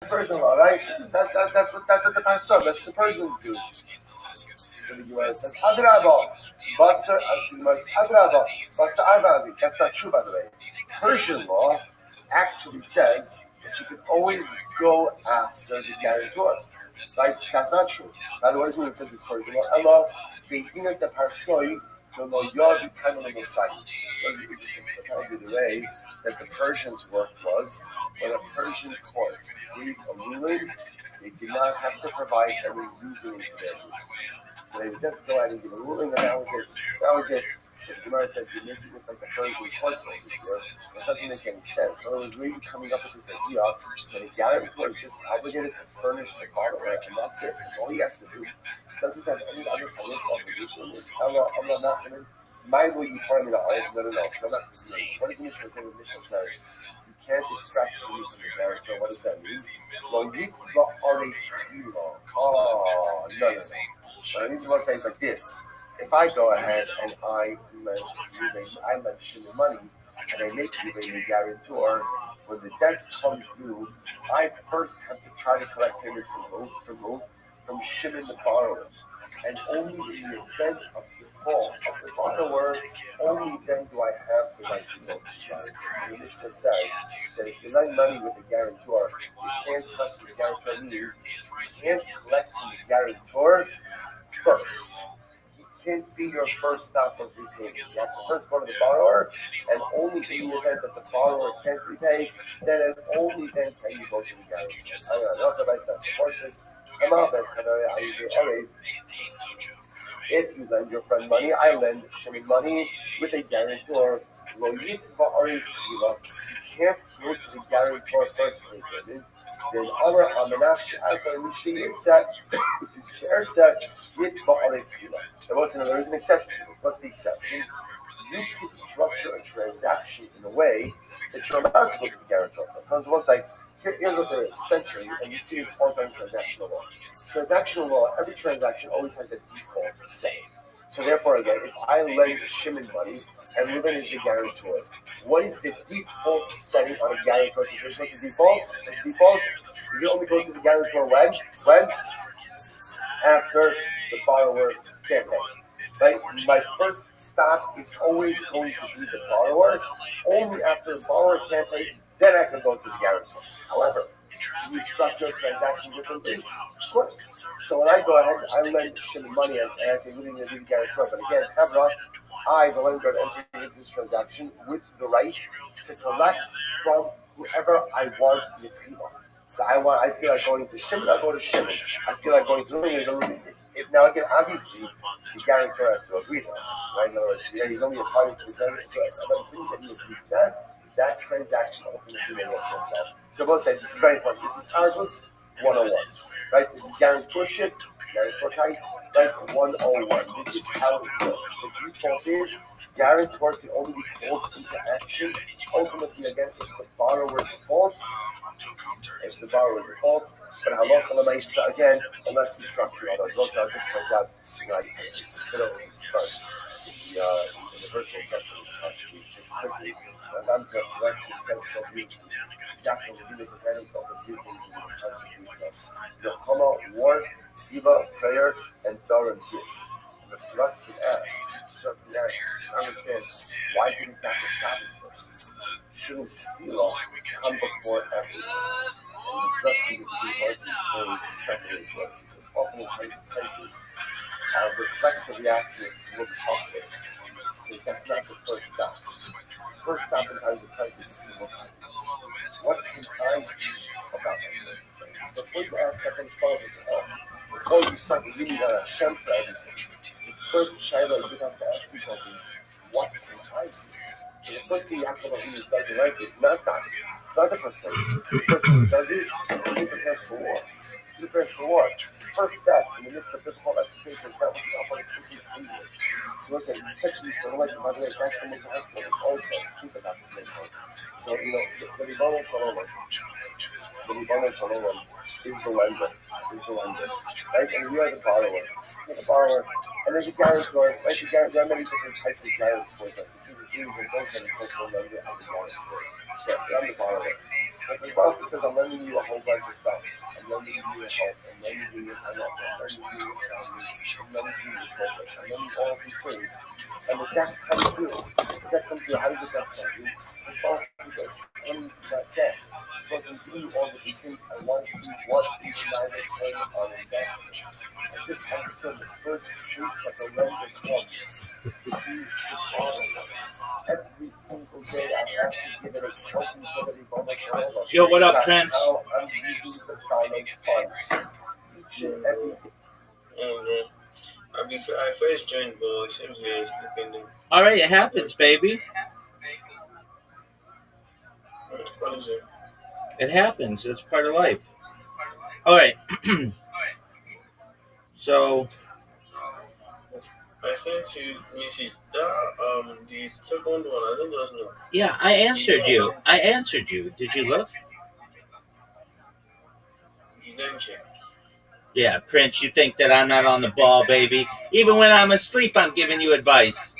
Persian law, right? That's what the Pasuk, that's what the Persians do. So the Gemara says, Adraba, Basar, Adraba, Basar Arvazi. That's not true, by the way. Persian law actually says that you can always go after the guarantor. Right? That's not true. By the way, what does it mean it says it's Persian law? Allah, Behinat the Parsoi, the Loyar Bikana the Messiah. What is interesting? So kind of the way that the Persians worked was when a Persian court gave a ruling, they did not have to provide every reasoning for their ruling. So they would just go ahead and give a ruling, and that was it. That was it. But the Gemara says you're making this like a Persian court here. It doesn't make any sense. In other words, we're coming up with this idea that a guarantor is just obligated to furnish the borrower, and that's it. That's all he has to do. He doesn't have any other financial obligation. I'm not going to. Mind what you tell me to argue, no. I'm not. What is the mission? Say what mission says. You can't extract the needs from the guarantor. What does that mean? Well, you are a oh, no. What I need to say is like this. If I go ahead and I lend Shimon money, and I make you a guarantor, when the debt comes due, I first have to try to collect payments from Shimon the borrower. And only in the event of default of the borrower, only then do I have the right to go to the And this just says that if you lend money with a guarantor, you can't collect from the guarantor means you can't collect from the guarantor first. He can't be your first stop of repayment. You have to first go to the borrower, and only in the event that the borrower can't repay, then and only then can you go to the guarantor. I don't know if I support this. If you lend your friend money, I lend Shimon money with a guarantor. You can't go to the guarantor first for repayment. Then other Amanash there is an exception to this. What's the exception? You can structure a transaction in a way that you're allowed to go to the guarantor first. So it's like, here's what there is, essentially, and you see this all the time in transactional law. Transactional law, every transaction always has a default setting. So therefore, again, if I lend Shimon money and Reuben is the guarantor, what is the default setting on a guarantor situation? What's the default? The default, you only go to the guarantor when? After the borrower can't pay. Right? My first stop is always going to be the borrower. Only after the borrower can't pay, then I can go to the guarantor. However, you structure a transaction differently, of course. So when I go ahead, I lend Shimon money and I say, really need to be the guarantor. But again, I, the lender, enter into this transaction with the right to collect from whoever I want the table. So I feel like going to Shimon, I'll go to Shimon. I feel like going to Ruben, now again, obviously, the guarantor has to agree to that, right? In other words, he's only a party to the guarantor, but as soon as he agrees to that transaction ultimately may work as well. So both sides, this is very important. This is Argus 101, right? This is guarantorship, guarantor type, right? 101. This is how it works. The default is guarantor can only be called into action. Ultimately, again, if the borrower defaults, but halacha l'maisa again, unless you structure all those. Also, I'll just point out, I consider when you start the virtual preference possibly just quickly. I'm perhaps less to beautiful. Yaakov Avinu prepared himself for beautiful things. War, tefillah, prayer, and Torah gift. If Siratsky asks, understand, why didn't Yaakov shopping first? Shouldn't tefillah come before everything? And Siratsky is the secondary words. He says, often in places, reflexive reaction is to look upward. So that's not the first stop. The first stop in times of crisis is to look upward. What can I do about myself? Before you ask that comes forward to help, before you start reading Hashem for everything, the first shaila you have to ask yourself is, what can I do? So the first thing Yaakov Avinu does in life is not that. It's not the first thing. The first thing he does is he prepares for war. He prepares for war. The first step in the midst of difficult execution is that we are completely free. So what's that? It's sexually so like, by the way, that's the most husband is also think about this myself. So, the Ribbono Shalom is the lender. Right? And we are the borrower. The borrower. And there's a guarantor. Right? There are many different types of guarantors. Like the two really good lender and the guarantor. So I'm the borrower. But the sponsor says, I'm lending you a whole bunch of stuff. I'm lending you your hope. I'm lending you your financial. I'm lending you your family. I'm lending you your purpose. I'm lending you all these things. And the debt comes due. The debt comes due. How does the debt come due? The sponsor says, honey, that debt. Because I'm giving you all of these things, I want to see what is my return on investment. And just until the first place that the lender comes is to use the borrower. Every single day I have to give it a healthy ability for my forever. Yo, what up, Prince? How I'm using the finance funds. Each and every day. I first joined, but it seems you're sleeping there. All right, it happens, baby. What is it? It happens. It's part of life. All right. So I sent you message. That the second one, I don't just know. yeah, I answered you. Did you look? You didn't check. Yeah, Prince, you think that I'm not on the ball, baby? Even when I'm asleep, I'm giving you advice.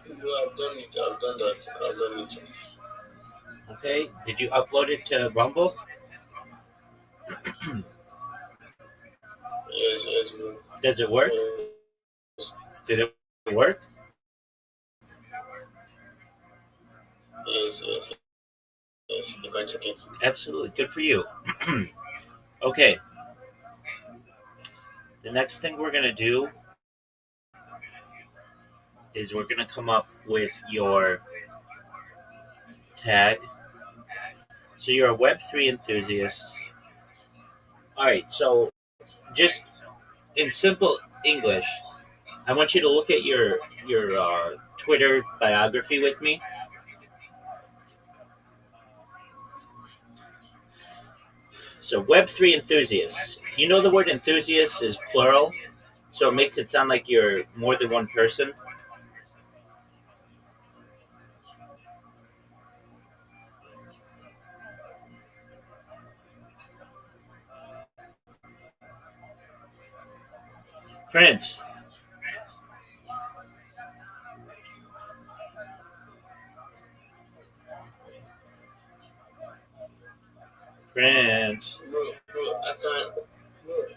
No, I've done it. I've done that. I've done it. Okay. Did you upload it to Rumble? Yes, yes, bro. Does it work? Yes, Did it work? yes, yes, yes. You can check it. Absolutely. Good for you. Okay. The next thing we're going to do is we're going to come up with your tag. So you're a Web3 enthusiast. All right. So just in simple English, I want you to look at your Twitter biography with me. So Web3 enthusiasts. You know the word enthusiast is plural, so it makes it sound like you're more than one person. Prince. Prince. Bro, I can't.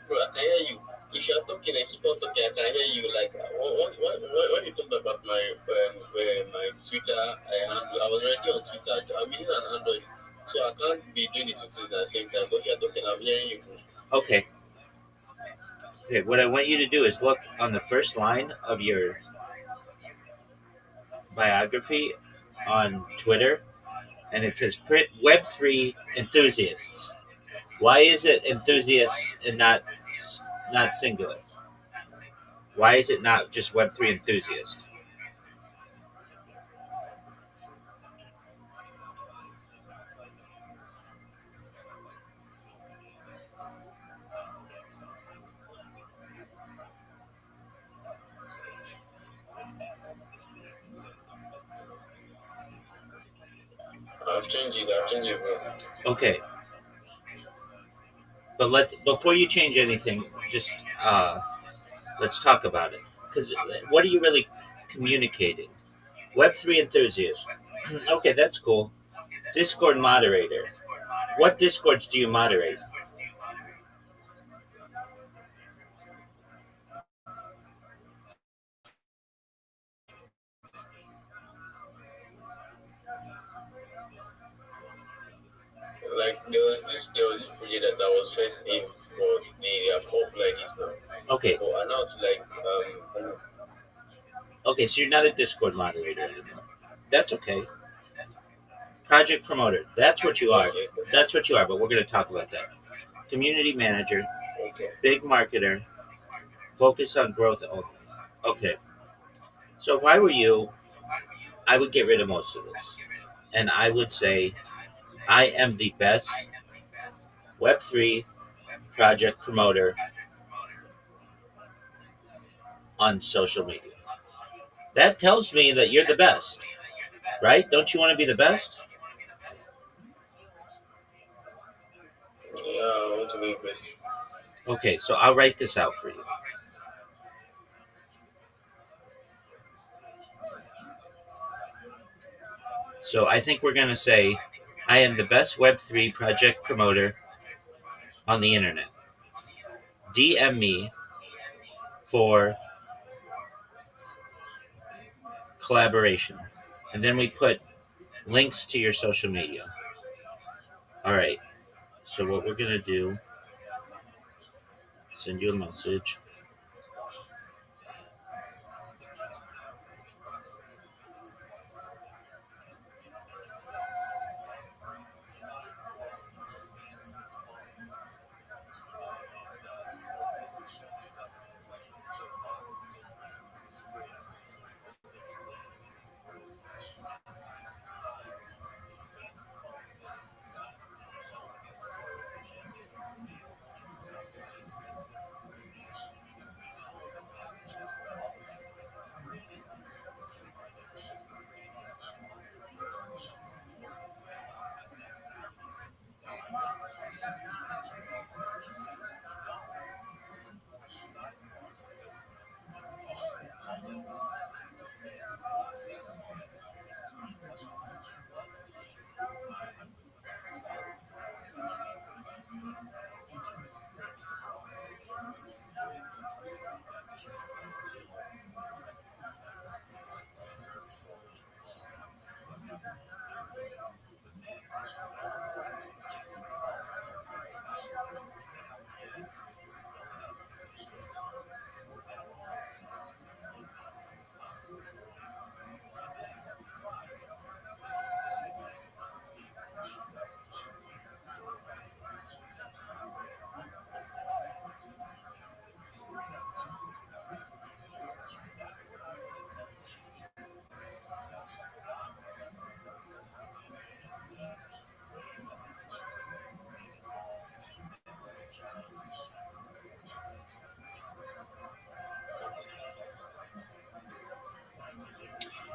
Bro, I can hear you. If you're talking and keep on talking, I can hear you. Like when you talked about my Twitter, I was already on Twitter. I'm using an Android, so I can't be doing the two things at the same time. But if you're talking, I'm hearing you, bro. Okay. Okay. What I want you to do is look on the first line of your biography on Twitter, and it says print Web3 enthusiasts. Why is it enthusiasts and not singular? Why is it not just Web3 enthusiast? I've changed it. I've changed it, bro. Okay, but before you change anything, just let's talk about it. Because what are you really communicating? Web3 enthusiast. Okay, that's cool. Discord moderator. What Discords do you moderate? Like there was this project that I was first in, but they have offline it now. Okay, But I now to like okay, so you're not a Discord moderator anymore. That's okay. Project promoter. That's what you are. yes, yes, That's what you are, but we're going to talk about that. Community manager, okay. big marketer, focus on growth only. Okay, so if I were you, I would get rid of most of this. And I would say, I am the best Web3 project promoter on social media. That tells me that you're the best, right? Don't you want to be the best? Yeah, I want to be best. Okay, so I'll write this out for you. So I think we're going to say, I am the best Web3 project promoter on the internet. DM me for collaboration. And then we put links to your social media. All right. So what we're going to do, send you a message.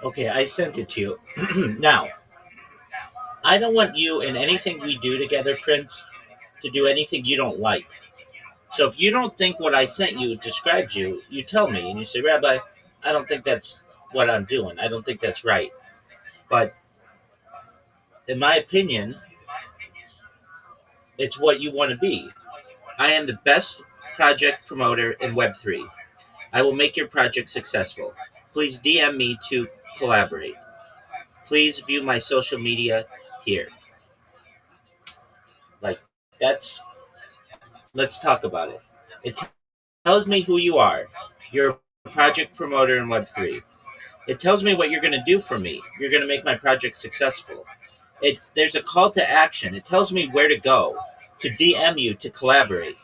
Okay, I sent it to you. Now, I don't want you in anything we do together, Prince, to do anything you don't like. So if you don't think what I sent you describes you, you tell me and you say, Rabbi, I don't think that's what I'm doing. I don't think that's right. But in my opinion, it's what you want to be. I am the best project promoter in Web3. I will make your project successful. Please DM me to collaborate. Please view my social media here. Like, that's, let's talk about it. It tells me who you are. You're a project promoter in Web3. It tells me what you're going to do for me. You're going to make my project successful. There's a call to action. It tells me where to go to DM you to collaborate.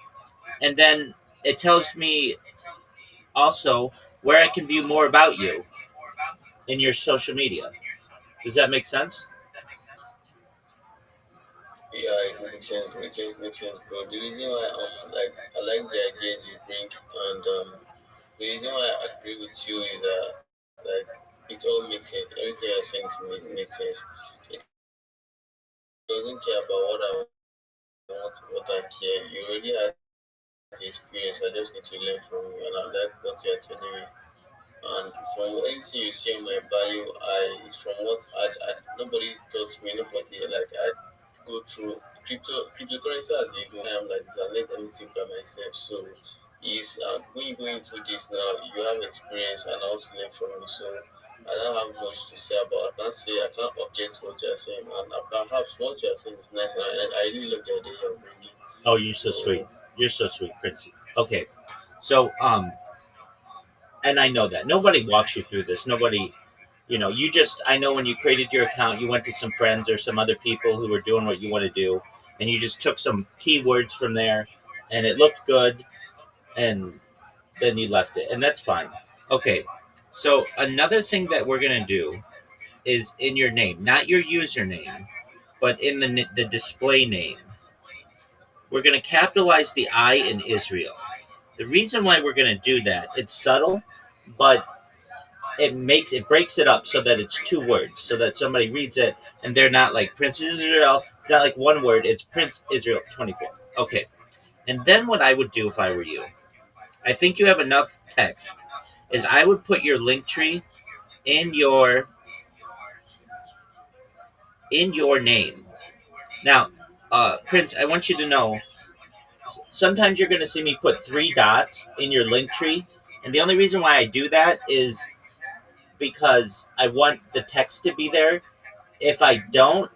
And then it tells me also where I can view more about you in your social media. Does that make sense? Yeah, it makes sense, bro. The reason why like I like the ideas you bring, and the reason why I agree with you is that like it all makes sense. Everything you're saying makes sense. It doesn't care about what I want, what I care. You already have the experience. I just need to learn from you, and I like what you're telling me. And from anything you see on my bio, it's from what I nobody taught me, nobody like I go through cryptocurrency as a go. I am like this. I learned everything by myself. So is when you go into this now, you have experience and I also learn from you. So I don't have much to say about. I can't object to what you're saying, and perhaps what you're saying is nice, and I really love the idea you're bringing. Oh, you're so So sweet. You're so sweet, Prince. Okay. So, and I know that. Nobody walks you through this. Nobody, you just, I know when you created your account, you went to some friends or some other people who were doing what you want to do, and you just took some keywords from there, and it looked good, and then you left it. And that's fine. Okay. So, another thing that we're going to do is in your name, not your username, but in the display name. We're going to capitalize the I in Israel. The reason why we're going to do that, it's subtle, but it breaks it up so that it's two words, so that somebody reads it and they're not like Prince Israel. It's not like one word. It's Prince Israel 24. Okay, and then what I would do if I were you, I think you have enough text. Is I would put your link tree in your name. Now, Prince, I want you to know. Sometimes you're going to see me put three dots in your link tree, and the only reason why I do that is because I want the text to be there. If I don't,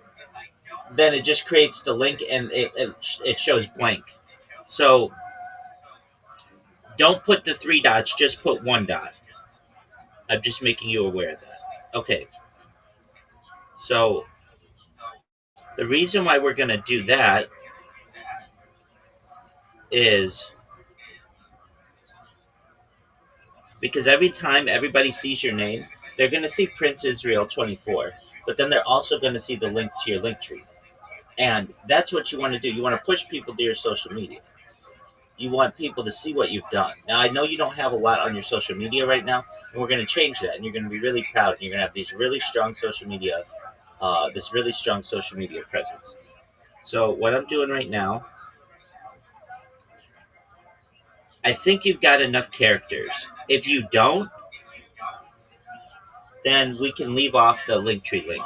then it just creates the link and it shows blank. So don't put the three dots, just put one dot. I'm just making you aware of that. Okay, so the reason why we're going to do that is because every time everybody sees your name, they're going to see Prince Israel 24, but then they're also going to see the link to your link tree. And that's what you want to do. You want to push people to your social media. You want people to see what you've done. Now, I know you don't have a lot on your social media right now, and we're going to change that. And you're going to be really proud. And you're going to have these really strong social media, this really strong social media presence. So, what I'm doing right now, I think you've got enough characters. If you don't, then we can leave off the Linktree link.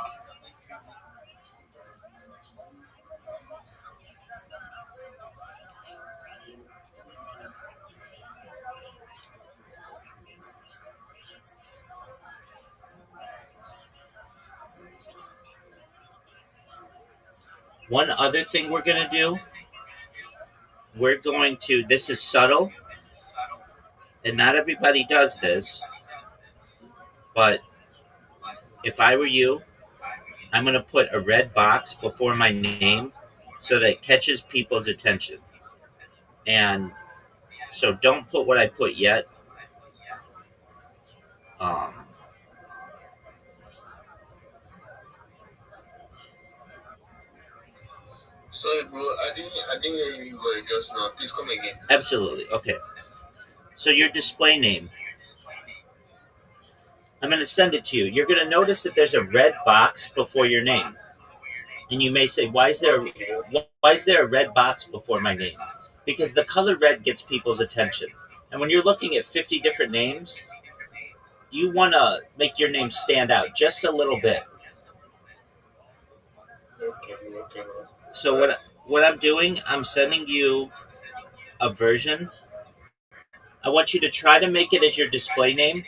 One other thing we're going to do, this is subtle, and not everybody does this, but if I were you, I'm going to put a red box before my name so that it catches people's attention. And so don't put what I put yet. Um, sorry, bro. I didn't hear you just now. Please come again. Absolutely. Okay. So your display name, I'm going to send it to you. You're going to notice that there's a red box before your name. And you may say, why is there a red box before my name? Because the color red gets people's attention. And when you're looking at 50 different names, you want to make your name stand out just a little bit. Okay, okay. So what I'm doing, I'm sending you a version. I want you to try to make it as your display name.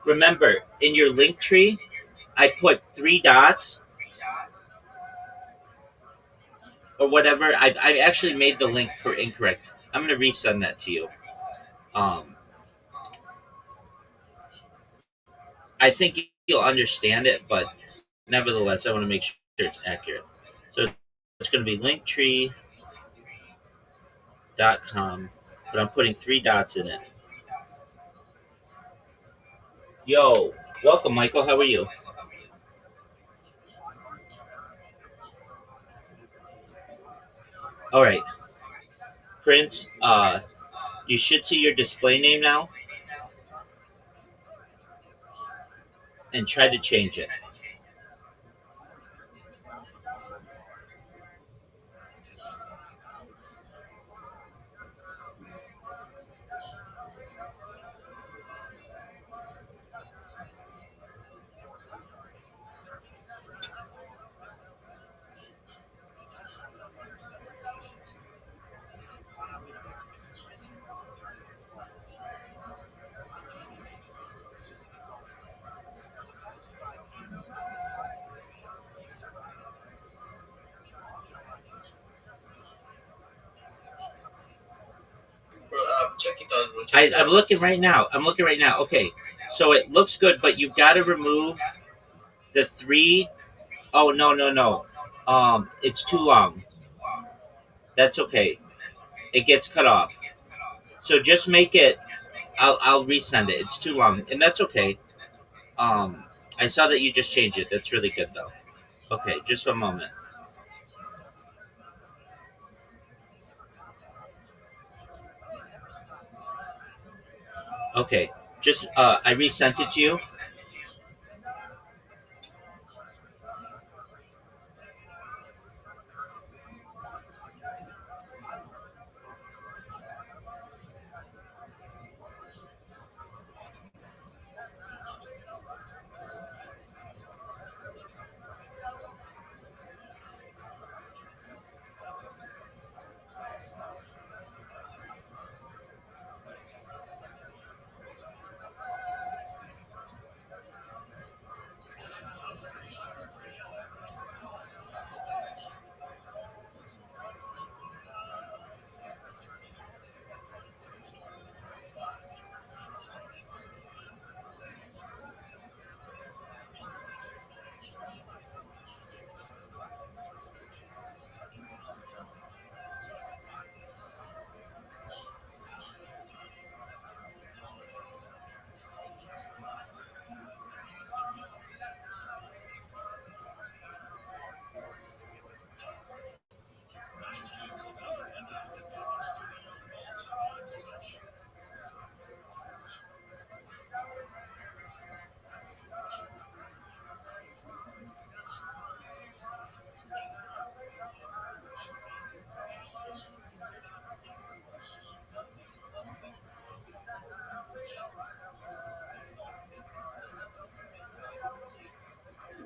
Remember, in your link tree, I put 3 dots or whatever. I actually made the link incorrect. I'm going to resend that to you. Um, I think you'll understand it, but nevertheless, I want to make sure it's accurate. So it's going to be linktree.com, but I'm putting 3 dots in it. Yo, welcome, Michael. How are you? All right, Prince. You should see your display name now, and try to change it. Bro, check it out, bro. Check it I'm out. looking right now. Okay, so it looks good, but you've got to remove the 3. Oh, no, no, no. It's too long. That's okay. It gets cut off. So just make it. I'll resend it. It's too long, and that's okay. Um, I saw that you just changed it. That's really good though. Okay, just one moment. Okay, just I resent it to you.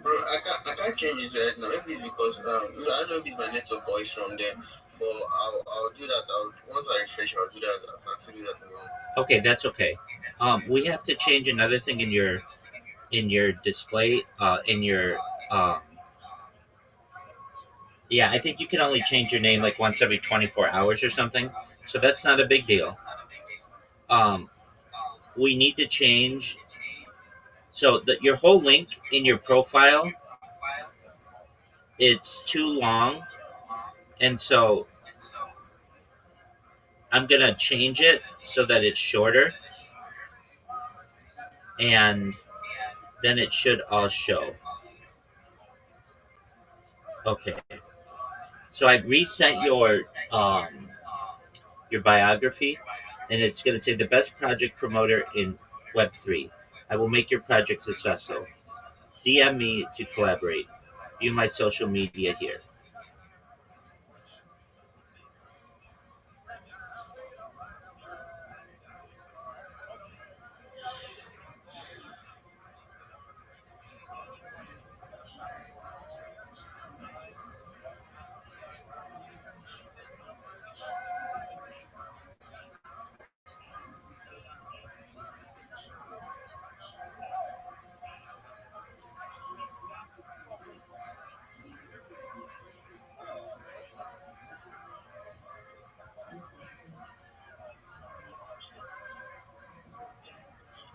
Bro, I can't change this right now. Maybe it's because I don't know if it's my network or it's from there. But I'll do that. Once I refresh, I'll do that. I can still do that tomorrow. Okay, that's okay. We have to change another thing in your display. In your yeah, I think you can only change your name like once every 24 hours or something. So that's not a big deal. Um, we need to change so that your whole link in your profile, it's too long, and so I'm gonna change it so that it's shorter, and then it should all show. Okay, so I resent um, your biography, and it's gonna say the best project promoter in Web3. I will make your project successful. DM me to collaborate. View my social media here.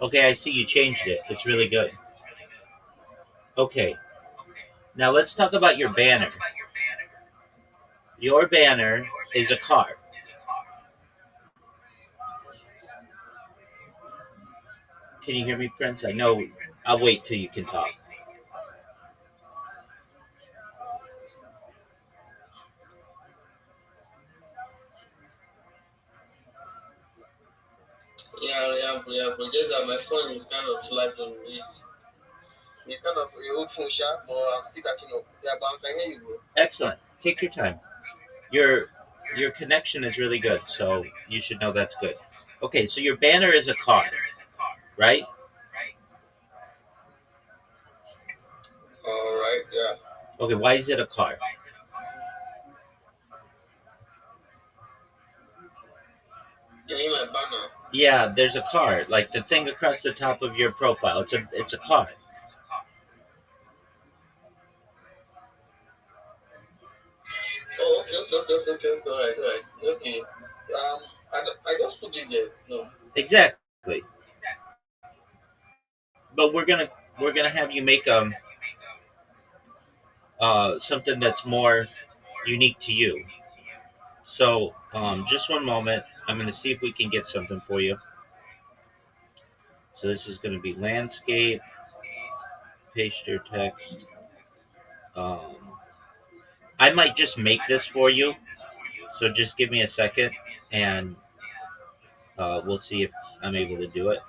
Okay, I see you changed it. It's really good. Okay, now let's talk about your banner. Your banner is a car. Can you hear me, Prince? I know. I'll wait till you can talk. Yeah, but just that my phone is kind of lagging. It's kind of a old phone sharp, but I'm still catching up. Yeah, but I can hear you, bro. Excellent. Take your time. Your your connection is really good, so you should know that's good. Okay, so your banner is a car, right? All right, yeah. Okay, why is it a car? You need my banner. Yeah, there's a car, like the thing across the top of your profile. It's a car. Oh, okay. All right. Okay. I just put it there. No. Exactly. But we're gonna have you make something that's more unique to you. So just one moment. I'm gonna see if we can get something for you. So this is gonna be landscape. Paste your text. Um, I might just make this for you. So just give me a second, and we'll see if I'm able to do it.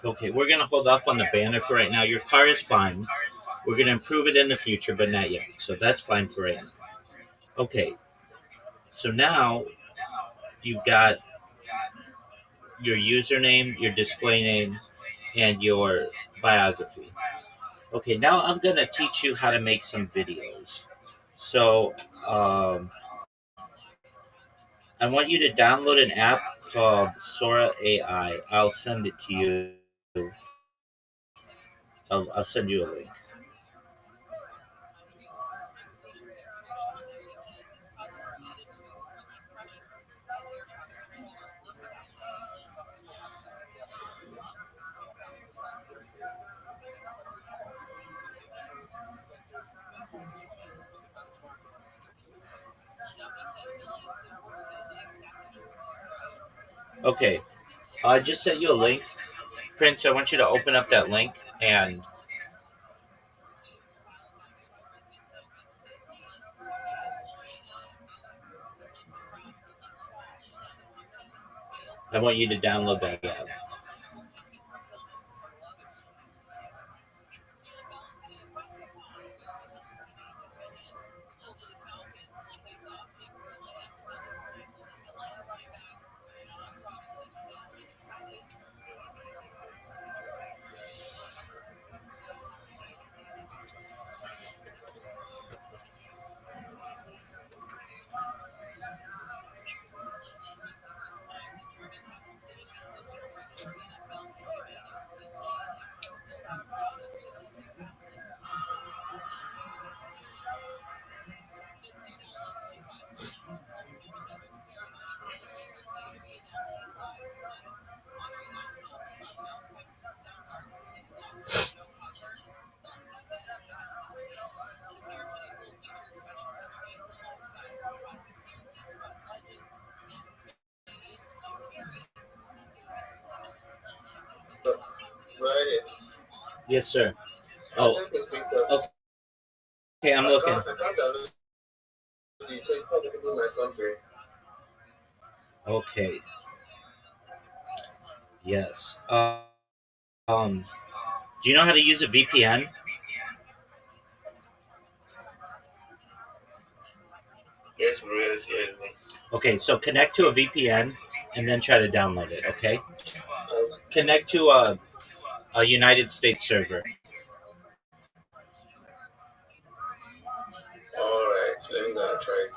Okay, we're gonna hold off on the banner for right now. Your car is fine. We're gonna improve it in the future, but not yet. So that's fine for right now. Okay, so now you've got your username, your display name, and your biography. Okay, now I'm gonna teach you how to make some videos. So um, I want you to download an app called Sora AI. I'll send it to you. I'll send you a link. Okay. I just sent you a link. Prince, I want you to open up that link and I want you to download that app. Right. Yes, sir. I Oh, sent the picture. okay, I'm looking. I can't download it. It says not available in my country. Okay. Yes. Do you know how to use a VPN? Yes, bro. Yes, yes, bro. Okay, so connect to a VPN and then try to download it. Okay. Okay. Connect to a United States server. All right. Let me go and try it.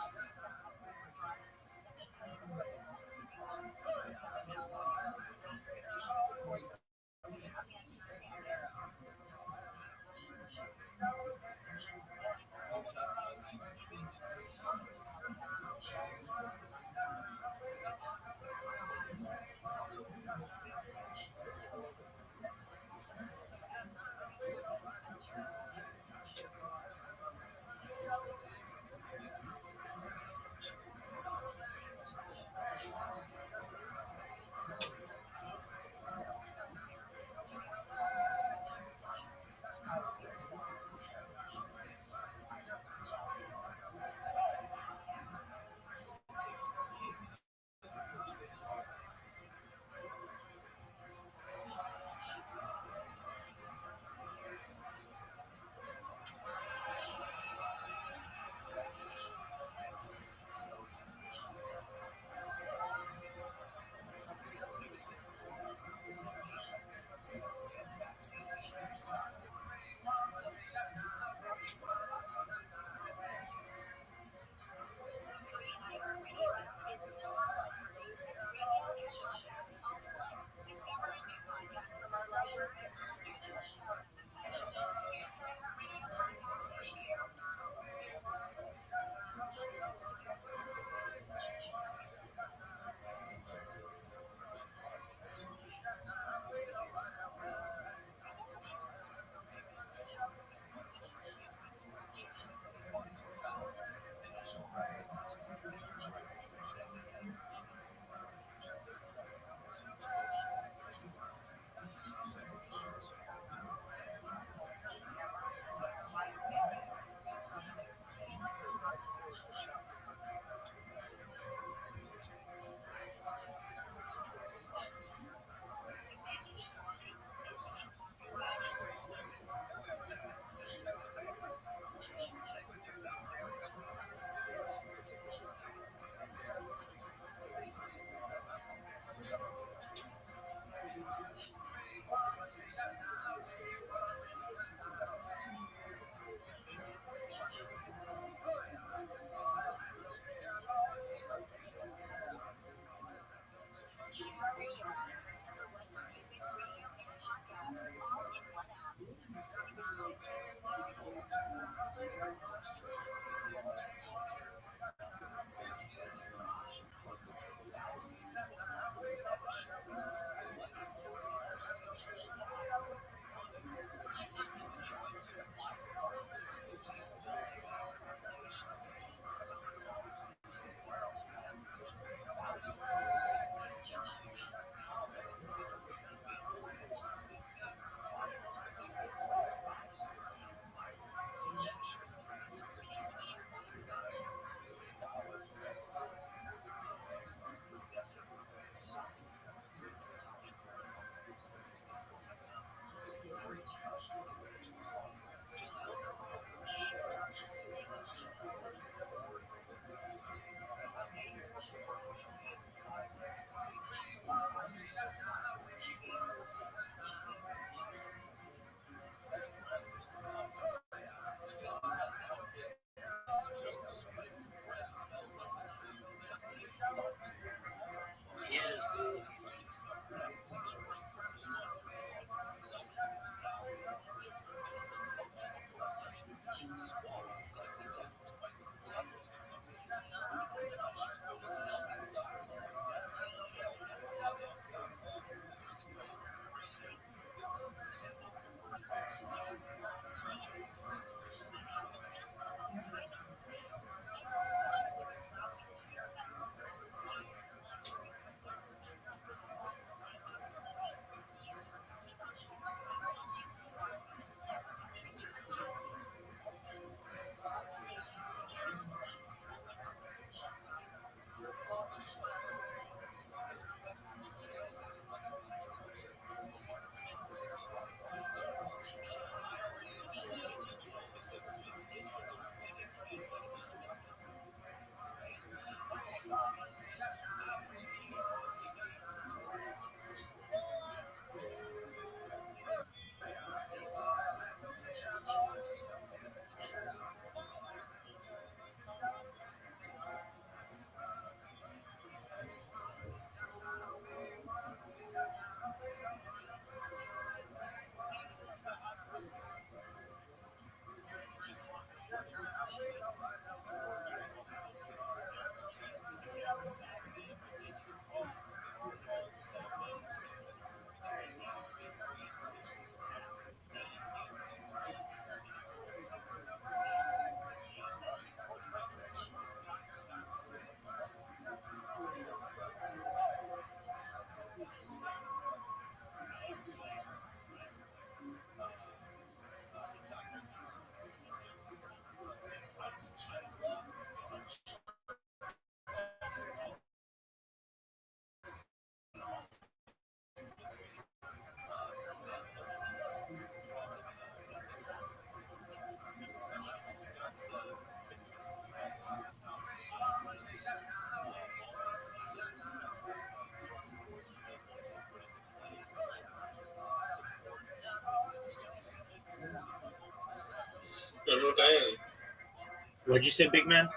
What'd you say, big man?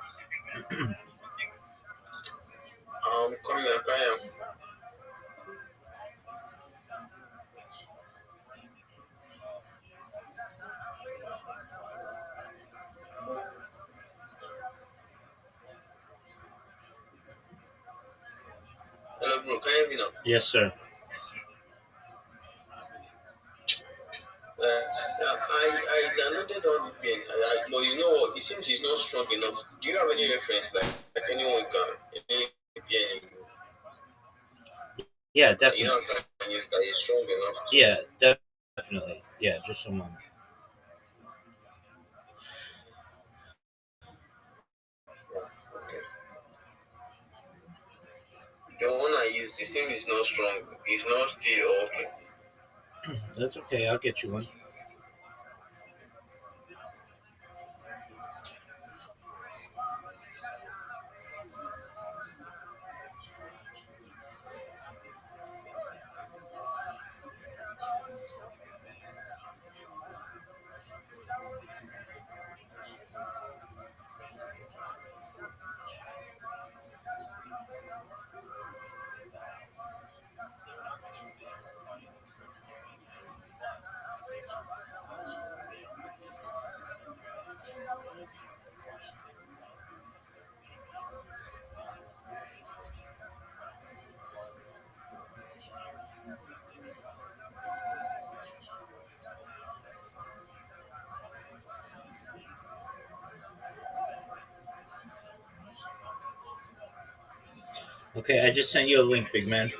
Come here, come here. Hello, bro. Can you hear me now? Yes, sir. I downloaded all the pen, but you know what? It seems it's not strong enough. Do you have any reference, like anyone can, any pen Yeah, you definitely. know can use that is strong enough to? Yeah, definitely. Yeah, just a moment. Okay. The one I used, it seems it's not strong. It's not still okay. That's okay. I'll get you one. Okay, I just sent you a link, big man.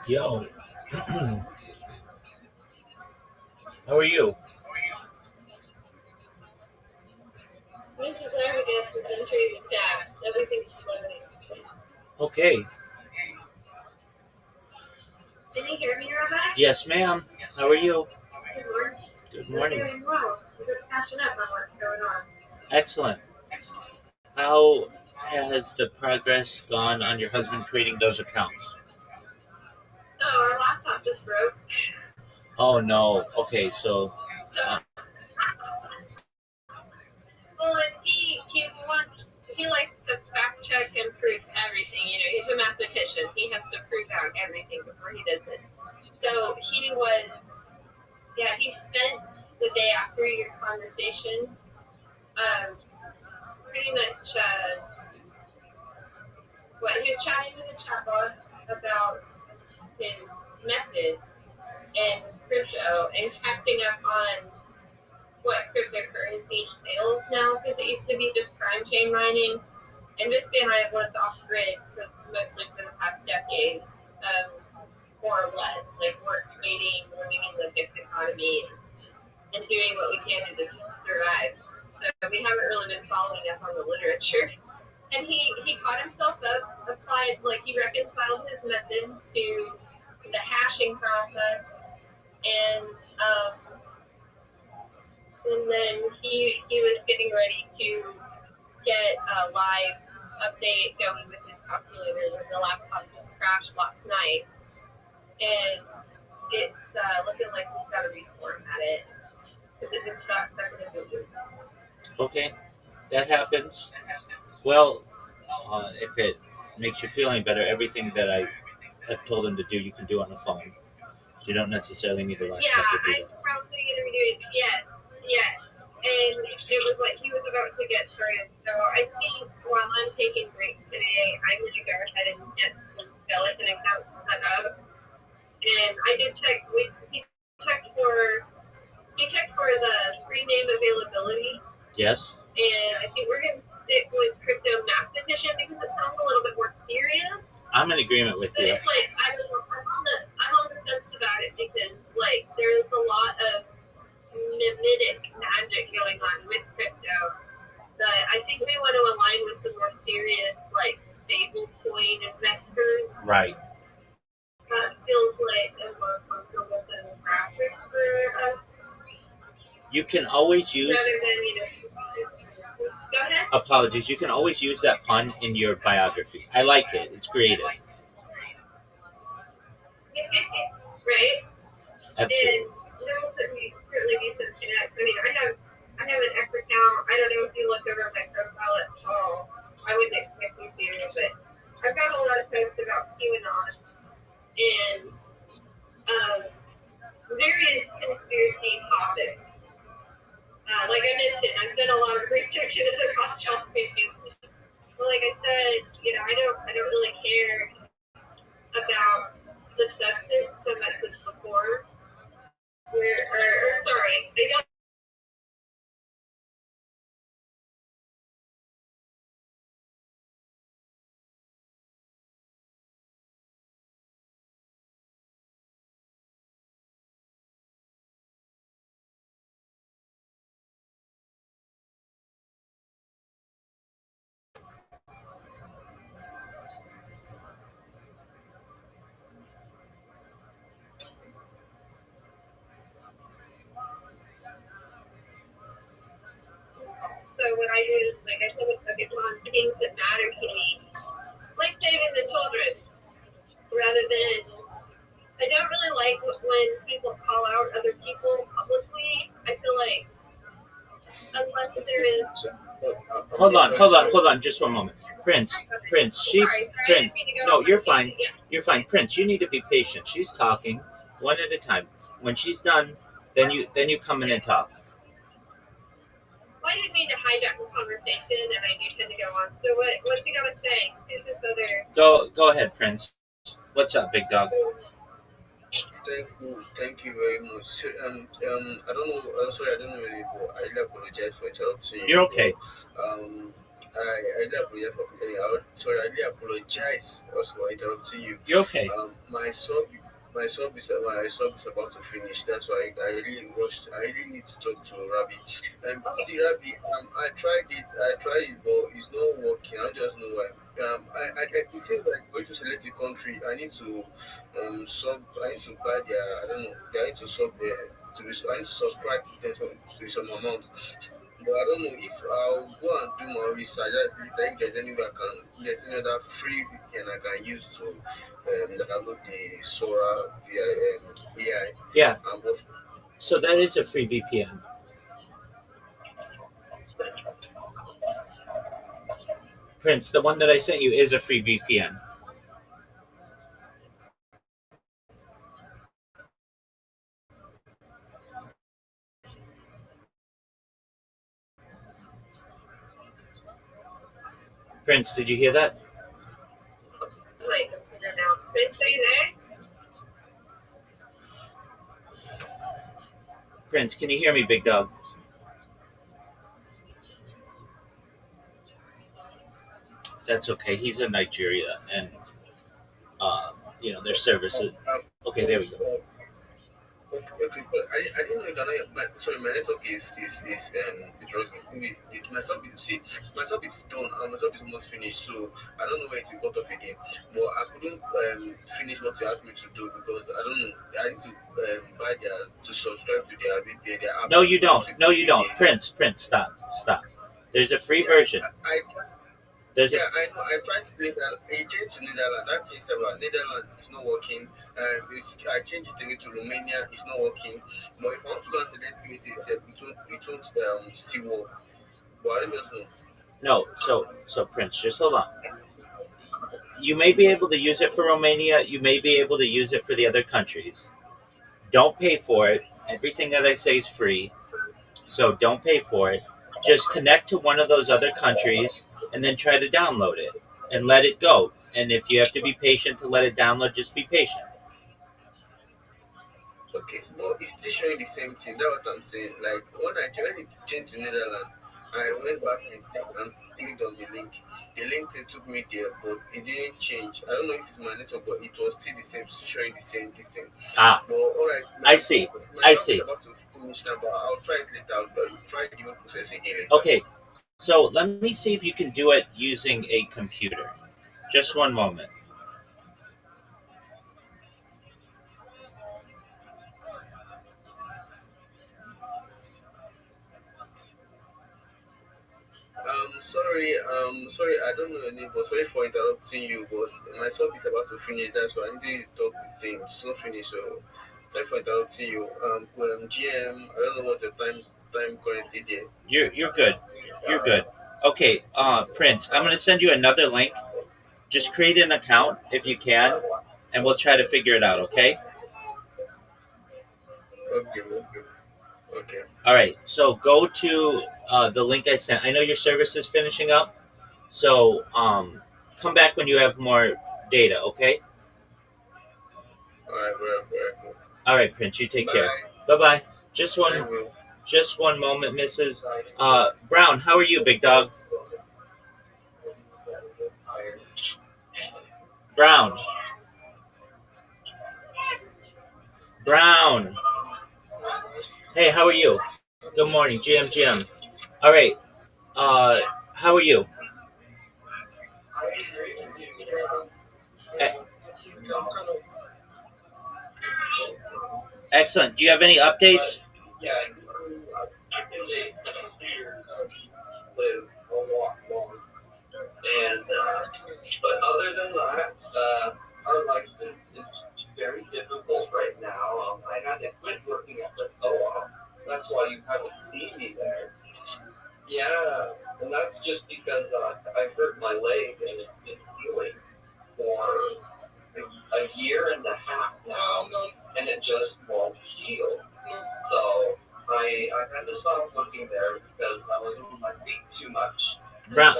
Yo, how are you? Mrs. Armagus is entering the chat. Everything's floating. Okay. Can you hear me, Rabbi? Yes, ma'am. How are you? Good morning. Good We're morning. doing well. We're just catching up on what's going on. Excellent. How has the progress gone on your husband creating those accounts? Oh, our laptop just broke. Oh no. Okay, so uh, Well, and he likes to fact check and prove everything. You know, he's a mathematician. He has to prove out everything before he does it. So he spent the day after your conversation, pretty much, he was chatting with the chatbot about his method and crypto and catching up on what cryptocurrency entails now, because it used to be just prime chain mining. And basically, I have lived off grid mostly for the past decade, more or less, like work trading, living in the gift economy, and doing what we can to survive. So we haven't really been following up on the literature. And he caught himself up, applied, like he reconciled his method to the hashing process, and then he was getting ready to get a live update going with his calculator when the laptop just crashed last night, and it's looking like he's got to reformat it because it just got stuck in a loop. okay, that happens. Well, if it makes you feel any better, everything that I have told him to do, you can do on the phone. So you don't necessarily need a laptop Yeah, to do I'm that. probably going to be doing it. Yes. And it was what he was about to get started. So I see while I'm taking breaks today, I'm going to go ahead and get some skeleton accounts set up. And I did check. He checked for the screen name availability. Yes. And I think we're going to stick with crypto mathematician because it sounds a little bit more serious. I'm in agreement with But you. it's like I'm on the fence about it because like there's a lot of mimetic magic going on with crypto. But I think we want to align with the more serious, like stable coin investors. Right. That feels like a more comfortable demographic for us. You can always use. Rather than go ahead. Apologies. You can always use that pun in your biography. I like it. It's creative. Right. Absolutely. And there will certainly be some connects. I mean, I have an X account. I don't know if you look over my profile at all. I wouldn't expect you to, but I've got a lot of posts about QAnon and various conspiracy topics. Like I mentioned, I've done a lot of research into the Rothschild family. But like I said, I don't really care about the substance so much as the form. I don't. So what I do is, like I said, focus on things that matter to me, like saving the children, rather than. I don't really like when people call out other people publicly. I feel like unless there is. Hold on, just one moment. Prince, she's Prince. No, you're fine. You're fine. Prince, you need to be patient. She's talking one at a time. When she's done, then you come in and talk. Well, I didn't mean to hijack the conversation, and I do tend to go on. So what's he gonna say? Who's this other? Go ahead, Prince. What's up, big dog? Thank you very much. So, I don't know. I'm sorry, I don't know any, but I really apologize for interrupting you. You're okay. But, I really apologize for sorry, I really apologize also for interrupting you. You're okay. My sub is about to finish. That's why I really rushed. I really need to talk to Rabbi. See, Rabbi, I tried it, but it's not working. I don't just know why. It seems like going to select a country. I need to buy their. I don't know. I need to sub their. I need to subscribe to them to some amount. But I don't know if I'll go and do more research. If there's anywhere there's any other free VPN I can use to download the Sora via AI. Yeah. And both. So that is a free VPN. Prince, the one that I sent you is a free VPN. Prince, did you hear that? My computer now. Prince, are you there? Prince, can you hear me, big dog? That's okay. He's in Nigeria, and their services. Okay, there we go. Okay, but I didn't know you cannot. Sorry, my network is maybe my sub is done and my sub is almost finished, so I don't know where it will cut off again. But I couldn't finish what you asked me to do because I don't know. I need to buy to subscribe to their VPN, their app. No, you don't. No, you don't. Prince, stop. There's a free version. I know. I tried Netherlands. I changed to Netherlands. That changed about Netherlands. It's not working. I changed it again to Romania. It's not working. But if I want to go and select USA itself, it won't still work. But I don't just know. No, so Prince, just hold on. You may be able to use it for Romania. You may be able to use it for the other countries. Don't pay for it. Everything that I say is free. So don't pay for it. Just connect to one of those other countries and then try to download it and let it go. And if you have to be patient to let it download, just be patient. Okay, but it's still showing the same thing. That's what I'm saying. Like when I changed to Netherlands, I went back and clicked on the link. The link they took me there, but it didn't change. I don't know if it's my network, but it was still the same, still showing the same distance. Ah, But all right, I see. My job is about to finish now, but I'll try it later. I'll try the whole process again later. Okay, so let me see if you can do it using a computer. Just one moment. Sorry, I don't know your name, but sorry for interrupting you. But my sub is about to finish. That's why I need to talk with him. It's not finished, so sorry for interrupting you. GM, I don't know what the time currently there. You're good. You're good. Okay, Prince, I'm gonna send you another link. Just create an account if you can, and we'll try to figure it out. Okay. Okay. All right. So go to the link I sent. I know your service is finishing up, so come back when you have more data. Okay. All right. All right, Prince. You take care. Bye. Bye. Just one moment, Mrs. Brown. How are you, big dog? Brown. Hey, how are you? Good morning, GM. All right. How are you? Excellent. Do you have any updates? And but other than that, our life is very difficult right now. I had to quit working at the co-op. That's why you haven't seen me there. Yeah, and that's just because I hurt my leg and it's been healing for a year and a half now, and it just won't heal. So I had to stop working there because I was on my feet too much. Brown.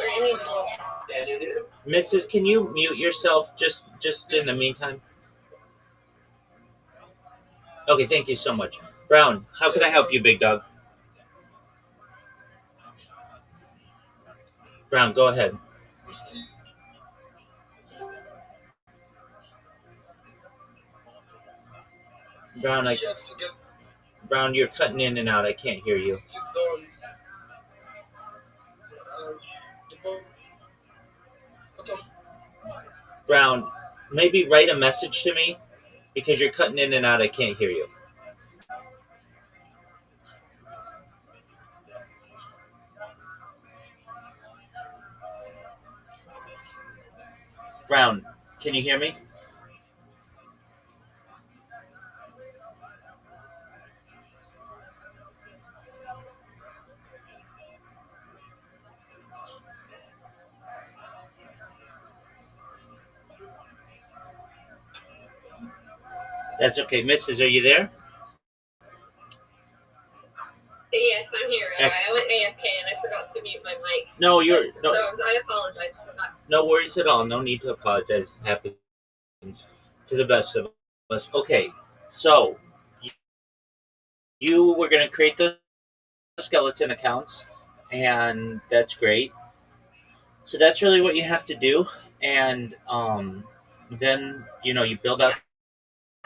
And it is. Mrs., can you mute yourself just in the meantime? Okay, thank you so much. Brown, how can I help you, big dog? Brown, go ahead. Brown, Brown, you're cutting in and out. I can't hear you. Brown, maybe write a message to me because you're cutting in and out. I can't hear you. Brown, can you hear me? That's okay. Mrs., are you there? Yes, I'm here. I went AFK and I forgot to mute my mic. No, you're no. So I apologize for that. No worries at all. No need to apologize. It happens to the best of us. Okay, so you were going to create the skeleton accounts, and that's great. So that's really what you have to do, and then you build out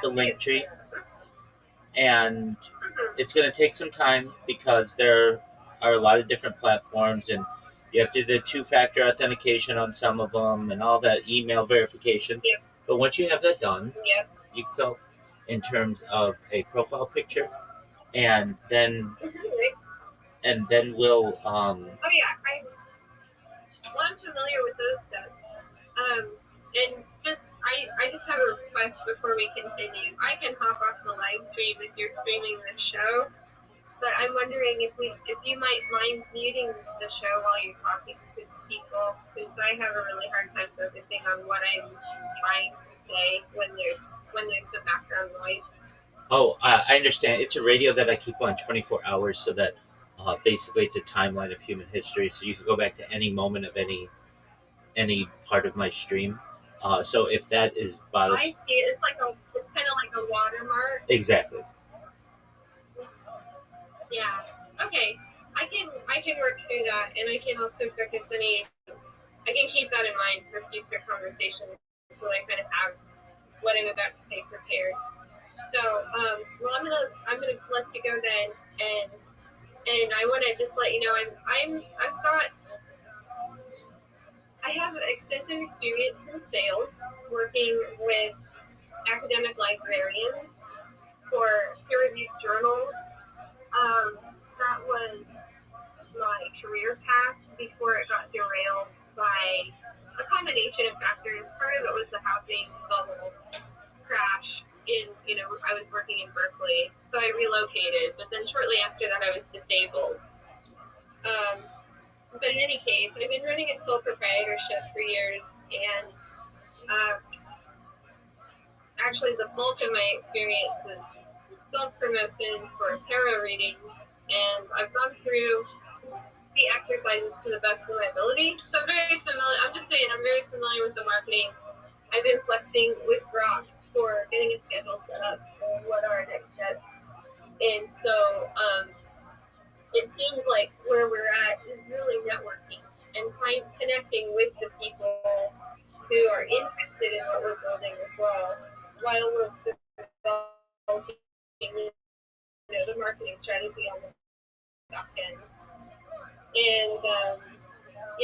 the link tree, and it's going to take some time because there are a lot of different platforms, and you have to do the two-factor authentication on some of them, and all that email verification. Yep. But once you have that done, Yep. you go in terms of a profile picture, and then we'll Oh yeah, I'm familiar with those stuff. And I just have a request before we continue. I can hop off the live stream if you're streaming the show, but I'm wondering if you might mind muting the show while you're talking to people, because I have a really hard time focusing on what I'm trying to say when there's the background noise. Oh, I understand. It's a radio that I keep on 24 hours, so that basically it's a timeline of human history. So you can go back to any moment of any part of my stream. So if that is bothers, I see it. It's kind of like a watermark. Exactly. Yeah. Okay. I can work through that, and I can also focus I can keep that in mind for future conversations, so I kind of have what I'm about to say prepared. So, well, I'm gonna let you go then, and I want to just let you know I have extensive experience in sales, working with academic librarians for peer-reviewed journals. That was my career path before it got derailed by a combination of factors. Part of it was the housing bubble crash. I was working in Berkeley, so I relocated. But then shortly after that, I was disabled. But in any case, I've been running a sole proprietorship for years, and actually the bulk of my experience is self-promotion for tarot reading, and I've gone through the exercises to the best of my ability. So I'm very familiar. I'm just saying, I'm very familiar with the marketing. I've been flexing with Rock for getting a schedule set up for what are our next steps. And so it seems like where we're at is really networking and connecting with the people who are interested in what we're building as well, while we're developing the marketing strategy on the back end. And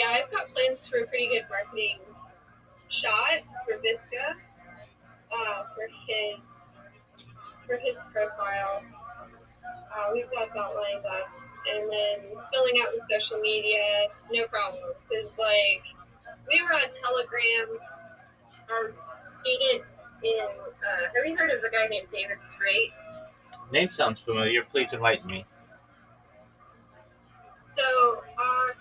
I've got plans for a pretty good marketing shot for Vista, for his profile. We've got that lined up, and then filling out with social media, no problem. Because we were on Telegram. Our students have you heard of a guy named David Strait? Name sounds familiar. Please enlighten me. So I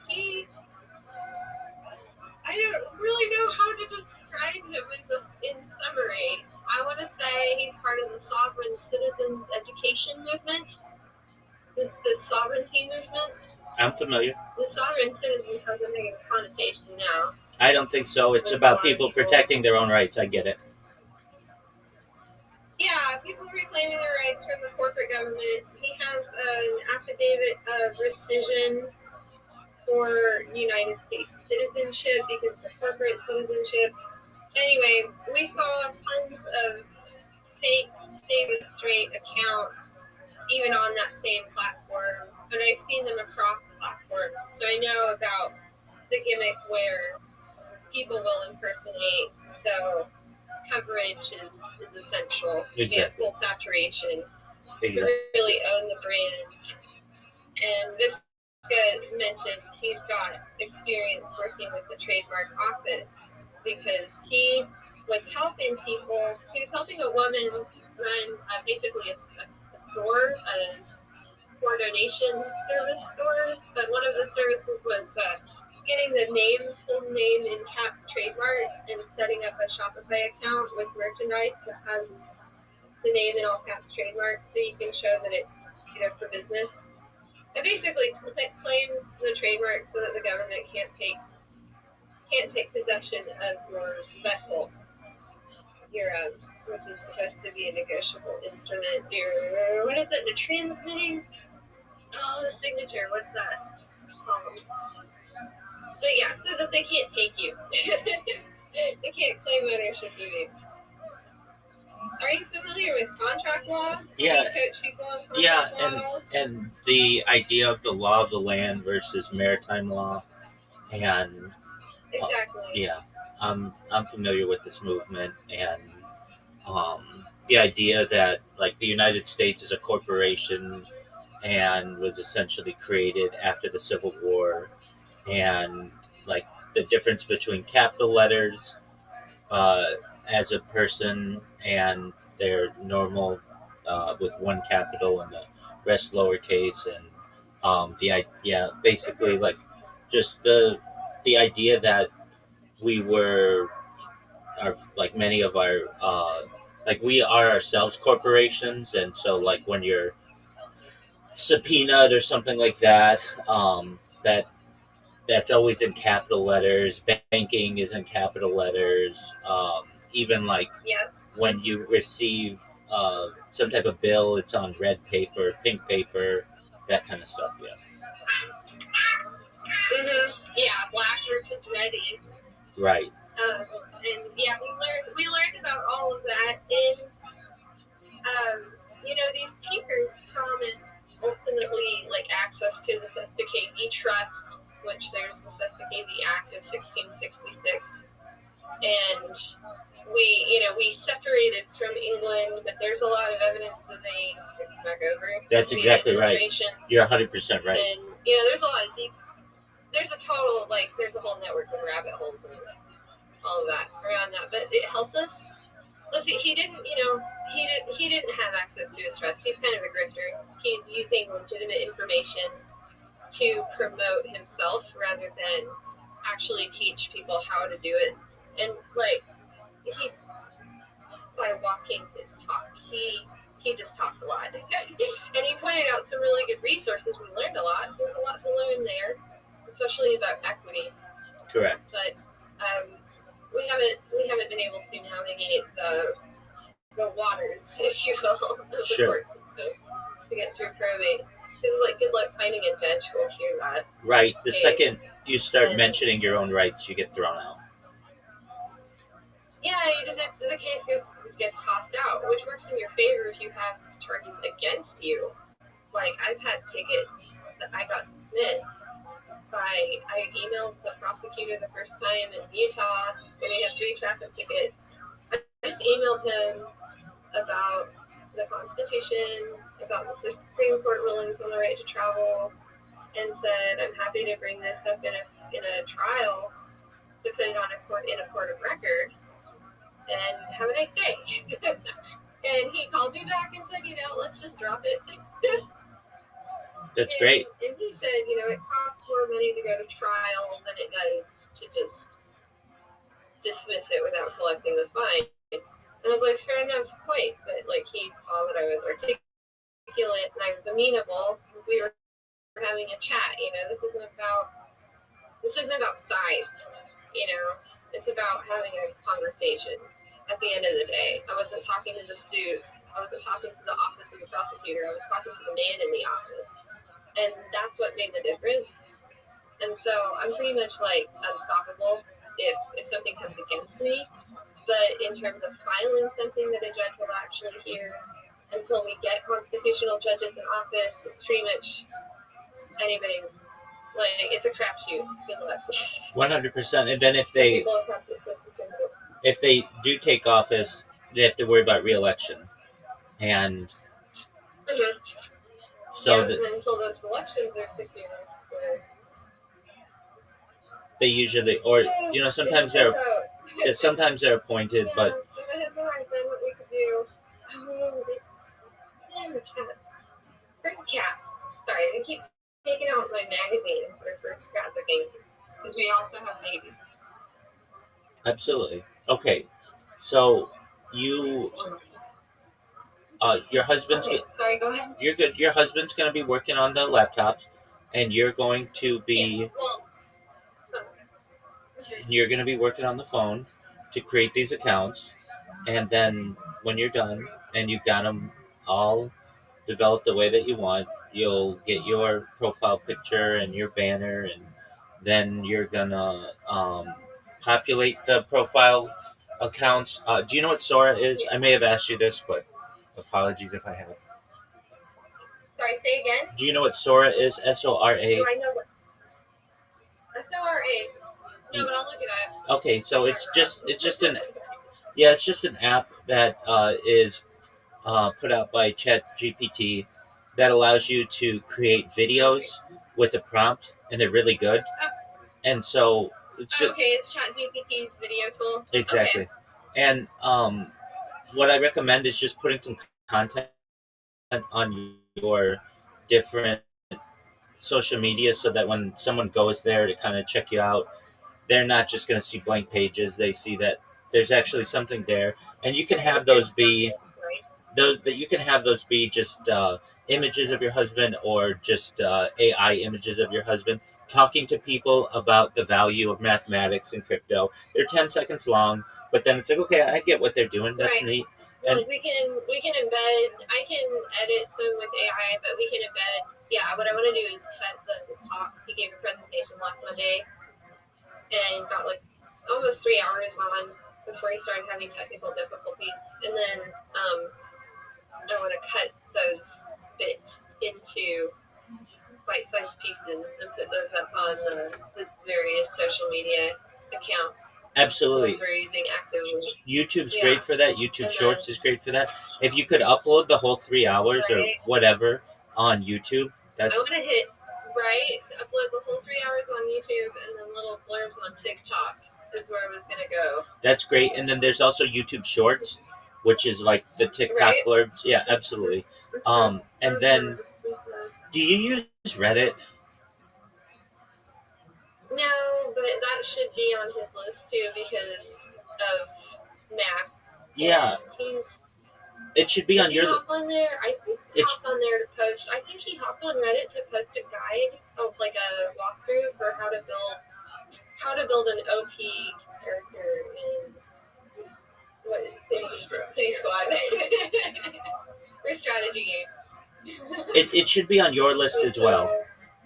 don't really know how to describe him in summary. I want to say he's part of the sovereign citizen education movement, the sovereignty movement. I'm familiar. The sovereign citizen has a negative connotation now. I don't think so. It's about people protecting their own rights. I get it. Yeah, people reclaiming their rights from the corporate government. He has an affidavit of rescission for United States citizenship because the corporate citizenship. Anyway, we saw tons of fake David Straight accounts even on that same platform, but I've seen them across platforms, so I know about the gimmick where people will impersonate. So coverage is essential. Exactly. Full saturation. Exactly. To really own the brand. And this guy mentioned he's got experience working with the trademark office because he was helping people. He was helping a woman run basically a store, a for donation service store, but one of the services was getting the full name in caps trademark and setting up a Shopify account with merchandise that has the name in all caps trademark, so you can show that it's for business. It basically claims the trademark so that the government can't take possession of your vessel, your which is supposed to be a negotiable instrument. Your what is it? The transmitting. Oh, the signature. What's that? So yeah, so that they can't take you. They can't claim ownership of you. Are you familiar with contract law? Yeah. Do you coach people on contract law? And the idea of the law of the land versus maritime law, and exactly. I'm familiar with this movement, and the idea that like the United States is a corporation and was essentially created after the Civil War, and like the difference between capital letters uh, as a person and their normal with one capital and the rest lowercase, and basically like just the idea that we were like many of our like we are ourselves corporations, and so like when you're subpoenaed or something like that, that's always in capital letters. Banking is in capital letters. Even like when you receive some type of bill, it's on red paper, pink paper, that kind of stuff. Yeah. Yeah, black versus ready. Right. And yeah, we learned about all of that in these tinkers promise ultimately like access to the Sesta KV Trust, which there's the Sesta KV Act of 1666. And we separated from England, but there's a lot of evidence that they took us back over. That's exactly right. You're 100% right. And there's a lot of there's a total there's a whole network of rabbit holes and all of that around that. But it helped us. Let's see, he didn't have access to his trust. He's kind of a grifter. He's using legitimate information to promote himself rather than actually teach people how to do it. And he by walking his talk, he just talked a lot. And he pointed out some really good resources. We learned a lot. There's a lot to learn there, especially about equity. Correct. But we haven't been able to navigate the waters, if you will, of the court system to get through probate. This is good luck finding a judge who will hear that. Right. The second you start mentioning your own rights, you get thrown out. Yeah, the case gets tossed out, which works in your favor if you have charges against you. I've had tickets that I got dismissed. I emailed the prosecutor the first time in Utah when we had 3 traffic tickets. I just emailed him about the Constitution, about the Supreme Court rulings on the right to travel, and said I'm happy to bring this up in a trial to put it on in a court of record. And have a nice day. And he called me back and said, let's just drop it. That's great. And he said, it costs more money to go to trial than it does to just dismiss it without collecting the fine. And I was like, fair enough point. But he saw that I was articulate and I was amenable. We were having a chat. This isn't about sides. It's about having a conversation. At the end of the day, I wasn't talking to the suit. I wasn't talking to the office of the prosecutor. I was talking to the man in the office. And that's what made the difference. And so I'm pretty much like unstoppable if something comes against me. But in terms of filing something that a judge will actually hear, until we get constitutional judges in office, it's pretty much anybody's. Like, it's a crapshoot. Good luck. 100%. And then if they do take office, they have to worry about re-election, and so yes, and until those elections are secured. they usually, or sometimes they're appointed, Yeah, but so my husband and I said what we could do. Oh, damn the cats. Freaking cats. Sorry, they keep taking out my magazines for scrapbooking. Because we also have babies. absolutely. Okay, so your husband's Okay, sorry, go ahead. you're good. Your husband's going to be working on the laptops, and you're going to be working on the phone to create these accounts, and then when you're done and you've got them all developed the way that you want, you'll get your profile picture and your banner, and then you're gonna populate the profile accounts. Do you know what Sora is? I may have asked you this, but apologies if I have. Sorry, say again? Do you know what Sora is? SORA. Do I know what? SORA. No, but I'll look it up. Okay, so it's just an app that is put out by ChatGPT that allows you to create videos with a prompt, and they're really good. And so it's just, okay, it's ChatGPT's video tool. exactly. Okay. And what I recommend is just putting some content on your different social media, so that when someone goes there to kind of check you out, they're not just going to see blank pages. They see that there's actually something there, and you can have those be just images of your husband, or just AI images of your husband talking to people about the value of mathematics and crypto. They're 10 seconds long, but then it's like, okay, I get what they're doing. That's right. neat. Well, And we can embed. I can edit some with AI, but we can embed. Yeah, what I want to do is cut the talk. He gave a presentation last Monday, and got like almost 3 hours on before he started having technical difficulties, and then I want to cut those bits into bite-sized pieces and put those up on the various social media accounts. absolutely, We're using actively. YouTube's great for that. YouTube Shorts is great for that. If you could upload the whole 3 hours or whatever on YouTube, that's. I want to hit upload the whole 3 hours on YouTube, and then little blurbs on TikTok is where I was gonna go. That's great. And then there's also YouTube Shorts, which is like the TikTok blurbs. Yeah, absolutely. And then, do you use Reddit? No, but that should be on his list too because of Mac. Yeah. It should be on your list. On there. I think he hopped on there to post. I think he hopped on Reddit to post a guide of like a walkthrough for how to build an OP character in City Squad for strategy game. It should be on your list as well.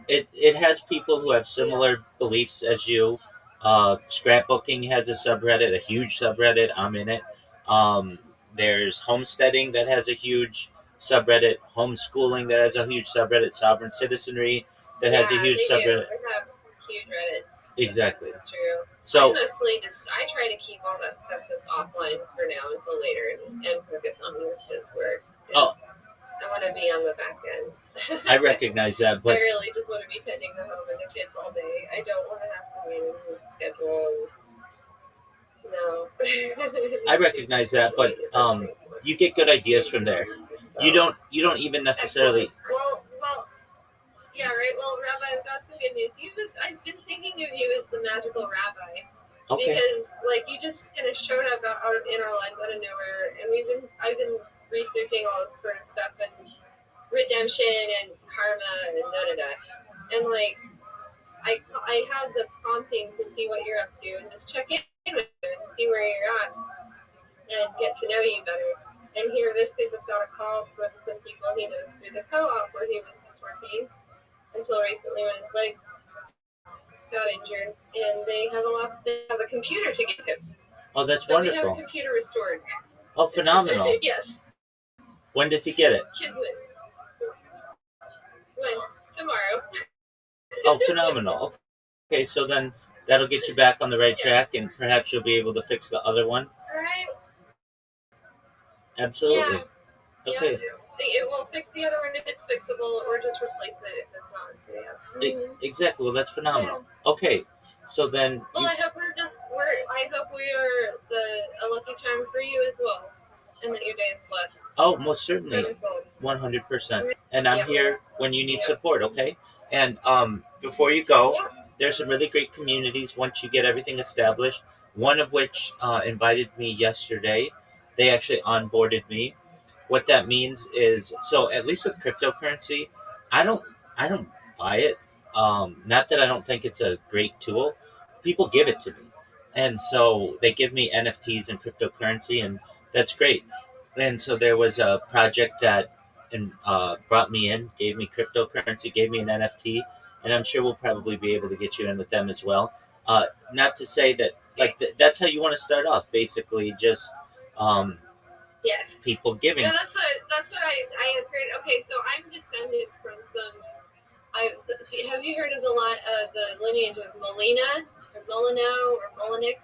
It has people who have similar beliefs as you. Scrapbooking has a subreddit, a huge subreddit. I'm in it. There's homesteading that has a huge subreddit. Homeschooling that has a huge subreddit. Sovereign citizenry that has a huge subreddit. They have huge Reddits. Exactly. That's true. So I try to keep all that stuff just offline for now until later and focus on this work. I want to be on the back end. I recognize that, but I really just want to be tending the home and the kids all day. I don't want to have to manage his schedule. No. I recognize that, but you get good ideas from there. You don't even necessarily. Well, yeah, right. Well, Rabbi, I've got some good news. I've been thinking of you as the magical rabbi. Okay. Because you just kind of showed up in our lives out of nowhere, and I've been researching all this sort of stuff and redemption and karma and da-da-da. And I had the prompting to see what you're up to and just check in with you and see where you're at and get to know you better. And here Visca just got a call from some people he knows through the co-op where he was just working until recently when his leg got injured, and they have a computer to give him. Oh, that's So we have wonderful. a computer restored. Oh, phenomenal. Yes. When does he get it? Kids win. When? Tomorrow. Oh, phenomenal. Okay, so then that'll get you back on the right track, and perhaps you'll be able to fix the other one. All right. Absolutely. Yeah. Okay. Yeah. It will fix the other one if it's fixable, or just replace it if it's not. So yeah. Exactly. Well, that's phenomenal. Okay, so then. Well, I hope we are a lucky time for you as well, and that your day is blessed. Oh, most certainly, 100%. And I'm here when you need support. Okay. And before you go, there's some really great communities once you get everything established. One of which invited me yesterday. They actually onboarded me. What that means is, so at least with cryptocurrency, I don't buy it. Not that I don't think it's a great tool. People give it to me, and so they give me NFTs and cryptocurrency, and that's great. And so there was a project that brought me in, gave me cryptocurrency, gave me an NFT, and I'm sure we'll probably be able to get you in with them as well. Not to say that that's how you want to start off, basically, just yes, people giving. Yeah, that's what I have heard. Okay, so I'm descended from some. Have you heard of the lineage of Molina or Molino or Molinik?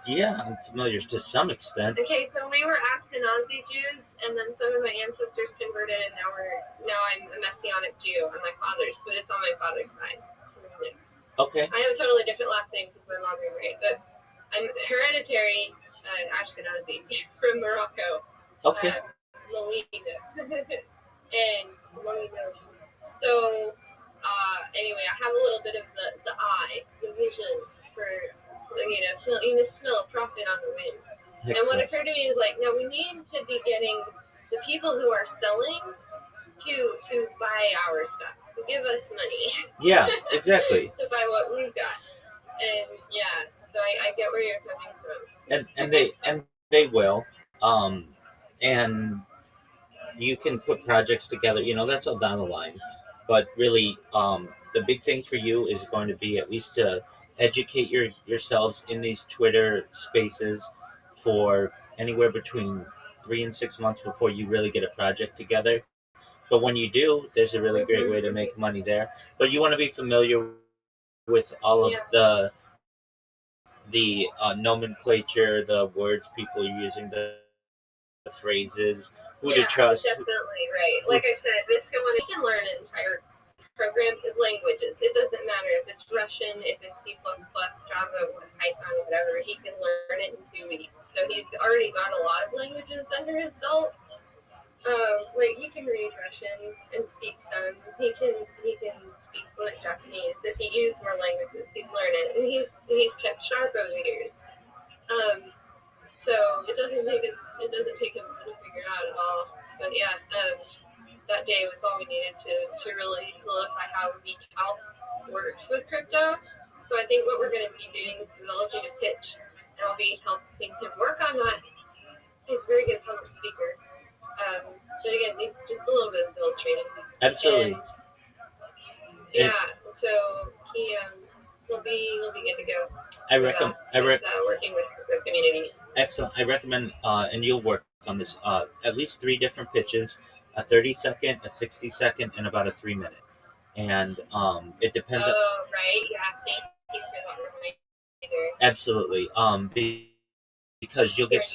Yeah, I'm familiar to some extent. Okay, so we were Ashkenazi Jews, and then some of my ancestors converted, and now I'm a Messianic Jew on my father's, but it's on my father's side. Okay. I have a totally different last name because my mom remarried, but I'm hereditary Ashkenazi from Morocco. Okay. Molina. And Molina. So, anyway, I have a little bit of the eye, the vision for, smell a profit on the wind. Excellent. And what occurred to me is no, we need to be getting the people who are selling to buy our stuff, to give us money. Yeah, exactly. To buy what we've got. And yeah, so I get where you're coming from. And they will. And you can put projects together, that's all down the line. But really, the big thing for you is going to be at least to educate yourselves in these Twitter spaces for anywhere between 3 and 6 months before you really get a project together. But when you do, there's a really great way to make money there. But you want to be familiar with all of the nomenclature, the words people are using, the phrases, who to trust. Definitely, right. Like I said, you can learn an entire program of languages. It doesn't matter if it's Russian, if it's C++, Java, Python, whatever. He can learn it in 2 weeks. So he's already got a lot of languages under his belt. He can read Russian and speak some. He can speak fluent Japanese. If he used more languages, he'd learn it. And he's kept sharp over the years. So it doesn't take him to figure it out at all. But yeah, that day was all we needed to really solidify how calc works with crypto. So I think what we're going to be doing is developing a pitch, and I'll be helping him work on that. He's a very good public speaker. But again, just a little bit of sales training. Absolutely. And, so he'll be good to go. I recommend working with the community. Excellent. I recommend, and you'll work on this, at least 3 different pitches: a 30-second, a 60-second, and about a 3-minute. And it depends. Oh, right. Yeah. Thank you for that reminder. Absolutely. Because you'll get.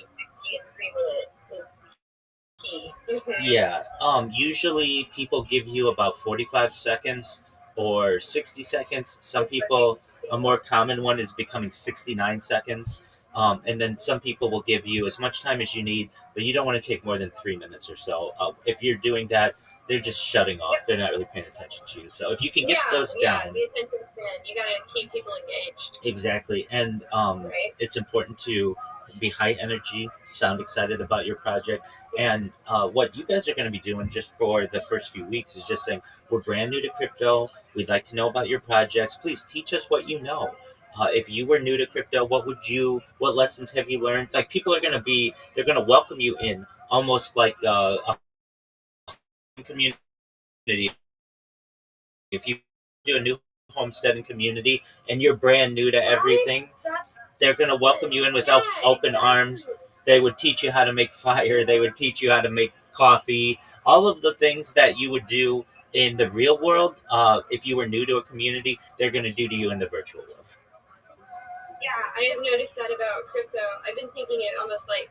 Yeah. Usually people give you about 45 seconds or 60 seconds. Some people, a more common one is becoming 69 seconds. And then some people will give you as much time as you need, but you don't want to take more than 3 minutes or so. If you're doing that, they're just shutting off. They're not really paying attention to you. So if you can get those down. Yeah, the attention span. You got to keep people engaged. Exactly. And It's important to be high energy, sound excited about your project. And what you guys are going to be doing just for the first few weeks is just saying, we're brand new to crypto. We'd like to know about your projects. Please teach us what you know. If you were new to crypto, what lessons have you learned? Like, people are going to welcome you in almost like a community. If you do a new homesteading community and you're brand new to everything, they're going to welcome you in with open arms. They would teach you how to make fire. They would teach you how to make coffee. All of the things that you would do in the real world, if you were new to a community, they're going to do to you in the virtual world. Yeah, I have noticed that about crypto. I've been thinking it almost like,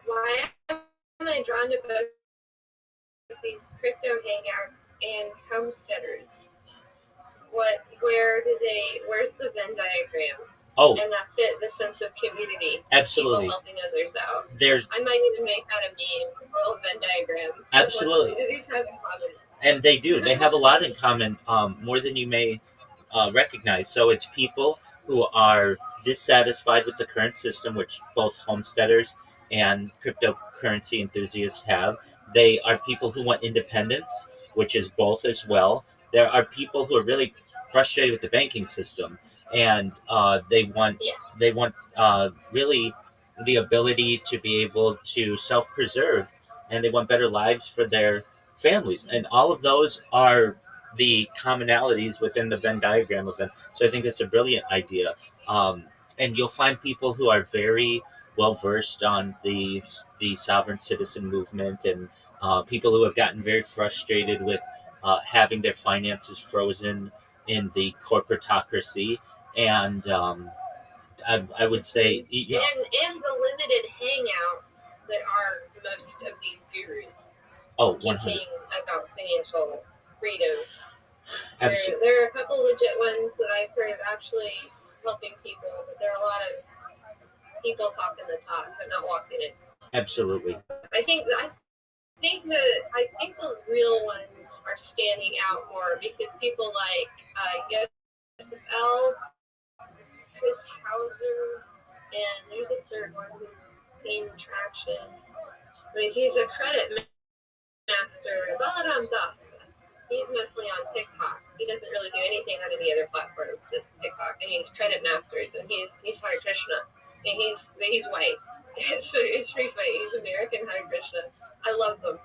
why am I drawn to both these crypto hangouts and homesteaders? Where's the Venn diagram? Oh, and that's it, the sense of community. Absolutely. People helping others out. There's, I might even make that a meme, a little Venn diagram. Absolutely. What do these have in common? And they do. They have a lot in common, more than you may recognize. So it's people who are dissatisfied with the current system, which both homesteaders and cryptocurrency enthusiasts have. They are people who want independence, which is both as well. There are people who are really frustrated with the banking system, and they want Yes. really the ability to be able to self-preserve, and they want better lives for their families, and all of those are the commonalities within the Venn diagram of them. So I think that's a brilliant idea, and you'll find people who are very well versed on the sovereign citizen movement, and people who have gotten very frustrated with having their finances frozen in the corporatocracy, and I would say, and the limited hangouts that are most of these gurus. Oh, 100. Teaching about financial freedom. Absolutely. There are a couple legit ones that I've heard of actually helping people, but there are a lot of people talking the talk but not walking it. Absolutely. I think the real ones are standing out more because people like Joseph L. Chris Hauser, and there's a third one who's gained traction. I mean, he's a credit master, Balaram Das. He's mostly on TikTok. He doesn't really do anything on any other platform, just TikTok. And he's credit masters, and he's Hare Krishna, and he's white. It's pretty funny. He's American Hare Krishna. I love them.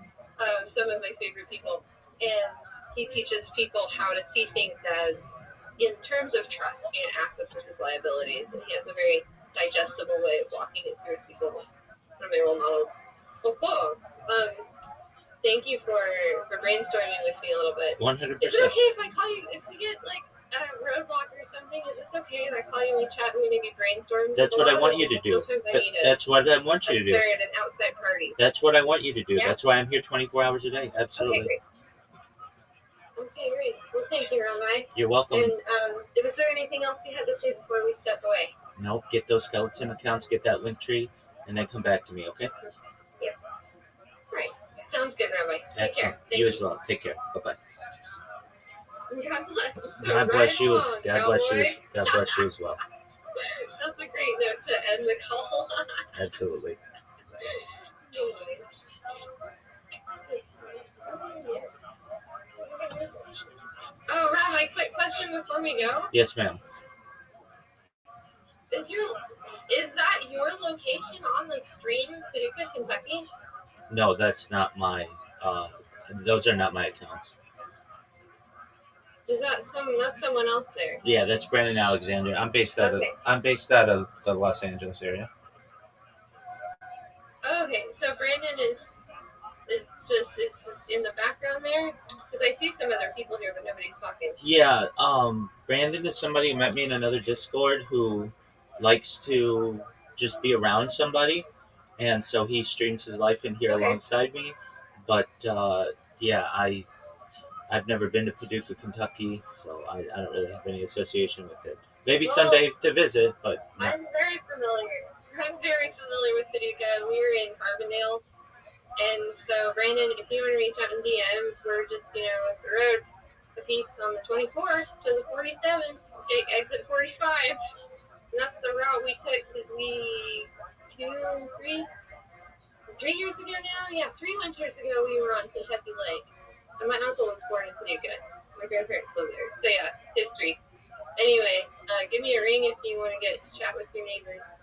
Some of my favorite people, and he teaches people how to see things as in terms of trust, assets versus liabilities, and he has a very digestible way of walking it through people from their role models. Well, cool. Thank you for brainstorming with me a little bit. 100%. Is it okay if I call you, if we get like a roadblock or something? Is this okay if I call you and we chat and we maybe brainstorm? That's what I want you to do. That's what I want you to do. At an outside party. That's what I want you to do. Yeah? That's why I'm here 24 hours a day. Absolutely. Okay, great. Okay, great. Well, thank you, Rabbi. You're welcome. And was there anything else you had to say before we step away? Nope. Get those skeleton accounts, get that link tree, and then come back to me, okay? Yeah. Right. Sounds good, Rabbi. Take care. Thank you as well. Take care. Bye-bye. God bless. God bless you. On, God bless you. God bless you as well. That's a great note to end the call. Absolutely. Oh, Rabbi, quick question before we go. Yes, ma'am. Is that your location on the stream, Paducah, Kentucky? No, that's not my. Those are not my accounts. Is that someone else there? Yeah, that's Brandon Alexander. I'm based out of the Los Angeles area. Okay, so Brandon is in the background there? Because I see some other people here, but nobody's talking. Yeah, Brandon is somebody who met me in another Discord who likes to just be around somebody, and so he streams his life in here alongside me. But yeah, I've never been to Paducah, Kentucky, so I don't really have any association with it. Maybe someday to visit, but no. I'm very familiar with Paducah. We were in Carbondale. And so, Brandon, if you want to reach out in DMs, we're just, up the road a piece on the 24th to the 47th, exit 45. And that's the route we took because 3 years ago now? Yeah, 3 winters ago we were on Kentucky Lake. And my uncle was born in Paducah. My grandparents live there. So, yeah, history. Anyway, give me a ring if you want to chat with your neighbors.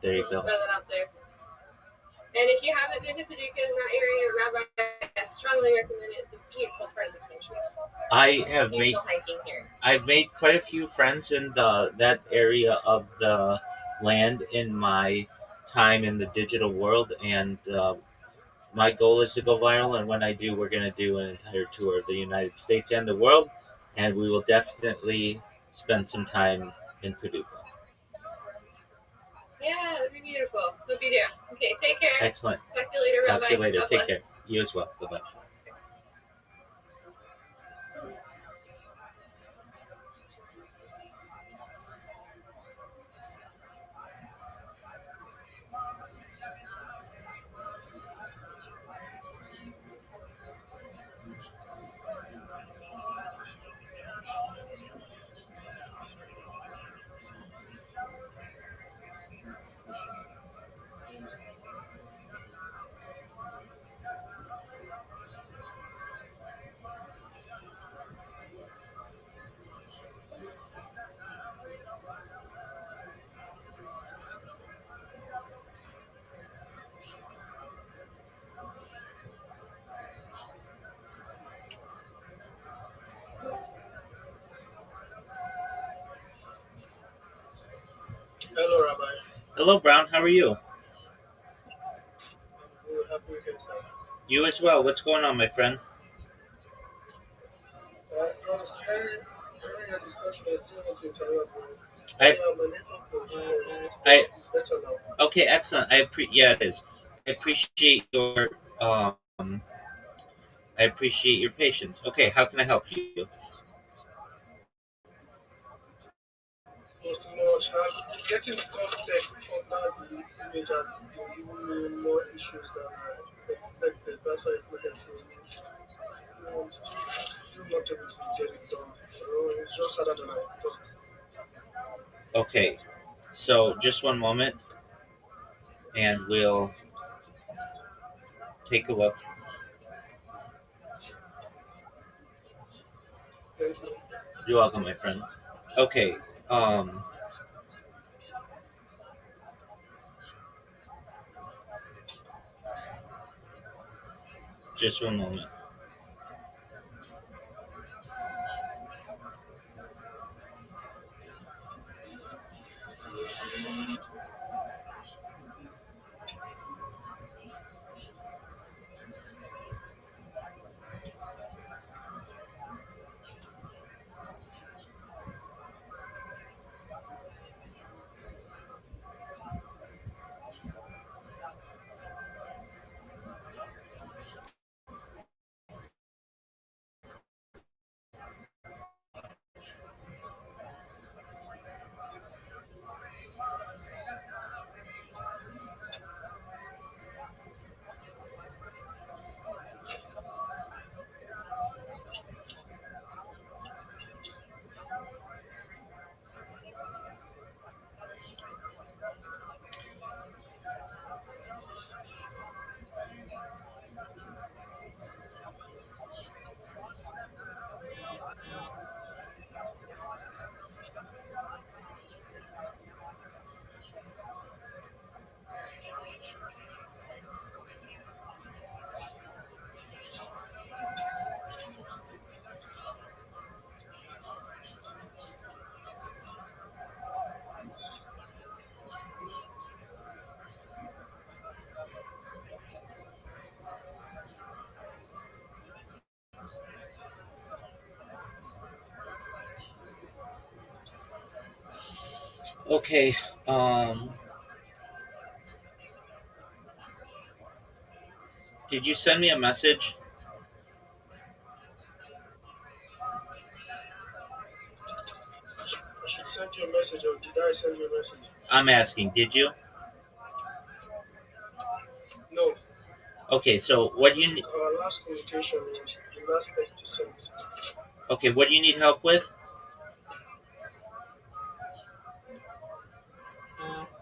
There you go. Throw that out there. And if you haven't been to Paducah in that area, Rabbi, I strongly recommend it. It's a beautiful part of the country. I have made hiking here. I've made quite a few friends in the that area of the land in my time in the digital world, and my goal is to go viral. And when I do, we're going to do an entire tour of the United States and the world, and we will definitely spend some time in Paducah. Yeah, that'd be beautiful. We'll be there. Okay, take care. Excellent. Talk to you later, Rabbi. Talk to you later. God Take bless. care. You as well. Bye bye. Hello, Rabbi. Hello, Brown. How are you? Good. Happy weekend, sir. You as well. What's going on, my friend? I was hearing a discussion. I didn't want to interrupt, but I, yeah, my network I, is better now. okay, excellent. Yeah, it is. I appreciate your, um, I appreciate your patience. Okay, how can I help you? Post much as getting context under the image has been giving me more issues than I expected. That's why it's looking for me. Still not able to get it done. It's just harder than I thought. Okay, so just one moment, and we'll take a look. Thank you. You're welcome, my friend. Okay, um, just one moment. Okay, um, did you send me a message? I should send you a message, or did I send you a message? I'm asking, did you? No. Okay, so what do you need? Our last communication was the last text you sent. Okay, what do you need help with?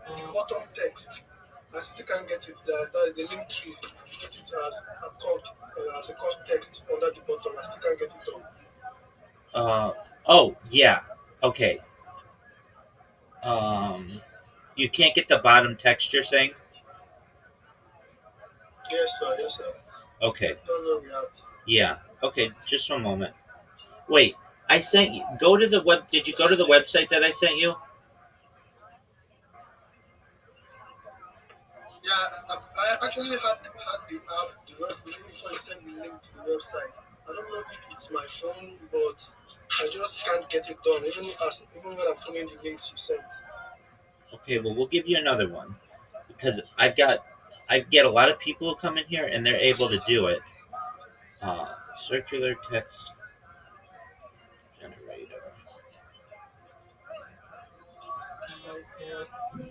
The bottom text. I still can't get it there. That is the link tree. Get it as a cut text under the bottom. I still can't get it done. Uh, oh, yeah. Okay. Um, you can't get the bottom text you're saying? Yes, sir. Yes, sir. Okay. That's where we at. Yeah. Okay, just one moment. Wait, I sent you. Go to the web. Did you go to the website that I sent you? Yeah, I actually had the app before you sent the link to the website. I don't know if it's my phone, but I just can't get it done, even when I'm following the links you sent. Okay, well, we'll give you another one because I get a lot of people who come in here and they're able to do it. Circular text generator.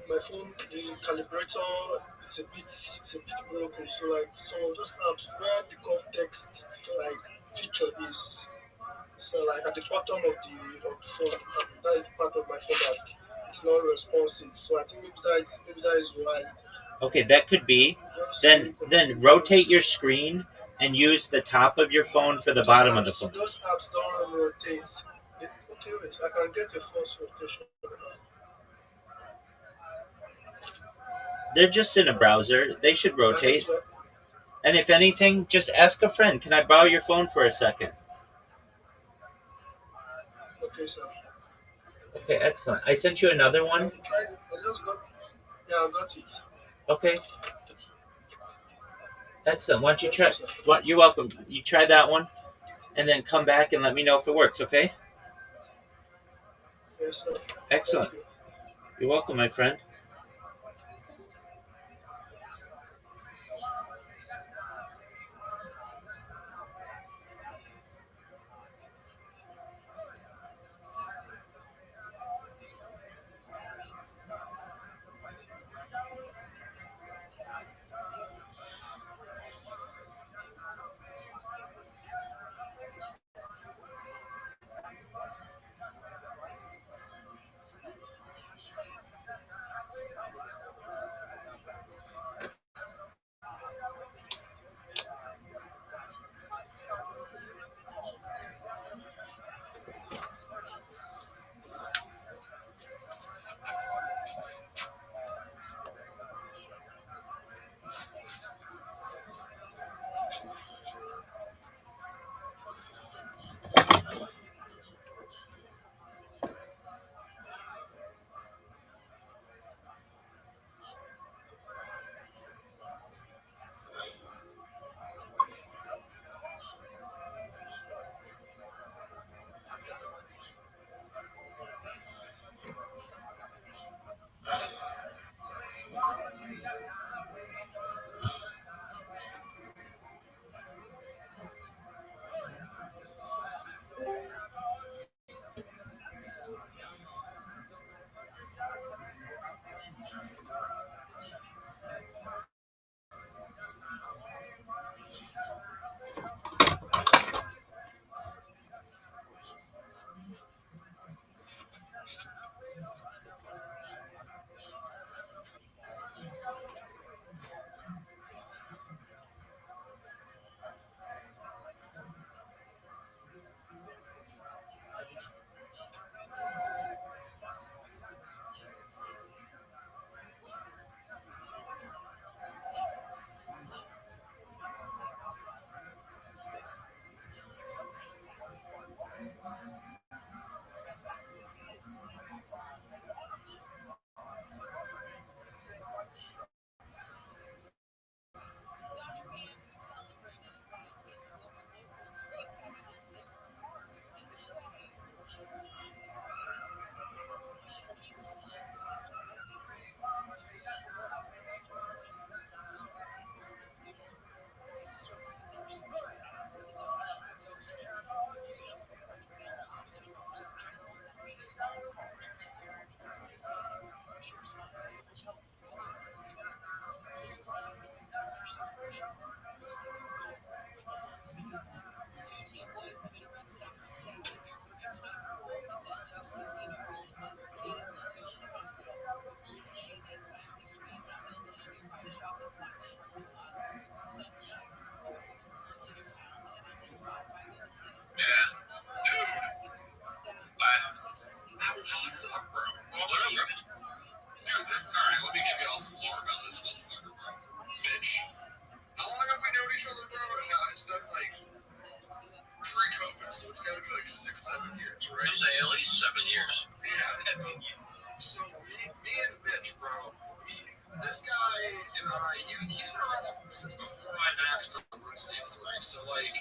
My phone, the calibrator is a bit broken. So like some of those apps where the context like feature is so like at the bottom of the phone, that is the part of my phone that it's not responsive. So I think maybe that is why. Okay, that could be. Just Then rotate your screen and use the top of your phone for the bottom of the phone. Those apps don't rotate. Okay, wait, I can get a false rotation. They're just in a browser. They should rotate. Okay, And if anything, just ask a friend. Can I borrow your phone for a second? sir. Okay, excellent. I sent you another one. I just got. Yeah, I got it. Okay, excellent. Why don't you Thank you, try? sir. You're welcome. You try that one, and then come back and let me know if it works. Okay. Yes, sir. Excellent. Thank you. You're welcome, my friend. like,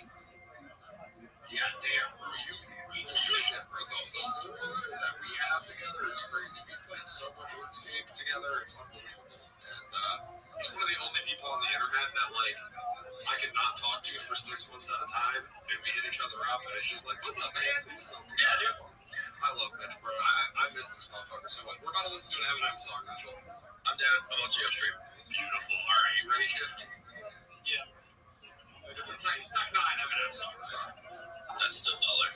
yeah, damn, bro, you shit, bro. The lore that we have together is crazy. We've played so much ROTHSCHILD together, it's unbelievable. And he's one of the only people on the internet that, like, I could not talk to for 6 months at a time, and we hit each other up, and it's just like, what's up, man? It's so good. Yeah, dude. I love Mitch, bro. I miss this motherfucker so much. We're about to listen to an Eminem song, Mitchell. I'm down. I'm on Geo Stream. Beautiful. All right, you ready, Shift? Yeah. It's a Tech 9 Eminem song. Sorry. That's still baller.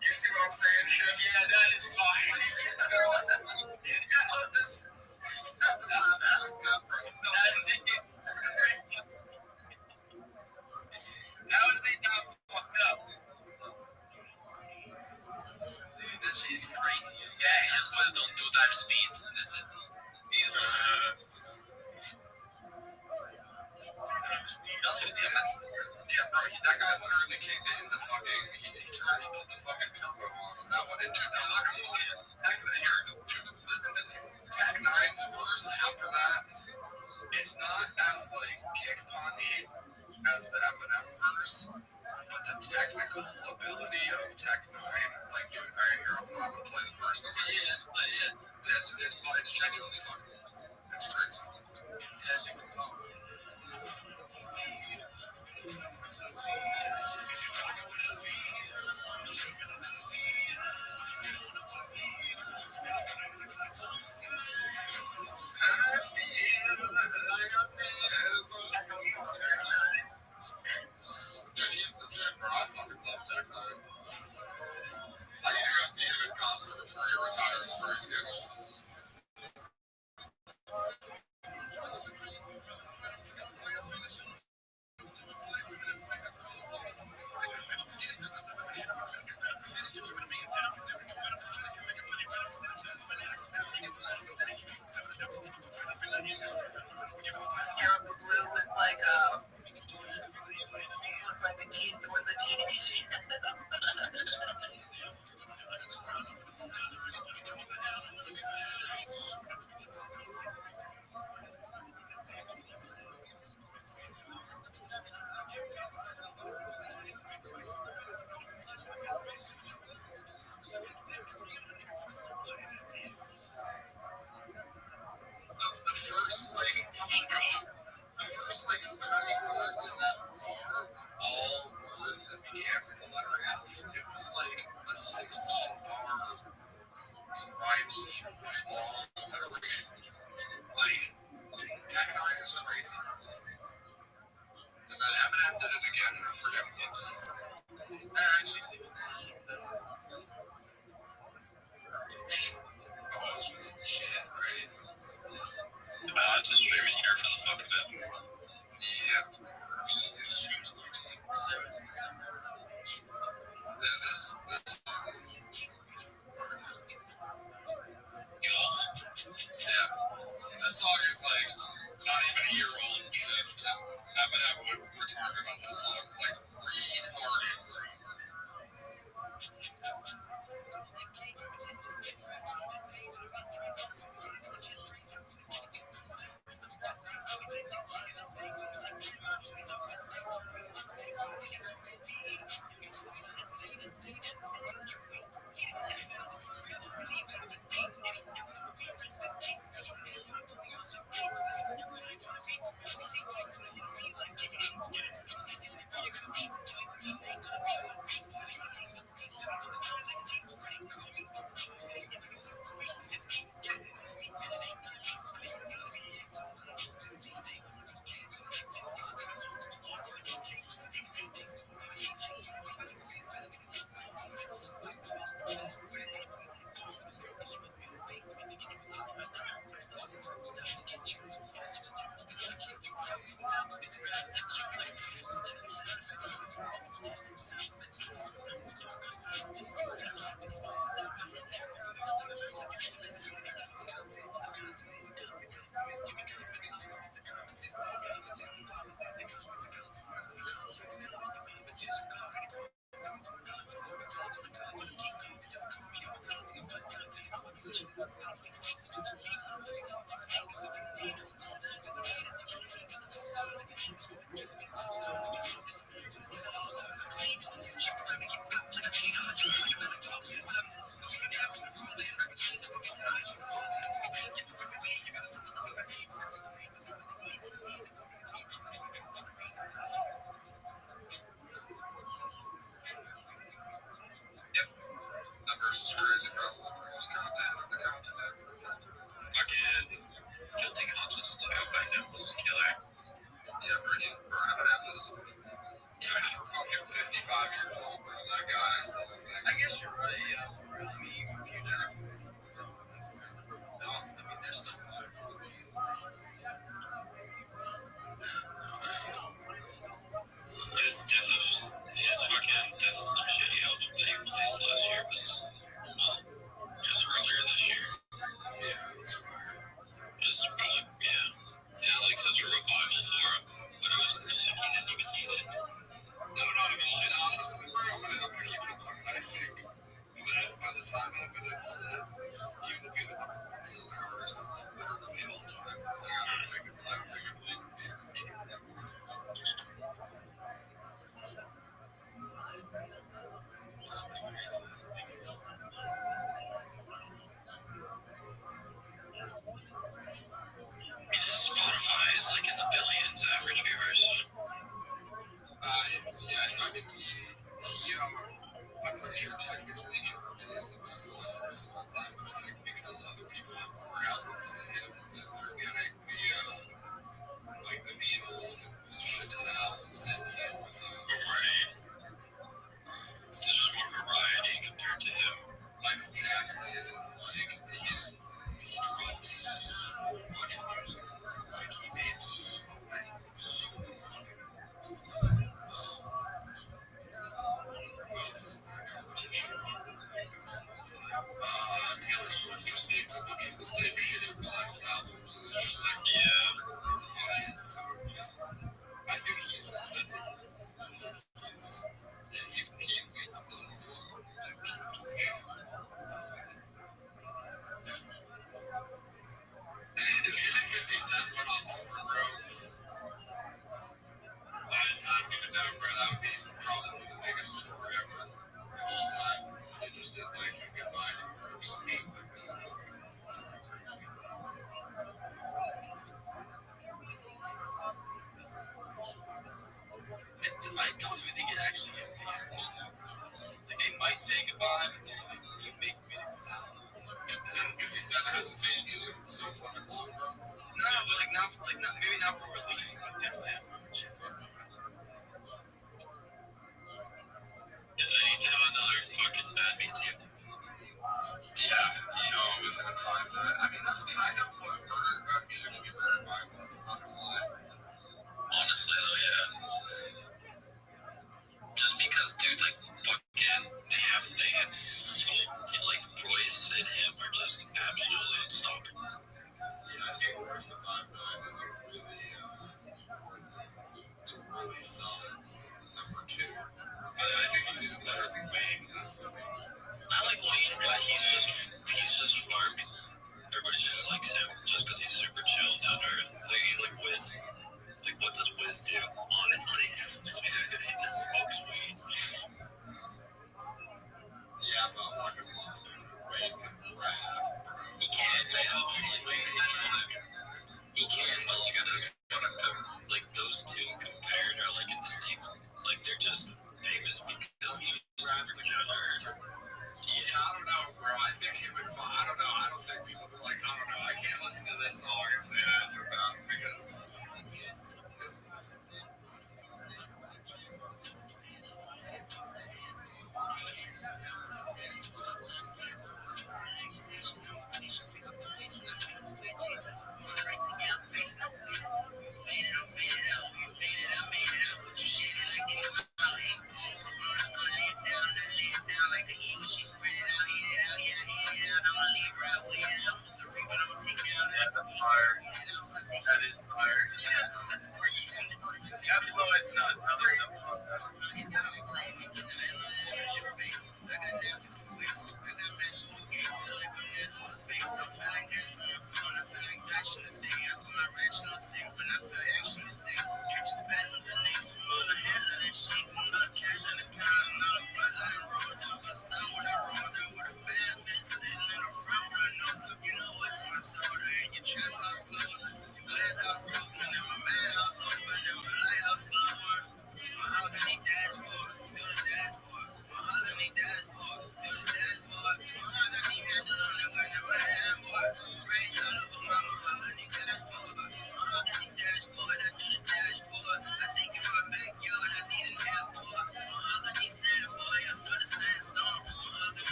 You see what I'm saying, Chef? Yeah, that is fine. How did they not fucked up? That shit's crazy. Yeah, he just put it on 2 times speed. That's it. He's yeah, bro, that guy literally kicked it in the fucking. He put the fucking turbo on him. That one into no, not gonna look at. Listen to Tech 9's verse after that. It's not as like kick punchy as the Eminem verse, but the technical ability of Tech 9, like, dude, I'm gonna play the verse. Yeah, play it. It's genuinely fucking. It's crazy. Yeah, it's a good song. Dude, he's legit, bro. I fucking love Tech 9. I need to go see him in concert before he retires for his giggle. maybe not for release, but definitely have membership for. I need to have another fucking bad beats you. Yeah, it was in a five that. I mean, that's kind of what murder music to be murdered by was, not gonna lie. Honestly, though, yeah. Just because, dude, like, fucking, they had so, like, Royce and him are just absolutely unstoppable. Yeah, I think Royce the 5'9" is it's a really solid number two. I think he's even better than Wayne. I like Wayne, but he's just farmed. Everybody just likes him just because he's super chill and down to earth. So he's like Wiz. Like, what does Wiz do? Honestly, he just smokes weed. Yeah, but Wonder Woman, Wayne can rap. He can, he can, but like I just want to put like those two compared are like in the same. Like they're just famous because he was super down to earth. Yeah, I don't know, bro. I think him and I don't know. I don't think people are like, I don't know. I can't listen to this song and say that to about because. That is fire. That's well, it's not.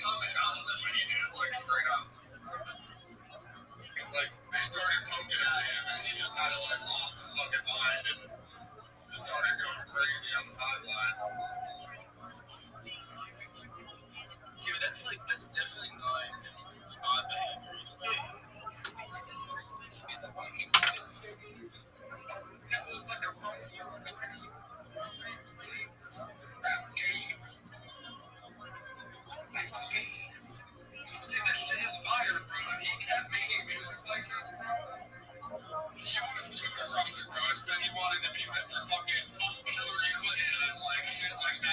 on McDonald's and when he did, like, straight up. It's like they started poking at him and he just kind of like lost his fucking mind and just started going crazy on the timeline. Yeah, that's definitely not odd behavior. That was like a Romeo and game. See, that shit is fire, bro. He kept making music like this, bro. He would have came across it, bro. Said he wanted to be Mr. fucking Hillary Clinton and like shit like that.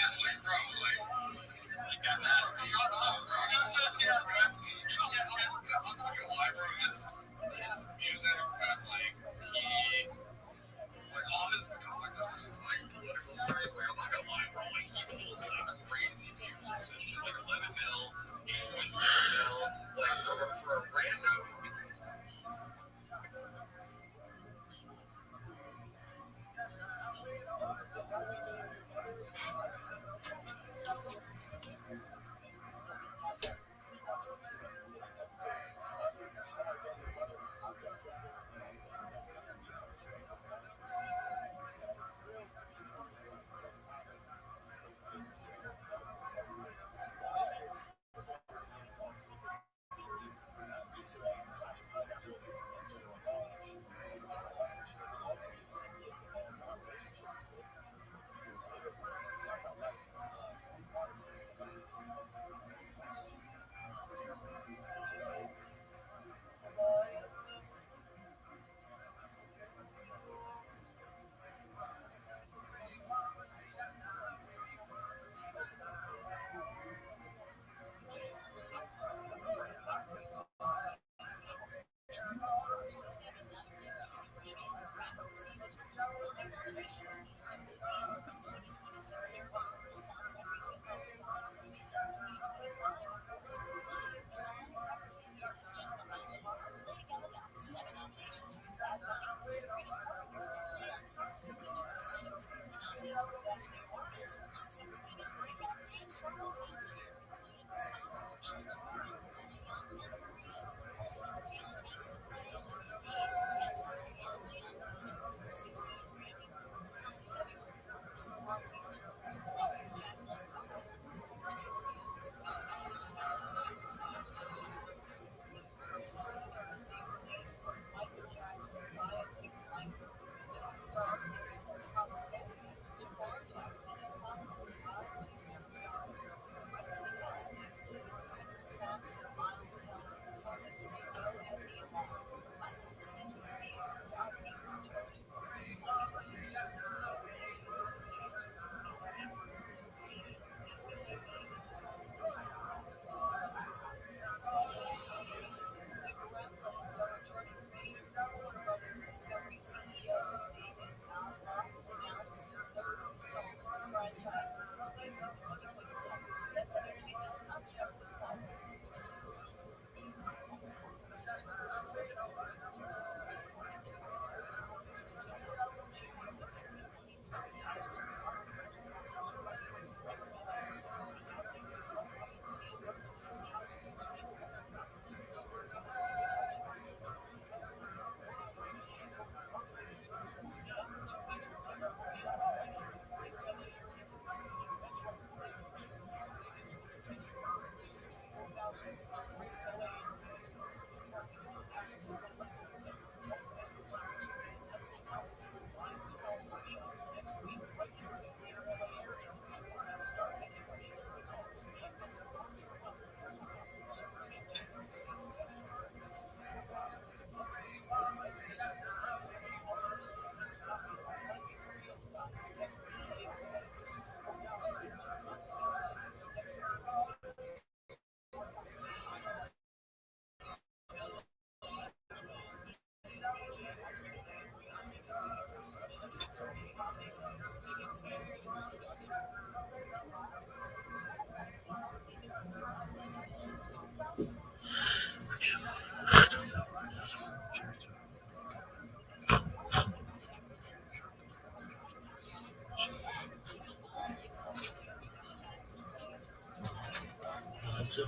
So,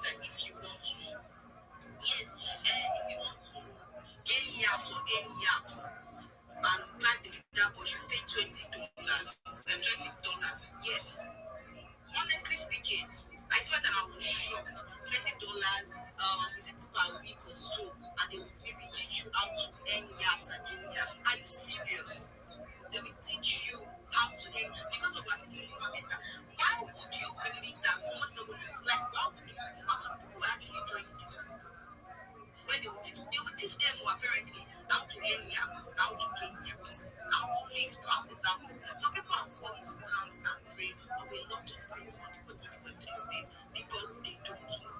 that if you want to, yes, if you want to gain yams or any yams and plant the leader bush, you pay $20. $20. Yes. Honestly speaking, I swear that I was shocked. $20, is it per week or so, and they will maybe teach you how to earn yams and gain yams. Are you serious? They will teach you how to earn because of our security family. Why would you believe that somebody not going to like? Why would you? And some people are actually joining this group when they will teach them apparently how to earn yams, how to gain yams, how to please practice that move. Some people are falling scams and prey of a lot of things on the space because they don't know.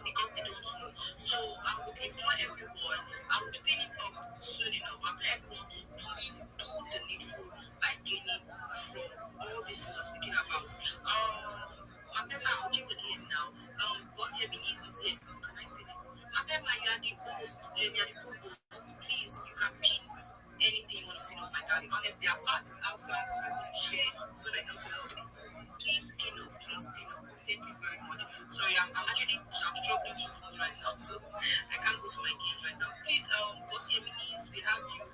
Because they don't know. So I would implore everyone, I would pin it up soon enough. I would everyone to please do the needful by gaining from all these things we're speaking about. Mapema, I'll check again now. What's your is here? Can I pin it? Mapema, you are the host. You are the co-host. Please, you can pin anything you want to pin on my darling. Honestly, our fast is alpha. I'm going to share. It's going to help a lot. Please pin up. Please pin up. Thank you very much. Sorry, I'm struggling to phone right now, so I can't go to my game right now. Please, bossy minis, we have you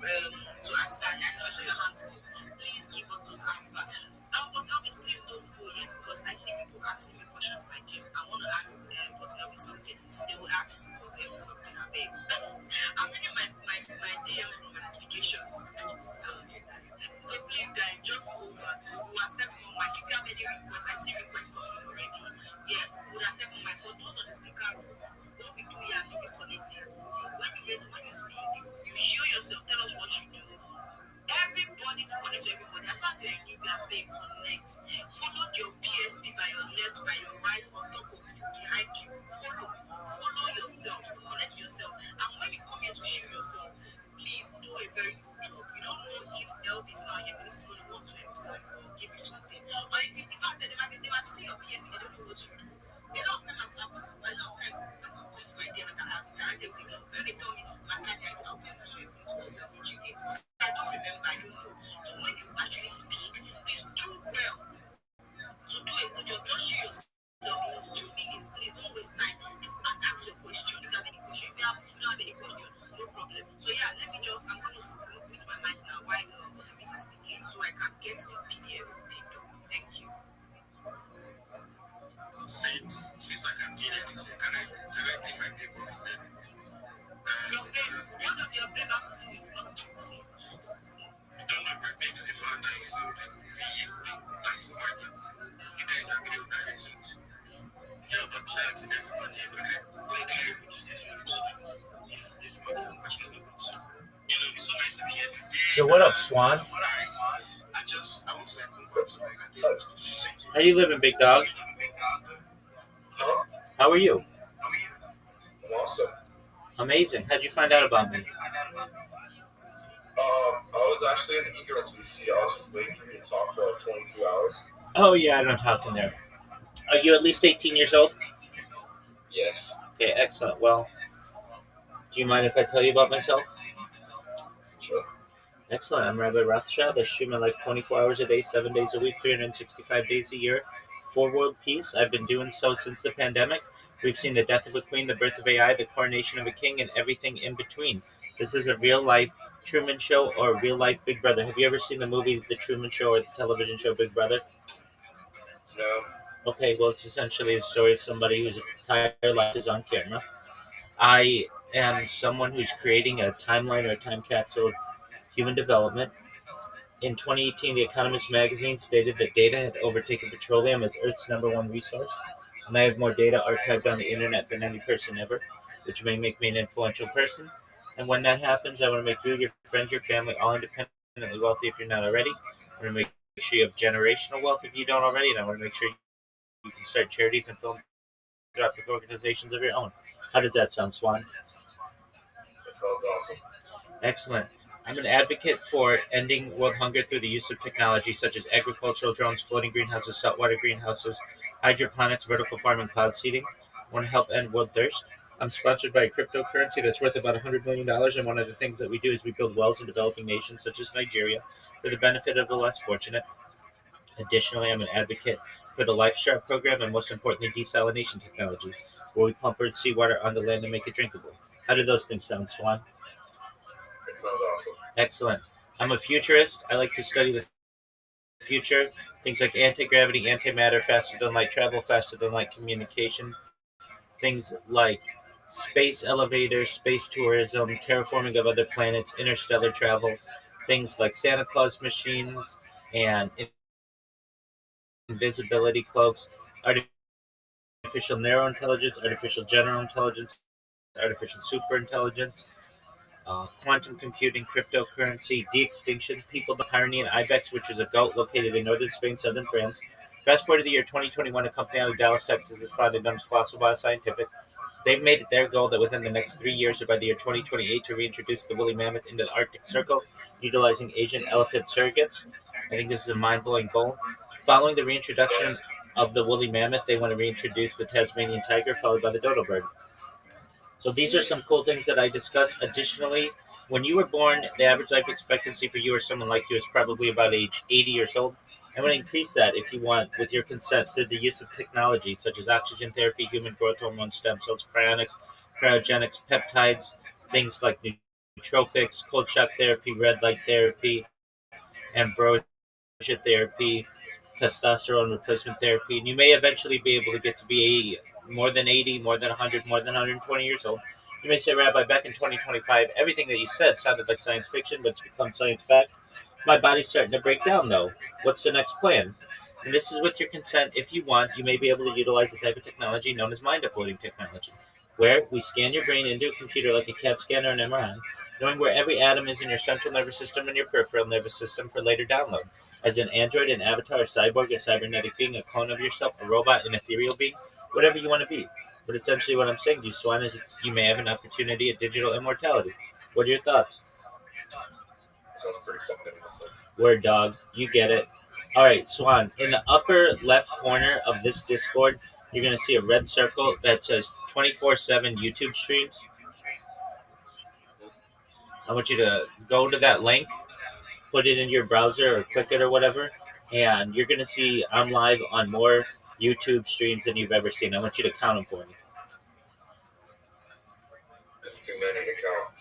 to answer, especially your hands up. Please give us those answers. But Elvis, please don't go yet because I see people asking me questions like him. I want to ask Boss Elvis something. They will ask Boss Elvis something. I mean, I'm reading my DMs from my notifications. So please, guys, just hold on. We'll accept one mic. If you have any requests, I see requests coming already. Yeah, we'll accept one mic. So those on the speaker room, what we do here at Novice Collective, when you speak, you show yourself, tell us what you do. Everybody to connect to everybody. As far as you're in, you are paid. Yo, what up, Swan? How you living, big dog? How are you? I'm awesome. Amazing. How'd you find out about me? I was actually in the ERTC. I was just waiting for you to talk for like 22 hours. Oh, yeah, I don't talk in there. Are you at least 18 years old? Yes. Okay, excellent. Well, do you mind if I tell you about myself? Sure. Excellent. I'm Rabbi ROTHSCHILD. I stream my life 24 hours a day, 7 days a week, 365 days a year for world peace. I've been doing so since the pandemic. We've seen the death of a queen, the birth of AI, the coronation of a king, and everything in between. This is a real life Truman Show or real life Big Brother. Have you ever seen the movies The Truman Show or the television show Big Brother? No. Okay, well, it's essentially a story of somebody whose entire life is on camera. I am someone who's creating a timeline or a time capsule of human development. In 2018, The Economist magazine stated that data had overtaken petroleum as Earth's number one resource, and I have more data archived on the internet than any person ever, which may make me an influential person. And when that happens, I want to make you, your friends, your family, all independently wealthy if you're not already. I want to make sure you have generational wealth if you don't already, and I want to make sure you can start charities and philanthropic organizations of your own. How does that sound, Swan? That sounds awesome. Excellent. I'm an advocate for ending world hunger through the use of technology such as agricultural drones, floating greenhouses, saltwater greenhouses, hydroponics, vertical farming, cloud seeding. I want to help end world thirst. I'm sponsored by a cryptocurrency that's worth about $100 million, and one of the things that we do is we build wells in developing nations such as Nigeria for the benefit of the less fortunate. Additionally, I'm an advocate for the Life Shark program and, most importantly, desalination technology, where we pump Earth's seawater on the land and make it drinkable. How do those things sound, Swan? That sounds awesome. Excellent. I'm a futurist. I like to study the future. Things like anti-gravity, antimatter, faster than light travel, faster than light communication. Things like space elevators, space tourism, terraforming of other planets, interstellar travel. Things like Santa Claus machines and invisibility cloaks, artificial narrow intelligence, artificial general intelligence, artificial super intelligence, quantum computing, cryptocurrency, de-extinction, people, the tyranny, and ibex, which is a goat located in northern Spain, southern France. Fast forward to the year 2021, a company out of Dallas, Texas, is founded known as Colossal Bioscientific. They've made it their goal that within the next 3 years, or by the year 2028, to reintroduce the woolly mammoth into the Arctic Circle, utilizing Asian elephant surrogates. I think this is a mind-blowing goal. Following the reintroduction of the woolly mammoth, they want to reintroduce the Tasmanian tiger, followed by the dodo bird. So these are some cool things that I discuss. Additionally, when you were born, the average life expectancy for you or someone like you is probably about age 80 years old. I'm going to increase that if you want, with your consent, through the use of technology such as oxygen therapy, human growth hormone, stem cells, cryonics, cryogenics, peptides, things like nootropics, cold shock therapy, red light therapy, ambrosia therapy, testosterone replacement therapy, and you may eventually be able to get to be more than 80, more than 100, more than 120 years old. You may say, Rabbi, back in 2025, everything that you said sounded like science fiction, but it's become science fact. My body's starting to break down, though. What's the next plan? And this is with your consent. If you want, you may be able to utilize a type of technology known as mind uploading technology, where we scan your brain into a computer like a CAT scan or an MRI, knowing where every atom is in your central nervous system and your peripheral nervous system for later download. As an android, an avatar, a cyborg, a cybernetic being, a clone of yourself, a robot, an ethereal being, whatever you want to be. But essentially what I'm saying to you, Swan, is you may have an opportunity at digital immortality. What are your thoughts? Sounds pretty fucking awesome. Word, dog. You get it. All right, Swan. In the upper left corner of this Discord, you're going to see a red circle that says 24/7 YouTube streams. I want you to go to that link, put it in your browser or click it or whatever, and you're going to see I'm live on more YouTube streams than you've ever seen. I want you to count them for me. That's too many to count.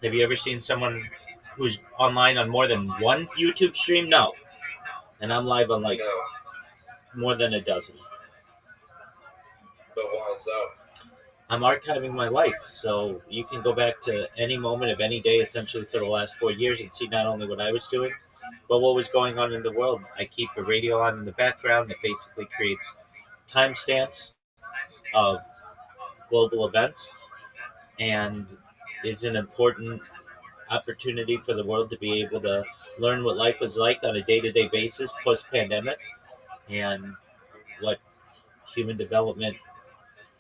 Have you ever seen someone who's online on more than one YouTube stream? No. And I'm live on like No. more than a dozen. But what's up? I'm archiving my life, so you can go back to any moment of any day essentially for the last 4 years and see not only what I was doing, but what was going on in the world. I keep a radio on in the background that basically creates timestamps of global events, and it's an important opportunity for the world to be able to learn what life was like on a day-to-day basis post pandemic and what human development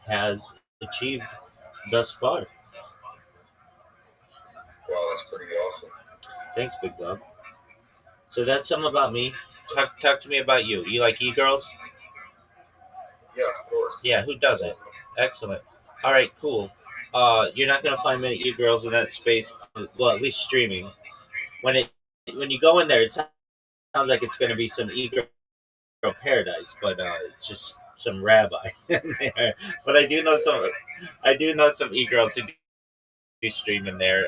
has achieved thus far. Wow, that's pretty awesome. Thanks, big dog. So that's something about me. Talk to me about you. You like e-girls? Yeah, of course. Yeah, who doesn't? Excellent. All right, cool. You're not gonna find many e-girls in that space. Well, at least streaming. When you go in there, it sounds like it's gonna be some e-girl paradise, but it's just some rabbi in there. But I do know some e-girls who do stream in there.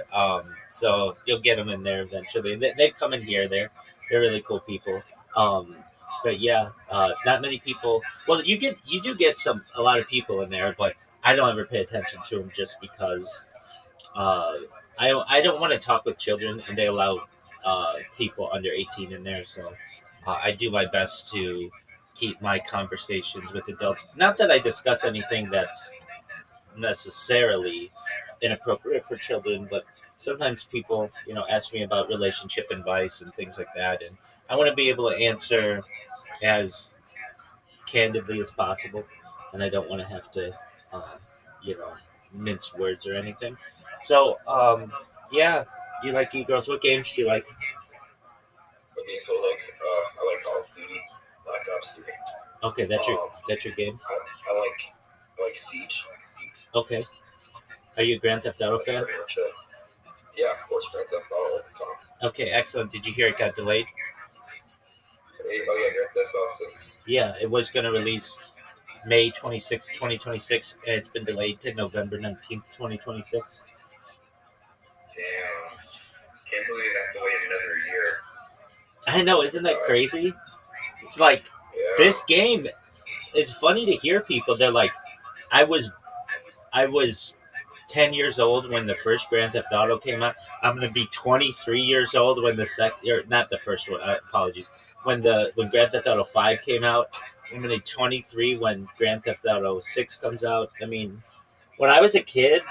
So you'll get them in there eventually. They've come in here. They're really cool people. Um, but yeah, not many people. Well, you do get a lot of people in there, but I don't ever pay attention to them just because uh, I don't want to talk with children, and they allow people under 18 in there. So I do my best to keep my conversations with adults. Not that I discuss anything that's necessarily inappropriate for children, but sometimes people, ask me about relationship advice and things like that, and I want to be able to answer as candidly as possible, and I don't want to have to, uh, you know, mince words or anything. So, yeah, you like e-girls. What games do you like? Okay, so like, I like Call of Duty, Black Ops 3. Okay, that's your game. I like Siege. Okay, are you a Grand Theft Auto fan? Pretty much it. Yeah, of course, Grand Theft Auto all the time. Okay, excellent. Did you hear it got delayed? Oh yeah, Grand Theft Auto 6. Yeah, it was going to release May 26, 2026, and it's been delayed to November 19th, 2026. Damn. Can't believe I have to wait another year. I know, isn't that crazy? It's like, this game, it's funny to hear people, they're like, I was 10 years old when the first Grand Theft Auto came out. I'm going to be 23 years old when the second, or not the first one, apologies, when Grand Theft Auto 5 came out. I'm going to be 23 when Grand Theft Auto 6 comes out. I mean, when I was a kid,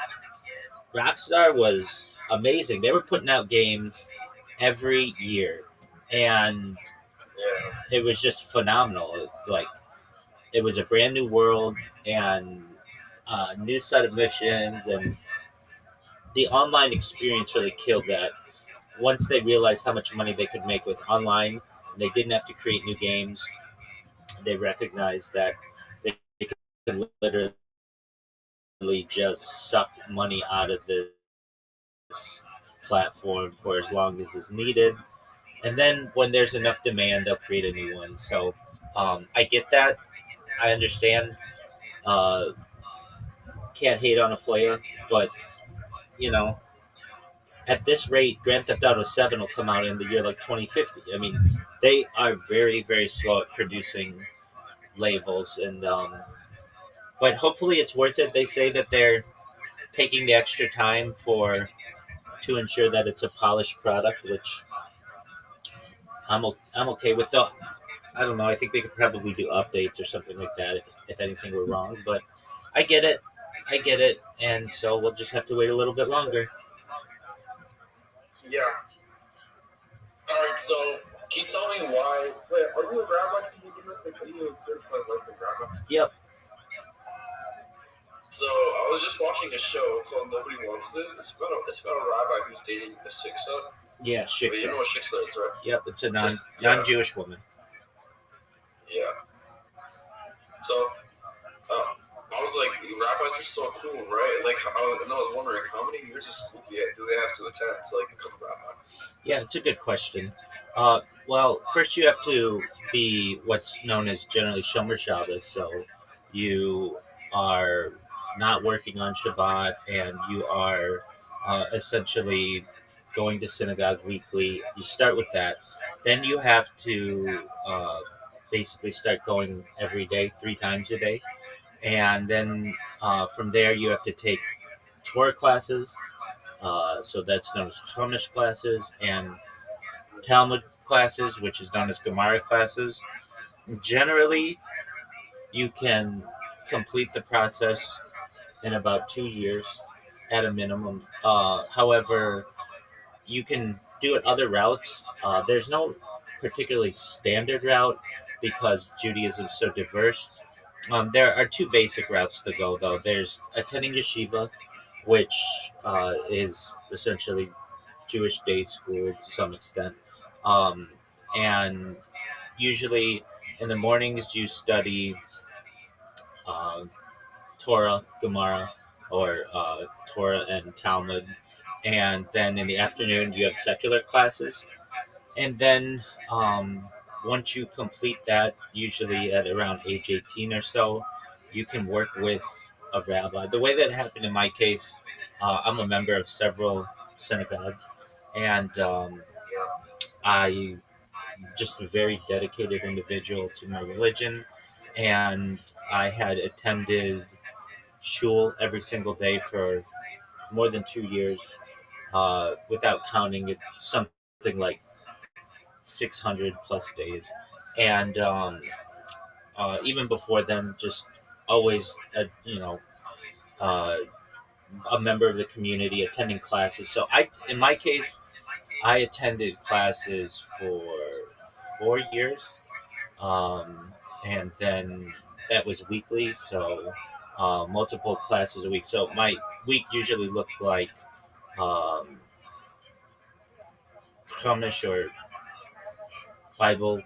Rockstar was amazing. They were putting out games every year, and it was just phenomenal. Like, it was a brand new world and a new set of missions, and the online experience really killed that. Once they realized how much money they could make with online, they didn't have to create new games. They recognized that they could literally just suck money out of this platform for as long as is needed. And then when there's enough demand, they'll create a new one. So I get that. I understand. Uh, can't hate on a player, but you know, at this rate, Grand Theft Auto 7 will come out in the year like 2050. I mean, they are very, very slow at producing labels, and but hopefully it's worth it. They say that they're taking the extra time to ensure that it's a polished product, which I'm okay with. Though I don't know. I think they could probably do updates or something like that if anything were wrong. But I get it. I get it. And so we'll just have to wait a little bit longer. Yeah. Alright, so can you tell me why? Wait, are you a rabbi? Can you give us are you a certified local rabbi? Yep. So I was just watching a show called Nobody Wants This. It's about a rabbi who's dating a shiksa. Yeah, shiksa. You know what shiksa is, right? Yep, it's a non-Jewish woman. Yeah. So I was like, rabbis are so cool, right? Like, I was wondering, how many years of school do they have to attend to become a rabbi? Yeah, it's a good question. Well, first you have to be what's known as generally Shomer Shabbos, so you are not working on Shabbat, and you are essentially going to synagogue weekly. You start with that. Then you have to basically start going every day, 3 times a day. And then from there, you have to take Torah classes. So that's known as Chumash classes, and Talmud classes, which is known as Gemara classes. Generally, you can complete the process in about 2 years, at a minimum. However, you can do it other routes. There's no particularly standard route because Judaism is so diverse. There are two basic routes to go, though. There's attending yeshiva, which is essentially Jewish day school to some extent. Um, and usually in the mornings, you study uh, Torah, Gemara, or Torah and Talmud. And then in the afternoon, you have secular classes. And then once you complete that, usually at around age 18 or so, you can work with a rabbi. The way that happened in my case, I'm a member of several synagogues, and I just a very dedicated individual to my religion, and I had attended shul every single day for more than 2 years, without counting it, something like 600 plus days. And even before then, just always, uh, a member of the community, attending classes. So in my case, I attended classes for 4 years, and then that was weekly, so multiple classes a week. So my week usually looked like um, Chumash or Bible,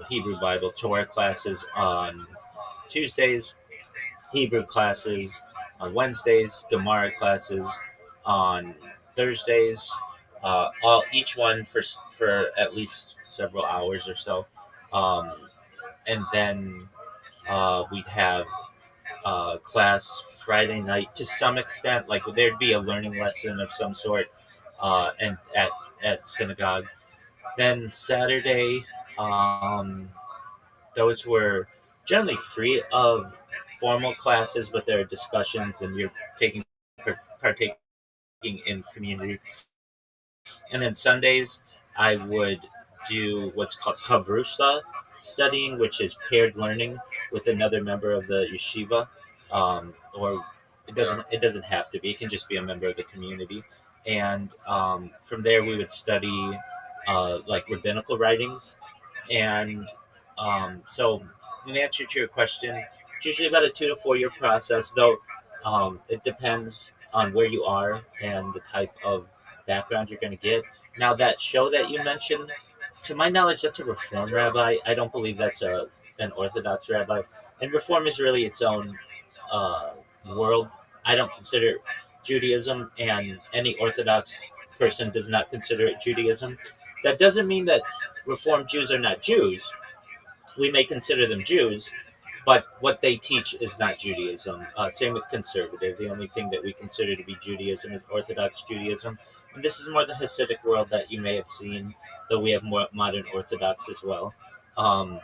Hebrew Bible, Torah classes on Tuesdays, Hebrew classes on Wednesdays, Gemara classes on Thursdays, all each one for at least several hours or so, um, and then we'd have class Friday night to some extent. Like there'd be a learning lesson of some sort, and at synagogue. Then Saturday, those were generally free of formal classes, but there are discussions and you're taking partaking in community. And then Sundays, I would do what's called Chavrusa studying, which is paired learning with another member of the yeshiva, or it doesn't have to be. It can just be a member of the community. And from there, we would study like rabbinical writings. And so, in answer to your question, it's usually about a 2 to 4 year process, though it depends on where you are and the type of background you're going to get. Now, that show that you mentioned, to my knowledge, that's a Reform rabbi. I don't believe that's an Orthodox rabbi. And Reform is really its own uh, world. I don't consider Judaism, and any Orthodox person does not consider it Judaism. That doesn't mean that Reform Jews are not Jews. We may consider them Jews, but what they teach is not Judaism. Same with conservative. The only thing that we consider to be Judaism is Orthodox Judaism. And this is more the Hasidic world that you may have seen, though we have more modern Orthodox as well. Um,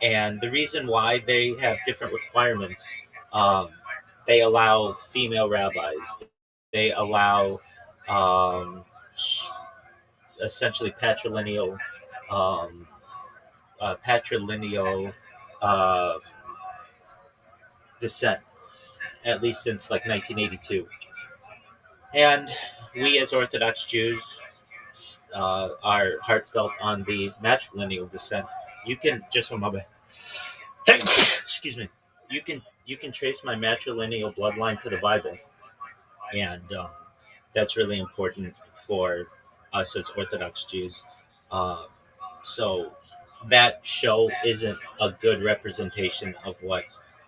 and the reason why they have different requirements, um, they allow female rabbis, they allow um, essentially um, patrilineal uh, descent, at least since like 1982. And we as Orthodox Jews are heartfelt on the matrilineal descent. You can just a moment. Excuse me. You can trace my matrilineal bloodline to the Bible, and that's really important for us as Orthodox Jews. Uh, so that show isn't a good representation of what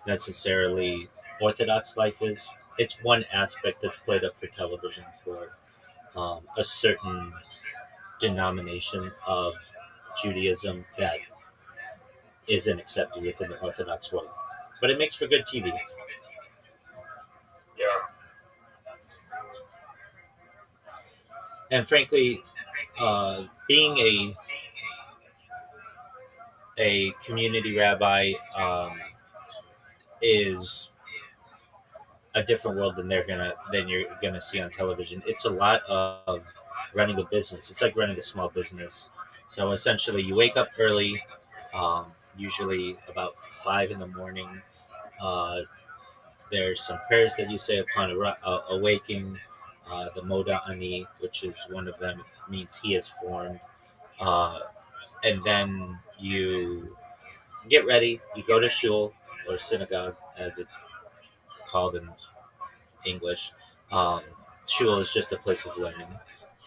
necessarily Orthodox life is. It's one aspect that's played up for television for a certain denomination of Judaism that isn't accepted within the Orthodox world. But it makes for good TV. Yeah. And frankly, being a community rabbi is a different world than you're gonna see on television. It's a lot of running a business. It's like running a small business. So essentially, you wake up early, usually about 5 in the morning. Uh, There's some prayers that you say upon awaking. The Moda Ani, which is one of them, means he is formed. Uh, and then you get ready. You go to shul or synagogue, as it's called in English. Um, Shul is just a place of learning,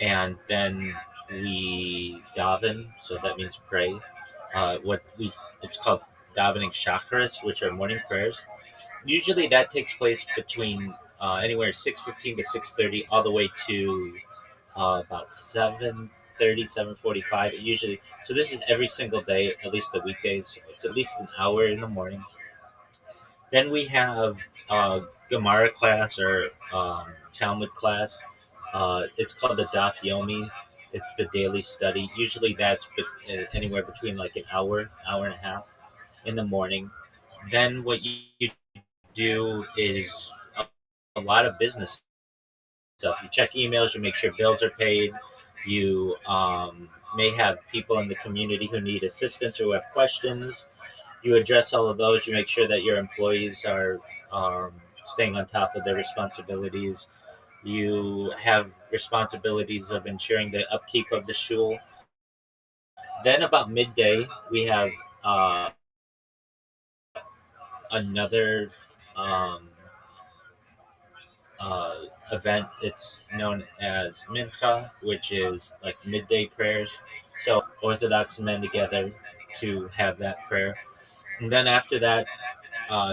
and then we daven, so that means pray. What we It's called davening shacharis, which are morning prayers. Usually, that takes place between anywhere 6:15 to 6:30, all the way to about 7:30, 7:45. Usually, so this is every single day, at least the weekdays. So it's at least an hour in the morning. Then we have Gemara class or Talmud class. It's called the Daf Yomi. It's the daily study. Usually that's anywhere between like an hour, hour and a half in the morning. Then what you do is a lot of business stuff. You check emails, you make sure bills are paid. You may have people in the community who need assistance or who have questions. You address all of those. You make sure that your employees are staying on top of their responsibilities. You have responsibilities of ensuring the upkeep of the shul. Then about midday, we have another um, event. It's known as Mincha, which is like midday prayers. So Orthodox men together to have that prayer. And then after that,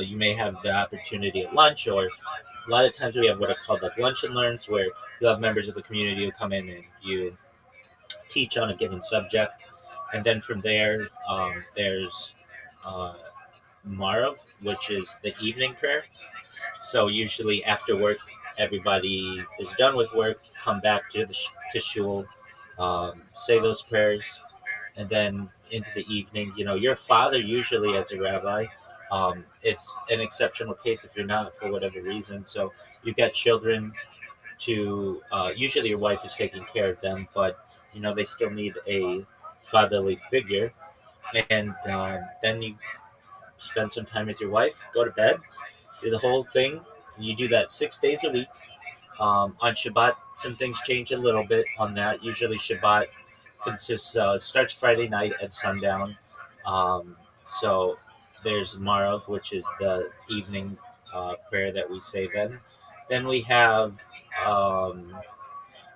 you may have the opportunity at lunch, or a lot of times we have what are called like lunch and learns, where you'll have members of the community who come in and you teach on a given subject. And then from there, there's uh, Marav, which is the evening prayer. So usually after work, everybody is done with work, come back to to shul, say those prayers, and then into the evening. You know, your father usually as a rabbi. It's an exceptional case if you're not for whatever reason. So you've got children to. Usually your wife is taking care of them, but you know they still need a fatherly figure. And then you spend some time with your wife, go to bed, do the whole thing. You do that 6 days a week. On Shabbat, some things change a little bit on that. Usually, Shabbat starts Friday night at sundown. Um, so there's Marav, which is the evening prayer that we say then. Then we have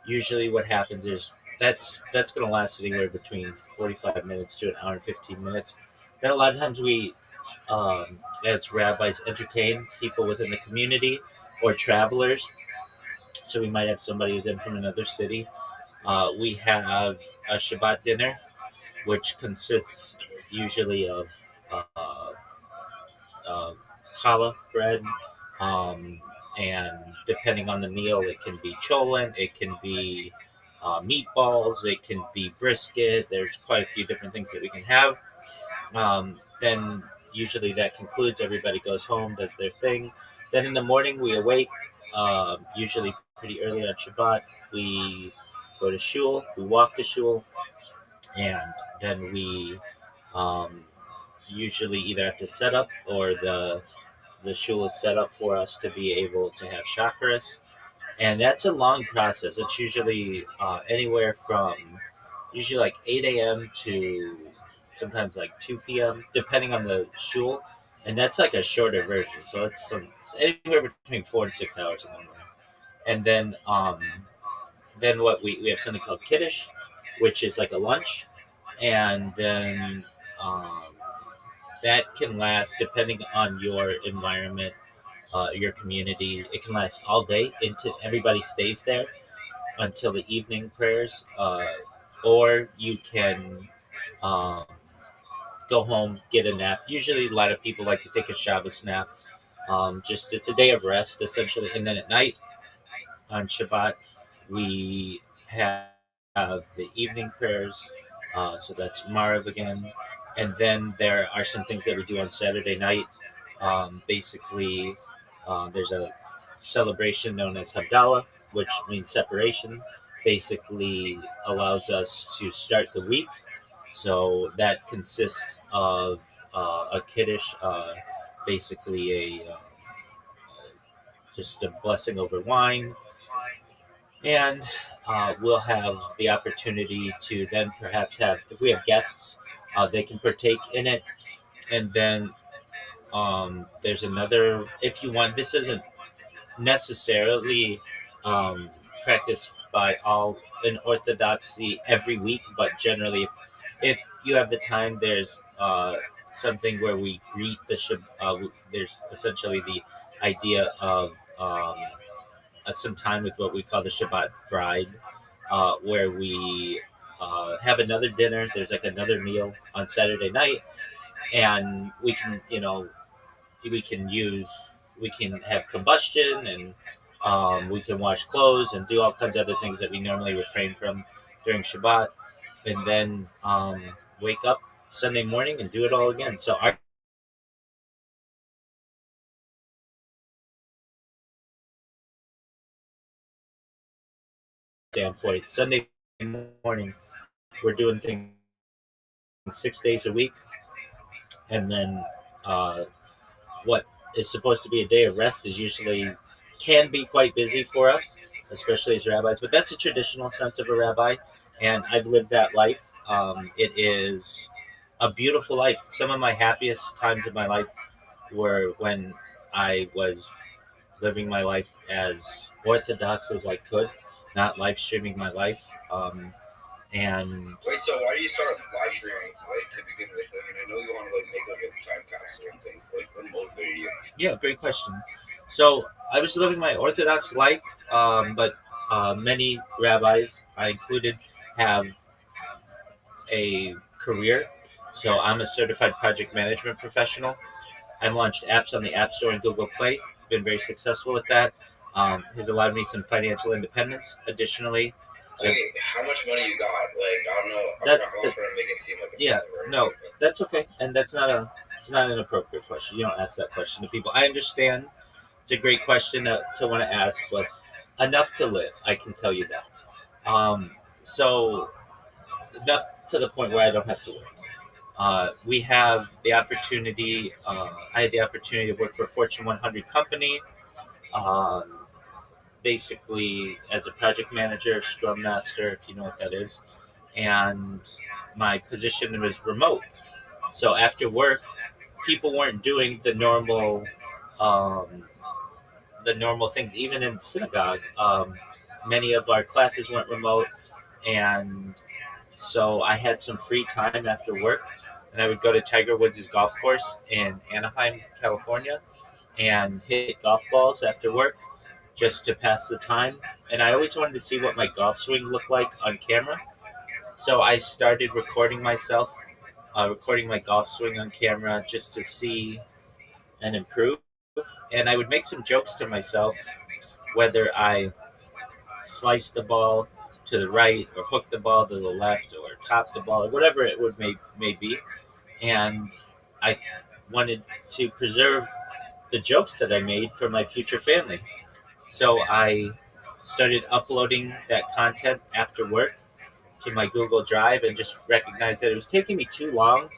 usually what happens is that's going to last anywhere between 45 minutes to an hour and 15 minutes. Then a lot of times we as rabbis entertain people within the community or travelers. So we might have somebody who's in from another city. We have a Shabbat dinner, which consists usually of uh, uh, challah bread, um, and depending on the meal, it can be cholent, it can be meatballs, it can be brisket. There's quite a few different things that we can have. Then usually that concludes. Everybody goes home, does their thing. Then in the morning we awake, usually pretty early on Shabbat. We go to shul, we walk to shul, and then we um, usually either have to set up or the shul is set up for us to be able to have chakras. And that's a long process. It's usually anywhere from usually like 8 a.m. to sometimes like 2 p.m., depending on the shul. And that's like a shorter version. So it's anywhere between 4 and 6 hours in the morning. And then what we have something called Kiddush, which is like a lunch. And then um, that can last, depending on your environment, your community. It can last all day into everybody stays there until the evening prayers, or you can um, go home, get a nap. Usually, a lot of people like to take a Shabbos nap. Just it's a day of rest essentially, and then at night on Shabbat we have the evening prayers. So that's Marav again, and then there are some things that we do on Saturday night. Basically, there's a celebration known as Havdalah, which means separation. Basically, allows us to start the week. So that consists of a kiddush, basically just a blessing over wine, and we'll have the opportunity to then perhaps have, if we have guests, they can partake in it, and then there's another, if you want, this isn't necessarily um, practiced by all in Orthodoxy every week, but generally, if you have the time, there's something where we greet the there's essentially the idea of some time with what we call the Shabbat bride, where we have another dinner. There's like another meal on Saturday night, and we can, we can use, we can have combustion, and we can wash clothes and do all kinds of other things that we normally refrain from during Shabbat, and then wake up Sunday morning and do it all again. So our standpoint, Sunday morning, we're doing things 6 days a week, and then what is supposed to be a day of rest is usually can be quite busy for us, especially as rabbis. But that's a traditional sense of a rabbi, and I've lived that life. It is a beautiful life. Some of my happiest times of my life were when I was living my life as orthodox as I could, not live streaming my life. And Wait, so why do you start live streaming to begin with? I mean, I know you want to make a time capsule and things, but what motivated you? Yeah, great question. So I was living my Orthodox life, but many rabbis, I included, have a career. So I'm a certified project management professional. I've launched apps on the App Store and Google Play. Been very successful at that. Has allowed me some financial independence. Additionally, Wait, how much money you got? Like, I don't know. I'm That's- not trying to make it seem like a yeah, present or no, anything, that's okay, and it's not an appropriate question. You don't ask that question to people. I understand it's a great question to want to ask, but enough to live. I can tell you that. So enough to the point where I don't have to work. We have the opportunity. I had the opportunity to work for a Fortune 100 company, basically as a project manager, scrum master, if you know what that is, and my position was remote. So after work, people weren't doing um, the normal things. Even in synagogue, many of our classes went remote, and so I had some free time after work, and I would go to Tiger Woods' golf course in Anaheim, California, and hit golf balls after work just to pass the time. And I always wanted to see what my golf swing looked like on camera. So I started recording myself, recording my golf swing on camera just to see and improve. And I would make some jokes to myself, whether I sliced the ball to the right or hooked the ball to the left or topped the ball or whatever it would may be. And I wanted to preserve the jokes that I made for my future family. So I started uploading that content after work to my Google Drive and just recognized that it was taking me too long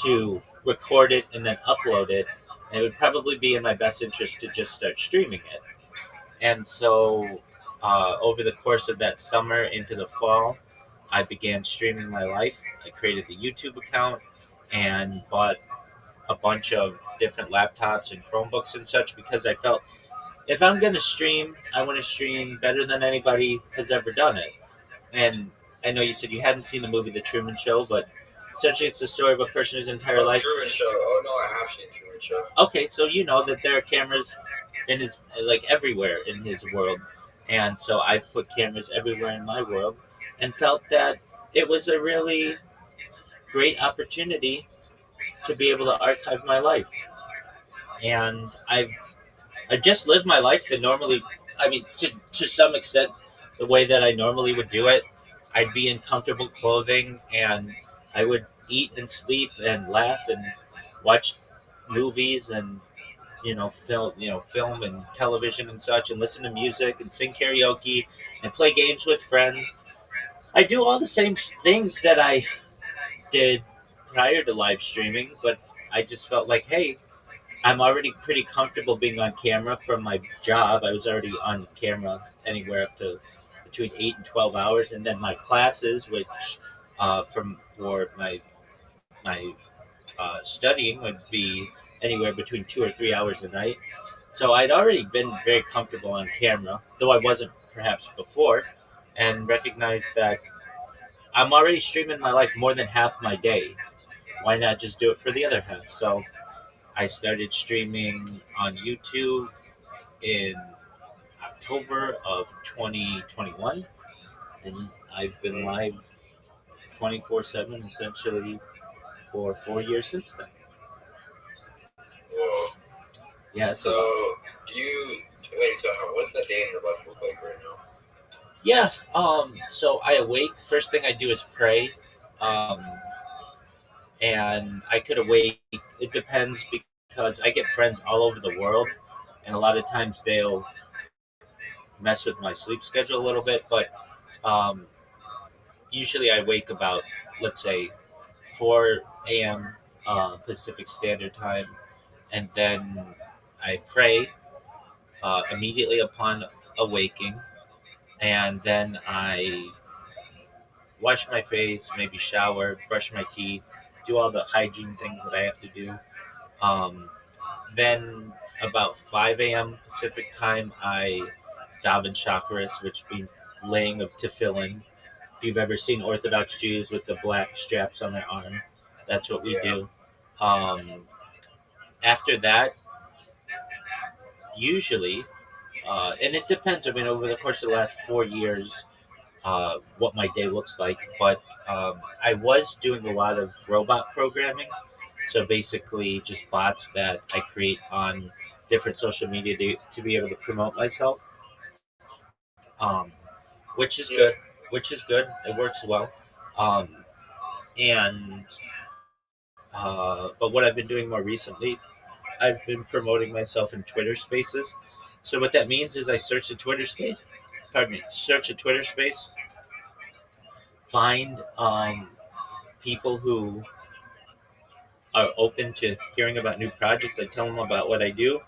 to record it and then upload it. And it would probably be in my best interest to just start streaming it. And so over the course of that summer into the fall, I began streaming my life. I created the YouTube account and bought a bunch of different laptops and Chromebooks and such because I felt if I'm going to stream, I want to stream better than anybody has ever done it. And I know you said you hadn't seen the movie The Truman Show, but essentially it's the story of a person whose entire life. Truman Show. Oh no, I have seen Truman Show. Okay, so you know that there are cameras in his everywhere in his world, and so I put cameras everywhere in my world, and felt that it was a really great opportunity to be able to archive my life. And I've just lived my life that normally, I mean, to some extent, the way that I normally would do it. I'd be in comfortable clothing, and I would eat and sleep and laugh and watch movies and film and television and such, and listen to music and sing karaoke and play games with friends. I do all the same things that I did prior to live streaming, but I just felt like, hey, I'm already pretty comfortable being on camera from my job. I was already on camera anywhere up to between 8 and 12 hours, and then my classes, which from for my studying would be anywhere between 2 or 3 hours a night. So I'd already been very comfortable on camera, though I wasn't perhaps before, and recognized that I'm already streaming my life more than half my day. Why not just do it for the other half? So I started streaming on YouTube in October of 2021, and I've been live 24/7 essentially for 4 years since then. Whoa. Yeah, it's a So lot. you wait. So what's the day in your life look like right now? Yeah, so I awake. First thing I do is pray. Um, and I could awake. It depends because I get friends all over the world, and a lot of times they'll mess with my sleep schedule a little bit. But um, usually I wake about, let's say, 4 a.m. Pacific Standard Time, and then I pray immediately upon awaking, and then I wash my face, maybe shower, brush my teeth, do all the hygiene things that I have to do. Um, then about 5 a.m. Pacific time, I daven chakras, which means laying of tefillin. If you've ever seen Orthodox Jews with the black straps on their arm, that's what we Yeah. do. Um, After that, usually, and it depends. I mean, over the course of the last 4 years, what my day looks like. But I was doing a lot of robot programming. So basically, just bots that I create on different social media to be able to promote myself, um, which is Yeah. good. Which is good. It works well. Um, and but what I've been doing more recently, I've been promoting myself in Twitter Spaces. So what that means is I search a Twitter space. Pardon me. Search a Twitter space. Find people who are open to hearing about new projects. I tell them about what I do.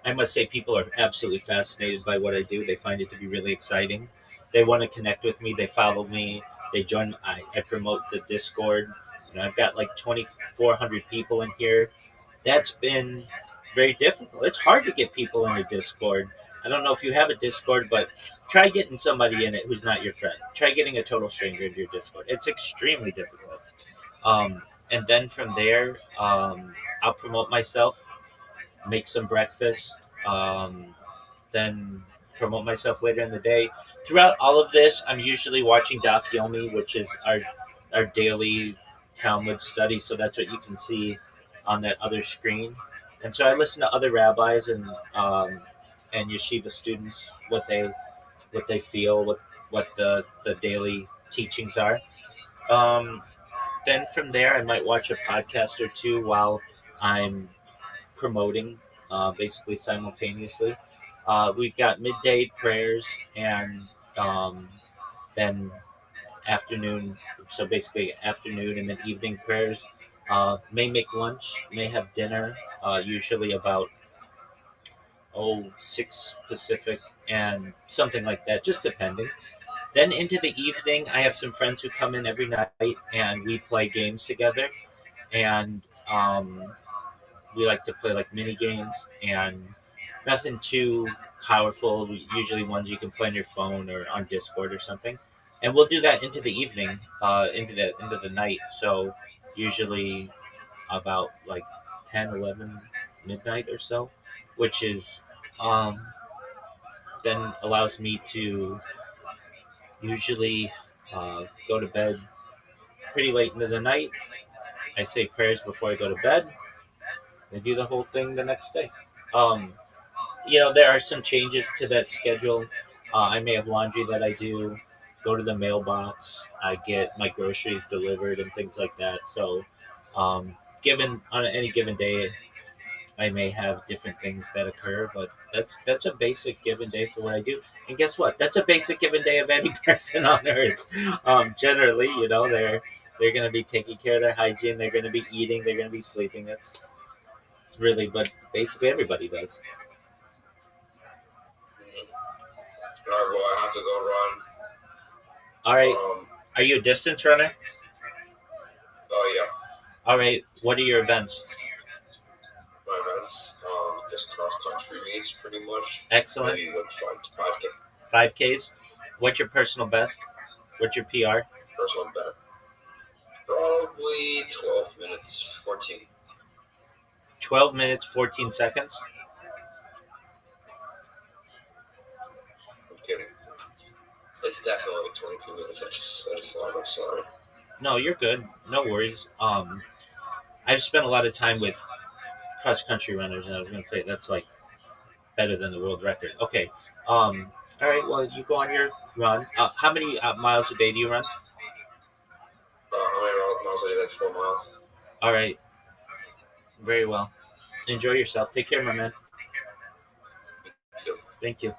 I must say, people are absolutely fascinated by what I do. They find it to be really exciting. They want to connect with me. They follow me. They join. I promote the Discord. I've got like 2,400 people in here. That's been very difficult. It's hard to get people in a Discord. I don't know if you have a Discord, but try getting somebody in it who's not your friend. Try getting a total stranger into your Discord. It's extremely difficult. And then from there, I'll promote myself, make some breakfast, then promote myself later in the day. Throughout all of this, I'm usually watching Daf Yomi, which is our daily Talmud study. So that's what you can see on that other screen. And so I listen to other rabbis and yeshiva students, what they feel, what the daily teachings are. Um, then from there, I might watch a podcast or two while I'm promoting, basically simultaneously. We've got midday prayers and then afternoon, so basically afternoon and then evening prayers. May make lunch, may have dinner, usually about 6 Pacific and something like that, just depending. Then into the evening, I have some friends who come in every night and we play games together. And we like to play like mini games and nothing too powerful. Usually ones you can play on your phone or on Discord or something. And we'll do that into the evening, into the night. So usually about like 10, 11 midnight or so, which is um, then allows me to usually go to bed pretty late into the night. I say prayers before I go to bed. I do the whole thing the next day. Um, there are some changes to that schedule. I may have laundry that I do, go to the mailbox, I get my groceries delivered and things like that. So, given on any given day, I may have different things that occur, but that's a basic given day for what I do. And guess what? That's a basic given day of any person on earth. Generally, they're going to be taking care of their hygiene. They're going to be eating. They're going to be sleeping. That's really, but basically everybody does. All right, well, I have to go run. All right. Um, Are you a distance runner? oh yeah, All right. What are your events? my events, just cross country meets pretty much. Excellent. Maybe like 5K. 5Ks. What's your personal best? What's your PR? First one back. Probably 12 minutes, 14. 12 minutes, 14 seconds. I'm kidding. It's definitely 22 minutes. I'm sorry. No, you're good. No worries. I've spent a lot of time with cross country runners, and I was going to say that's like better than the world record. Okay. All right. Well, you go on your run. How many miles a day do you run? How many miles a day? That's 4 miles. All right. Very well. Enjoy yourself. Take care, my man. Too. Thank you.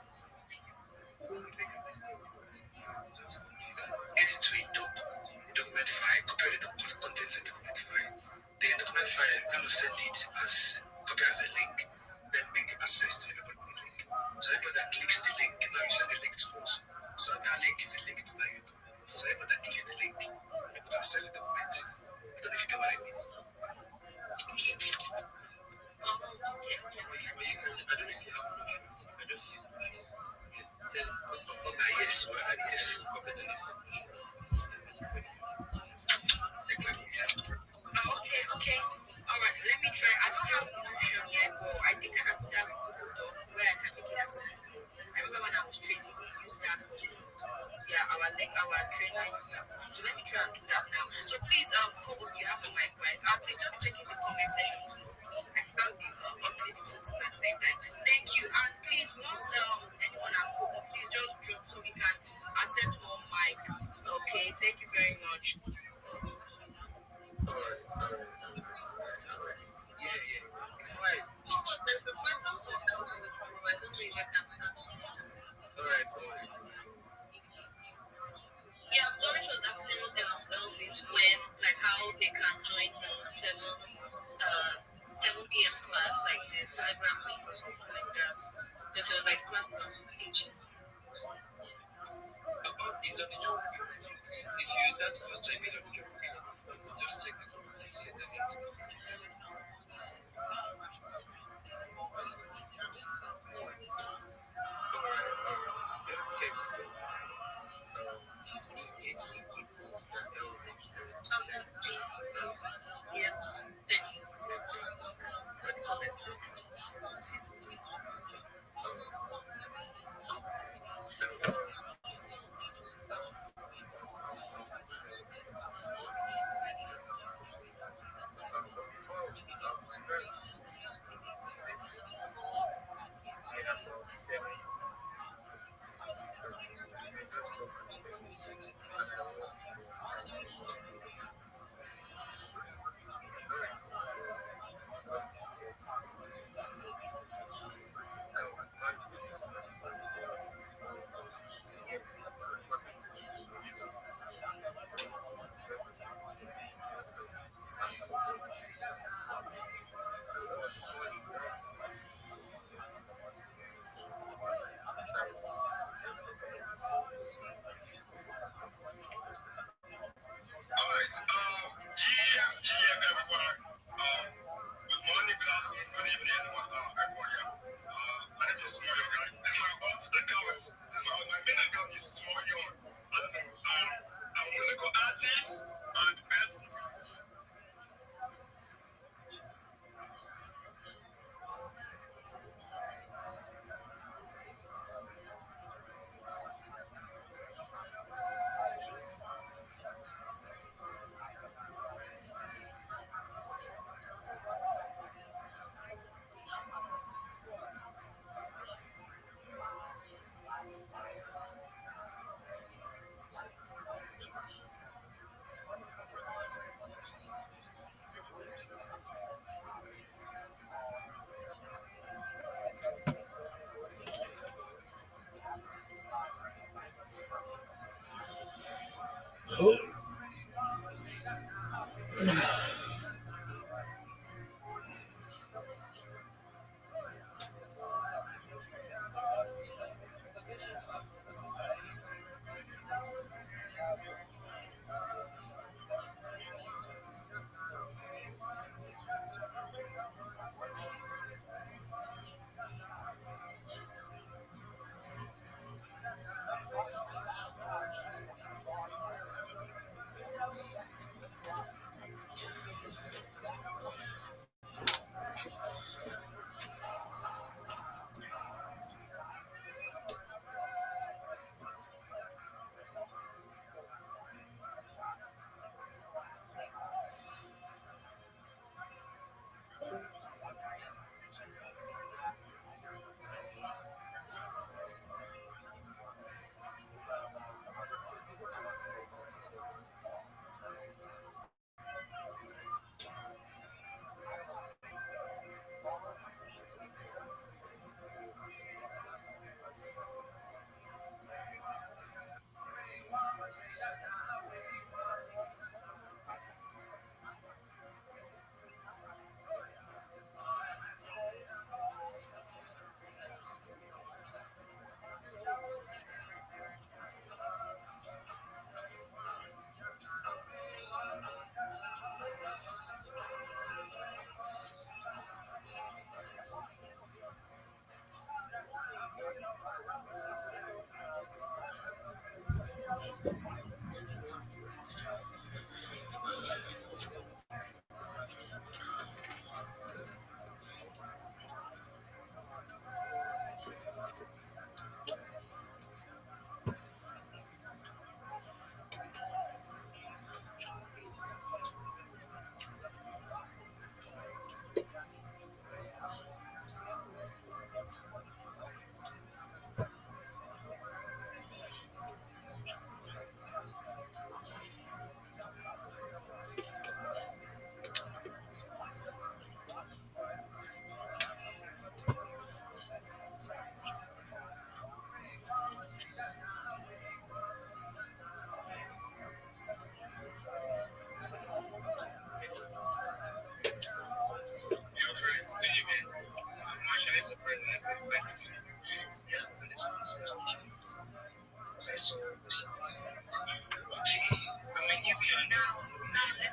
Let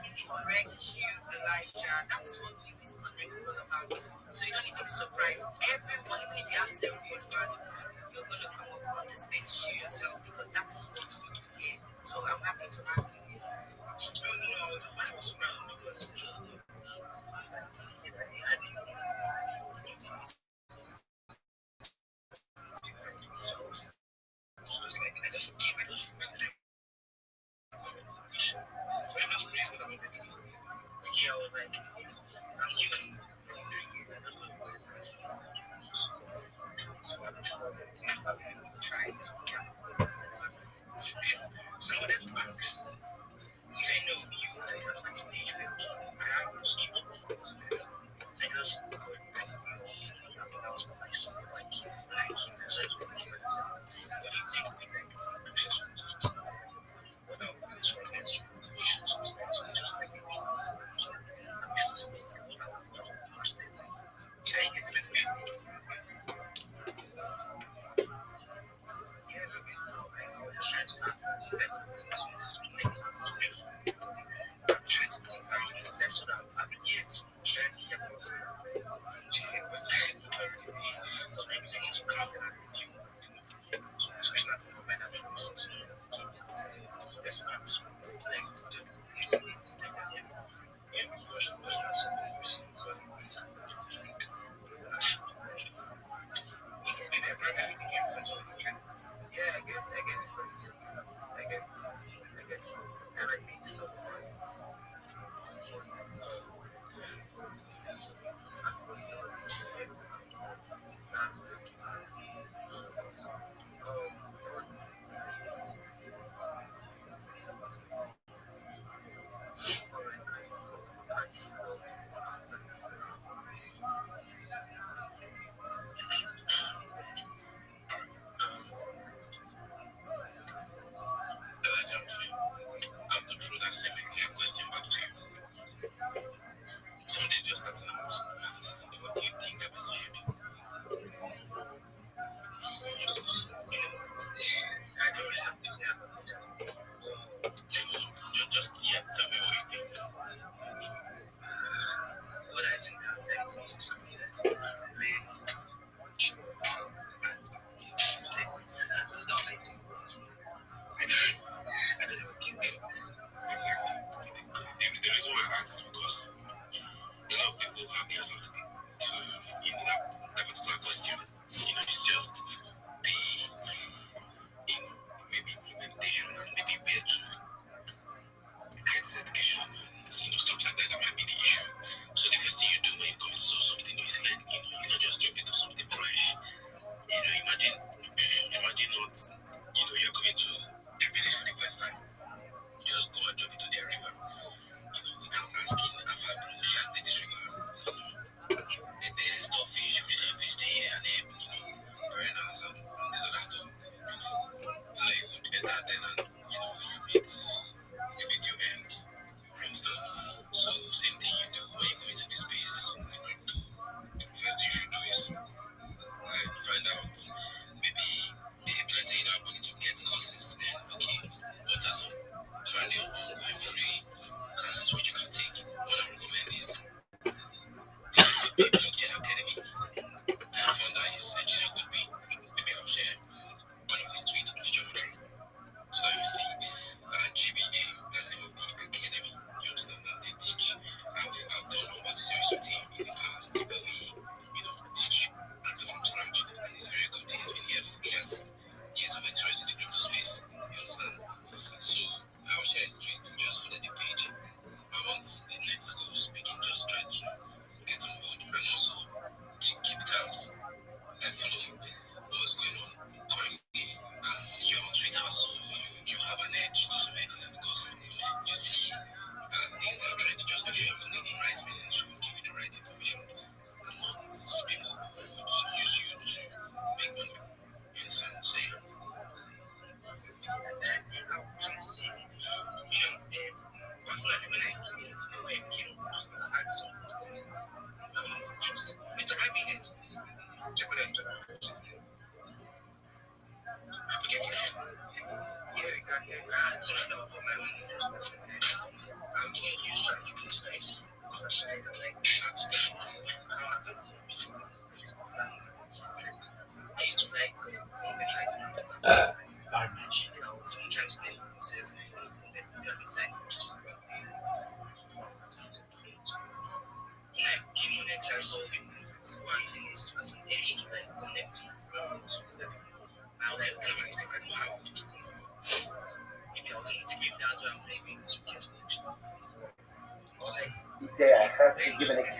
me correct you, Elijah. That's what you disconnect is all about. So you don't need to be surprised. Everyone, even if you have 0 followers, you're going to come up on the space to show yourself because that is what we do here. So I'm happy to have you.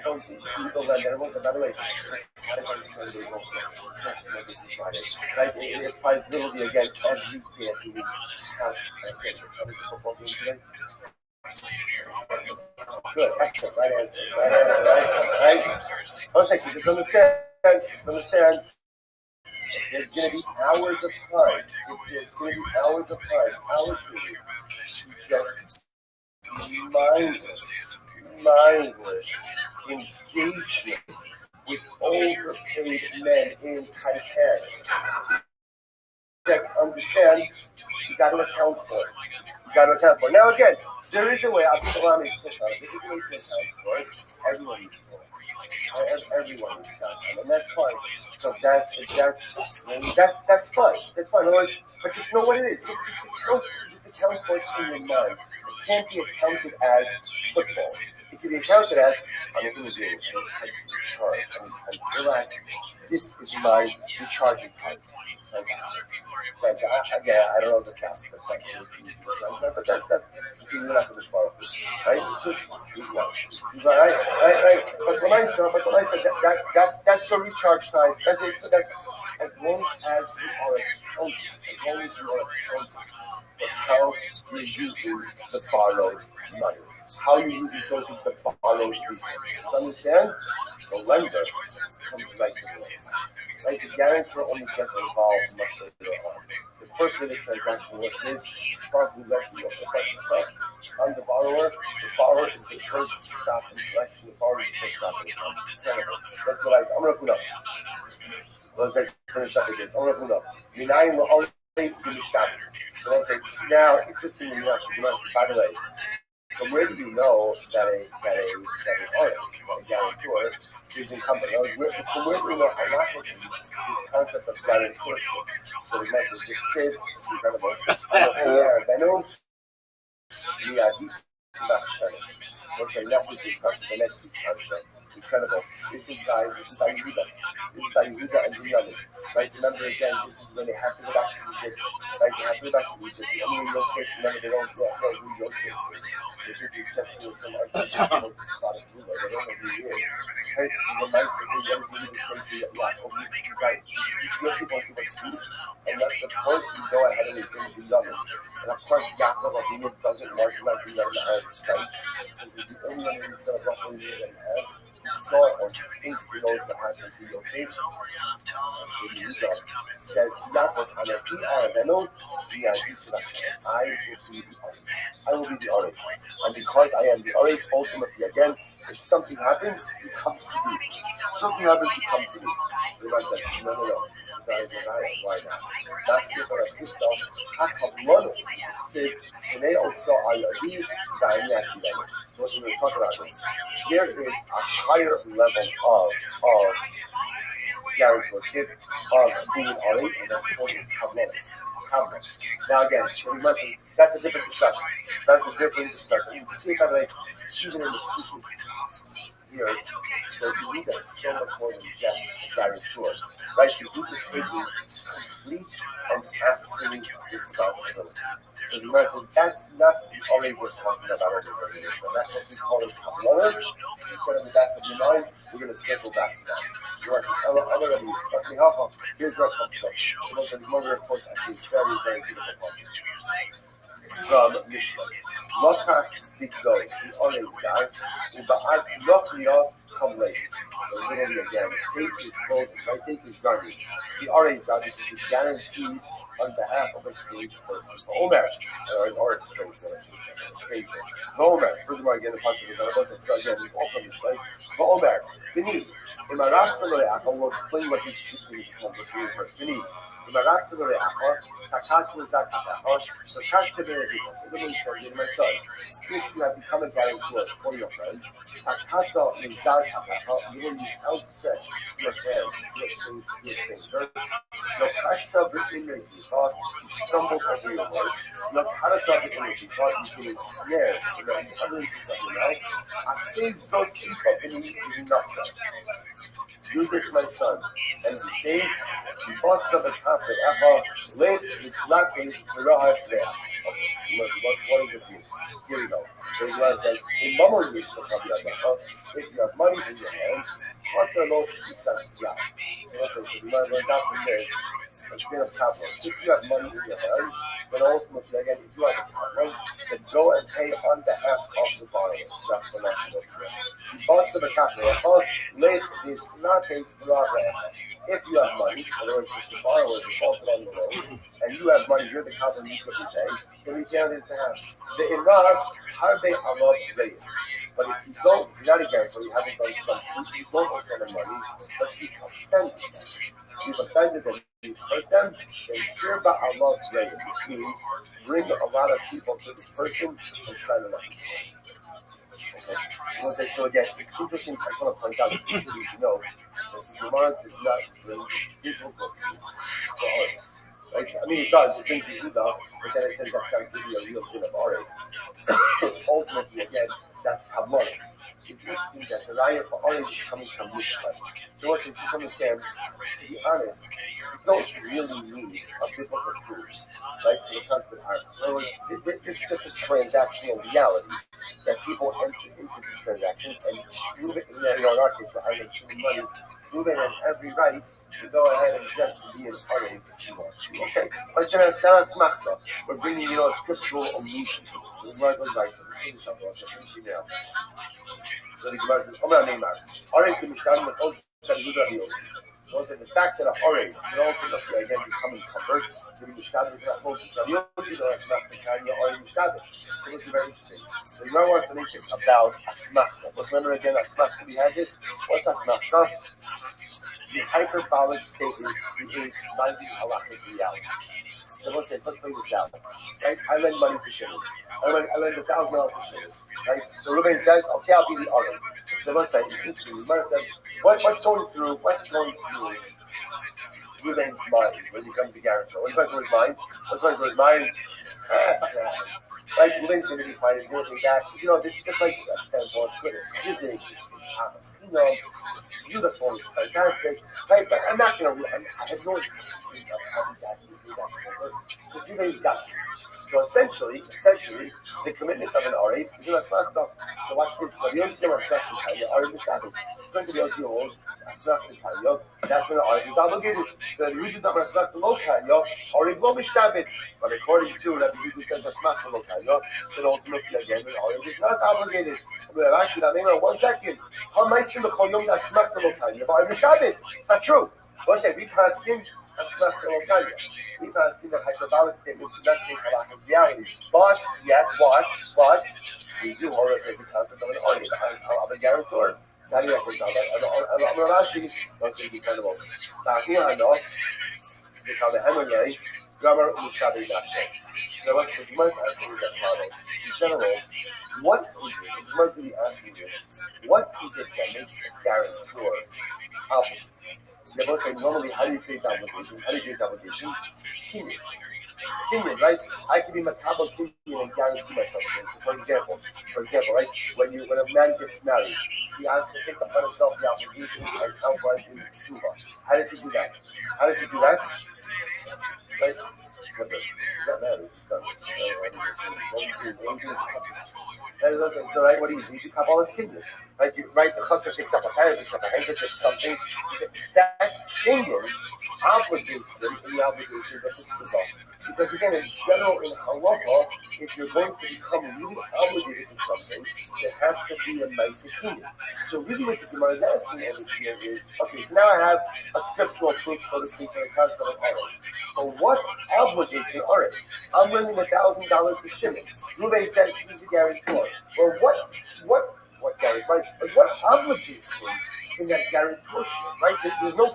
going to eat over and then also, by the way, on Sundays also. It's not just Monday through Friday. Right? It applies literally again every day of the week. How is the football game today? Good, excellent, right answer. Right? Jose, you just understand. Just understand. There's going to be hours of time. There's going to be hours of time. Hours for you to just mindless engagement with overpaid men in tight pants. Just understand, you got to account for it. Now again, there is a way, I'll be honest, there's a way to account for it. Everyone needs to. Everyone needs to, and that's fine. So that's fine. That's fine. But just know what it is. Just account for it in your mind. It can't be accounted as football. It can be accounted as, I'm going to do it. I'm relaxed. This is my recharging time. Again, I don't know the cast, but that's you're not going to follow, right? Right. But when I said that's your recharge time. That's as long as you are accounting for how you're using the borrowed money. How you're using social to borrow resources. Understand? The lender comes right to the loan. Right? The guarantor only gets involved much later on. The first way the transaction works is sharply left you stuff. I'm the borrower is the first stop in collection. The borrower is the first stop in collection. That's what I'm going to put up. Those guys finish up against. I'm going to put up. Minayin will already be stopped. So I'll say, now, interestingly enough, by the way, from where do you know that an guarantor is incumbent? From where do you know how not this concept of guarantor? So we mentioned just said incredible. Let's say not this week's contract, the next week's contract. Incredible. This is by Yehuda and Binyamin. Right? Remember again, this is when they have to go back to Egypt. Right? They have to go back to Egypt. I mean, Yosef, remember they don't know who Yosef is. Egypt is just some architectural spot of Yehuda. They don't know who he is. Right? So the nice thing is, what is the Yehuda say to Yaakov? Right? Yosef won't give us food. And that's of course we go ahead and we bring Binyamin. And of course, Yaakov Avinu doesn't want to let Binyamin out of sight. Because he's the only one who's going to roughly live and have. He saw it or he thinks he knows what happened to Yosef. Yehuda says, Yaakov, I will be the Arei. I will be the Arei. And because I am the Arei, ultimately again, if something happens, you come to me. Something happens, you come to me. So I said, no. Why not? That's the Torah system. Hakamonos said, and they also are Rabbi, Gainashidam. So what we're going to talk about is, there is a higher level of guarantorship of being Arei, and that's called Kavanos. Now again, that's a different discussion. You can see, by the way, even in the teaching here, so you need that so much more than just guarantor. Right? You need to take complete and absolute responsibility. So you might say, that's not the Arei we're talking about over here. So that's what we call it Kavanos. You put it in the back of your mind, we're going to circle back to that. Here's where it comes from. The mother, of course, actually is very, very beautiful passage. From Mishnah. Lokach Bigdoi, the Arei Zad, Uba'ad Lokriya Kamleit. So literally again, take his clothing, take his garment. The Arei Zad, which is guaranteed on behalf of a strange person. Omer, or a stranger. Omer, furthermore again, the passage is so again, it's all from Mishnah. Omer, Beneath. In Marachta Loreach, we'll explain what these two things are first. Beneath. In Marachta Loreach, Takat Lezakacha, so Kashta Berevitas, it literally translated my son. If you have become a guarantor for your friend, Takata Lezakacha, literally outstretch your hand to a stranger. No Kashta Berevitas, you stumbled over your words. No Karata Berevitas, you've been ensnared in the utterances of your mouth. Asay Zosifa Beneath Nasa. Do this, my son, and be saved. Boss of a prophet, late is not his Rahatzeh. What does this mean? Here we go. So Gemara says, in Mamor Yisrael, if you have money in your hands, what the Lord says, yeah. So listen, so Gemara learned out from this, it's been a problem. If you have money in your hands, then ultimately, again, if you have a problem, then go and pay on behalf of the borrower. That's the national prayer. Also, the if you have money, in other words, if the borrower defaulted on the loan, and you have money, you're the company you couldn't pay, then we pay on his behalf. The Iraq, Harbe Allah Rayim. But if you don't, you're not a guarantor, you haven't done something, you don't send them money, but you've offended them. You've offended them, you've hurt them, then Hirba Allah Rayim, which means bring a lot of people to this person and try to reconcile. Okay. So again, it's interesting. I want to point out that you know that the Gemara does not bring people to art. Right? I mean, it does. It brings you Uda, but then it says that's going to give you a real bit of art. Ultimately, again, that's Kabbalah. It's interesting that the raya for art is coming from Yishmael. So once you just understand, to be honest, you don't really need a biblical proof, right? When it comes to art. In other words, this is just a transactional reality. That people enter into this transaction and Reuben, in our case, for Ireland shooting money, Reuben has every right to go ahead and just be in Arab if he wants to. Okay? But it's we're bringing, a scriptural allusion to this. So the Gemara goes like, finish up, so finish it now. So the Gemara says, Arab to Mishkan with all also the fact that a Horei, again, to come and convert to the Mishkan is not focused. So this is very interesting. So the Gemara wants to make this about Asmachta. Let's remember again, Asmachta, we had this. What's Asmachta? The hyperbolic statements create binding halachic realities. So let's play this out. Right? I lend money to Shimon. I lend $1,000 to Shimon. Right? So Reuben says, okay, I'll be the Arab. So let's say, it's interesting. The Gemara says, what's going through Reuben's mind when he becomes the guarantor? What's going through his mind? Right? Reuben's going to be fine. He's going to be back. This is just like Ashkenaz. It's good. It's chizik. It's hamas. It's beautiful. It's fantastic. Right? But I'm not going to. I have no idea how because Reuben's got this. So essentially, the commitment of an Arif is an Asmachta. So watch this. But the Yossi Asmachta Tanya, Arif is David. It's going to be Yossi Oz, Asmachta Tanya. That's when the Arif is obligated. The Yehudi Dam Asmachta Lo Tanya, Arif Lo Mishtabit. But according to Rabbi Yehudi says Asmachta Lo Tanya, then ultimately again, the Arif is not obligated. Actually, that name, 1 second. How am I saying the Choyom Asmachta Lo Tanya? But Arif Mishtabit. It's not true. Let's say, we pass in Asmachta Lo Tanya. We pass in that hyperbolic statement does not take halakhic reality. But yet, we do hold it as a concept of an audience of a guarantor. So how do you reconcile that? I'm Rashi, those things are kind of old. They call the Emeryeh, Grammar Mushabi Nashem. So what's the most asking is as follows. In general, what is it? It's mostly asking this. What is it that makes a guarantor obligated? So they're both saying, normally, how do you create obligation? Kinyan, right? I can be makabel kinyan and guarantee myself things. So for example, right? When a man gets married, he has to take upon himself the obligation as outlined in the Ksuba. How does he do that? Right? He's not married. So, right, what do you do? You have all this kinyan. Right, the chassid picks up a parrot, picks up a handkerchief, something. That kinyan obligates him in the obligation that it's the law. Because again, in general, in halacha, if you're going to become really obligated to something, there has to be a nice kinyan. So really what the Gemara is asking over here is, okay, so now I have a scriptural proof, so to speak, in the concept of an Arif. But what obligates an Arif? I'm lending $1,000 to Shimon. Reuben says he's the guarantor. Well, what guarantor, right? But what obligates him in that guarantorship, right? There's no,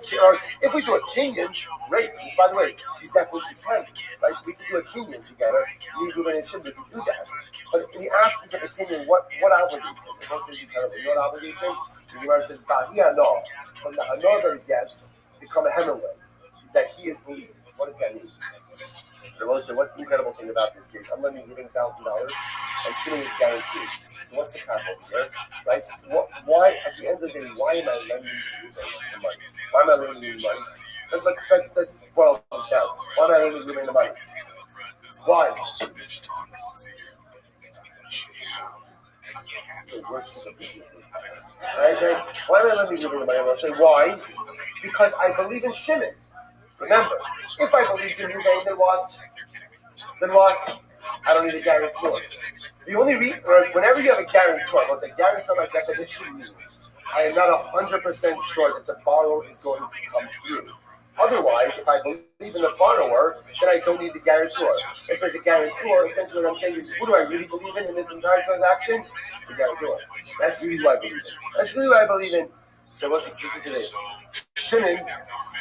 if we do a kinyan, great. By the way, he's definitely fine, right? We can do a kinyan together. You do and Shimon, we can do that. But in the absence of a kinyan, what obligates him? The most says you know what obligates him? The Gemara says, Bahia no. From the hano that he gets, become a hemorrhage, that he is believed. What does that mean? The Rabbi said, what's the incredible thing about this case? I'm lending $1,000 and Shimon is guaranteed. So what's the concept here? Right? Why, at the end of the day, why am I lending you the money? Why am I lending you money? Let's boil this down. Why am I lending you the money? Why? Right? Why am I letting you read it? I'll say why? Because I believe in Shimon. Remember, if I believed in Ruvain, then what? Then what? I don't need a guarantor. The only reason, whenever you have a guarantor, I'll say guarantor by definition means I am not 100% sure that the borrower is going to come through. Otherwise, if I believe in the borrower, then I don't need the guarantor. If there's a guarantor, essentially what I'm saying is, who do I really believe in this entire transaction? The guarantor. That's really what I believe in. That's really what I believe in. So let's listen to this. Shimon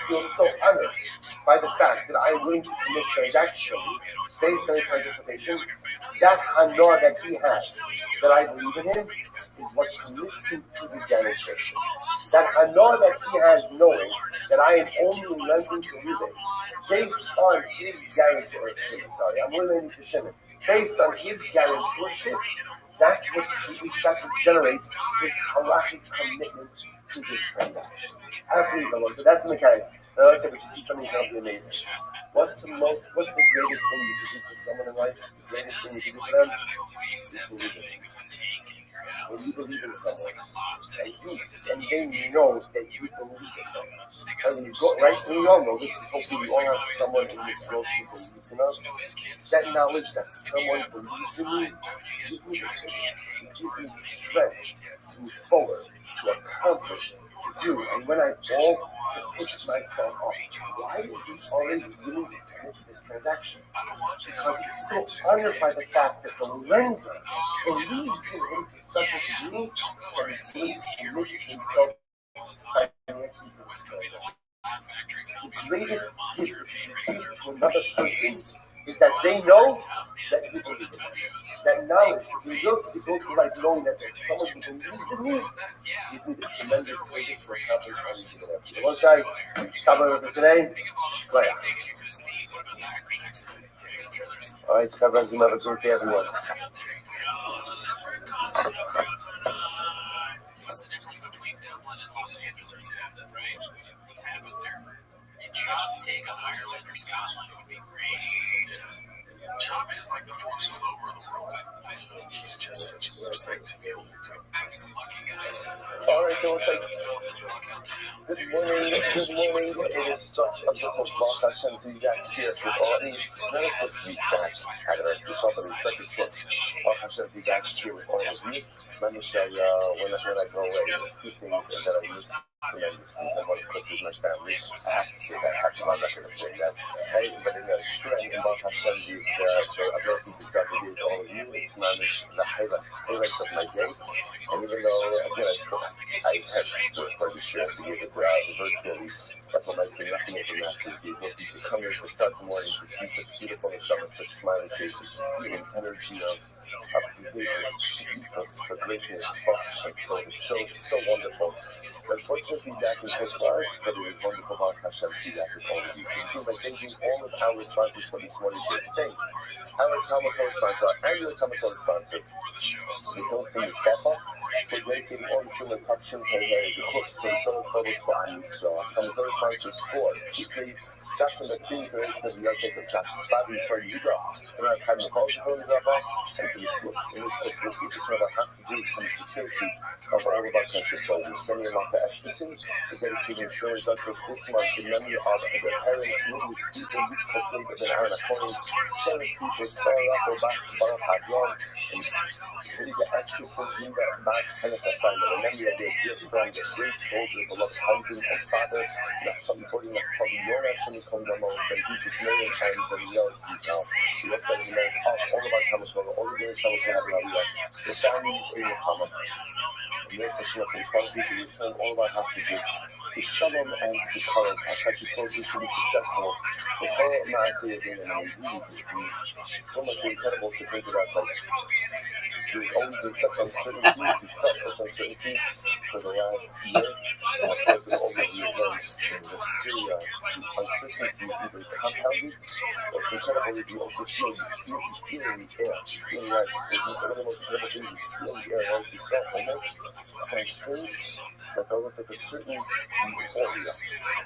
feels so honored by the fact that I'm willing to commit transaction based on his participation. That hanor that he has, that I believe in him, is what commits him to the guarantorship. That hanor that he has, knowing that I am only lending to Ruben based on his guarantorship. I'm lending to Shimon based on his guarantorship. That's what generates this halachic commitment to this transaction. Absolutely, so that's the mechanics. Now, let's say if you see something incredibly amazing. What's the greatest thing you can do for someone in life? The greatest thing you can do for them is believe in them. When you believe in someone, and they know that you believe in them. And you go, right? We all know this, because hopefully we all have someone in this world who believes in us. That knowledge that someone believes in me gives me the strength to move forward, to accomplish, to do. And when I fall, to pick myself up. Why is he already willing to commit to this transaction? Because he's so honored by the fact that the lender believes in him to such a degree that he's willing to commit himself financially to this transaction. The greatest gift you give to another person is that they know that you believe in them. That knowledge, if we go through life knowing that there's someone who believes in me, gives me the tremendous vision to accomplish everything that I do. One side, stop over for today. All right, Chavra, Zoom, have a great day, everyone. What's the difference between Dublin and Los Angeles? Right? What's happened there? And Chop's take on Ireland or Scotland would be great. Chop is like the forces over the world. So he's just such a sight to be able to do. He's a lucky guy. All right, so it's like, good morning. It is such a beautiful small fashion to be back here with all the it's supposed to be back. I don't know if this is such a small fashion to be back here with all of you. Let me show you when I go away, there's two things that I miss tremendously. And one, of course, is my family. I have to say that. I have to, I'm not going to say that. Right? But in the strength of Hashem, the ability to start the day with all of you, it's managed the highlights of my day. And even though, again, I had to for this year to give it virtually, that's what I'd say, nothing of the matches. The ability to come here to start the morning, to see such beautiful Hashem, such smiling faces, feeling energy of activeness, for greatness, function. So it's so wonderful. It's unfortunately back in Coast Guard, but it is wonderful about Hashem to that with all of you. So begin by thanking all of our sponsors for this morning's show today. Our Comic-Con sponsor, our annual Comic-Con sponsor, we don't sing the Papa. We're dedicating all the human touching the close for the Southern Public Sponsors. Comic-Con sponsors for Tuesday, Jackson, the clean creation of the Yachek of Josh's father, is where you go. And our Academy of Culture for the Zappa, and for the Swiss. In the Swiss, listen to what has to do with the security of all of our country's soldiers. Sending them off to Ashton, to dedicate insurance efforts this month in memory of the parents, moving Stephen, Weeks for Play, but then Aaron According, Sarah Stephen, Sarah Rappo, Basketball, Padron, and City the Ashton, Linda, Bas, Henneth, find the memory of their dear friend, the great soldier, beloved husband and father, not something putting up from your nation, from the moment, and Jesus, Mary, and the young people. We look at the name of all of our comments, all the great comments we have in our life. The families in your comments. And this session of responsibility to return all of our hostages to Shalom and to Karen, our country soldiers to be successful. The Torah Maaseh again, and indeed, it's so much incredible to think about that. There's only been such uncertainty, we felt such uncertainty for the last year, because of all of the events in Syria. Uncertainty is even compounded. What's incredible is you also feel in the air. Feeling like there's one of the most incredible things you feel in the air, right? You felt almost sounds strange, but there was like a certain euphoria,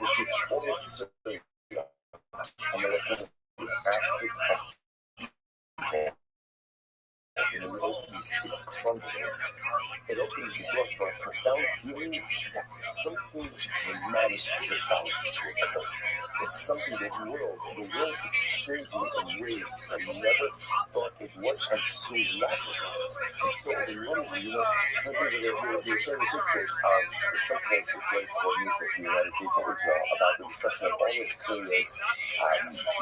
which is full of Syria. And there was this axis of and it opens this crumbling. It opens the door for a profound feeling that something dramatic is about to occur. It's something the world is changing in ways that we never thought it would, and so rapidly. And so overwhelmingly, there's certain pictures of some place with joint coordination between the United States and Israel about the destruction of all of Syria's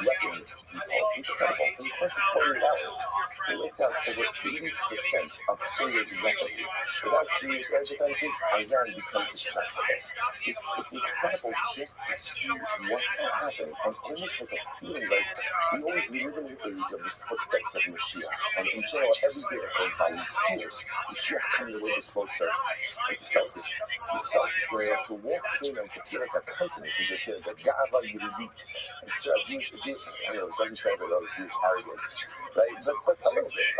weapons depot. Incredible. In the course of 48 hours, they wiped out over 80% of Syria's weaponry. Without Syria's air defenses, Iran becomes accessible. It's incredible just to see what's happening, and almost like a feeling like we live in the age of the footsteps of Mashiach, and in general, every day that goes by, we feel Mashiach coming a little bit closer. I just felt it. You felt it to walk in and to feel like a confidence, as they say, the Gava Yehudit. It's Jewish, I don't know, it doesn't translate out of Jewish arrogance, right? But a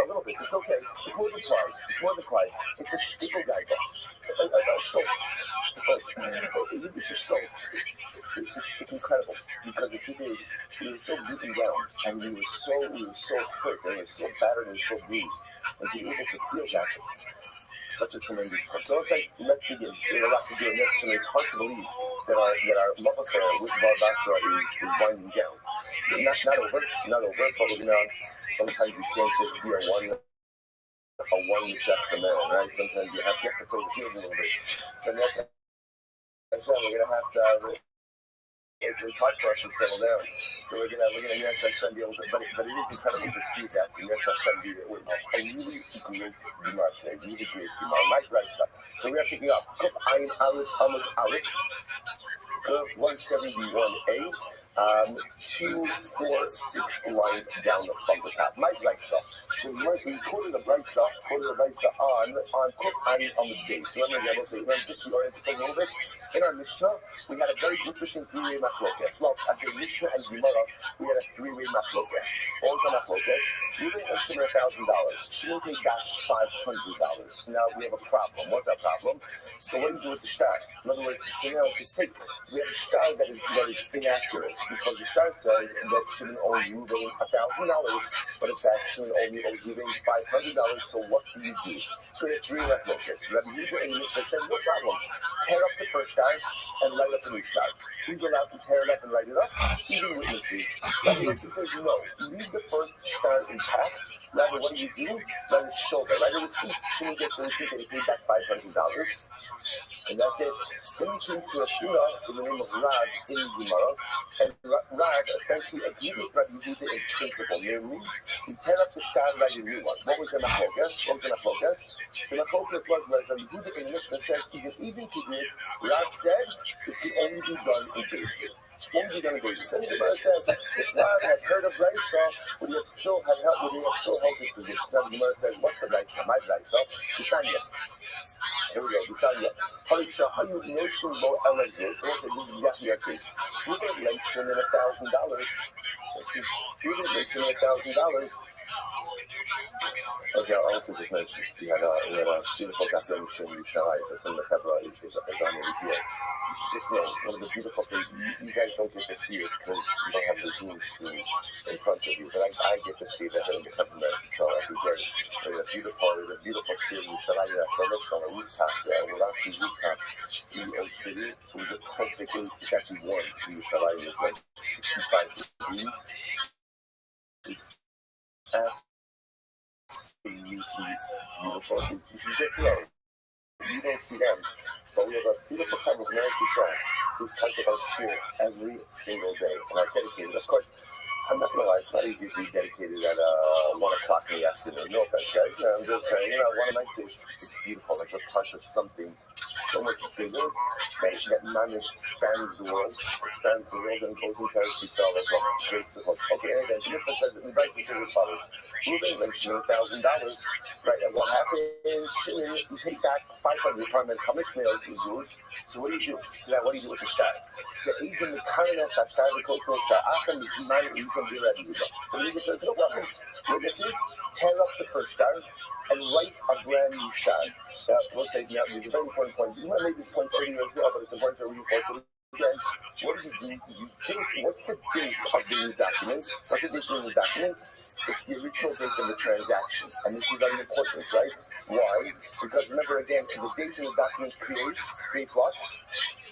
little bit, it's okay. It's more than pride. It's more than pride. It's a shtickle guy. It's incredible, because the truth is, we were so beaten down, and we were so hurt, and we were so battered and so bruised, and to be able to feel that, such a tremendous stuff. So it's like, let's begin. There's a lot to do, and it's hard to believe that our love affair with Bar Basra is winding down. Not over, but sometimes you can't just be a one receptor man, right? Sometimes you have to throw the field a little bit. So that's why we're gonna have to. It's hard for us to settle down. So we're gonna be able to, but it is incredible to see that the be a really great Gemara today, really great Gemara. Nice right stuff. So we are picking up Kuf Ayin Aleph, Kuf 171A. 2-4-6 lines down from the top. My brisa. So we quoted the brisa on Kuf Ayin on the base. Remember, just to reorient this a little bit. In our Mishnah, we had a very interesting three-way machlokes. Well, as a Mishnah and Gemara, we had a three-way machlokes. All the machlokes. You paid Shimon $1,000. Shimon paid back $500. Now we have a problem. What's our problem? So what do you do with the star? In other words, we have a star that is inaccurate, because the star says that Shimon owes you $1,000, but in fact Shimon only owes you $500. So what do you do? So we have three machlokes. Rabbi and they said, no problem. Tear up the first star and light up the new star. Who's allowed to tear it up and light it up? Even witnesses. Rabbi says no. Leave the first star intact. Rabbi, what do? Let it show that. Right? The receipt. Shimon gets a receipt that he paid back $500. And that's it. Then he came to a shura in the name of Rad in Gemara, and Rad essentially agreed with Rabbi Yehuda in principle. Namely, he tear up the star and write a new one. What was the machlokes? The machlokes was that Rabbi Yehuda in Mishnah says even to do it, Rad said this can only be done in Beis Din. Only done in Beis Din. The Gemara says if Rad had heard of Raisa, would he have still held his position? Now the Gemara says, what's the Raisa? My Raisa? Bisanya. Here we go, Bisanya. How you mention Bo Elazar? So this is exactly our case. You didn't mention in $1,000. You didn't mention in $1,000. Okay, I also just mentioned we had a beautiful Gasson in Yerushalayim. It's in the Hebra. It's a Chazan over here. You should just know one of the beautiful things. You guys don't get to see it because you don't have the Zoom screen in front of you, but I get to see that in the Hebra. So every day, there's a beautiful shir in Yerushalayim. On a rooftop, we're on the rooftop in the old city. It was a perfect. It's actually warm in Yerushalayim. It's like 65 degrees. It's beautiful. You should just know. You don't see them, but we have a beautiful time with Mary Israel who's talked about shir every single day, and are dedicated. Of course, I'm not gonna lie, it's not easy to be dedicated at 1 o'clock in the afternoon. No offense, guys. I'm just saying, one of my things, it's beautiful. Like we're part of something so much bigger that manage spans the world. It spans the world and goes into every cell as well. Great support. Okay, and then the Mishnah says, the Bible says as follows: Reuben mentioned $1,000. Right, and what happened? Shimon, you take back $500 apartment. How much mails is yours? So what do you do? So now what do you do with the star? So even the kindness of star, the cultural star, after the Zman, you can be ready to go. So he says, no problem. What this is, tear up the first star and write a brand new star. We'll say, now, there's a very important point. You might make this point 30 years ago, but it's important to reinforce it again, what do? What's the date of the new document? What's the date of the new document? It's the original date of the transaction. And this is very important, right? Why? Because remember again, the date of the document creates what?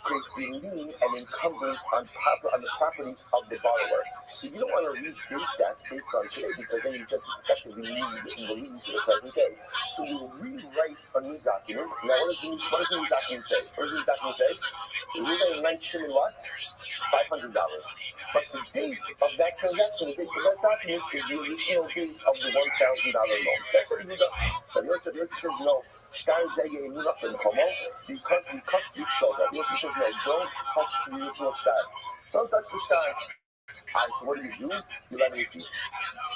Creates the lien and encumbrance on the properties of the borrower. So you don't want to redate that based on today, because then you just effectively leave the lien to the present day. So you rewrite a new document. Now, what does the new document say? What does the new document say? Ruben lent Shimon what? $500. But the date of that transaction, the date of that document, is the original date of the $1,000 loan. That's what he does. But Yosef says no. Because you showed up. Yosef says no. Don't touch the original star. Don't touch the star. Alright, so what do? You write a receipt.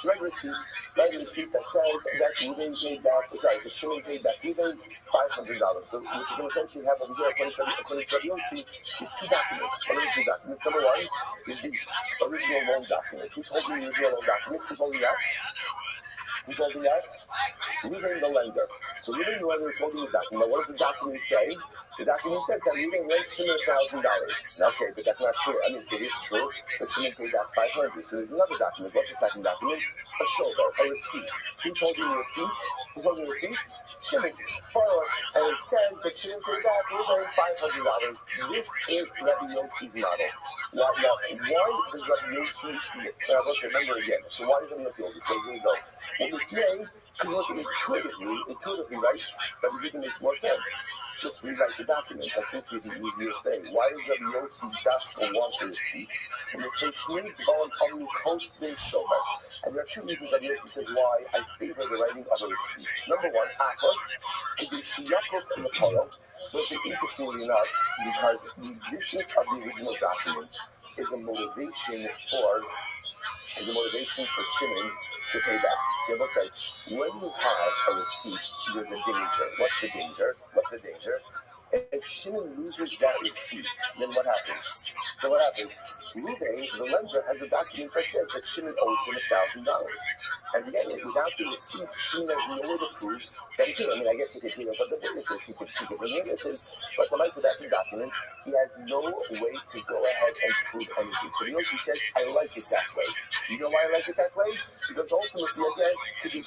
You write a receipt that says that Ruben paid back, that Shimon paid back Ruben $500. So what you're going to essentially have over here, according to Yossi, is two documents. What are the two documents? Number one is the original loan document. Who's holding the original loan document? Who's holding that? Who's holding that? Ruben the lender. So Ruben the lender is holding the document. Now, what does the document say? The document says that Ruben lent Shimon $1,000. Okay, but that's not true. I mean, it is true that Shimon paid back $500. So there's another document. What's the second document? A shoulder, a receipt. Who's holding the receipt? Who's holding the receipt? Shimon, borrower. And it says that Shimon paid back Ruben $500. This is Rabbi Yossi's model. Why does Rabbi Yossi, let's remember again. So why does Rabbi Yossi hold this? So here we go. Well, because intuitively, right? Rabbi Yehuda makes more sense. Just rewrite the document. That seems to be the easiest thing. Why does Rabbi Yossi Dafka want the receipt? And the case and there are two reasons Rabbi Yossi says why I favor the writing of a receipt. Number one, Achos, is the Yaakov and the Torah. So it's interestingly enough, because the existence of the original document is a motivation for Shimon to pay back. See what I'm saying? When you have a receipt, there's a danger. What's the danger? If Shimon loses that receipt, then what happens? Ruben, the lender, has a document that says that Shimon owes him $1,000. And again, without the receipt, Shimon has no way to prove that he did. I mean, I guess he could, but the witnesses, he could bring witnesses. But the life without the document, he has no way to go ahead and prove anything. So Yoshi says, I like it that way. You know why I like it that way? Because ultimately, again, it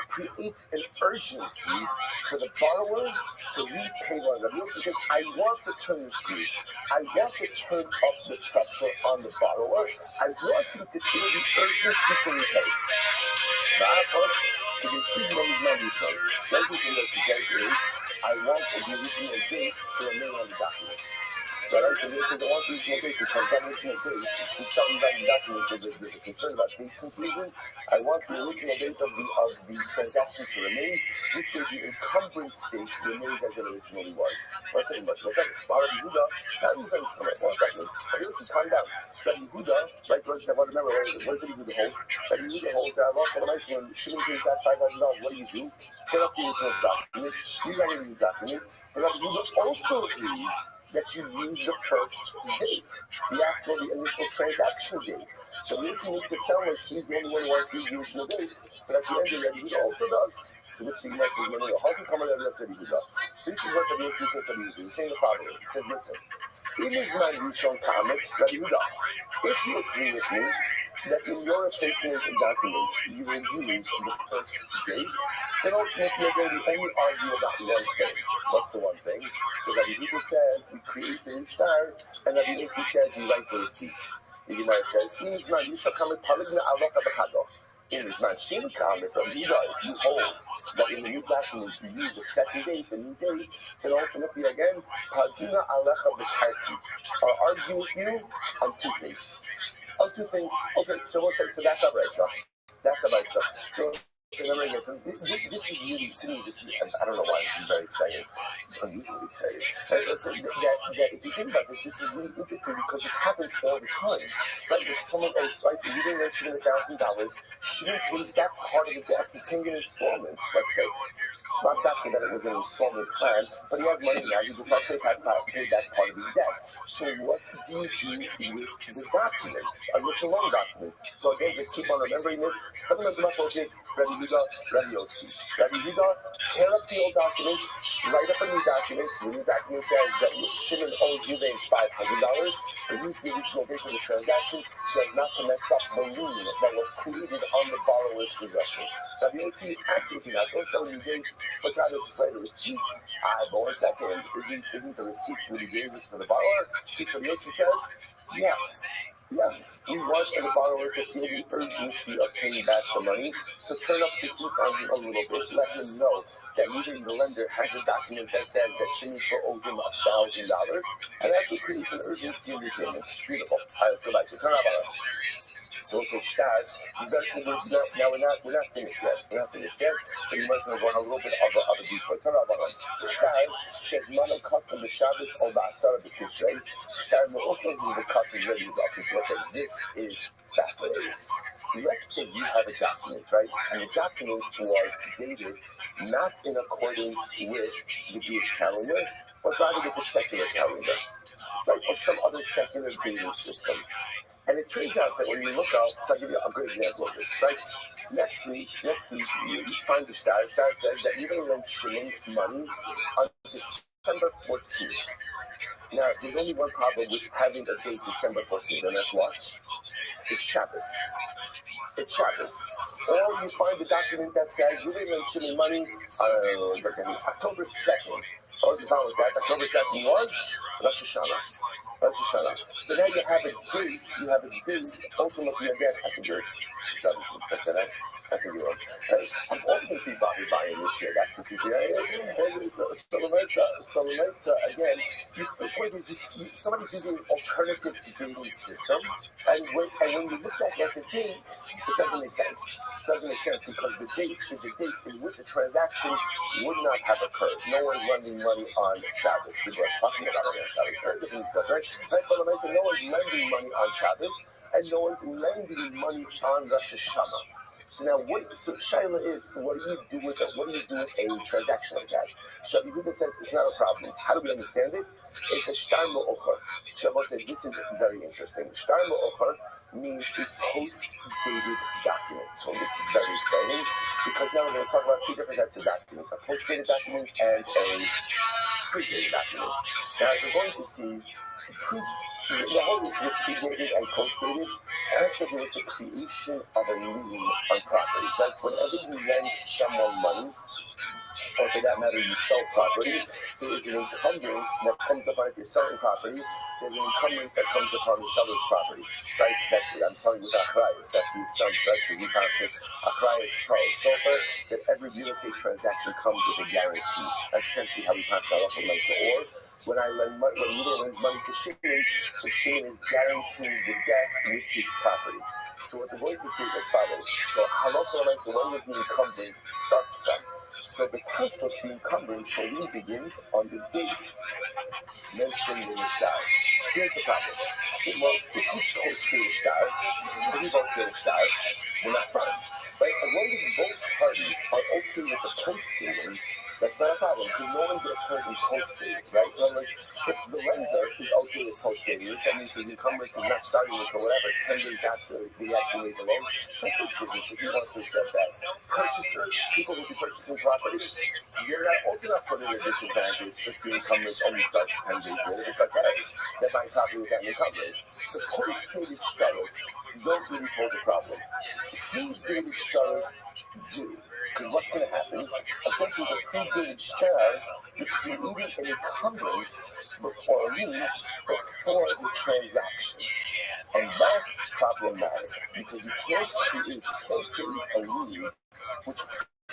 creates an urgency for the borrower to repay loan. Rabbi Yossi says, I want to turn the screws. I want to turn up the pressure on the borrower. I want him to feel the urgency to repay. The other thing that he says is, I want the original date to remain on the document. So he says, I want the original date because that original date, he's talking about the document, so there's a concern about date confusion. I want the original date of the transaction to remain. This way the encumbrance date remains as it originally was. One second. Rabbi Yehuda, calm down. Rabbi Yehuda, right, I want to remember, what did Rabbi Yehuda hold? When Shimon pays back $500, what do? Put up the original document, rewrite a new document. But Rabbi Yehuda also agrees that you use the first date, the initial transaction date. So this makes it sound like he's the only one who wants to use the original date, but at the end of it, he also does. So which the next is how can come out of this video? This is what the Yossi says to me. He's saying the following. He said, listen, it is my Rishon Thomas, Rabbi Yehuda. If you agree with me that in your replacement document you will use the first date, then ultimately you're going to only argue about one thing. What's the one thing? So Rabbi Yehuda says we create the Ishtar, and Rabbi Yossi says we write the receipt. The Gemara says, in his man, you shall come with Paligna Aloka Bakado. In his man, Shem Kamet, Rabbi Yehuda, if you hold that in the new document you use the second date, the new date, then ultimately again, Paligna Aloka Bakado. I'll argue with you on two things. Okay, so we'll say, so that's a Raisa. So remember again, so this is really, to me, I don't know why, this is very exciting. It's unusually exciting. That if you think about this is really interesting because this happens all the time. Right, there's someone else, right, you didn't mention $1,000, she didn't pay back part of the debt, he's paying in installments, let's say. Not that it was an installment plan, but he has money now. He decides to pay back part of his debt. So what do you do with the document, a ritual loan document? So again, just keep on remembering this. Rabbi Huda, Rabbi Yossi. Rabbi Huda, tear up the old document, write up a new document. The new document says that Shimon owes you $500. Release the original date of the transaction so as not to mess up the lien that was created on the borrower's possession. Rabbi Yossi, accurately now, don't show you dates, but rather just write a receipt. But 1 second, isn't the receipt really dangerous for the borrower? Rabbi Yossi says, yeah. Yes, we want the borrower to feel the urgency of paying back the money, so turn up the heat on him a little bit, let him know that even the lender has a document that says that Shimon still owes him $1,000, and that could create an urgency in repayment. Beautiful. All right, let's go back to turn up. So it's a start. Now we're not finished yet. But you must have gone a little bit of a deeper. Turn up. The start, she's not a custom the Shabbos or the Asara B'Tishrei. Start the Okel who's a custom ready to go. So this is fascinating. Let's say you have a document, right? And the document was dated not in accordance with the Jewish calendar, but rather with the secular calendar, right? Or some other secular dating system. And it turns out that when you look up, so I'll give you a great example of this, right? Next week, you find the star says that you're going to lend Shimon money on December 14th. Now, there's only one problem with having a date December 14th, and that's what? It's Shabbos. It's Shabbos. Or you find the document that says you're going to lend Shimon money on October 2nd. Or the problem with that, October 2nd was Rosh Hashanah. So now you have a date, ultimately again, I can do it. I can do it. I'm often see Bobby buying this year, that's what you So again, the point is, somebody's using an alternative dating system, and when you look at the date, it doesn't make sense. Because the date is a date in which a transaction would not have occurred. No one's lending money on Shabbos. We were talking about it on Shabbos. Very different stuff, right? But no one's lending money on Shabbos, and no one's lending money on Rosh Hashanah. So now, Shaila is, what do you do with it? What do you do with a transaction like that? Rabbi Huda says it's not a problem. How do we understand it? It's a shtar me'ocher. Rabbi said this is very interesting. Shtar me'ocher means a post-dated document. So this is very exciting because now we're going to talk about two different types of documents: a post-dated document and a pre-dated document. Now, as we're going to see, the whole issue with pre-dated and post-dated has to do with the creation of a lien on properties. Like whenever you lend someone money, or for that matter, you sell property, there is an encumbrance that comes upon, if you're selling properties, there's an encumbrance that comes upon the seller's property, right? That's what I'm selling with Achrayus, that's the assumption, right? Because we pass with Achrayus, so that every real estate transaction comes with a guarantee. That's essentially how we pass that off of Mesa. Or when I lend money, when you lend money to Shimon, so Shimon is guaranteeing the debt with his property. So what we're going to see is as follows. So halakha Mesa, when does the encumbrance start from? So the Christos, the encumbrance, the lien begins on the date mentioned in the star. Here's the problem. Well, if you post-date a star, if you both date a star, then that's fine. Right? As long as both parties are okay with the post-dating, that's not a problem, because no one gets hurt in post-dating, right? In other words, if the lender is okay with post-dating, that means his encumbrance is not starting until whatever, 10 days after the actual made the loan. That's his business if he wants to accept that. Purchasers, people who be purchasing properties, you're also not put in a disadvantage if the encumbrance only starts 10 days later, because hey, they're buying property with that encumbrance. The post-dated status don't really pose a problem. Pre-dated status do. Because what's going to happen, essentially the pre-dated star is creating an encumbrance before a lien before the transaction. And that's problematic because you can't create a lien which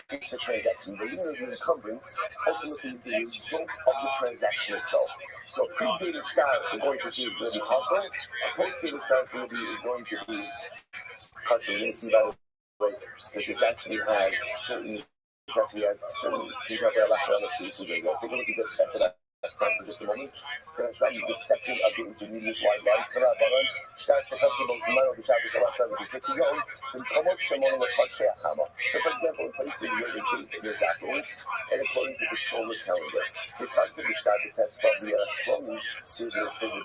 creates the transaction. The lien of the encumbrance ultimately is the result of the transaction itself. So a pre-dated star we're going to see is going to be hustle. A post-dated star is going to be custom. You're going to see by the way that this actually has certain things that we have other people. Take a look at this. time for just a moment. The second of the intermediate wide lines. So for example, in places where they date their documents and according to the solar calendar, because of the Shtad test of the the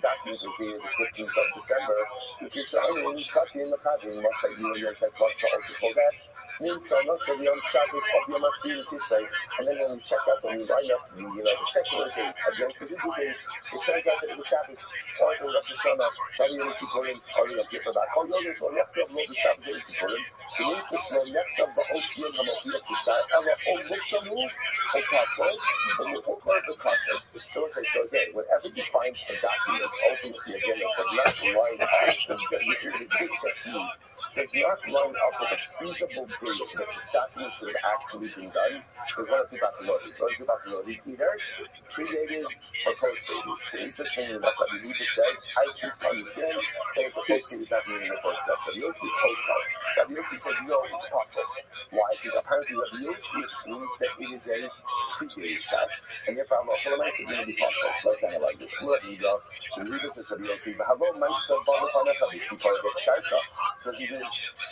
document was dated the 15th of December, if you're saying Katin Makadin, Masa Yom Test Masa also Kodash, means also the on Shabbos of Yom Asir Tishrei, and then when we check out the line up, the secular date, again, the Hebrew date, it turns out that it was Shabbos, or the Rosh Hashanah, or the Yom Kippurim, or the Yom Kippur, or Yodesh, or Yaakov, no, the Shabbos, Yom Kippurim, the Mitzvah, no, Yaakov, the Osiyim, Hamofiach, the Shtar, Ella, O Muktamu, O Kasol, and the Okar, the Kasol. So let's say, so again, whenever you find a document, ultimately, again, that does not line up, the date that's used, does not line up with a feasible date that this document could have actually been done, there's one of two possibilities. Either predated or post-dated. So interestingly enough, Rabbi says, I choose to understand that it's a post-dated document in the first place. Rabbi Yossi post-out. Rabbi Yossi says, no, it's possible. Why? Because apparently Rabbi Yossi assumes that it is a predated stuff, and therefore I'm also going to be possible. So let's analyze this. So we read this as Rabbi Yossi, so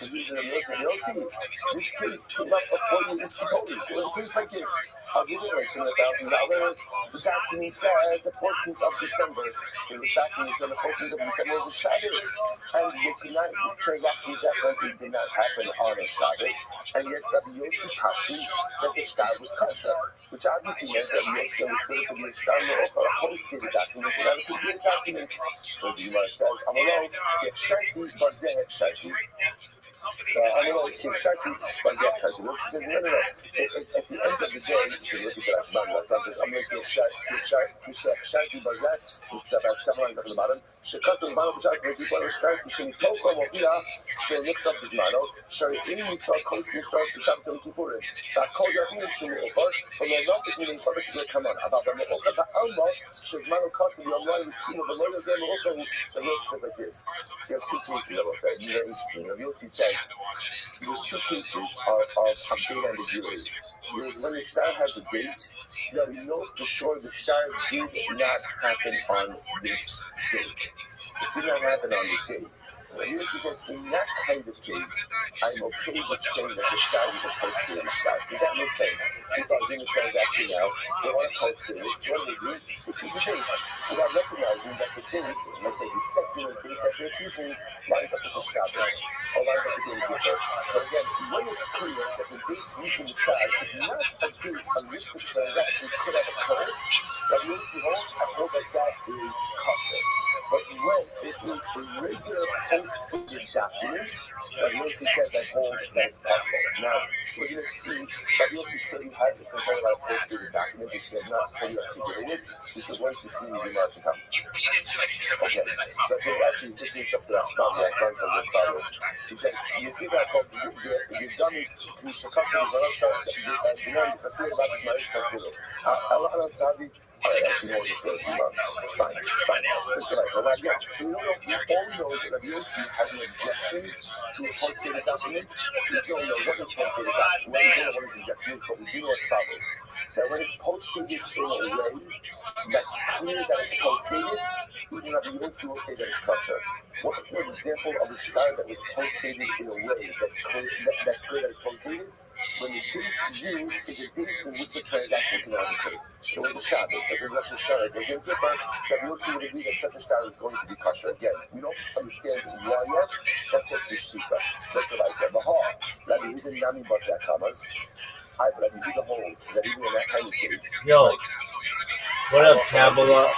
here's Rabbi Yossi. This case came up before you in Chipotle. It was a case like this. I'll give you $1,000. The document said the 14th of December. The document said the 14th of December was a Shabbos. And the transaction definitely did not happen on a Shabbos. And yet Rabbi Yossi Kashmi that the star was kosher, which obviously meant that Rabbi Yossi understood it to be a star or a post-dated document, and that it could be a document. So the Gemara says, Amalo, get Sharti, Bazeh Sharti. Amalo, get Sharti, Bazeh Sharti. She says, no. At the end of the day, she looked at us, Amalo, get Sharti, Bazeh. It's about 7 lines at the bottom. שכתוב בנו בשעת ודיבור שרת כשמתוקו מופיע שנכתב בזמנו שרים מספר כל מספר בשעת יום כיפורים והכל יבין שמאוחר ולא תקמינים כל בכדי כמון אבל במאוחר בעלמא שזמנו קוסם יום לילה מקסימו ולא יודע מאוחר הוא so Yossi says like this. There are two cases I will say. Very interesting. Yossi says there's two cases of date ambiguity. When the star has a date, you know for sure the star did not happen on this date. It did not happen on this date. When Yossi says, in that kind of case, I'm okay with saying that the star is a post-dated star. Does that make sense? If I'm doing a transaction now, they want to post-date it. So what do? They choose a date. Without recognizing that the date, let's say the secular date that they're choosing, lines up with the Shabbos, or lines up with the Yom Kippur. So again, when it's clear that the date used in the star is not a date on which the transaction could have occurred, that Yossi holds, I hold that is kosher. But when it is a regular post-dated document, Rabbi Yossi says that that's possible. Now, we're going to see Rabbi Yossi clearly has a concern about a post-dated document, which he has not fully articulated, which we're going to see in the Gemara to come. Okay, so actually, just finish up the Rashbam, the Rashbam says as follows. He says, you did that, you've done it, you should custom the actually know this goes fine. So we know is that Rabbi Yossi has an objection to a post-dated document. We don't know what is post-dated document. We don't know what his objection is, but we do know as follows. That when it's post-dated in a way that's clear that it's post-dated, even Rabbi Yossi will say that it's kosher. What's an example of a star that was post-dated in a way that's clear that it's post-dated? When the date used is a date in which the transaction can occur. So with the Shabbos, as a Rosh Hashanah, there's a difference that we also would agree that such a star is going to be kosher. Again, we don't understand why yet. That's just the shita. That's what I said. Rabbi Yehuda Nami Bazeh Kamas. Rabbi Yehuda holds that even in that kind of case. Yo, what up, Kabbalah?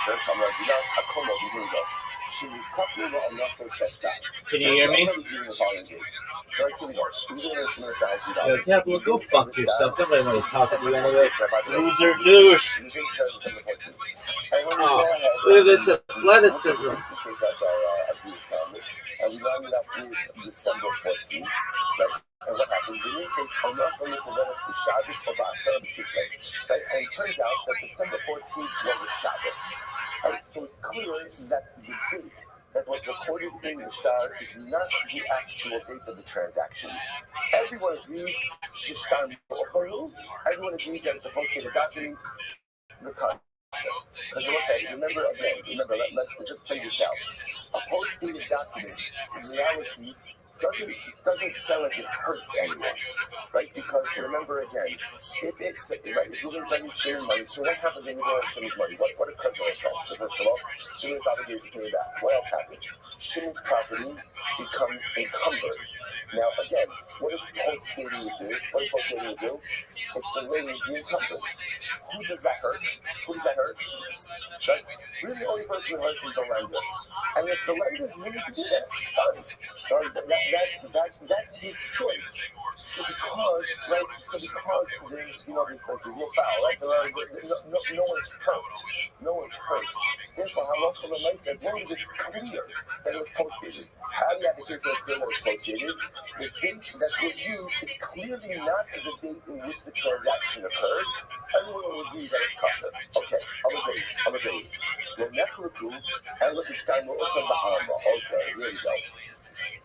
Can you hear me? Yo, Kabbalah, go fuck yourself. Nobody want to talk to you anyway. Loser douche. Oh, look at this athleticism. And we lined it up through December 14th. And what happened? The new case on us only presented to Shabbos for Ba'asar B'Tishrei. And it turned out that December 14th was a Shabbos. And so it's clear that the date that was recorded in the star is not the actual date of the transaction. Everyone agrees Shishtan Everyone agrees that it's supposed to be the document, the Because I will say, let's just play this out. A post-dated document, in reality, doesn't sound like it hurts anyone, right? Because remember again, if you're lending Shimon money, so what happens when you go on Shimon's money? What occurs when it comes? So first of all, Shimon's obligated to pay it back. What else happens? Shimon's property becomes encumbered. Now again, what does post-dating do? It delays the encumbrance. Who does that hurt? Right? Really, the only person who hurts is the lender. And if the lender is willing to do that, fine. That's his choice. So because there's no foul, right? No one's hurt. Therefore, how long from the light says, when is it clear that it was post-dated? How do you have the case that's clear that it's post-dated? The date that was used is clearly not the date in which the transaction occurred. Everyone will agree that it's kosher. Okay, other days. L'nechleku and l'ishtainu u'kam ba'alma. Okay, here we go.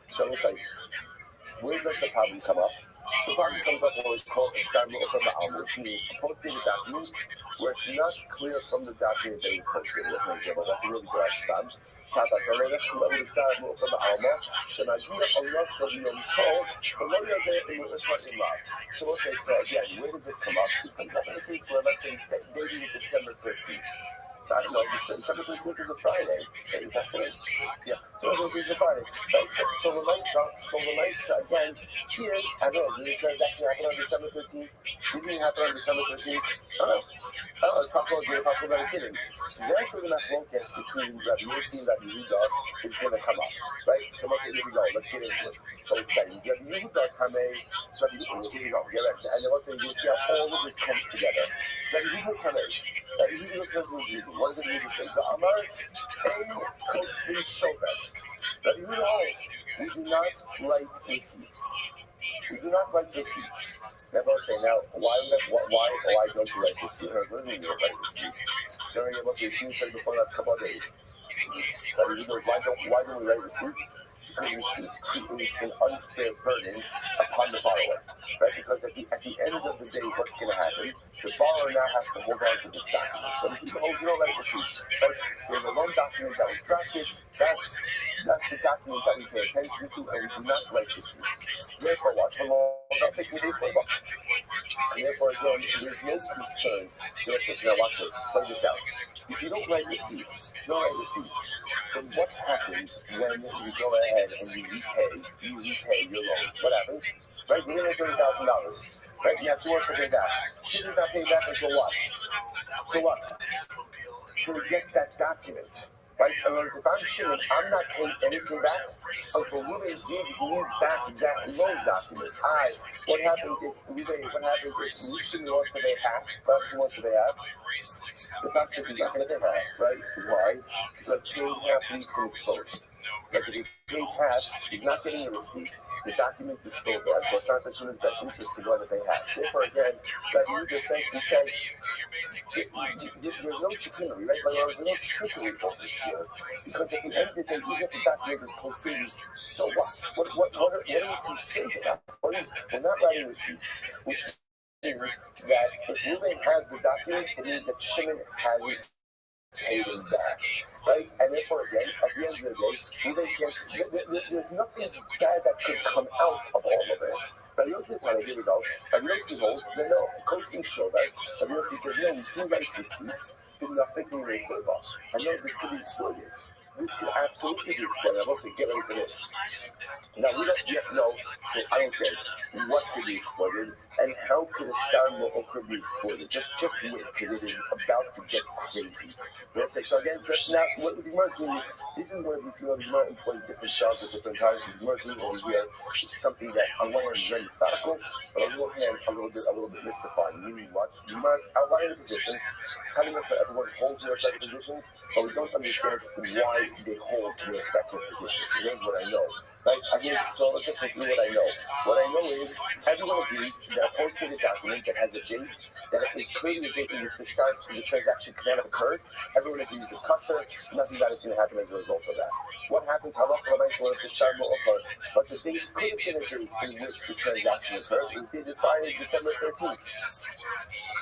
So it's like, where does the problem come up? The problem comes up when it's called ishtainu u'kam ba'alma, which means a post-dated document where it's not clear from the document that it's posted. That's an example. That's a really good example. So again, where does this come up? This comes up in the case where, let's say, dating December 13th. So I don't know, December 13th is a Friday. Is that correct? Yeah, so it's a Friday. Right? So the lights, again, here, I don't know, did the transaction happen on December 13th? Didn't it happen on December 13th? I don't know. It's possible that it didn't. Therefore, the machlokes between Rabbi Yossi and Rabbi Yehuda is going to come up, right? So let's say, here we go, let's get into it. So exciting. Rabbi Yehuda Kamei, so here we go, get ready. And then let's say, you see how all of this comes together. Rabbi Yehuda Kamei, Rabbi Yehuda Kamei, what does it mean to say? The Amar, Ein Kotzvi Shovet. Rabbi Yehuda holds, we do not write receipts. Never say now, why don't you write receipts? What do you write receipts? So we're able to see before the last couple of days. Why don't we write receipts? Because receipts create an unfair burden upon the borrower, right? Because at the end of the day, what's going to happen? The borrower now has to hold on to this document. So you don't write receipts. Right? There's a loan document that was drafted. That's the document that we pay attention to, and we do not write receipts. Therefore, what? The law and therefore, again, there's no concern. So now watch this. Play this out. If you don't write receipts, then what happens when you go ahead and you repay your loan? What happens? Right? You didn't have $30,000. Right? You have to work to pay back. Shouldn't not pay back until what? To get that document. Right? In other words, if I'm Shimon, I'm not paying anything back until Ruben gives me back that loan document. What happens if Shimon wants to pay half? She wants to pay half? The doctor is not going to pay half, right? Why? Because paying half leaves him exposed. Because if he pays half, he's not getting a receipt. The document is still there. So it's not that Shimon's best interest to go to pay half. Therefore, again, that Yehuda essentially says, there's no chicanery, right? There's no trickery over here. Because at the end of the day, even if the document is posted, so what? What are you concerned about? We're not writing receipts, which means that if Ruben has the document, it means that Shimon has paid him back, right? And therefore, again, at the end of the day, there's nothing bad that could come out of all of this. But Yossi, here we go. And Yossi holds, Kosim show that. And Yossi says, we do write receipts, do nothing in the favor. I know this could be exploited. This could absolutely be exploited. I'm also get ready for this. Now, we don't yet know, so I don't get what could be exploited and how could a star could be exploited. Just wait, because it is about to get crazy. Let's say, so again, now, what the Gemara is doing is, this is where these Gemara employs different styles at different times. The Gemara is doing over here is something that, on one hand, is very methodical, but on the other hand, a little bit mystifying. Meaning what? The Gemara is outlining the positions, telling us that everyone holds their respective positions, but we don't understand why they hold their respective positions. Here's what I know. Right? So let's just review what I know. What I know is everyone agrees that a post-dated document that has a date that is clearly a date in which the transaction could not have occurred. Everyone agrees it's kosher. Nothing bad is going to happen as a result of that. What happens? But the date could have been a date in which the transaction occurred. It was dated Friday, December 13th.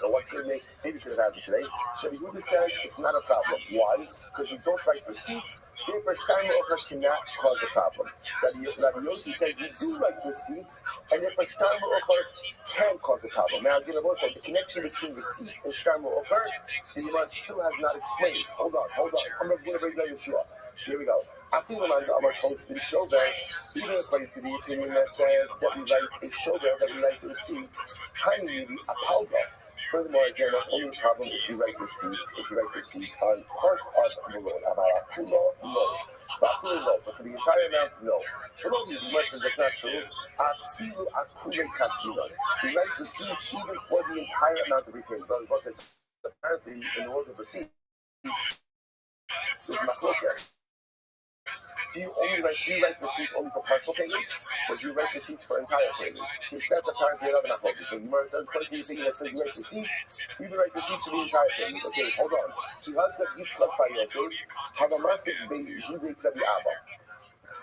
So what could maybe could have happened today? So the Yehuda says it's not a problem. Why? Because we don't write receipts. Therefore, Shtaim Ochar cannot cause a problem. Rabbi Yossi says we do write receipts, and therefore Shtaim Ochar can cause a problem. Now, again, I've also said the connection between receipts and Shtaim Ochar, the Gemara still has not explained. Hold on. I'm going to bring down Yeshua. So here we go. After the Amar post to the Shover, even according to the opinion that says that we write a Shover, that we write a receipt, tiny a palva. Furthermore, again, that's only a problem if you write receipts on part of the loan. About a kulo, no. But for the entire amount, no. For all these questions, that's not true. We write receipts even for the entire amount of repayment. But apparently, in the world of receipts, there's machlokas. Do you write receipts only for partial payments, or do you write receipts for entire payments? Since that's apparently another machlokas. The Gemara says, according to the thing that says you write receipts, you can write receipts for the entire payment. Okay, hold on.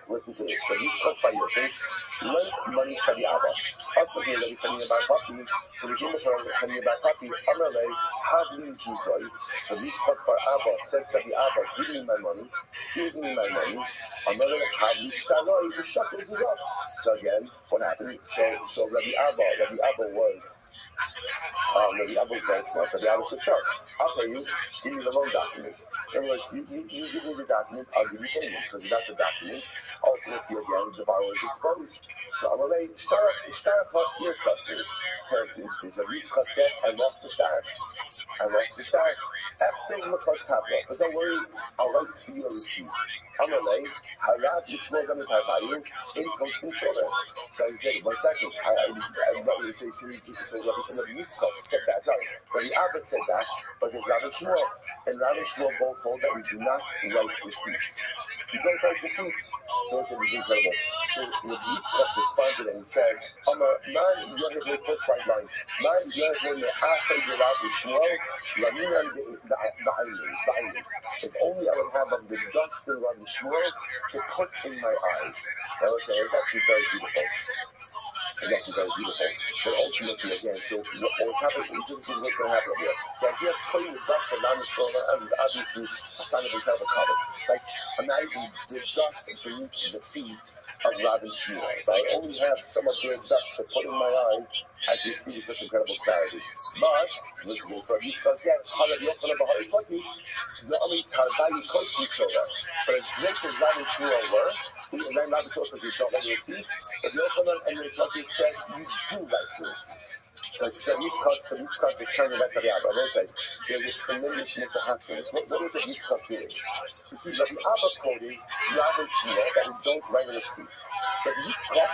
Listen to this. But Yitzchak by Yosef lent money to the Abba. Also here that we're telling about Papi, so we came to telling about Papi, Amalei, Havli Zizoi. So Yitzchak by Abba said to the Abba, give me my money. Amalei, Havli Shtaloi, the shakos is up. So again, what happened? So Rabbi Abba was very smart. Rabbi Abba said, sure, I'll pay you, give me the loan documents. In other words, you give me the document, I'll give you payment, because without the document, ultimately again, the borrower is exposed. So Amalei, Shtar plus your custody. So Yitzchak said, I lost the Shtar. Everything looked like tablet, but don't worry, I'll write for you a receipt. Amalei, Hayat Yishmor Gamitarbayu, in Kostin Shover. So he said, 1 second, so Rabbi Yitzchak said that, Rabbi Abba said that, but there's Rabbi Shmuel, and Rabbi Shmuel both hold that we do not write receipts. We don't write receipts. So this is incredible. So Rabbi Yitzchak responded and he said, first right line, if only I would have of the dust in Rabbi Shmuel to put in my eyes. Now let's say it's actually very beautiful. But ultimately, again, so what's happening, this is what's going to happen here. The idea of putting the dust of Rabbi Shmuel is obviously a sign of incredible cover. Like, imagine the dust beneath the feet of Rabbi Shmuel. So I only have some of their dust to put in my eyes as we see such incredible clarity. But, listen to this, Rabbi Yitzchak said, but as great as Rabbi Shmuel were, and then Rabbi Shmuel says you don't write a receipt, but Yochanan and Yitzchak says you do write the receipt. So Yitzchak is turning back to the Abba. There's this tremendous mishaspiness. What is it Yitzchak doing? You see, Rabbi Abba quoting Rabbi Shmuel that we don't write a receipt. But Yitzchak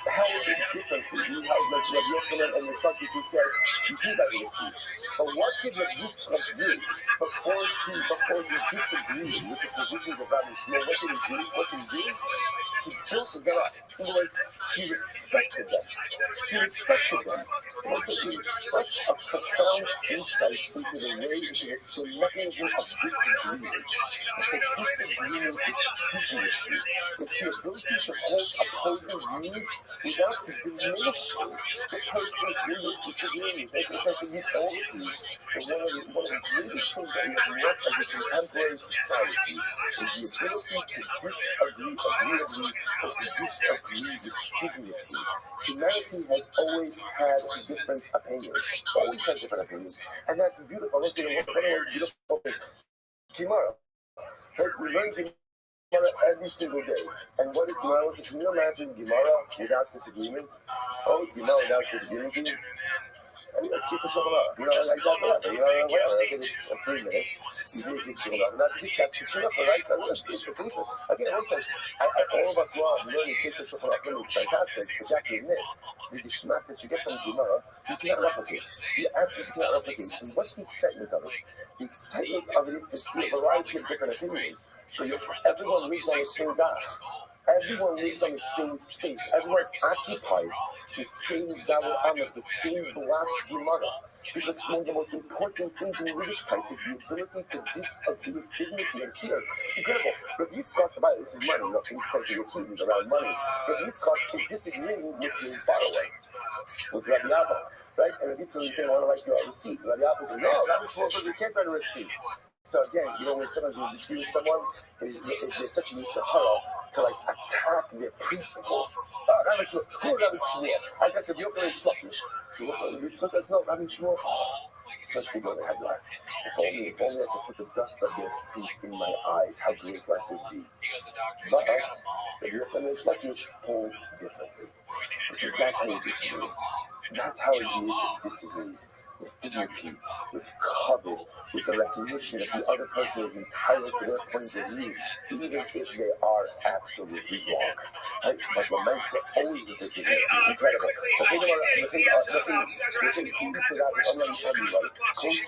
held it differently. He held like Rabbi Yochanan and Yitzchak who said you do write a receipt. But what did Rabbi Yitzchak do before he disagreed with the positions of Rabbi Shmuel? What did he do? He built them up. In other words, he respected them. Also, it is such a profound insight into the way, into the mechanism of disagreement. It's a disagreement with stupidity. It's the ability to hold opposing views without diminishing the person's really disagreeing. Like it's like the utilities. One of the greatest things that we have left as a contemporary society is the ability to disagree agreeably or to disagree with dignity. Humanity has always had different opinions, and that's beautiful. Let's see, one beautiful thing. Gemara. We learn Gemara every single day. And what is Gemara? Can you imagine Gemara without disagreement? Gemara without disagreement? Like that's a lot. Like it's 3 minutes. You do keep showing up. That's the shulach, right? It's interesting. Again, listen, all of us love learning keep shulach. It's fantastic. But you have to admit, the geshmak that you get from Gemara, you cannot replicate. You absolutely cannot replicate. And what's the excitement of it? The excitement of it is to see a variety of different opinions. Everyone reads on the same dot. Everyone lives on the same space. Everyone occupies the same Dawud Amos, the same block Gemara. Because one of the most important things in Yiddishkeit is the ability to disagree with dignity. And here, it's incredible. Rabbi Yitzchak, this is money, not things taking your key around money. Rabbi Yitzchak is disagreeing with his borrower, with Rabbi Abba, right? And Rabbi Yitzchak is saying, I want to write you a receipt. Rabbi Abba says, no, Rabbi Shmuel says you can't write a receipt. So again, when sometimes you disagree with someone, there's such a yitzhara to attack their principles. Rabbi Shmuel, I got to be open and sluggish. So what Rabbi Yitzchak does? No, Rabbi Shmuel, such people they have life. If only I could put the dust of their feet in my eyes, how great life would be. But if you're finished like you hold differently. See, that's how you disagree. That's how he disagrees. With dignity, with covet, with the recognition that the other person is entitled to their point of view, even if they are absolutely wrong. Right? But laments are always with the dignity. Incredible. The thing we write the seeds in the Bible, the close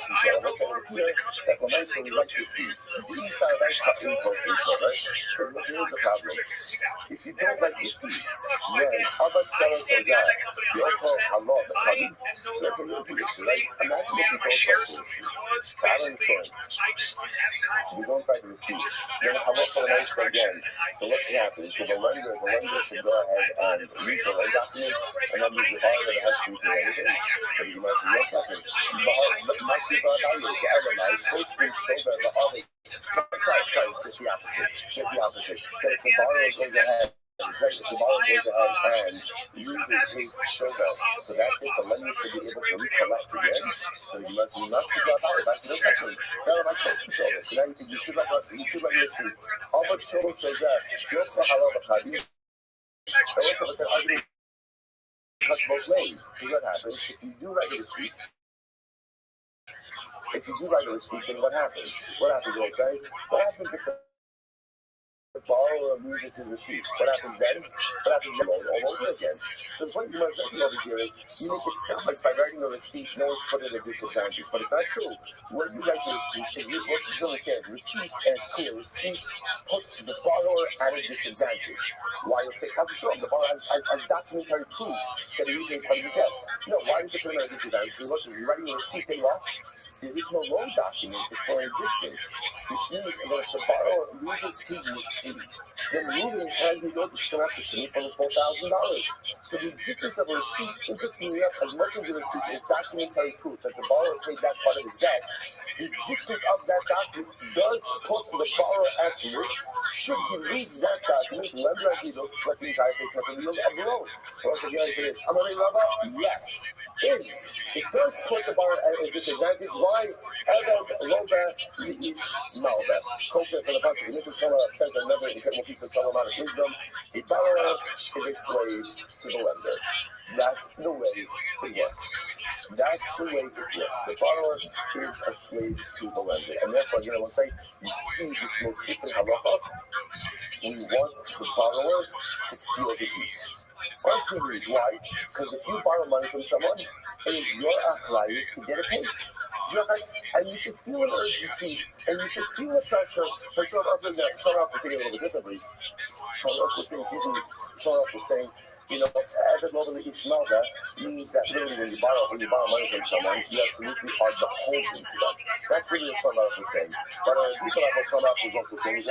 each other. What's that here? That laments we write the seeds. The inside of that close each other. Because here's the problem. If you don't write the seeds, then other fellows so that's a little bit issue, right? Imagine if you don't write the receipt. So I don't understand. So we don't write the receipt. Then halot for the next again. So what happens? So the lender should go ahead and read the loan document and then use the borrower that has to read everything. So you must know what's happening. Must be brought out here. The other night, supposed to show the other. Sorry, just the opposite. That if the borrower goes ahead. Right, the borrower goes ahead and uses his shoulder. So that's it, the lender should be able to recollect again. So you must be brought out. That's no section. Now my close shoulder. So now you should let us see. All but shoulder says that. You also have a hadith. Also, but the argument cuts both ways. Because what happens if you do write a receipt? If you do write a receipt, then what happens? What happens, okay? What happens if the borrower loses his receipt? What happens then? What happens then? All over again. So the point you must make over here is you make it sound like by writing a receipt, no one's put at a disadvantage. But it's not true. When you write the receipt, what you understand, receipt, and it's clear, receipt puts the borrower at a disadvantage. Why you say, how's it show? The borrower has documentary proof that he is part of the debt. No, why does it put him at a disadvantage? Because you're writing a receipt, then what? The original loan document is still in existence, which means that if the borrower loses his receipt, then moving has the note to come after Shani for the $4,000. So the existence of a receipt, interestingly enough, as much as the receipt is documentary proof that the borrower paid that part of his debt, the existence of that document does put the borrower at risk. Should he lose that document, lender at those collecting entire face of the loan. Also, the answer is, am I right, Rabbi? Yes. It does put the borrower at a disadvantage. Why? Adam Loba Yish Malba. Kofa for the consequence. This is says another example piece of some amount of wisdom. The borrower is a slave to the lender. That's the way it works. That's the way it works. The borrower is a slave to the lender. And therefore, you say, you see this motif in halacha, we want the borrower to feel the heat. Why? Because if you borrow money from someone, it is your achlayus to get it paid. And you should feel an urgency, and you should feel the pressure. But Sharaf was saying a little bit differently. Sharaf was saying, Adam over the Ishmael means that literally when you borrow money from someone, you absolutely are beholden to them. That's really what Sharaf was saying. But people like Sharaf was also saying, we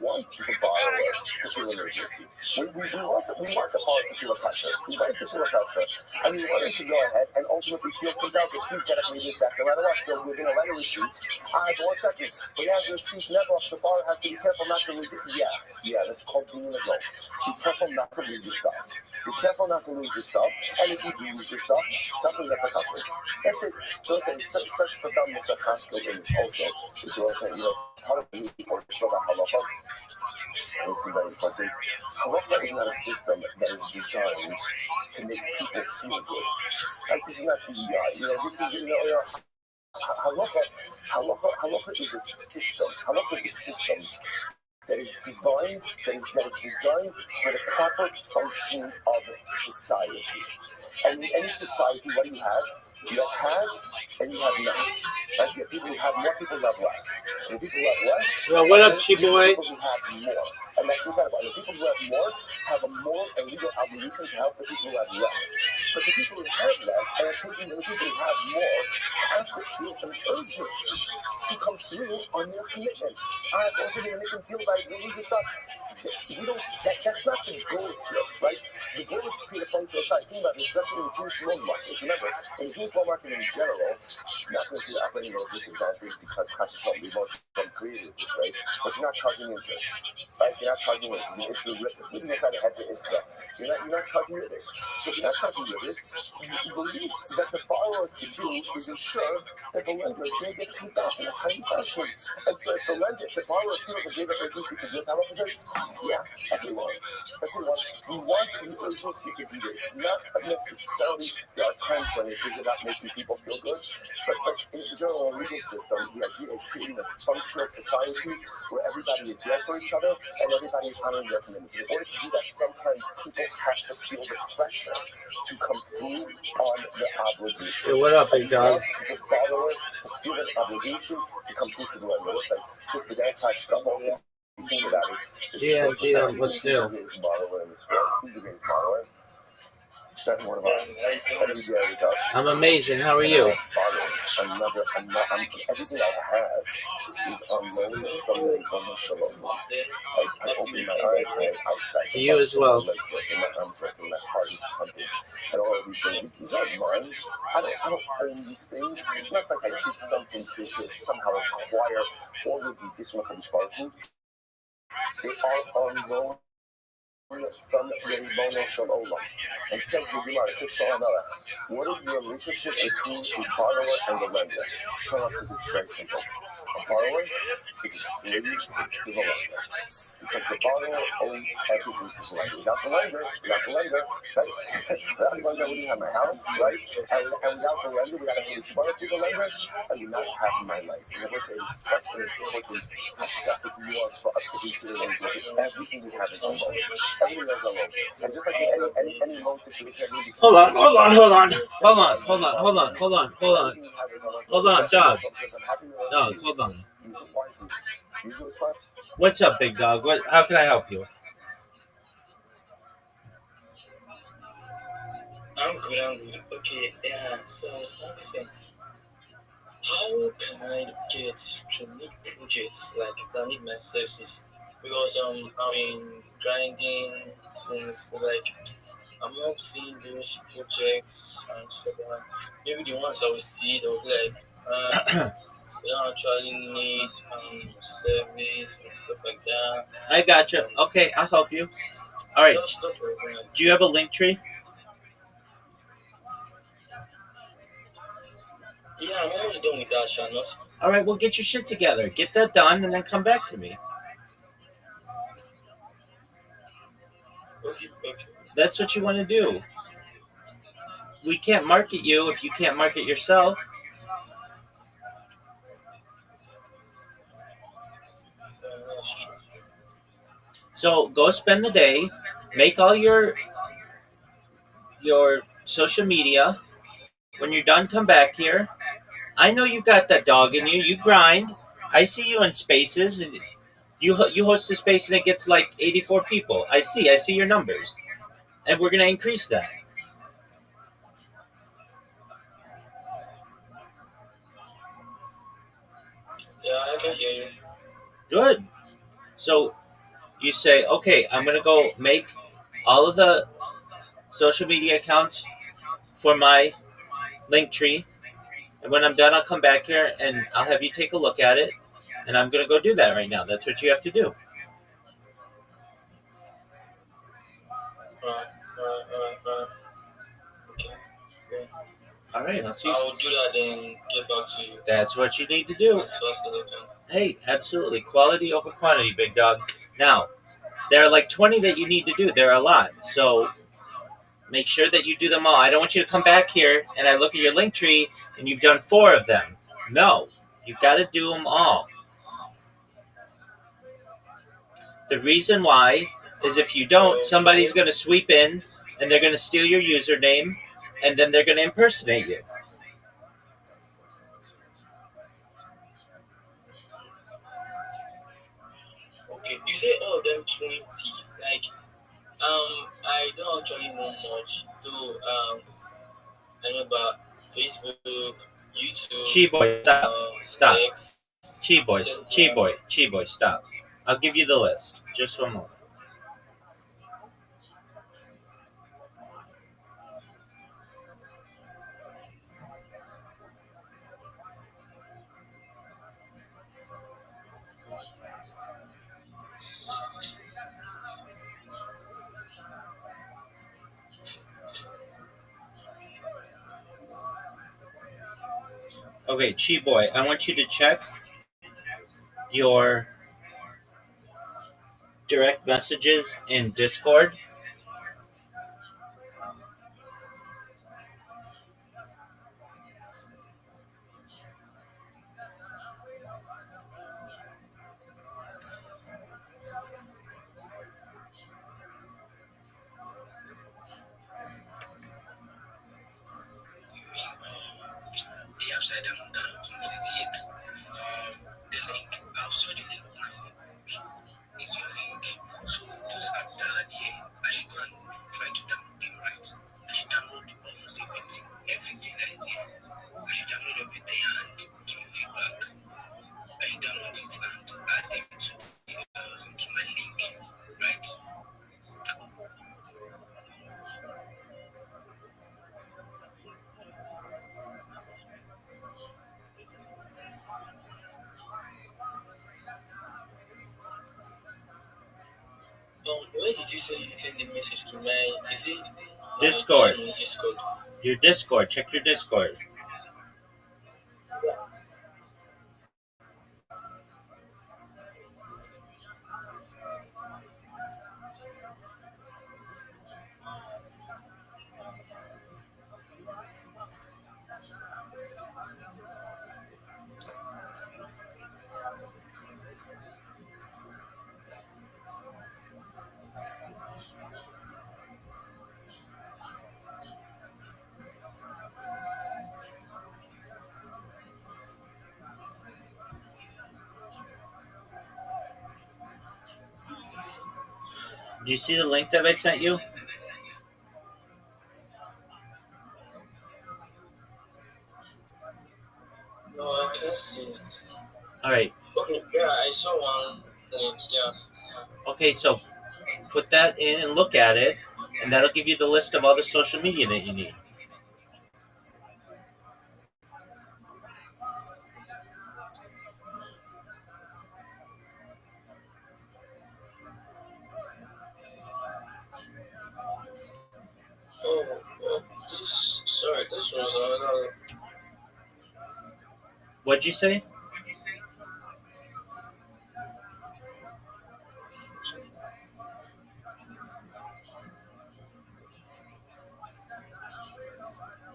want the borrower to feel an urgency. We want the borrower to feel a pressure. We want him to feel a pressure. And we want him to go ahead and ultimately feel compelled that he's got to pay this back no matter what. So we're going to write a receipt. For 1 second. But you have the receipt never off. The borrower has to be careful not to lose it. Yeah, that's called being an adult. Be careful not to lose your stuff. Be careful not to lose your stuff. And if you do lose your stuff, something that recovers. That's it. So it's such profound also, which also, part of the report show that halacha. This is very important. Halacha is not a system that is designed to make people feel good. Like, this is not the halacha is a system. Halacha is a system that is designed for the proper function of society. And in any society, what do you have? You have haves and you have nots. Right? You have people who have more, people who have less. And people who have less, what up, Chi boy? People who have more. And that's incredible. And the people who have more have a moral and legal obligation to help the people who have less. But the people who have less and are taking the people who have more have to feel an urgency to come through on their commitments. I have also been making feel like religious stuff. We don't. That's not the goal here, right? The goal is to create a functional society. Think about it, especially in the Jewish loan market. Remember, in the Jewish loan market in general, you're not going to see operating those disadvantages because Hashem created this way, but you're not charging interest, right? You're not charging interest. The issue with this, leaving aside the head to Israel, you're not charging ribbis. So if you're not charging ribbis, the least that the borrower can do is ensure that the lender is going to get paid back in a timely fashion. And so if the lender, if the borrower feels a greater urgency to give, how much is it? Yeah, that's what we want. That's what we want. We want the urgency to do this. Not necessarily there are times when it is about making people feel good, but in general, in the legal system, the idea is creating a functional society where everybody is there for each other and everybody is honoring their commitments. In order to do that, sometimes people have to feel the pressure to come through on the obligation. Hey, what up, big dog? The borrower to feel an obligation to come through to the lender. It's like just the downside stuff. Yeah, what's new? Who's the greatest borrower? That's one of us. I'm amazing. How are you? Everything I have is unloaded from the shalom. I open my eyesight. You as well. My arms working, my heart is pumping, and all of these things. These are mine. I don't earn these things. It's not like I did something to somehow acquire all of these gifts from HaKadosh Baruch Hu. They are unloaded from the Ribono Shel Olam. And says the Gemara, it says Shalom Melech. What is the relationship between the borrower and the lender? Shalom says it's very simple. A borrower is a slave to the lender. Because the borrower owes everything to the lender. Without the lender, right? Without the lender, I wouldn't have my house, right? And without the lender, without a Kodesh Baruch to the lender, I would not have my life. And I would say it's such an important hashkafic nuance for us to consider when we look at everything we have is a loan. Everything is a loan. And just like in any loan situation, Hold on, dog. No, hold on. What's up, big dog? How can I help you? I'm good. Okay, yeah, so I was asking, how can I get to meet projects like that need my services? Because I've been grinding since I'm not seeing those projects and stuff like that. Maybe the ones I will see, they'll be like, they don't actually need service and stuff like that. I gotcha. Okay, I'll help you. All right. Stuff like that. Do you have a link tree? Yeah, I'm almost done with that, Shannon. All right, well, get your shit together. Get that done, and then come back to me. Okay. That's what you want to do. We can't market you if you can't market yourself. So go spend the day, make all your social media. When you're done, come back here. I know you got that dog in you. You grind. I see you in spaces. And you host a space and it gets like 84 people. I see your numbers. And we're going to increase that. Yeah, I can hear you. Good. So you say, okay, I'm going to go make all of the social media accounts for my link tree. And when I'm done, I'll come back here and I'll have you take a look at it. And I'm going to go do that right now. That's what you have to do. Okay. All right, I'll see you. I will do that and get back to you. That's what you need to do. As fast as I can. Hey, absolutely. Quality over quantity, big dog. Now, there are like 20 that you need to do. There are a lot. So make sure that you do them all. I don't want you to come back here and I look at your link tree and you've done 4 of them. No, you've got to do them all. The reason why is if you don't, somebody's going to sweep in and they're going to steal your username and then they're going to impersonate you. Okay. You say all of them 20. Like, I don't actually know much. Though, I know about Facebook, YouTube, Chi boy, stop. Stop. X, Chi boy, chi Telegram. boy, chi boy, stop. I'll give you the list. Just one moment. Okay, Chi boy, I want you to check your direct messages in Discord. The upside down community yet. The link, I'll show the link now. So it's your link. So just add that here. I should go and try to download it right. I should download almost everything that is here. I should download everything and give feedback. I should download it and add them to my link, right? Where did you say you send the message to my? Is it Discord. Discord? Your Discord. Check your Discord. Do you see the link that I sent you? No, I can't see it. All right. Okay, yeah, I saw one link. Yeah. Okay, so put that in and look at it, and that'll give you the list of all the social media that you need. This was another. What'd you say?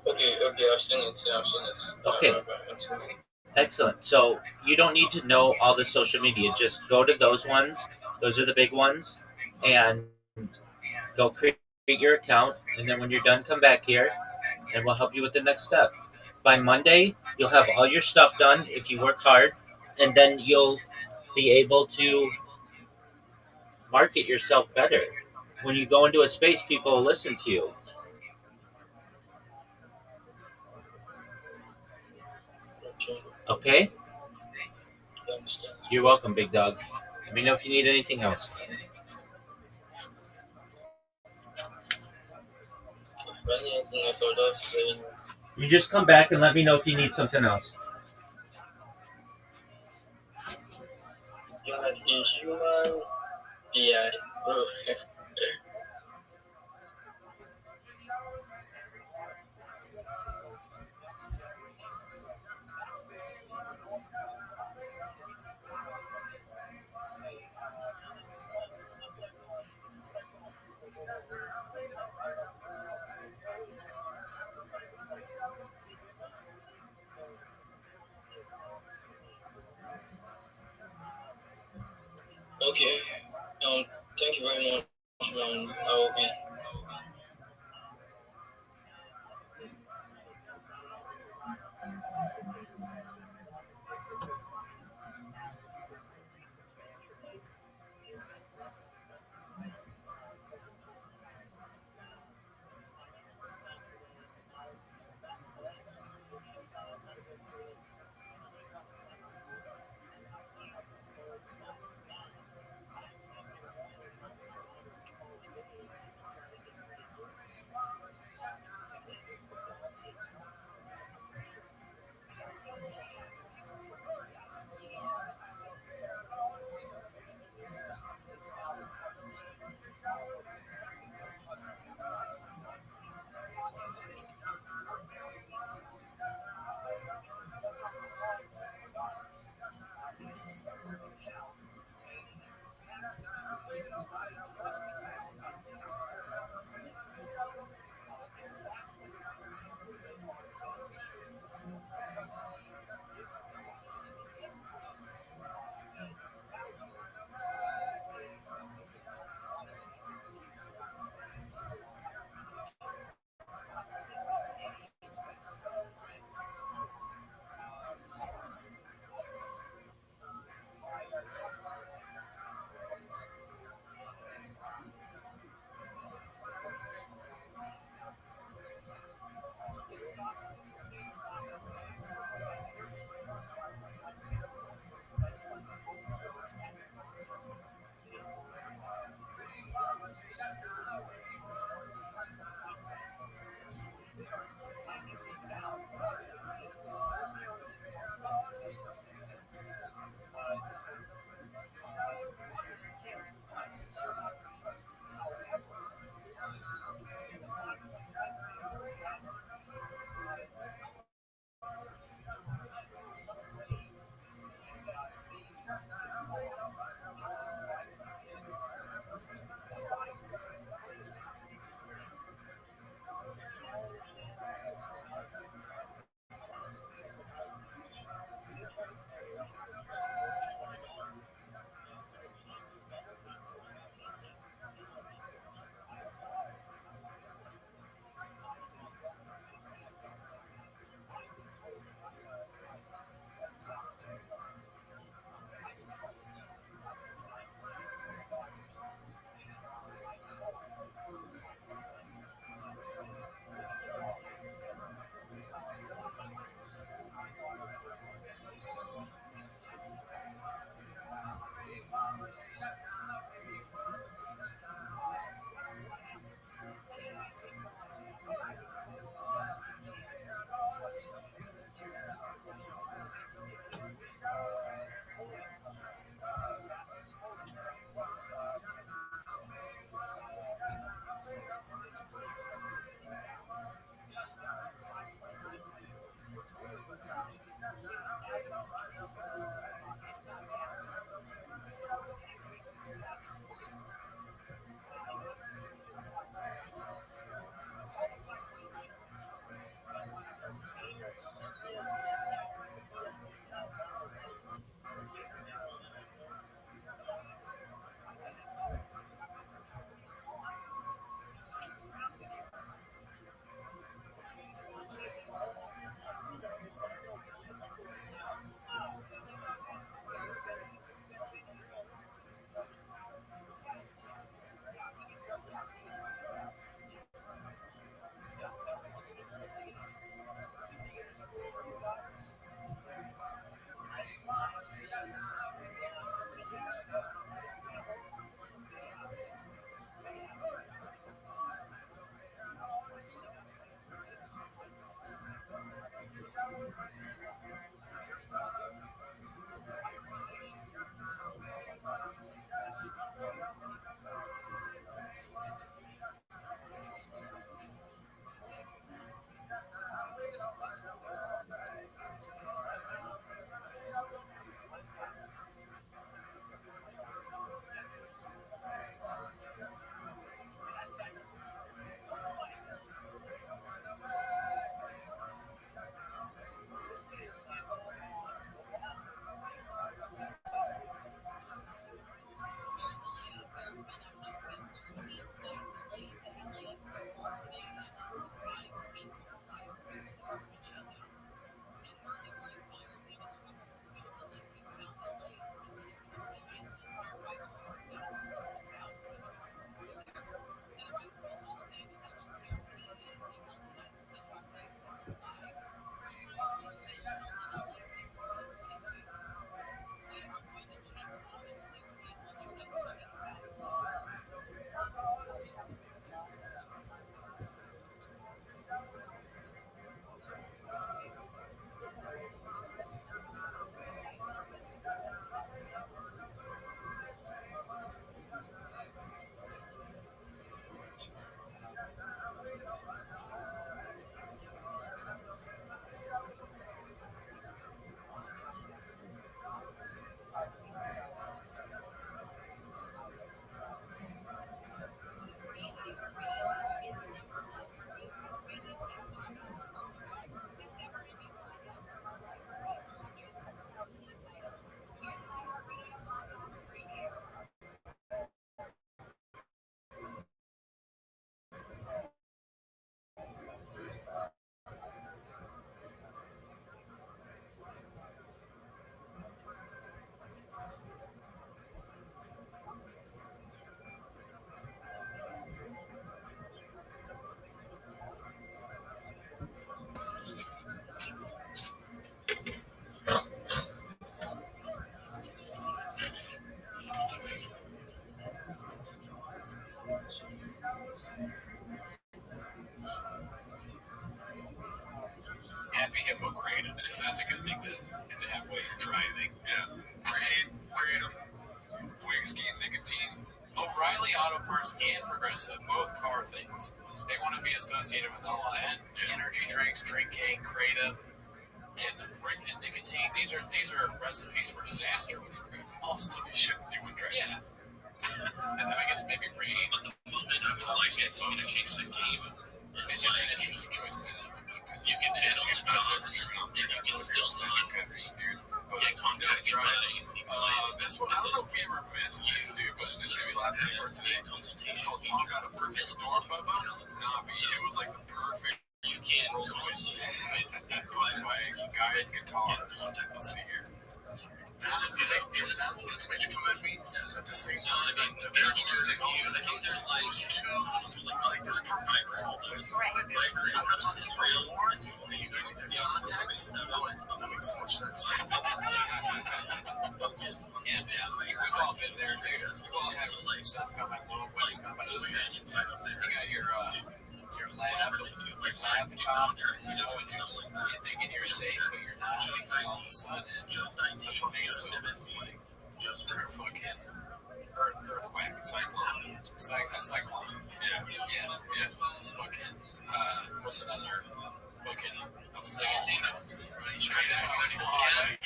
Okay, I've seen it. Yeah, I've seen it. Okay. I've seen it. Excellent. So you don't need to know all the social media. Just go to those ones. Those are the big ones, and go create your account. And then when you're done, come back here, and we'll help you with the next step. By Monday, you'll have all your stuff done if you work hard, and then you'll be able to market yourself better. When you go into a space, people will listen to you. Okay, Okay? I understand. You're welcome, big dog. Let me know if you need anything else. If anything else, I'll just say. You just come back and let me know if you need something else. You're like a human AI, bro. Okay. Thank you very much, man. I will be. Riley Auto Parts and Progressive, both car things. They want to be associated with all that. Energy drinks, drinking, kratom, and nicotine. These are recipes for disaster when you drink. All stuff you shouldn't do when drinking. Yeah. And then I guess maybe rain. But the moment I was like, it's going to change the game. It's just an interesting choice. You can add on the dogs, and you can still not caffeine, dude. But get contact this one, I don't know if you ever missed these, dude, but this made me laugh anymore today. It's called Talk Out a Perfect Storm, Bubba. Nah, it was like the perfect whirlwind. Plus my guide guitars. Let's see here. That's what you come at me at the same time. The church music also those two like this perfect world. But if I'm not talking about war, and you give me the context, that makes so much sense. Yeah, man, we've all been there, dude. We've all had like stuff coming, little ways coming. You got your lab top, you know, and you're thinking you're safe, but you're not, because all of a sudden, a tornado, like, or a fucking earthquake, cyclone, a cyclone, yeah, fucking, what's another, fucking, a volcano, straight out of the sky.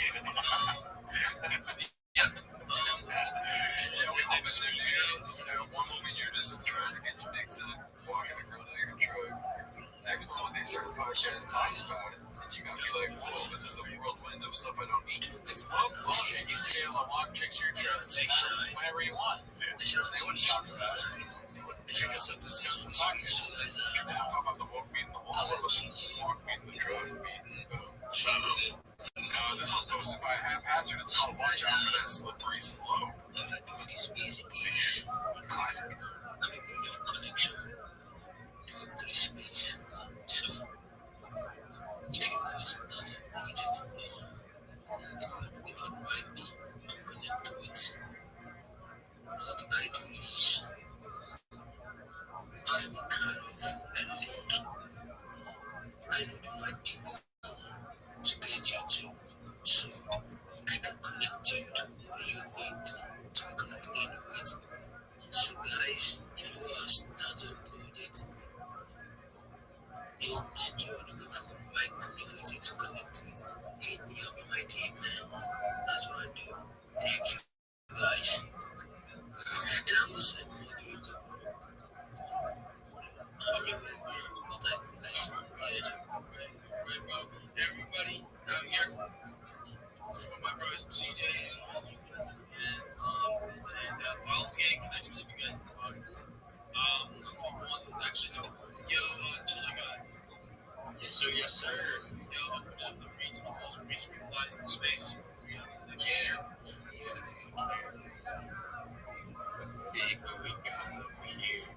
One moment you're just trying to get your dicks in, walking a girl down your truck. Next moment they start a podcast talking about it. And you gotta be like, whoa, this is a whirlwind of stuff I don't need. It's bullshit. You stay on the walk, chicks your truck, whenever you want. They wouldn't talk about it. She just said discuss the podcast. Talk about the walk meeting the wall, walk meeting the truck, boom. This one's posted by Haphazard. It's called Watch Out for That Slippery Slope. Classic. Everybody out here, my brothers CJ and Wild's gang, can I do you guys about it? Actually, no. Yo, Chili Guy. Yes, sir, yes, sir. Yo, the most recent replies in space. Again. Big what we got over here.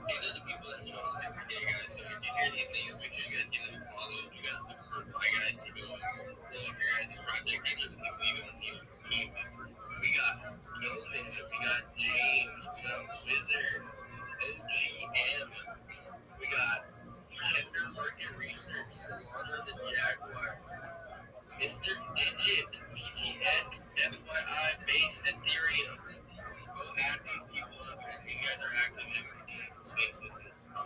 These are the people that show up every day, guys. So if you hear these things, make sure you guys get them followed. You got the Rabbi guys who go if you're at the project, these are the people you guys need a team effort. We got Kelvin, we got James, we got Wizard, OGM, we got Tender Market Research, Honor the Jaguar, Mr. Digit, BTX, FYI, Base Ethereum. Go add these people up and you guys are active every day. Space it. You're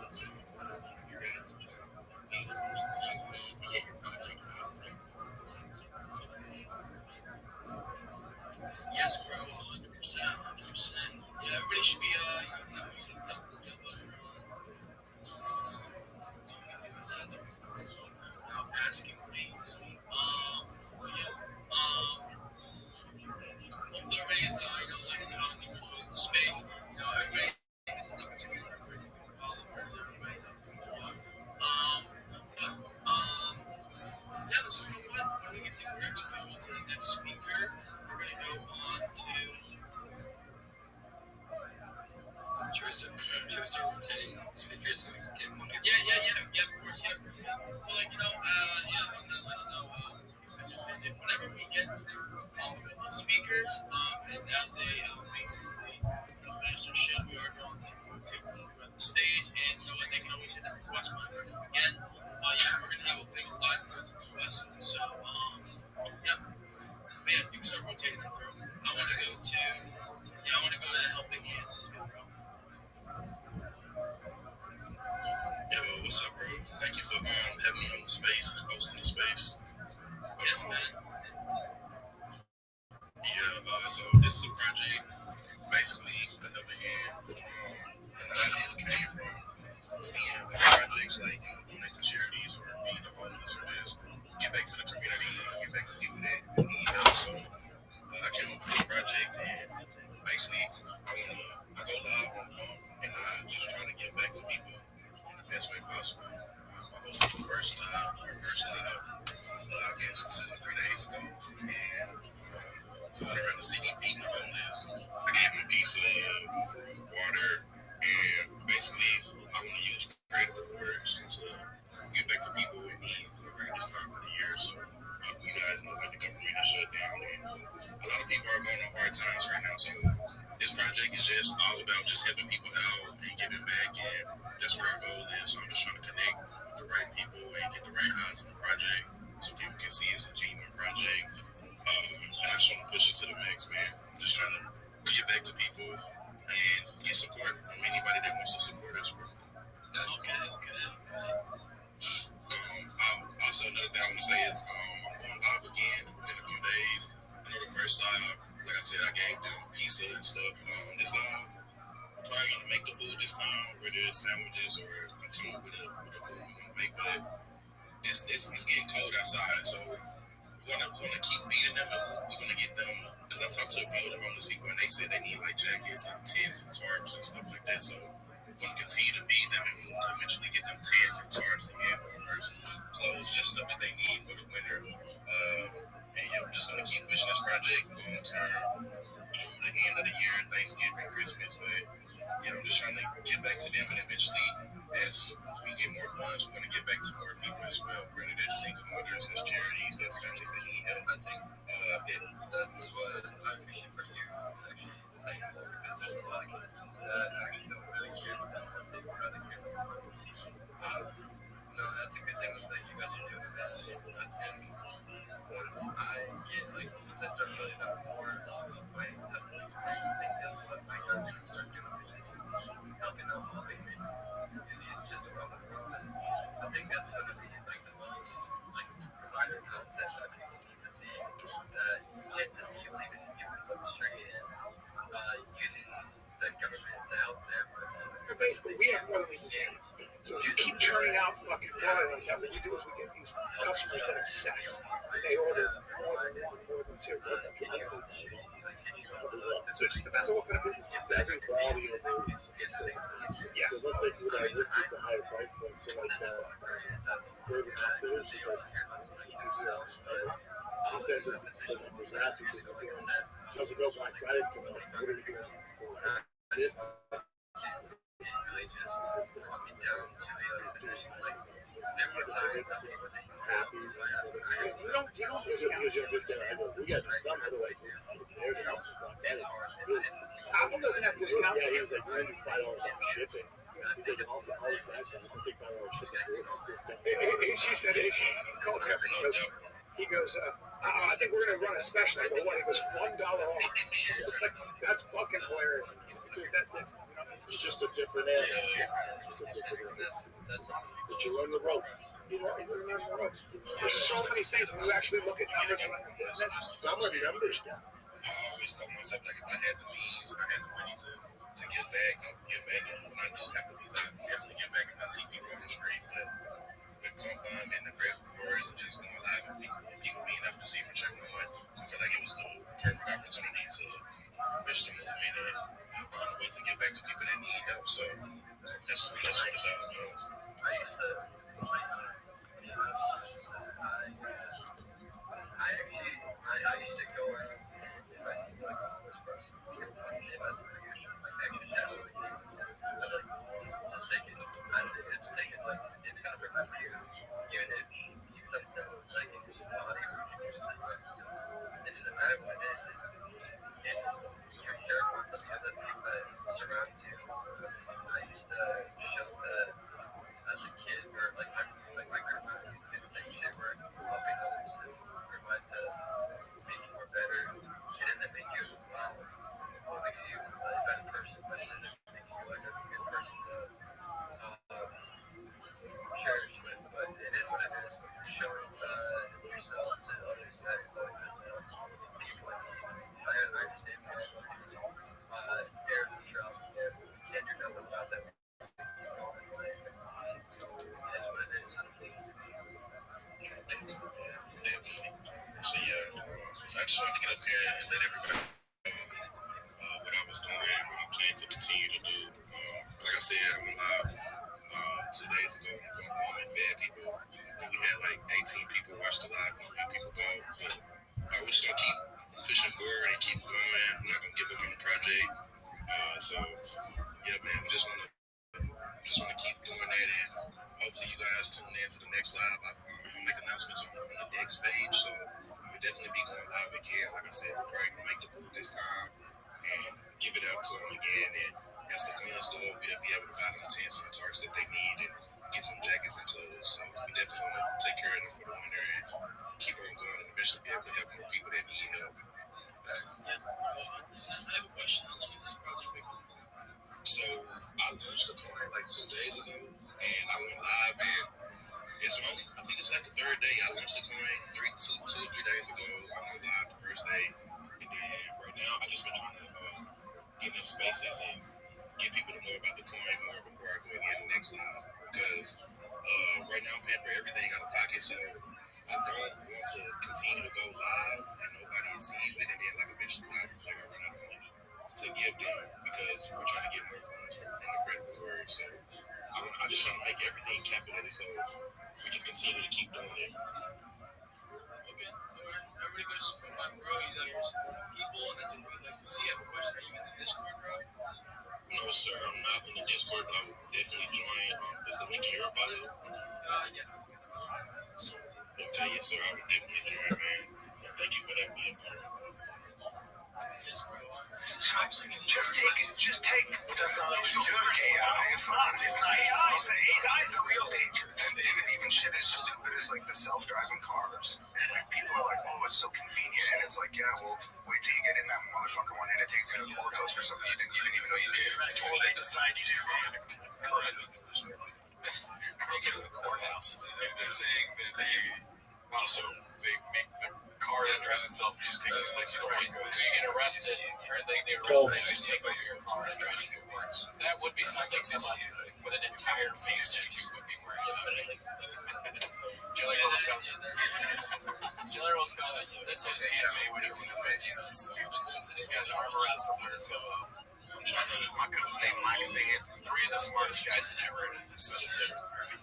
gonna need to get your project out there. Yes, bro, 100%, 100%. Yeah, everybody should be, asking things. Hopefully everybody is, like, coming to space. Everybody is looking to followers, everybody. Yeah, so you know what? When we get the correction, we'll move to the next speaker. We're going to go on to rotating speakers. Yeah, of course, yeah. So, like, whenever we get speakers, and as they basically finish their shit, we are going to take them to the stage, and they can always hit that request button again. We're going to have a big live request. So, people start rotating through. I want to go stuff. We're probably gonna make the food this time, whether it's sandwiches or we come up with a food we're gonna make. But it's getting cold outside, so we're gonna keep feeding them. We're gonna get them because I talked to a few of the homeless people and they said they need like jackets and tents and tarps and stuff like that. So we're gonna continue to feed them and we'll eventually get them tents and tarps and hand warmers, clothes, just stuff that they need for the winter. And yeah, we're just gonna keep pushing this project long term through the end of the year, Thanksgiving, Christmas. But I'm just trying to get back to them, and eventually, as we get more funds, we're gonna get back to more people as well. Whether that's single mothers, that's charities, that's families that need help. That's what I appreciate for you actually saying that, because there's a lot of kids that actually don't really care about that unless they rather care about money. No, that's a good thing that you guys are doing that. And once I get once I start filling out more of my definitely, I think that's what I got to start doing, is helping out all these communities just around the world. And I think that's going to be the most provider help that people need to see, that get them healing and get them on the street, and using the government to help them. So basically, we have more than we can get. So if you keep churning out fucking water like that, what we do is we get these customers that obsess. They order more than one, more than two. That's not true. So it just depends on what kind of business. That's in quality of the. Yeah. So let's say like this is the higher price point. So like that, where the top is, like he said just the disaster thing. How's it go? Black Friday's coming up. What are we doing for this? You don't discount. We got some otherwise. Apple doesn't have discounts. Yeah, he was like $95 on shipping. He's like all the bags on $55 shipping. She said he called me up and he goes, I think we're gonna run a special. I go, what? He goes, $1 off. It's like, that's fucking hilarious. Because that's it. It's just a different area. But you run the ropes. You run the ropes. There's so many things when you actually look at numbers. I'm a numbers guy. I always told myself, like, if I had the means and I had the money to give back, I would give back. And when I do have the means, I definitely give back if I see people on the street. But with Confirm and the Grab Rewards and just going live and people being able to see what you're doing, I feel like it was the perfect opportunity to push the movement and find a way to get back to people that need help. So that's what it's all about. I used to go out if I see like a homeless person, if I see just take it. Just take it it's gonna remember you, even if it's something that it's not even in your system. It doesn't matter what it is. It's you're careful with the other people that surround you. I used to show that as a kid, or my grandma used to say shit where helping others is remind to make you more better. It doesn't make you what makes you a better person, but it doesn't make you like a good person to cherish with. But it is what it is. When you're showing yourself to others, that it's always been people like I understand that airs and travels, and you can't do nothing about that. So it is what it is. So I just wanted to get up here and let everybody know what I was doing, what I'm planning to continue to do. Like I said, I went live 2 days ago on bad people. We had like 18 people watch the live and 3 people go. But we're just gonna keep pushing forward and keep going. I'm not gonna give up on the project. So yeah, man, we just wanna keep doing that, and hopefully you guys tune in to the next live. I'll make announcements on the next page, so we'll definitely be going live again. Like I said, we're probably gonna make the food this time and give it out to them again. And as the funds go up, we'll be able to buy them tents and tarps that they need and get them jackets and clothes. So we definitely want to take care of them for the winter and keep on going and eventually be able to help more people that need help. I have a question. How long is this project? So I launched the coin like 2 days ago, and I went live, and it's only, I think it's like the 3rd day I launched the coin. 2 or 3 days ago, I went live the first day, and then right now I just been trying to Just take. But that's not your AI. It's not. AI's the real danger. And even shit as stupid as like the self-driving cars. And like people are like, oh, it's so convenient, and it's like, yeah, well, wait till you get in that motherfucker one and it takes you to the courthouse for something you didn't even know you did. Or they decide you did. Correct. Go to the courthouse. And they're saying that they make the car that drives itself just take you like you don't want to go. So you get arrested, or they arrest you, they just take over your car and drive you to court. That would be something someone with an entire face tattoo would be worried about. Jelly Roll's cousin. Jelly Roll's cousin. This is Anthony, whichever his name is. He's got an arm around somewhere. So, this is my cousin named Mike Stan. Three of the smartest guys in ever in this system are in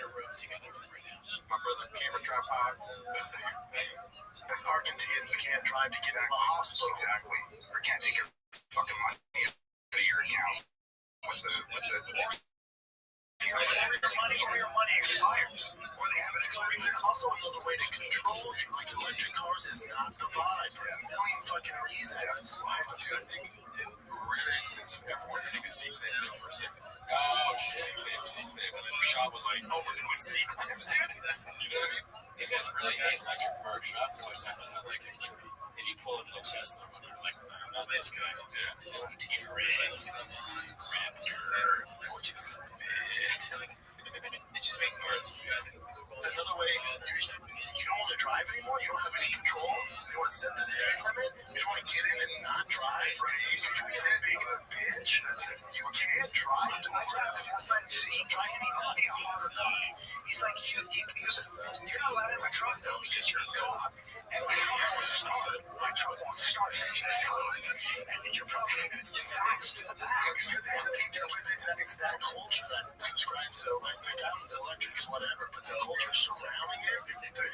a room together right now. My brother, camera tripod. That's it. Argentinians can't drive to get out of the hospital. Exactly. Or can't take your fucking money out of your account with the your money expires, or they have an expiration. There's also another way to control you. Like electric cars is not the vibe for a million fucking reasons. I think a rare instance of everyone hitting a C-clamp there for a second. Oh shit, C-clamp. And then Shaw was like, oh, we're doing C-clamps, dude. You know what I mean? These guys really hate electric car shops. Always talking about how, like, if you pull up in a Tesla, they're like, not this guy. Yeah. They want a TRX, Raptor. They want you to flip it. It just makes more sense. Another way, you don't want to drive anymore. You don't have any control. You want to set the speed limit. You just want to get in and not drive. Right? You be a big bitch. You can't drive. I drive a Tesla. He drives me nuts. He's like, you're not allowed in my truck though because you're a god. And my truck won't start. My truck won't start. And you're probably it's the facts to the facts. It's that culture that subscribes to electrics, whatever, but the culture surrounding it,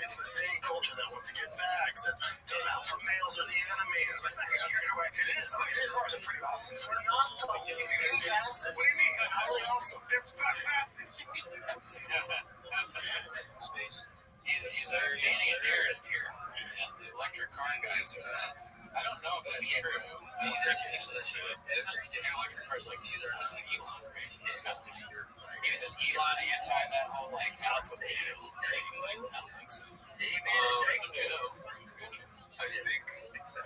it's the same culture that wants to get vaxxed, and the alpha males are the enemy. It's not right. It is. Cars are pretty awesome. They're not though. Any facet. What do you mean? Highly awesome. They're fat. He's gaining a narrative here. And the electric car guys are I don't know if that's true. I don't think it is. Isn't electric cars like Elon, right? Is Elon anti that whole like alpha male thing? I don't think so. Joe. I think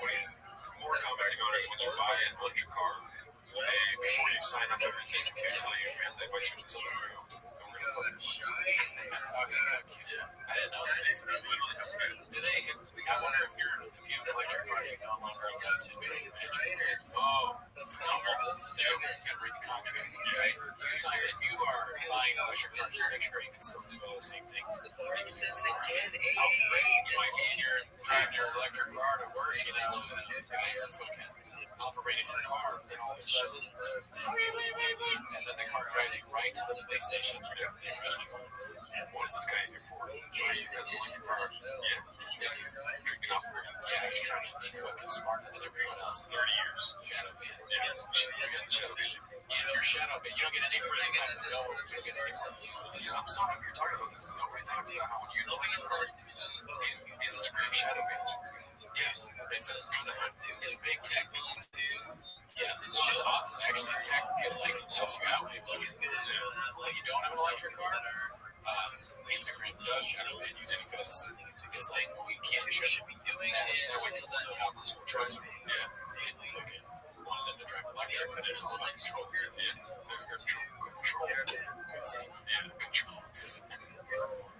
what he's more commenting on is when you buy an electric car, before you sign up everything, they tell you they might shoot scenario. I didn't know that. Do they? I wonder if you have an electric car, you no longer allowed to trade your magic. Oh, phenomenal. So you got to read the contract, right? You sign if you are buying an electric car, just make sure you can still do all the same things. You might be in your driving your electric car to work, and you're fucking operating your car, then all of a sudden, and then the car drives you right to the police station. They arrest you. What is this guy here for? Why are you guys in your car? Yeah, he's drinking off of it. Yeah, he's trying to be fucking smarter than everyone else. 30 years. Shadow ban. Yeah, you got the shadow ban. Yeah, you're shadow ban. You don't get any prison time to go. You don't get any more views. I'm sorry, you're talking about this. Nobody talks about how when you delete your card, Instagram shadow bans. Yeah, it's big tech. Yeah, it's awesome. Actually, tech helps you out. Like you don't have an electric car, Instagram does shadow ban you because it's like we can't shut that way people know how cool trucks are. Yeah, and fucking we want them to drive electric because it's all about control. Yeah, they're control. Control.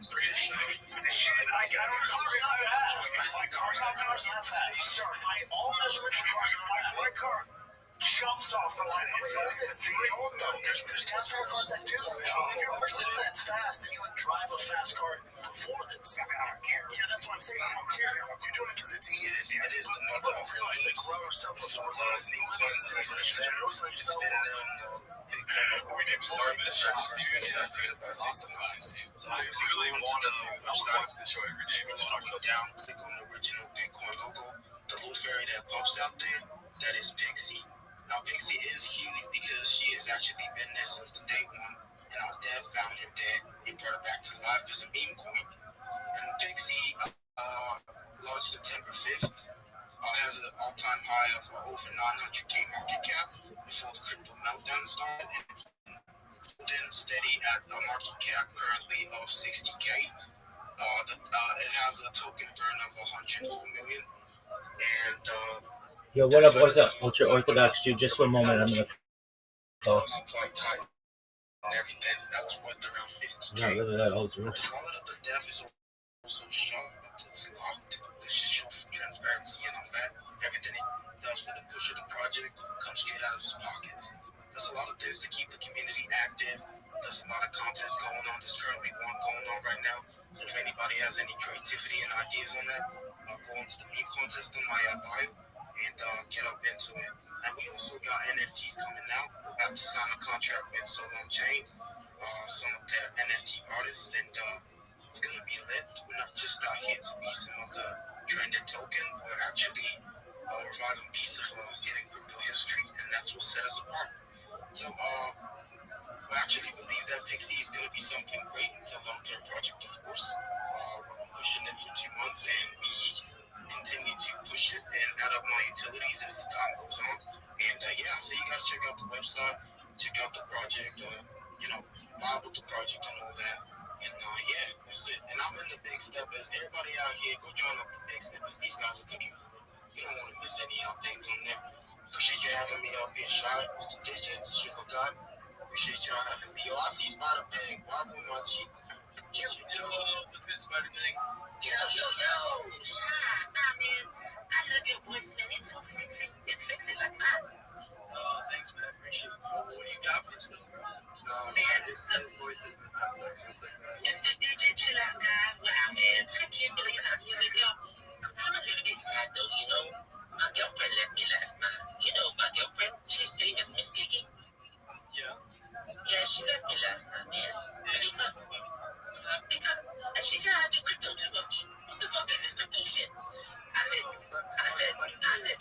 3 shit, I got my car's not fast. My car's not fast. Sorry, by all measurements, your car's not fast. My car jumps off the line. There's gas-powered cars that do. If you're listen, it's fast, then you would drive a fast car before this. I don't care. Yeah, that's what I'm saying. I don't care. You're doing it because it's easy. It is. But people don't realize that grown cell phones are realized. They live in simulations. Who knows on cell phone? We need more of this shit. Philosophized, dude. I really want to see. I want to watch this show every day. We just talk about down. Click on the original Bitcoin logo. The little fairy that pops out there, that is Pixie. Now, Pixie is huge because she has actually been there since the day one, and our dad found her dead. He brought her back to life as a meme coin. And Pixie launched September 5th, has an all-time high of over 900K market cap before the crypto meltdown started, and it's been holding steady at a market cap currently of 60K. It has a token burn of 104 million. And Yo, what up, Ultra Orthodox Jew? Just for a moment, I'm gonna call. quite tight and everything. That was worth around 50K. Yeah, look at that Ultra. The wallet of the dev is also shown. It's locked. This just shows transparency and all that. Everything it does for the push of the project comes straight out of his pockets. There's a lot of things to keep the community active. There's a lot of contests going on. There's currently one going on right now. So if anybody has any creativity and ideas on that, go into the meme contest on my bio and get up into it. And we also got NFTs coming out. We're about to sign a contract with Soul on Chain, some of their NFT artists, and it's going to be lit. We're not just out here to be some of the trended token. We're actually providing a piece of hidden crypto history, and that's what set us apart. So we actually believe that Pixie is going to be something great. It's a long-term project, of course. We've been pushing it for 2 months, and we continue to push it and add up more utilities as time goes on. And yeah, so you guys check out the website, check out the project, vibe with the project and all that. And yeah, that's it. And I'm in the Big Steppers. Everybody out here, go join up the Big Steppers. These guys are cooking for it. You don't want to miss any updates on there. Appreciate you having me up here, Shy. It's the DJ, it's the Sugar God. Appreciate y'all having me. Yo, I see Spider Pig. Why would my G? Yo, what's good, Spider Pig? Yo, man. I love your voice, man. It's so sexy. It's sexy like mine. Oh, thanks, man. Appreciate it. What do you got for us, though? No, man, his voice is not sexy. It's like that. It's the DJ chill out, guys. Wow, man. I can't believe how you live your. I'm a little bit sad, though, you know. My girlfriend left me last night. You know, my girlfriend, she's famous, Miss Piggy. Yeah. Yeah, she left me last night, man. Because she said I do crypto too much. What the fuck is this crypto shit? I said,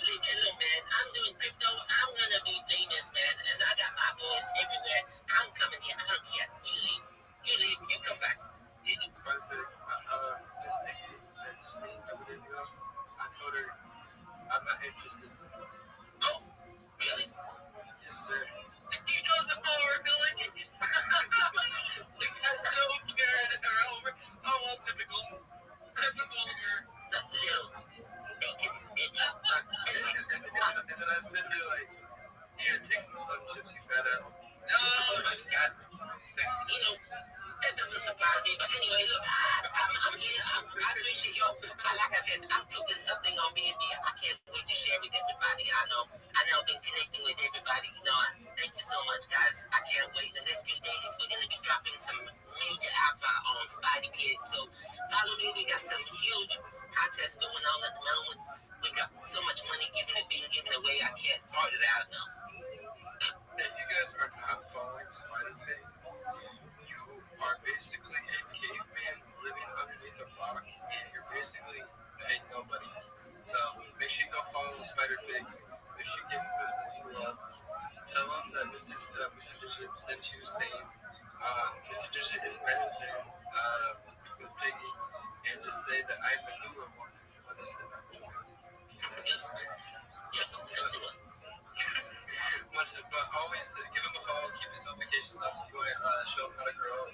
leave me alone, man. I'm doing crypto. I'm gonna be famous, man. And I got my boys everywhere. I'm coming here. I don't care. You leave. You come back. Did you? Miss Piggy messaged me a couple days ago. I told her I'm not interested. Oh, really? Yes, sir. You know the power ability. The guy's so scared and they're over. Oh, well, typical. And then I said to her, like, here, take some sun chips, you fat ass. Oh, my God. You know, that doesn't surprise me. But anyway, look, I'm here. I appreciate y'all. Like I said, I'm cooking something on me and me. I can't wait to share with everybody. I know I've been connecting with everybody. You know, thank you so much, guys. I can't wait. The next few days, we're going to be dropping some major alpha on Spidey Kid. So follow me. We got some huge contests going on at the moment. We got so much money being given away. I can't fart it out enough. And you guys are not following Spidey Kid. You are basically a caveman living underneath a rock, and you're basically nobody. So make sure you go follow Spider Pig. Make sure you give him some love. Tell him that Mr. Digit sent you saying Mr. Digit is better than Miss Piggy, and just say that I'm the newer one. Like I said, but always give him a follow, keep his notifications up. If you want to show him how to grow, be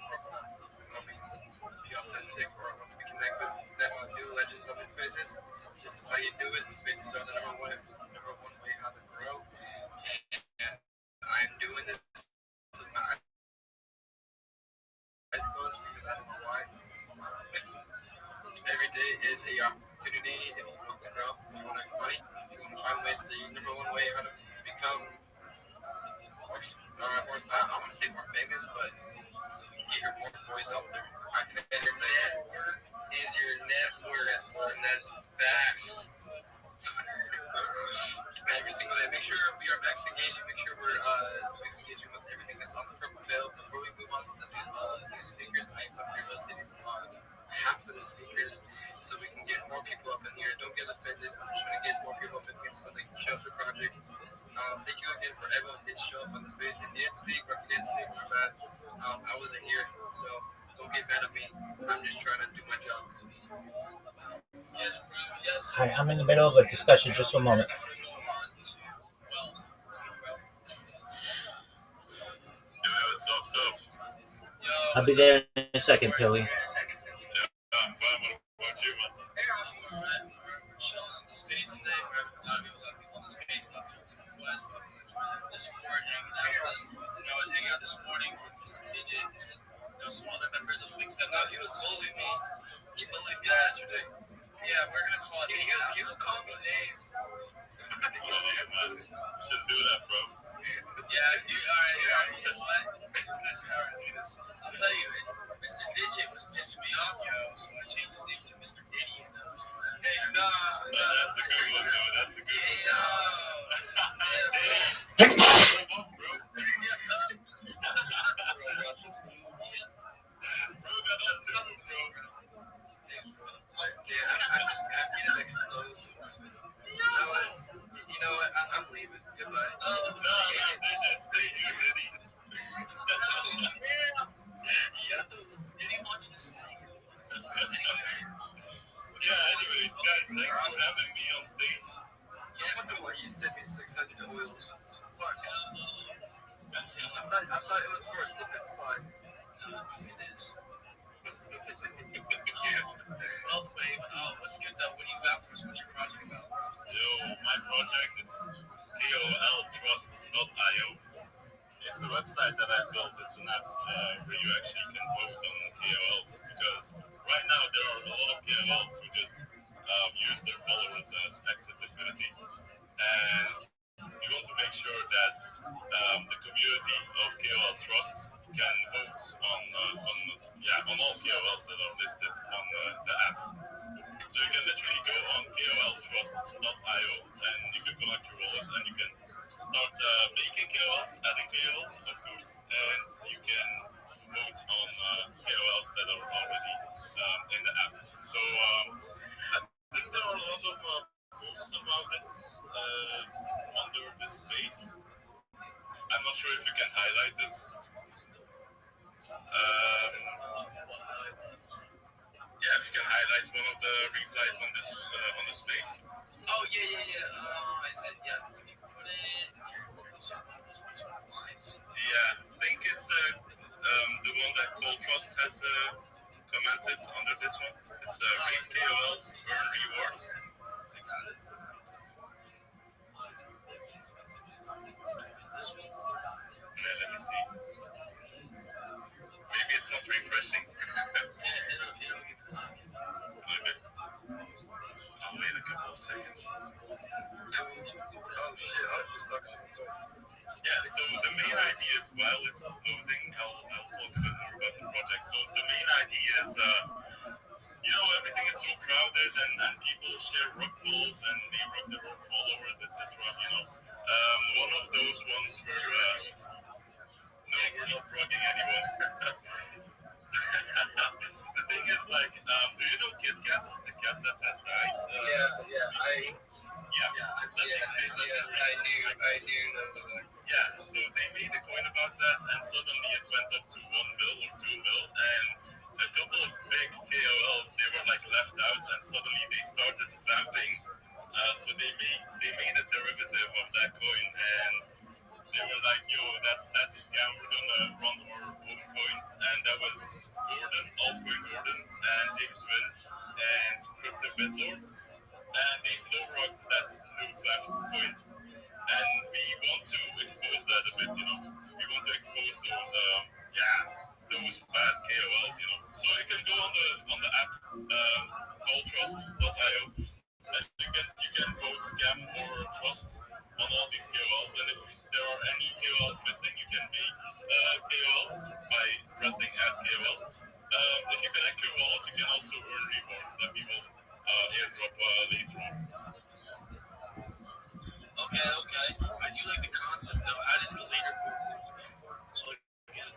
authentic, or want to connect with new legends on the spaces, this is how you do it. Spaces are the number one way how to grow. And I'm doing this with my eyes closed because I don't know why. Every day is a opportunity if you want to grow, if you want to make money, if you want to find ways to the number one way how to become I want to say more famous, but get your more voice out there. My best network is your network, and that's facts. Every single day. Make sure we are max engaging. Make sure we're max engaging with everything that's on the purple veil. Before we move on to the new speakers, I am rotating half of the speakers so we can get more people up in here. Don't get offended. I'm just trying to get more people up in here so they can show up the project. Thank you again for everyone who did show up on the space. If you didn't speak or if you didn't speak, my bad. I wasn't here, so don't get mad at me. I'm just trying to do my job. Yes, bro. Yes. Hi, I'm in the middle of a discussion. Just one moment. I'll be there in a second, Tilly. I'm fine. What about you, man? Chilling on the space today. We're having a lot of people on the space. Last Discord hanging out with us. I was hanging out this morning with Mr. Digit and some other members of the Big Step. He was bullying me. He bullied me yesterday. Yeah, we're gonna call it. He was calling me names. Man. Shouldn't do that, bro. Yeah, you alright. You know what? I'll tell you, Mr. Digit was pissing me off, yo. So I changed his name to Mr. Diddy. Hey, no. That's a good one, yo. That's a good one. You know what? I'm leaving. Goodbye. Oh, no, Digit, stay here, Diddy. Yeah. Diddy wants to stay. Yeah, anyways, guys, thanks for having me on stage. Yeah, I wonder why you sent me 600 oils. Fuck. I thought it was for a slip and slide. It is. Well, Dwayne, what's good though? What do you got for us? What's your project about? Yo, my project is KOLTrust.io. It's a website that I built. It's an app where you actually can vote on KOLs, because right now there are a lot of KOLs who just use their followers as exit liquidity, and we want to make sure that the community of KOL Trust can vote on all KOLs that are listed on the app. So you can literally go on KOLTrust.io and you can connect your wallet and you can start making KOLs, adding KOLs, of course, and you can vote on KOLs that are already in the app. So I think there are a lot of posts about it under this space. I'm not sure if you can highlight it. Yeah, if you can highlight one of the replies on this on the space. Oh yeah. I said yeah. Put it. Yeah, I think it's the one that Cold Trust has commented under this one. It's read KOLs, earn rewards. I got it. This one. Yeah, let me see. Maybe it's not refreshing. It'll give it a second. Okay. I'll wait a couple of seconds. Oh shit, I was just talking. Yeah, so the main idea is, while it's loading, I'll talk a bit more about the project. So the main idea is, everything is so crowded and people share rug pulls and they rug their own followers, etc. One of those ones where, no, we're not rugging anyone. The thing is, do you know Kit Kat, the cat that has died? I do know that. Yeah, so they made a coin about that, and suddenly it went up to 1 mil or 2 mil, and a couple of big KOLs, they were left out, and suddenly they started vamping. So they made a derivative of that coin, and they were like, yo, that's a scam, we're gonna run our own coin. And that was altcoin Gordon, and James Wynn, and Crypto Bitlord, and they slow rocked that new vamped coin. And we want to expose that a bit, we want to expose those bad KOLs, So you can go on the app, calltrust.io, and you can vote, scam, or trust on all these KOLs, and if there are any KOLs missing, you can make KOLs by pressing add KOL. If you connect your wallet, you can also earn rewards that we will airdrop later on. Okay. I do like the concept though. How does the leaderboard? So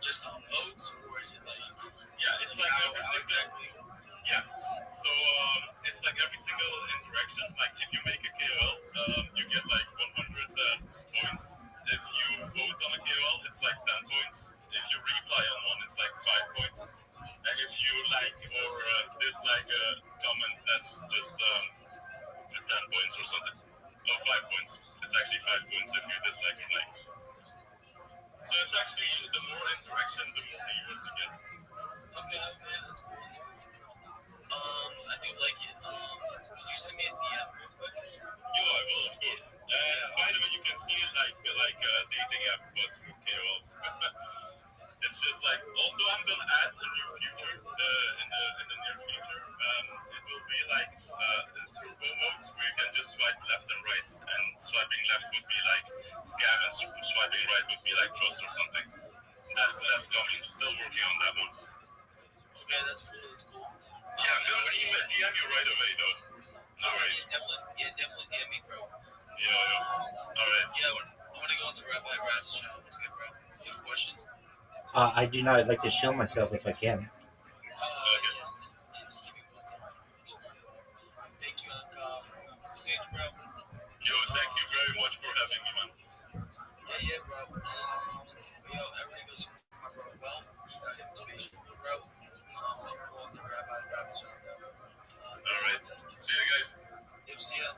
just on votes, or is it it's like every single. Yeah. So it's like every single interaction. Like if you make a KOL, you get 100 points. If you vote on a KOL, it's 10 points. If you reply on one, it's 5 points. And if you like or dislike a comment, that's just 10 points or something. No, 5 points. It's actually 5 points if you dislike or like. So it's actually, the more interaction, the more rewards you get. dating app, but for KOLs. It's just like also I'm gonna add a new feature in the near future. It will be like in turbo mode where you can just swipe left and right, and swiping left would be like scam, and swiping right would be like trust or something. That's coming. Still working on that one. Okay, that's cool. That's cool. Yeah, I'm gonna DM you right away though. No worries. Definitely DM me, bro. Yeah. All right. Yeah, I want to go into Rabbi Rothschild. What's good, bro? You have a question? I do not. I'd like to shield myself if I can. Okay. Thank you, stage, bro. Yo, thank you very much for having me, man. Yeah, bro. Yo, everything goes bro. Well, space, bro. I'm going to Rabbi Rothschild. All right. See you guys. Yep, see ya.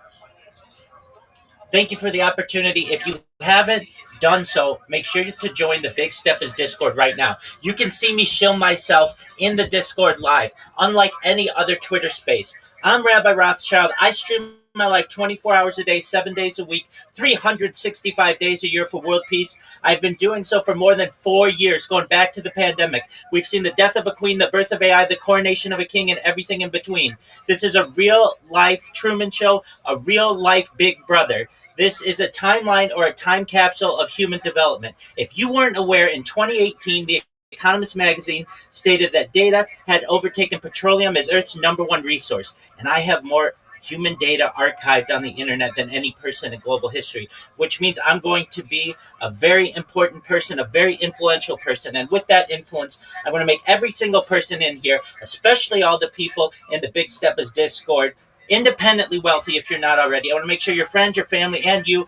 Thank you for the opportunity. If you haven't done so, make sure to join the Big Steppers Discord right now. You can see me shill myself in the Discord live, unlike any other Twitter space. I'm Rabbi Rothschild. I stream my life 24 hours a day, 7 days a week, 365 days a year for world peace. I've been doing so for more than 4 years, going back to the pandemic. We've seen the death of a queen, the birth of AI, the coronation of a king, and everything in between. This is a real life Truman Show, a real life Big Brother. This is a timeline or a time capsule of human development. If you weren't aware, in 2018, the Economist magazine stated that data had overtaken petroleum as Earth's #1 resource. And I have more human data archived on the internet than any person in global history, which means I'm going to be a very important person, a very influential person. And with that influence, I want to make every single person in here, especially all the people in the Big Steppers Discord, independently wealthy if you're not already. I want to make sure your friends, your family, and you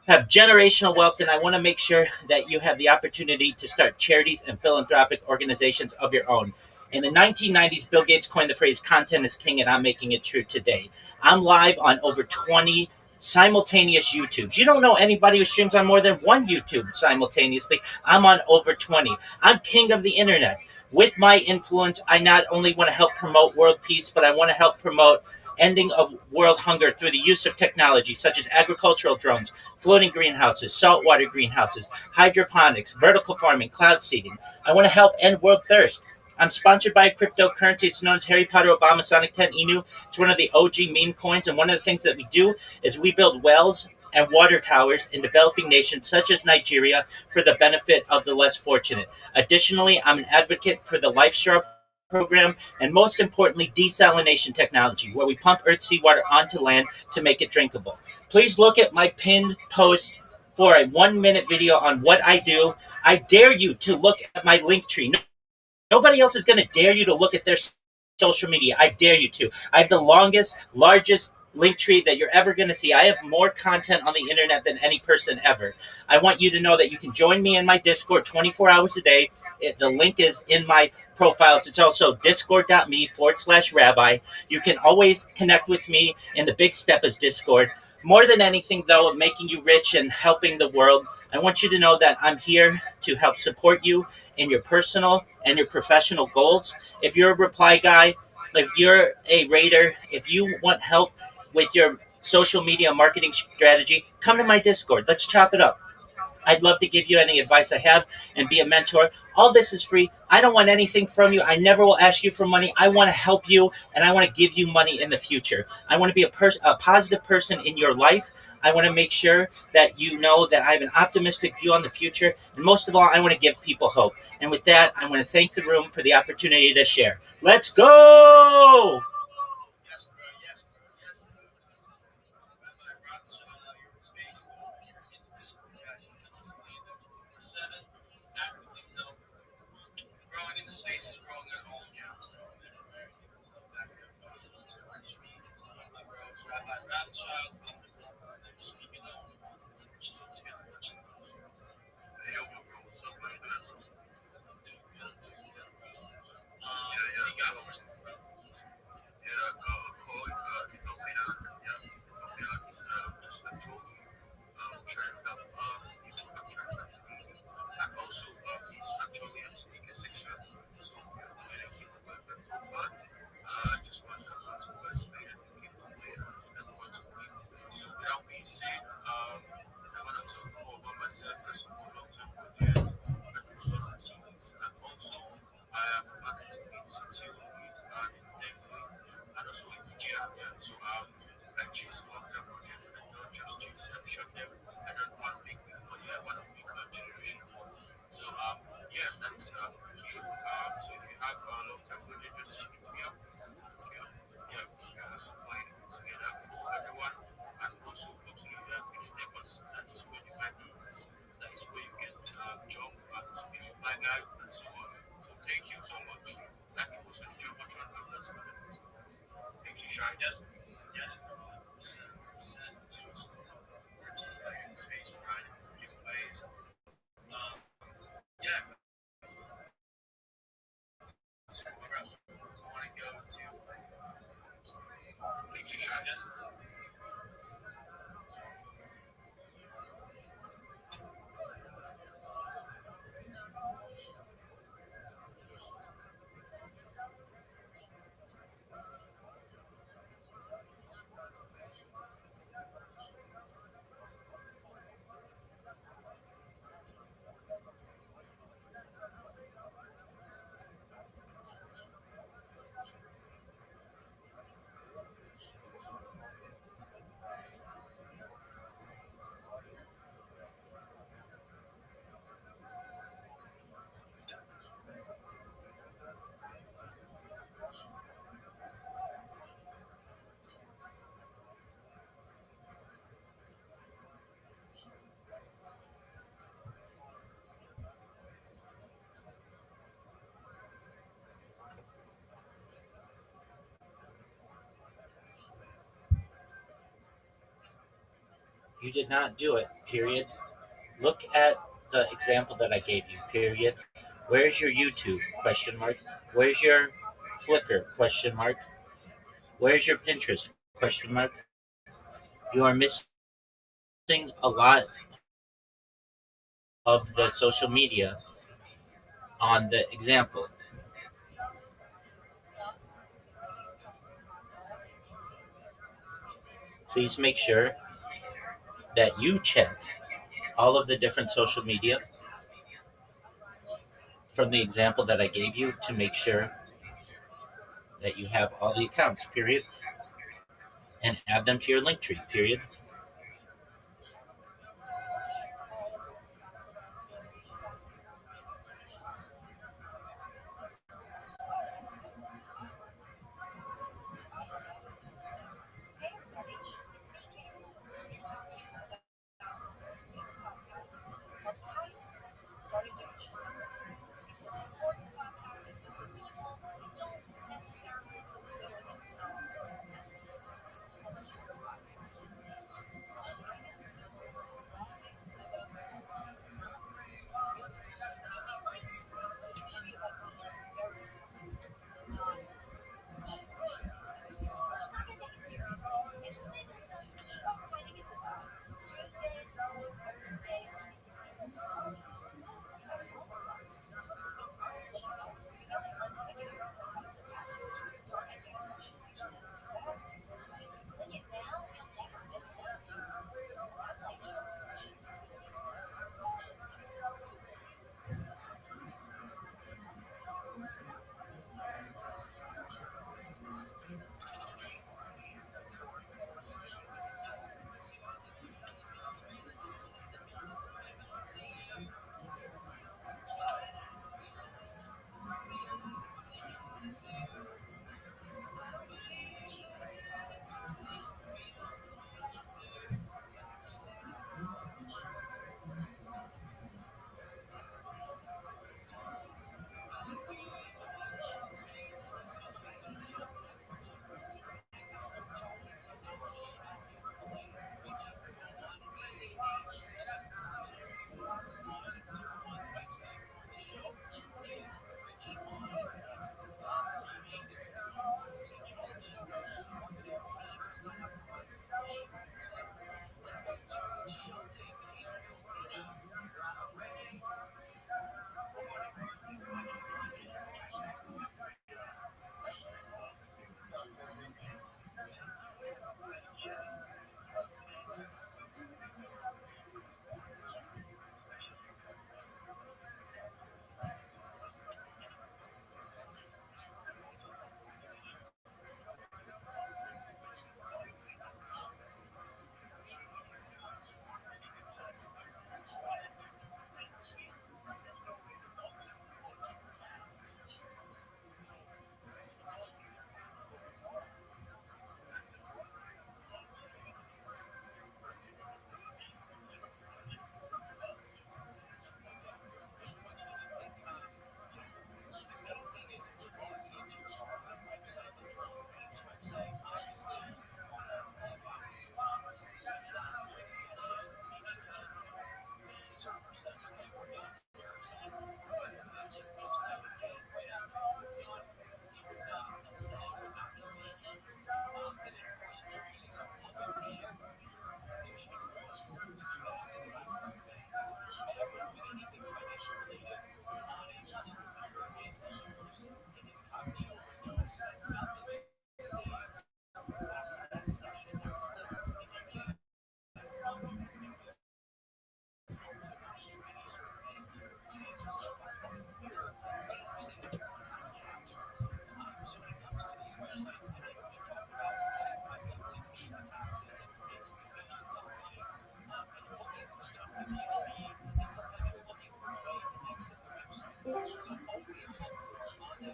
have generational wealth, and I want to make sure that you have the opportunity to start charities and philanthropic organizations of your own. In the 1990s, Bill Gates coined the phrase content is king, and I'm making it true today. I'm live on over 20 simultaneous YouTubes. You don't know anybody who streams on more than one YouTube simultaneously. I'm on over 20. I'm king of the internet. With my influence, I not only want to help promote world peace, but I want to help promote ending of world hunger through the use of technology such as agricultural drones, floating greenhouses, saltwater greenhouses, hydroponics, vertical farming, cloud seeding. I want to help end world thirst. I'm sponsored by a cryptocurrency. It's known as Harry Potter Obama Sonic 10 Inu. It's one of the OG meme coins, and one of the things that we do is we build wells and water towers in developing nations such as Nigeria for the benefit of the less fortunate. Additionally, I'm an advocate for the Life Straw program, and most importantly, desalination technology, where we pump Earth's seawater onto land to make it drinkable. Please look at my pinned post for a 1-minute video on what I do. I dare you to look at my link tree. Nobody else is going to dare you to look at their social media. I dare you to. I have the longest, largest link tree that you're ever going to see. I have more content on the internet than any person ever. I want you to know that you can join me in my Discord 24 hours a day. The link is in my profiles. It's also discord.me/rabbi. You can always connect with me in the Big Steppers Discord. More than anything, though, of making you rich and helping the world, I want you to know that I'm here to help support you in your personal and your professional goals. If you're a reply guy, if you're a raider, if you want help with your social media marketing strategy, come to my Discord. Let's chop it up. I'd love to give you any advice I have and be a mentor. All this is free. I don't want anything from you. I never will ask you for money. I want to help you, and I want to give you money in the future. I want to be a positive person in your life. I want to make sure that you know that I have an optimistic view on the future. And most of all, I want to give people hope. And with that, I want to thank the room for the opportunity to share. Let's go! chase long-term projects and not just chase short-term. I don't want to make quick money. I want to make a generational money. So yeah, that is the key. So if you have a long-term project, just hit me up. Hit me up. Yeah, that's why we put together for everyone, and also go to big steppers. That is where the money is. That is where you get job to be my guy and so on. So thank you so much. That was a job I tried to do. Thank you, Shai. Yes. Yes. Space around different ways. Yeah. I want to go to. Thank you, Shai. Yes. You did not do it, period. Look at the example that I gave you, period. Where's your YouTube? Question mark. Where's your Flickr? Question mark. Where's your Pinterest? Question mark. You are missing a lot of the social media on the example. Please make sure that you check all of the different social media from the example that I gave you to make sure that you have all the accounts, period, and add them to your link tree, period.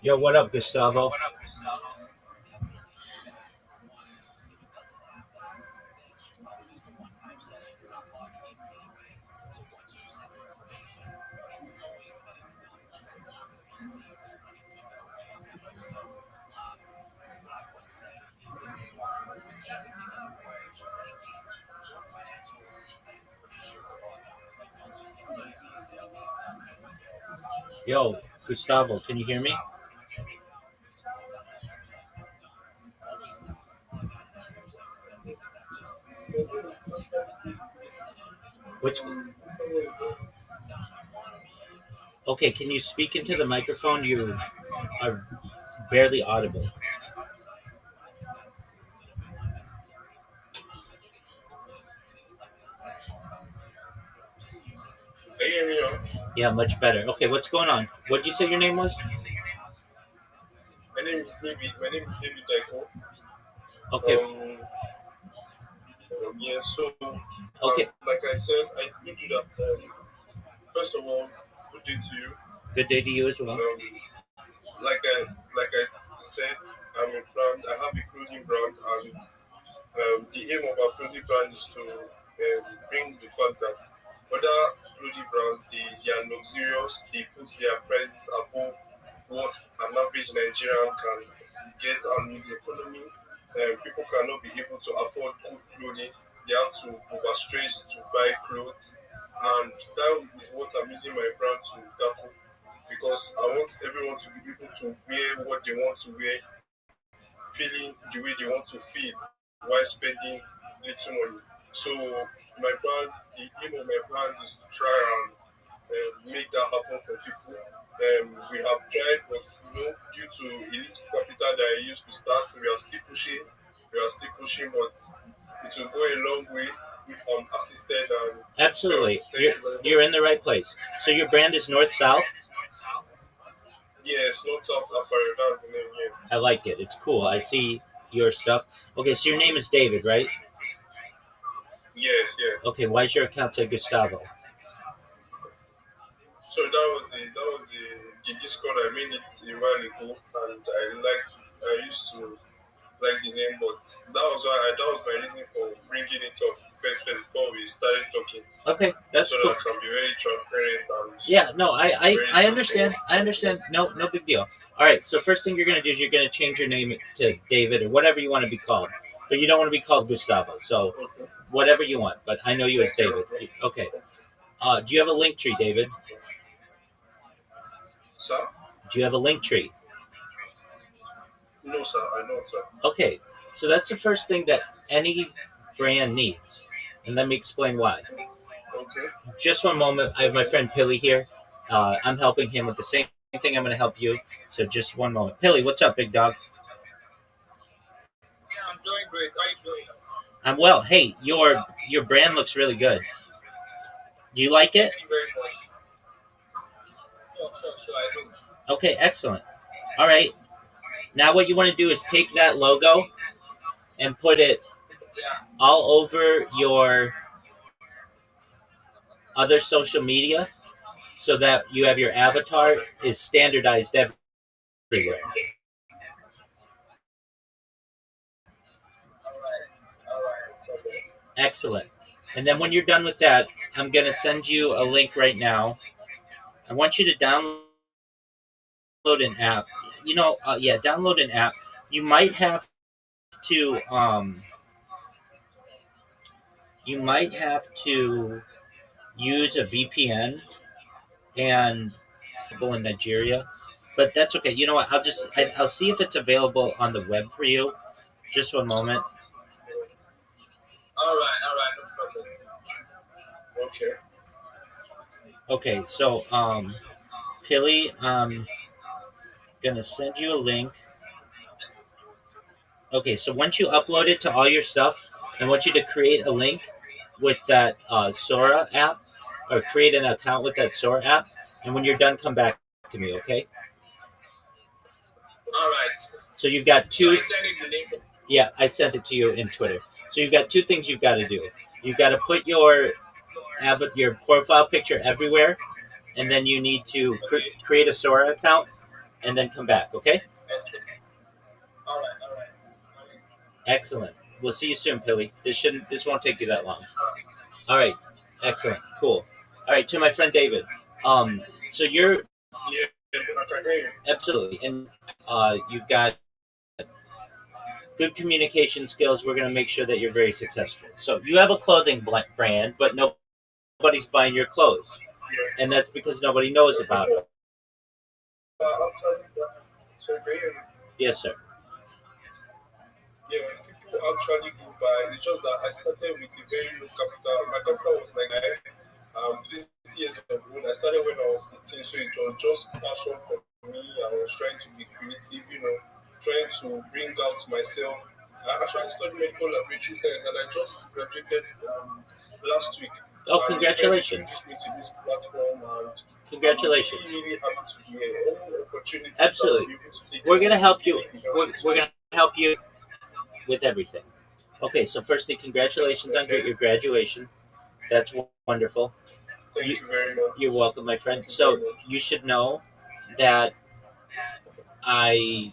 Yo, what up, Gustavo? Yo, Gustavo, can you hear me? Which? Okay, can you speak into the microphone? You are barely audible. Can you hear me now? Yeah, much better. Okay, what's going on? What did you say your name was? My name is David. My name is David Daiko. Okay, Yeah, so okay. like I said, I told you that first of all, good day to you. Good day to you as well. Like I said, I'm a brand. I have a clothing brand, and the aim of our clothing brand is to bring the fact that other clothing brands they are luxurious. They put their prices above what an average Nigerian can get, and in the economy, people cannot be able to afford good clothing. They have to overstretch to buy clothes, and that is what I'm using my brand to tackle because I want everyone to be able to wear what they want to wear, feeling the way they want to feel while spending little money. So my brand, the aim of my brand is to try and make that happen for people. We have tried, but due to a little capital that I used to start, we are still pushing. We are still pushing, but it will go a long way if I'm assisted. And Absolutely. thank you very You're much. in the right place. So your brand is North South? Yes, not South Apparel, that's the name here. I like it. It's cool. I see your stuff. Okay, so your name is David, right? Yes, yeah. Okay, why is your account say Gustavo? So that was the Discord. I made it a while ago, and I used to like the name, but that was my reason for bringing it up first before we started talking, Okay, that's so cool. that I can be very transparent and Yeah, no, I very understand. truthful. I understand. No, no big deal. All right, so first thing you're gonna do is you're gonna change your name to David or whatever you want to be called, but you don't want to be called Gustavo. So Okay. whatever you want, but I know you as Thank you. David. Okay. Do you have a link tree, David? Sir? Do you have a link tree? No, sir. I don't, sir. Okay, so that's the first thing that any brand needs, and let me explain why. Okay. Just one moment. I have my friend Pilly here. I'm helping him with the same thing I'm going to help you. So just one moment. Pilly, what's up, big dog? Yeah, I'm doing great. How are you doing? I'm well. Hey, your brand looks really good. Do you like it? Thank you very much. Sure, I do. Okay, excellent. All right. Now what you want to do is take that logo and put it Yeah. all over your other social media so that you have your avatar is standardized everywhere. Excellent. And then when you're done with that, I'm going to send you a link right now. I want you to download an app. Download an app. You might have to use a VPN and in Nigeria, but that's okay. You know what? I'll see if it's available on the web for you. Just one moment. All right, no problem. Okay. Okay, so Tilly, I'm gonna send you a link. Okay, so once you upload it to all your stuff, I want you to create a link with that Sora app, or create an account with that Sora app. And when you're done, come back to me, okay? All right. So you've got So two. I send it the link. Yeah, I sent it to you in Twitter. So you've got two things you've got to do. You've got to put your profile picture everywhere, and then you need to create a Sora account. and then come back. Okay. All right, all right. Excellent. We'll see you soon, Pilly. This won't take you that long. All right. Excellent. Cool. All right. To my friend David. So you're Yeah, I can hear you. absolutely, and you've got good communication skills. We're going to make sure that you're very successful. So you have a clothing brand, but nobody's buying your clothes, Yeah. and that's because nobody knows about it. Actually, so great. Yes, sir. Yeah, people actually go by. It's just that I started with a very low capital. My capital was like 20 years old. I started when I was 18, so it was just passion for me. I was trying to be creative, trying to bring out myself. I actually studied medical laboratory science, and I just graduated last week. Oh, And congratulations! introduced me to this platform, and Congratulations! I'm really happy to be here. All opportunities Absolutely. that I'll be able to take. We're going to help you. We're going to help you with everything. Okay, so firstly, congratulations on your graduation. That's wonderful. Thank you very much. You're welcome, my friend. So you should know that I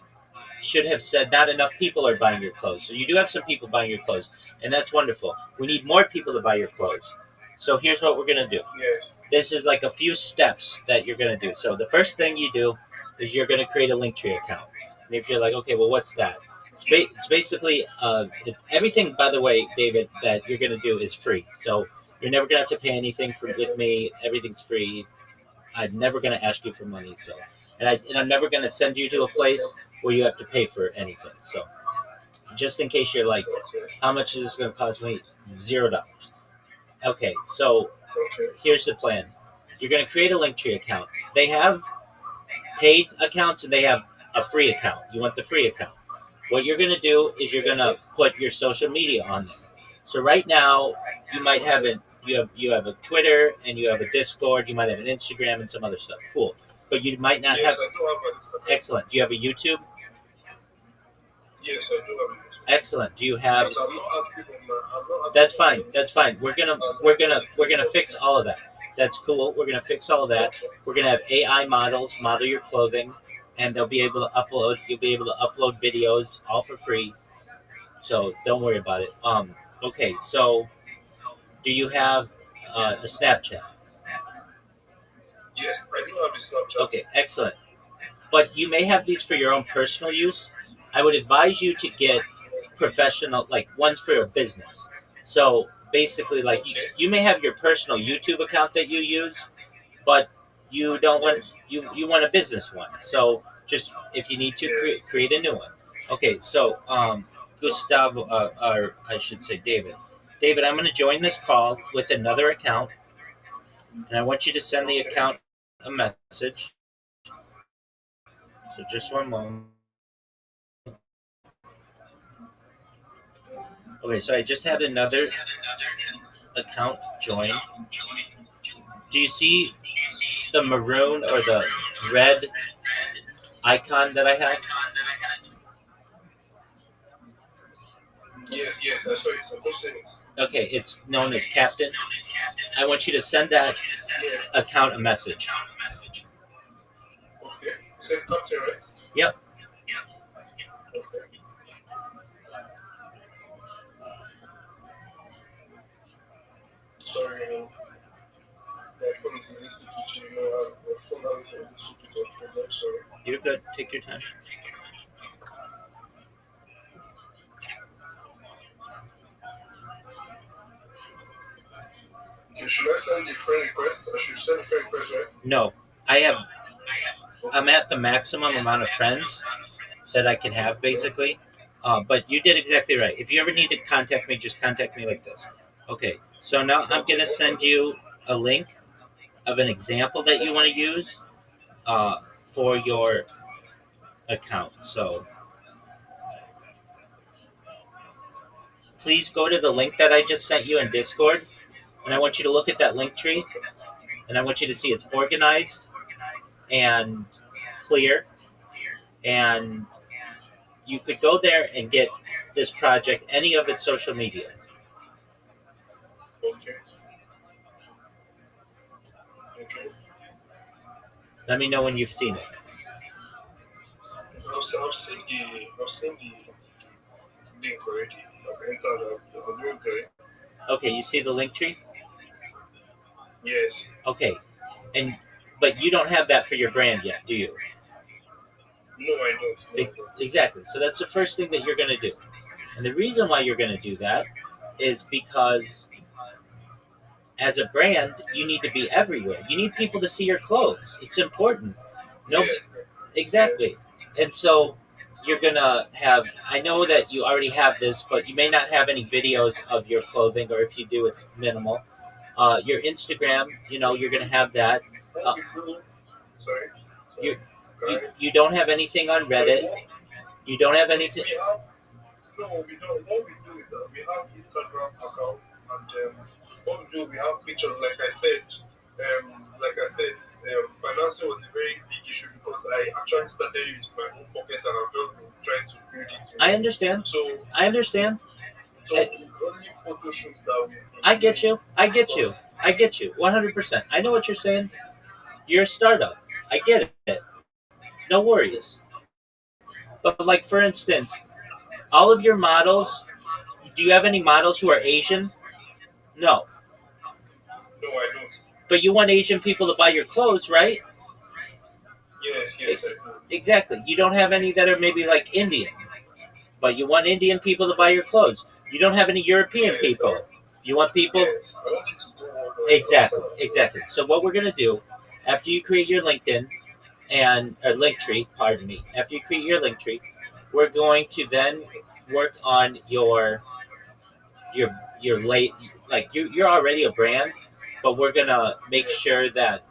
should have said not enough people are buying your clothes. So you do have some people buying your clothes, and that's wonderful. We need more people to buy your clothes. So here's what we're going to do. Yes. This is like a few steps that you're going to do. So the first thing you do is you're going to create a Linktree account. And if you're like, okay, well, what's that? It's basically everything, by the way, David, that you're going to do is free. So you're never going to have to pay anything with me. Everything's free. I'm never going to ask you for money. So, and I'm never going to send you to a place where you have to pay for anything. So just in case you're like, how much is this going to cost me? $0. Okay, so here's the plan. You're going to create a Linktree account. They have paid accounts and they have a free account. You want the free account. What you're going to do is you're going to put your social media on there. So right now, you might have you have a Twitter and you have a Discord. You might have an Instagram and some other stuff. Cool, but you might not Yes, have. I do have Instagram. Excellent. Do you have a YouTube? Yes, I do have Instagram. Excellent. Do you have? But I'm not active on my. I'm not active That's on fine. my- That's fine. We're gonna fix all of that. That's cool. We're gonna fix all of that. We're gonna have AI models model your clothing, and they'll be able to upload. You'll be able to upload videos all for free. So don't worry about it. Okay. So, do you have a Snapchat? Yes, I do have a Snapchat. Okay. Excellent. But you may have these for your own personal use. I would advise you to get professional, like ones for your business. So basically, like you may have your personal YouTube account that you use, but you don't want you want a business one. So just if you need to create a new one. Okay, so Gustavo, or I should say David. David, I'm going to join this call with another account, and I want you to send the account a message. So just one moment. Okay, so I just had another account join. Do you see the maroon or the red icon that I have? Yes, I saw it. I posted it. Okay, it's known as Captain. I want you to send that account a message. Okay. Said Captain, right? Yep. Okay. Sorry, my phone is a little too cheap. My phone has a little stupid problem. Sorry. You're good. Take your time. Okay, should I send a friend request? I should send a friend request, right? No, I'm at the maximum amount of friends that I can have, basically. But you did exactly right. If you ever need to contact me, just contact me like this. Okay, so now I'm going to send you a link of an example that you want to use for your account. So please go to the link that I just sent you in Discord, and I want you to look at that link tree, and I want you to see it's organized and clear, and you could go there and get this project, any of its social media. Okay. Okay. Let me know when you've seen it. I've seen the link already. I've entered. I'm doing okay. Okay, you see the link tree? Yes. Okay, but you don't have that for your brand yet, do you? No, I don't. No, I don't. Exactly. So that's the first thing that you're going to do. And the reason why you're going to do that is because as a brand, you need to be everywhere. You need people to see your clothes. It's important. No, Yes. exactly. And so you're going to have, I know that you already have this, but you may not have any videos of your clothing, or if you do, it's minimal. Your Instagram, you're going to have that. What we do? Sorry. You, Sorry. you don't have anything on Reddit. You don't have anything. No, we don't. What we do is we have Instagram account, and what we do, we have pictures. Financing was a very big issue because I actually started using my own pocket, and I've just been trying to build it. I understand. So I understand. it's only photo shoots that we. I get you. I get you. I get you. 100%. I know what you're saying. You're a startup. I get it. No worries. But like, for instance, all of your models, do you have any models who are Asian? No. No, I don't. But you want Asian people to buy your clothes, right? Yes, I do. Exactly. You don't have any that are maybe like Indian, but you want Indian people to buy your clothes. You don't have any European people. You want people. Yes, I want you to go on. Exactly. So what we're gonna do after you create your LinkedIn and or Linktree, pardon me, after you create your Linktree, we're going to then work on your late, like you're already a brand, but we're gonna make sure that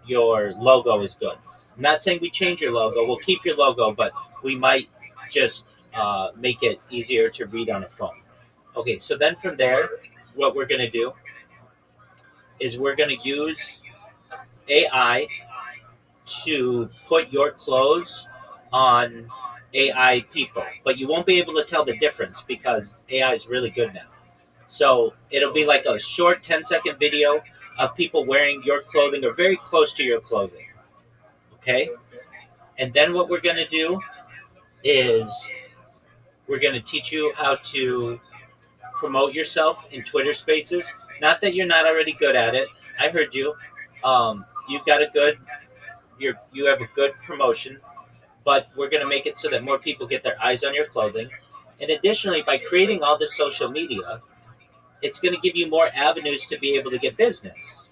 your logo is good. I'm not saying we change your logo. We'll keep your logo, but we might just make it easier to read on a phone. Okay, so then from there, what we're gonna do is we're gonna use AI to put your clothes on AI people, but you won't be able to tell the difference because AI is really good now. So it'll be like a short 10-second video of people wearing your clothing or very close to your clothing. Okay? And then what we're going to do is we're going to teach you how to promote yourself in Twitter Spaces. Not that you're not already good at it. I heard you. You've got you have a good promotion, but we're going to make it so that more people get their eyes on your clothing. And additionally, by creating all this social media, it's going to give you more avenues to be able to get business.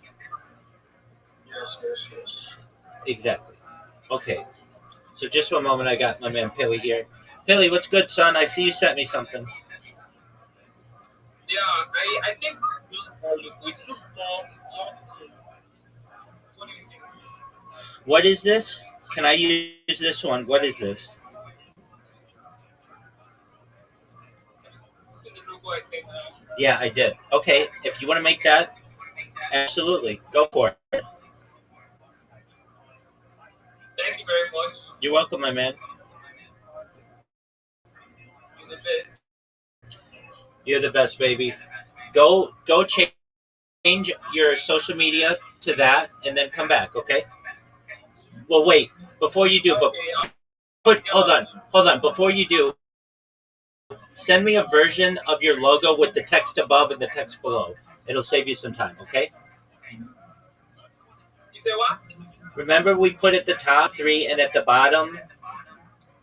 Yes. Exactly. Okay. So just one moment, I got my man Pilly here. Pilly, what's good, son? I see you sent me something. Yeah, I think it look more cool. What do you think? What is this? Can I use this one? What is this? See the logo I sent you. Yeah, I did. Okay, if you want to make that, absolutely. Go for it. Thank you very much. You're welcome, my man. You're the best. You're the best, baby. Go change your social media to that and then come back, okay? Well, wait. Before you do, hold on. Before you do, send me a version of your logo with the text above and the text below. It'll save you some time, okay? You say what? Remember we put at the top 3 and at the bottom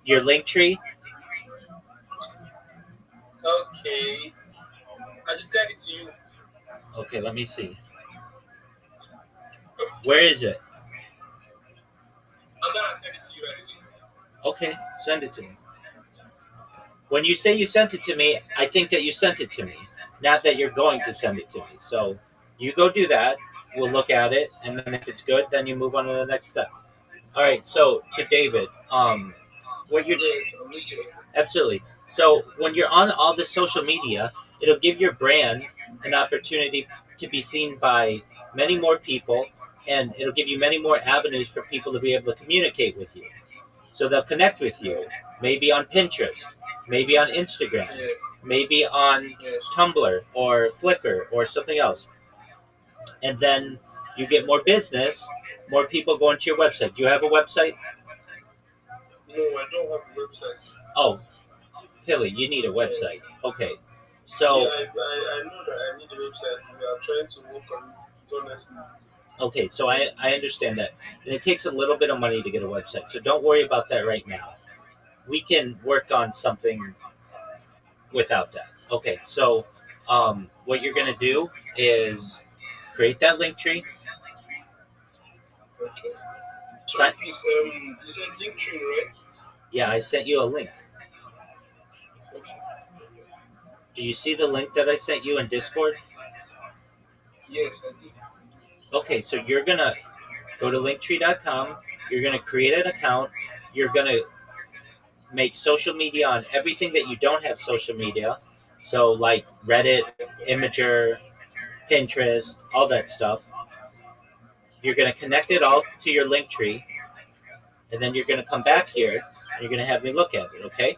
your link tree? Okay. I just sent it to you. Okay, let me see. Where is it? I'm gonna send it to you right away. Okay, send it to me. When you say you sent it to me, I think that you sent it to me, not that you're going to send it to me. So you go do that. We'll look at it, and then if it's good, then you move on to the next step. All right. So to David, what you're absolutely. So when you're on all the social media, it'll give your brand an opportunity to be seen by many more people, and it'll give you many more avenues for people to be able to communicate with you. So they'll connect with you, maybe on Pinterest, maybe on Instagram, maybe on Tumblr or Flickr or something else. And then you get more business, more people going to your website. Do you have a website? No, I don't have a website. Oh, Pilly, you need a website. Okay. So, Yeah, I know that I need a website. We are trying to work on it, honestly. okay, so I understand that. And it takes a little bit of money to get a website. So don't worry about that right now. We can work on something without that. Okay, so what you're going to do is create that link tree. Okay. So Si- please, you said Linktree, right? yeah, I sent you a link. Okay. Do you see the link that I sent you in Discord? Yes, I did. Okay, so you're going to go to linktree.com. You're going to create an account. You're going to make social media on everything that you don't have social media. So, like Reddit, Imager, Pinterest, all that stuff. You're going to connect it all to your link tree, and then you're going to come back here and you're going to have me look at it, okay?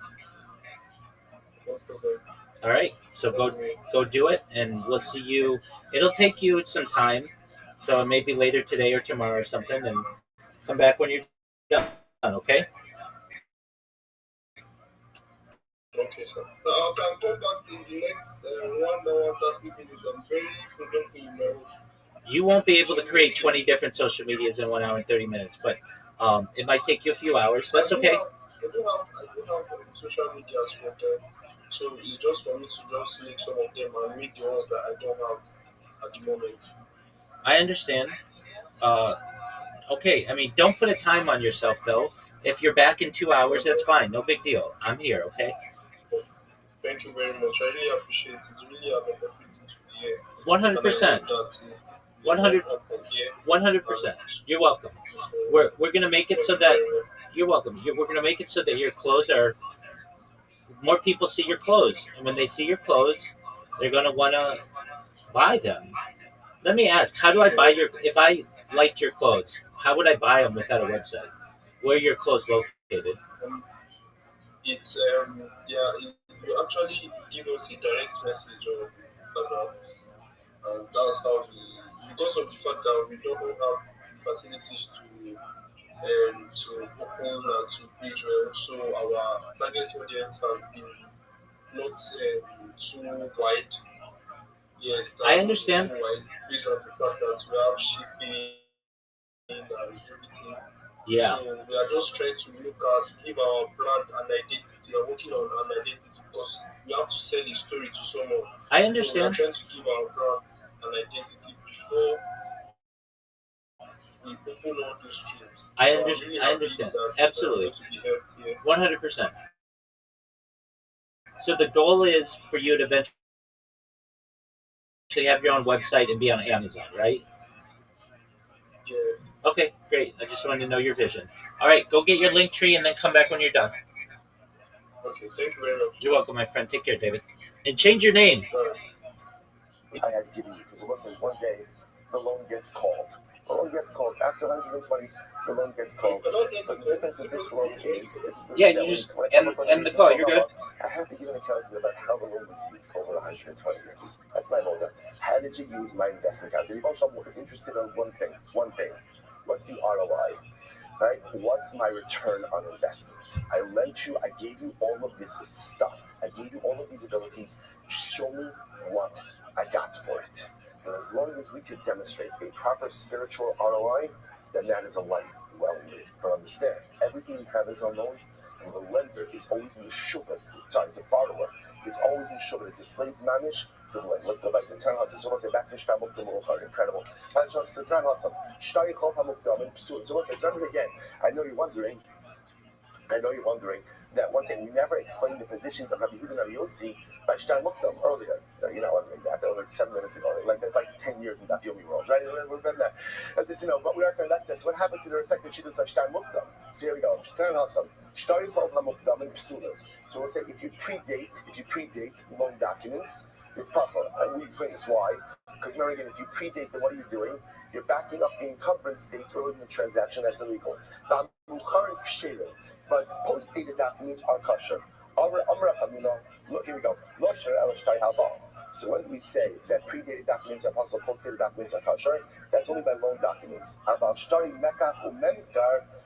No problem. All right, so go do it, and we'll see you. It'll take you some time, so maybe later today or tomorrow or something, and come back when you're done, okay? Okay, sir. Now I can come back in the next 1 hour, 30 minutes. I'm very productive in my work. You won't be able to create 20 different social medias in 1 hour and 30 minutes, but it might take you a few hours. That's okay. I do have social media as well, so it's just for me to just select some of them and make the ones that I don't have at the moment. I understand. Uh, okay, I mean, don't put a time on yourself, though. If you're back in 2 hours, that's fine. No big deal. I'm here, okay? Thank you very much. I really appreciate it. It's really an opportunity to be here. 100%. And I hope that 100, from here. 100%. You're welcome. We're gonna make it so that you're welcome. We're gonna make it so that your clothes are more people see your clothes, and when they see your clothes, they're gonna wanna buy them. Let me ask, how do I buy your? If I liked your clothes, how would I buy them without a website? Where are your clothes located? It's yeah, you actually give us a direct message on Instagram, and that's how we, because of the fact that we don't have facilities to open and to preach well, so our target audience has been not too wide. Yes, I that has not understand. been too wide based on the fact that we have shipping and everything. Yeah, So we are just trying to look as give our brand an identity. We are working on an identity because we have to sell a story to someone. I So we are understand. trying to give our brand an identity before we open all those streams. I So I'm understand. really I happy understand. that Absolutely, to be helped here. 100%. So the goal is for you to eventually have your own website and be on Amazon, right? Yeah. Okay, great. I just wanted to know your vision. All right, go get your link tree and then come back when you're done. Okay. Thank you very much. You're welcome, my friend. Take care, David. And change your name. Bye. I had given you because it wasn't one day the loan gets called. The loan gets called after 120. The loan gets called. But the difference with this loan is Yeah, you just end the call. You're good. I have to give an account about how the loan was used over 120 years. That's my loan. How did you use my investment account? The Rebbe Shalom is interested in one thing. What's the ROI? Right? What's my return on investment? I lent you, I gave you all of this stuff. I gave you all of these abilities. Show me what I got for it. And as long as we could demonstrate a proper spiritual ROI, then that is a life well lived. But understand, everything you have is a loan, and the lender is always meshubed. Sorry, the borrower is always meshubed. It's a slave managed to the lender. Let's go back to the Tran Hassam. So let's say back to Shtai Mukdam Mukhar. Incredible. So Tran Hassam. Shtai Chol HaMukdam and Psul. So let's say, start it again. I know you're wondering that once again, we never explained the positions of Rabbi Yehuda and Rabbi Yossi by Shtar Mukdam earlier. You're not wondering that. That was 7 minutes ago. Like that's like 10 years in Daf Yomi world, right? Remember that. As this, but we are going back to this. What happened to the respective shittas of Shtar Mukdam? So here we go. Shtar Hassam. Shtar Yikov HaMukdam and Psulim. So we'll say if you predate loan documents, it's possible. And we explain this why. Because remember again, if you predate them, what are you doing? You're backing up the encumbrance date early in the transaction. That's illegal. But post-dated documents are kosher. Look, here we go. So when do we say that predated documents are possible, post-dated documents are kosher? That's only by loan documents.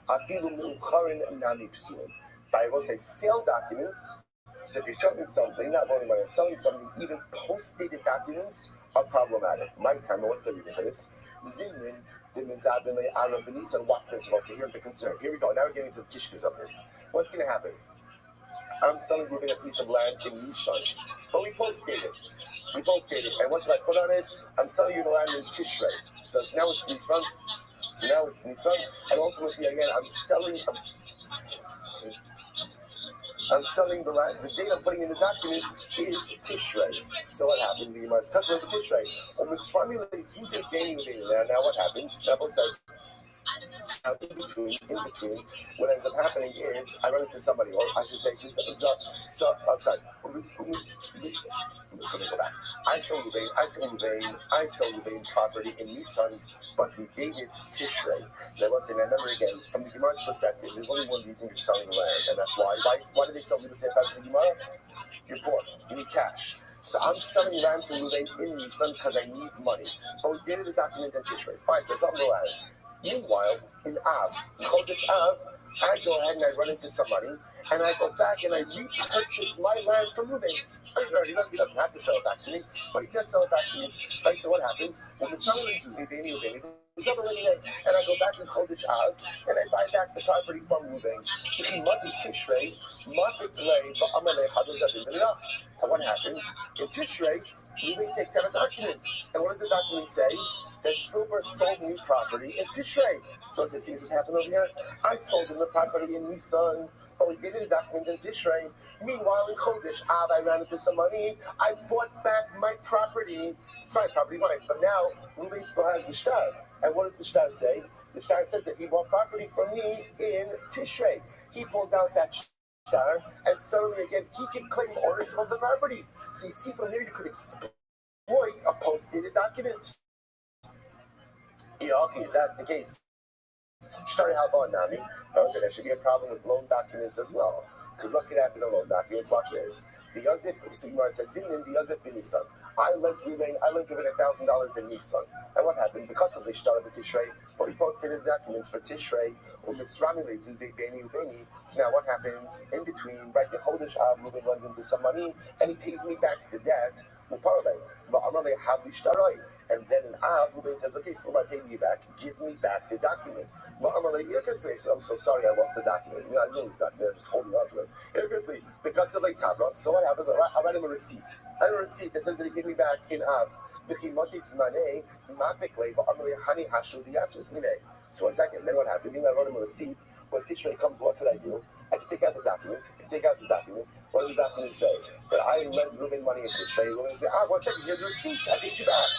Afilu Mucharin Nami Psulim. But I will say sale documents. So if you're selling something, not only when I'm selling something, even post-dated documents are problematic. My time, what's the reason for this? Zimlin, the Mizabile, Arabilis, and what this was. So here's the concern. Here we go. Now we're getting into the kishkas of this. What's going to happen? I'm selling moving a piece of land in Nissan, but we post-dated. And what do I put on it? I'm selling you the land in Tishrei. So now it's Nissan. And ultimately, again, I'm selling the land. The date I'm putting in the document is Tishrei. So what happens? The Gemara is customer of Tishrei. Now what happens? In between, what ends up happening is I run into somebody, or I should say, I sell Ruvain property in Nissan, but we dated Tishrei. And I want to say, remember again, from the Gemara's perspective, there's only one reason you're selling the land, and that's why. Why do they sell real estate back to the Gemara? You're poor. You need cash. So I'm selling land to Ruvain in Nissan because I need money. But we dated the document in Tishrei. Fine, so it's on the land. Meanwhile, in Chodesh Av, I go ahead and I run into somebody, and I go back and I repurchase my land from Ruben. He doesn't have to sell it back to me, but he does sell it back to me. Right, so what happens? When the seller is using Dani Ruben, and I go back in Chodesh Av, and I buy back the property from Ruben. And what happens? In Tishrei, Ruben takes out a document. And what does the document say? That Silver sold me property in Tishrei. So as I see what just happened over here, I sold him the property in Nisan, but we did a document in Tishrei. Meanwhile, in Chodesh Av, I ran into some money. I bought back my property. Sorry, property fine. But now, Ruben still has the shtar. And what does the shtar say? The shtar says that he bought property from me in Tishrei. He pulls out that shtar, and suddenly again, he can claim ownership of the property. So you see from here, you could exploit a post-dated document. Yeah, okay, if that's the case. Shtar Halbon Nami, I would say there should be a problem with loan documents as well. Because what could happen to loan documents? Watch this. The Yazif Sigmar says, Zimnin, the Yazif in Nissan. I lent Ruben $1,000 in Nissan. And what happened? Because of the Shtar of Tishrei, but he posted a document for Tishrei, so now what happens? In between, right, the Chodesh Av, Ruben runs into some money, and he pays me back the debt. And then in Av, Ruben says, okay, so I pay you back. Give me back the document. I'm so sorry I lost the document. I know this document, I'm just holding on to it. So what happens? I write him a receipt. I have a receipt that says that he gave me back in Av. So a second, then what happens? I wrote him a receipt. When Tishrei comes, what could I do? I could take out the document. What does the document say? That I lent Ruben money in Tishrei. Ruben say, one second, here's the receipt. I paid you back.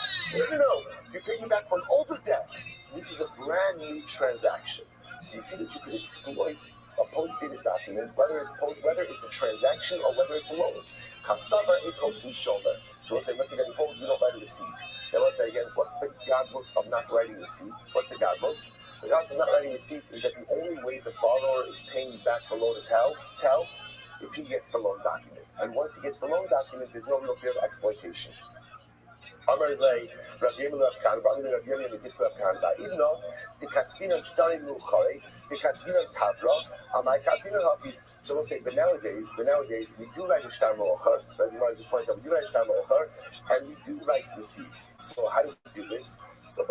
No. You paid me back for an older debt. This is a brand new transaction. So you see that you could exploit a post-dated document, whether it's a transaction or whether it's a loan. Kasava ikosu shoulder. So we'll say, once again, you don't write a receipt. Then let's say again, what the godless of not writing receipts? What the godless? The godless of not writing receipts is that the only way the borrower is paying back the loan is how? If he gets the loan document. And once he gets the loan document, there's no real fear of exploitation. Even though the Kasvina starting Luchari, the Kasvina Tavra, so we'll say, but nowadays, we do write a Shtar Moachar, as you might just point out, we do write Shtar Moachar, and we do write receipts. So how do we do this? So,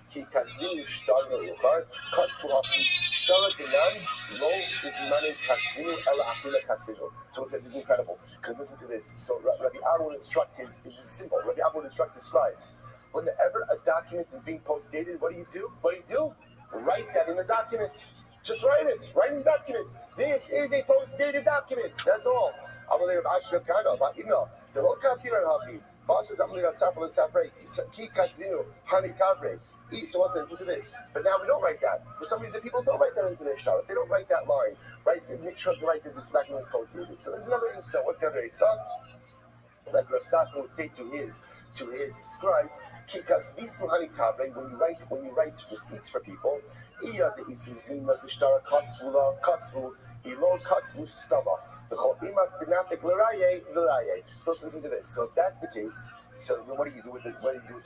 Ki Kasvinu Shtar Moachar, Kasvu Hafi, Shtar Dinan, Lo is Mani Kasvinu, El Afila Kasvinu. So we'll say, this is incredible, because listen to this. So Rabbi would instruct it's simple. Rabbi would instruct the scribes. Whenever a document is being post-dated, what do? Write that in the document. Just write it. Write in the document. This is a post-dated document. That's all. So listen to this. But now we don't write that. For some reason, people don't write that into their shtaros. They don't write that line. Right? Make sure to write that this document is post-dated. So there's another Eitzah. What's the other Eitzah? Like ROTHSCHILD would say to his scribes, when you write receipts for people, so listen to this. So if that's the case, so what do you do with the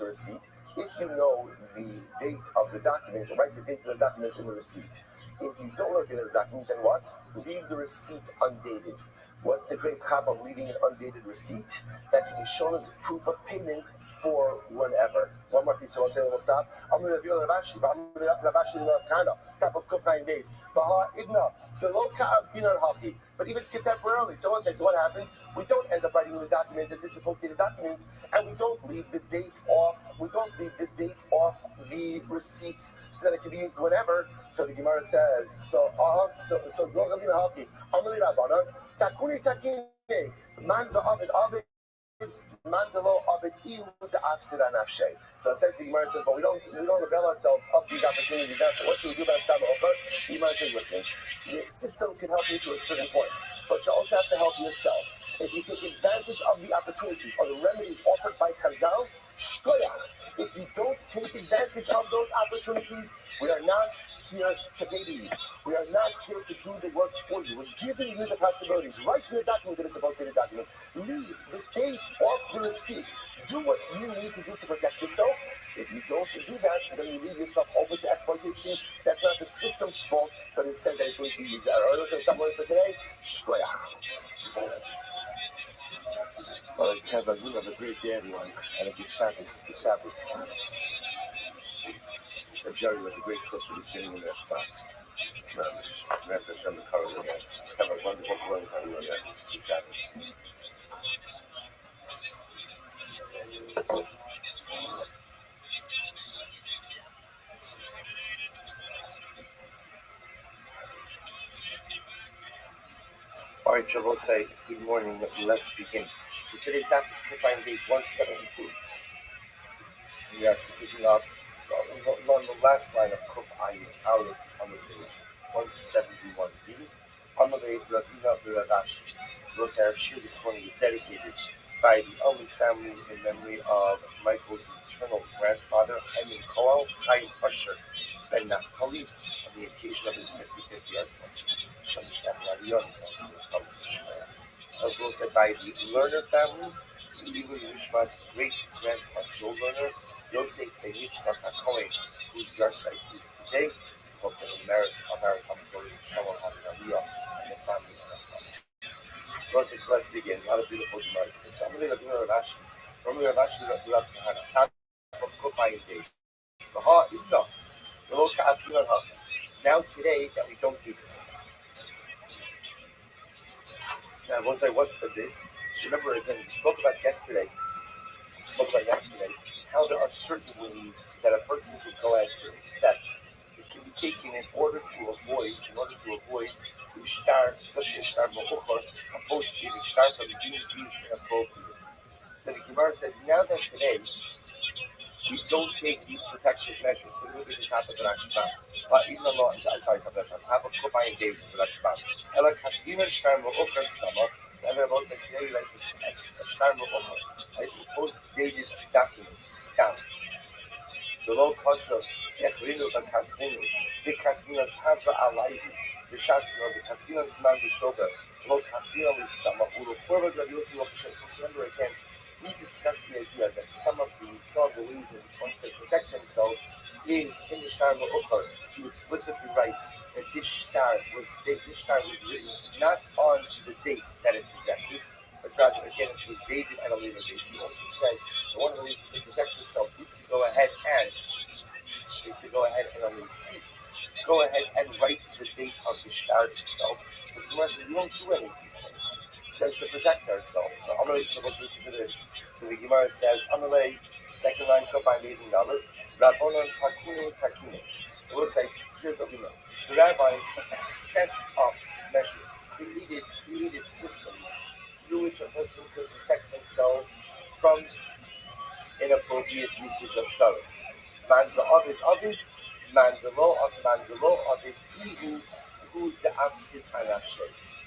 receipt? If you know the date of the document, write the date of the document in the receipt. If you don't know the date of the document, then what? Leave the receipt undated. What's the great chap of leaving an undated receipt? That can be shown as proof of payment for whenever. One more piece, so I'll say we'll stop. I'm going to be on Rabashi, but I'm going to be Rabashi Kana, top of Kufine days. The loka of dinar hachi. But even contemporarily, so I'll say, so what happens? We don't end up writing in the document that this is supposed to be the document, and we don't leave the date off. We don't leave the date off the receipts so that it can be used whenever. So the Gemara says, so Dogavina hachi. Amali Rabbanon, Takuni Takine, Man the Ovid, Mandalo Ovid Iu the Afsida Nafshe. So essentially the Gemara says, but we don't avail ourselves of these opportunities now. So what should we do about Shtam Ofer? The Gemara says, listen, the system can help you to a certain point, but you also have to help yourself. If you take advantage of the opportunities or the remedies offered by Chazal, shkoyach. If you don't take advantage of those opportunities, we are not here to baby you. We are not here to do the work for you. We're giving you the possibilities. Write in the document that it's about to the document. Leave the date off the receipt. Do what you need to do to protect yourself. If you don't do that, then you leave yourself open to exploitation. That's not the system's fault, but instead that is going to be used. All right, so stop worrying for today. Shkoyach. All right, have a great day, everyone, and a good Shabbos. Good Shabbos. Jerry was a great supposed to be sitting in that spot. Have a wonderful growing, everyone. Good Shabbos. All right, Shabbos, good morning. Let's begin. So today's daf is Kufine days 172. We are actually picking up on the last line of Kuf Ayin Aleph on the page 171b. Amalei Ravina Viravashi. So we'll say our shir this morning is dedicated by the only family in memory of Michael's maternal grandfather, Emin Koal Chaim Usher Ben Naphtali, on the occasion of his 55th yahrzeit. Also we'll say by the Lerner family, Ilu Yushma's great-grandpa Joe Lerner, Yosef Ben Yitzchak HaKohen, whose yahrzeit is today. Hope that we merit Torah Shalom Aliyah and the family and our family. So let's begin. What a beautiful Gemara. So I'm going to do Ravashi. From Ravashi, Rav Kahana, top of Kopayin days. Vaha is no. The Lo Ka'afinan Ha. Now today that we don't do this. Now I will say, what's the this? So remember again, we spoke about yesterday how there are certain ways that a person can go at certain steps that can be taken in order to avoid the shtar, especially a shtar mochuchar, opposed to the shtar from being used inappropriately. So the Gemara says, now that today we don't take these protective measures, to look at the top of the Rashba, top of Kopayin days of the Rashba. Ela kasvina shtar mochuchar stama. And then about today, like a shtar mochuchar, like the post-dated document, stamp. The low cost of Echrinu Bakasvinu, the Kasvina Tavra Alayhi, the Shaspino, the Kasvina Zman Bishoga, low Kasvina Listama, Ulu Forward Radiosi Lokasha. Remember again, we discussed the idea that some of the ways that one can protect themselves is in the Shtar Mo'ochar. You explicitly write that this shtar was written not on the date that it possesses, but rather again it was dated at a later date. He also said that one of the ways you can protect yourself is to go ahead and on the receipt, go ahead and write the date of the shtar itself. So the Gemara says we don't do any of these things. He says to protect ourselves. So Amalei, so let's listen to this. So the Gemara says, Amalei, second line, Kopai Amazing Dollar, Rabbonon Takune Takine. So we'll say, here's what we know. The rabbis set up measures, created systems through which a person could protect themselves from inappropriate usage of shtaros. Mandalo Ovid, Mandalo Ovid, Ihu, who the Afsid Anashe.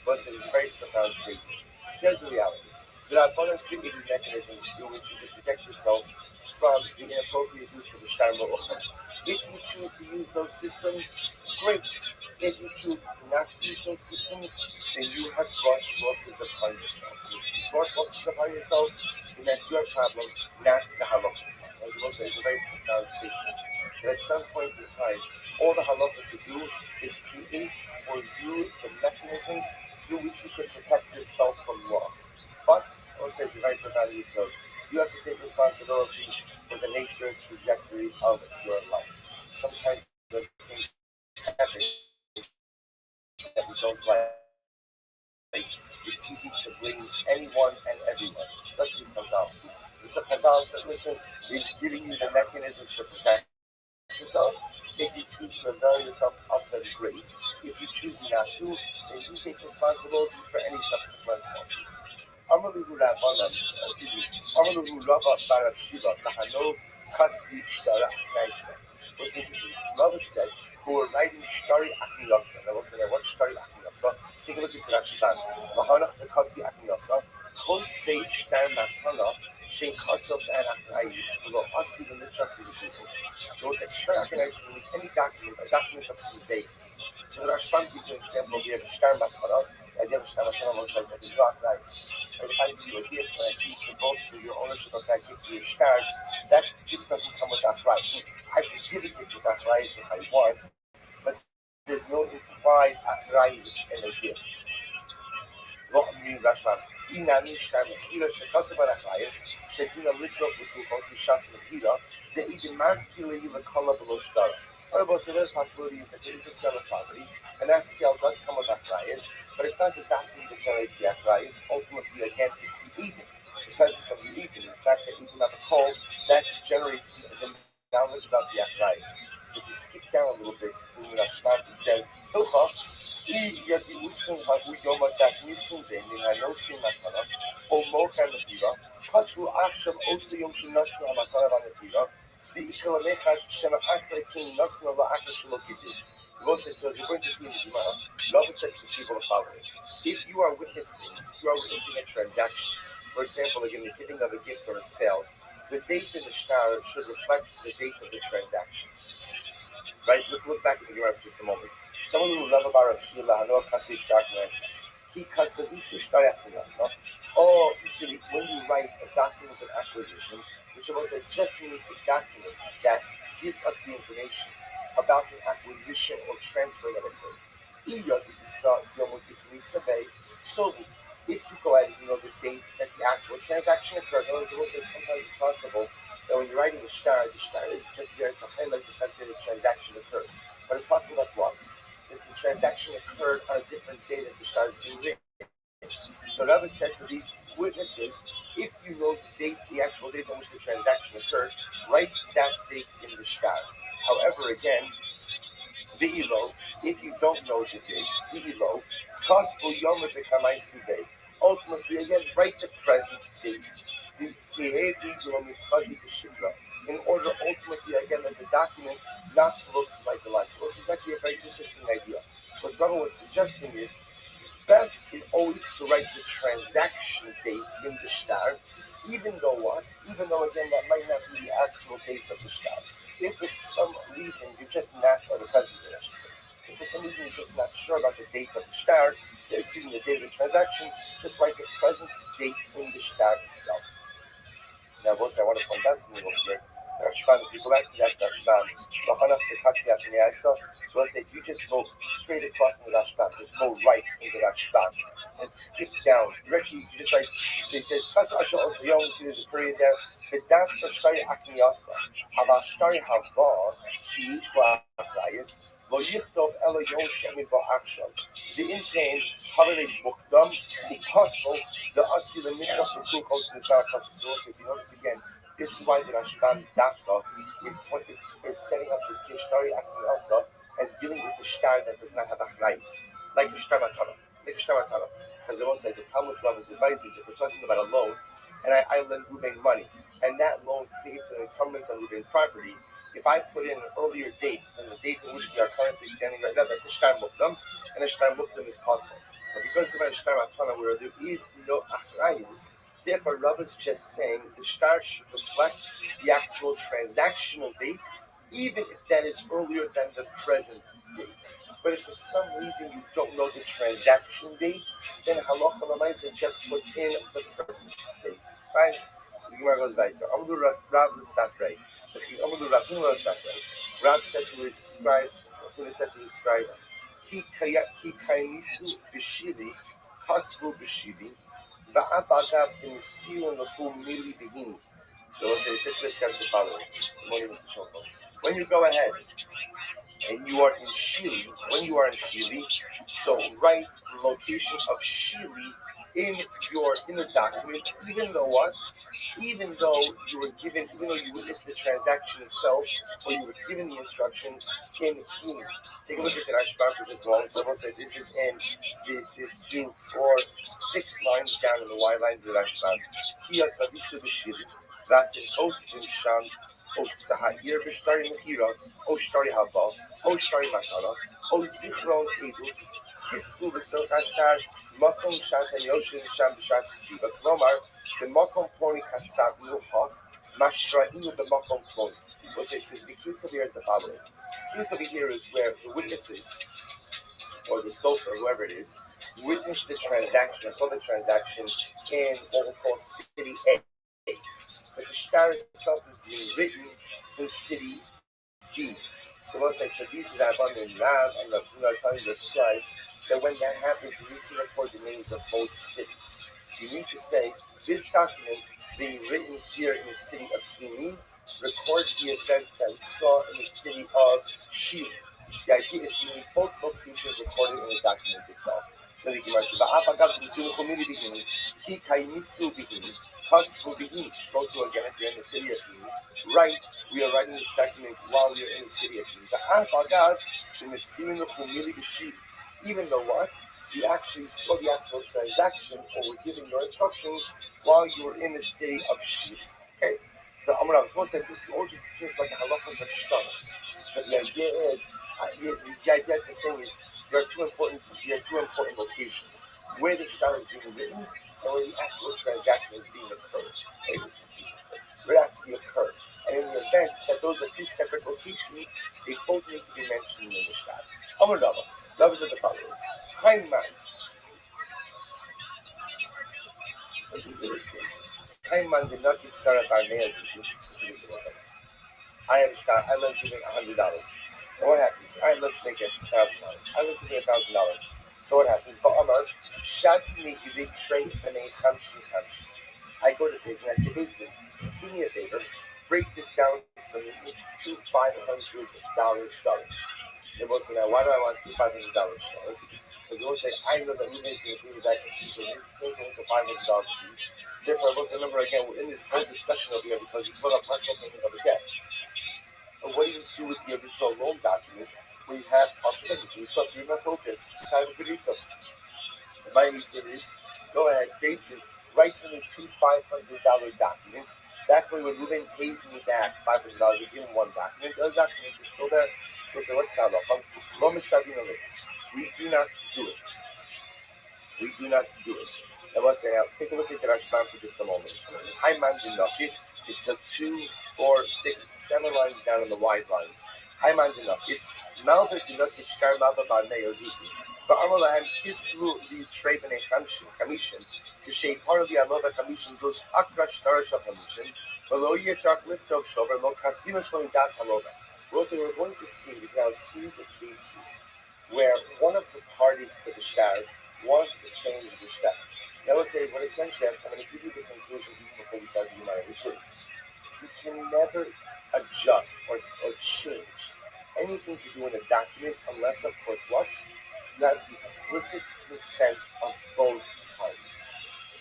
Was a very profound statement. Here's the reality. There are opponents created mechanisms through which you can protect yourself from the inappropriate use of the shtar mo'ochar. If you choose to use those systems, great. If you choose not to use those systems, then you have brought losses upon yourself. If you brought losses upon yourself, then that's your problem, not the halachas problem. also is a very profound statement. That at some point in time, all the halacha could do is create for you the mechanisms through which you could protect yourself from loss. But also is a very profound use of you have to take responsibility for the nature and trajectory of your life. Sometimes the things happen that we don't like. It's easy to blame anyone and everyone, especially Chazal. It's a Chazal said, listen, we're giving you the mechanisms to protect yourself. If you choose to avail yourself of them, great. If you choose not to, then you take responsibility for any subsequent losses. Amaluhu Rabbanan, Amaluhu Rabba Barashila, Lahano Kasi Shtara Naisa. Was this Rabba said, who were writing Shtari Akiyasa. Now, what's the name? What Shtari Akiyasa? Take a look at the Rashidan. Lahanach the Kasi Akiyasa, Kosvei Shtar Matana, Sheikh Hasov and Aknais, although Asi the Mitchell to the peoples. So it says Shtar Aknais means any document, a document of conveyance. So the Rashban gives you an example. We have Shtar Matana. The idea of Shtar Matana was like a drop rights. But if I give you a gift and I choose to bolster your ownership of that gift to your shtar, that gift doesn't come with that rights. I can give a gift with that rights if I want, but there's no implied rights in a gift. Inami shtar mechira shekasa barachayis shetina litra v'kuchos b'shas mechira de'idin markila yivakala below shtara. However, the other possibility is that there is a sale of property, and that sale does come with achrayas, but it's not the document that generates the achrayas. Ultimately, again, it's the eating, the presence of the eating. In fact, that even have a call that generates the knowledge about the achrayas. So if you skip down a little bit, when Rashban says, Hilcha, yadi usin hahu yoma jak nisun de min hanosin matana, o mokan mefira, kasu achshav osa yom shenashnu hamatana vanefira, the Ikalamecha Shema Achretin Nasna La Akashimokiti. The Lord says, so as we're going to see in the Gemara, Rabbi said to the people the following. If you are witnessing a transaction, for example, again, the giving of a gift or a sale, the date in the shtar should reflect the date of the transaction. Right? Look back at the Gemara for just a moment. Someone who love about Shila Hano Kasi Shtar Knesa. He Kasavisu Shtar Knesa. Oh, usually when you write a document of acquisition, which was just means a document that gives us the information about the acquisition or transfer that occurred. So, if you go ahead and you know the date that the actual transaction occurred, in other words, sometimes it's possible that when you're writing the shtar is just there to highlight the fact that the transaction occurred. But it's possible that what? If the transaction occurred on a different day that the shtar is being written. So Rabbi said to these witnesses, if you know the date, the actual date on which the transaction occurred, write that date in the shtar. However, again, Ve'ilo, if you don't know the date, Ve'ilo, Kasvu Yom B'Kamaisu Day. Ultimately, again, write the present date. In order, ultimately, again, that the document not look like the lie. So it's actually a very interesting idea. So what Rabbi was suggesting is, best is always to write the transaction date in the shtar, even though again that might not be the actual date of the shtar. If for some reason you're just not, or the present date, I should say, if for some reason you're just not sure about the date of the shtar, excuse me, the date of the transaction, just write the present date in the shtar itself. Now, both I want to point out something over here. Rashban, if you go back to that Rashban, so let's say if you just go straight across from the Rashban, just go right into the Rashban and skip down. You just write, so it says, also, you only see there's a period there. The Daf Shtari Akniyasa, Hava Shtari Hava, She Aklayas, Lo Yichtov Elo Yom Shemi Bo Akshan. The insane, Havele Bukdam, the hustle, the Asi, the Mishra, the Kukos, the Zarakas. So if you notice again, this is why the Rashban Dafka is setting up this Kishtari Akniyasa as dealing with the shtar that does not have achrayis, like a shtar matana. Because it also said the Talmud Rabbis advises if we're talking about a loan, and I lend Ruben money, and that loan creates an encumbrance on Ruben's property. If I put in an earlier date than the date in which we are currently standing right now, that's a shtar mukdam, and a shtar mukdam is possible. But because of a shtar matana where there is no achrayis, therefore Rav is just saying the shtar should reflect the actual transactional date, even if that is earlier than the present date. But if for some reason you don't know the transaction date, then halacha l'maaseh just put in the present date. Right? So the Gemara goes right. Amru Rav Safrei. Rab said to his scribes, Ki kaimisu b'shili, kasvu b'shili, va'afagav b'nisiu l'chu mili b'hini. So they said to the scribes the following. Good morning, Mr. Choko. When you go ahead and you are in Shili, so write location of Shili in the document, even though you witnessed the transaction itself, or you were given the instructions in Hini. Take a look at the Rashba for just a moment. So say this is 2, 4, 6 lines down in the Y lines of the Rashba. Kia savisu b'shili, vatin osvim sham, o sahir b'shtari mechira, o shtari hava, o shtari matana, o zitron edus, kisvu b'sot ashtar, makom shatan yoshin sham b'shas ksiva. Klomar, the makom ploni kasab nuhach, mashrahinu the makom ploni. We'll say, so the case over here is the following. The case over here is where the witnesses, or the sofer, whoever it is, witnessed the transaction, or saw the transaction in what we call City A. But the shtar itself is being written in City G. So we'll say, so these are abundant Rav and the telling the scribes that when that happens, you need to record the names of both cities. You need to say, this document being written here in the city of Kini records the events that we saw in the city of Shili. The idea is you need both locations recorded in the document itself. So the Gemara says, Ki kaimisu b'hini, kasvu b'hini. So too again, if you're in the city of Hini, right? We are writing this document while we are in the city of Hini. Even though what? You actually saw the actual transaction, or were given your instructions while you were in the city of Shili. Okay? So the Amar Rav said this is all just teaching us about the halachos of shtaros. So the idea is, the idea to say is there are two important locations where the shtar is being written and where the actual transaction is being occurred. Where it actually occurred. And in the event that those are two separate locations, they both need to be mentioned in the shtar. Amar Rav said the following. Haiman. Listen to this case. Haiman did not get shtar of Barnea. I have a shtar. I love giving $100. And what happens? All right, let's make it $1,000. I love giving $1,000. So what happens? I go to Biz and I say, basically, do me a favor, break this down for me to $500 stars. They both say, now why do I want $500 stars? Because they both say, I know that we make the agreement that people need to take things for $500 piece. So therefore, I both say, remember again, we're in this whole discussion over here because we still have partial payment of the debt. And what do you do with the original loan document where you have partial payment? So we still have to remember focus. Decide what we need some. My answer is, go ahead, basically, write me two $500 documents. That's when Reuben pays me back $500. I give him one document. The other document is still there. So I say, what's that? We do not do it. We do not do it. Now, take a look at the Rashban for just a moment. Haiman Dinakit, it's just 2, 4, 6, 7 lines down in the wide lines. Haiman Dinakit, Malva Dinakit Shtar Malva Barnei Ozuzi. Va'amalahem Kislu Yisrei B'nei Chamishin, Kishay Parli Alova Chamishin, Zos Akra Shtarasha Chamishin, V'lo Yetrak Liptov Shover, Lo Kasvino Shlomi Das Halova. What we're going to see is now a series of cases where one of the parties to the shtar wanted to change the shtar. Now let's say, but essentially, I'm going to give you the conclusion even before we start the Gemara, which is you can never adjust or change anything to do in a document unless, of course, what? You have the explicit consent of both parties.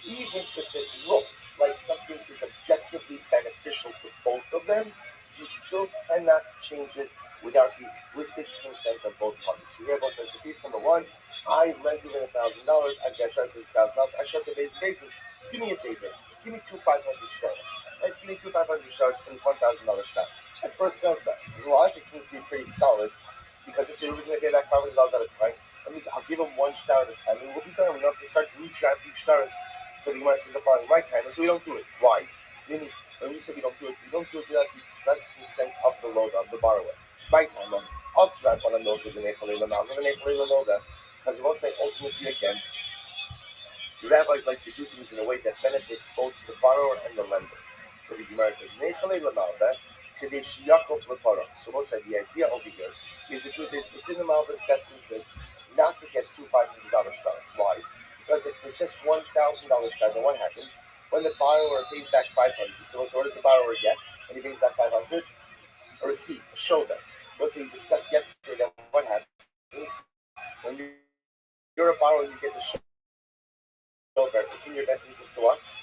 Even if it looks like something is objectively beneficial to both of them, you still cannot change it without the explicit consent of both parties. So here, both says, piece number 1, I lent you $1,000. I guess I says $1,000. I shut the basin. Do me a favor. Give me 2 $500 stars. Right? Give me 2 $500 stars for this $1,000 star. At first glance, the logic seems to be pretty solid because this year was going to pay back $500 at a time. I'll give him 1 star at a time, and we'll be done. We don't have to start to redraft each stars. So the Gemara says the following right time, so we don't do it. Why? Meaning, when we say we don't do it without the express consent of the loader, of the borrower. Right time, I'll try one of those with the Nechalei Lamam, the Nechalei Loader, because we will say ultimately again, the rabbis like to do things in a way that benefits both the borrower and the lender. So the Gemara says, Nechalei Lamam, Kadesh Yaakov Lepara. So we'll say the idea over here is the truth is it's in the Malva's best interest not to get two $500 stars. Why? Because if it's just $1,000 star, then what happens? When the borrower pays back 500, so what does the borrower get when he pays back 500? A receipt, a shoulder. We'll see, we discussed yesterday that what happens when you're a borrower and you get the shoulder. It's in your best interest to what?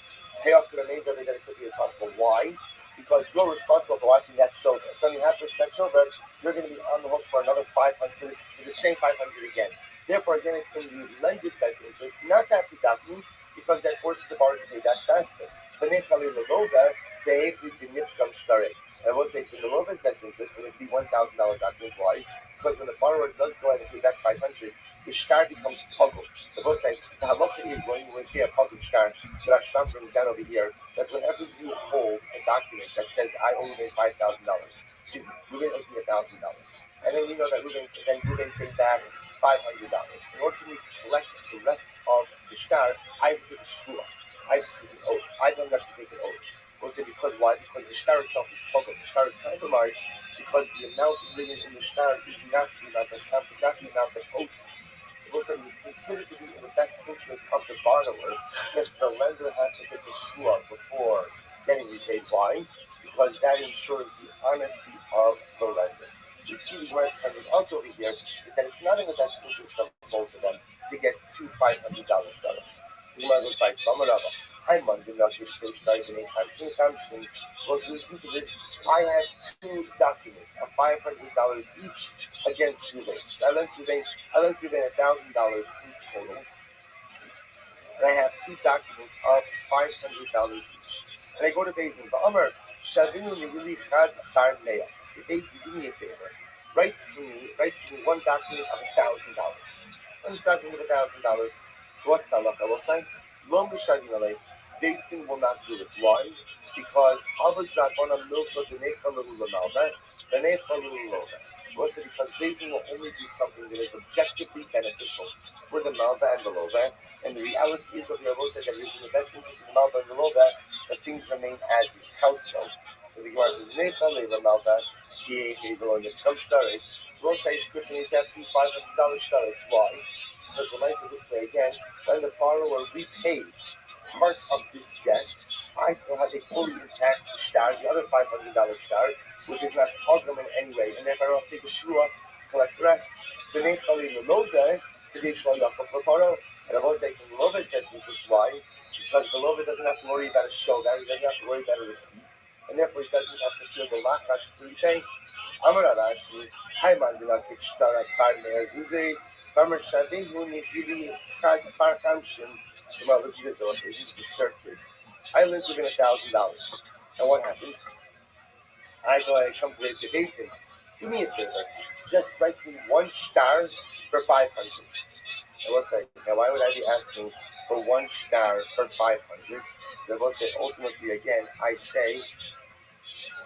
Pay off the remainder of it as quickly as possible. Why? Because you're responsible for watching that shoulder. So when you have this that shoulder, you're going to be on the hook for another 500 for the same 500 again. Therefore, again, it's in the lender's best interest not to have two documents because that forces the borrower to pay that faster. And I will say it's in the lover's best interest for it to be $1,000 document. Why? Because when the borrower does go ahead and pay back 500, the star becomes puggled. So we'll say the halacha is when you see a puggled star, the Rashbam brings down over here that whenever you hold a document that says I only made $5,000, excuse me, Ruben owes me $1,000, and then we know that Ruben paid back $500. In order for me to collect the rest of the star, I have to take a shvua. I have to take an oath. I don't have to take an oath. We'll say because why? Because the star itself is puggled. The star is compromised because the amount written in the star is not the amount that's owed. We'll say it's considered to be in the best interest of the borrower that the lender has to take a shvua before getting repaid. Why? Because that ensures the honesty of the lender. So you see the Gemara's coming out over here is that it's not in the best interest of both of them to get two $500 stars. So the Gemara goes by Bamarava. I'm on the not which they started in Kamshin. Was listening to this. I have two documents of $500 each against Ruben. So I lent Ruben $1,000 in total. And I have two documents of $500 each. And I go to Bezin, Ba'amar, Shavinu Mihuli Chad Bar Meya. I say, Bezin, do me a favor. Write to me one document of $1,000. One document of $1,000. So what's the halacha? We'll say, Lo Mishavin Alei. Bezin will not do it. Why? Because Avos Rabbanah Milsa Denecha Lelu Lamalva, Denecha Lelu Lova. We'll say because Bezin will only do something that is objectively beneficial for the Malva and the Lova. And the reality is, what we have said, that it is in the best interest of the Malva and the Lova that things remain as is. How so? So the Gemara says, Necha Leva Malva, so we'll say it's good for me to have two $500 stars. Why? Because when I say this way again, when the borrower repays part of this debt, I still have a fully intact star, the other $500 star, which is not problem in any way, and therefore I'll take a shvua to collect the rest. And I've always said the Lova's best interest. Why? Because the Lova doesn't have to worry about a shoulder, he doesn't have to worry about a receipt, and therefore he doesn't have to feel the lachats to repay. Amar Avashi, Haiman Dilakik Shtara Karne Azuze, Farmer Shadehu Nihili Chad Parkamshin. Well, listen to this also. This is the third case. I lent Ruben $1,000. And what happens? I go ahead and come to this Basin. Do me a favor. Just write me one star for 500. I will say, now why would I be asking for one star for 500? So I will say, ultimately, again, I say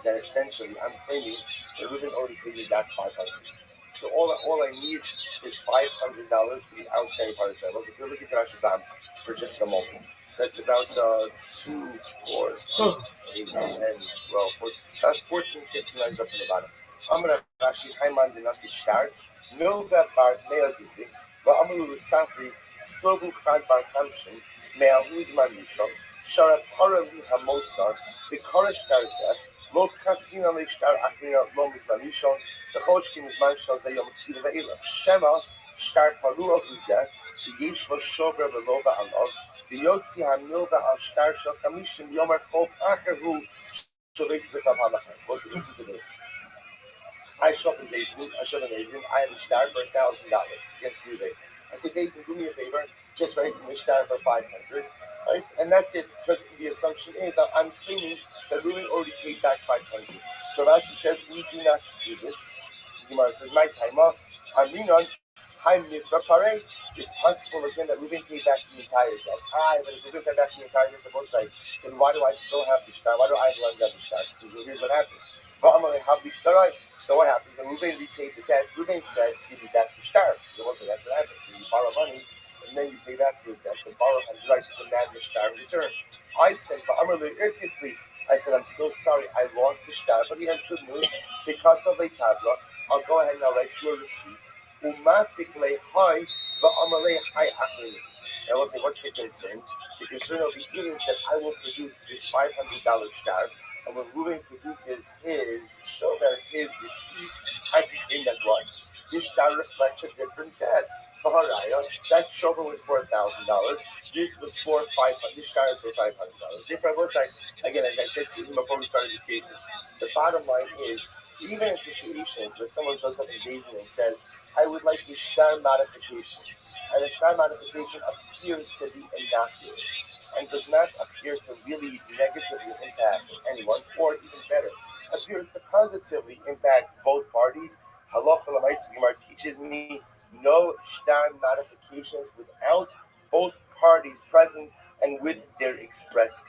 that essentially I'm claiming that Ruben already paid me back 500. So all I need is $500 for the outstanding part of the If you look at the Rashbam for just a moment, so it's about 2, 4, 6, 8, 10, 12, 14, about 14, 15 lines up in the bottom. I'm going to actually Haiman Dinakit Shtar, Milva Bar Meazuzi, Va'amulu Safri, Sobu Krad Bar Kamshin, Me'ahuz Manishon, Sharat Parali Hamosar, the Koresh Tarzeh, Lo Kasvina Leshtar Akrina Lomus Manishon, the Hoshkin is Manshal Zayom Ksiva Ve'ila, Shema, Shtar Parua Uzeh, the Yesh Vashobra Velova Alov, the Yotzi HaMilva Al Shtar Shal Kamishin, Yomer Kol Akahu, Shavesi the Kavalachas. Listen to this. I show up in Bezin, I have a star for $1,000 against Ruben. I say, Bezin, do me a favor, just write me a star for 500, right? And that's it, because the assumption is I'm claiming that Ruben already paid back 500. So Rashi says, we do not do this. The Gemara says, my time I'm Rinon, it's possible again that Ruben paid back the entire debt. But if Ruben paid back the entire debt to both sides, then why do I still have the star? Why do I have one the stars? So here's what happens. So what happens? When Ruben repaid the debt, Ruben said, give me back the star. So that's what happens. When you borrow money, and then you pay back your debt, the borrower has the right to demand the star in return. I said, I said, I'm so sorry, I lost the shtar, but he has good news. Because of a tabla, I'll go ahead and I'll write you a receipt. I will say, what's the concern? The concern over here is that I will produce this $500 shtar, and when Reuven produces his receipt, I can claim that what? This shtar reflects a different debt. That shover was for $1,000. This was for $500. This shtar is for $500. Therefore, I will say, again, as I said to you before we started these cases, the bottom line is, even in situations where someone shows up in Beis Din and says, I would like a shtar modification, and the shtar modification appears to be innocuous and does not appear to really negatively impact anyone, or even better, appears to positively impact both parties. Halacha l'maaseh Gemara teaches me no shtar modifications without both parties present and with their express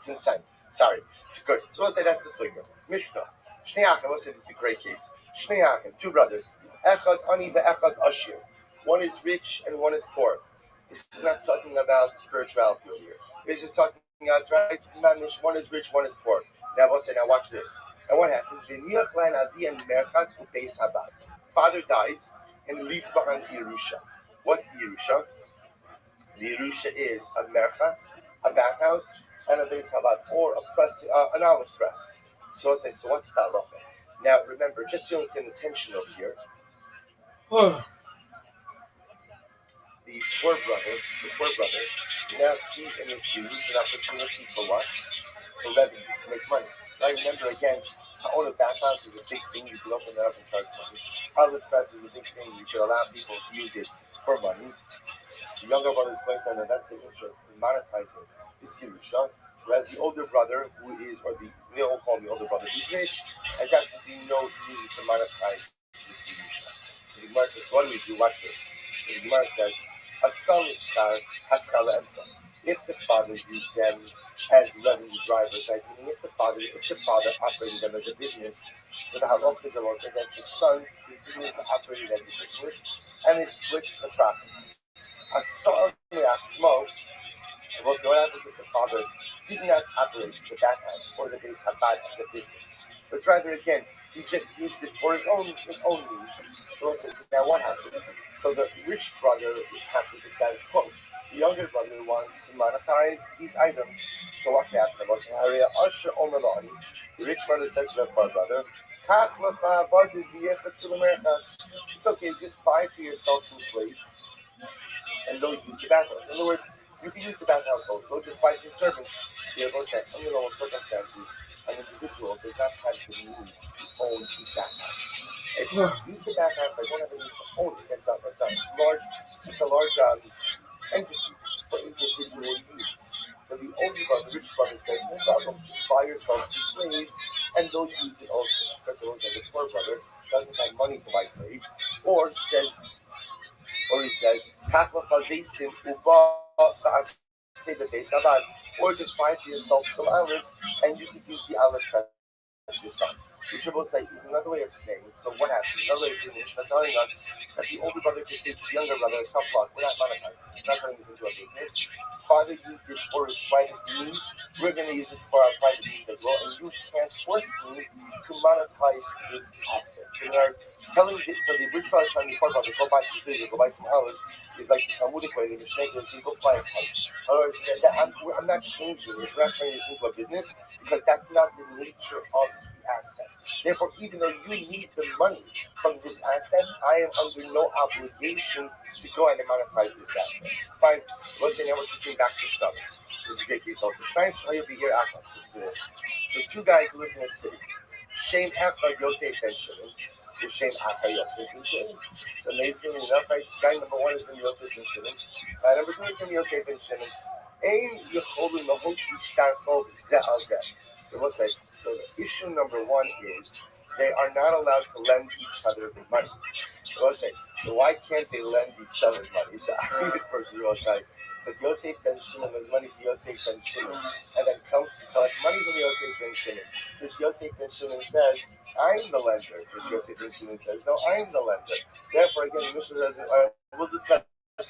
consent. Sorry, it's good. So we'll say that's the sugya. Mishnah. Shnei Achim, we'll say this is a great case. Shnei Achim, two brothers. Echad ani ve'echad ashir. One is rich and one is poor. This is not talking about spirituality over here. This is talking about, right? One is rich, one is poor. Now we'll say, now watch this. And what happens? Father dies and leaves behind Yerusha. What's the Yerusha? The Yerusha is a merchatz, a bathhouse, and a beis habad, or a press, an olive press. So I'll say, so what's the halacha? Now remember, just to understand the tension over here, the poor brother now sees in this use an opportunity for what? For revenue, to make money. Now remember again, to own a bathhouse is a big thing. You can open that up and charge money. Olive press is a big thing. You can allow people to use it for money. The younger brother is going to have an invested interest in monetizing this Yerusha, whereas the older brother, they all call me older brother, who's rich, has absolutely no need to monetize this Yerusha. So the Gemara says, so what do we do? Watch this. So the Gemara says, a son is haskar le'emsa. If the father used them as revenue drivers, right? Meaning if the father operated them as a business, so the halachas are also that the sons continue to operate it as a business, and they split the profits. A son small. Well, so what happens if the father did not operate the bathhouse or the beis habad as a business, but rather again he just used it for his own needs? So it says, now what happens? So the rich brother is happy with the status quo. The younger brother wants to monetize these items. So what happens? The rich brother says to the poor brother, it's okay, just buy for yourself some slaves and they'll use the bathhouse. In other words, you can use the bathhouse also, just buy some servants. Here goes that. Under normal circumstances, an individual does not have the need to own his bathhouse. If you use the bathhouse, I don't have a need to own it. It's a large entity for individual use. So the older brother, the rich brother, says, no problem, just buy yourself some slaves and they'll use it also. Because the poor brother doesn't have money to buy slaves. Or he says, or just buy for yourself some olives and you could use the olive press yourself. Which I will say is another way of saying, so what happens? Another way of saying, Mishnah telling us that the older brother can say to the younger brother, tough luck, we're not monetizing, we're not turning this into a business. Father used it for his private needs, we're going to use it for our private needs as well, and you can't force me to monetize this asset. So in other words, telling the rich brother telling the poor brother, go buy some fish, go buy some olives, is like the Talmudic way, the snake and say, go buy a punch. In other words, I'm not changing this, we're not turning this into a business, because that's not the nature of asset. Therefore, even though you need the money from this asset, I am under no obligation to go ahead and monetize this asset. Fine. Let's say now we're switching back to Shabbos. This is a great case also. Listen to this. So two guys who live in a city. Shem Echad Yosef Ben Shimon. Shem Echad Yosef Ben Shimon. So amazingly enough, right? Guy number one is from Yosef Ben Shimon. Guy number two is from Yosef Ben Shimon. So we'll say, so the issue number one is they are not allowed to lend each other the money. We'll say, so why can't they lend each other money? So this person will say, because Yosef Ben Shimon lends money to Yosef Ben Shimon, and then comes to collect money from Yosef Ben Shimon. To which Yosef Ben Shimon says, I'm the lender. To which Yosef Ben Shimon says, no, I'm the lender. Therefore, again, the Mishnah says, we'll discuss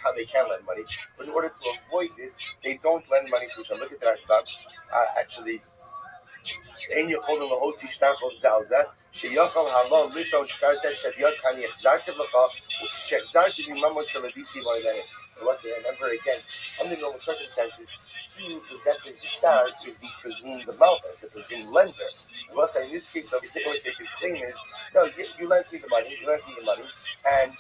how they can lend money. But in order to avoid this, they don't lend money to each other. Look at the Rashbam. Actually, אין יכולים להוציא שטר זל זה, שיכול הלא לטעון שטר זה שביודך אני החזרתי לך, וכשהחזרתי לי ממון של הדיסי לא ילך. Remember again, under normal circumstances, he who possesses the shtar is the presumed developer, the presumed lender. In this case, over here, what they could claim is, no, you lent me the money, and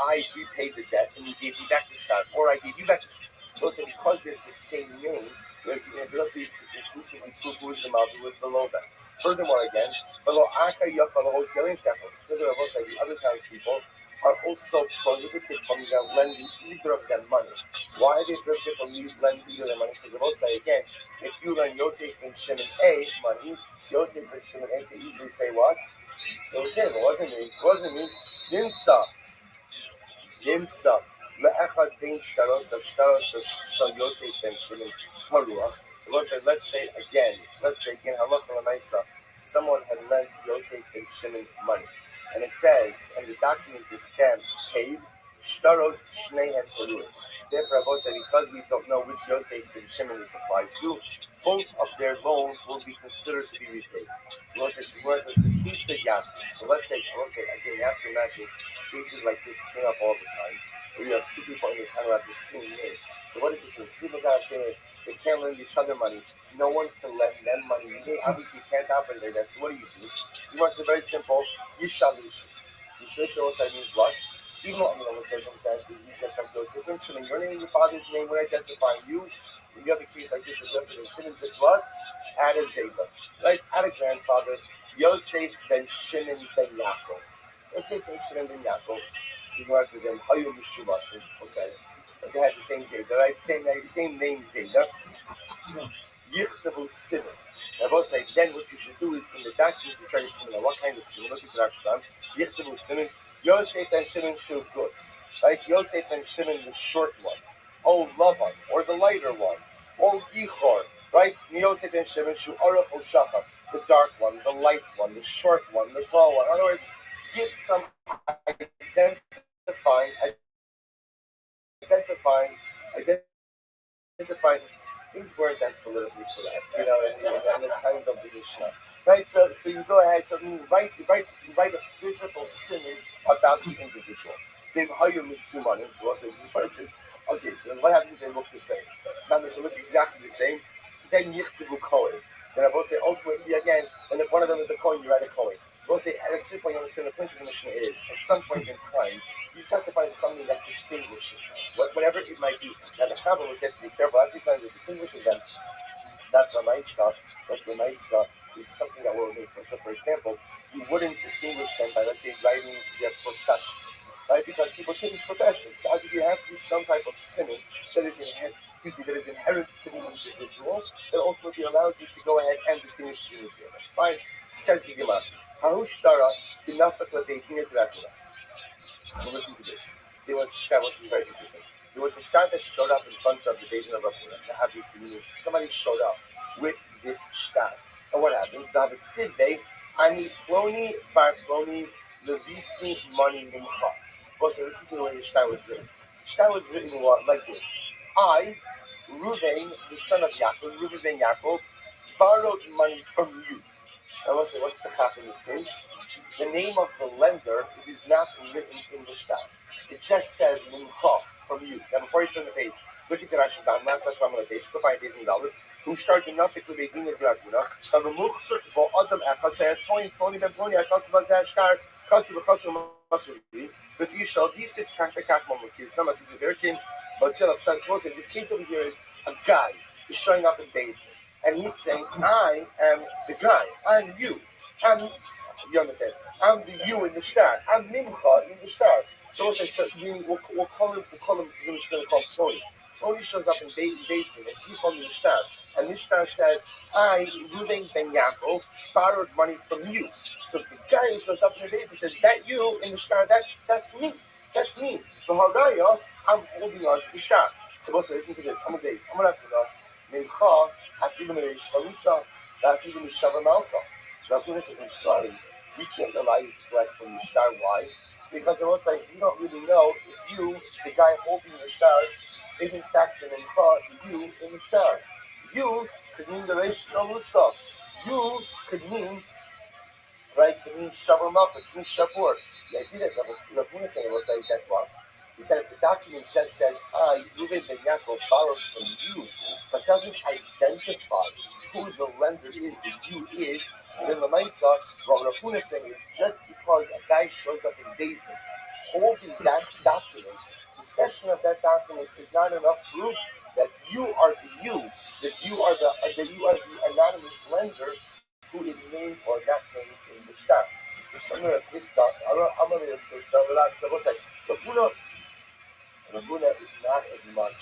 I repaid the debt, and you gave me back the shtar, or I gave you back the shtar. So because there's the same name, there's the ability to conclusively prove who is the Malvi, who is the Loba. Furthermore, again, the other townspeople are also prohibited from lending either of them money. Why are they prohibited from lending either of them money? Because the Most again, if you lend Yosef and Shimon A money, Yosef and Shimon A can easily say what? It was him, it wasn't me. Nimsa. Le'echad bein shtaros of shal Yosef and Shimon Haruach. Let's say again, halacha l'maisa, someone had lent Yosef and Shimon money. And it says, and the document is stamped, paid, shtaros shneihem haruach. Therefore, because we don't know which Yosef and Shimon this applies to, both of their loans will be considered to be repaid. So let's say, again, you have to imagine, cases like this came up all the time, where you have two people in the town who have the same name. So what does this mean? People got to say they can't lend each other money. No one can lend them money. They obviously can't operate like that. So what do? So you want to say very simple, Yishalish. Yishalish also means what? Even though under normal circumstances, you just have Yosef and Shimon. Your name and your father's name would identify you. When you have a case like this of Yosef and Shimon, just what? Add a Zayda. Right? Add a grandfather. Yosef ben Shimon ben Yaakov. Yosef ben Shimon ben Yaakov. So you want to say then, Hayu Mishubashim. Okay. But they had the same Zayda, right? Same name Zayda. Yichtavu Simon. Now, both say, then what you should do is in the document you try to Simon. What kind of Simon? Look at the Rashbam. Yichtavu Simon. Yosef and Shimon should goods. Right? Yosef and Shimon, the short one. Oh, Lavan, or the lighter one. Oh, Yichor. Right? Yosef and Shimon should Aruch or Shachar. The dark one, the light one, the short one, the tall one. In other words, give some identifying things weren't as politically correct, in the times of the Mishnah. Right? So you go ahead, so you write a physical simon about the individual. They've hired Misuman, so also these verses. Okay, so what happens if they look the same? Now they look exactly the same. Then Yichtivu Kohen. Then I will say ultimately again, and if one of them is a Kohen, you write a Kohen. So we'll say at a certain point you understand the point of the Mishnah is, at some point in time, you just have to find something that distinguishes them, whatever it might be. Now the Chavah was have to be careful, as he said, that distinguishes them, that Lamaisa is something that will make. So for example, you wouldn't distinguish them by, let's say, writing their profession, right? Because people change professions. So obviously there has to be some type of simon that is inherent to the individual that ultimately allows you to go ahead and distinguish between the two of them. Fine. Says the Gemara. So listen to this. There was a shtar. This is very interesting. There was a shtar that showed up in front of the Beijing of Rabbi. Obviously, somebody showed up with this shtar. And what happens? David Sidvei, Ani Ploni Bar Ploni Levisi Money Nimcha. Also, listen to the way the shtar was written. The shtar was written like this. I, Reuven, the son of Yaakov, Reuven ben Yaakov, borrowed money from you. Now let's say, what's the chaf in this case? The name of the lender is not written in the shtar. It just says Mincha, from you. Now before you turn the page, look at the Rashbam, last Rashbam on the page, go find it in $1. Who started nothing to be being a draguna. Now the Mukhsur for Adam Echad, Shaya Tony Ben Ploni, Akasava Zashtar, Kasu Bakasu Masuri, but you shall be sit Kakak Momaki, some as is a American, but still upset. So this case over here is a guy who's showing up in Bezdin. And he's saying, I am the guy. I'm you. You understand? I'm the you in the shtar. I'm Mincha in the shtar. So we'll say, we'll call him, we're just going to call him Ploni. Ploni shows up in Bezdin, and he's holding the shtar. And the shtar says, I, Reuven ben Yaakov, borrowed money from you. So the guy who shows up in the Bezdin says, that you in the shtar, that's me. That's me. For Hagariah, I'm holding on to the shtar. So we'll say, listen to this. I'm going to have to know. Mincha, Afilu Merish Harusa, Afilu Mishavar Malka. So Rabbi says, I'm sorry, we can't allow you to collect from the shtar. Why? Because it looks like you don't really know if you, the guy holding the star, is in fact an you in the star. You could mean the Reish Musa. You could mean, right, could mean Shavur Malka, King Shavur. The idea that Rav Huna saying is that what? He said if the document just says, Ruven Ben Yaakov borrowed from you, but doesn't identify who the lender is, the you is, then Lamaisa, what Rav Huna is saying is just because a guy shows up in Bezdin holding that document, the possession of that document is not enough proof that you are the you, that you are the anonymous lender who is named or not named in the shtar. There's somewhere of this stuff. I'm going to start with that. So what's like? Rabuna is not as much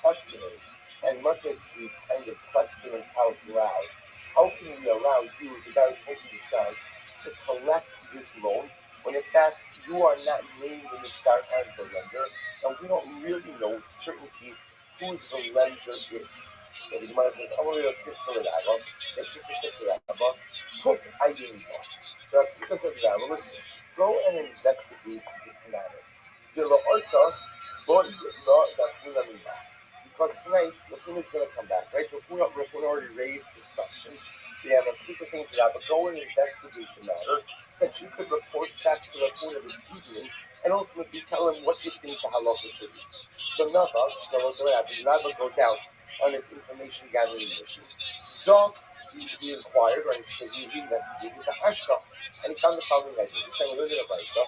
questioning as much as he's kind of questioning out loud. How can we allow you, the guy who's holding the shtar, to collect this loan when in fact you are not named in the shtar as the lender, and we don't really know with certainty who the lender is. So the Gemara says, I'm going to kiss the Rabbi. So this is the Rabbi. Cook, I didn't know. So this is the Rabbi. Listen, go and investigate this matter. Because tonight, Rafuna is going to come back, right? Rafuna already raised this question. So you have a piece of saying to Rabbi, go and investigate the matter, so that you could report back to Rafuna this evening and ultimately tell him what you think the halacha should be. So Nava, so what's going to happen? Rabbi goes out on his information gathering mission. Dog, he inquired, or he investigated the Ashka, and he found the following idea. He's saying a little bit of Isa.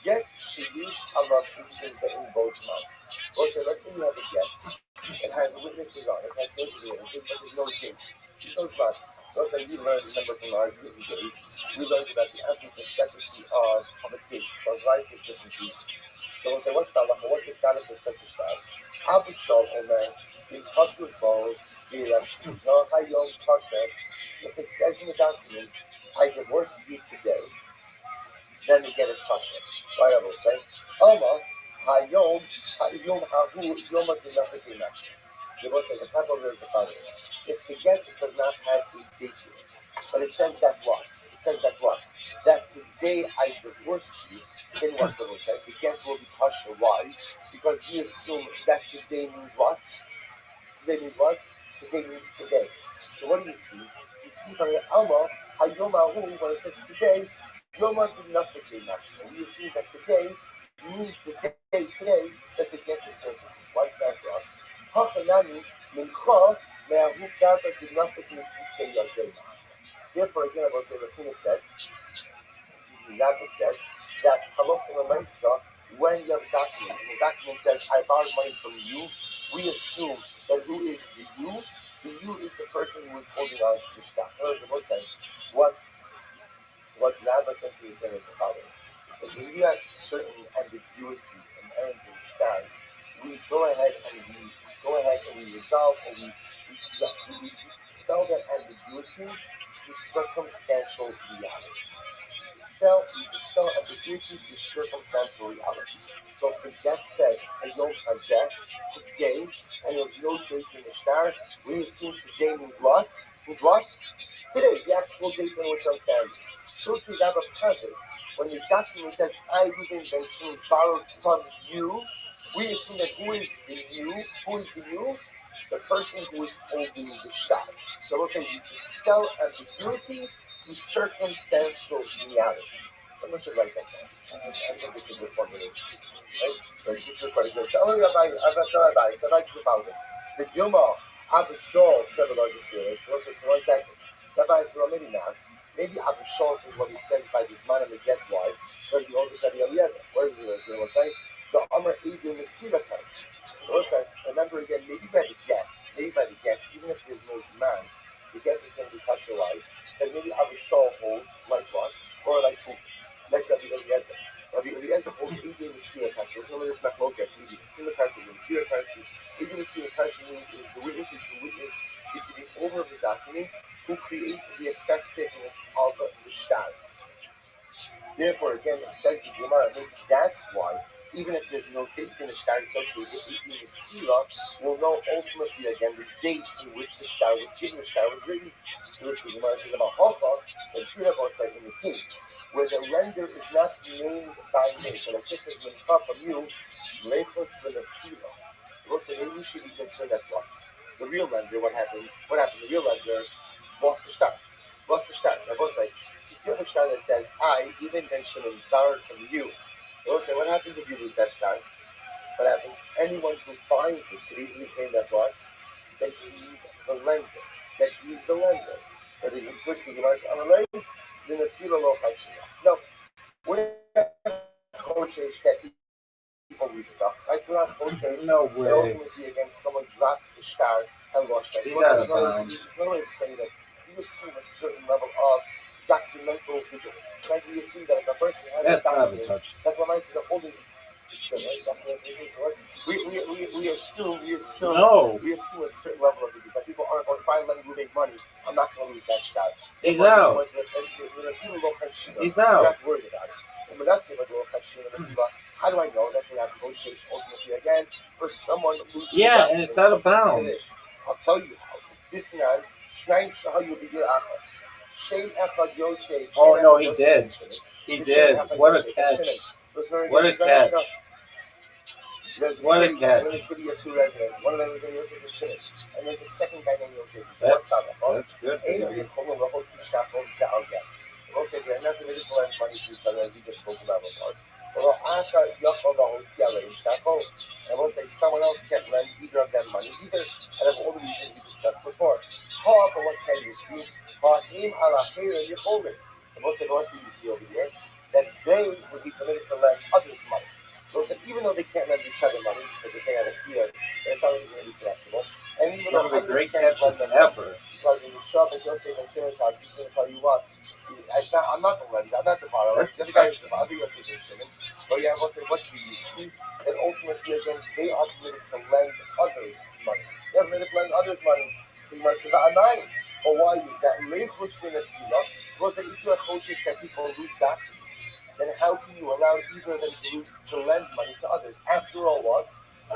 Get Sheish Allah instance in both mouths. Okay, let's say you have a get. It has witnesses on it. It has safety witnesses, but there's no date. Those not. So let's say we learned, remember from our written dates, we learned about the absolute necessity of a date. For a variety of different reasons. So we'll say, what's the status of such a child? Abu Shal Omer, it's possible for the Hayom Kasher. If it says in the document, I divorced you today, then we get his question. Right, I will say, Hayom Hahu Yom Adinah. So we'll say the type of the following. If the get does not have a date to it, but it says that what? That today I divorced you, then what will we say? The get will be kosher. Why? Because we assume that today means what? Today means what? Today means today. So what do you see? You see from the Alma, Hayom Hahu, when it says today, Yom Adinah. We assume that today means the day today that they get the surface. Why is that for us? Therefore, again, I will say Rafuna said, Rabbi said, that Halot and when you have documents, and the document says, I borrowed money from you, we assume that who is the you? The you is the person who is holding on to the stock. In other words, what Rabbi essentially is saying is the following. When you have certain ambiguity and shtar, we go ahead and we resolve and we dispel that ambiguity through circumstantial reality. We dispel ambiguity through circumstantial reality. So if that says, I don't have that today, and there's no date in the shtar, we assume today means what? Means what? Today, the actual date in which I'm standing. So if we have a presence, when the document says, I didn't mention borrowed from you, we assume that who is the you? Who is the you? The person who is holding the shtar. So we'll say we dispel ambiguity through circumstantial reality. Someone should write that down. I think it's a good formulation. Right? So this is quite good. So only Rabbi, so that's the following. The Dilma, Abu Shol, Trevor is here. So let's say 1 second. So Rabbi says, well, maybe not. Maybe Abu Shol says what he says by this man of the get why, because he also said Eliezer. What is it? We'll say the Amr Eidim Mesira person. Listen, remember again, maybe by the get, even if there's no Zman, the get is going to be kasherite, and maybe Abu Shol holds like what? Or like who? Like Rabbi Eliezer. Rabbi Eliezer holds Eidim Mesira person. There's no this Machlokas, Eidim Mesira person, Mesira person. Eidim Mesira person is the witnesses who witness the over of the document, who create the effectiveness of the shtar. Therefore, again, it says the Gemara, that's why, even if there's no date in the shtar, it's okay. The Eidim Mesira will know ultimately, again, the date in which the shtar was given, the shtar was written. To which the Gemara says about Halcha, and Shira said in the case where the lender is not named by name, but it just says Mincha from you, Leichosh V'Nefila. We'll say maybe we should be concerned at what? The real lender, what happened? What happened? The real lender lost the start. I will say, if you have a start that says, I, even mention in borrowed from you, we'll say, what happens if you lose that start? What happens? Anyone who finds it could easily claim that what? That he's the lender. So the first thing you must analyze, then the fila lo chashia. No, we're not kosher that people lose stuff. Like we're not kosher. No way. That ultimately against someone dropped the star and lost that. He's out of bounds. There's no way to say that you assume a certain level of documental vigilance. Right? We assume that if a person has That's a not a document, touch. that's what I say the holding. We assume No. we assume a certain level of vigilance. Like people aren't going, if I let you make money, I'm not going to lose that shot. He's out. When He's out. We're not worried about it. When we're not saying how do I know that we have negotiations ultimately again for someone who's and it's out of bounds. I'll tell you how. This man, Shnaim Shahayu B'Gir Achas. Shem Echad Yosef. Oh no, he did. He did. What a catch. What a catch. What a catch. In the city of two residents. One of them is Yosef and Shimon. And there's a second guy named Yosef. That's good. We'll say they're not going to lend money to each other as we just spoke about before. And we'll say someone else can't lend either of them money either, out of all the reasons we discussed before. But what can you see? And we'll say, what do you see over here? That they would be permitted to lend others money. So we'll say, even though they can't lend each other money because they can't have a fear, it's not really going to be connectable. And even though others can't lend them money, because when you show up at Yosef and Shimon's house, he's going to tell you what? I'm not the lender, I'm not the borrower. The other guy is the other Yosef and Shimon. But yeah, we'll say, what do you see? That ultimately, again, they are permitted to lend others money. They're permitted to lend others money. Pretty much about a nine. But why is that? Leichosh V'Nefila. Because if you are coaches that people lose documents, then how can you allow either of them to lend money to others? After all, what?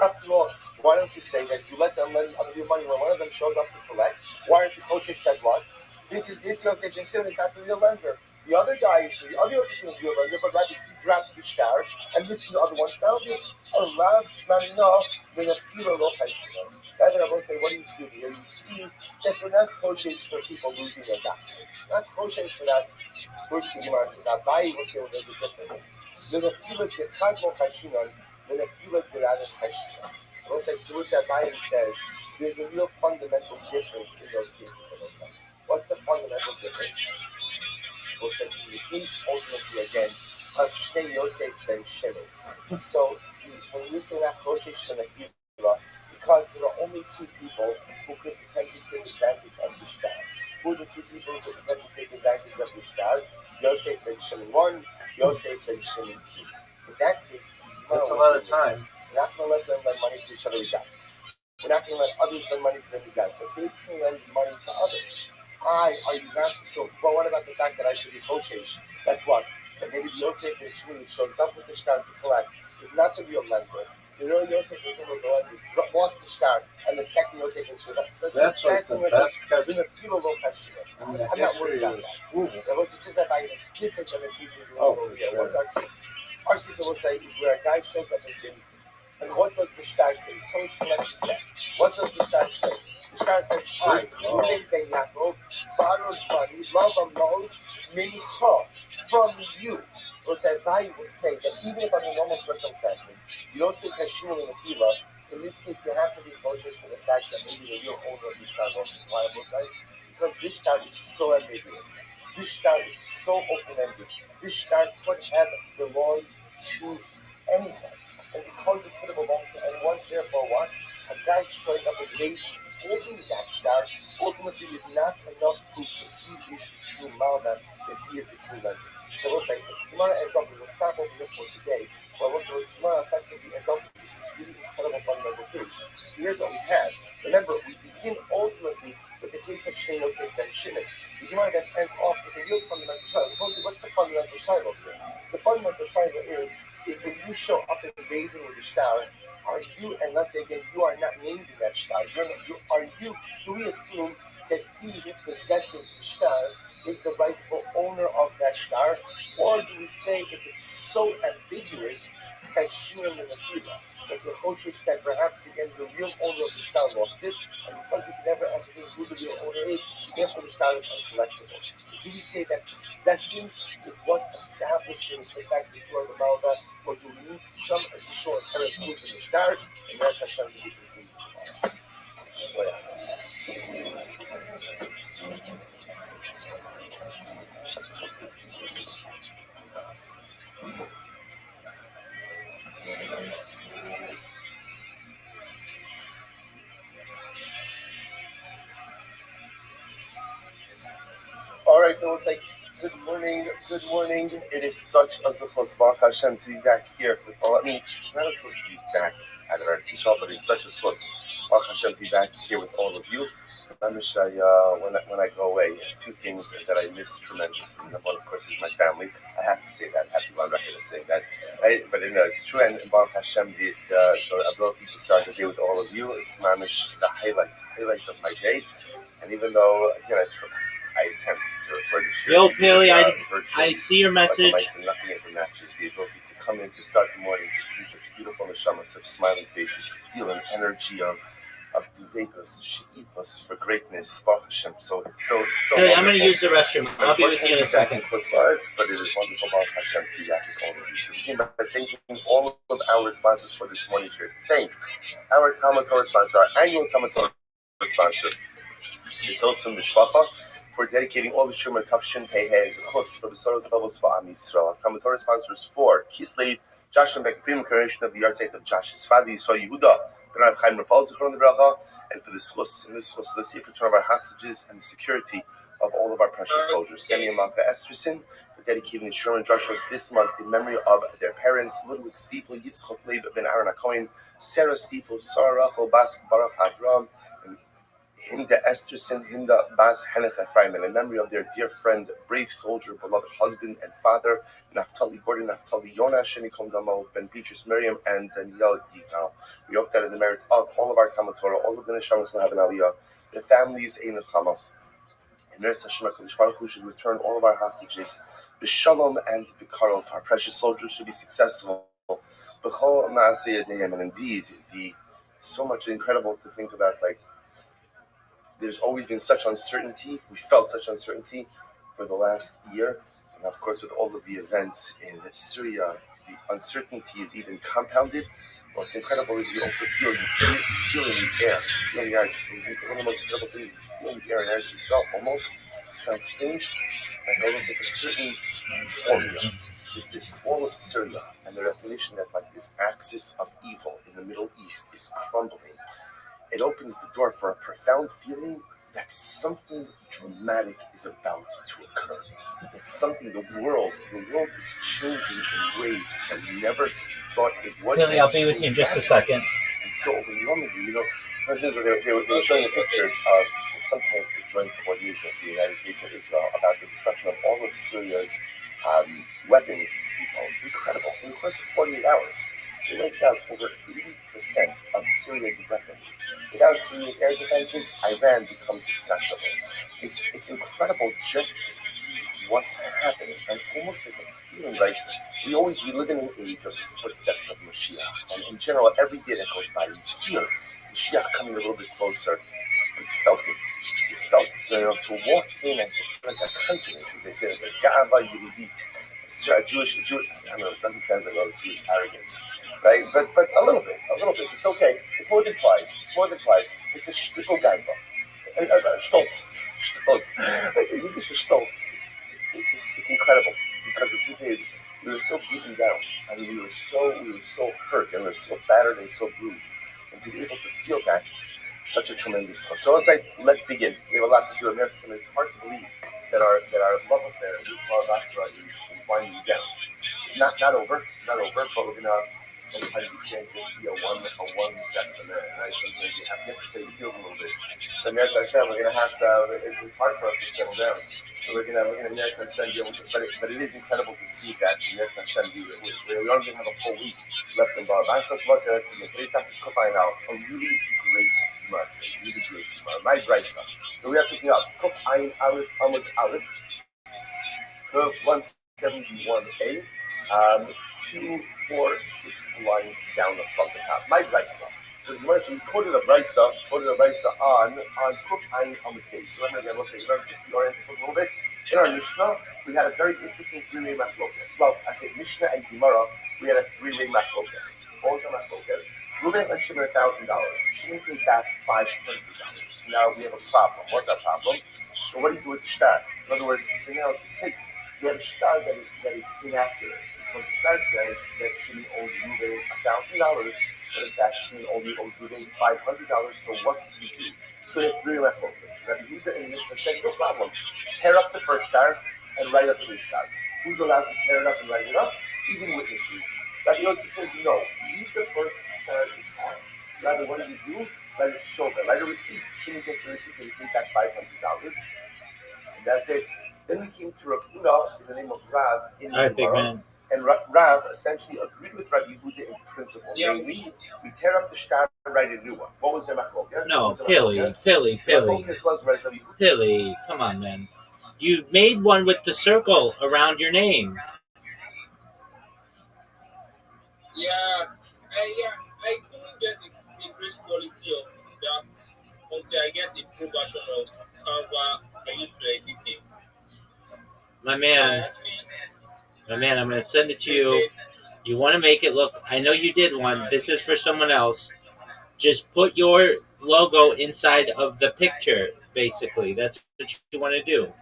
After all, why don't you say that you let them lend other your money when one of them shows up to collect? Why aren't you coaches that what? This Yosef and Shimon is not the real lender. The other guy is the other Yosef is the real lender, but rather he dropped the star, and this is the other one. Now it's allowed Shmanino than a fila lo chashia. Rather, I will say, what do you see here? You see that they're not coaches for people losing their documents. Not coaches for that. Which the Gemara says, Rabbi will say, well, there's a difference. Then a fila gechad lo chashia, then a fila gerad chashia. I will say, to which Rabbi says, there's a real fundamental difference in those cases. What's the fundamental difference? We'll say, in the case, ultimately, again, of Shnei Yosef ben Shimon. So, when you say that Koshesh and Akira, because there are only two people who could potentially take advantage of the star. Who are the two people who could potentially take advantage of the star? Yosef ben Shimon 1, Yosef ben Shimon 2. In that case, that's a lot of time. We're not going to let them lend money to each other again. We're not going to let others lend money to them again. But they can lend money to others. Are you not? So, well, what about the fact that I should be Koshesh? That's what? That maybe Yosef and Shimon shows up with the shtar to collect is not the real lender. The real Yosef and Shimon was the one who lost the shtar, and the second Yosef and Shimon. That's like the best catch. I'm not worried about that. There was a says that I different than the case over here. What's our case? Our case, I will say, is where a guy shows up and things. And what does the shtar say? He's coming to collect his debt. What does the shtar say? The shtar says, I, Yehudim ben Yaakov, borrowed money, love knows, mincha, from you. Or says, I will say that even if under normal circumstances, you don't say Kashimon in the Tila, in this case, you have to be cautious for the fact that maybe the real owner of this shtar wasn't liable, right? Because this shtar is so ambiguous. This shtar is so open-ended. This shtar could have belonged to anyone. And because it could have belonged to anyone, therefore what? A guy showing up with lazy holding that shtar ultimately is not enough proof that he is the true Malda, that he is the true lender. So we'll say, Gemara ends up, we'll stop over here for today, but we'll say, Gemara effectively ends up with this really incredible fundamental case. So here's what we have. Remember, we begin ultimately with the case of Shnei Yosef ben Shimon. The Gemara then ends off with a real fundamental shiloh. We'll say, what's the fundamental shiloh here? The fundamental shiloh is, if when you show up in the basin with the shtar, are you, and let's say again, you are not named in that shtar, do we assume that he who possesses the shtar is the rightful owner of that star, or do we say if it's so ambiguous, that the Choshish that perhaps again the real owner of the star lost it, and because we can never ascertain who the real owner is, therefore the star is uncollectible. So do we say that possession is what establishes the fact that you are the Malva, or do we need some additional inherent proof in the star, and that's Hashem to be continued tomorrow? All right, it was like, good morning, good morning. It is such a zuchos Baruch Hashem to be back here with all. I mean, it's not supposed to be back at our Tisha, but it's such a zuchos Baruch Hashem to be back here with all of you. When I go away, two things that I miss tremendously. Number one, of course, is my family. I have to say that. I have to go on record to say that. Right? But it's true, and Baruch Hashem, the ability to start the day with all of you, it's mamish the highlight of my day. And even though, again, I attempt to record the show. Yo, Paley, I see your message. Nothing ever matches the ability to come in to start the morning, to see such beautiful neshamas, such smiling faces, to feel an energy of duvekos, she'ifos for greatness, Baruch Hashem. So it's so Paley, I'm going to use the restroom. I'll be with you in a second. But it is wonderful, Baruch Hashem, to be back with all of you. So we begin by thanking all of our sponsors for this morning show. Thank our Talmud Torah sponsor, our annual Talmud Torah sponsor, Yitzilson Mishpacha, for dedicating all the Shumar Tafshin Peihez Chus for the Soros levels for Am Yisrael. Talmud Torah sponsors for Kislev, Josh and Beck, freedom creation of the yahrzeit of Josh's father, Yisrael Yehuda, B'nai Chaim Rafal Zichron Bracha, and for the Schus, in this Schus, let's see for of our hostages and the security of all of our precious soldiers. Semi and Malka Esterson for dedicating the Sherman Drushos this month in memory of their parents, Ludwig Stiefel, Yitzchok Leib ben Aaron HaKohen, Sarah Stiefel, Sarah Rachel Bas Baruch Hadram, Hinda Esterson, Hinda Bas Henech Ephraim, in memory of their dear friend, brave soldier, beloved husband and father, Naftali Gordon, Naftali Yonah, Shenikom Damo, Ben Petrus Miriam, and Daniel Yigal. We hope that in the merit of all of our Talmud Torah, all of the Neshamas that have an Aliyah, the families, Ein Chama, and Eretz Hashem HaKadosh Baruch Hu should return all of our hostages, B'Shalom and B'Karov. Our precious soldiers should be successful, B'Chol Ma'aseh Yadayim, and indeed, so much incredible to think about, like, there's always been such uncertainty. We felt such uncertainty for the last year. And of course, with all of the events in Syria, the uncertainty is even compounded. What's incredible is you also feel in the air. You feel in the air. Just one of the most incredible things is you feel in the air in Eretz Yisrael. Almost, it sounds strange, but almost like a certain euphoria. There's this fall of Syria and the recognition that like this axis of evil in the Middle East is crumbling. It opens the door for a profound feeling that something dramatic is about to occur. That something, the world is changing in ways that we never thought it would. Billy, I'll be with you in just a second. It's so overwhelming. For instance, they were showing the pictures of some kind of joint coordination with the United States and Israel about the destruction of all of Syria's weapons depot. Incredible. In the course of 48 hours, they wiped out over 80% of Syria's weapons. Without Syria's air defenses, Iran becomes accessible. It's incredible just to see what's happening, and almost like a feeling like we live in an age of the footsteps of Mashiach. And in general, every day that goes by, you hear Mashiach coming a little bit closer. But you felt it. You felt it, to walk in and to feel like a confidence, as they say, like a Ga'ava Yehudit. Jewish, I don't know, it doesn't translate well to Jewish arrogance, right? But a little bit. It's okay. It's more than pride. It's a shtickle gaiva. Stolz. Yiddish stolz. It's incredible because the truth is we were so beaten down and we were so hurt and we were so battered and so bruised, and to be able to feel that, such a tremendous. So let's begin. We have a lot to do. It's hard to believe that our love affair with Basra is winding down. Not over, but we're gonna. Sometimes you can't just be a one step in there, right? Sometimes you have to play the field a little bit. So Meretz Hashem, we're gonna have to. It's hard for us to settle down. So we're gonna Meretz Hashem deal with it. But it is incredible to see that Meretz Hashem do it. We don't even have a full week left in Bar. Today's not just Kufay now. A really great month, really great. My brisa. So we are picking up Kuf Ayin Aleph Amud Aleph. the 171a, 2, 4, 6 lines down from the top. My brisa. So we quoted a brisa on Kuf Ayin Amud Beis. So let me again, just reorient this a little bit. In our Mishnah, we had a very interesting three-way machlokas. Well, I say Mishnah and Gemara, we had a three-way machlokas. What was the machlokas? Reuben lent Shimon $1,000. Shimon paid back $500. Now we have a problem. What's our problem? So what do you do with the shtar? In other words, say now it's sake. You have a shtar that is inaccurate. Because the shtar says that Shimon owes Reuben $1,000, but in fact Shimon only owes Reuben $500. So what do you do? So we have three machlokas. Rabbi Yehuda and Mishnah said, no problem. Tear up the first shtar and write up the shtar. Who's allowed to tear it up and write it up? Even witnesses. Rabbi Yosef says, no. Leave the first shtar intact. So Rabbi, what do? Write a shoga, write a receipt. Shimon gets a receipt and he paid back $500. And that's it. Then we came to Rav Huna in the name of Rav in the Gemara. And Rav essentially agreed with Rabbi Yehuda in principle. Yeah. Namely, we tear up the shtar and write a new one. What was the machlokas? No, Pilly. Pilly, come on, man. You made one with the circle around your name. Yeah, I couldn't get the great quality of that until I get a full version of Canva I used to edit it. My man, I'm going to send it to you. You want to make it look, I know you did one. This is for someone else. Just put your logo inside of the picture, basically. That's what you want to do.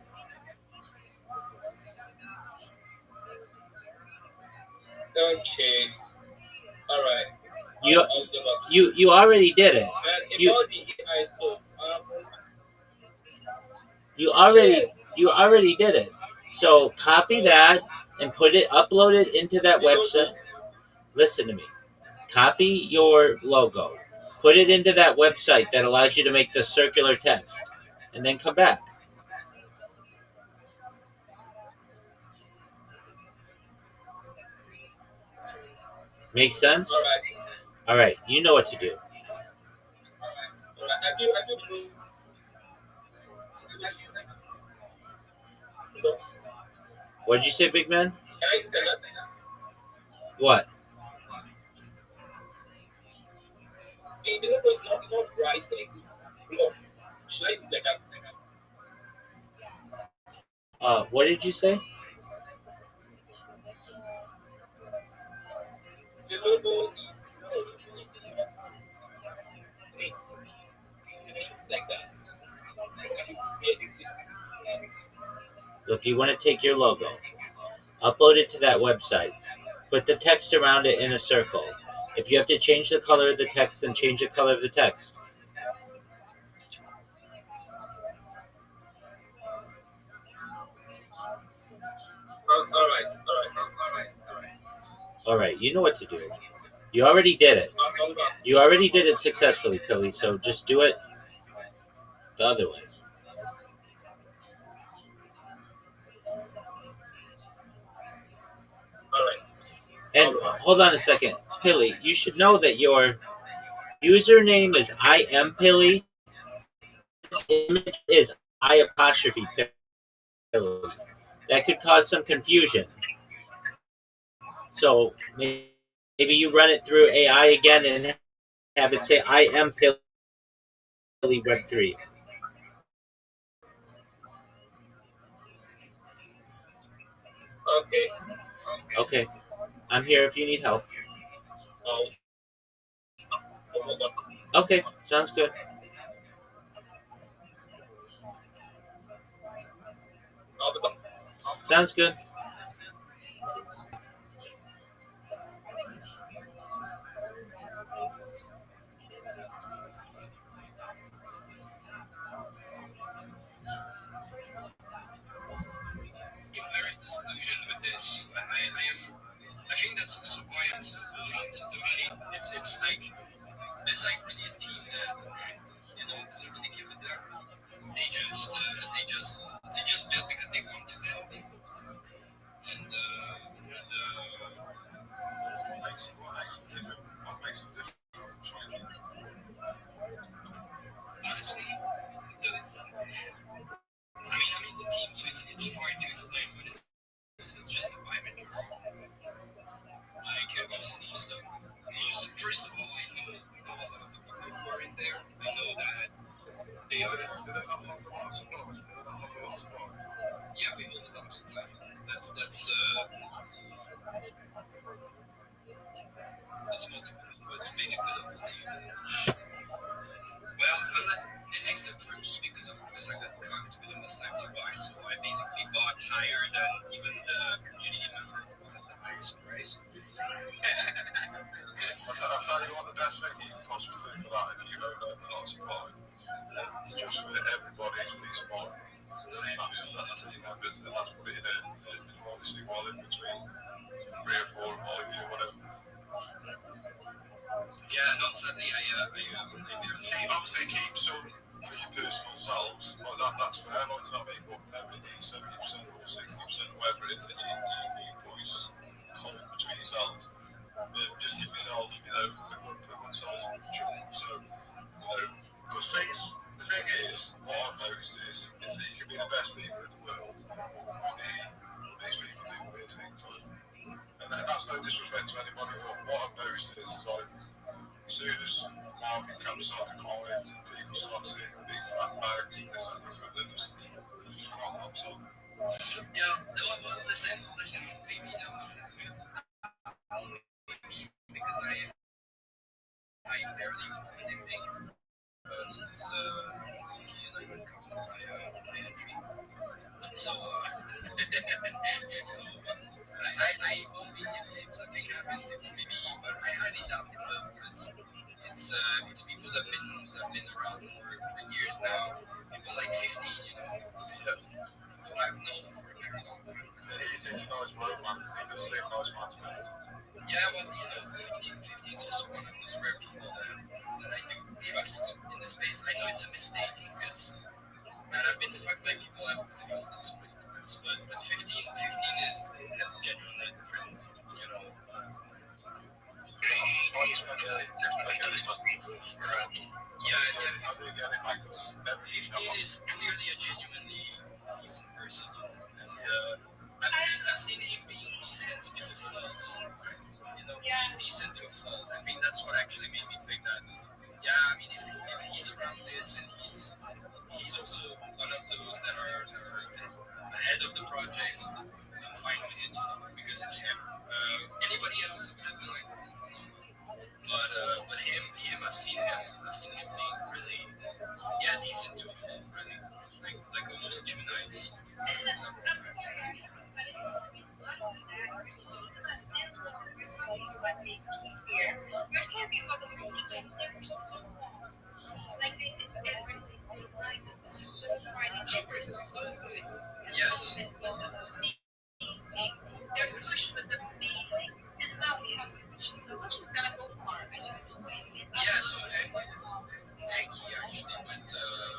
Okay. All right. You already did it. You already did it. So copy that and upload it into that website. Listen to me. Copy your logo. Put it into that website that allows you to make the circular text. And then come back. Make sense? All right. You know what to do. What did you say, big man? What? What did you say? Look, you want to take your logo, upload it to that website, put the text around it in a circle. If you have to change the color of the text, then change the color of the text. All right, you know what to do. You already did it. You already did it successfully, Pilly, so just do it the other way. And hold on a second. Pilly, you should know that your username is I am Pilly. This image is I apostrophe Pilly. That could cause some confusion. So maybe you run it through AI again and have it say I am Pilly Web3. Okay. I'm here if you need help. Okay, sounds good. Sounds good. I think that's also why I'm so Satoshi. It's like really a team that doesn't really give a damn. They just build because they want to build. multiple. It's basically the whole team. Well, except for me, because of course I got cocked with the must time to buy, so I basically bought higher than even the community member who had the highest price. I'll tell you what the best thing you can possibly do for that if you own a lot of supply. It's just for everybody's peace of mind. That's team members, and that's what it is. You obviously while in between 3 or 4 or 5 years, whatever. Yeah, not sadly, I obviously keep some for your personal selves, like that's fair, like to not be, but nobody needs 70% or 60%, whatever it is that you put hold between yourselves. Just give yourself, a good size chunk. So, because the thing is, what I've noticed is that you can be the best people in the world, these people do weird things, and that's no disrespect to anybody, but what I've noticed is like, as soon as market caps start to climb, people start seeing big fat bags, this and that, they just can't help themselves. Yeah, well, listen, maybe only me, because I barely know anything since I even come to my entry. So, I only give names. I think happens maybe, but I highly doubt it because it's people that have been around for years now. People like 15, who I've known for a very long time. He seems a nice bloke, man. He does seem a nice man to me. Yeah, well, 15 is also one of those rare people that I do trust in the space. I know it's a mistake because I've been fucked by people I've trusted so many times, but 15 has genuinely a different, I think get it back because 15 is clearly a genuinely decent person, and I've seen him being decent to a fault, being decent to a fault. I think that's what actually made me think that, yeah, I mean, if he's around this and he's also one of those that are ahead of the project, I'm fine with it, because it's him. Anybody else, I would have no idea. But him, I've seen him being really, decent to a fault, really, like almost too nice. Yes. Yeah, so Hanky actually went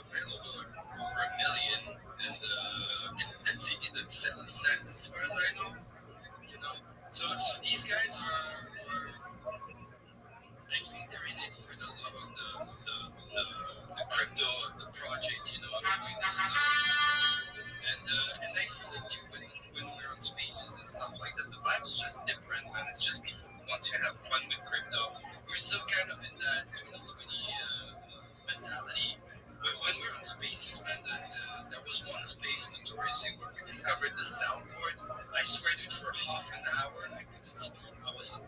well over $1 million, and they didn't sell a cent as far as I know. So these guys are I think they're in it for the love of the crypto, the project, doing this stuff. And I feel it too when we're on spaces and stuff like that. The vibe's just different, man. It's just people who want to have fun with crypto. We're still kind of in that 2020 mentality. But when we're on spaces, man, there was one space notoriously where we discovered the soundboard. I swear, dude, for half an hour and I couldn't speak. I was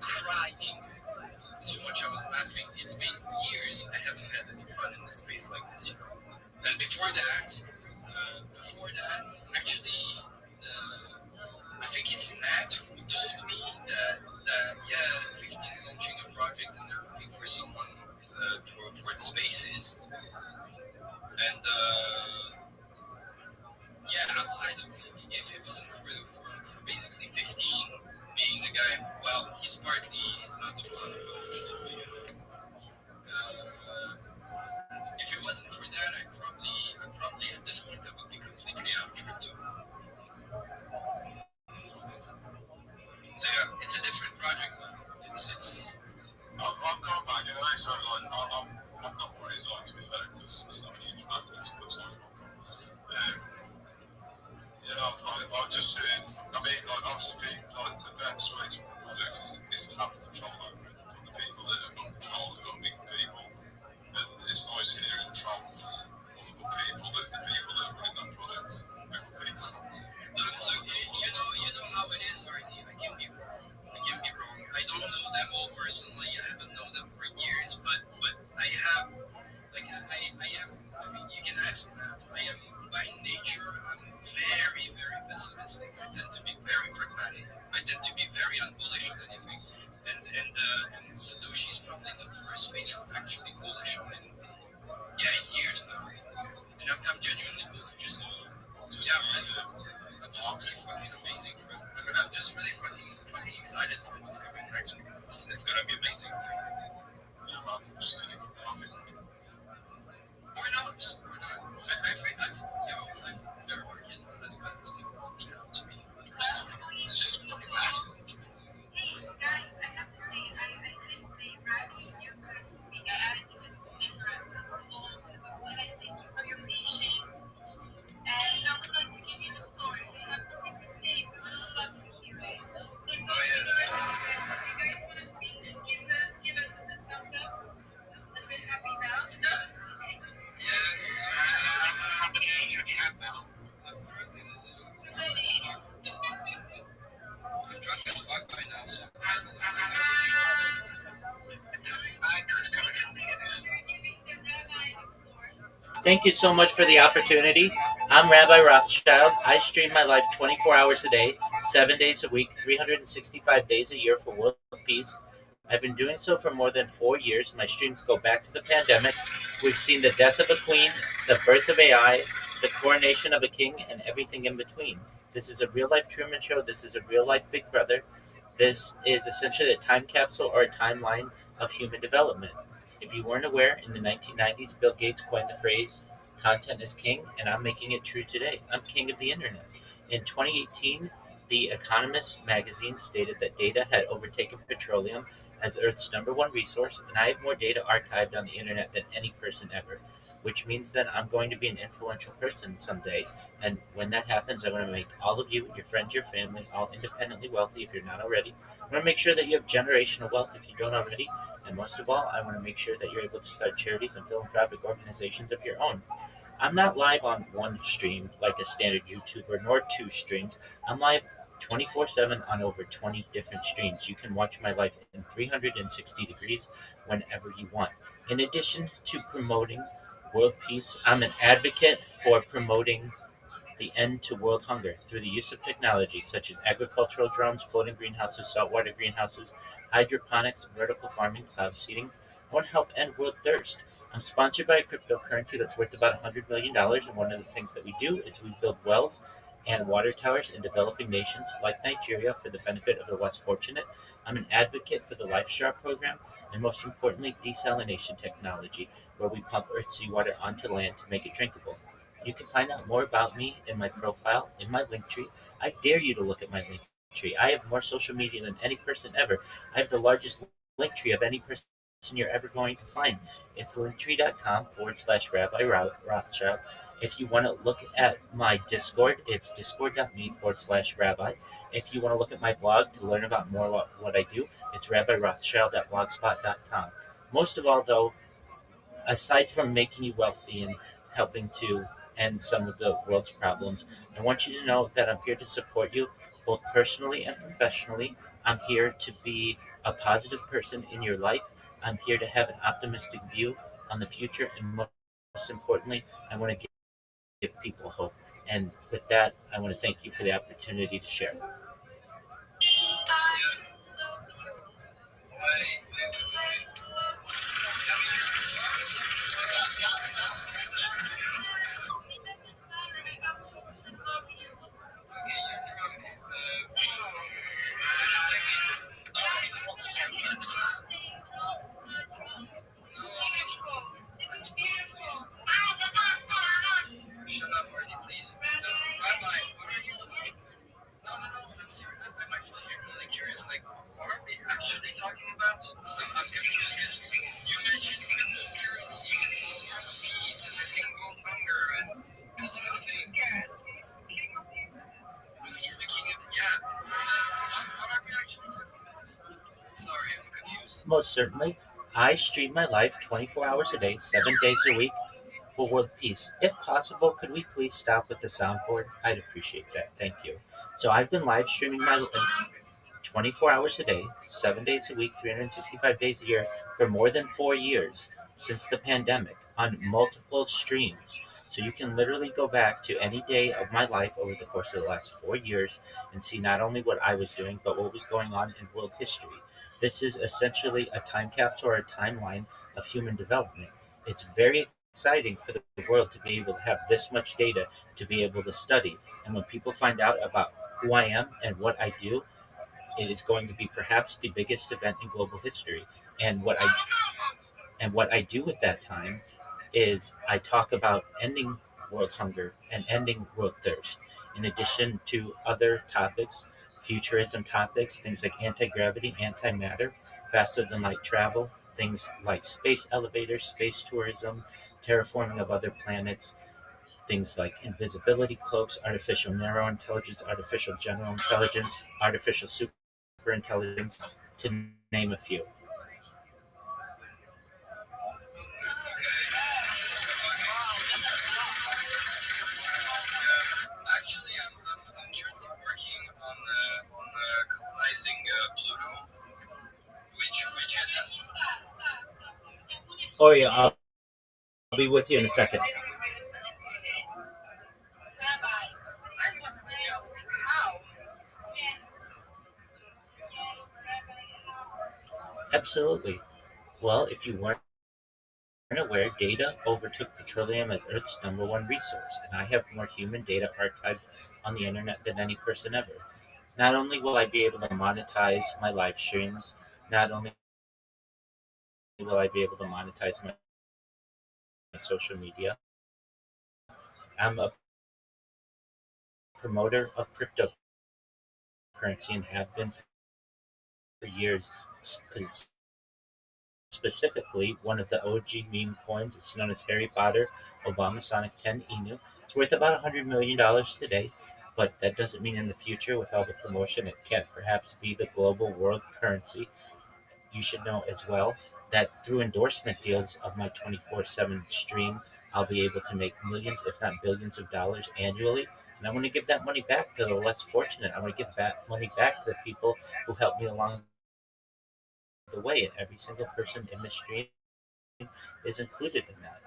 Thank you so much for the opportunity. I'm Rabbi Rothschild. I stream my life 24 hours a day, 7 days a week, 365 days a year for world peace. I've been doing so for more than 4 years. My streams go back to the pandemic. We've seen the death of a queen, the birth of AI, the coronation of a king, and everything in between. This is a real life Truman Show. This is a real life Big Brother. This is essentially a time capsule or a timeline of human development. If you weren't aware, in the 1990s, Bill Gates coined the phrase, content is king, and I'm making it true today. I'm king of the internet. In 2018, The Economist magazine stated that data had overtaken petroleum as Earth's number one resource, and I have more data archived on the internet than any person ever, which means that I'm going to be an influential person someday. And when that happens, I'm going to make all of you, your friends, your family, all independently wealthy if you're not already. I'm going to make sure that you have generational wealth if you don't already. And most of all, I want to make sure that you're able to start charities and philanthropic organizations of your own. I'm not live on one stream like a standard YouTuber, nor two streams. I'm live 24/7 on over 20 different streams. You can watch my life in 360 degrees whenever you want. In addition to promoting world peace, I'm an advocate for promoting the end to world hunger through the use of technology such as agricultural drones, floating greenhouses, saltwater greenhouses, hydroponics, vertical farming, cloud seeding. I want to help end world thirst. I'm sponsored by a cryptocurrency that's worth about $100 million, and one of the things that we do is we build wells and water towers in developing nations like Nigeria for the benefit of the less fortunate. I'm an advocate for the LifeStar program, and most importantly, desalination technology, where we pump Earth's seawater onto land to make it drinkable. You can find out more about me in my profile, in my link tree. I dare you to look at my link tree. I have more social media than any person ever. I have the largest link tree of any person you're ever going to find. It's linktree.com/Rabbi Rothschild. If you want to look at my Discord, it's discord.me/Rabbi. If you want to look at my blog to learn about more about what I do, it's rabbirothschild.blogspot.com. Most of all, though, aside from making you wealthy and helping to end some of the world's problems, I want you to know that I'm here to support you both personally and professionally. I'm here to be a positive person in your life. I'm here to have an optimistic view on the future, and most importantly, I want to give people hope. And with that, I want to thank you for the opportunity to share. Shut up, Marty, please. Rabbi, what are you doing? No, no, no, I'm serious. I'm actually genuinely curious. Like, what are we actually talking about? I'm confused because you mentioned cryptocurrency and world peace and I think world hunger and a lot of things. He's the king of the, yeah. What are we actually talking about? Sorry, I'm confused. Most certainly, I stream my life 24 hours a day, 7 days a week for world peace. If possible, could we please stop with the soundboard? I'd appreciate that. Thank you. So I've been live streaming my life 24 hours a day, 7 days a week, 365 days a year for more than 4 years since the pandemic on multiple streams. So you can literally go back to any day of my life over the course of the last 4 years and see not only what I was doing, but what was going on in world history. This is essentially a time capsule or a timeline of human development. It's very exciting for the world to be able to have this much data to be able to study. And when people find out about who I am and what I do, It is going to be perhaps the biggest event in global history. And what I do at that time is I talk about ending world hunger and ending world thirst, in addition to other topics, futurism topics, things like anti gravity, antimatter, faster than light travel, things like space elevators, space tourism, terraforming of other planets, things like invisibility cloaks, artificial narrow intelligence, artificial general intelligence, artificial superintelligence, to name a few. Actually, I'm currently working on colonizing Pluto, which had Oh, yeah, I'll be with you in a second. Absolutely. Well, if you weren't aware, data overtook petroleum as Earth's number one resource, and I have more human data archived on the internet than any person ever. Not only will I be able to monetize my live streams, not only will I be able to monetize my social media, I'm a promoter of cryptocurrency and have been for years. Specifically, one of the OG meme coins, it's known as Harry Potter Obama Sonic 10 Inu. It's worth about $100 million today, but that doesn't mean in the future, with all the promotion, it can perhaps be the global world currency. You should know as well that through endorsement deals of my 24/7 stream, I'll be able to make millions, if not billions of dollars annually. And I want to give that money back to the less fortunate. I want to give that money back to the people who helped me along the way. And every single person in the stream is included in that.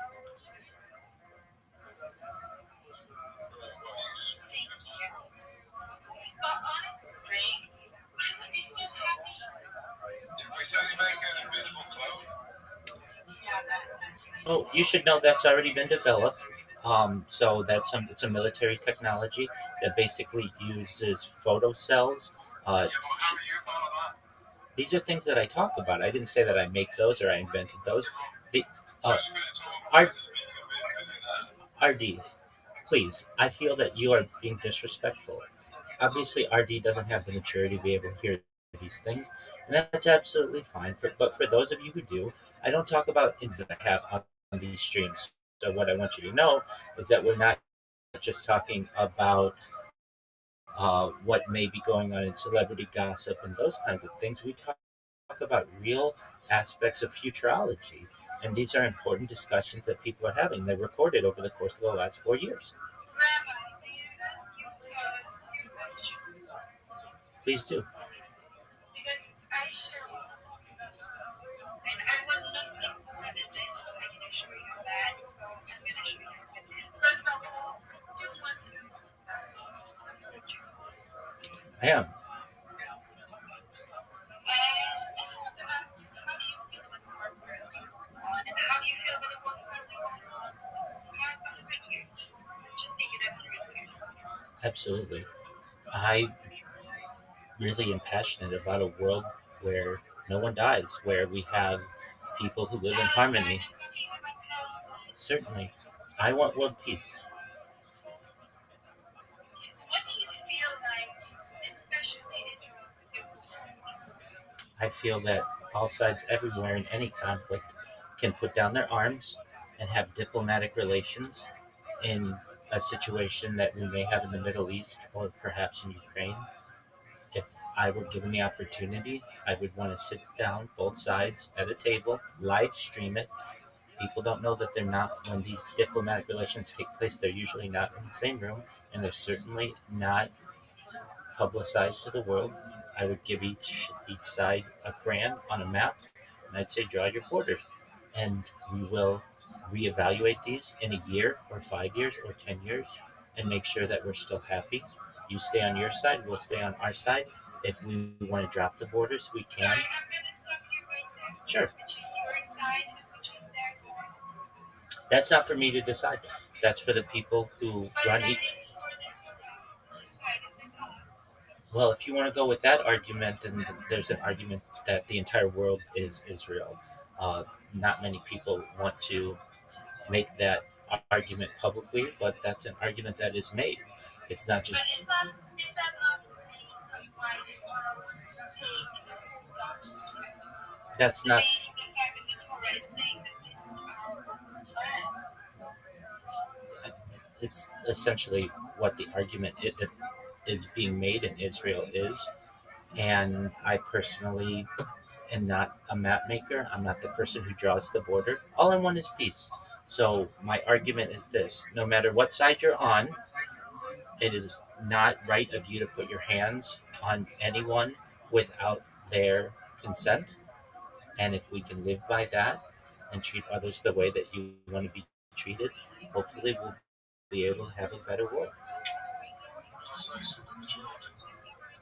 did we suddenly make an invisible cloud? Oh, you should know that's already been developed. So it's a military technology that basically uses photocells. Uh, Yeah, but how do you follow that? these are things that I talk about. I didn't say that I make those or I invented those. The, uh, Just a minute, so R- the meaning of it, RD, please, I feel that you are being disrespectful. Obviously, RD doesn't have the maturity to be able to hear these things, and that's absolutely fine. But for those of you who do, I don't talk about it that I have on these streams. So what I want you to know is that we're not just talking about what may be going on in celebrity gossip and those kinds of things. We talk about real aspects of futurology, and these are important discussions that people are having. They're recorded over the course of the last 4 years. Please do. I am. Absolutely. I really am passionate about a world where no one dies, where we have people who live in harmony. Certainly. I want world peace. I feel that all sides everywhere in any conflict can put down their arms and have diplomatic relations in a situation that we may have in the Middle East or perhaps in Ukraine. If I were given the opportunity, I would want to sit down both sides at a table, live stream it. People don't know that they're not, when these diplomatic relations take place, they're usually not in the same room, and they're certainly not publicized to the world. I would give each side a crayon on a map, and I'd say draw your borders, and we will reevaluate these in a year or 5 years or 10 years, and make sure that we're still happy. You stay on your side, we'll stay on our side. If we want to drop the borders, we can. Sure, that's not for me to decide. That's for the people who run each. Well, if you want to go with that argument, then there's an argument that the entire world is Israel. Uh, Not many people want to make that argument publicly, but that's an argument that is made. It's not just But is that not the reason why Israel wants to take that's the not basic fact that the Torah is saying that this is our land? it's essentially what the argument is that is being made in Israel is. And I personally am not a map maker. I'm not the person who draws the border. All I want is peace. So my argument is this: no matter what side you're on, it is not right of you to put your hands on anyone without their consent. And if we can live by that and treat others the way that you want to be treated, hopefully we'll be able to have a better world.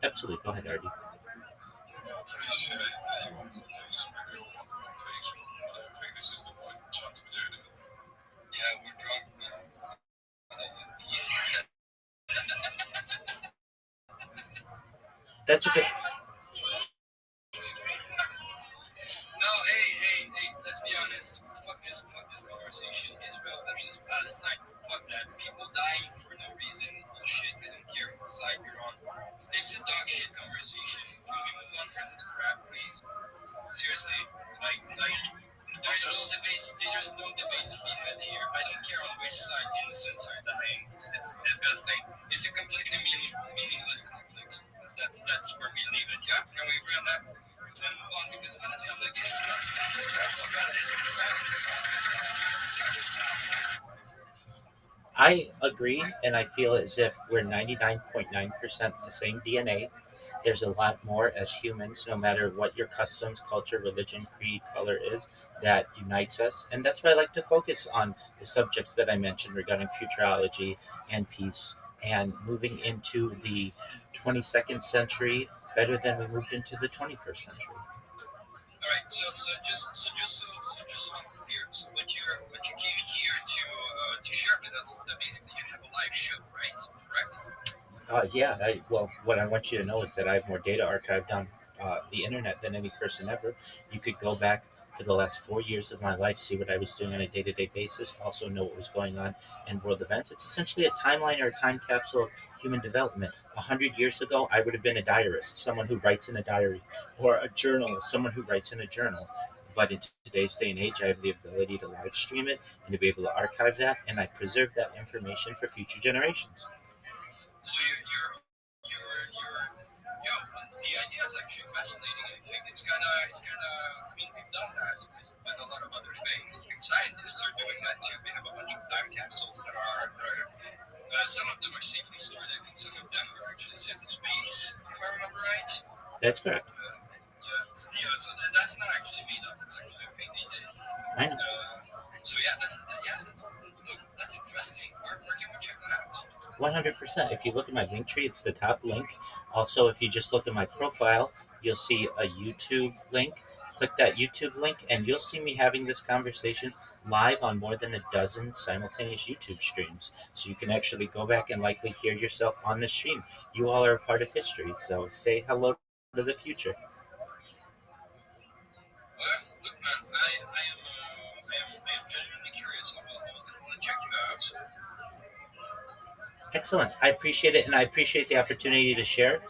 Absolutely. Go ahead, Artie. Yeah, we're drunk. That's a good. No, hey, let's be honest. Fuck this conversation. Israel versus Palestine. Fuck that. People dying for no reason is bullshit. I don't care what side you're on. It's a dog shit conversation. Can we move on from this crap, please? Seriously, there's no debates being had here. I don't care on which side innocents are dying. It's disgusting. It's a completely meaningless conflict. That's where we leave it. Yeah, can we agree on that? Then move on because honestly, I'm like, I agree, and I feel as if we're 99.9% the same DNA. There's a lot more as humans, no matter what your customs, culture, religion, creed, color is, that unites us. And that's why I like to focus on the subjects that I mentioned regarding futurology and peace and moving into the 22nd century better than we moved into the 21st century. all right. So I'm clear. So what you came here to share with us is that basically you have a live show, right? Correct? Yeah, well, what I want you to know is that I have more data archived on the internet than any person ever. You could go back for the last 4 years of my life, see what I was doing on a day to day basis, also know what was going on in world events. It's essentially a timeline or a time capsule of human development. 100 years ago, I would have been a diarist, someone who writes in a diary, or a journalist, someone who writes in a journal. But in today's day and age, I have the ability to live stream it and to be able to archive that, and I preserve that information for future generations. So the idea is actually fascinating. I think I mean, we've done that with a lot of other things. I think scientists are doing that too. We have a bunch of time capsules that are some of them are safely stored, and some of them are actually sent to space, if I remember right. That's correct. So that's not actually made up. That's actually a thing they did. I know. So that's interesting. Where can we check that out? 100%. If you look at my link tree, it's the top link. Also, if you just look at my profile, you'll see a YouTube link. Click that YouTube link, and you'll see me having this conversation live on more than a dozen simultaneous YouTube streams. So you can actually go back and likely hear yourself on the stream. You all are a part of history, so say hello to the future. Look, man, I am genuinely curious. I want to check you out. Excellent. I appreciate it, and I appreciate the opportunity to share.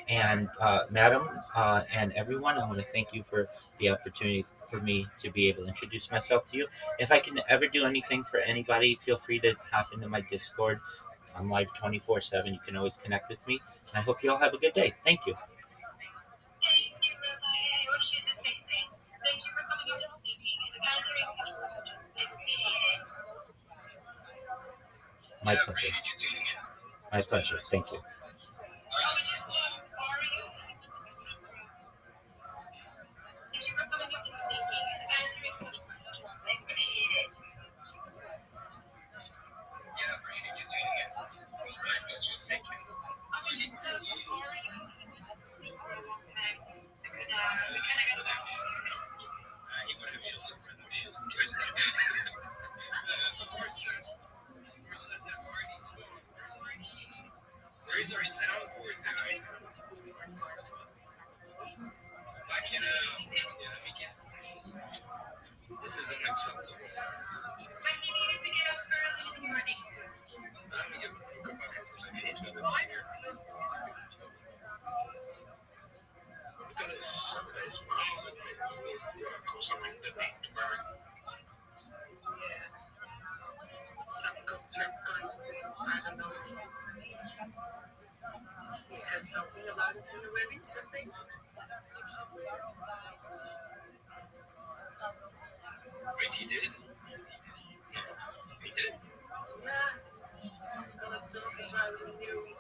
And Madam and everyone, I want to thank you for the opportunity for me to be able to introduce myself to you. If I can ever do anything for anybody, feel free to hop into my Discord. I'm live 24/7. You can always connect with me. And I hope you all have a good day. Thank you. Thank you, Rabbi. I wish you the same thing. Thank you for coming up and speaking and answering questions. I appreciate it. My I pleasure. appreciate you doing it. My pleasure. Thank you. I was just lost. How are you? Thank you for coming up and speaking and answering questions. I appreciate it. Yeah, I appreciate you doing it. Thank you. I was just lost. How are you? We kind of got about he would have shot some random shit. Of course, that party. Where's Artie? Sundays. Wow, that's big. That's really cool. Something that they learn. Some culture, I don't know. He said something about it in the release, something. Wait, he did? He did? Yeah, I'm gonna talk about it in you.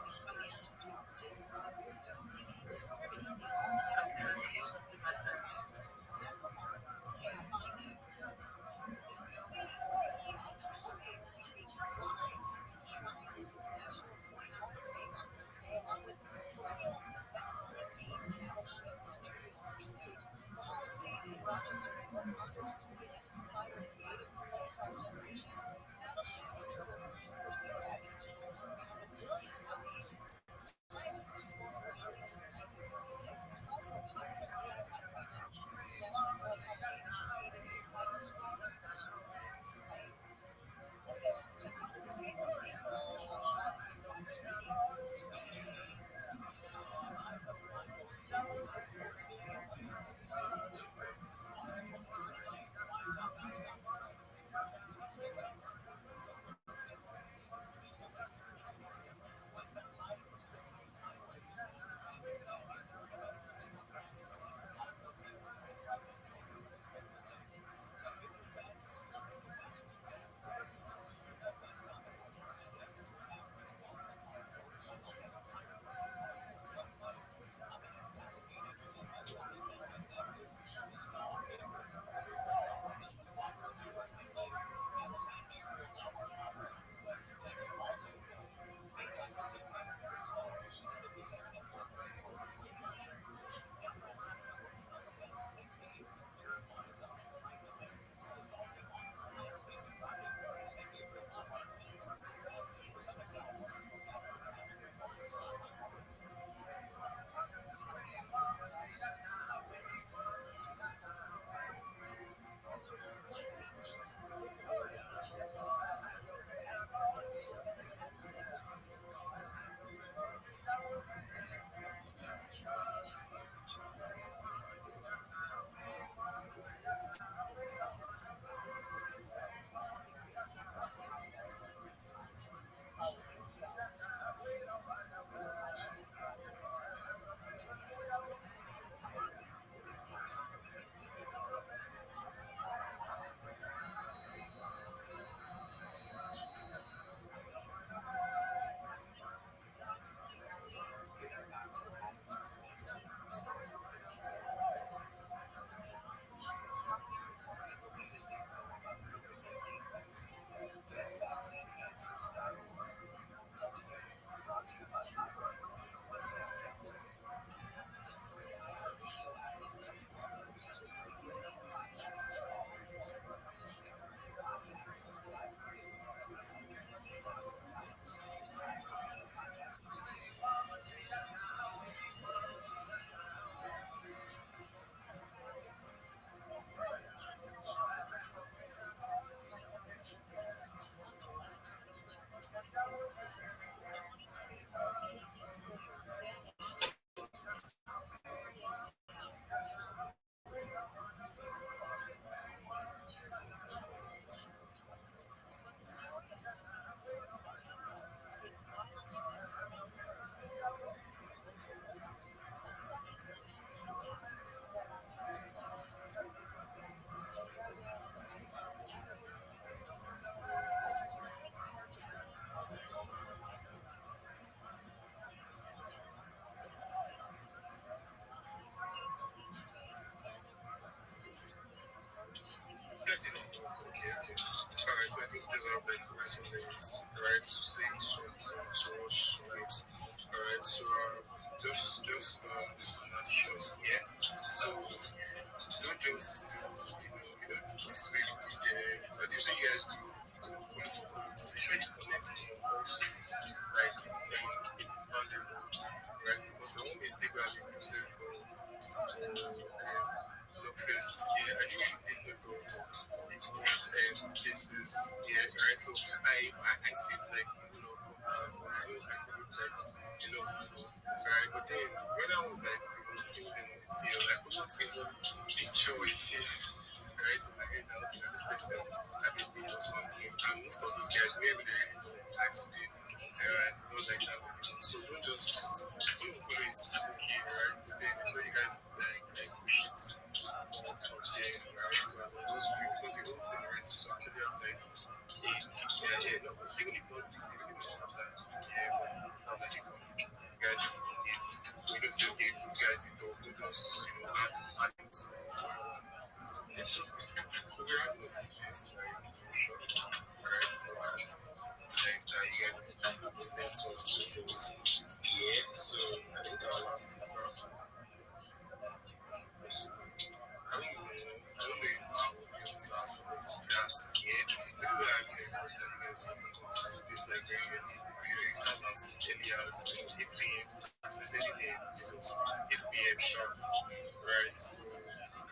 right? So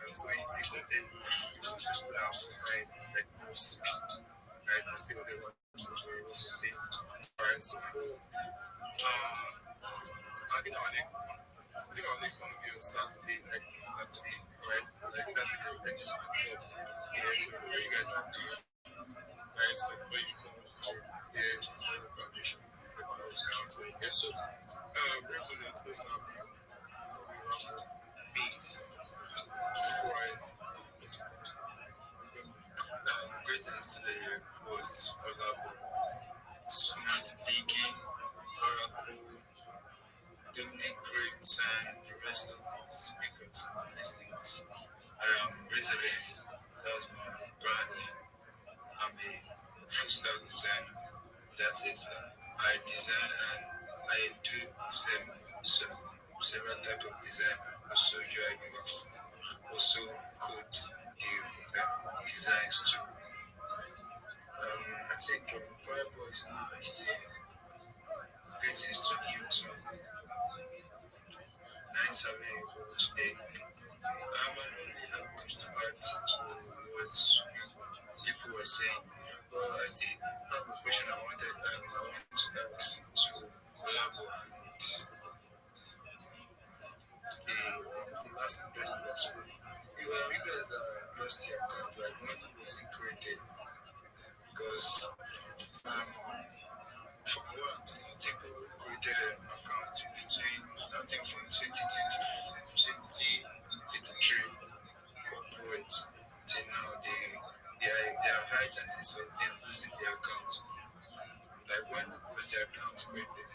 that's why you take up any people have more time, like more speed, right? And say what they want to say, right? So for I think our next one will be on Saturday, like Saturday, right? Like that's the like where you guys are doing, right? So where you come yeah, the foundation, the foundation, yes, so based on the discussion of bees, right? Greatest to the hosts, Oracle, Smart Speaking, Oracle, Dominic Greats, and the rest of the speakers and listeners. Resilient, that's my brand name. I'm a full stack designer. That is, I design and I do several types of design, also UI UX, also code the designs too. I think Bible is not here. Greetings to you too. Nice having you today. I don't really have much to add to what people were saying, but I still have a question I want to ask to Labo and the last person that spoke. You guys lost your account, like when was it created? Because from what I'm seeing, people created an account between, I think from 2020 2023 upwards till now, they are high chances of them losing their account. Like when was their account created?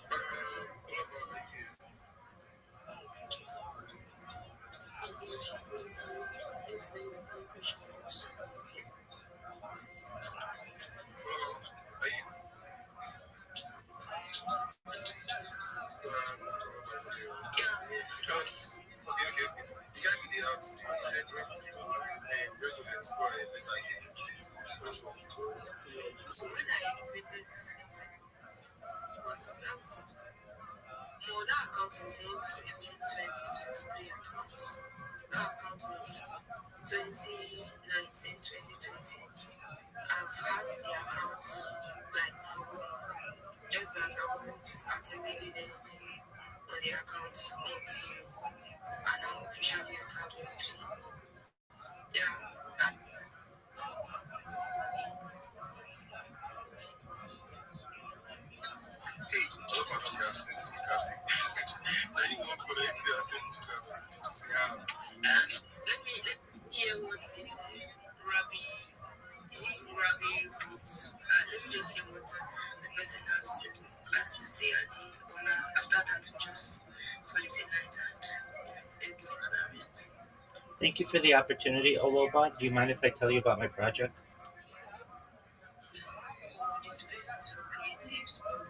What about like are you okay, okay. You got me the house. You said and residents who are even like so when I created was that no, that account was not even 2023 account. That account was 2019, 2020. I've had the account like for just that I wasn't actively doing anything on the account until I now officially entered with yeah. Hey, what about the assets because now you want for the assets because yeah. And let me hear what this Rabbi is it Rabbi Roots. Let me just see what the person has to say at the owner. After that, we just call it a night and rest. Thank you for the opportunity, Oloba. Do you mind if I tell you about my project? The space is for creatives, but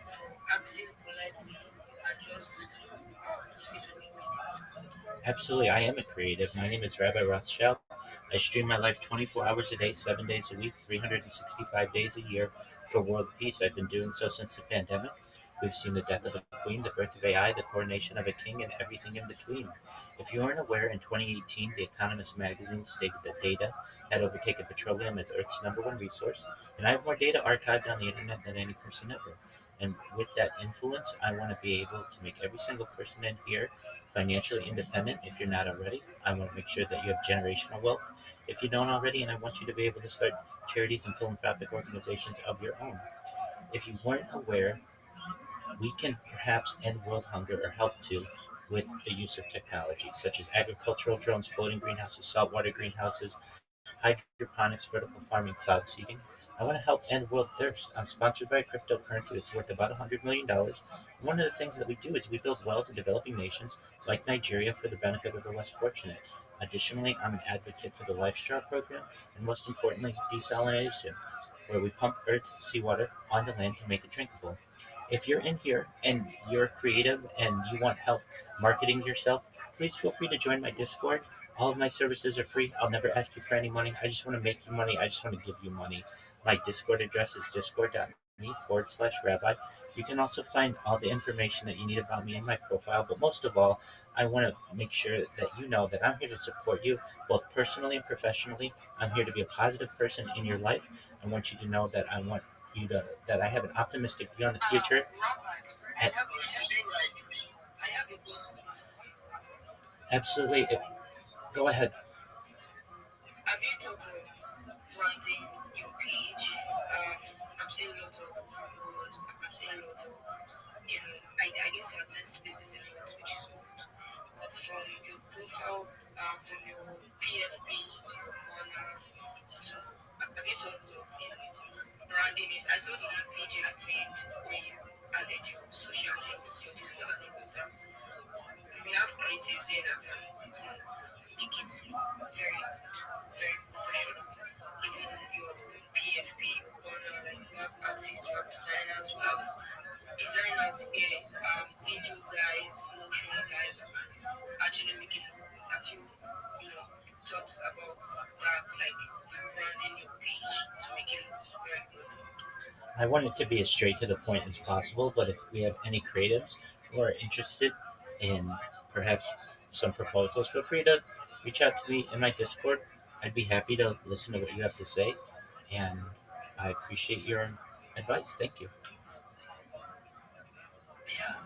for acting politely, I just put it for a minute. Absolutely, I am a creative. My name is Rabbi Rothschild. I stream my life 24 hours a day, 7 days a week, 365 days a year for world peace. I've been doing so since the pandemic. We've seen the death of a queen, the birth of AI, the coronation of a king, and everything in between. If you aren't aware, in 2018, The Economist magazine stated that data had overtaken petroleum as Earth's #1 resource, and I have more data archived on the internet than any person ever. And with that influence, I want to be able to make every single person in here financially independent if you're not already. I want to make sure that you have generational wealth if you don't already, and I want you to be able to start charities and philanthropic organizations of your own. If you weren't aware, we can perhaps end world hunger or help to with the use of technology such as agricultural drones, floating greenhouses, saltwater greenhouses, hydroponics, vertical farming, cloud seeding. I want to help end world thirst. I'm sponsored by a cryptocurrency that's worth about $100 million. One of the things that we do is we build wells in developing nations like Nigeria for the benefit of the less fortunate. Additionally, I'm an advocate for the Lifestraw program and most importantly, desalination, where we pump earth seawater onto land to make it drinkable. If you're in here and you're creative and you want help marketing yourself, please feel free to join my Discord. All of my services are free. I'll never ask you for any money. I just want to make you money. I just want to give you money. My Discord address is discord.me/Rabbi me/Rabbi. You can also find all the information that you need about me in my profile. But most of all, I want to make sure that you know that I'm here to support you both personally and professionally. I'm here to be a positive person in your life. I want you to know that that I have an optimistic view on the future. Rabbi, And I have a question. absolutely, go ahead. Have you thought of branding your page? I'm seeing a lot of posts. I'm seeing a lot of, I guess you attend spaces a lot, which is good. But from your profile, from your PFP to your banner, to have you thought of, branding it? I saw the video you made when you added your social links, your Discord and all of that. We have creatives here that make it look very good, very professional. Even your PFP, your banner, like we have artists, we have designers, we have designers here, video guys, motion guys that are actually making it good. Have you, thought about that, like branding your page to make it look very good? I want it to be as straight to the point as possible, but if we have any creatives who are interested in perhaps some proposals, feel free to reach out to me in my Discord. I'd be happy to listen to what you have to say, and I appreciate your advice. Thank you. Yeah,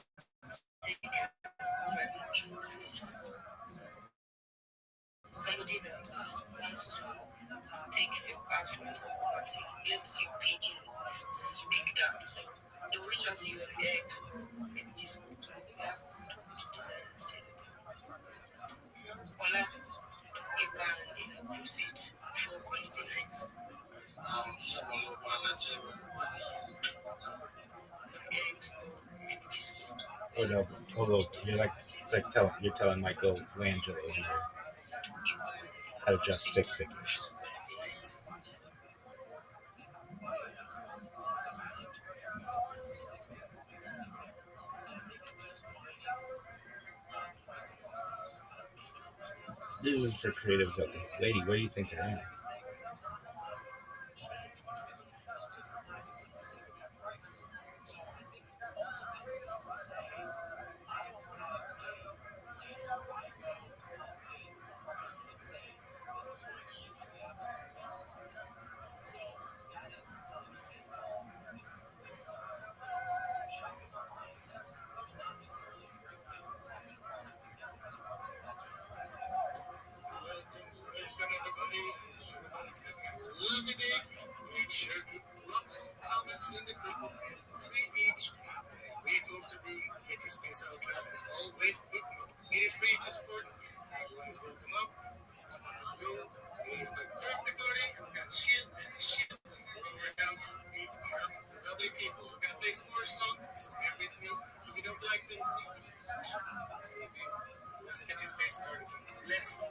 thank you very much. At least somebody that wants to take your password or what gets your page, speak that. So they'll reach out to you on X or maybe Discord. We have good designers here. Ola, you can, proceed for quality night on X or maybe Discord. Oh no, you're telling Michelangelo over here You can, how to adjust proceed stick figures. for quality night. This is for creatives out there. Lady, where do you think I am? Welcome everybody. Everybody's having a lovely day. Make sure to drop some comments in the group. 3 each. We post the room, get the space out there. Always it is free to support. Everyone is welcome up. It's fun to do. Today is my birthday party. I'm gonna chill. When we're down to meet some lovely people. We're gonna play 4 songs, so bear with me. If you don't like them, let's get this day started. Let's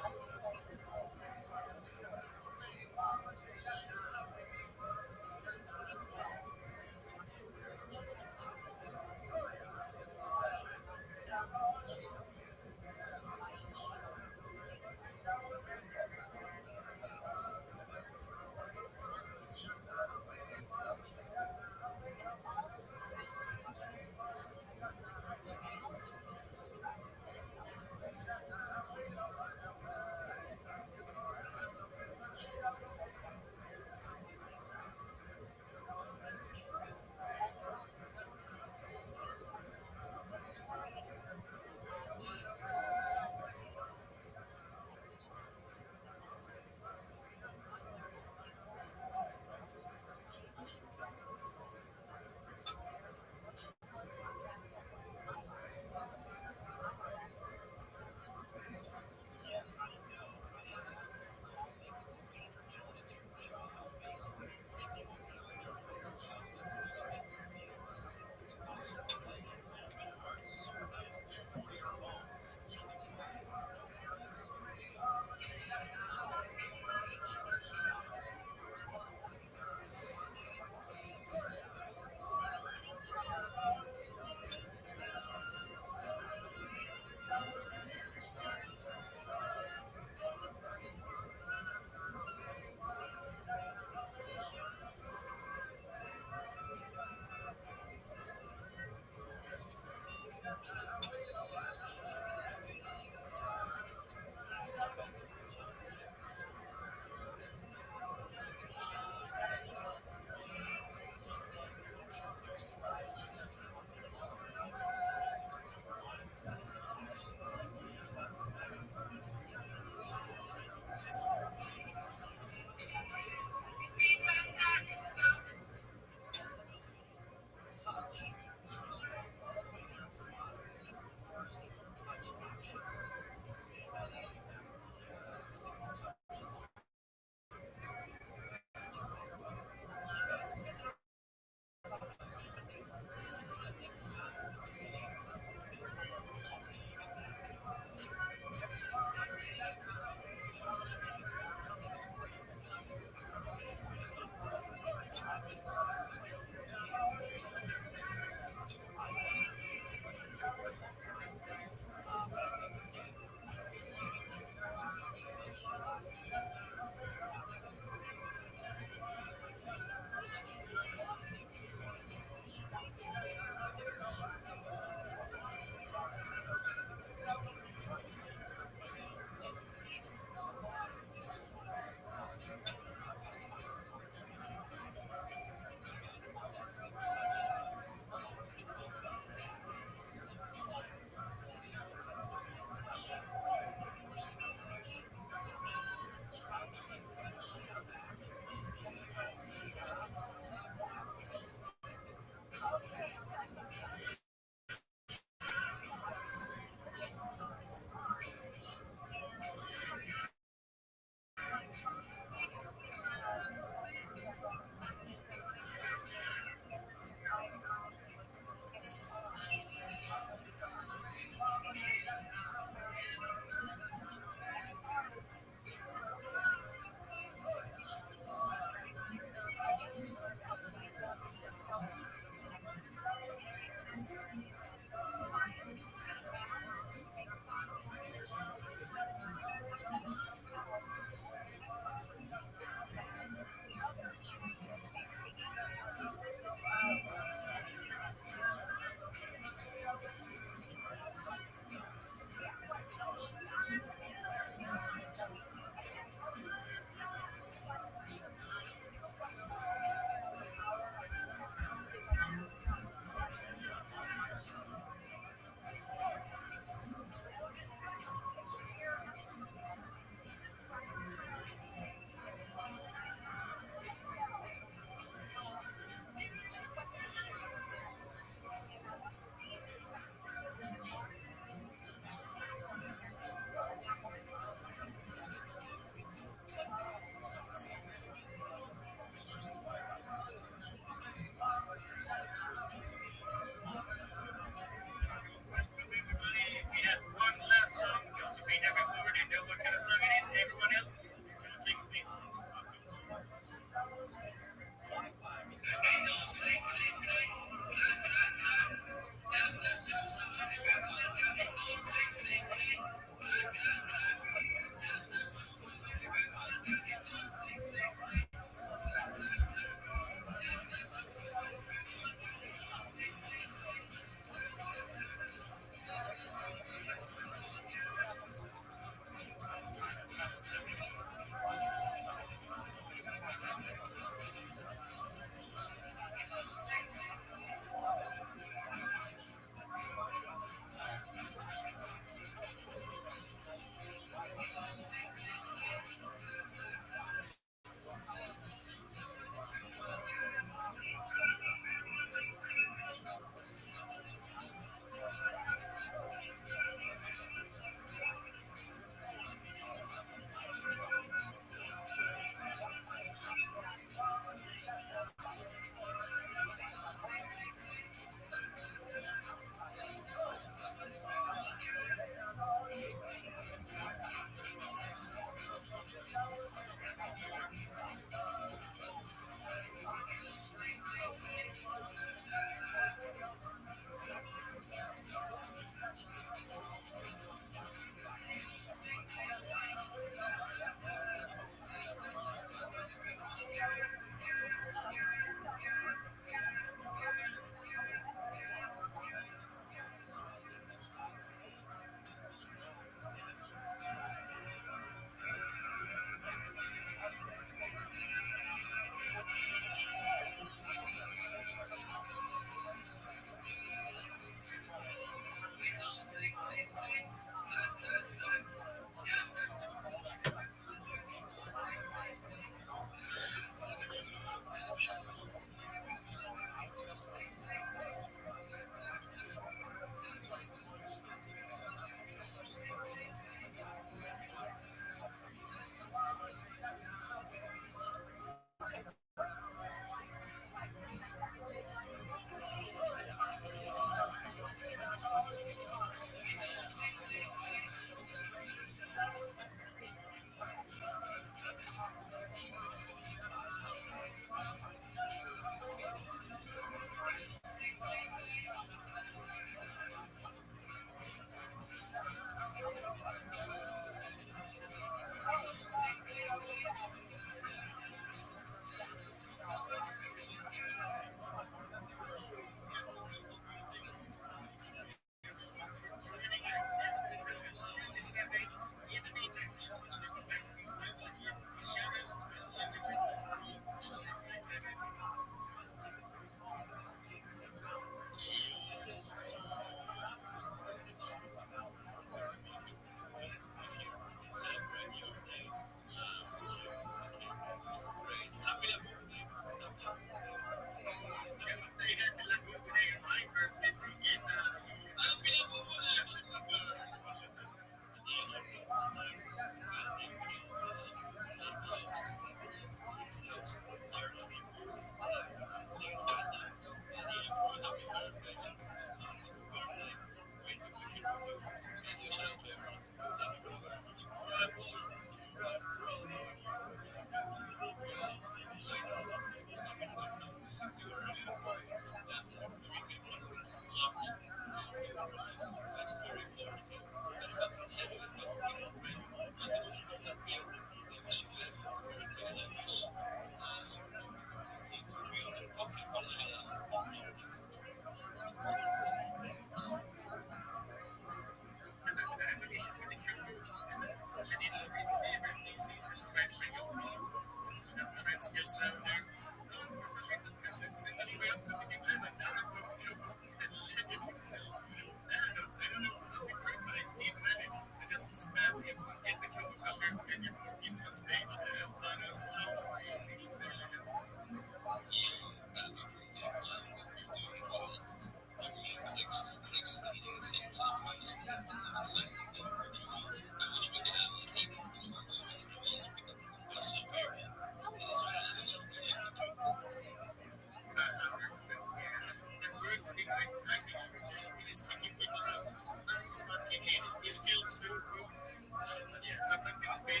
And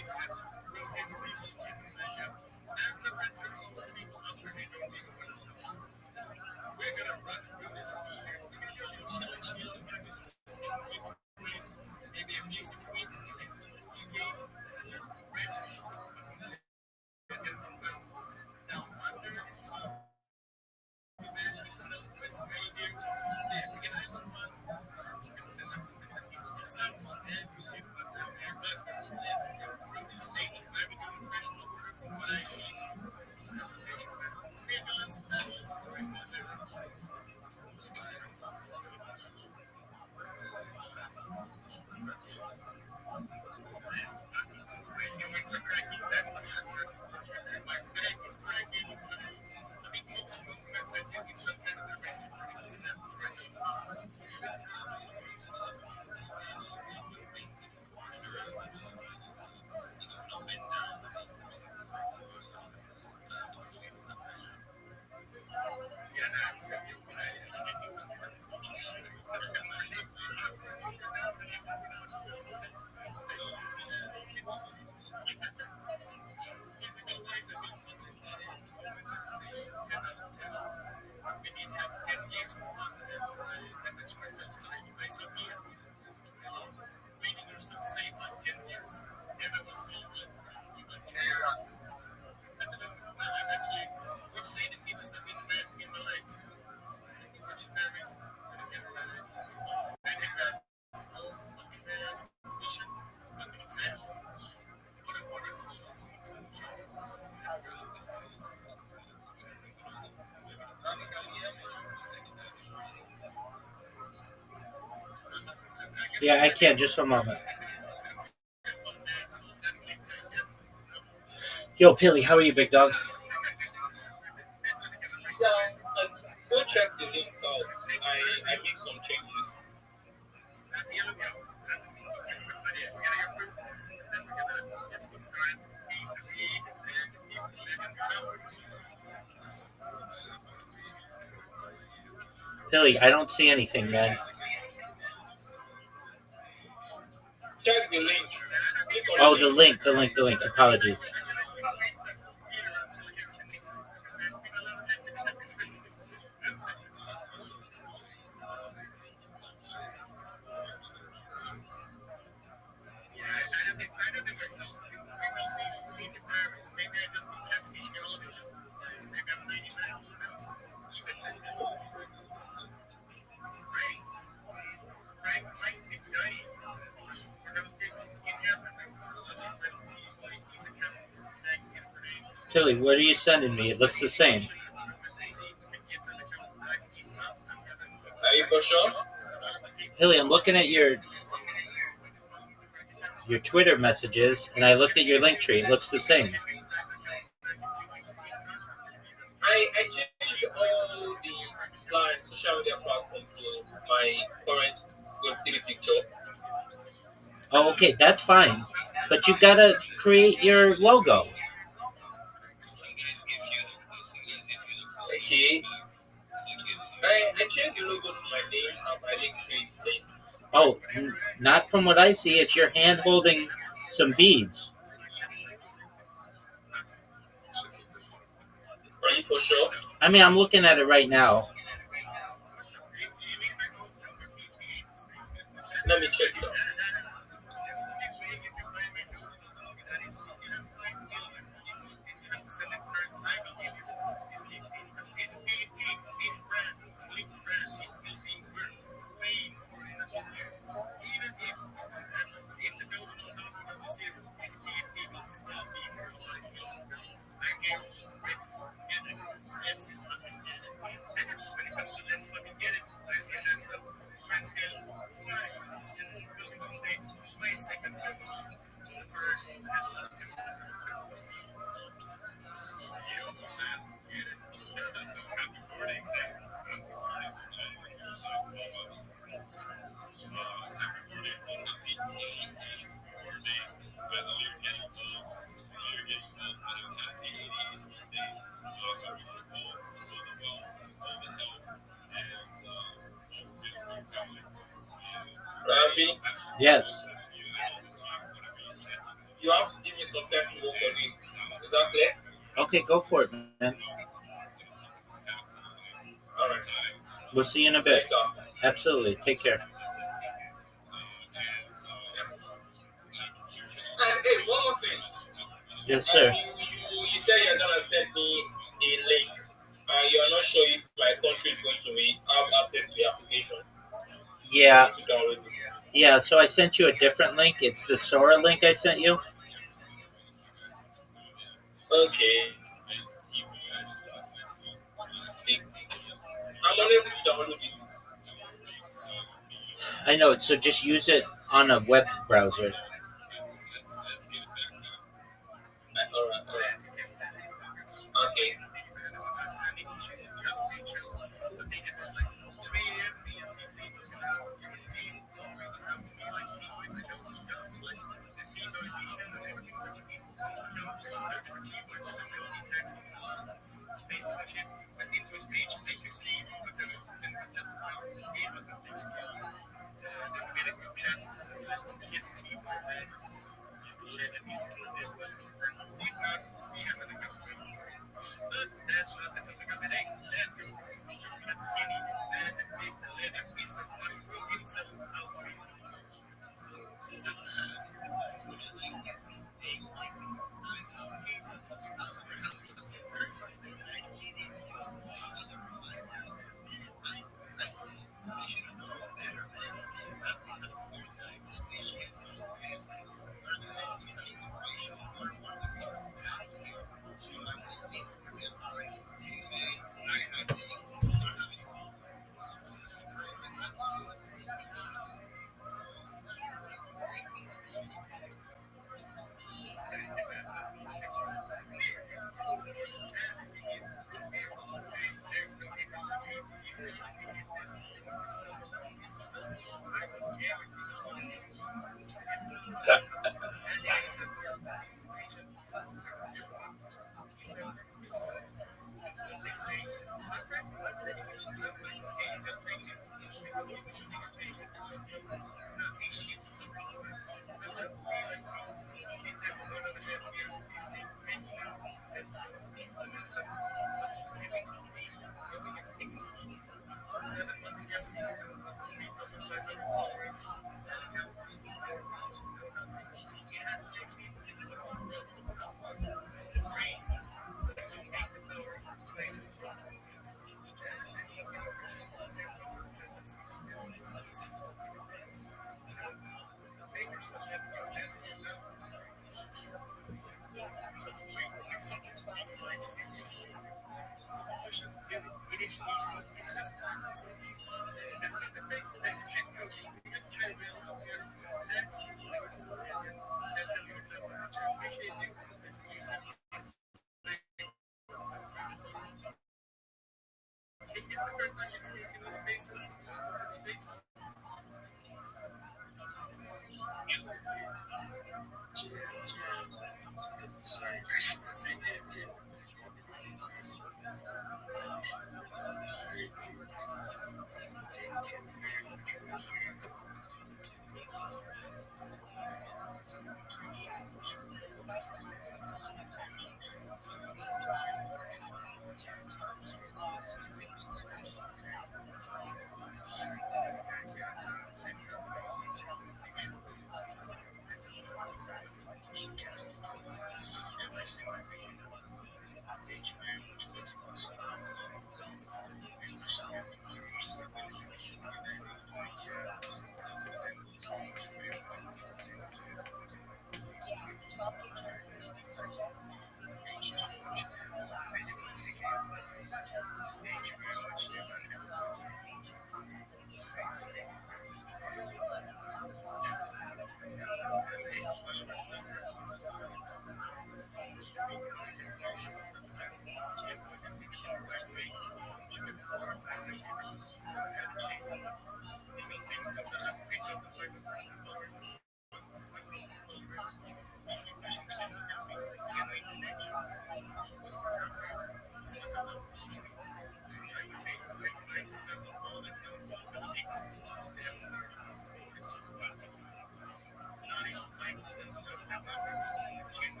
sometimes there are also people out there, they don't even want to know. We're gonna run through this email. We're gonna do a little chill. We're gonna do some fun people quiz, maybe a music quiz, maybe a little debate, and let's rest and get them down under the team. Imagine yourself with right here. So yeah, we're gonna have some fun. We're gonna send them some Easter subs and to people up down there. But let's get through this stage. I will do a fresh order from what I see. Fabulous. Joints are cracking, that's for sure. My back is cracking. I think most movements are taking some kind of direction. This is not correct. Yeah, I can. Just a moment. Yo, Pilly, how are you, big dog? Go check the link out. I make some changes. Pilly, I don't see anything, man. Check the link. Click on Oh, the link. the link. Apologies. Pilly, what are you sending me? It looks the same. Are you for sure? Pilly, I'm looking at your Twitter messages, and I looked at your link tree. It looks the same. I changed all the social media platforms to my current Web3 picture. Oh, okay, that's fine. But you gotta create your logo. Okay. I changed the logo to my name. I didn't create it. Oh, not from what I see. It's your hand holding some beads. Are you for sure? I mean, I'm looking at it right now. Let me check it out. Rabbi, Yes. you have give me some time to work on it. Is that clear? Okay, go for it, man. All right. We'll see you in a bit. Later. Absolutely. Take care. And hey, one more thing. Yes, sir. You said you're gonna send me a link. You're not sure if my country is going to be have access to the application Yeah, to download it. yeah. So I sent you a different link. It's the Sora link I sent you. Okay. I'm unable to download it. I know. So just use it on a web browser. Alright, alright. Okay.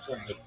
100%.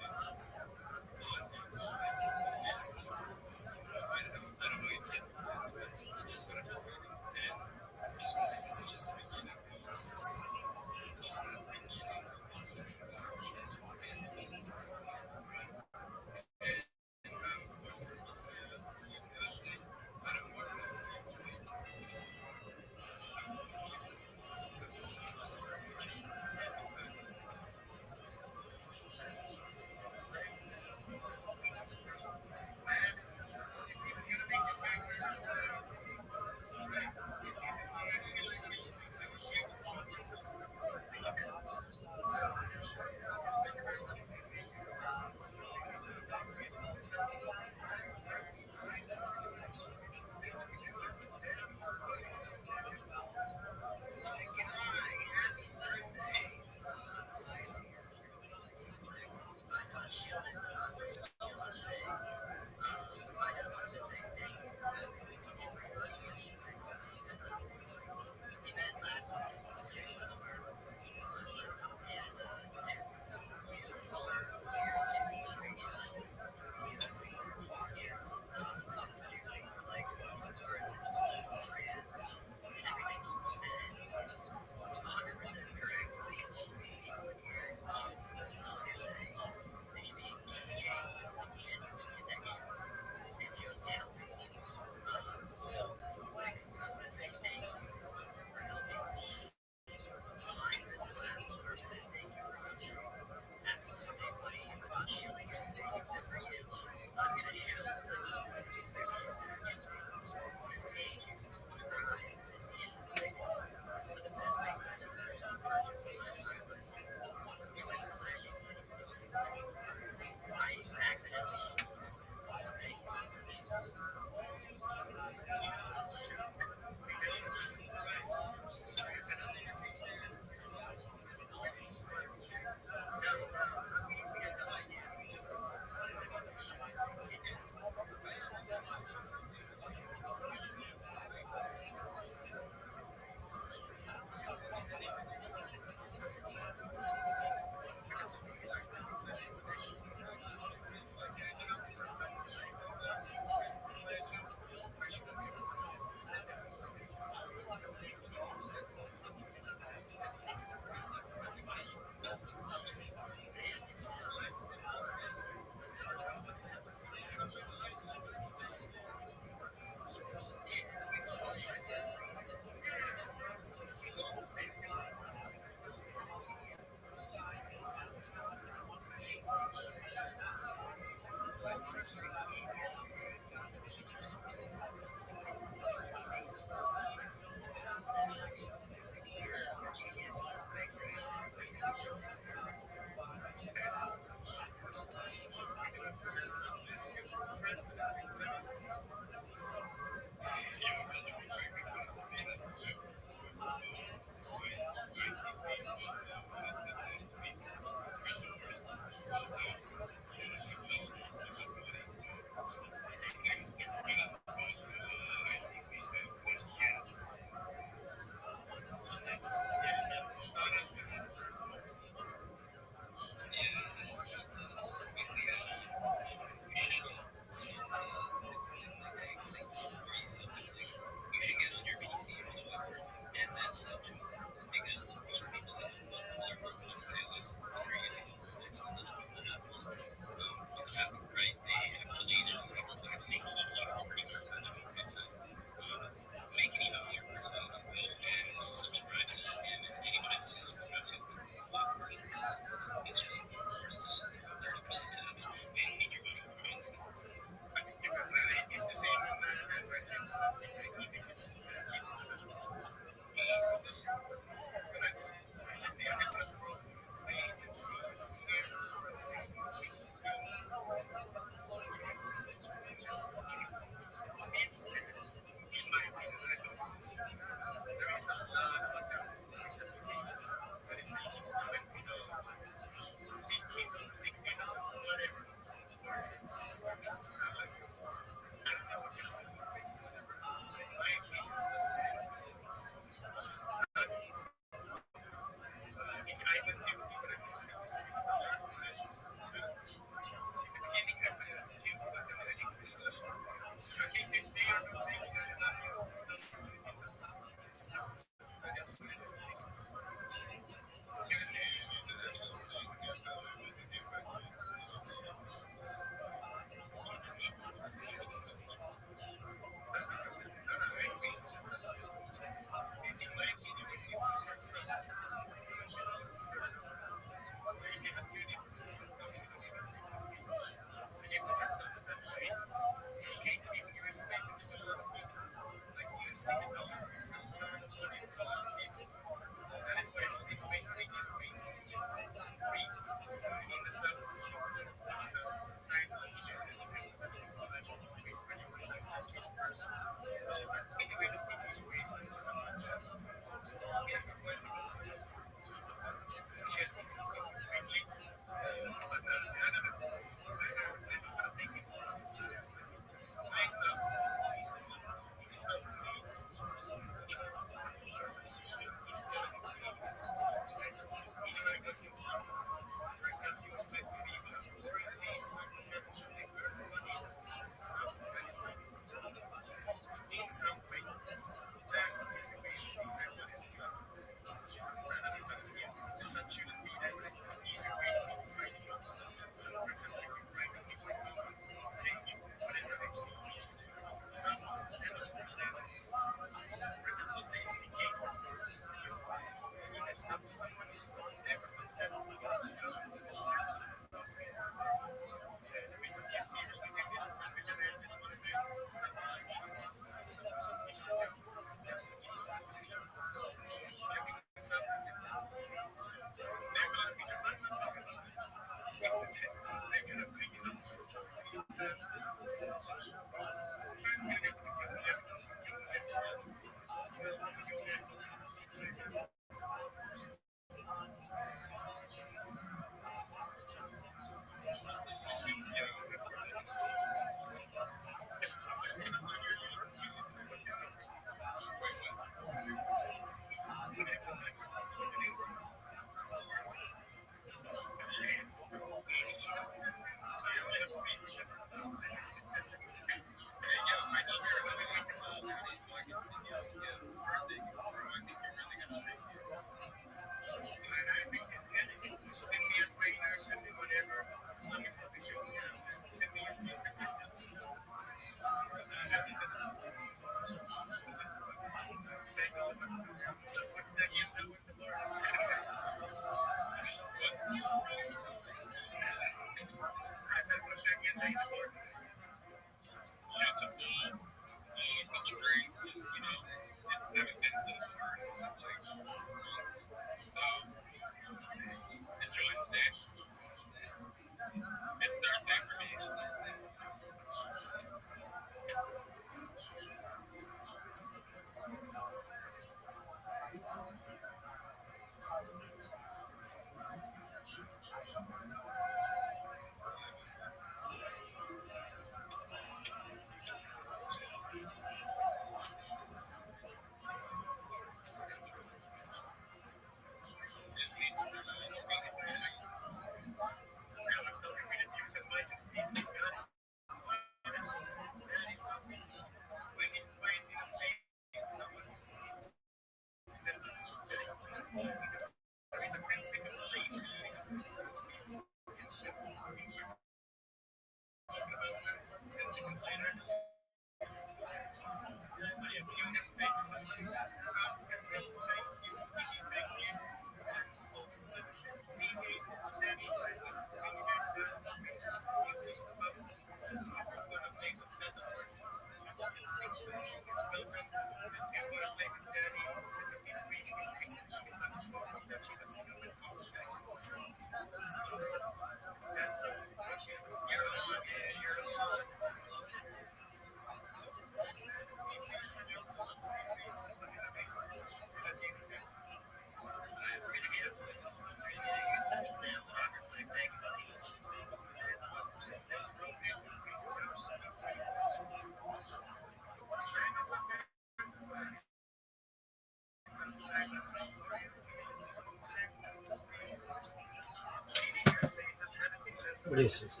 What is this?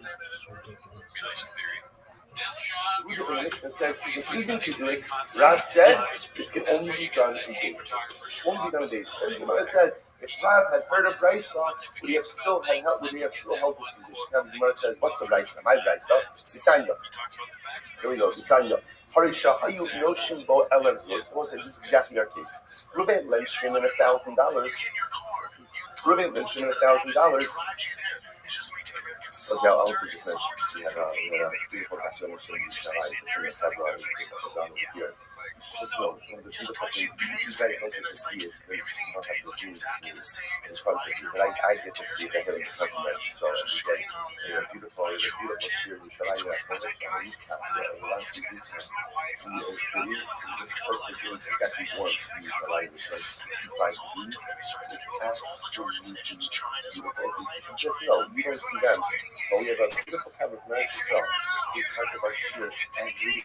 The Mishnah says it's legal to do it. Rav said this can only be done in days. Only be done in days. So the Gemara said if Rav had heard of Raisa, would he have still held this position? Now the Gemara says, what's the Raisa? My Raisa? Bisanya. Here we go. Bisanya. Harisha Hayu Noshim Bo Elev Zuz. We'll say this is exactly our case. Reuben lent Shimon $1,000. Reuben lent Shimon $1,000. I'll also just mention we had a beautiful explanation here. just know one of the beautiful things. You guys don't get to see it because you don't have the Zoom screen in front of you, but I get to see it ahead of the compliment. So every day, and a beautiful shir. You shall have that moment and recap the last week in the city. It's perfect. It's actually warm. You shall have it's like 65 degrees. It's absolutely beautiful. You just know you don't see them, but we have a beautiful cover from Israel. We talk about shir every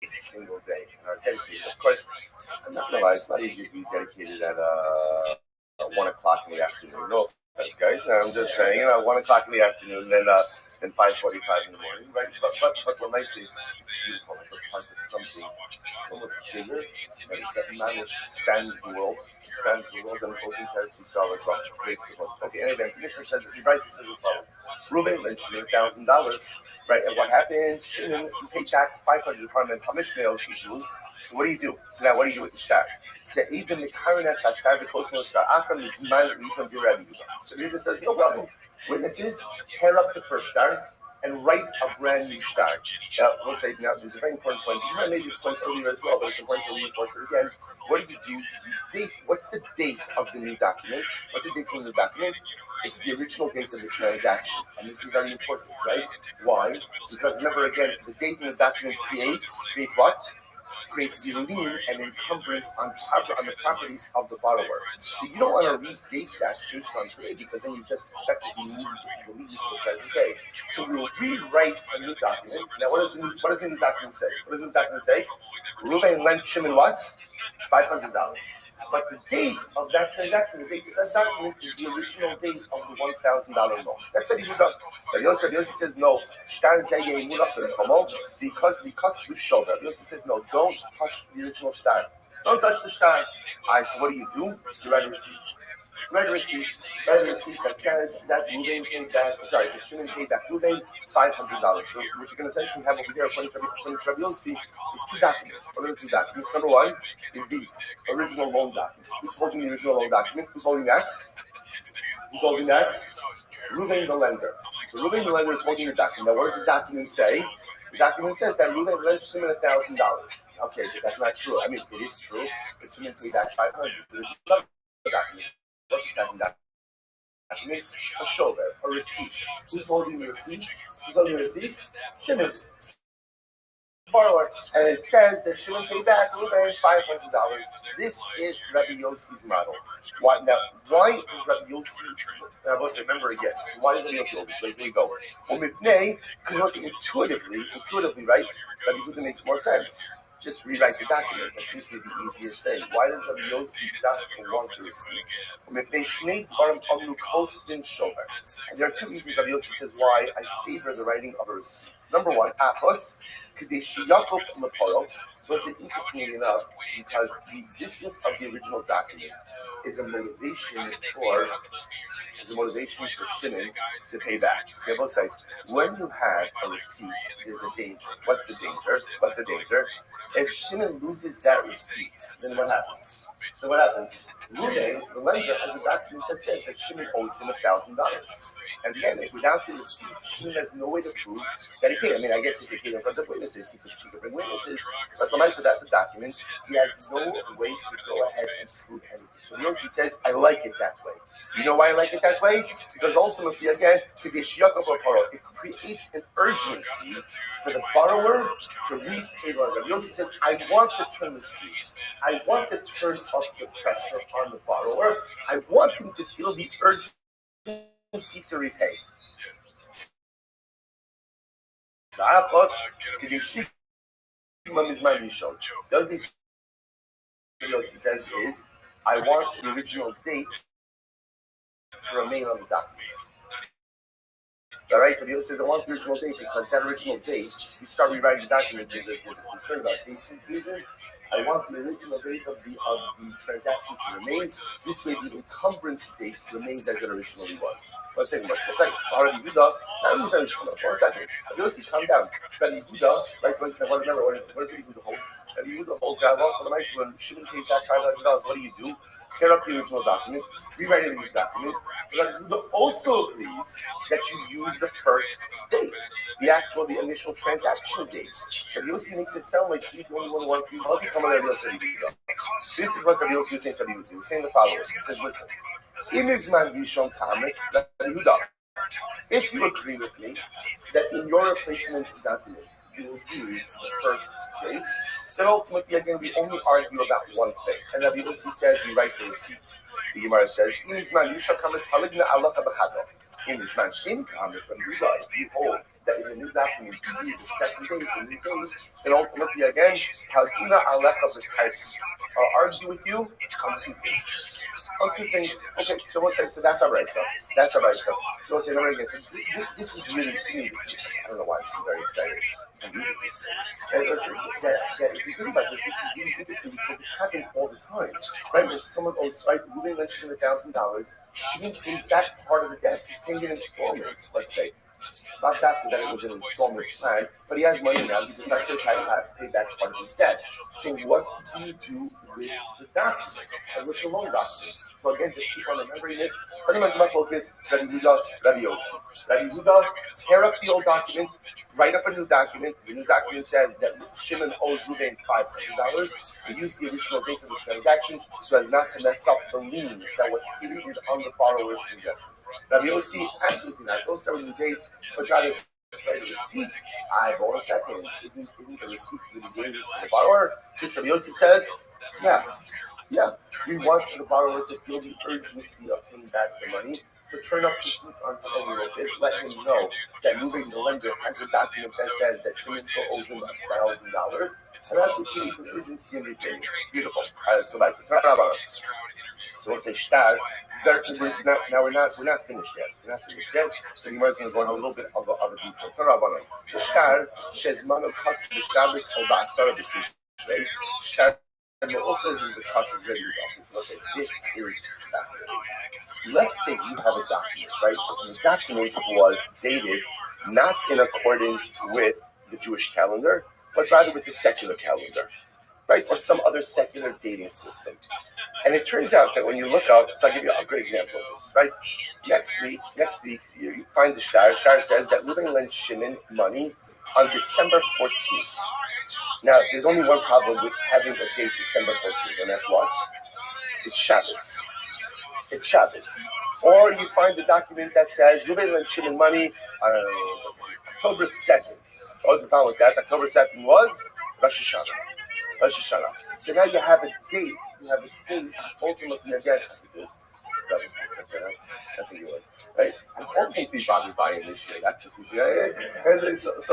single day and are dedicated. Of course, I'm not gonna lie, it's not easy to be dedicated at 1 o'clock in the afternoon. No offense, guys. I'm just saying, 1 o'clock in the afternoon and 5:45 in the morning, right? But when I say it's beautiful, like we're part of something so much bigger that managed expands the world, and it goes into Eretz Yisrael as well. Great supposed. Okay, anyway, the Mishnah says, the Rabbi says as well. Reuben lent Shimon $1,000, right? And what happens? Shimon paid back 500 Harman Hamishmael Shishus. So what do you do? So now what do you do with the shtar? So even the Karanas Hashtar, the close star, Akram is man Rishon Rabbi. The reader says, no problem. Witnesses, tear up the first star and write a brand new star. Now, we'll say, now, there's a very important point. I made this point earlier as well, but it's important to reinforce it again. What do? You date. What's the date of the new document? What's the date of the new document? It's the original date of the transaction. And this is very important, right? Why? Because remember, again, the date of the document creates what? Creates the lien and encumbrance on the properties of the borrower. So you don't want to redate that based on today because then you just effectively move the lien to the present day. So we'll rewrite a new document. Now, what does the new document say? What does the new document say? Reuben lent Shimon what? $500. But the date of that transaction, the date of that document is the original date of the $1,000 loan. That's what he would do. But Yossi says no. Because you show that. Yossi says no. Don't touch the original star. Don't touch the star. So what do? You write a receipt. Write a receipt that says that Reuben paid back. Sorry, that Shimon paid back Reuben $500. So what you're going to essentially have over here, according to Rabbi Yossi, is two documents. What are the two documents? Number one is the original loan document. Who's holding the original loan document? Who's holding that? Reuben the lender. So Reuben the lender is holding the document. Now, what does the document say? The document says that Reuben lent Shimon $1,000. Okay, but that's not true. I mean, it is true, but Shimon paid back $500. There's another document. What's the second document? A shoulder, a receipt. Who's holding the receipt? Shimon. Borrower. And it says that Shimon paid back Reuben $500. This is Rabbi Yossi's model. Why does Rabbi Yossi, I must remember again, so why does Rabbi Yossi hold this way? Here we go. Well, because intuitively, right, Rabbi Yehuda makes more sense. Just rewrite the document. That seems to be the easiest thing. Why does Rabbi Yossi want to receive? And there are two reasons Rabbi Yossi says why I favor the writing of a receipt. Number one, Achos, Kadesh Yaakov Maporo. So I say, interestingly enough, because the existence of the original document is a motivation for Shimon to pay back. So I will say, when you have a receipt, there's a danger. What's the danger? If Shimon loses that receipt, then what happens? Reuben, the lender, has a document that says that Shimon owes him $1,000. And again, without the receipt, Shimon has no way to prove that he paid. I mean, I guess if he paid in front of witnesses, he could bring witnesses. But the nice without the document, he has no way to go ahead and prove anything. So Yossi says, I like it that way. You know why I like it that way? Because ultimately, again, it creates an urgency for the borrower to repay the lender. Yossi says, I want to turn the screws. I want to turn up the pressure on the borrower. I want him to feel the urgency to repay. The other thing Yossi says is, I want the original date to remain on the document. All right, so Yossi says, I want the original date because that original date, we start rewriting the document, there's a concern about date confusion. I want the original date of the transaction to remain. This way, the encumbrance date remains as it originally was. One second. Rabbi Yehuda, Yossi, calm down. Rabbi Yehuda, right, what does Rabbi Yehuda hold? Rabbi Yehuda holds that, well, for the nice one, Shimon pays back $500. What do? tear up the original document, rewrite a new document. Rabbi Yehuda also agrees that you use the first date, the initial transaction date. So Yossi makes it sound like he's the only one who wants to come on Rabbi Yossi. This is what Rabbi Yossi is saying to Rabbi Yehuda. He's saying the following. He says, listen, in his man Rishon comment, Rabbi Yehuda, if you agree with me that in your replacement document you will use the first date, then ultimately again we only argue about one thing. And Rabbi Yossi says we write the receipt. The Gemara says, in this man Rishon comment, paligna alaka b'chado. In this man Shin comment, when you guys you hold that in the new document you use the second date, the new date, then ultimately again, paligna alaka b'chado. I'll argue with you on two things. Okay, so we'll say, so that's our right. That's our right. So we'll say, no, again, so this is really, to me, I don't know why, I'm very excited. If you think about this is really interesting because this happens all the time. Right? When someone owes, right, we mentioned $1,000, she pays back part of the debt. He's paying in installments, let's say. Not after that it was an installment plan, but he has money now. He decides to pay back part of his debt. So what do you do with the document? And with the loan document? So again, just keep on remembering this. Fundamental focus, Rabbi Yehuda, Rabbi Yossi. Rabbi Yehuda, tear up the old document, write up a new document. The new document says that Shimon owes Ruben $500. We use the original date of the transaction so as not to mess up the lien that was created on the borrower's possession. Rabbi Yossi, absolutely not. Those are new dates. But rather, write a receipt. But 1 second. Isn't the receipt really dangerous for the borrower? Since Rabbi Yossi says, yeah. We want the borrower to feel the urgency of paying back the money. So turn up the heat on the envelope. Let him know that moving the lender has a document that says that Shimon still owes him $1,000. And that's the key to urgency and repayment. Beautiful. So like, so we'll say shtar. Now we're not finished yet. So the Gemara is going to go in a little bit of a detail. Shtar shezman kas b'shtaris o ba'asara b'tishrei. Shtar also is the kasher ready document. So let's say this is fascinating. Let's say you have a document, right? And the document was dated not in accordance with the Jewish calendar, but rather with the secular calendar, right? Or some other secular dating system. And it turns out that when you look up, so I'll give you a great example of this, right? Next week, you find the shtar. Shtar says that Reuben lent Shimon money on December 14th. Now, there's only one problem with having a date December 14th, and that's what? It's Shabbos. Or you find the document that says Reuben lent Shimon money on October 2nd. What was the problem with that? October 2nd was Rosh Hashanah. So now you have a date. Ultimately, again, I think it was, right? And ultimately, Bobby buying this year. That's what you see. So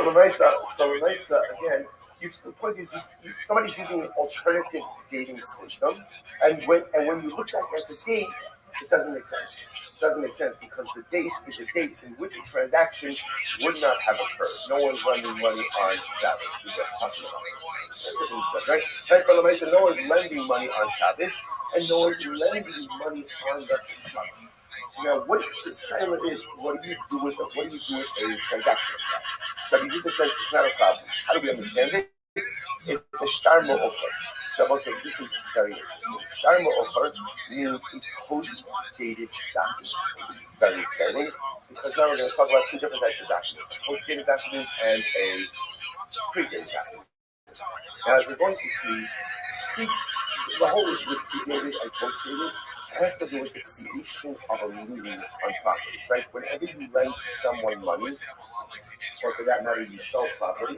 again, the point is, somebody's using an alternative dating system, and when you look back at the date, it doesn't make sense. Because the date is a date in which a transaction would not have occurred. No one's lending money on Shabbos. Right? No one's lending money on Shabbos, and no one's lending money on Rosh Hashanah. So now, what the dilemma is, what do you do with a transaction? So Rabbi Yehuda says it's not a problem. How do we understand it? It's a shtar mo'ofer. So I will say this is very interesting. Shtar mo'ofer means a post-dated document. So this is very exciting because now we're going to talk about two different types of documents: a post-dated document and a pre-dated document. Now, as we're going to see, the whole issue with pre-dated and post-dated has to do with the creation of a lien on properties, right? Whenever you lend someone money, or for that matter, you sell property,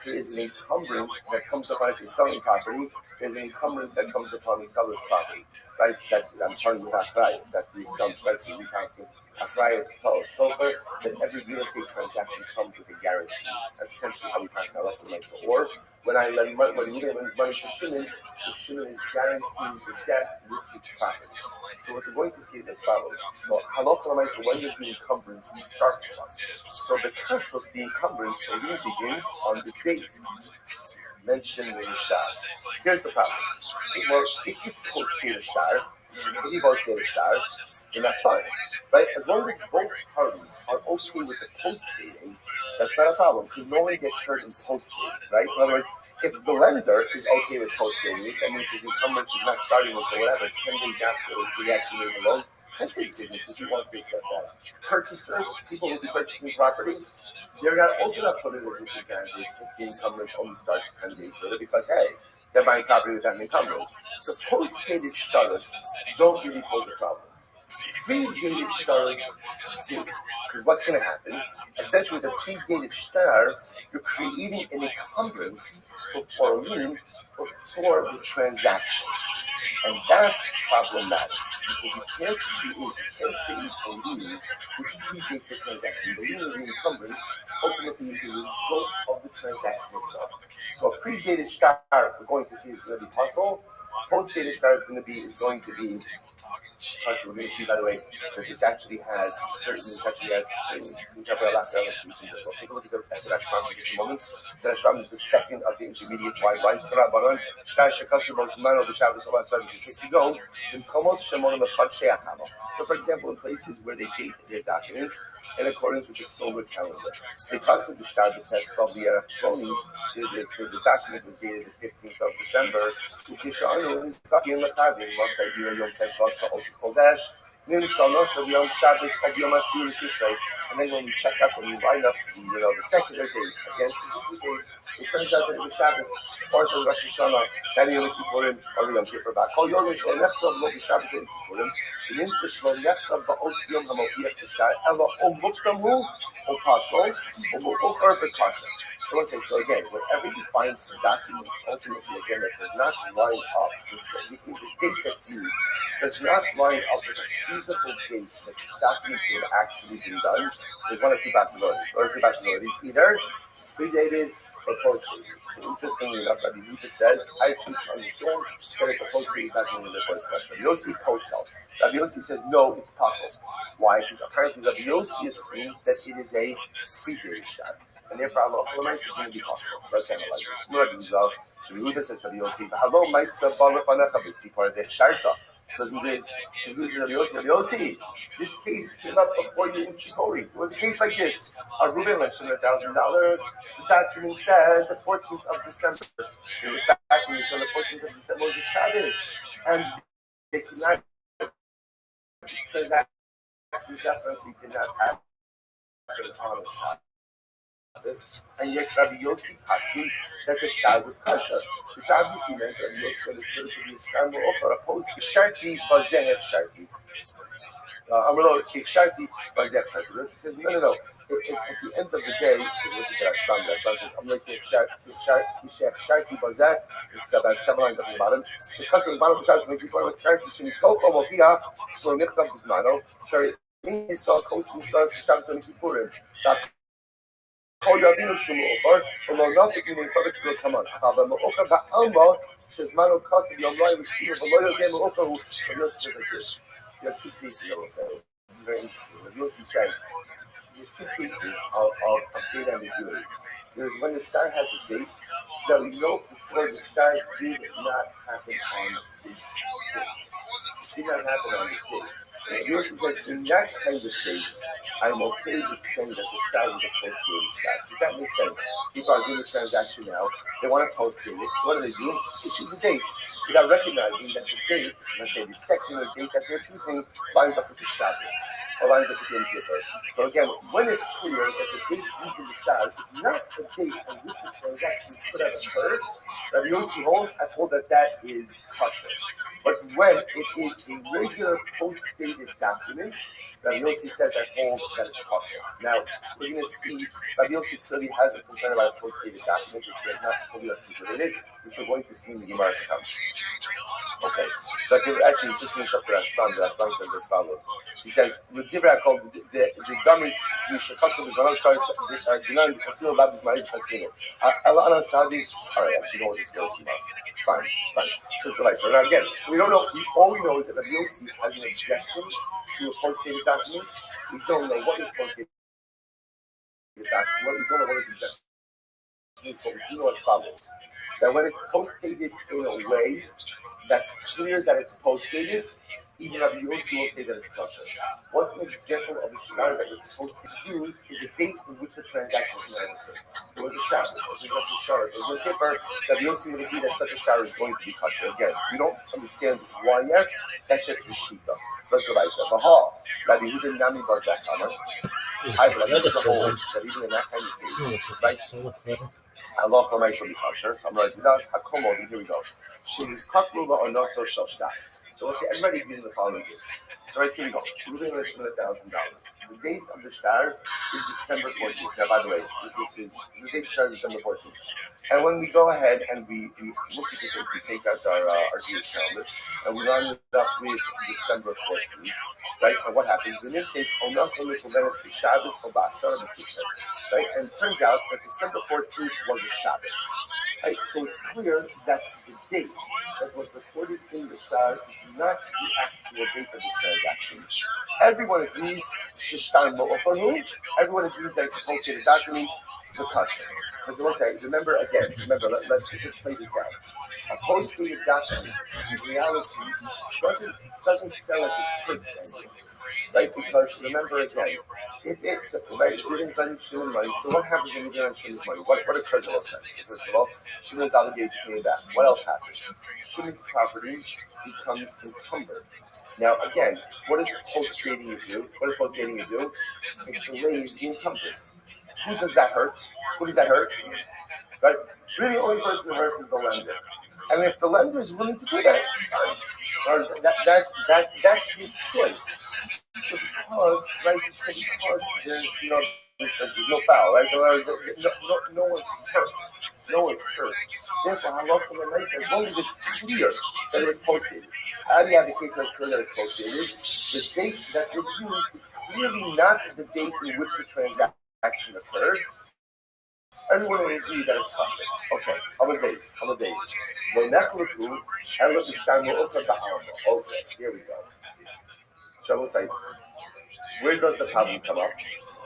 there is an encumbrance that comes upon, if you're selling property, there's an encumbrance that comes upon the seller's property, right? I'm starting with Achrayas. That's the assumption, right? So we pass Achrayas tell us so far that every real estate transaction comes with a guarantee. That's essentially how we pass it out to myself. Or when Ruben lends money to Shimon, the Shimon is guaranteeing the debt with its property. So what we're going to see is as follows. So halakha l'maisa, when does the encumbrance start from? So the kashtos, the encumbrance, it begins on the date mentioned in the shtar. Here's the problem. Well, if you post-date a shtar, then that's fine, right? As long as both parties are okay with the post-dating, that's not a problem, because no one gets hurt in post-dating, right? In other words, If the lender is okay with post-dating, that means his encumbrance is not starting until whatever 10 days after he actually made the loan. That's his business if he wants to accept that. Purchasers, people who be purchasing property, they're not also not put at a disadvantage if the encumbrance only starts 10 days later because, hey, they're buying property without an encumbrance. So post-dated shtaros don't really pose a problem. Pre-dated shtaros do. Because what's going to happen? Essentially, the pre-dated shtar, you're creating an encumbrance before a lien before the transaction. And that's problematic because you can't create a lien which predates the transaction. The lien or the encumbrance ultimately is the result of the transaction itself. So a predated shtar we're going to see is going to be puzzle. Post-dated shtar is going to be we're going to see, by the way, that this actually has certain contemporary applications as well. Take a look at the Rashbam for just a moment. The Rashbam is the second of the intermediate wide lines. So, for example, in places where they date their documents in accordance with the solar calendar, because of the Shtar B'Tes of the Erech the document was dated the 15th of December. And then when we check up, when we line up the secular date against the date, it turns out that it was Shabbos, or the Rosh Hashanah, that Yom Kippurim, or Yom Kippur. Kol Yom Shlo Nechtav Lo B'Shabbos Yom Kippurim, V'Nimtza Shlo Nechtav Ba'os Yom HaMofiach B'Shtar, Ela O Muktamu O Pasol O B'Kasha. So again, whenever you find some document, ultimately again, that does not line up with the date that's used, does not line up with a feasible date that this document would have actually been done, there's one of two possibilities. Either predated or post-dated. So interestingly enough, Rabbi Yehuda says, I choose to understand that it's a post-dated document in the first question. Rabbi Yossi post-out. Rabbi Yossi says, no, it's puzzle. Why? Because apparently Rabbi Yossi assumes that it is a predated shot. And therefore, Allah is going to be puzzle. So let's analyze this. Rabbi Yehuda says, Rabbi Yossi, hello, Maisa Balafanecha B'tzipar Dech Sharta. So this case came up before you in Tzipori. It was a case like this. A Reuben lent him $1,000. The document said the 14th of December. The document said the 14th of December was a Shabbos. And they could not transaction definitely did not happen on a Shabbos. And yet Rabbi Yossi asking that the shtar was kasha, which obviously meant Rabbi Yossi understood it to be a shtar mu'ochar, opposed to sharti bazeh sharti. Sharti bazeh sharti. He says, no. At the end of the day, so look at the Rashbam says, I'm looking at sharti bazeh. It's about 7 lines up in the bottom. Because of the bottom of the shtar, before with sharti, shemikoko mofia, so nichtav bizmano, shari Yisrael kosim shtar b'shabbos and kippurim. All you have shum or no nothing in the public will come on. However, Mocha Ba'alma says Mano Kasi Yom Lai with Steve of Loyal Game Mocha who says like this. There are two cases I will say. It's very interesting. The Yossi says there's two cases of date ambiguity. There's when the star has a date that we know before the star did not happen on this date. It did not happen on this date. Yossi says, in that kind of case, I'm okay with saying that the star was a post-dated star. So that makes sense. People are doing the transaction now. They want to post-date it. So what do? They choose a date without recognizing that the date, let's say the secular date that they're choosing, lines up with the Shabbos or lines up with the Yom Kippur. So again, when it's clear that the date used in the star is not the date on which the transaction could have occurred, Rabbi Yossi holds, I hold that is kosher. But when it is a regular post-dated document, Rabbi Yossi says I hold that it's kosher. Now, we're going to see, Rabbi Yossi clearly has a concern about a post-dated document, which is not fully articulated, which we're going to see in the Gemara to come. Okay, so I can actually just finish up the Rashbam. The Rashbam says as follows. He says, the Divra called the dummy, you should custom is one of the Dinan, the Casino Lab is married to Casino. Ella Anna Sadi, all right, actually, you know what it's going to be. Fine. So it's like, so now again, so we don't know, all we know is that Rabbi Yossi has an objection to a post-dated document. We don't know what is post-dated document. We don't know what is objection. But we do know as follows. That when it's post-dated in a way that's clear that it's post-dated, Even Rabbi Yossi will say that it's kosher. What's an example of a shtar that was supposed to be used is a date in which the transaction can occur. It was a Shabbos. It was a shtar. It was a kipper. Rabbi Yossi would agree that such a shtar is going to be kosher. Again, we don't understand why yet. That's just the shita. So let's go back to that. Bahal. Rabbi Yehuda Nami Barzak Amar. I believe there's a whole that even in that kind of case, right? Allah for my son kosher. So I'm like, that's Hakomo. Here we go. She was kakluba or no so shashta. So we'll see everybody reading the following dates. So right here we go. We're going to $1,000. The date of the shtar is December 14th. Now, by the way, this is the date of the shtar is December 14th. And when we go ahead and we look at the date, we take out our Jewish calendar and we line it up with December 14th. Right? And what happens? The name says Onas Onis Shabbos Obasar. Right? And it turns out that December 14th was a Shabbos. Right? So it's clear that the date that was recorded in the shtar is not the actual date of the transaction. Everyone agrees, everyone agrees that it's supposed to be the document, the kosher. But let's say, remember, let's just play this out. A post-dated document, in reality, doesn't sell like it hurts anything. Right? Because remember again, if it's right, if you didn't lend Shimon money, so what happens when you didn't lend Shimon's money? What occurs in those times? First of all, Shimon is obligated to pay it back. What else happens? Shimon's property becomes encumbered. Now again, what does post-dating do? What does post-dating do? It delays the encumbrance. Who does that hurt? Who does that hurt? Right? Really, the only person that hurts is the lender. And if the lender is willing to do that, that's his choice. So because, right, because there's no foul, right? No one's hurt. No one's hurt. Therefore, I love from the nice as long as it's clear that it was posted. How do you have the case that's clear that it's posted? The date that was used is clearly not the date in which the transaction occurred. Everyone will agree that it's kosher. Okay, on the base. Okay, here we go. So we'll say, where does the problem come up?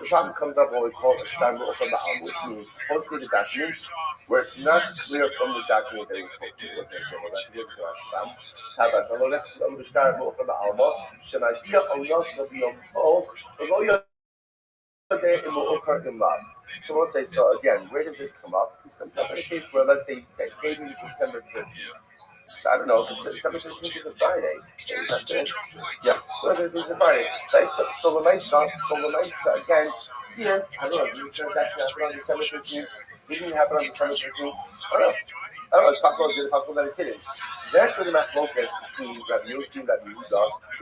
The problem comes up when we call it shtar me'ofer ba'am, which means posted document where it's not clear from the document that it was posted. What's that? So we'll say, so again, where does this come up? This comes up in a case where, let's say, maybe December 13th. So I don't know, because December 13th is a Friday. Yeah, it's a Friday. Right? So the nice, again, here, I don't know, did the transaction happen on December 13th? Didn't it happen on December 13th? I don't know, it's possible that it didn't. That's where the machloket between Rabbi Yossi and Rabbi Yehuda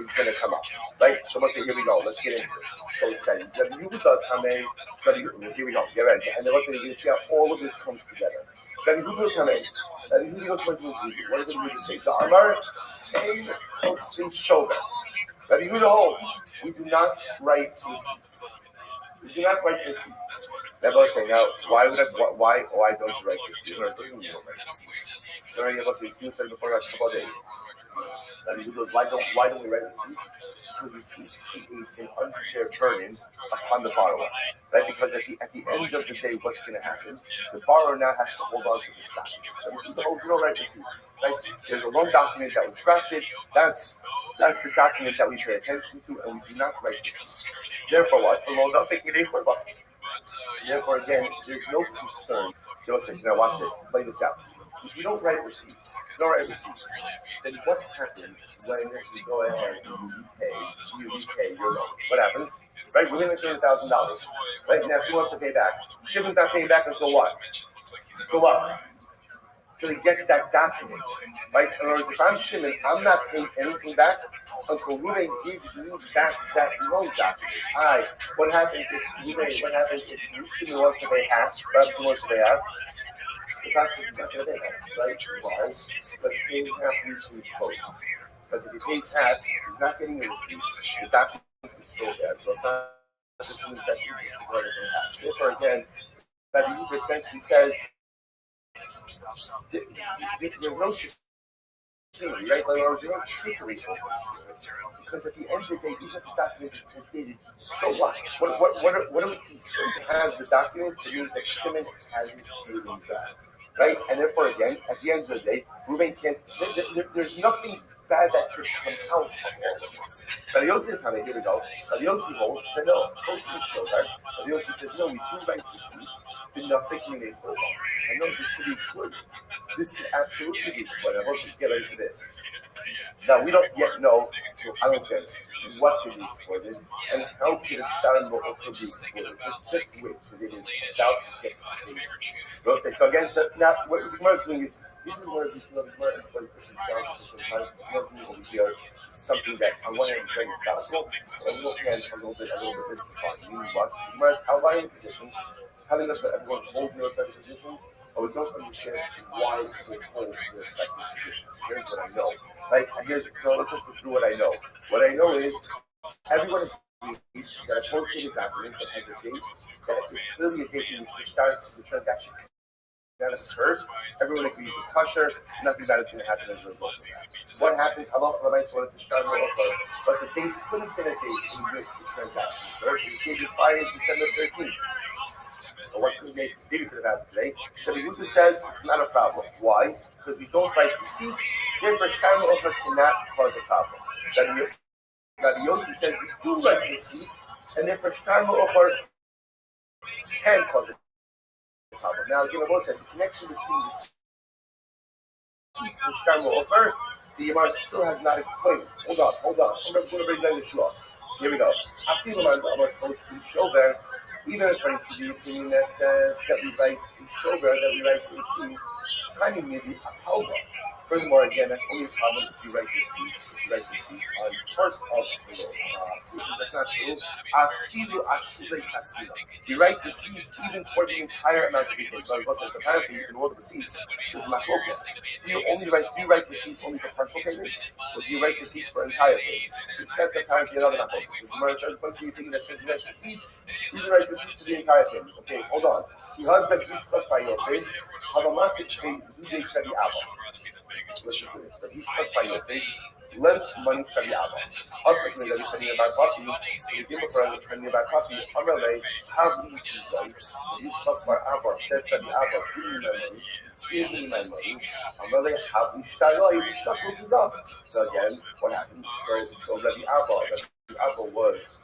is going to come up. Right? So let's say, here we go, let's get into it. So it's saying, Rabbi Yehuda, here we go, get ready. And then let's say, you're going to see how all of this comes together. Rabbi Yehuda Kamei. Rabbi Yehuda goes to his reason. What does the reason say? The Amar Ein Postin Shoga. Rabbi Yehuda holds, we do not write receipts. We do not write receipts. Rabbi is saying, now, why don't you write receipts? You don't write receipts. So many of us, we've seen this before the last couple of days. Rabbi Yehuda goes, why don't we write receipts? Because receipts create an unfair burden upon the borrower. Right? Because at the end of the day, what's going to happen? The borrower now has to hold on to this document. So the whole don't write receipts. Right? There's a loan document that was drafted. That's the document that we pay attention to, and we do not write receipts. Therefore, what? The loan document you for bucks. Therefore, again, there's no concern. So let's say, now watch this. Play this out. If you don't write receipts, then what happens when you go ahead and you repay your loan? What happens? Right? We're going to $100,000. Right? Now, who wants to pay back? Shimon's not paying back until what? Till he gets that document. Right? In other words, if I'm Shimon, I'm not paying anything back until Ruben gives me back that loan document. What happens if Shimon wants to pay half? Rabbi wants to pay half? The tax is not going to pay half, right? Why? Because paying half usually exposed. Because if he pays half, he's not getting a receipt. The document is still there, so it's not just in his best interest to go ahead and pay half. Therefore, again, Rabbi Yehuda essentially says, there's no trickery, right? There's no trickery because at the end of the day, even if the document is translated, so what? What are we concerned to have the document? It means that Shimon hasn't paid him back. Right? And therefore, again, at the end of the day, Reuben can't, there's nothing bad that could come out of all of this. Rabbi Yossi, here we go. Rabbi Yossi holds that no, close to the shoulder. Rabbi Yossi says, no, we do write receipts, but nothing in a full. I know this could be excluded. This could absolutely be excluded. I want you to get ready for this. Now, we don't yet know, so I don't understand what could be excluded and how could a star mo'ofer be excluded. Just wait, because it is about to get crazy. We'll say, so again, so now what the Gemara is doing is, this is where the Gemara emphasizes over here something that on one hand is very doubtful, but on the other hand a little bit mystifying. Meaning what? The Gemara is outlining positions, telling us that everyone holds their respective positions, but we don't understand why they hold their respective positions. Here's what I know. So let's just go through what I know. What I know is everyone agrees that a post-dated document that has a date that is clearly a date in which the transaction that occurs, everyone agrees is kosher, nothing bad is going to happen as a result of that. What happens, but the date could have been a date in which the transaction occurred. It was dated Friday, December 13th. So what could maybe could have happened today? So the Yuta says it's not a problem. Why? Because we don't write receipts, therefore Shtar Mo'ofer cannot cause a problem. Rabbi Yossi says we do write receipts, and therefore Shtar Mo'ofer can cause a problem. Now, again, I said the connection between receipts and Shtar Mo'ofer, the Gemara still has not explained. Hold on. I'm going to bring down the two off. Here we go. I feel I'm close to Shover, even according to the opinion that says that we write in Shover, that we write receipt, kind of maybe a halva. Furthermore, again, that's only a problem if you write receipts. If you write receipts on part of the that's not true. We write receipts even for the entire amount of receipts. So apparently, in all the receipts, this is my focus. Do you write receipts only for partial payments, or do you write receipts for entire payments? That's apparently another not focus. There's a bunch of things that says you write receipts, you write receipts for the entire payment. Okay, hold on. The husband is stuck by your face. Have a message to the apple. Listen to this, but he's stuck by your face. Lent money to the apple. Also, when they're depending about coffee, you give a friend depending about coffee. Amalei, have you to say, you stuck by apple, said to the apple, give me my money. Amalei, have you stuck with his up. So again, what happened? So Rabbi Apple was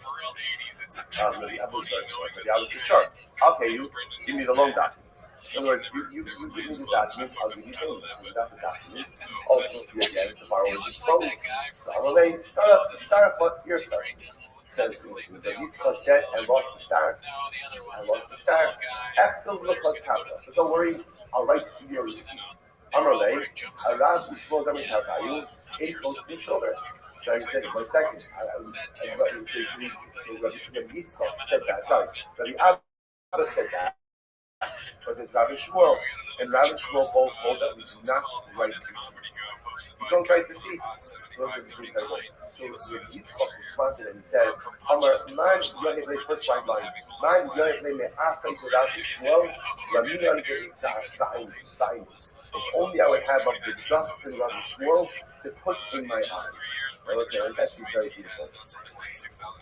the shark. I'll pay you. Give me the loan documents. In other words, you give me the documents, I'll give you payments. Without the documents, ultimately again, the borrower is exposed. So I'm going to start up your question. Says the Yitzchak said, I lost the star. After look like Kappa. But don't worry, I'll write to your receipt. Amalei, Arab Yishmol Dami Tarvayu, 8 close to the shoulder. So I said, 1 second. So Rabbi Yitzchak said that. Sorry, Rabbi Abba said that. But there's Rabbi Shmuel, and Rabbi Shmuel both hold that we do not write receipts. We don't write receipts. Those are the three incredible. So Yitzchak responded and he said, Amar, man yoheble, first white line, man yoheble me after to Rabbi Shmuel, Ramina Sa'in. If only I would have of the dust in Rabbi Shmuel to put in my eyes. I was saying, that's very beautiful.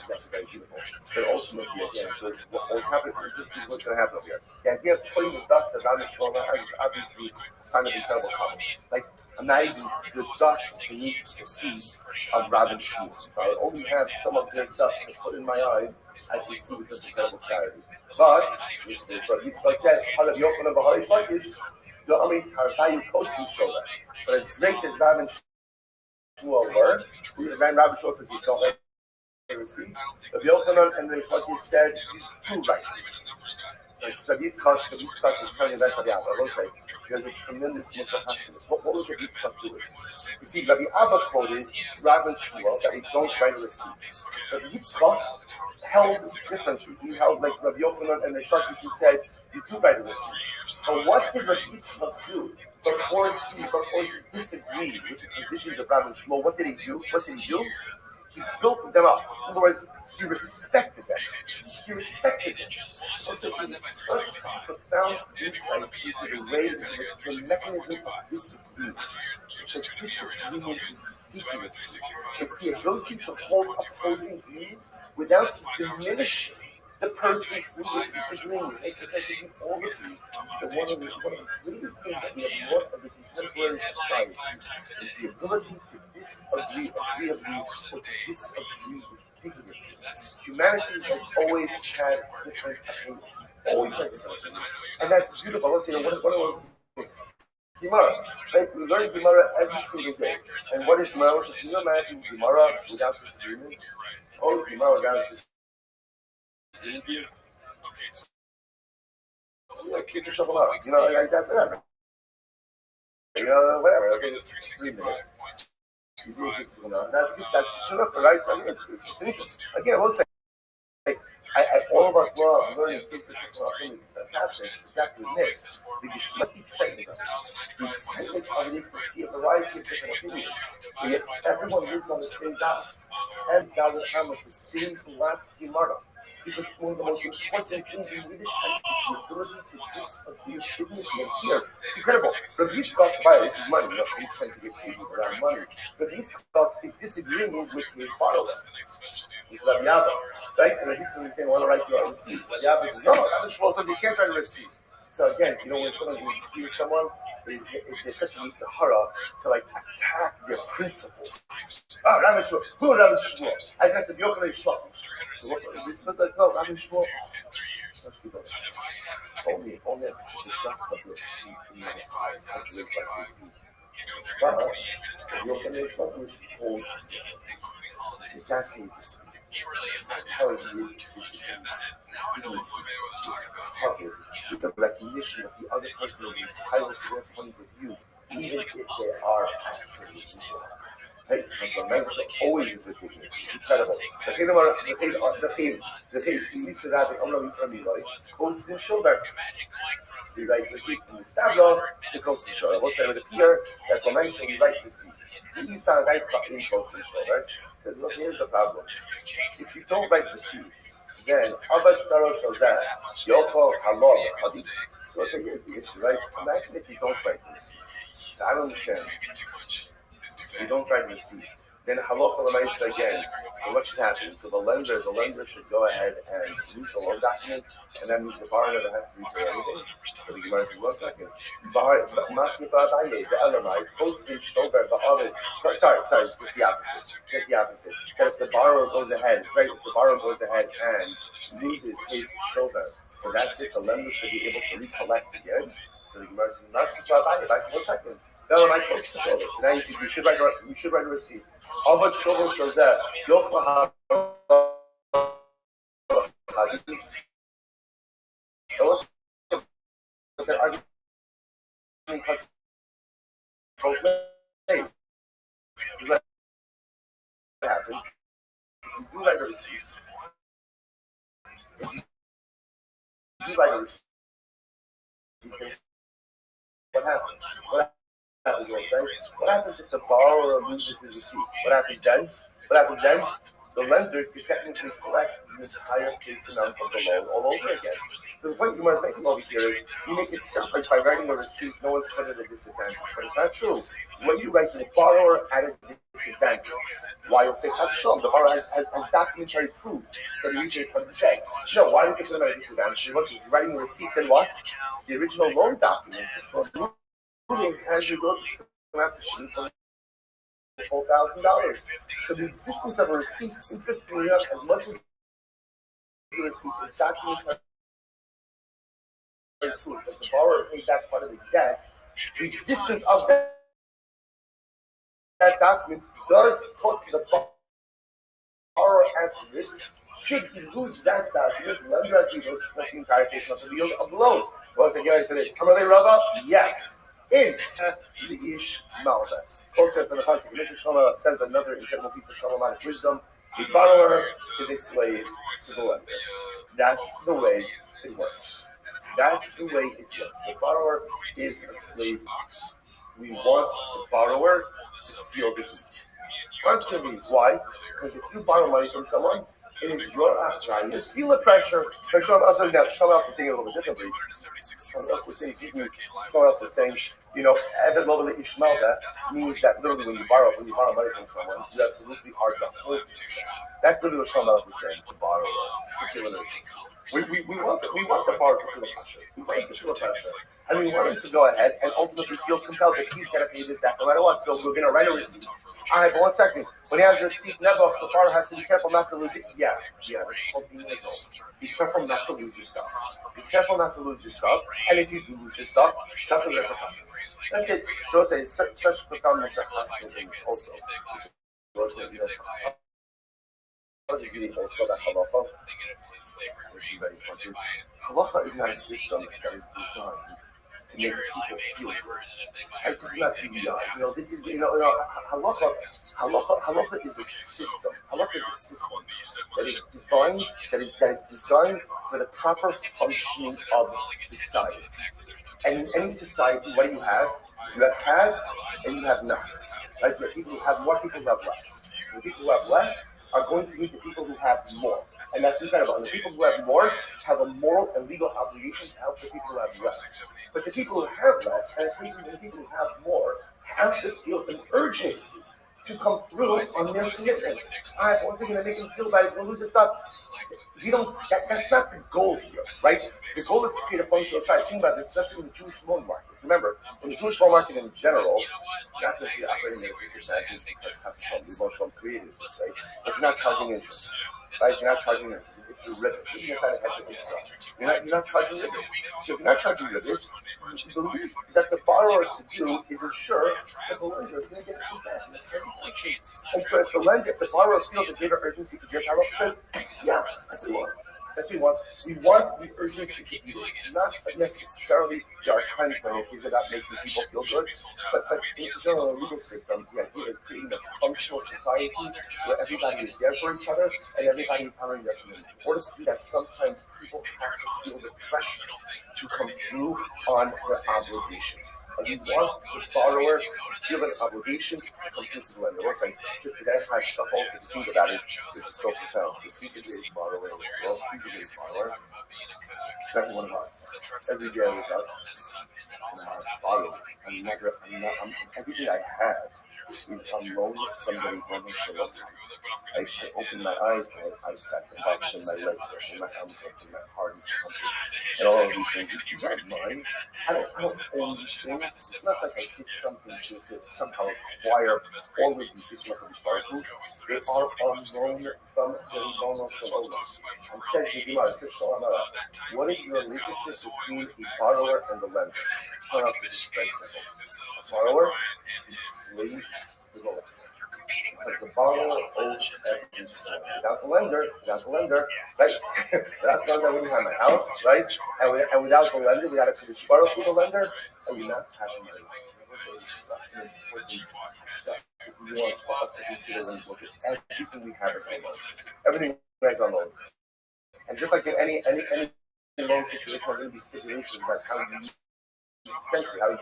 That's very beautiful. But ultimately, again, so what's happening, what's going to happen over here? The idea of putting the dust of Rabbi Shmuel is obviously a sign of incredible power. Like, imagine the dust beneath the feet of Rabbi Shmuel. If I would only have some of their dust to put in my eyes, I could see with such incredible clarity. But, it's like that, part of Yochanan Bahari Shlakish, the Ami Tarvayu Kosi Shola. But as great as Rabbi Shmuel were, Rabbi Shmuel says you don't write a receipt. So Yochanan and the Shlakish said, you do write a receipt. So Yitzchak is telling that Rabbi Abba. I will say, there's a tremendous Musaf. What was Rabbi Yitzchak doing? You see, Rabbi Abba quoted Rabbi Shmuel that we don't write a receipt. Rabbi Yitzchak held differently. He held like Rabbi Yochanan and the Sharkish who said, you do write a receipt. So what did Rabbi Yitzchak do? Before he disagreed with the positions of Rabbi Shmuel, what did he do? He built them up. In other words, he respected them. So it was such profound insight into the way, into the mechanism of disagreement. It's a disagreement deepness. It's the ability to hold opposing views without diminishing the person who is disagreeing with. It's like all the views one of the greatest things that we have lost as a contemporary society is the ability to disagree agreeably or to disagree with dignity. Humanity has always had different opinions. Always had different opinions. And that's beautiful. Let's say, what Gemara, right? We learn Gemara every single day. And what is Gemara? So can you imagine Gemara without disagreement? Oh, Gemara without disagreement. Keep yourself alive. Like that's whatever. Whatever. Okay, it's 3 minutes. That's enough, right? I mean, it's interesting. Again, we'll say. All of us learning things fantastic, exactly this. The excitement of it is to see a variety of different opinions, but yet everyone lives on the same dot. And Daled Ham is the same flat Gemara. Because one of the most important things in Yiddishkeit is the ability to disagree with dignity and here. It's incredible. Rabbi Yitzchak, this is money, things tend to get paid around money. Rabbi Yitzchak is disagreeing with his borrower, with Rabbi Abba, right? And Rabbi Yitzchak is saying, I want to write you a receipt. Rabbi Abba says, no, Rabbi Shmuel says you can't write a receipt. So again, when someone disputes someone, they such a Sahara to attack their principles. Rabbi Shmuel, who Rabbi Shmuel? I got the Yochanan Shlokish. So what says, no, Rabbi Shmuel. Such people. If only I could dust up your feet in my eyes, I'd live like you. But the Yochanan Shlokish told me, he says, that's how you disagree. That's how you live to disagree. Covered with the recognition of the other person is entitled to their point of view, even if they are actually evil. Hey, the men's always is a dignity. Incredible. The he used to that the Omra goes to shoulder. We write the seat in the stablo, it goes to the shoulder. We'll say with a peer that the men's we write the seat. The Isa right in goes to the shoulder. Because look, here's the problem. If you don't write the seats, then Abba Shtaro Shodah, Yoko Halor Hadi. So let's say here's the issue, right? Imagine if you don't write the seat. So I don't understand. So you don't write the seat. Then halacha l'maisa again. So what should happen? So the lender should go ahead and use the loan document, and that means the borrower never has to read anything. So the Gemara says, 1 second. Sorry, just the opposite. That if the borrower goes ahead, right? If the borrower goes ahead and loses his shoulder, so that's it. The lender should be able to recollect again. So the Gemara says, 1 second. No, my close to shoulder. So now you should write a receipt. All but shoulder shows that. What happens? You write a receipt. You write a receipt. What happens? What happens if the borrower loses his receipt? What happens then? The lender could technically collect the entire face amount of the loan all over again. So the point you want to make over here is you make it simple by writing a receipt, no one's put at a disadvantage. But it's not true. When you write to the borrower at a disadvantage, why you'll say, the borrower has documentary proof that he reached a contract. No, why does it put him at a disadvantage? If you're writing a receipt, then what? The original loan document is still as you go to have to shoot for $4,000. So the existence of a receipt, interestingly enough, as much as the receipt is documented proof that the borrower paid that part of his debt, the existence of that document does put the borrower at risk. Should he lose that document, the lender has to go to the entire case of the yield of the loan. Well, so here to this. Amalei Rabba? Yes. In the Ish Malva. Closer to the Pasuk, Mr. Shlomo says another incredible piece of Solomonic wisdom. The borrower is a slave to the lender. That's the way it works. The borrower is a slave. We want the borrower to feel the heat. Why? Because if you borrow money from someone, It is your right. You feel the pressure. But someone else is saying it a little bit differently. Someone else is saying, you know, Evid Lo Ishmael, that means that literally when you borrow money from someone, you absolutely are to hold it. That's literally what Shlomo is saying, to borrow, to feel an urgency. We want the borrower to feel the pressure. We want him to feel the pressure. And we want him to go ahead and ultimately feel compelled that he's going to pay this back no matter what. So we're going to write a receipt. All right, but 1 second. When he has a receipt, never, the borrower has to be careful not to lose it. Yeah, that's called being legal. Be careful not to lose your stuff. Be careful not to lose your stuff. And if you do lose your stuff, suffer the repercussions. That's it. So I'll say such profoundness are hostile things also. Also that halacha, this is very important. Halacha is not a system that is designed to make people feel good. Right? This is not BDI. This is halacha is a system. Halacha is a system that is defined, that is designed for the proper functioning of society. And in any society, what do you have? You have haves and you have nots. Right? You have people who have more, people who have less. The people who have less are going to meet the people who have more. And that's incredible. And the people who have more have a moral and legal obligation to help the people who have less. But the people who have less and the people who have more have to feel an urgency to come through on their commitments. All right, once they're going to make them feel bad, they'll lose their stuff. That's not the goal here, right? The goal is to create a functional society. Think about this, especially in the Jewish loan market. Remember, in the Jewish loan market in general, you're not going to see operating in a society because Hashem created this, right? But you're not charging interest, right? You're not charging interest. It's your ribbon. You're inside a hedge of discount. You're not charging ribbons. So if you're not charging ribbons, the least that the borrower can do is ensure that the lender is going to get it back. And so if the borrower feels a greater urgency to give, Hashem says, yeah, that's what we want. That's what we want. We want the urgency to do it. Not necessarily there are times when it is about making people feel good, but in general, legal system, the idea is creating a functional society where everybody is there for each other and everybody is honoring their community. In order to do that, sometimes people have to feel the pressure to come through on their obligations. And you want the borrower to feel an obligation to come into the lender. Once I just identify stuff also to think about it, this is so profound. This is a borrower, well, he's a borrower. It's every one of us. Every day I wake up and I borrow. Everything I have is unknown somebody when they show up. I open my eyes, my eyesight, my function, my legs working, my arms working, my heart is pumping, and all of these things. These aren't mine. I don't own these things. It's not like I did something to somehow acquire all of these disruptive sparkles. They are unknown from the Ribono Shel Olam. And said to Gemara, what is the relationship between the borrower and the lender? Turn out to be very simple. The borrower is slave to the lender. Because the borrower owes everything. Without the lender, right? Without the lender, I wouldn't have my house, right? And without the lender, without a borrow through the lender, I would not have my life. It's such an important step. We want us to consider when we look at everything we have as a loan. Everything is on loan. And just like in any loan situation, there are going to be stipulations about how you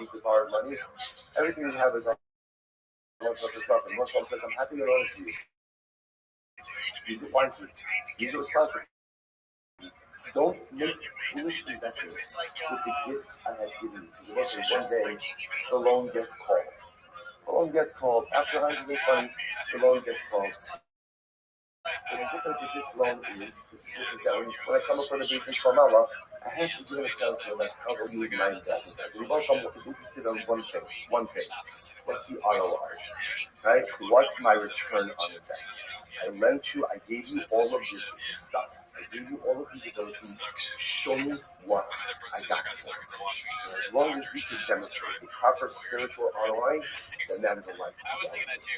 use the borrowed money. Everything we have is on loan. And Moshe says, I'm happy to loan it to you. Use it wisely. Use it responsibly. Don't make foolish investments with the gifts I have given you. Because one day, the loan gets called. The loan gets called. After 100 days money, the loan gets called. And the difference with this loan is that when I come up with a business from Allah, I have to give an account for how to use my investment. We both is interested in one thing. What's the ROI? Right? What's my return on investment? I lent you, I gave you all of this stuff. I gave you all of these abilities. Show me what I got for it. And as long as we can demonstrate the proper spiritual ROI, then that is a life.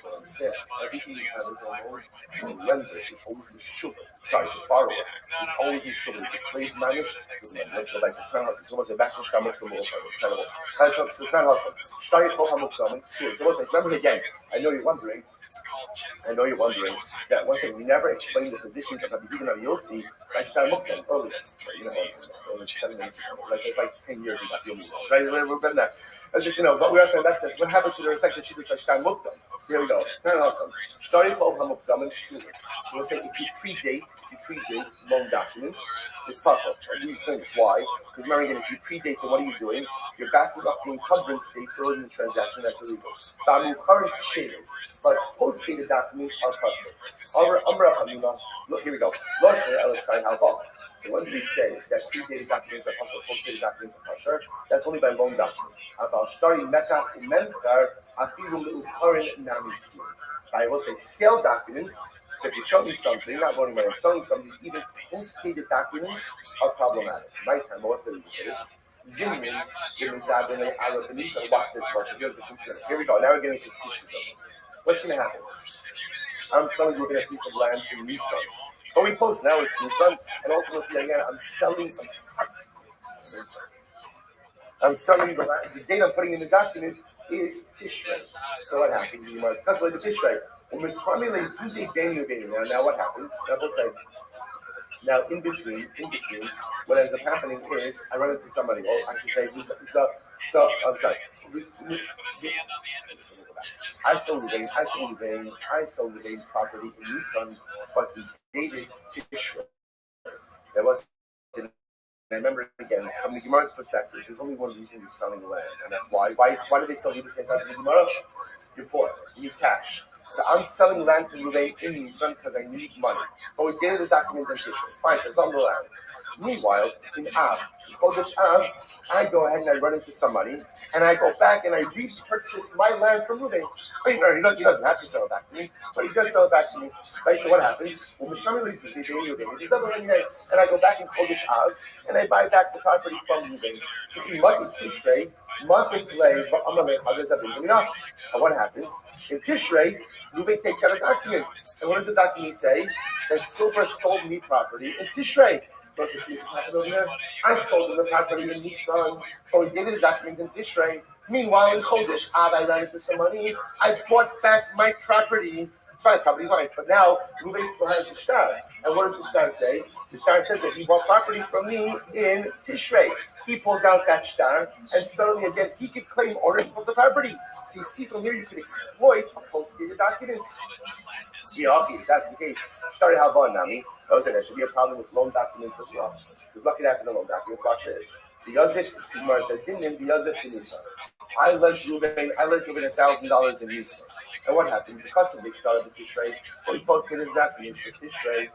But understand, everything you have is a loan. The lender is always in sugar. Sorry, this borrower is always in sugar. It's a slave managed. Let's go back to Tzan Hassan. So what's the back to Shkamuk to Moshe? Incredible. Tzan Hassan. Start your Kohamuk coming. Remember again, I know you're wondering that one thing we never explained the positions of Rabbi and Rabbi Yossi. I started looking earlier. It's like 10 years in that. Right? We're better than that. Let's just, but we have to back to this. What happened to the respective secrets like Stan Mukdam? So here we go. Starting from Hamukdam and so we'll say if you predate loan documents, it's possible. We explain this. Why? Because remember again, if you predate, then what are you doing? You're backing up the encumbrance date early in the transaction. That's illegal. But post-dated documents are possible. Look, here we go. Let's try how far. So when do we say that predated documents are possible, post-dated documents are possible? That's only by loan documents. About starting mekas in mentar, afilu current namitzi. I will say sale documents. So if you show me something, not only when I'm selling something, even post-dated documents are problematic. My time, what's the reason for this? Zimmin, Arab, and these are what this was. So here's the concern. Here we go. Now we're getting to tissues of this. What's going to happen? I'm selling you a piece of land in Nissan. But we post now it's Nissan, and ultimately again I'm selling the date I'm putting in the document is Tishrei. So what happens? You might calculate the Tishrei. Now what happens? Now in between, what ends up happening is I run into somebody, or I should say, so I'm sorry. I sold the property in Nissan, but he dated Tishrei. There was, and I remember again, from the Gemara's perspective, there's only one reason you're selling the land, and that's why. Why do they sell you the same time as the Gemara? You're poor. You need cash. So I'm selling land to Ruvain in Nissan because I need money. But we dated the documentation. Fine, so it's on the land. Meanwhile, in Av, called this Av, I go ahead and I run into somebody, and I go back and I repurchase my land from Ruvain. He doesn't have to sell it back to me, but he does sell it back to me. Right, so what happens? When Mishami leaves with and I go back and call this Av, and I buy back the property from Ruvain. If you look at Tishrei, so what happens? In Tishrei, Ruvain takes out a document. And what does the document say? That silver sold me property in Tishrei. So see what's happened over here? I sold him the property in Nissan. So we dated the document in Tishrei. Meanwhile, in Chodesh Av, I ran into some money. I bought back my property. Fine, property's mine. But now, Ruvain's behind the shtar. And what does the shtar say? The shtar says that he bought property from me in Tishrei. He pulls out that shtar, and suddenly again, he could claim ownership of the property. So you see from here, you could exploit a post-dated document. Yeah, if that's the case. Sorry, how about Nami? There should be a problem with loan documents as well. Because lucky after the loan documents, watch this. The Yazit, Sigmar says, the Yazit, I lent Ruvain $1,000 in Nissan. And what happened? Because of the shtar of the Tishrei, we posted his document for Tishrei,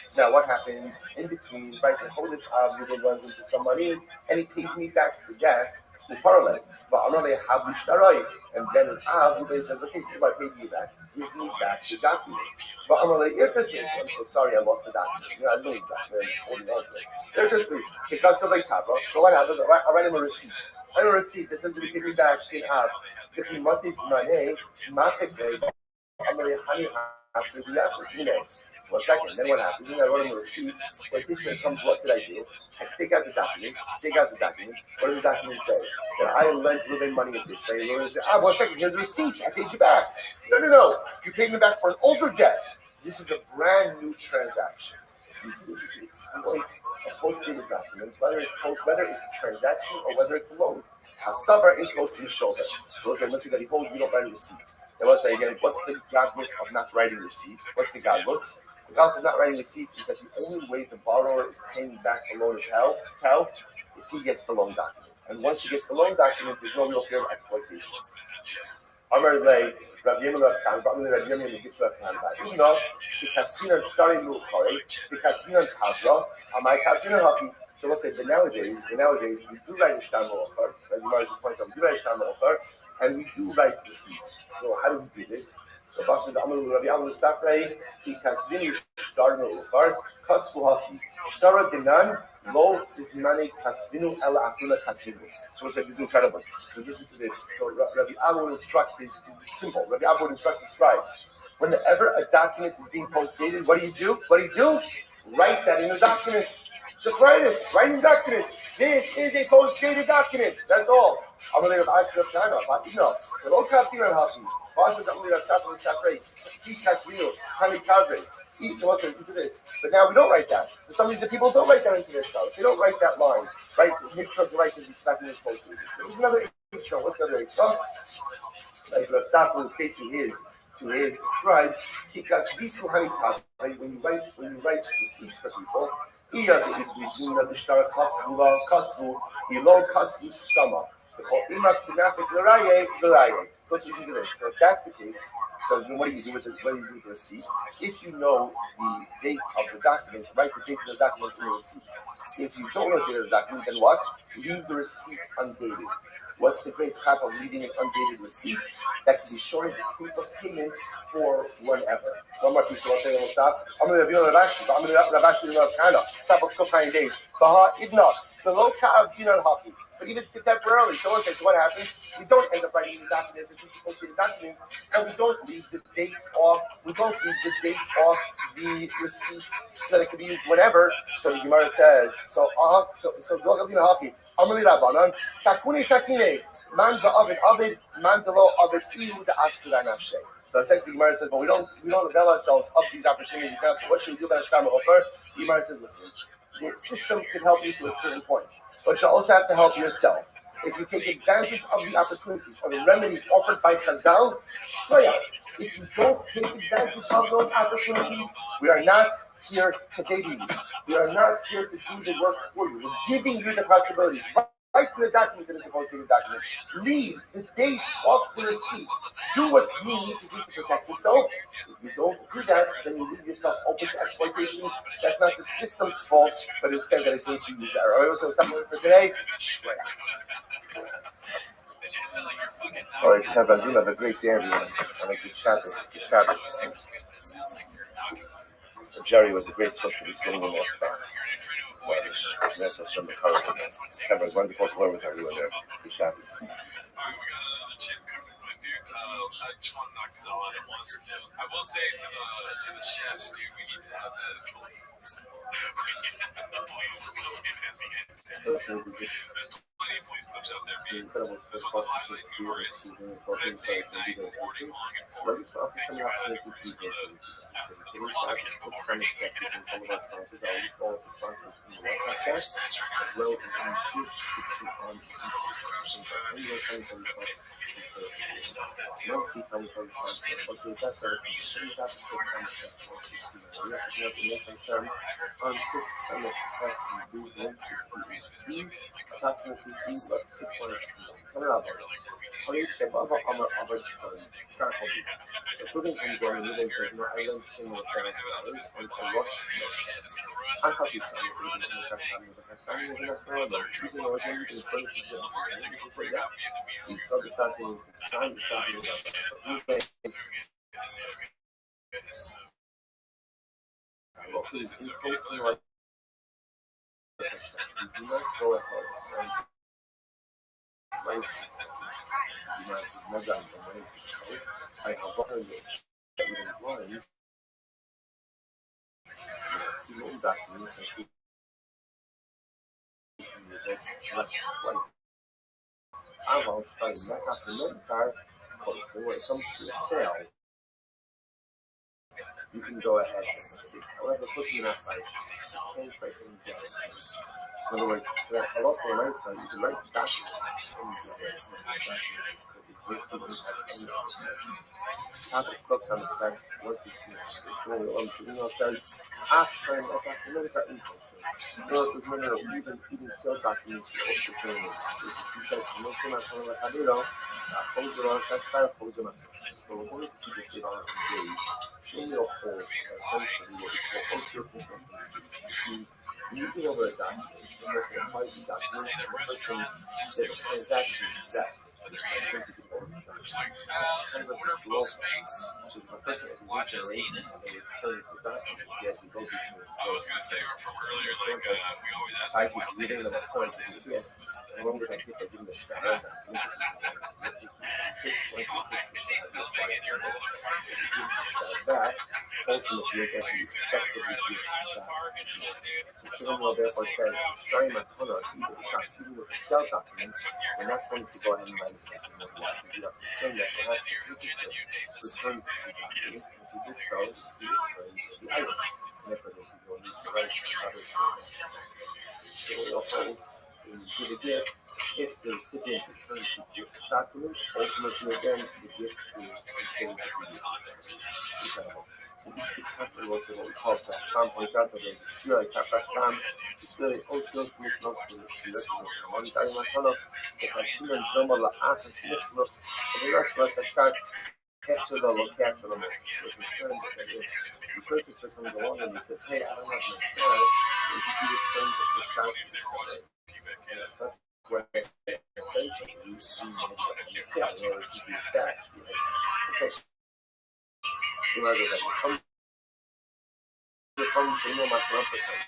so now what happens in between, right? The Chodesh Av, Ruvain runs into some money, and he pays me back for that, the parallel. But I'm not a Habu Shtarai. And then in Av, Ruvain says, okay, see if I paid you back. Give me back the document. But I'm like, I'm so sorry I lost the document. I lose that. Because of like Tava. So what happens? I write him a receipt. That says to give me back in Av. If you want this money, I'm going to after the assassinate. So 1 second, then what happens? I wrote him a receipt. So Tishrei comes, what did I do? I take out the document. What does the document say? That I lent Ruvain money in Tishrei. Ruvain says, 1 second, here's a receipt. I paid you back. No. You paid me back for an older debt. This is a brand new transaction. It's a post-dated document, whether it's a transaction or whether it's a loan. Hasavar in close to the shoulder. Those are nothing that he holds, we don't write a receipt. And let's say again, what's the godless of not writing receipts? What's the godless? The godless of not writing receipts is that the only way the borrower is paying back the loan is tell if he gets the loan document. And once he gets the loan document, there's no real fear of exploitation. Amar lei, Rav Yemel Rav Khan, Rav Yemel the gift Rav Khan. You know, the Kasinan Shtari Luchari, the Kasinan Kavra, Amai Kavina Haki. So we'll say, but nowadays, we do write a shtar mo'achar, as you might just point out, we do write a shtar mo'achar, and we do write receipts. So how do we do this? So Bashar the Amar Rabbi Amar Safrei, he kasvinu shtar mo'achar, kasvu haki, shtar dinan, lo tizimane kasvinu ela akuna kasvinu. So we'll say, this is incredible. Because listen to this. So Rabbi Amar would instruct it's simple. Rabbi Amar would instruct the scribes. Whenever a document is being post-dated, what do you do? Write that in the document. Just write it. Write in the document. This is a post-dated document. That's all. I'm going to have Ashraf China. Someone says, do this. But now we don't write that. For some reason, people don't write that into their spells. They don't write that line. Right? Mikra writes is expecting his post. There's another Eitzah. What's the other Eitzah? Like Rav Tzach would say to his scribes, Kikas Visu Hanitav. Right? When you write receipts for people, Iya the Ismizuna the Shtar Kasvula Kasvu, Ilo Kasvu Stama. The Imas Pinafik Laraye. Let's listen to this. So if that's the case, so what do you do with the receipt? If you know the date of the document, write the date of the document in the receipt. If you don't know the date of the document, then what? Leave the receipt undated. What's the great chap of leaving an undated receipt? That can be shown as proof of payment for whenever. One more piece, one thing, and we'll stop. I'm going to review Ravashi, but I'm going to Ravashi in Kana. Top of Kokain days. Baha Ibna, the low of Dinar Hockey. But even temporarily, so let's say, so what happens? We don't end up writing the documents, and we don't leave the date off. We don't leave the date off the receipts so that it can be used whenever. So the Gemara says, so look at the hockey. Amali Rabbanan, Takuni Takine, Man da Avid, Man da Lo Avid, Ihu da Afsida Nafshe. So essentially, the Gemara says, but we don't avail ourselves of these opportunities now. So what should we do about Shkama Ofer? The Gemara says, listen, the system can help you to a certain point, but you also have to help yourself. If you take advantage of the opportunities or the remedies offered by Chazal, shloya. If you don't take advantage of those opportunities, we are not here to baby you. We are not here to do the work for you. We're giving you the possibilities. Write to the document that is supposed to be the document. Leave the date off the receipt. Do what you need to do to protect yourself. If you don't do that, then you leave yourself open to exploitation. That's not the system's fault, but instead that it's going to be used. All right, so stop for today. All right, have a great day, everyone. Have a good Shabbos. Jerry was a great supposed to be sitting in that spot. Have a wonderful floor with everyone there. Good Shabbos. I just want to knock this all out at once. I will say to the chefs, dude, we need to have the police. We need to have the police looking at the end. There's plenty of police clips out there being. This one's highlighting glorious. The date night morning long and boring. Thank you, Adam. Thanks for the long and boring. You can go ahead and see. However, put enough change by things. In other words, a lot for an answer, you can write the document. Topic books on the text, once it's finished. Says, after an America info. Those is many of even sales documents also training. He says, most of my phone like I do know, that's kind of close enough. So we're going to see this data on days. Show me a whole, essentially what we call osteoporosis, which means looking over a document, and looking at the document, and the person that transaction depth. I was gonna say from earlier, like we always ask like, why don't they do that? Why don't they do this? Sales documents, and that's going to go ahead and write a second one. we are concerned that perhaps the purchaser returned the document. If he did so, he returned the item. Therefore, there would be no need to write another transaction. So we'll hold in give a gift if the recipient returns the gift document. Ultimately, again, the gift is retained to the recipient. So this Picasso was what we call Pashtam Pointato, the Sira Pashtam, is really also Smithnos to the Sira, one time Matano, the Hashim and Doma La Asa Smithno, and the rest was a shot. Capture the location of the concerned that the purchaser comes along and he says, hey, I don't have my share, and he returns the shot to the seller. And as such way, essentially, you see the sale, in order to be back, rather than come to know my consequence.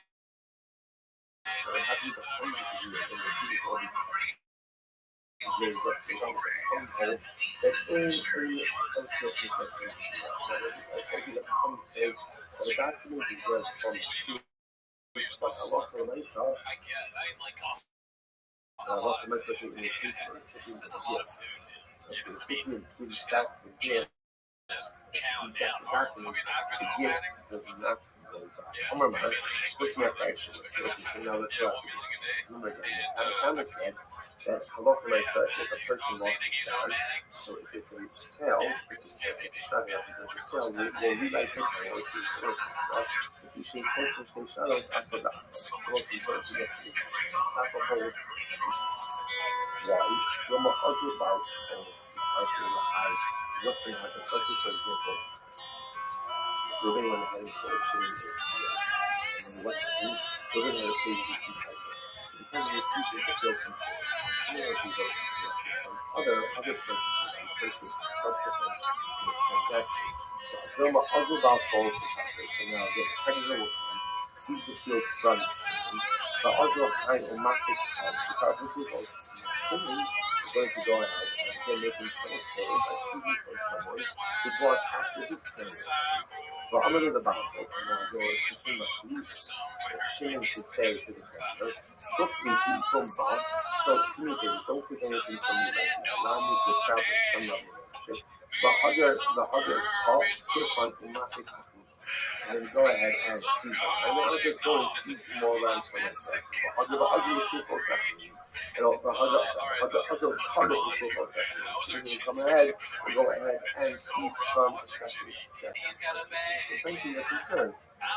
So I have you to come to you and receive all the that in concept of the document is read from Allah for myself. Allah for myself in the case of the recipient of the gift. So if the recipient gives back the gift, the gift does not go back. Remember, what's my question? So now let's go. Remember again, Hannah said that Allah for myself if a person lost his child. So if it's a sale, it's a sale. If it's not represents a sale, we'll rewrite it or if you should post some shadows after that. Most results you get to top of hold. Why? You're more ugly about what's going to happen. Such as, for example, we're going to have a solution. What to do? We're going to have a page because of the season that goes other purchases subsequent to this transaction. So Vilma ugly about both so now the creditor will come, seize the field from the season, but also hide a market because which will go is going to go ahead and they're making sales pay by seizing from someone who bought after this transaction. So I'm under the bottom, now they're consumer solution. Shimon could say to the creditor, look me from Bob, so communicate, don't take anything from me right now, allow me to establish some level of ownership. The other call Kirfan will not take and go ahead and seize them. And then I'll just go and seize more land for myself. The other people section. And the other part of the people section. So you can come ahead and go ahead and seize from a section. Essentially, you're concerned.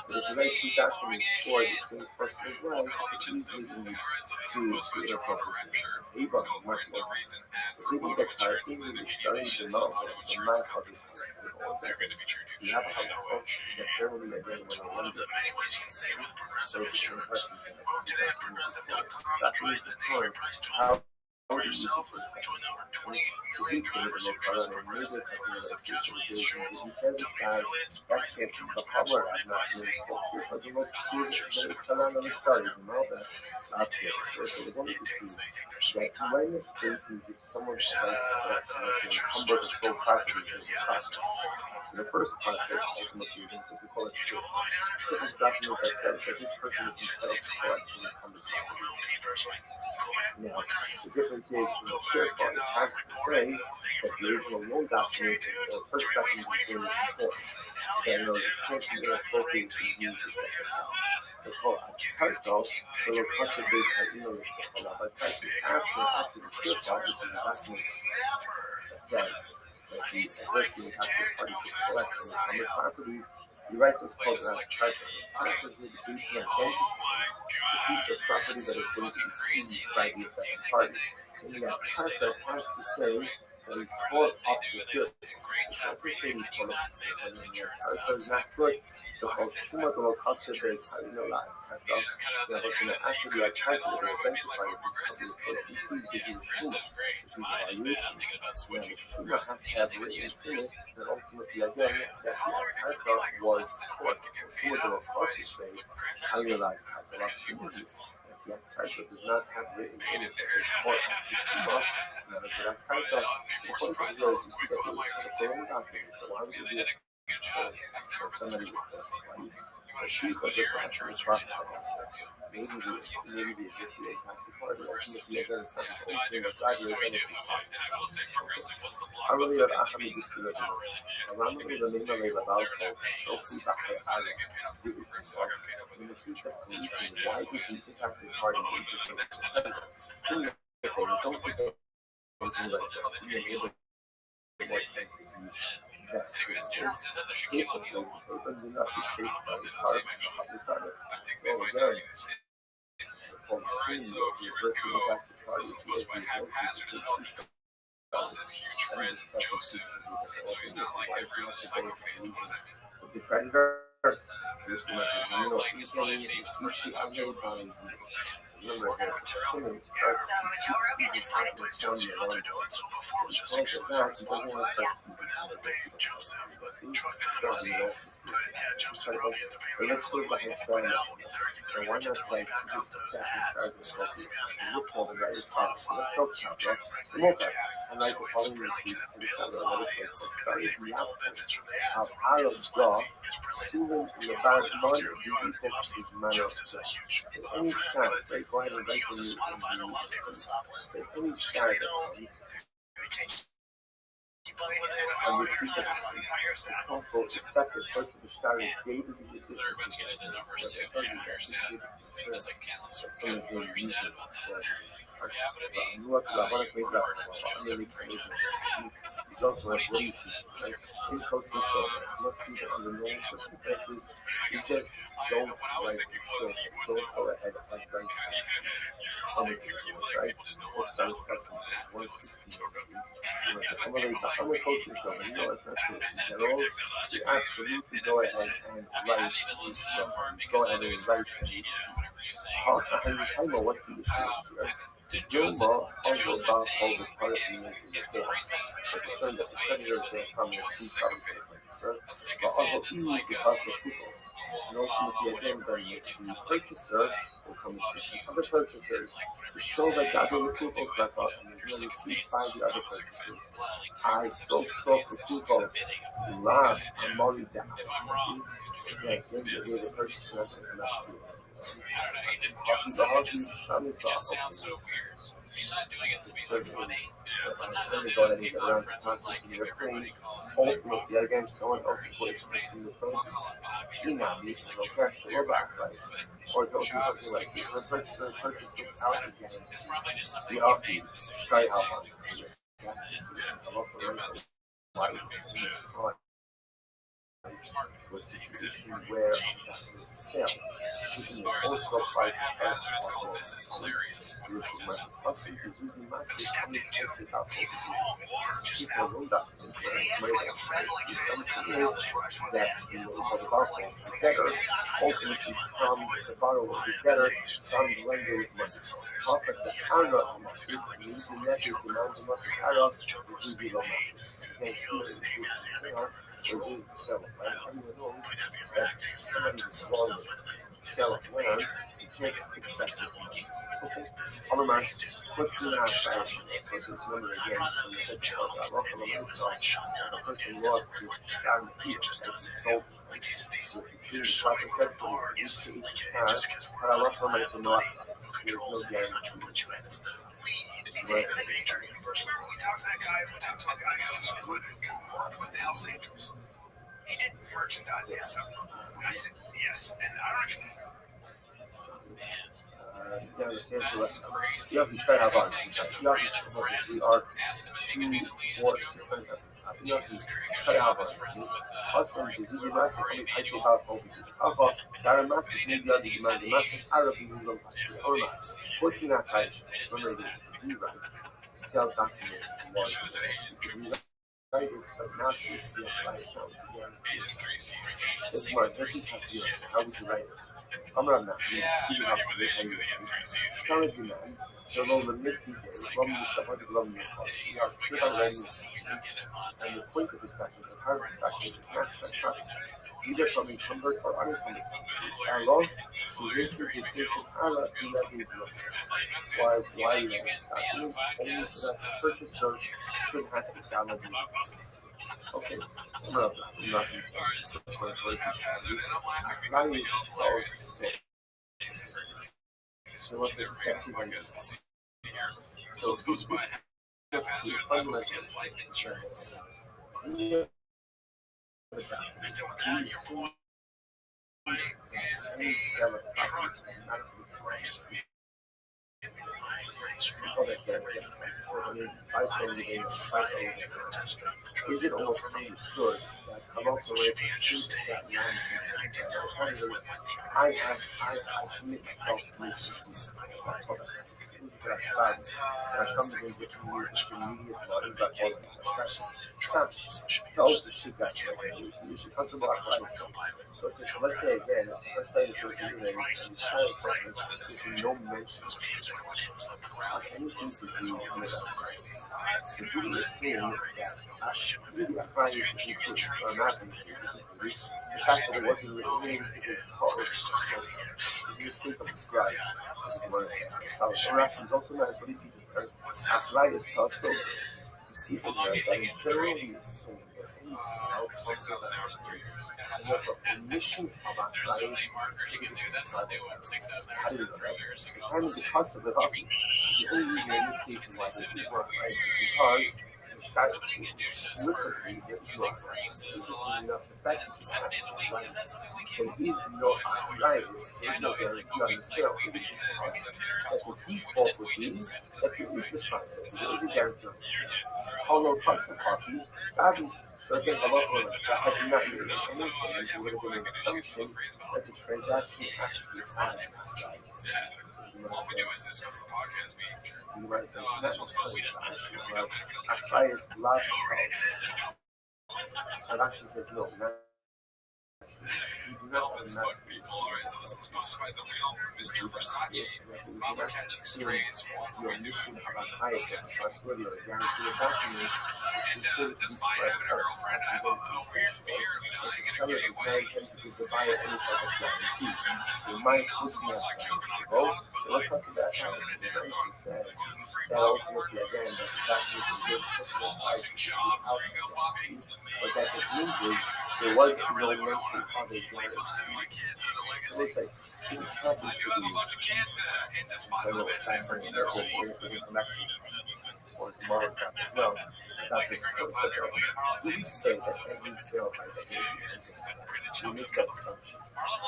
But if you write two documents for the same person as well, it's easily lead to inappropriate. Abraham, much more. Even the car, even the starting to know from my other you have a house that certainly again when I wonder. So it's an impression. That means the time. How do you use it for a second? The power I'm not when someone so the first process ultimately is what we call it this document that says that this person is entitled to collect from the property. Now, the difference is in the care fund, it has to say that the original loan document or first document is being enforced. That in order to can't be inappropriate to use the second one. It's called a title, the requested date has no restriction. But after the care fund, which is the document that says that the existing active party to collect from the common properties, you write what's called a title. Title is the piece that identifies the piece of property that is going to be seized by the affected party. So that title has to say that we call up the field. It has to say we call up the field. And then the title is not good. So called Shuma to Lokasa de Kalinola. After the title, we identify that this property is supposed to be seized with the Shuma, which is evaluation. Now, the Shuma has to have written in it that ultimately, again, that the title was correct. Shuma to Lokasa de Kalinola. If the title does not have written in it that it's court of the Shuma, now, the title, the point of it is you see that the document. So why would you do it? somebody with police. But she's a good person as well. Maybe they just the tactical part of it. Maybe they're something open or driving or anything. I really have a hamid feel. Around the name of about Shoki Bakai in the case of policing, why did you pick up this part of the interesting don't you think being able to that's people open enough to chase by the car well again Alright, so here we go. This was by haphazard tells his huge friend Joseph, so he's not like every other psychophant, was it? the predator Like his probably famous person of Joe Rogan. So Joe Rogan decided to Josie what they're doing, so before it was just 6 months one for but now they're paying Joseph, but truck kind of money. But yeah, Joseph Rogan, the baby was like money, but now they're getting money back off the fans. So ultimately now, Joe pregnant Jack. and like the following receipts to the center of it started the output of high of draw Susan in the bad money the focus is manner any time they go ahead and write the news any time and with it's also accepted first of the starting date of the They're about to get into numbers too. Yeah, higher stat. That's like countless. Kind of your stat about that. Per capita being referred to as Joseph is also a race in coastal show must be under normal circumstances you just don't write don't go ahead and write on the website or site customers 116 on the coastal show you know it's not true in general you absolutely go ahead and write go ahead and write I know what the issue is Joseph also about all the part of the nation that they have concerned that the creditors will come with these problems but also easy to talk with people and ultimately again then the purchaser will come and see other purchasers to show that God will receive those that thought and is not received by the other purchasers I so for people love and money down again the purchaser I don't know, he did Joseph, it just sounds so weird. He's not doing it to be like funny. Yeah, sometimes I'll do it to people I'm friends with, like if everybody calls somebody wrong. Again, someone else's voice in the phone. You know, you can go crash the robot price. Or go do something like this. Purchase without the game. It's probably just something You he made the decision. try how hard. To a situation where sale using the wholesale price It's called This is Hilarious. husband is using massive communication people know that together ultimately from the borrower together from the lender with money. Often the counter on the street using that is the amount of money counter is using low money. Again, here is the sale. They're doing the sell, right? Everyone knows that somebody is wrong with sell it where you can't fix that. Okay, other man, what's the last guy? Because it's remember again from the head of that rock on the myself, the person lost his down the field and sold with the true proper testimony but I lost somebody from the left. There's no guarantee. Right. He talks to that guy who talked to a guy who with the Hells Angels. He did merchandise and stuff. I said yes, and I don't That's crazy. Yeah, you try to have He's saying just a random friend asked him if he could be the lead of the Joker. Jesus Christ. I was friends with Hustling is usually massive and I see how focus is. Alpha, Darren Massive, New York, Demand Massive, Arab is on what's not high? Remember the rewrite, sell document, right? But not to be applied now. Agent 3C. It's more, how would you write it? I'm not now. See how he was Asian because he had 3Cs. Current demand, so long the mid-DJ, from the Shabbat Love New Park. We are clear on and the point of this document, the heart of this document is matched by traffic, either from encumbered or unencumbered. Along, Suzuki dictation Allah eleven why this document only so that the purchaser should have a valid Okay, no, nothing. Haphazard, and I'm laughing because Why we is get it hilarious. so? So what's the Podcast. Let's see here. So it's goes by haphazard. I believe he has life insurance. Yeah, Until that, your boy is a truck race. is it almost understood that about the way Should be interesting. I can tell my friend I commit myself to this. Tells the ship that you should come to block right. So let's say again, let's say the person and the child there's no mention of anything to do with that. So do we assume that really the crime is included or not included? The fact that it wasn't written in the college is a mistake of the scribe. Rafi is also not as what is even arthritis also deceiving her that is generally assumed that any sound 6,000 hours in 3 years. and therefore omission of There's so many arthritis markers you can do. That's not new. 6,000 hours in 3 years. You can and also the say cost of the house. The only reason in this case is why they do arthritis is because you start somebody can do this for listening to using phrases a lot. enough effective 7 days a week. Is that something we can? there is no arthritis. Yeah, I There's know. no It's like, guarantee on the sale. we made it. The tater That tots the once a week. default And would we be did the 7 days that a there week. is responsibility. There is a So, guarantee on the you're sale. good. How low cost of coffee? So again, the local ones, I have not made No, so, anything. yeah, It we would have been an could just use assumption a phrase about that the transaction actually has yeah. All we do is discuss the podcast being true. you might say, Oh, this one's supposed to be done. We don't arthritis, blood, and actually says no, not. You do not Dolphins fuck people. Alright, so this is posted by the wheel. Mr. Versace. Mama catching strays. Your mission about highest responsibility or guarantee a document is considered to be Despite spread having a out. girlfriend, I have a weird fear of dying in a Seller gay is not way. intended to give the buyer any type of guarantee. You might Not put so me much at like jumping on a well, clock, but so like what comes to that choking house? it The down nice on says gluten-free that popcorn. ultimately again that the document can give personal advice Relaxing job. without There you go, Bobby. but that just means is there was no mention of a guarantee. My kids as a So legacy. it's like this happens I to do have a be bunch of kids in this I final know bit time for frame their that own. we're going to come back to for tomorrow's topic as well. About this concept of we say that every sale by definition is we make that assumption.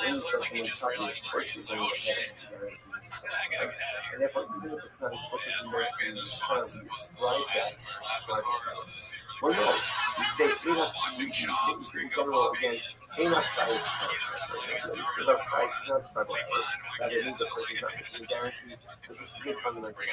When you start someone talking, of course you're going to get a guarantee. And therefore, even if it's not explicitly mentioned in the term, you describe that well, no, you say in general again, ain't not price. Because our price is not special. That it means the person is not making a guarantee. So this is a fundamental.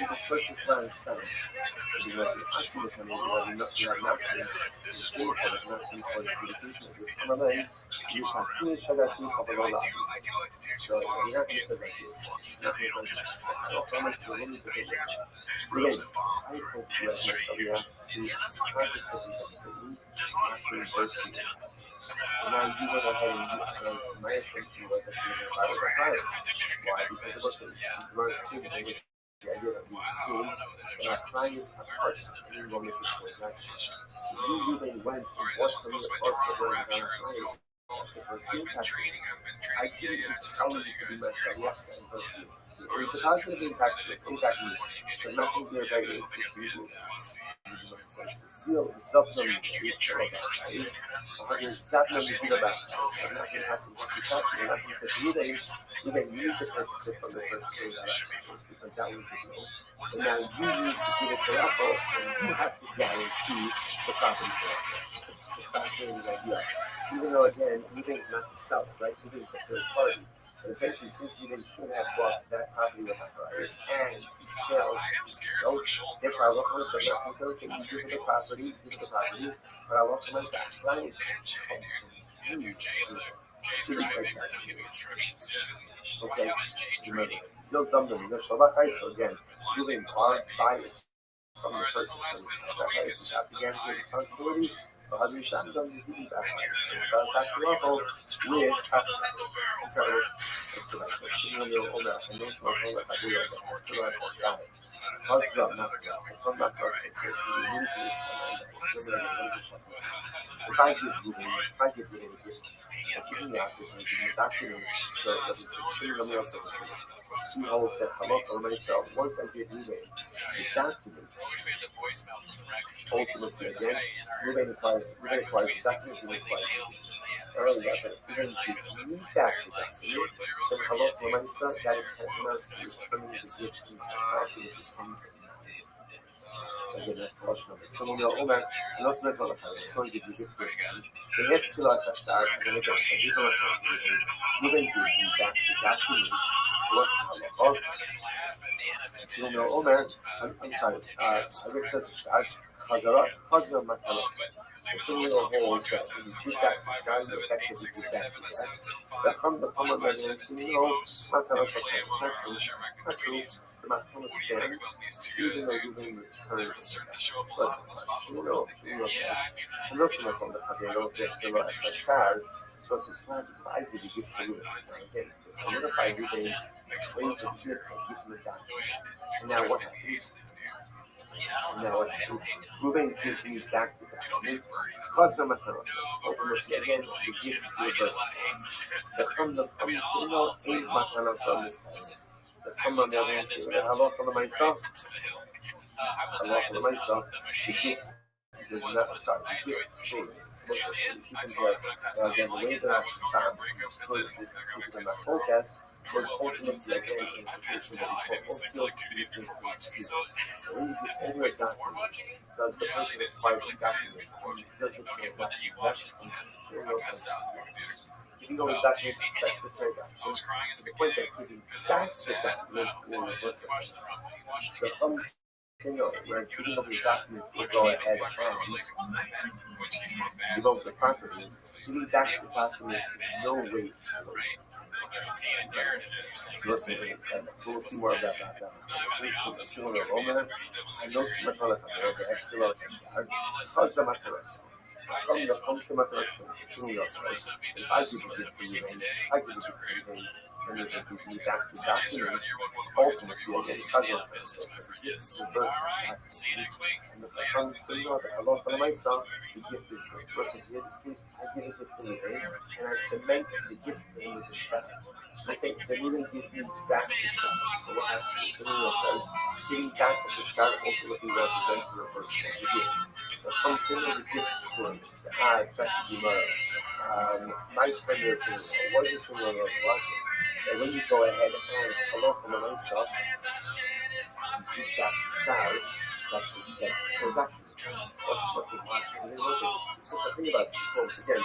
Also, purchase by instead. Because asking the money, you are not for the education of this. And then you continue to show that thing of the law. So you have to say that this. Not to say that. I don't know if you're willing to say this. Again, I hope you have much of your to positively actually first thing. So now you went ahead and my assumption was that you were about the virus. Why? Because it wasn't the idea that we assume that our client is a person in the moment of transaction. So you then went and bought from the first of all the client. That's the first impact. I didn't tell you to be my yes and first view. The positive impact should not be there by the Seal the supplement is 107 gigabytes. I'm not going to have to walk the test. I'm not going to say days. You then need to purchase it from the purchaser because that was the deal. And now you need to give it to Apple and you have to guarantee the property for it. The fascinating idea. Even though again, we think not to sell it, right? We think the third party. But essentially, since we didn't should have bought that property with authorities and failed, so therefore I want to not consider to give the property, but I want to my backline is to the breakfast. Okay, remember, still something. So again, moving our bias from the purchase is not the guarantee responsibility. So how do you shop them? You do that. So back to level with if I give you any gifts, give me out with me, document so that it's he holds that hello for myself. Once I give you the document, ultimately again, Ruben requires the document, early that even gives me back the document, then hello for myself, that is tantamount to returning the gift in the becomes so again, that's the Lashon of it. So we'll Omer, and also that's what I'm saying. Gives you gift the next two last start, and then again, so you don't have to Ruben gives me back the document. What's the halacha? So we'll Omer, I'm sorry, I guess that's a start. Chazara Matalas. So we'll hold that when you give back the start, you effectively give back the start. The Chama Megan, so Matalas, not true. Not true. The Matalas stands, even though you didn't return it. And also not on the Javier, so as a child, so it's not just I did the gift to you. Again, to solidify everything, explain to the gift and give them the document. And now what happens? Ruben gives me back the document. Chazra Matalas. Ultimately, again, the gift reverts. But from the single eight Matalas on this time. The from the other hand, hello for myself. Hello for myself. The gift does not, sorry, the gift is true. You can get, again, the way that I put this particular focus was ultimately again in the situation that we call also experiences. So when you give over a document, does the person require the document, or does the transaction that's giving over the document affects the transaction, to the point that giving back the document will reverse the transaction. Whereas giving over the document will go ahead and revoke the property, giving back the document is no way so we'll see more of that similar Roman and those Matalas the Matalas. From the Pomsa Matalas, if I give it to you, I give it to you, and you can give me back the document, ultimately I get and if I come single, I love for myself, the gift is good. So since in this case, I give a gift to me, and I cement the gift in with the shot. I think the moving gives me back the shot. So what happens? The Torah says, giving back of the shot ultimately represents the reverse of the gift. But from single, the gift is good. It's the eye, effectively murder. My friend is wasn't similar to watching. And when you go ahead and hello for myself, you give back the shot, that's the transaction. What's it like? And then what's the thing about this? Again,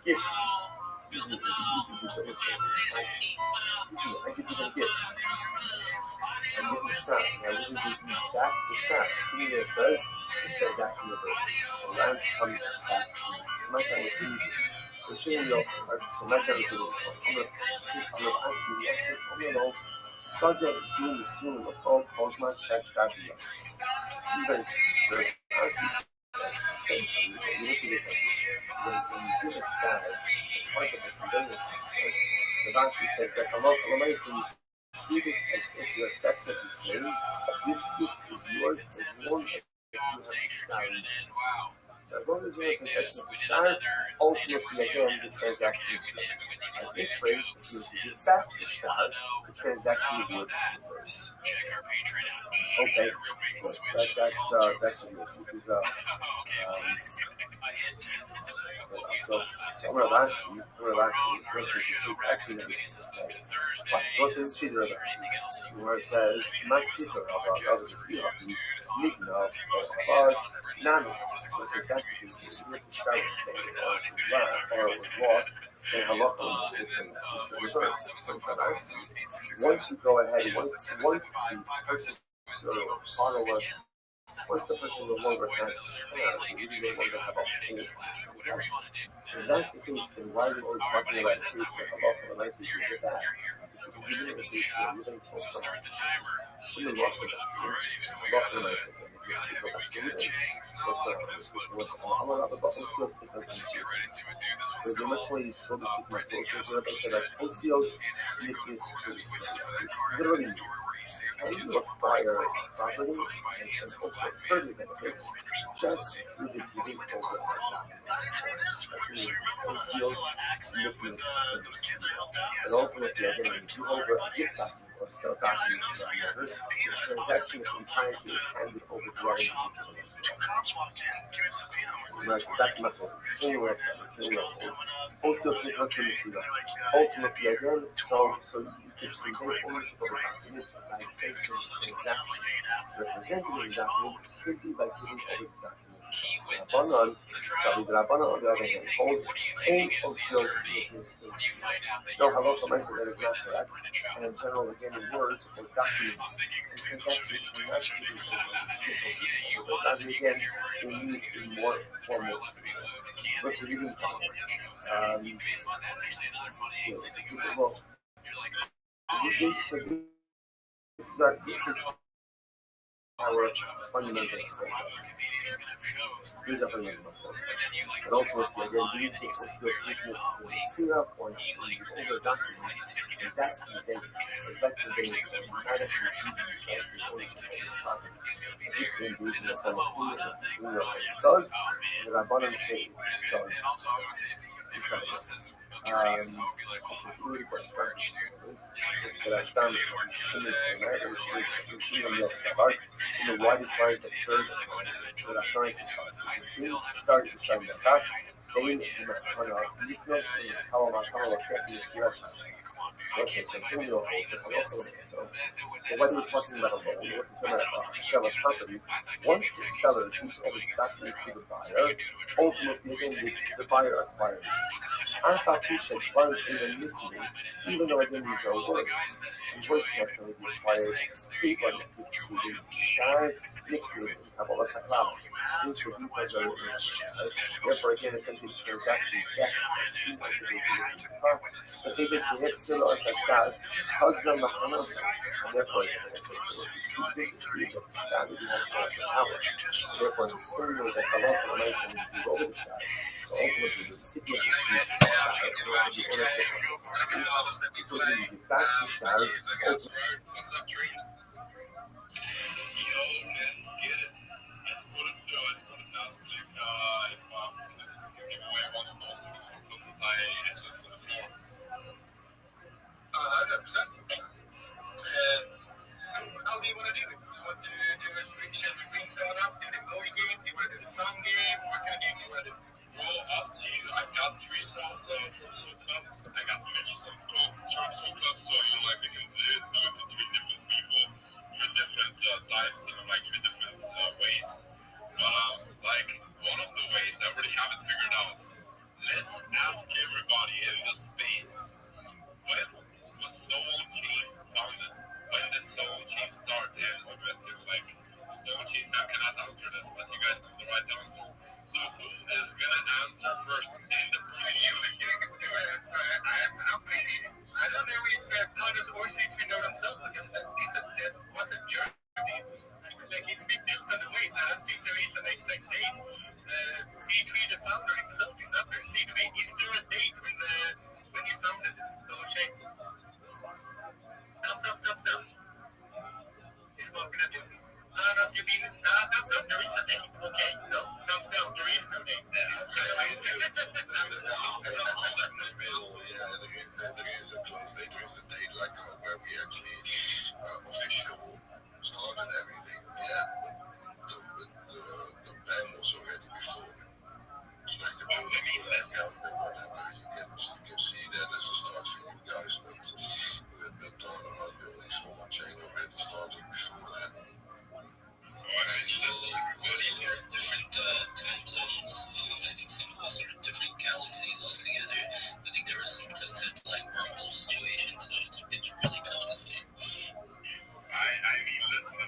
gift. I give you the gift. I give you the shot. And I really just need back the shot. See what it says? The transaction reverses. The land comes back. So my time is easy. So my time is easy. I'm going to ask you, subject soon, all Cosma Church Gabi. Even essentially, when you look at it like this, when you give a child as part of the conveyance process, the Rashi said that a lot of you treat it as if you're effectively saying, this gift is yours as long as you have the child. So as long as you're in possession of the child, ultimately again the transaction is done. And if phrase, if you give back the child, the transaction would reverse. Okay, good. That's the news. Because so I'm gonna last you. Actually, so what's in Caesar of that? Where it says, "My speaker of others, Nigna of Nami." Was it that because you start to stay or it was lost? Then halacha was this reverse. Once you go ahead, once the person follower Once the person no longer has a plan, and you no longer have a whole transaction. If that's the case, then why are we only talking about a case where halacha l'maaseh you did that? Because even in a case where you didn't solve someone, Shimon lost the document, halacha l'maaseh, and if you see the document, what's going on? This was Allah about Osios because there's a much way, so to speak, my quotes, where I said that Osios Nikias literally means can you acquire property and also further benefits just through the giving over a document. That means OCOs, Nikias, and ultimately, again, when you do over a gift document or sell document to another, the transaction is entirety is handed over to that individual. That's not what anywhere also because from the Sila. Ultimately, again, so you can convey ownership of a document by taking the transaction represented in the document simply by giving over the document. Rabbanon, sorry, the Rabbanon on the other hand, hold ain't OCOs no, halacha l'maaseh that is not correct. And in general, again, in words or documents and transactions are not given simple. But again, they need a more formal. Let's read it. Well, so this is our fundamental. Here's our fundamental. And ultimately, again, these things will see up on the older document. And that's the thing. It's like the thing not actually as the ownership of the property. As if they do the form of does the Rabbanon say does. Really quite strange. But I found it in the widest lines of church that I find started to start the back. They in Masana, weakness in Kalamakawa kept in the Sirasa. Okay, so whether we're talking about a loan or we're talking about a sell of property, once the seller gives all the documents to the buyer, ultimately again the buyer acquires. I thought you said funds in the nucleus, even though I didn't use our words. And words can actually be acquired people to the sky, nucleus, Kabbalah Saklam. Since the details are written, therefore again essentially the transaction yes, seems like it is but they get to hit still or such God, husband Mahanosa. And therefore again it says so if you seek the God that you have to power. Therefore in the same way that halacha l'maaseh means you over the shot. So ultimately the recipient receives the shot and also the ownership of it. So when you get back to shot, What's up, Tree? Yo, let's get it. I just wanted to ask you if you give away one of those because I asked for the floor. 100%. How do you want to do it? You want to do a restriction between someone up, do the glory game, do you want to do the song game, what kind of game do you want to do? Well, up to you. I've got 3 small church clubs. I got many church clubs, so we can do it to 3 different people, 3 different types, 3 different ways. But one of the ways I already have it figured out. Let's ask everybody in the space when was Soul Chain founded? When did Soul Chain start? And obviously, Soul Chain, I cannot answer this, but you guys know the right answer. So who is gonna answer first? In the I don't know if Thomas or C3 know themselves because this was a journey. It's been built on the ways. I don't think there is an exact date. C3, the founder himself, is up there. C3, is there a date when you founded Soul Chain? Thumbs up, thumbs down. He's walking at you. Thumbs up, there is a date. Okay, no, thumbs down, there is no date. There is a close date, there is a date where we actually officially started everything. Yeah, but the band was already before. Let's go. You can see that as a start for you guys. We've been talking about building Soul Chain already started before that. Everybody are different time zones. I think some of us are in different galaxies altogether. I think there are some type wormhole situations, so it's really tough to say. I mean, listen,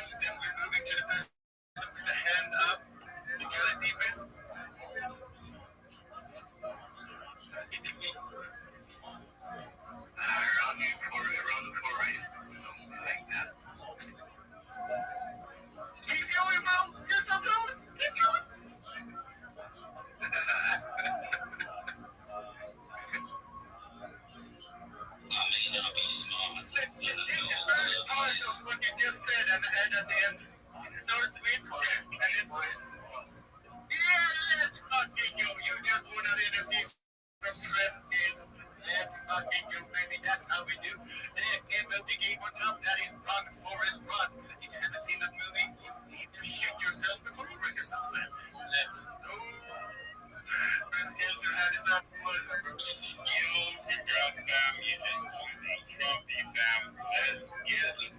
hands, then we're moving to the person with the hand up. You got it, deepest. Is it me? Around the forest, like that. Keep going, bro. You're so close. Keep going. Be smart. Take the first part of what you just said and add at the end. It's Northwind and then yeah, let's fucking go. You got one of the energies from Trip is let's fucking go, baby. That's how we do. MLT game on top, that is Run Forest Run. If you haven't seen that movie, you need to shit yourself before you wreck yourself, man. Let's go. Prince Cancer had his up was bro. Yo, congrats, fam. You just won trophy, fam. Let's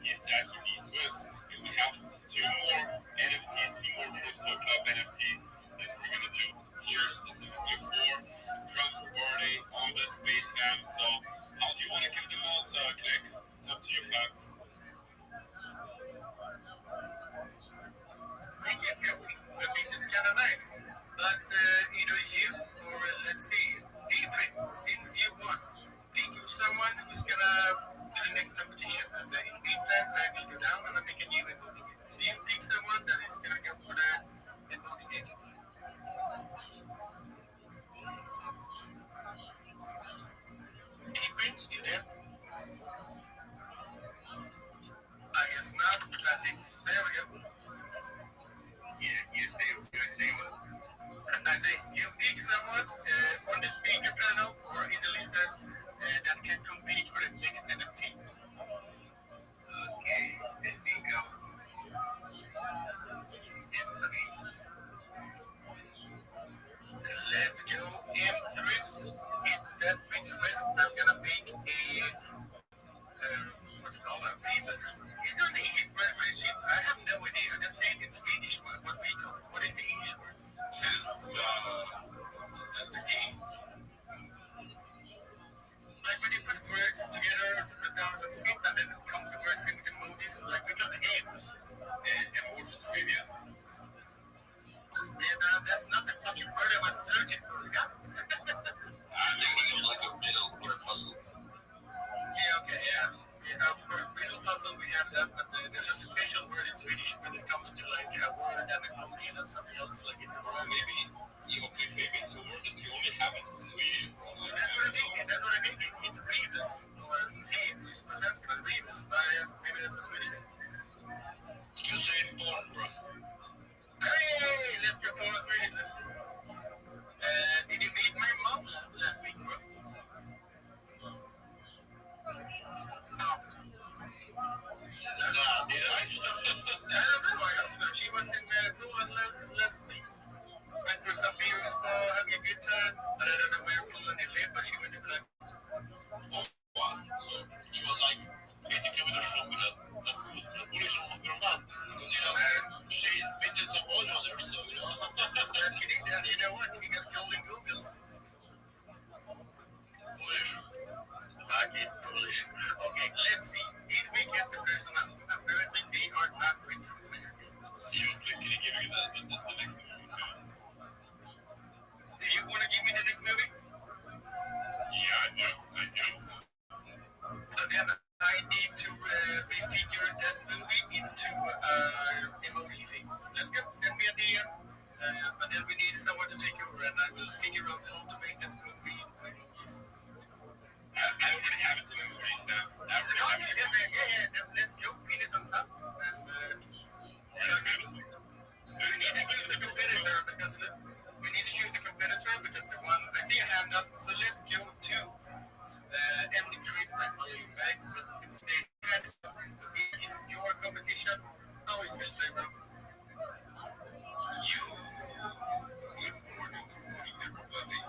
get Sachi these lists. We have 2 more NFTs, 2 more Trustful Club NFTs that we're gonna do here specifically for Trump's birthday on the Space Fam. So, how do you want to give them out, Click? It's up to you, fam. I think this is kind of nice. But either you or let's see, D-Print, since you won, pick someone who's gonna do the next competition. And in the meantime, I will go down and I'll make a new emoji. So you pick someone that is gonna go for the emoji game. D-Print, you there? I guess not. That's it. There we go. Yeah, you say what? I say you pick someone on the bigger panel or in the listeners that can compete for the next NFT. Okay, there we go. Let's go M3. In that request, I'm gonna make what's it called a Rebus. Is there an English word for this shit? I have no idea. I'm just saying in Swedish what we call it. What is the English word? It's the game. Like when you put words together, so that doesn't fit, and then it comes to words in emojis, like we got the games. Emoji trivia. Yeah, that's not the fucking word I was searching for, yeah? I'm thinking of like a middle word puzzle. Yeah, okay, yeah. Yeah, of course, riddle puzzle we have that, but there's a special word in Swedish when it comes to like a word and emoji and something else, like it's a word. Maybe it's a word that you only have in Swedish. That's what I mean. It's Rebus, or who's presents called Rebus, but maybe that's a Swedish thing. You say born, bro. Hey, let's go for Swedish. Let's go. Did you meet my mom last week, bro? Did I? I don't know. I hope that she was in Poland last week. Went through some beers, having a good time. But I don't know where Poland they live, but she went to club. Oh, wow. So she was like 80 kilometers from the Polish Roman. Because, she invented some oil there, so, you know what? She got golden Googles. Polish. Talking Polish. Okay, let's see. Did we get the person up? Apparently, they are not requested. Can you give me the next movie? Do you want to give me the next movie? Yeah, I do. So then I need to refigure that movie into emoji thing. Let's go. Send me a DM. But then we need someone to take over, and I will figure out how to make that movie in emojis. I already have it in emojis now. Let's go. Pin it on top. And we need to choose a competitor because we need to choose a competitor because the one I see a hand up. So let's go to Emily Creed. I saw you back with stage. It is your competition. How is it, bro? You. Good morning, everybody.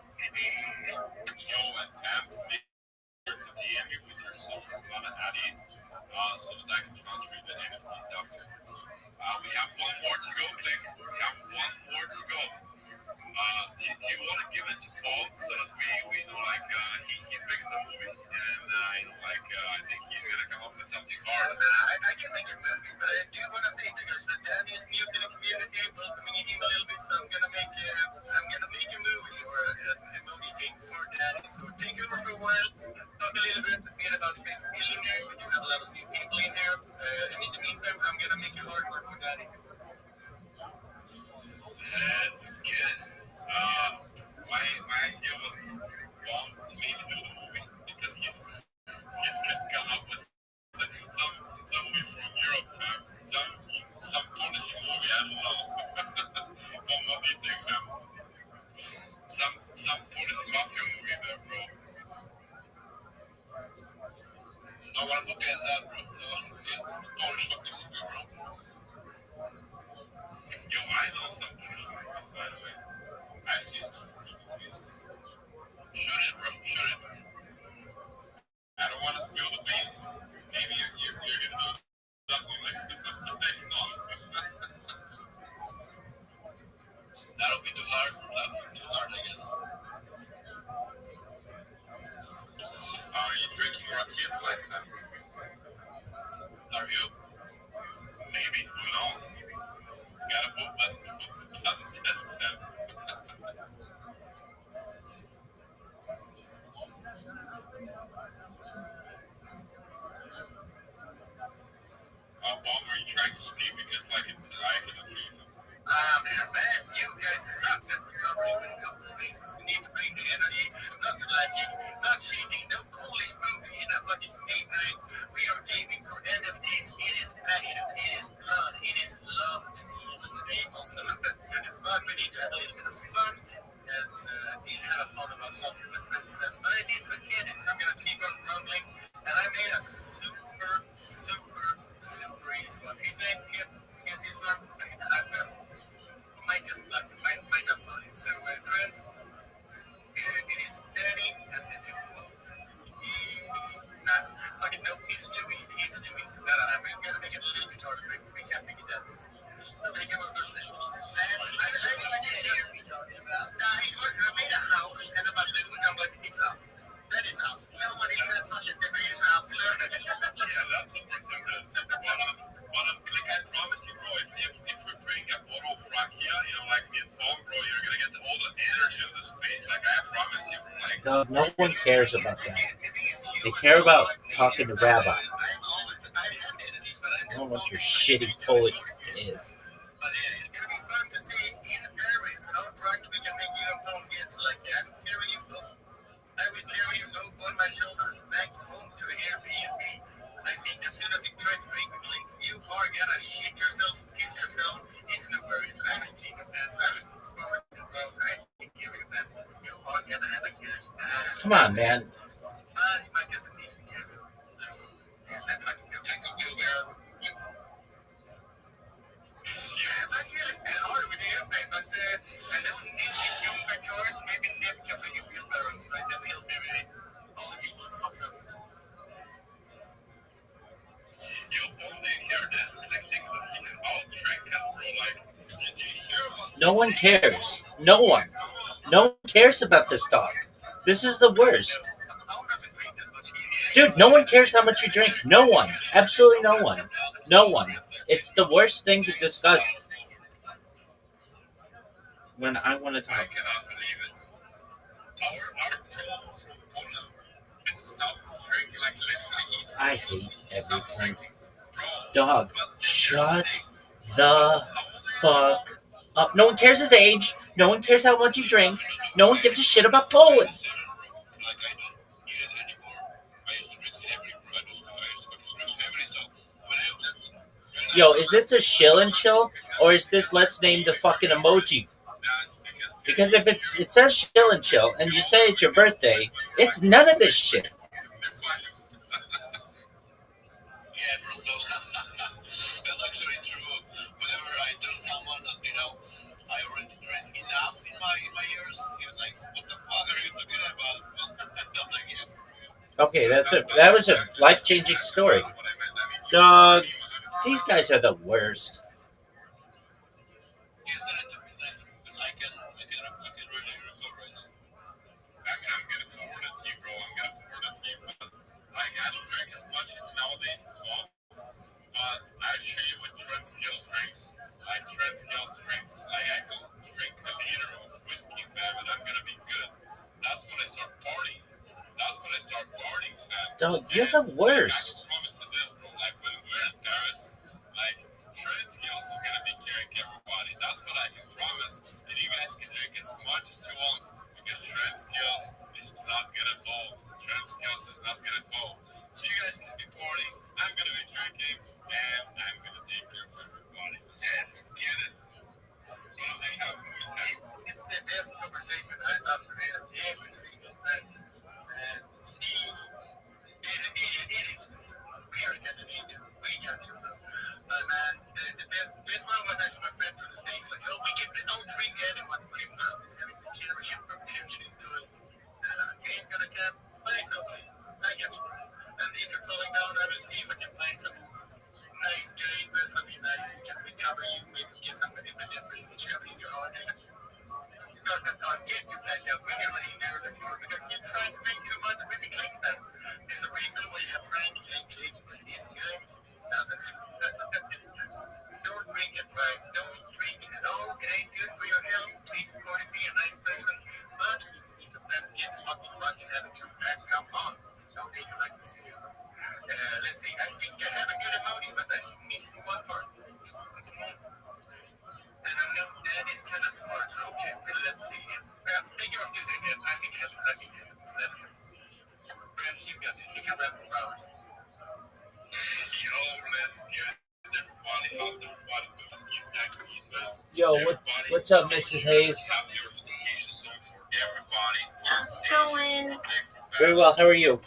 Yo, and fans make sure to DM me with your songs on the Addies, so that I can transfer the NFTs afterwards. We have one more to go, Click. We have one more to go. Do you want to give it to Paul so that we know, like, he picks the movies and, I think he's going to come up with something hard. I can make a movie, but I do want to say, because Danny is new to the community, welcoming him a little bit, so I'm going to make a movie or a movie thing for Danny. So take over for a while, talk a little bit about millionaires. We do have a lot of new people in here, and in the meantime, I'm going to make it hard work for Danny. Let's get it. My idea was to maybe do the movie because he's come up with some movie from Europe, some Polish movie, I don't know. What do you think, fam? Some Polish mafia movie there, bro. No one look at that, bro. No one look at Polish fucking movie, bro. Yo, I know some Polish movies, by the way. I've seen some Polish movies. Shoot it, bro. Shoot it. I don't want to spill the beans. Maybe you're going to do something like next song. That'll be too hard. That'll be too hard, I guess. Are you drinking Rakiet like that? Are you? Maybe. Who knows? Gotta put that test then. Bob, are you trying to speak? Because, like, I cannot hear you. Man, you guys suck at recovery when it comes to spaces. We need to bring the energy, not slacking, not cheating, no Polish movie in a fucking game night. We are aiming for NFTs. It is passion, it is blood, it is love today also. But we need to have a little bit of fun. And did have a thought about something that makes sense, but I did forget it, so I'm gonna keep on rumbling. And I made a super easy one. If I get this one, might have fun. So, friends, it is Danny and okay, no, it's too easy. It's too easy. I'm gonna make it a little bit harder. We can't make it that easy. Let's make it a little bit. I made a house and a balloon. I'm like, it's up. That is up. No one is that such a degree is up. Yeah, that's super simple. But like I promise you, bro, if we bring a bottle of rakia, like me and Tom, bro, you're gonna get all the energy of the space. Like I promise you, bro. Like, Dog, no one cares about that. They care about talking to Rabbi. I don't know what your shitty Polish is. But it's gonna be fun to see in Paris how drunk we can make you home get. Like, I'm carrying you home. I will carry you home on my shoulders back home to an Airbnb. I think as soon as you try to drink with late, you are gonna shit yourself, piss yourself. It's no worries. I'm in Gina pants. I was forward to the road. I think you're a fan. You are gonna have a good Come on, man. But it might just need to be carried. So, let's fucking go take a wheelbarrow. Yeah, I'm not really hard with you, but I don't need these younger cars. Maybe Nick can bring a wheelbarrow, so I can wheel it. All the people fucks up. You only hear this, like things that he can all trick us, bro. Like, did you hear what No one cares. No one. No one cares about this talk. This is the worst. Dude, no one cares how much you drink. No one. Absolutely no one. No one. It's the worst thing to discuss when I want to I talk. cannot believe it. Our pro from Poland stopped drinking, like literally. I hate everything. Dog, shut the fuck up. No one cares his age. No one cares how much he drinks. No one gives a shit about Poland. Like, I don't need it anymore. I used to drink every so when I Yo, is this a shill and chill? Or is this let's name the fucking emoji? Because if it says chill and chill and you say it's your birthday, it's none of this shit. Yeah, bro, so that's actually true. Whenever I tell someone that, I already drank enough in my years, he was like, what the fuck? Okay, that was a life changing story. Dog, these guys are the worst. You said it to me second, because I can really recall right now. I'm gonna forward it to you, bro. I'm gonna forward it to you. But like, I don't drink as much nowadays as well. But actually, with Trent Skills drinks, like Trent Skills drinks, like I can drink a liter of whiskey, fam, and I'm gonna be good. That's when I start partying. That's when I start partying, fam. Dog, you're the And like, I worst. can promise you this, bro. Like when we're in Paris, like Trent Skills is gonna be carrying everybody. That's what I can promise. And you guys can drink as much as you want because Trent Skills is not gonna fall. Trent Skills is not gonna fall. So you guys can be partying. I'm gonna be drinking, and I'm gonna take care of everybody. Let's get it. So I have it's the best conversation I've had every single time. And it is. We are Scandinavian. We got you, bro. But man, this one was actually my friend from the States. Like, oh, we can don't drink anyone. Like, no, it's having the generation from tension into it. Ain't gonna test. But it's okay. I get you, bro. And if you're falling down, I will see if I can find some nice game or something nice. You can recover you, maybe get some different trouble in your heart. Start that get you back up when you're laying there on the floor because you try to drink too much with the click then. There's a reason why you have Frank and click because it is good. Don't drink it, right? Don't drink it at all. It ain't good for your health. Please support me, a nice person. But because let's get fucking lucky having your back. Come on. Don't take it like this. Let's see. I think I have a good emoji, but I'm missing one part. And I know that is kind of smart, so okay, let's see. Take your off this again. I think let's go. Perhaps you got to take a rap for hours. Yo, let's get it. Everybody, how's everybody? Let's keep that business. Yo, what's up, Mrs. Hayes? Have your notifications on for everybody. How's it going? Very well. How are you?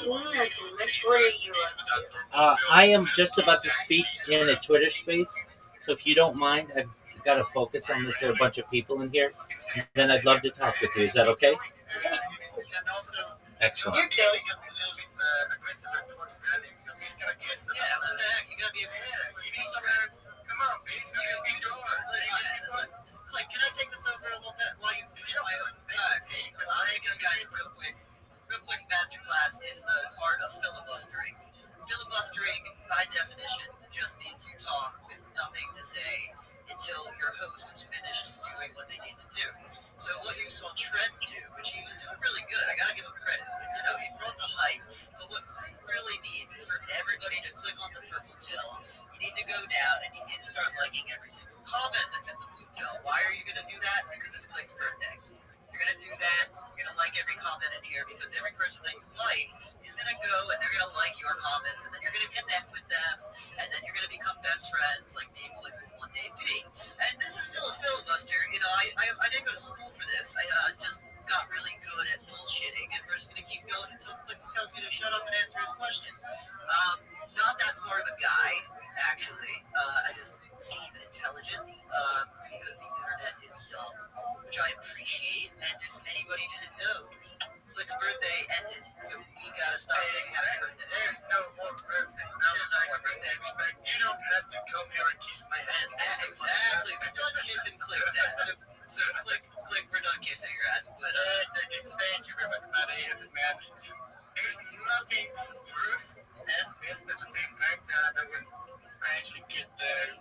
What are you up to? I am just about to speak in a Twitter space, so if you don't mind, I've got to focus on this. There are a bunch of people in here. Then I'd love to talk with you. Is that okay? Excellent. You're good. Aggressive towards standing because he's gonna kiss him. Yeah, what the heck? You gotta be a man. You need to learn. Come on, baby. It's gonna be yours. Like, can I take this over a little bit while you? I can guys real quick masterclass in the art of filibustering. Filibustering, by definition, just means you talk with nothing to say until your host is finished doing what they need to do. So what you saw Trent do, which he was doing really good, I gotta give him credit. You know, he brought the hype, but what Click really needs is for everybody to click on the purple pill. You need to go down and you need to start liking every single comment that's in the blue pill. Why are you gonna do that? Because it's Click's birthday. You're gonna do that. You're gonna like every comment in here because every person that you like is gonna go and they're gonna like your comments, and then you're gonna connect with them, and then you're gonna become best friends, like me and Click will one day be. And this is still a filibuster. You know, I didn't go to school for this. I just got really good at bullshitting, and we're just gonna keep going until Click tells me to shut up and answer his question. Not that smart of a guy, actually. I just seem intelligent because the internet is dumb, which I appreciate. And if anybody didn't know, Click's birthday ended, so we gotta stop saying happy birthday. There's no more birthday. No more birthday. You don't have to come here and kiss my ass. Exactly. We're done kissing Click's ass. So Click, we're done kissing your ass. But thank you very much, man. There's nothing worse and best at the same time than when I actually get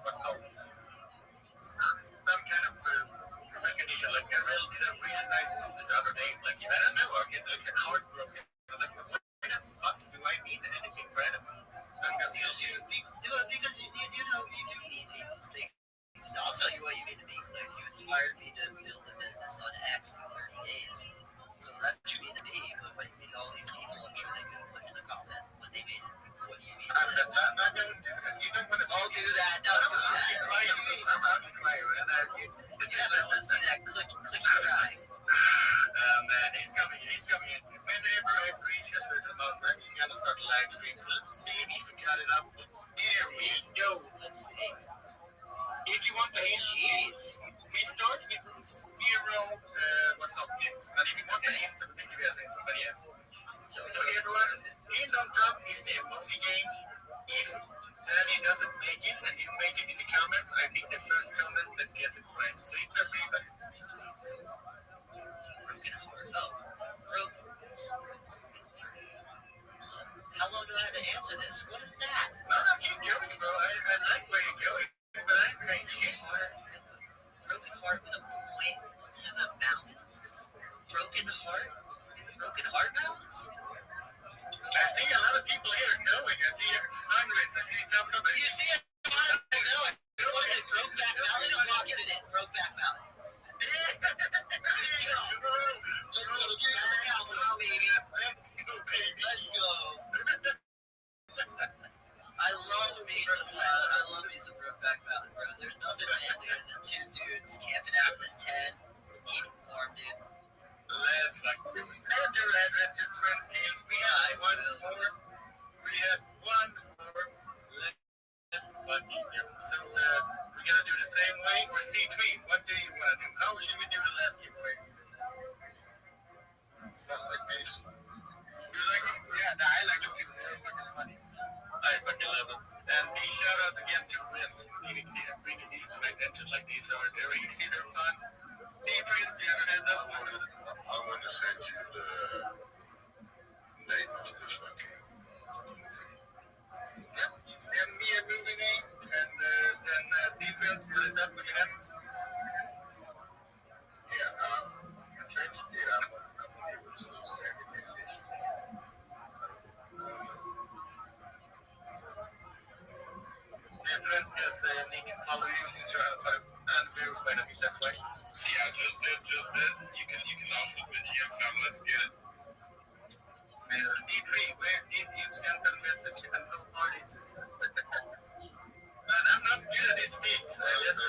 what's called some kind of recognition. Like I really did a really nice post the other day. Like I don't know, I get like heartbroken. Like what the fuck do I mean anything for anyone? So I'm gonna tell you because you know you do need people's things. I'll tell you what you mean to me, Click. You inspired me to build a business on X in 30 days. So that's what you mean to me. But when you meet all these people, I'm sure they can put in a comment what they mean. What you mean. I don't do that. You don't want to see do that. No, I'm a crier. And I don't want to see that clicky cry. Man, he's coming in. Whenever I reach a certain amount, you gotta start live streaming. So let's see if you can cut it up. Here we go. Let's see. If you want to hit, we start with 0, what's called hits. But if you want to hit, then you guys hit. But It's the emoji game. If Danny doesn't make it and you make it in the comments, I pick the first comment that gets it right. So it's a free, but How long do I have to answer this? What is that? no, keep going, bro. I like where you're going, but I ain't saying shit. Broken heart with a point to the mountain. Broken heart? Broken heart mountains? I see a lot of people here knowing. I see hundreds. I see some. Do you see it? I know it. What is it? Brokeback Mountain? I'm locking it in. Brokeback Mountain. There you go. Let's go. Cowboy, baby. Let's go. I love me some Brokeback Mountain, bro. There's nothing manlier than two dudes camping out in a tent, keeping warm, dude. Let's send your address to Translate. We have one more. Let's fucking go. So we're gonna do the same way. Or C3, what do you wanna do? How should we do the last giveaway? Not like this. You like it? Yeah, I like it too. They're fucking funny. I fucking love it. And big shout out again to Riz. Bringing these conventions like these are very easy, they're fun. Patrons, you ever had that one? I want to send you the name of the fucking movie. Yep, you send me a movie name, and then patrons fill us up with them. Yeah, thanks. Yeah, I'm able to send a message. Difference because need to follow you since you're and verify that that's why. Yeah, just that. You can ask the GM now. Let's get it. D3, where did you send the message and no parties? Man, I'm not good at these things. I just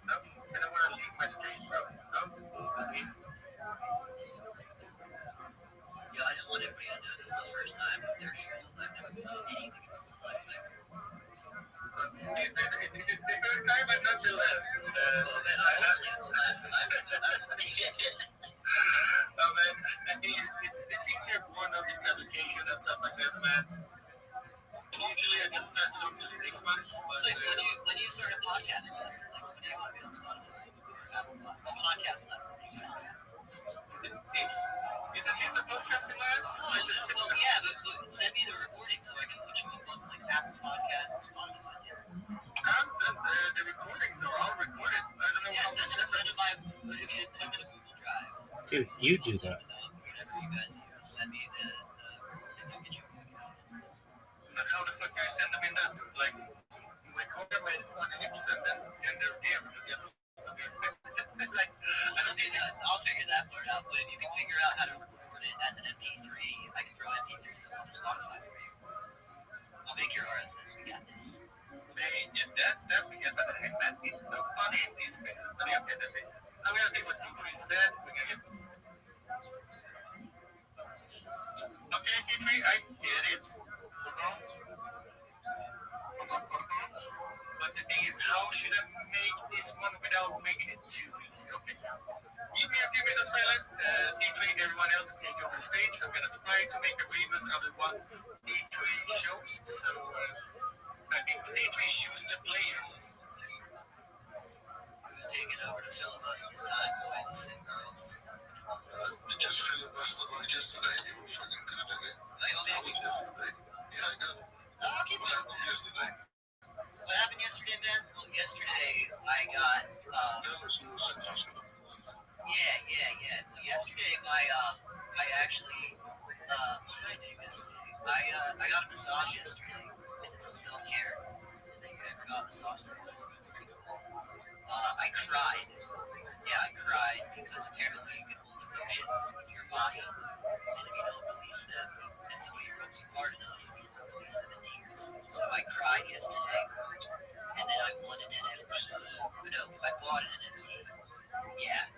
no, I don't want to leave my stage, bro. No. Yo, I just want everybody to know this is the first time in 30 years I've never felt anything about this lifetime. The third time, but not the last. Hopefully it's the last time. Oh man, the things are born of its education and stuff like that, man. Usually I just pass it on to the next one. But when you start a podcast, when do you want to be on Spotify? A podcast platform, you guys have. Isn't this a podcast in Lance? Well, yeah, but send me the recording so I can put you up on like Apple Podcasts and Spotify. The recordings are all recorded. I don't know how to send them by, put them in a Google Drive. Dude, you do that. Whatever you guys do, send me the get your podcast. But how the fuck do you send them in that? Like, record them on hits and then they're here. Yes. Like, I'll figure that part out, but if you can figure out how to record it as an MP3, I can throw MP3s on Spotify for you. I'll make your RSS. We got this. That we get better than that. No funny in these spaces, but yeah, okay, that's it. Now we're gonna take what C3 said. We're gonna get. Okay, C3, I did it. But the thing is, how should I make this one without making it too easy? Okay. Give me a few minutes of silence. C3 and everyone else take over the stage. I'm gonna try to make a rebus out of what C3 shows. So I think C3 choose the player. Who's taking over to filibuster this time, boys and girls? You just filibustered like yesterday. You were fucking good at it. That was yesterday. Yeah, I got it. I'll keep it. Yesterday. What happened yesterday, man? Well, yesterday I got yeah. Well, yesterday I actually what did I do yesterday? I got a massage yesterday. I did some self-care. Has anyone ever got a massage before? It's pretty cool. I cried. Yeah, I cried because apparently you can hold emotions in your body, and if you don't release them, and somebody rubs you hard enough, you can release them in tears. So I cried yesterday, and then I won an NFT. No, I bought an NFT. Yeah.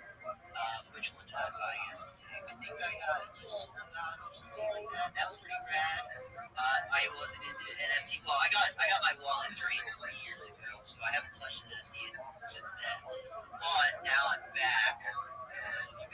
Which one did I buy yesterday? I think I got Swords or something like that. That was pretty rad. I wasn't into NFT. Well, I got my wallet drained 20 years ago, so I haven't touched an NFT since then. But now I'm back, and you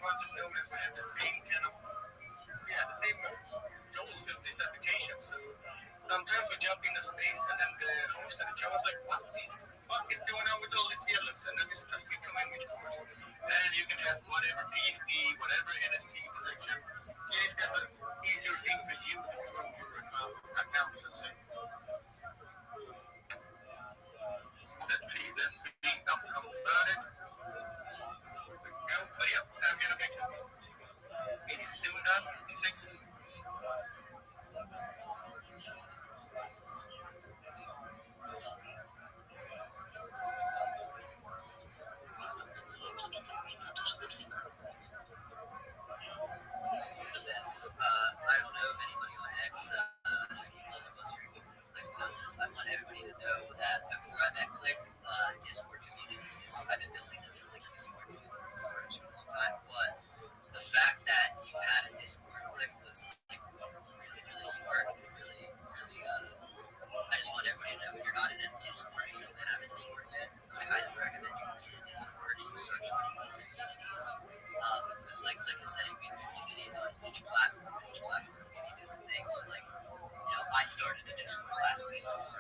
want to know if we have the same kind of goals in this application. So sometimes we jump into space and then the host of the show is like, what is going on with all these yellows? And this is because we come in with force. And you can have whatever PFD, whatever NFT collection. It is just an easier thing for you to grow your account. So let's see outcome about it. But yeah, I'm gonna make it maybe soon done. 6. I don't know if anybody on X just keep following us here. Click does this. I want everybody to know that before I met Click, Discord communities, I've been building them for like Discord but the fact that you had a Discord Click was like really, really smart. Really, I just want everybody to know if you're not in a Discord, you don't have a Discord yet, I highly recommend you get a Discord and you start joining these communities. Because like Click is saying, we have communities on each platform, and each platform can be different things. So like, I started a Discord last week because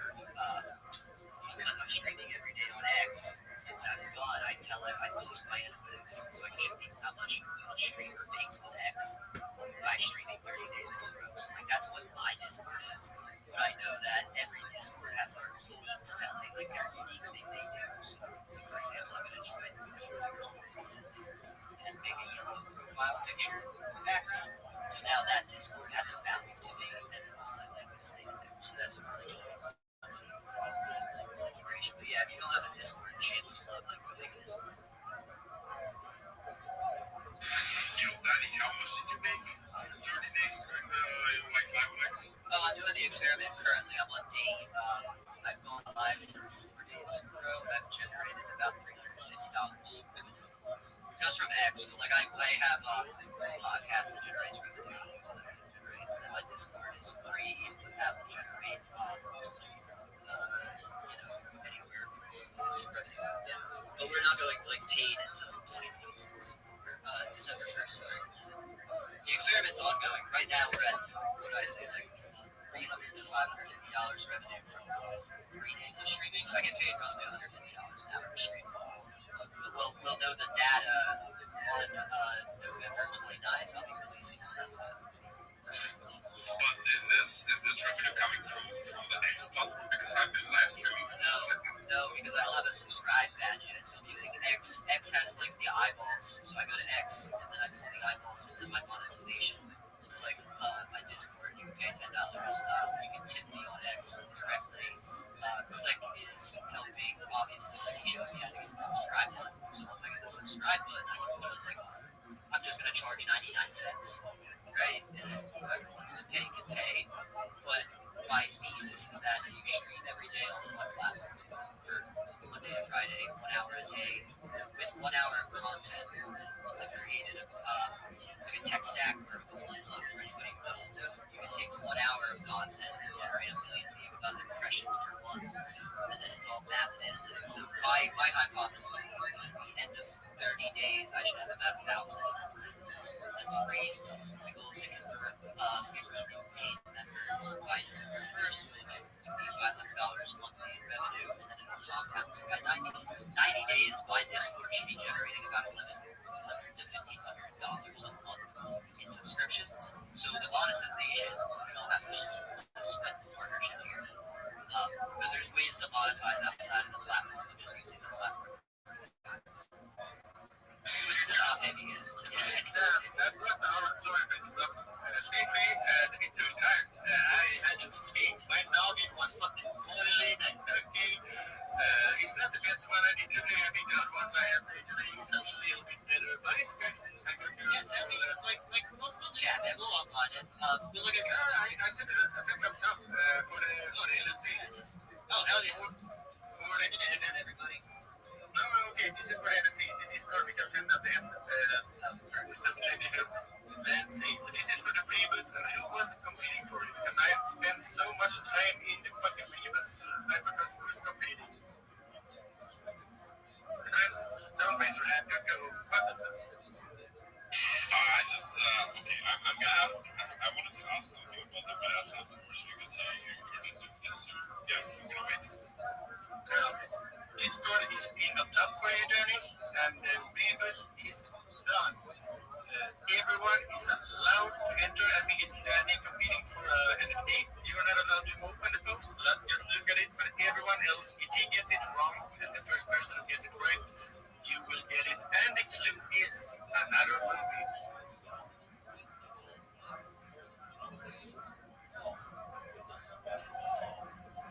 I'm streaming every day on X. And when I'm done, I post my analytics so I can show people how much a streamer makes on X by streaming 30 days in a row. So like that's what my Discord is. But I know that every Discord has their unique selling, like their unique thing they do. So for example, I'm going to join the recently and make a yellow profile picture in the background. So now that Discord has a value to me and most likely I'm going to stay in there. So that's a really cool integration. But yeah, if you don't have a Discord, shameless plug, like go make a Discord. Daddy, how much did you make? 30 days during like live lectures? I'm doing the experiment currently. I'm on day. I've gone live for 4 days in a row. I've generated about $350 just from X. But like I have a podcast that generates revenue, and then my Discord is free, but that will generate anywhere some revenue. Yeah. But we're not going like paid until 2026. December 1st. Sorry. The experiment's ongoing. Right now we're at, what do I say, like $300 to $550 revenue from 3 days of streaming. I get paid roughly $150 an hour to stream. But we'll know the data on November 29th. I'll be releasing that. But is this revenue coming from the X platform? Because I've been live streaming. No, because I don't have a subscribe badge yet. So I'm using X. X has like the eyeballs. So I go to X and then I pull the eyeballs into my monetization. So like my Discord, you can pay $10. You can tip me on X directly. Click is helping, obviously, like you showed me how to get the subscribe button. So once I get the subscribe button, I can put like, I'm just going to charge 99 cents, right? And if whoever wants to pay can pay. But my thesis is that you stream every day on one platform for Monday to Friday, 1 hour a day, with 1 hour of content. I created like a tech stack or a Google for anybody who doesn't know. You can take 1 hour of content and generate 1 million impressions per month, and then it's all math and analytics. So my hypothesis is at the end of 30 days, I should have about 1,000 that's free. My goal is to convert 50 new paid members by December 1st, which would be $500 monthly in revenue, and then it'll compound. So by 90 days, my Discord should be generating about $1,100 to $1,500 a month in subscriptions. So the monetization, you don't have to spend the partnership here. Because there's ways to monetize outside of the platform, just using the platform. Sorry to interrupt. Lately, the video time, I had to see my dog. It was fucking boiling and cooking. It's not the best one I did today. I think the other ones I have made today is actually a little bit better. But it's good. I got you. Yes, I mean, we'll chat, man. We'll offline it. But look at I said up top for the LFP. Oh, hell yeah. For the Discord, everybody. No, okay, this is for NFC. The Discord we can send at the end. Let's see. So this is for the rebus, and who was competing for it? Because I have spent so much time in the fucking rebus, I forgot who's competing. Friends, don't raise your hand. You're going to cut it. I'm gonna have. I wanted to ask something about the videos afterwards because you're gonna do this. So yeah, I'm gonna wait. It's good. It's been up for you, Danny, and the Rebus is done. Everyone is allowed to enter. I think it's Danny competing for NFT. You're not allowed to open the post. Just look at it. But everyone else, if he gets it wrong, and the first person who gets it right, you will get it. And the clue is another movie.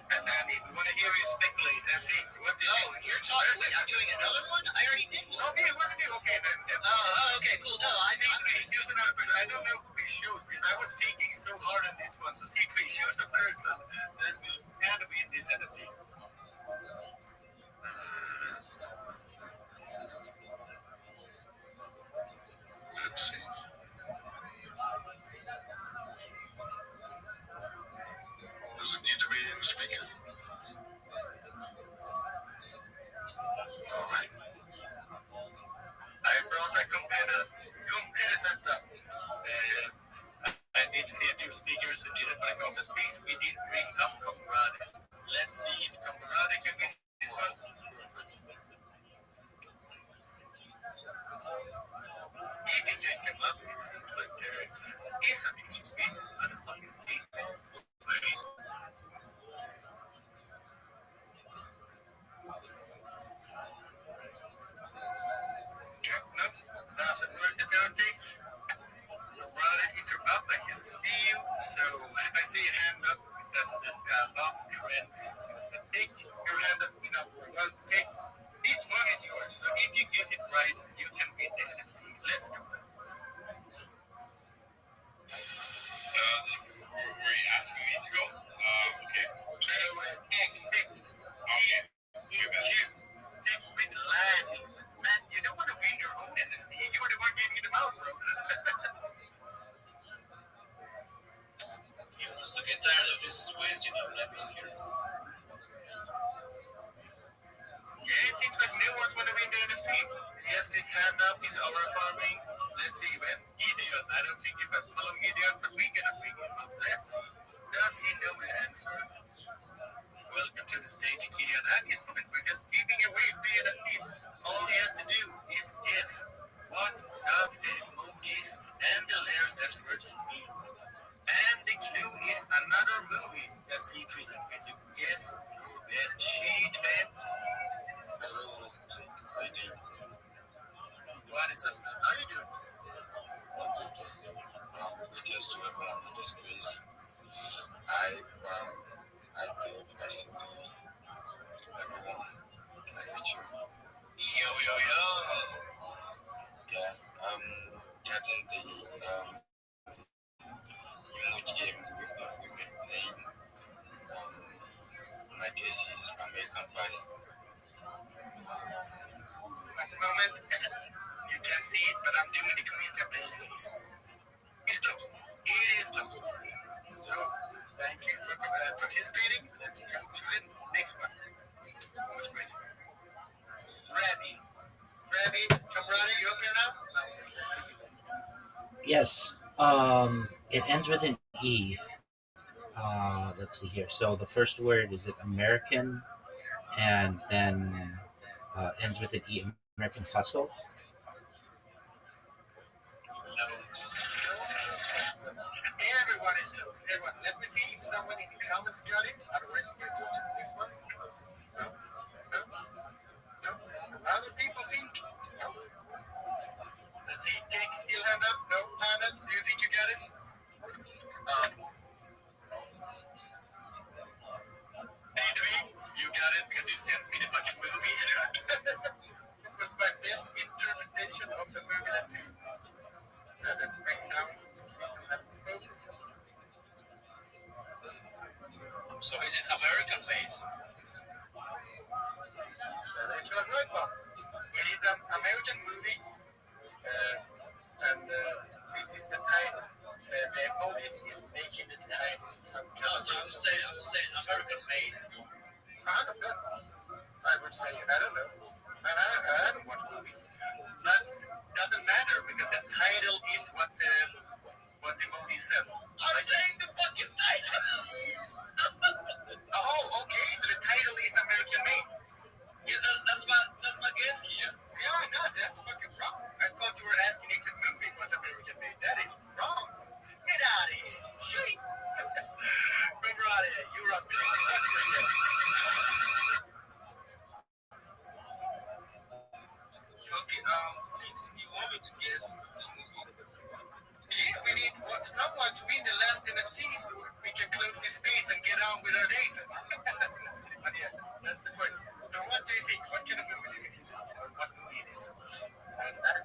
And Danny, we want to hear you speculate and think. What did you're talking. Wait, I'm doing another one? I already did one. Okay, wasn't it? Okay, then. Okay, cool. No, I think please choose another person. I don't know who we choose because I was thinking so hard on this one. So see if we choose a person that will end up in this NFT. Let's see. Does it need to be in speaker? All right. I brought a competitor. I did see a few speakers who did it by Compass Peace. We did bring up Comrade. Let's see if Comrade can win this one. If it can come up, it seems like there is something to speak. I don't like it. Ladies. No, doesn't work apparently. Comrade is up. I can see you. So I see a hand up. That's the above trends. Take your hand up without well, take each one is yours. So if you guess it right, you can win the NFT. Let's go. Were you asking me to go? Okay. Okay. Take with landing. Man, you don't want to win your own NFT. You're the one giving them out, bro. He wants to get tired of his ways, you know. That's here. Yeah, it seems like no one's want to win the NFT. Yes, this hand up is our farming. Let's see, we have Gideon. I don't think if I follow Gideon, but we're gonna bring him up. Let's see. Does he know the answer? Welcome to the stage, Gideon. At this point, we're just giving away free NFTs. All we have to do is guess what does the emojis and the layers afterwards mean. And the clue is another movie. Let's see, Tristan, guess your best sheet, man. I will take ID. What is up? How are you doing? Just to everyone in this place. I did basically everyone. I hate you. Yo. Yeah. Getting the emoji game we've been playing. My case is American Pie. At the moment, you can see it, but I'm doing the Christian Bale. It's close. It is close. So, thank you for participating. Let's go to the next one. Rabbi, Comrade, you up here now? Yes. It ends with an E. Let's see here. So the first word is it American, and then ends with an E. American Hustle. Everyone is close. Everyone. Let me see if someone in the comments got it. Otherwise, we can go to this one. No. Other people think. No. Let's see. Jake still hand up. No. Hannes, do you think you got it? Adrian, you got it because you sent me the fucking movie. This was my best interpretation of the movie. Let's see. Right now. So is it American made? That's right, Bob. We need an American movie, and this is the title. The emojis is making the title. So I'm saying American made. I don't know. I would say I don't know. I don't watch movies. But doesn't matter because the title is what Guinness. I'm saying the fucking title. Oh, okay. So the title is American Made. Yeah, that's my guess here. Yeah, no, that's fucking wrong. I thought you were asking if the movie was American Made. That is wrong. Get out of here. Shit. Remember out of here. You're a big Okay, please, you want me to guess the movie? Yeah, we need someone to win the last NFT so we can close this space and get on with our days. But yeah, that's the point. Now, what do you think? What kind of movie is this? Or what movie it is? I don't know.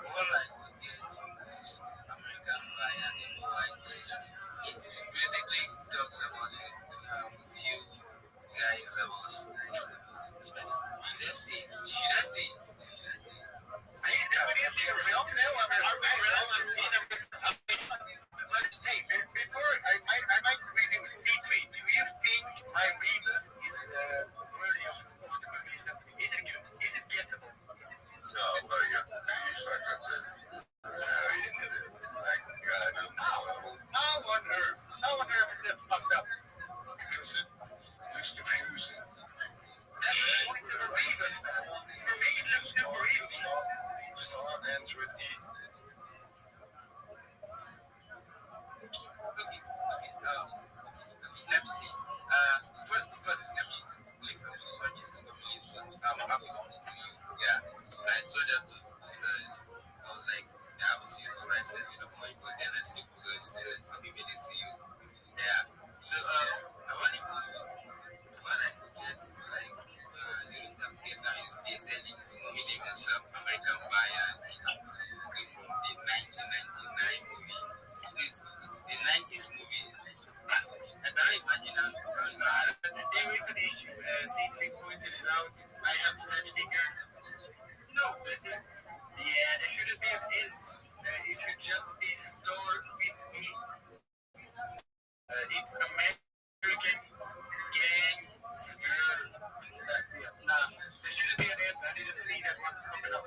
All I could get is American Pie and in White Place. It's basically talks about a few guys about should I say it? Should I say it? We all know hey, before I might agree with C3. Do you think my Rebus is worthy of the movie? Is it good? Is it guessable? No, but you suck at it. You didn't get it. How on earth? How on earth is it fucked up? Because it's confusing. That's the point of a Rebus, man. For me, it's just super easy. Star ends with E. Let me see. First, let me listen to so this is completely but I'm going to you. Yeah. I saw that I was like, yeah, I was I said to the point, but then I still forgot to say I'll be it to you. Yeah. So I want to what I get like during that case now is they said meaning yourself American Buyer from the 1999 movie. So it's the 90s movie. I can't imagine there is an issue. C3 pointed it out. I have stretch fingered. No, yeah, there shouldn't be an int. It should just be stored with E. It's American gangster. Nah, there shouldn't be an int. I didn't see that one coming up.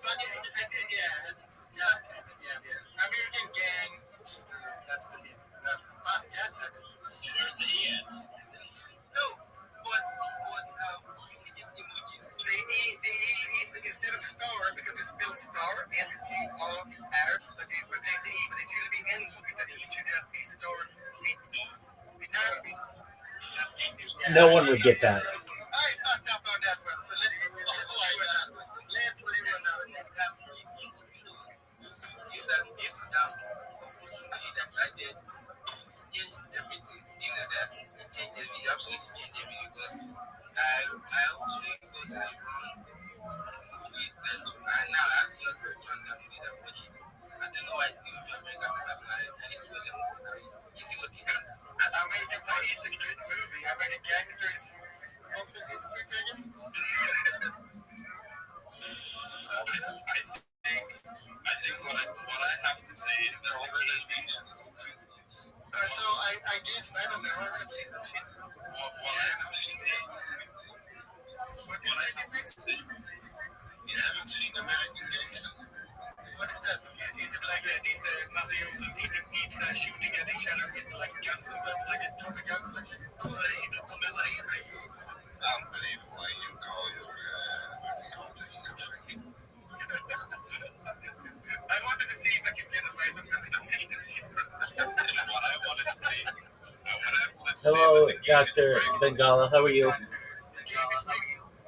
But yeah. American gang. That's the name. So where's the E at? No, but you see these emojis. The E instead of star, because it's spelled star, S-T-O-R, but it replaces the E, but it should be ends with an E. It should just be star with E. No one would get that. I fucked up on that one, so let's move on. Let's move on. This that I did changed everything. You know that it changed everything. It absolutely changed everything because I actually go to the movie that and now I actually don't have to do that budget. I don't know why it's given to American Pie and it's for them. You see what you got? American Pie is a good movie. American Gangsters also is a good movie. I think what I have to say is that so I guess I don't know. I haven't seen that shit. What I have to say. What I have to say. You haven't seen American Gangster. What is that? Is it like these mafiosos eating pizza, shooting at each other with like guns and stuff, like atomic guns, like unbelievable why you call your I wanted to see if I could get a price of conversation. What I wanted to say. Hello, Dr. Bengala. How are you? We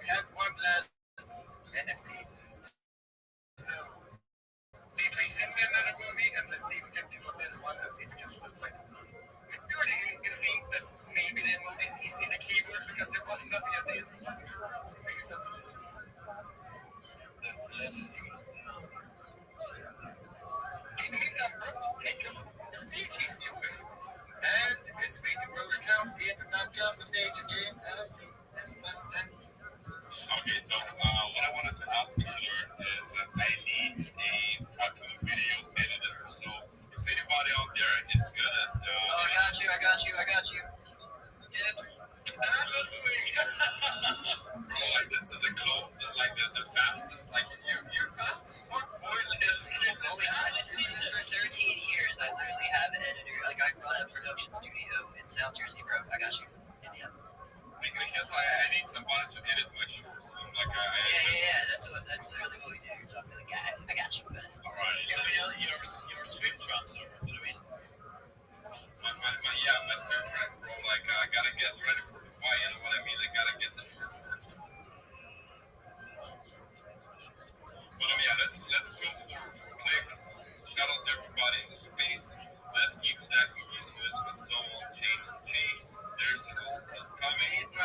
have one last NFT. So, C3 send me another movie and let's see if we can do a better one. Let's see if we can still play it. You think that maybe the emoji is in the keyboard because there was nothing at the end. So maybe something is. Let's see. In the meantime, bros, take a look. The stage is yours. And this week, the road account, we had to knock down the stage again.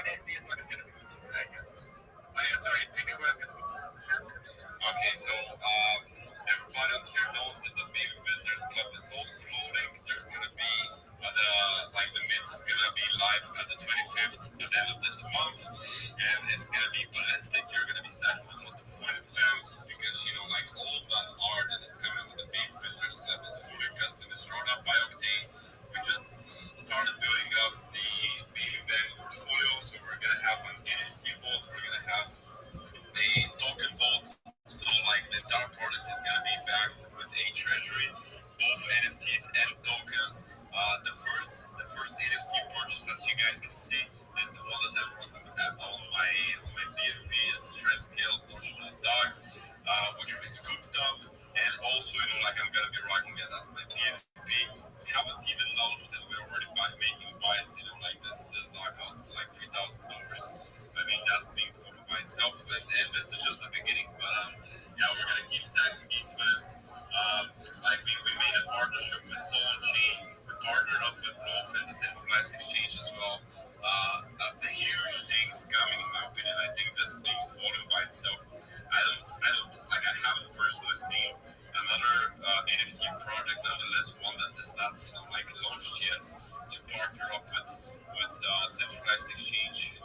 Okay, so everybody on here knows that the Baby Business Club is also promoting. There's gonna be the meet is gonna be live at the 25th at the end of this month, and it's gonna be ballistic. You're gonna be stacking the most of points, because all of that art that is coming with the Baby Business Club is fully custom. It's drawn up by Octane. We just started building up the Baby Band portfolio, so we're gonna have an NFT vault. We're gonna have a token vault. So the entire product is gonna be backed with a treasury, both NFTs and tokens. The first NFT purchase, as you guys can see, is the one that I'm rocking on my BFP. Is TransScale's Notional Dog, which we scooped up, and also I'm gonna be rocking it as my BFP. We haven't even launched it. We're already making buys. This dog costs like $3,000. I mean, that's being spoken by itself, and this is just the beginning. But we're gonna keep stacking these fists. We made a partnership with Solange. We partnered up with Wolf and the Centralized Exchange as well. The huge things coming, in my opinion. I think this speaks volume by itself. I haven't personally seen another NFT project on the list, one that is not launched yet, to partner up with centralized exchange,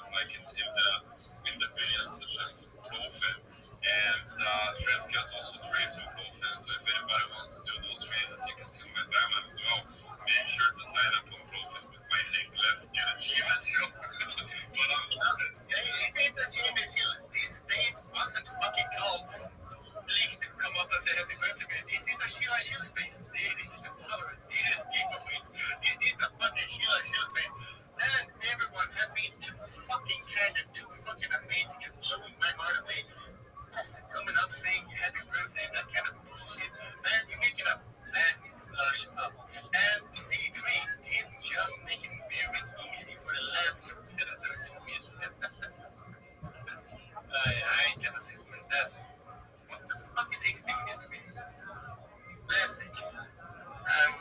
in the billions, such as Profit. And TransScale also trades with Profit. So if anybody wants to do those trades and take us to my diamond as well, make sure to sign up on Profit with my link. Let's get a GUINNESS show. But these days wasn't fucking called leaks that come up and say happy birthday. This is a Sheila Shield space. It is the flowers. It is giveaways. This is the fucking Sheila Shield space. And everyone has been too fucking candid, too fucking amazing, and blowing my heart away. Coming up saying happy birthday, that kind of bullshit. Man, you make it up. Man, shut up. And C3 didn't just make it very easy for the last competitor to win. I cannot say that. What the fuck is X doing this to me? Let's see. I'm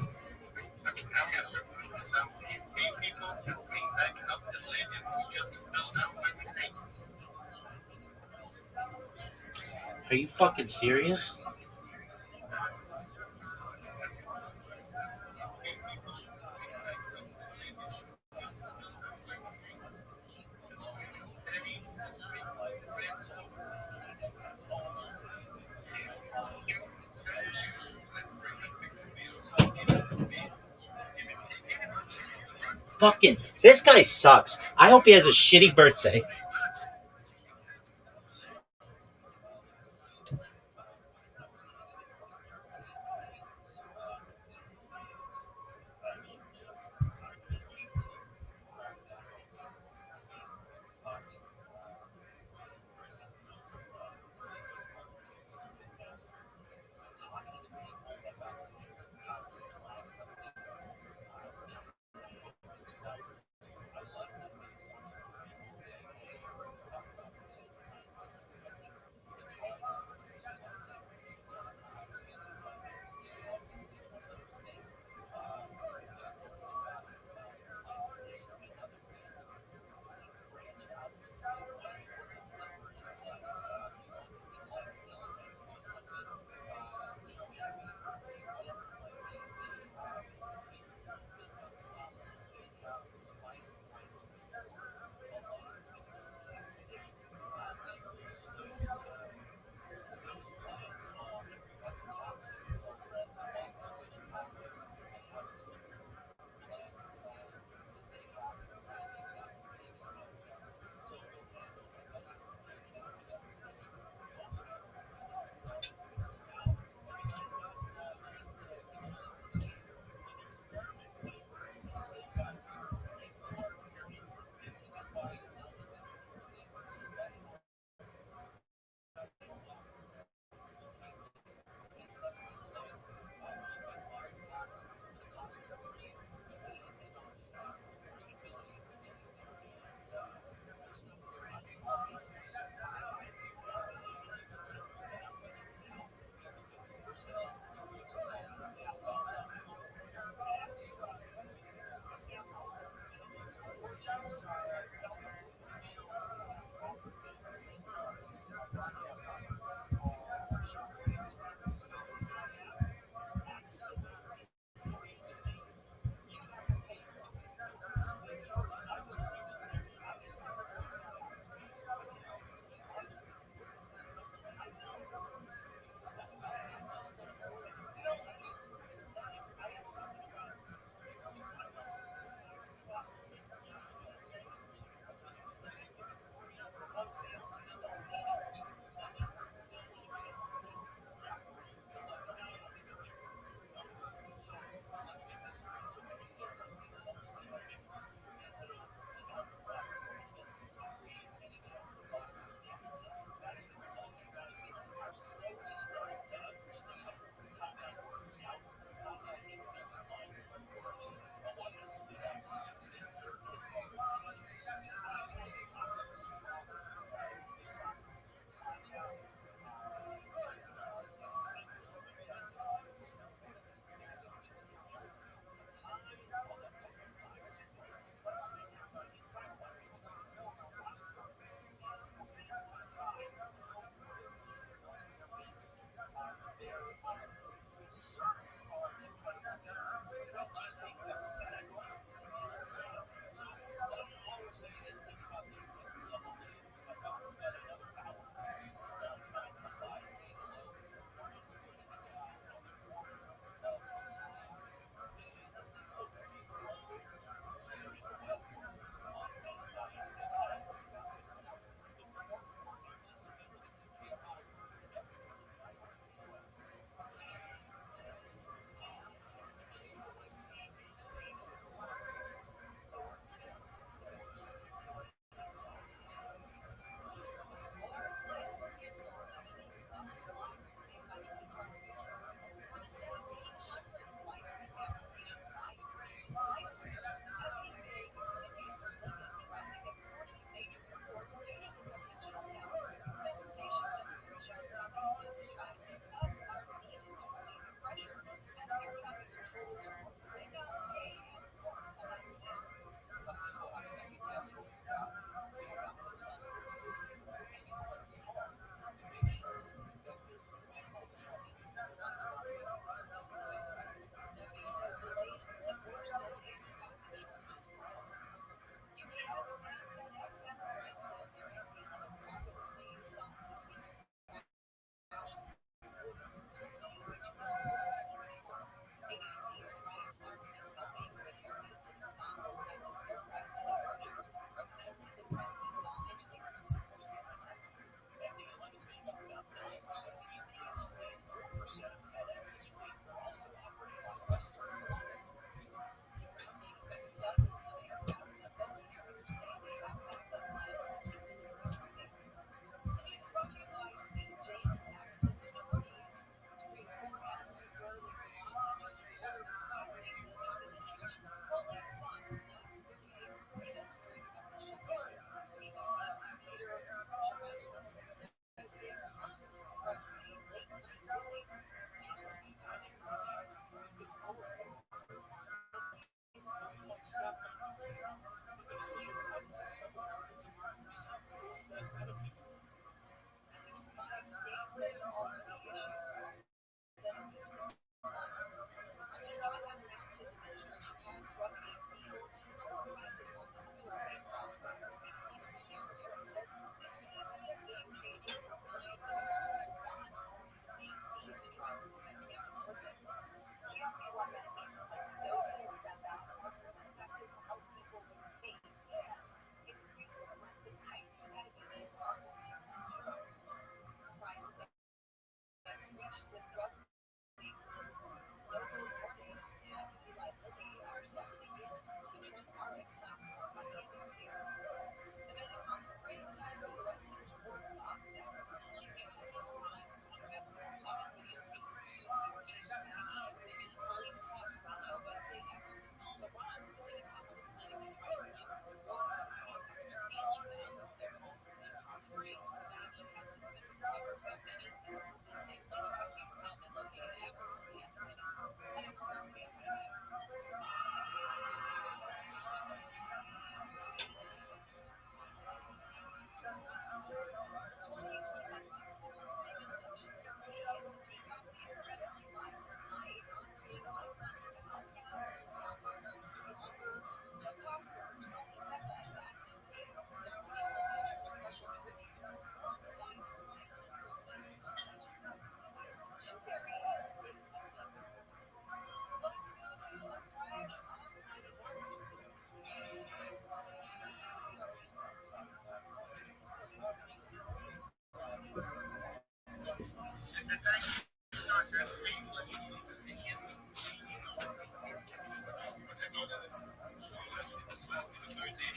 gonna remove some people to bring back up the legends who just fell down by mistake. Are you fucking serious? Fucking, this guy sucks. I hope he has a shitty birthday.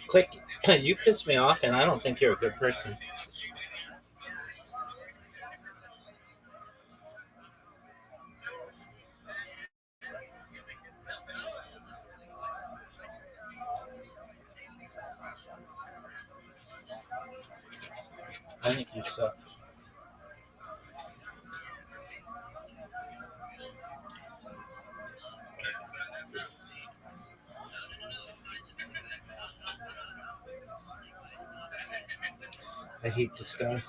Click. You piss me off, and I don't think you're a good person. I think you suck. I hate this guy.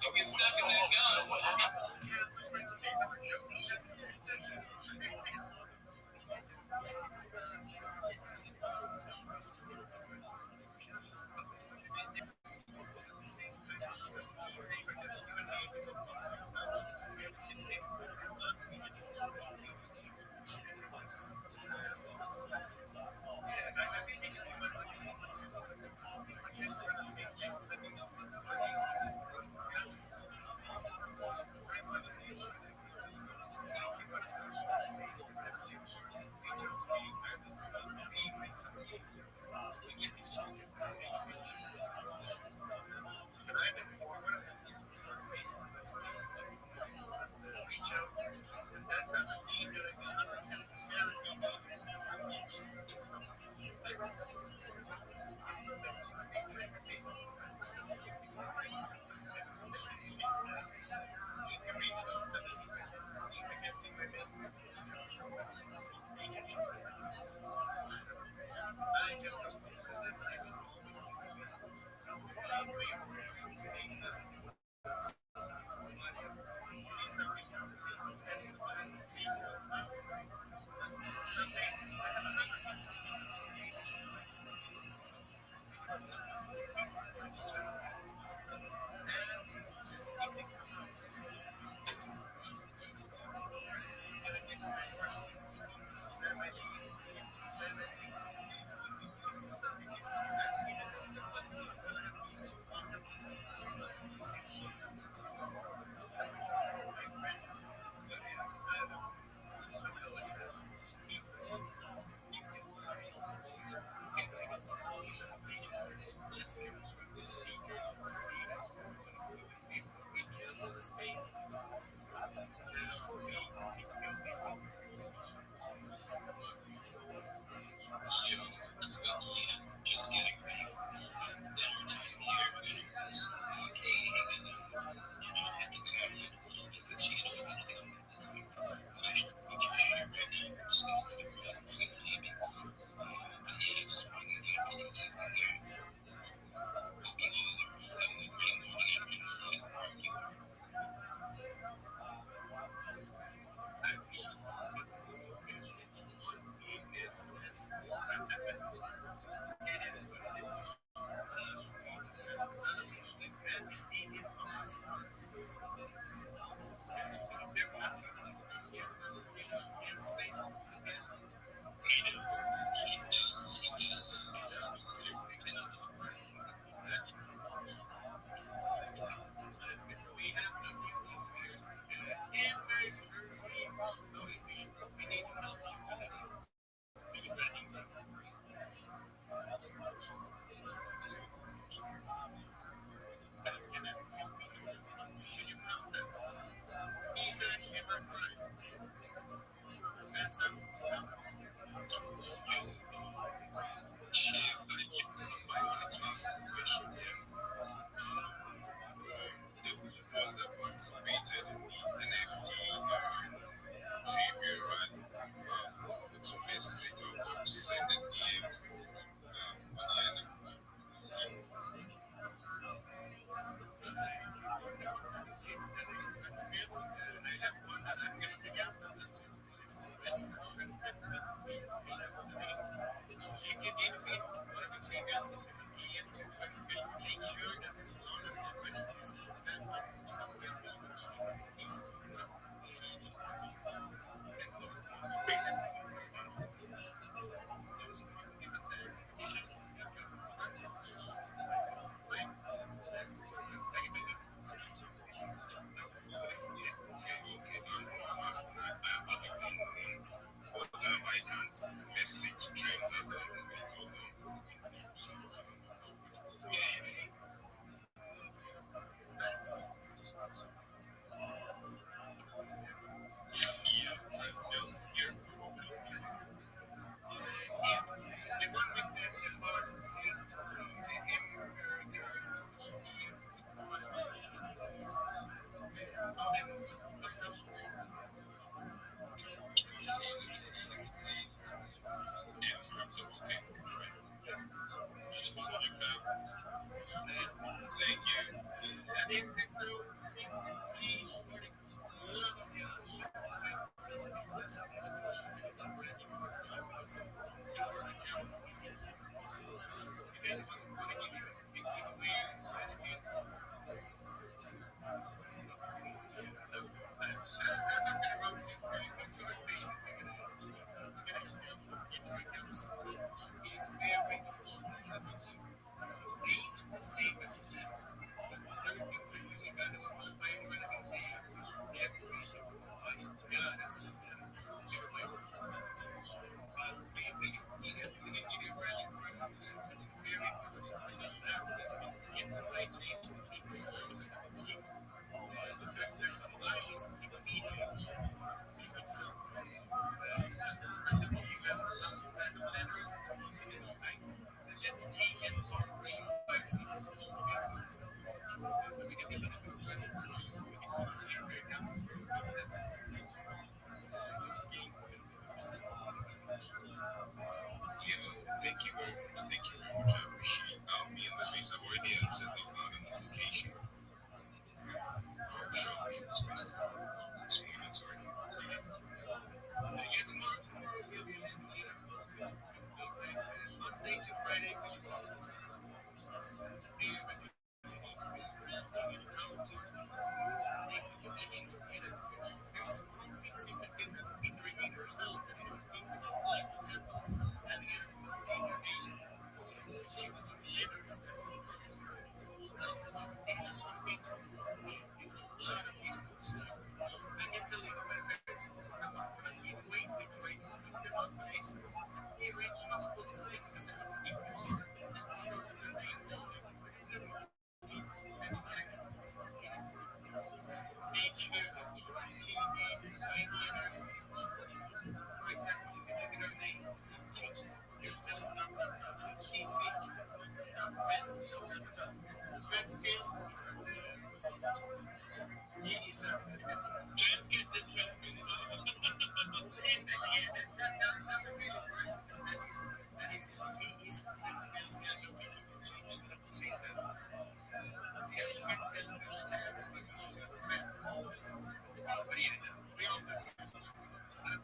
Don't get stuck in that gun.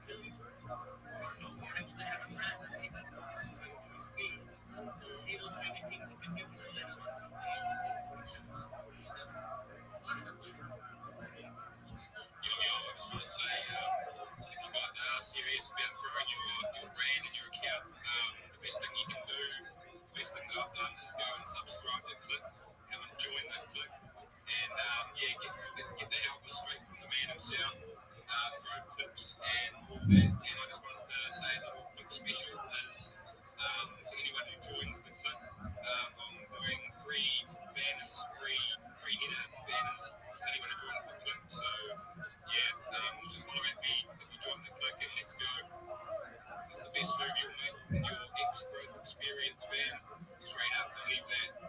actually have a friend that he got this one to his team. He will do anything he can do to let us know. I was going to say, if you guys are serious about growing your brand and your account, the best thing you can do, the best thing that I've done is go and subscribe to Click, come and join that Click, and get the alpha straight from the man himself, the growth tips and all that. And I just wanted to say the whole Click special is for anyone who joins the Click, I'm doing free banners, free header banners, anyone who joins the Click. So just follow at me if you join the Click and let's go. It's the best move you'll make in your ex-growth experience, man. Straight up, believe that.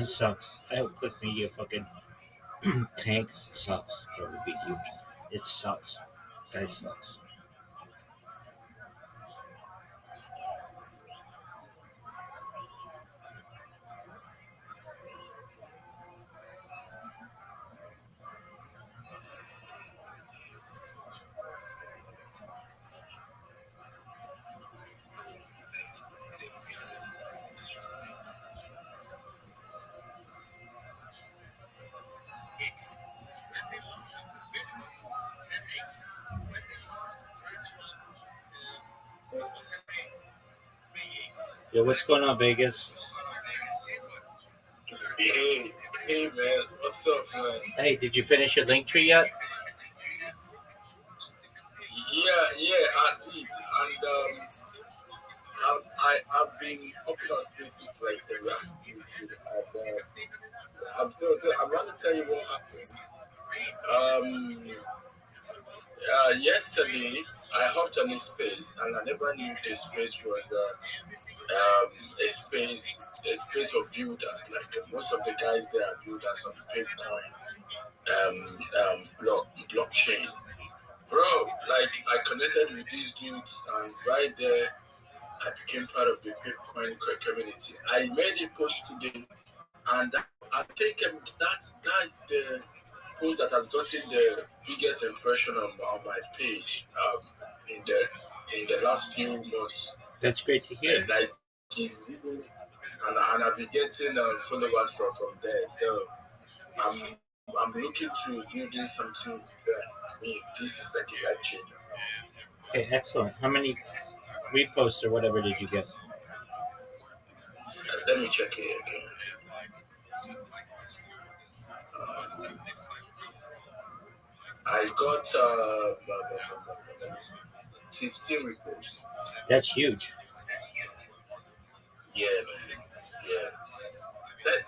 Sucks. I hope Click Media fucking tanks. Sucks. That would be huge. It sucks. Guys sucks. Yo, what's going on, Vegas? Hey, hey man, what's up, man? Hey, did you finish your link tree yet? Yeah, I did, and I've been up on Facebook like the last few days, and I'm gonna tell you what happened. Yesterday I hopped on this space, and I never knew this space was a space of builders. Like most of the guys there are builders of Bitcoin, blockchain. Bro, like I connected with these dudes, and right there I became part of the Bitcoin community. I made a post today, and I think that's the post that has gotten the biggest impression on my page in the last few months. That's great to hear. Like, and I've been getting followers from there. So I'm looking to building something that this is like a life changer. Okay, excellent. How many reposts or whatever did you get? Let me check it again. I got 16 reposts. That's huge. Yeah, man. Yeah. Thanks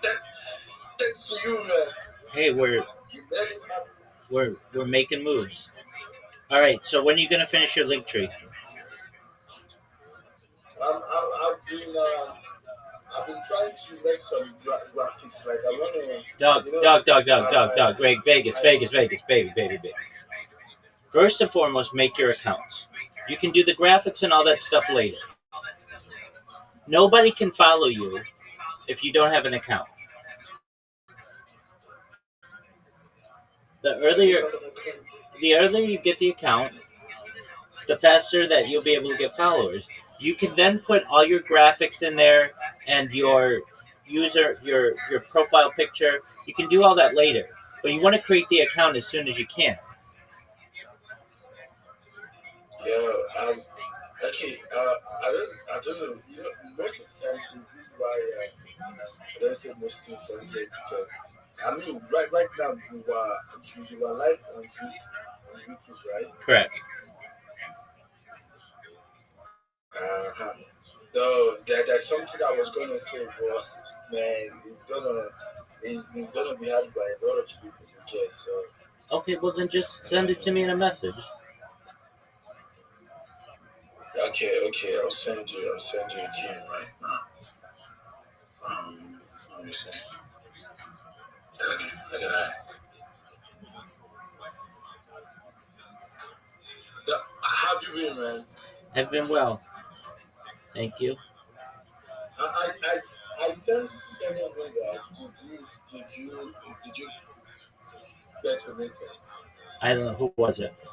to you, man. Hey, we're You made it happen. We're making moves. All right. So when are you gonna finish your link tree? I've been trying to make some graphics. Like I want to, Dog. Vegas, baby. First and foremost, make your accounts. You can do the graphics and all that stuff later. Nobody can follow you if you don't have an account. The earlier you get the account, the faster that you'll be able to get followers. You can then put all your graphics in there and your profile picture. You can do all that later, but you want to create the account as soon as you can. Actually, I don't know. Most of the time, this is why I don't say most things on here because I mean, right now you are live on YouTube, right? Correct. So there's something I was gonna say, but man, it's gonna be had by a lot of people to get. So Okay, well then just send it to me in a message. Okay, I'll send you a gym right now. Let me see. Look at that. How have you been, man? I've been well. Thank you. I sent someone that did you get a message? I don't know, who was it?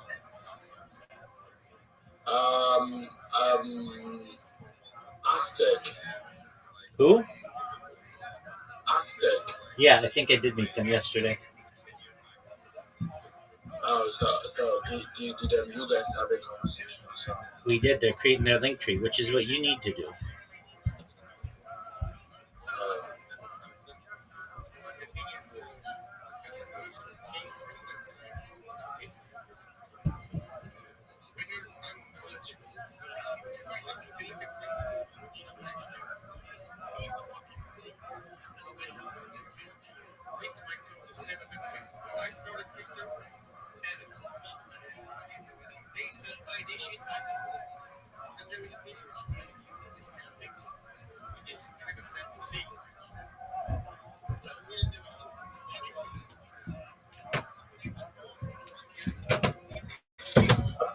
Aztec. Who? Aztec. Yeah, I think I did meet them yesterday. Oh, so did you guys have a conversation? We did. They're creating their link tree, which is what you need to do.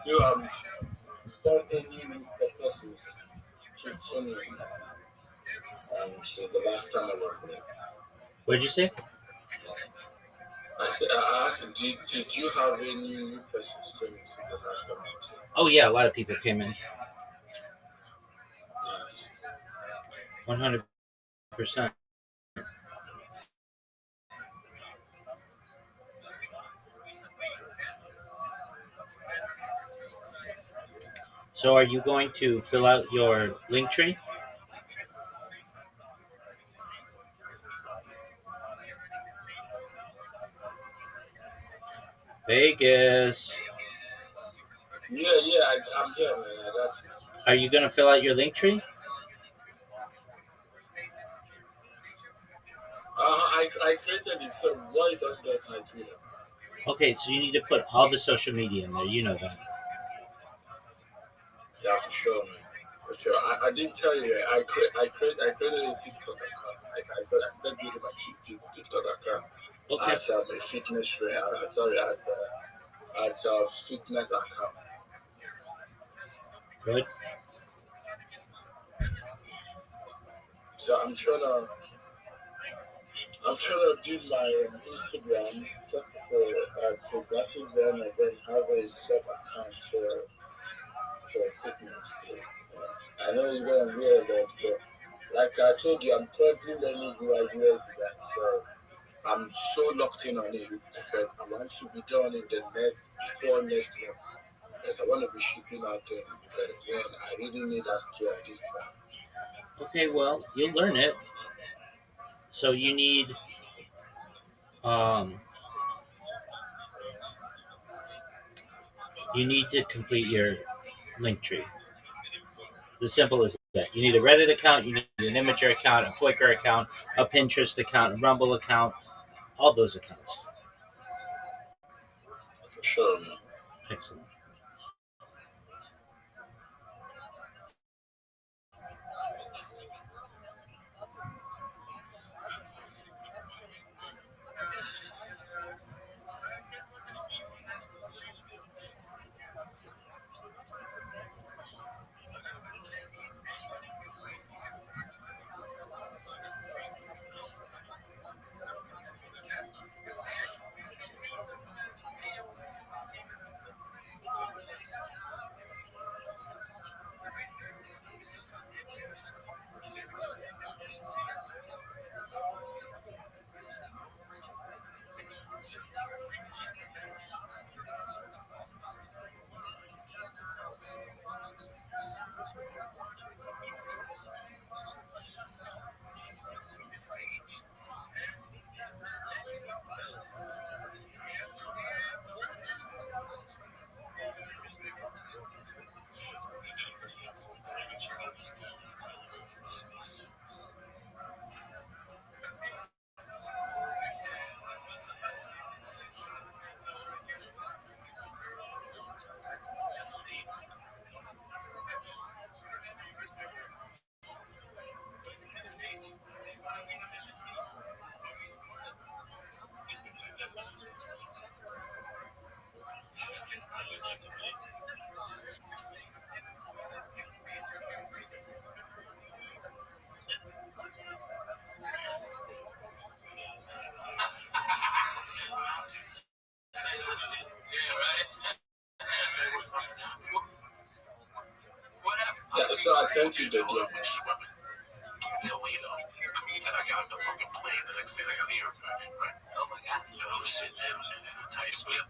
You done any purposes to so the last time I worked with you. What did you say? I asked, did you have any new persons to me since the last time? Oh yeah, a lot of people came in. 100%. So are you going to fill out your link tree? Vegas. Yeah, I'm here, man. I got you. Are you going to fill out your link tree? I created it, so why don't get my Twitter? Okay, so you need to put all the social media in there. You know that. Yeah, for sure, man. For sure. I didn't tell you. I created a TikTok account. Like I said, I started building my TikTok account. Okay. As a fitness trainer. As a fitness account. Good. So I'm trying to do my Instagram first for graphic then and then have a sub account for fitness. I know it's going to be a lot, but like I told you, I'm currently learning UI design, so I'm so locked in on it because I want to be done in the before next month. Because I want to be shipping out there because I really need that skill at this point. Okay, well, you'll learn it. So you need to complete your link tree. It's as simple as that. You need a Reddit account, you need an Imager account, a Flickr account, a Pinterest account, a Rumble account, all those accounts. sure, man. Excellent. Yeah, so I thank you, the deal. Toledo. And I got the fucking plane. The next day I got the ear infection, right? Oh my god. And I was sitting there and I tell you what, you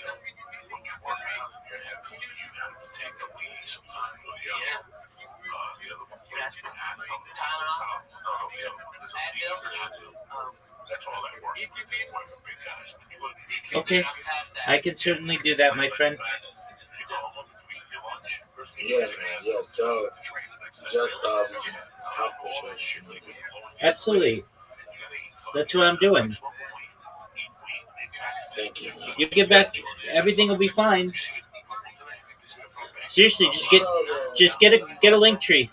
know, when you work out in your head, you have to take a lead sometimes or the other. The other one. That's what happened. Tylenol. That's all that works. For big guys. Okay, I can certainly do that, my friend. Yeah, man. Yeah, so just have patience. Absolutely. That's what I'm doing. Thank you. You get back, everything will be fine. Seriously, just get a link tree.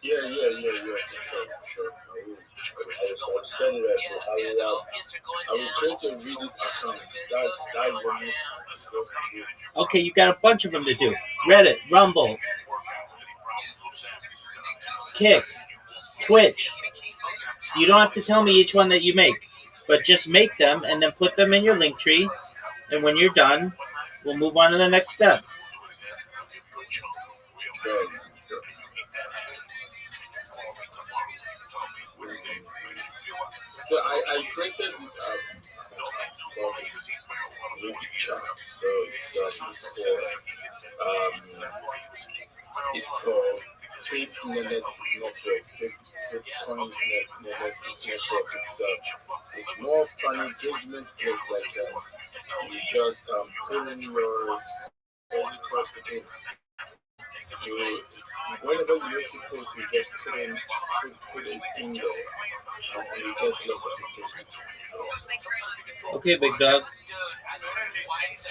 Yeah. Sure. I will send it. I will create a Reddit account. That's what you. Okay, you got a bunch of them to do. Reddit, Rumble, Kick, Twitch. You don't have to tell me each one that you make, but just make them and then put them in your link tree. And when you're done, we'll move on to the next step. So I created chat. So it's called Tape Network. It's more of an engagement place, like you just put in your every you whenever you make a post, you just put it in there, and you get lots of engagement. Okay, big dog.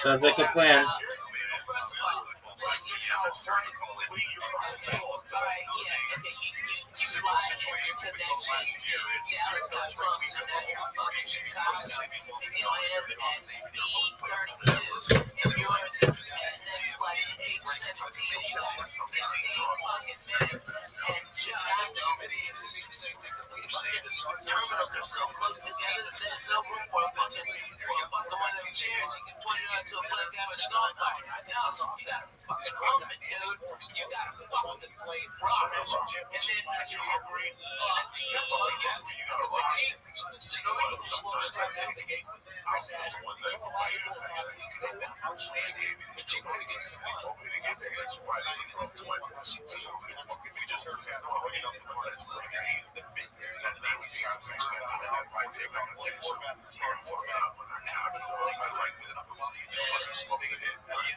Sounds like a plan.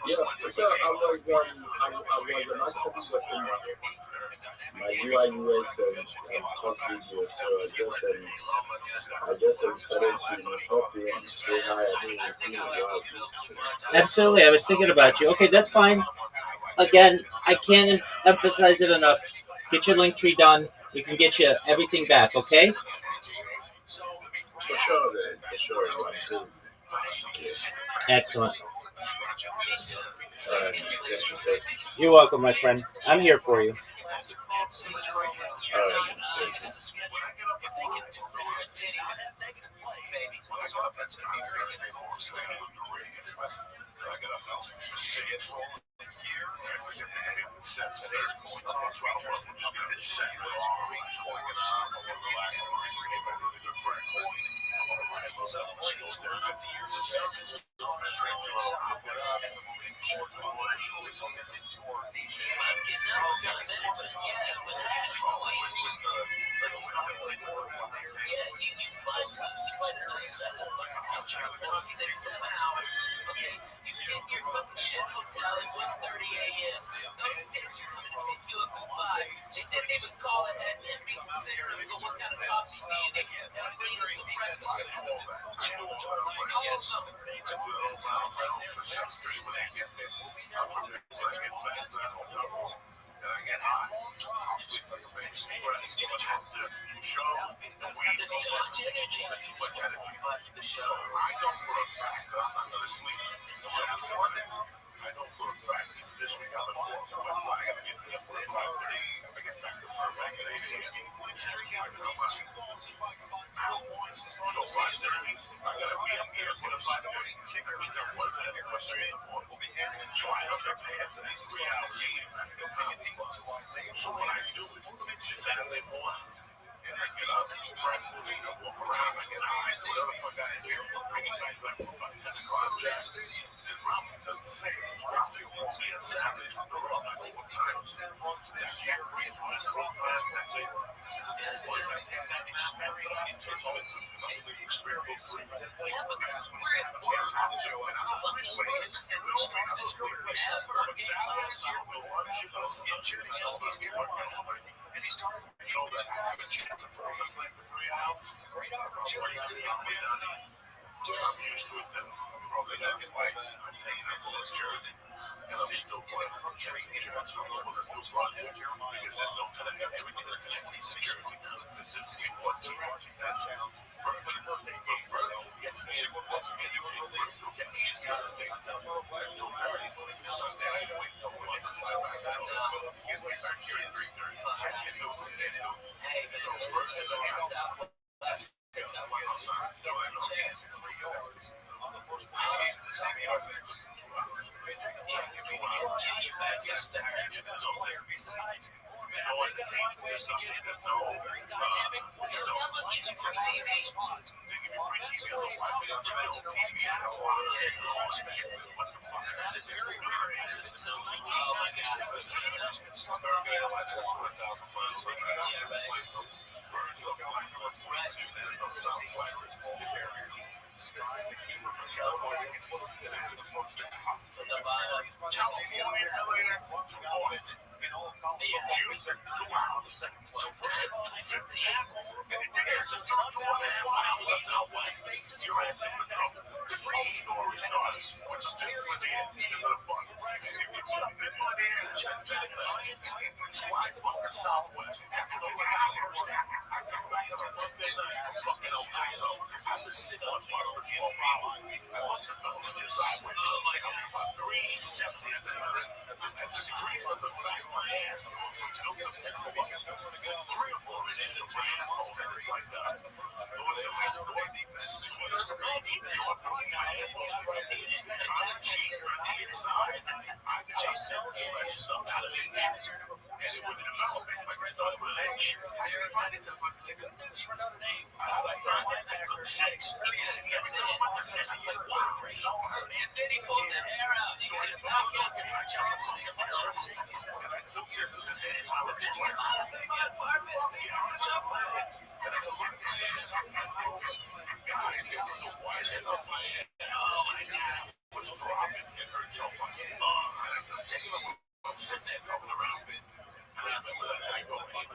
Yeah, because I was an activist of the market. my UI UX post video. So I just started to help you and say hi. I think you feel well. Absolutely. I was thinking about you. Okay, that's fine. Again, I can't emphasize it enough. Get your link tree done. We can get you everything back, okay? For sure, man. For sure. Excellent. Thank you, sir. You're welcome, my friend. I'm here for you.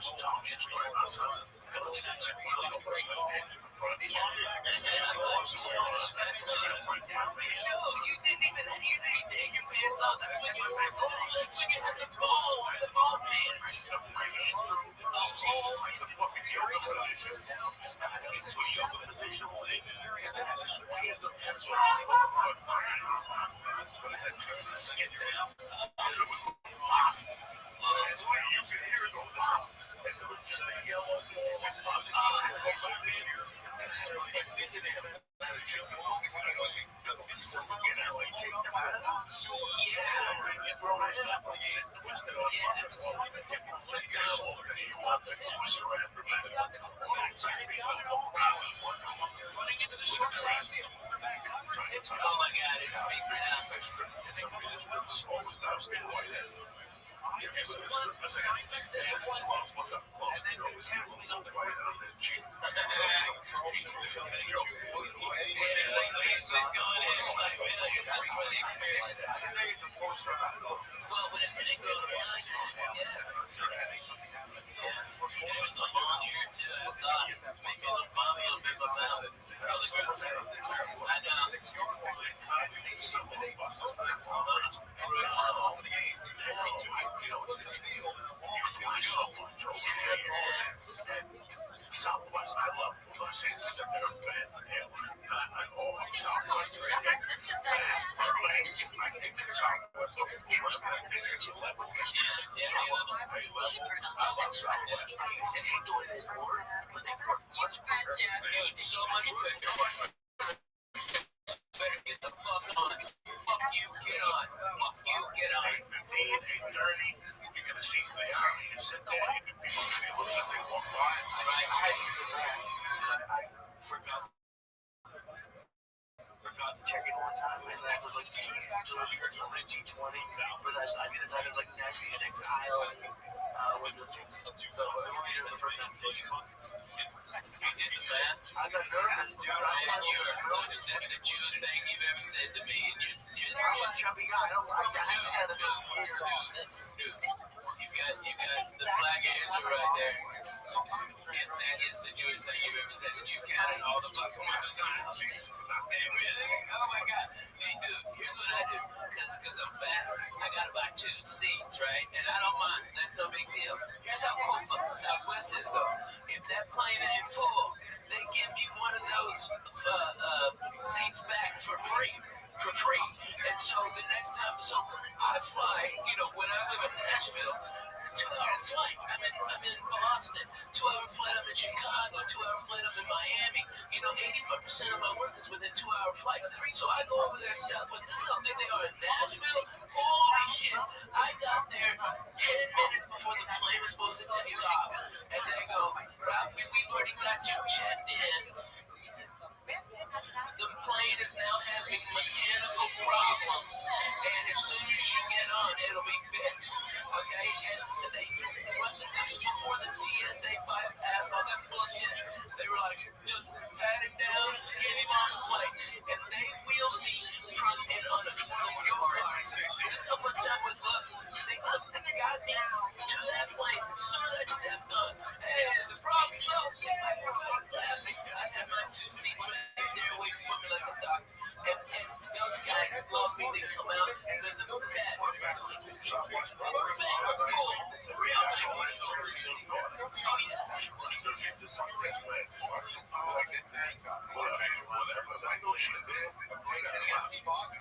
was telling me a story about something. I don't see that finally go break off in front of these guys. And then I watched the world and I no, you didn't even take your pants off. That's when you had the ball pants. The whole in the fucking yoga position. I think it was a yoga position thing. And then I squeezed the pants off. But I had time to sing it down. So you can hear it over the top. And there was just a yellow ball with positive this year. And it's really like this there. It's just get out like takes them out of the you throw those stuff like sit twisted on it's a sign that people sit down he's got the closer after that. Running into the short side, quarterback coverage. Oh my god, it's a big pass. Somebody just flipped the ball was down, stay away there. Yeah, so it's the same thing. This is one close, look up close. And then it was happening on the right on the cheek. Well, when it's an income, yeah. It was a long year too. I saw it. Make a little fun, a little bit of mouth. Really good. I know. Southwest, I love Los Angeles. They're best. Southwest is so much better. Better get the fuck on. Fuck you, get on. Fuck you, get on. 8:30. You're gonna see the army. You sit there. You can be looks like they walk by. I forgot to check in one time, and that was like G20 or something. G20. But I mean, it's like 96 aisle window seats. So the first time taking you did the math? I got nervous, dude. You're such the Jewish thing you've ever said to me, and you're a chubby guy. I had a You've got the flag of Israel right there. And that is the Jewish thing you've ever said. That you counted all the fucking windows on the house. Really? Oh my god. Dude, here's what I do. Because I'm fat, I gotta buy 2 seats, right? And I don't mind. That's no big deal. Here's how cool fucking Southwest is, though. If that plane ain't full, they give me one of those seats back for free. And so the next time, I fly, when I live in Nashville, 2-hour flight. I'm in Boston. 2-hour flight. I'm in Chicago. 2-hour flight. I'm in Miami. 85% of my work is within 2-hour flight. So I go over there Southwest. This is something they are in Nashville. Holy shit! I got there 10 minutes before the plane was supposed to take off, and they go, Rabbi, we've already got you checked in. The plane is now having mechanical problems, and as soon as you get on, it'll be fixed. Okay? And they rushed this before the TSA bypass, all that bullshit. They were like, just pat him down, get him on the plane. And they wheeled me from and on a go-kart. This is how much I was loved. They got me to that plane as soon as I stepped on. And the problem solved. Everybody clapping. I had my 2 seats right there waiting for me like a doctor. And those guys love me. They come out and they're the best. Oh, yeah. I know she's there.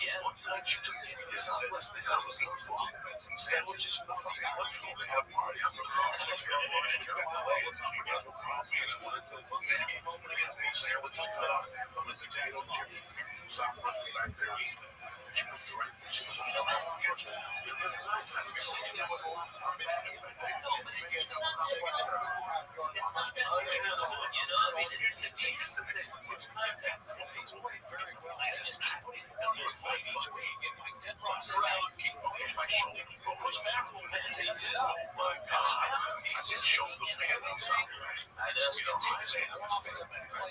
Yeah. One time she took me to the Southwest and I was eating sandwiches with the fucking lunch room. They have a party. I'm going to call some girl. You guys will call me and I wanted to look at the moment against me. Sandwiches cut up. But listen, they don't give me Southwest back there. She put me right there. She was on the phone. It was nice. I didn't say that was a lot of time. No, but it's not that good. It's not that good. I mean, it's a thing. It's not that good. It's played very well. It's not. It's fight each week. That runs around. Keep on my shoulder. Push back a little bit. Say, too. My God. He just showed the man on Southwest. I just don't take his hand on the stick.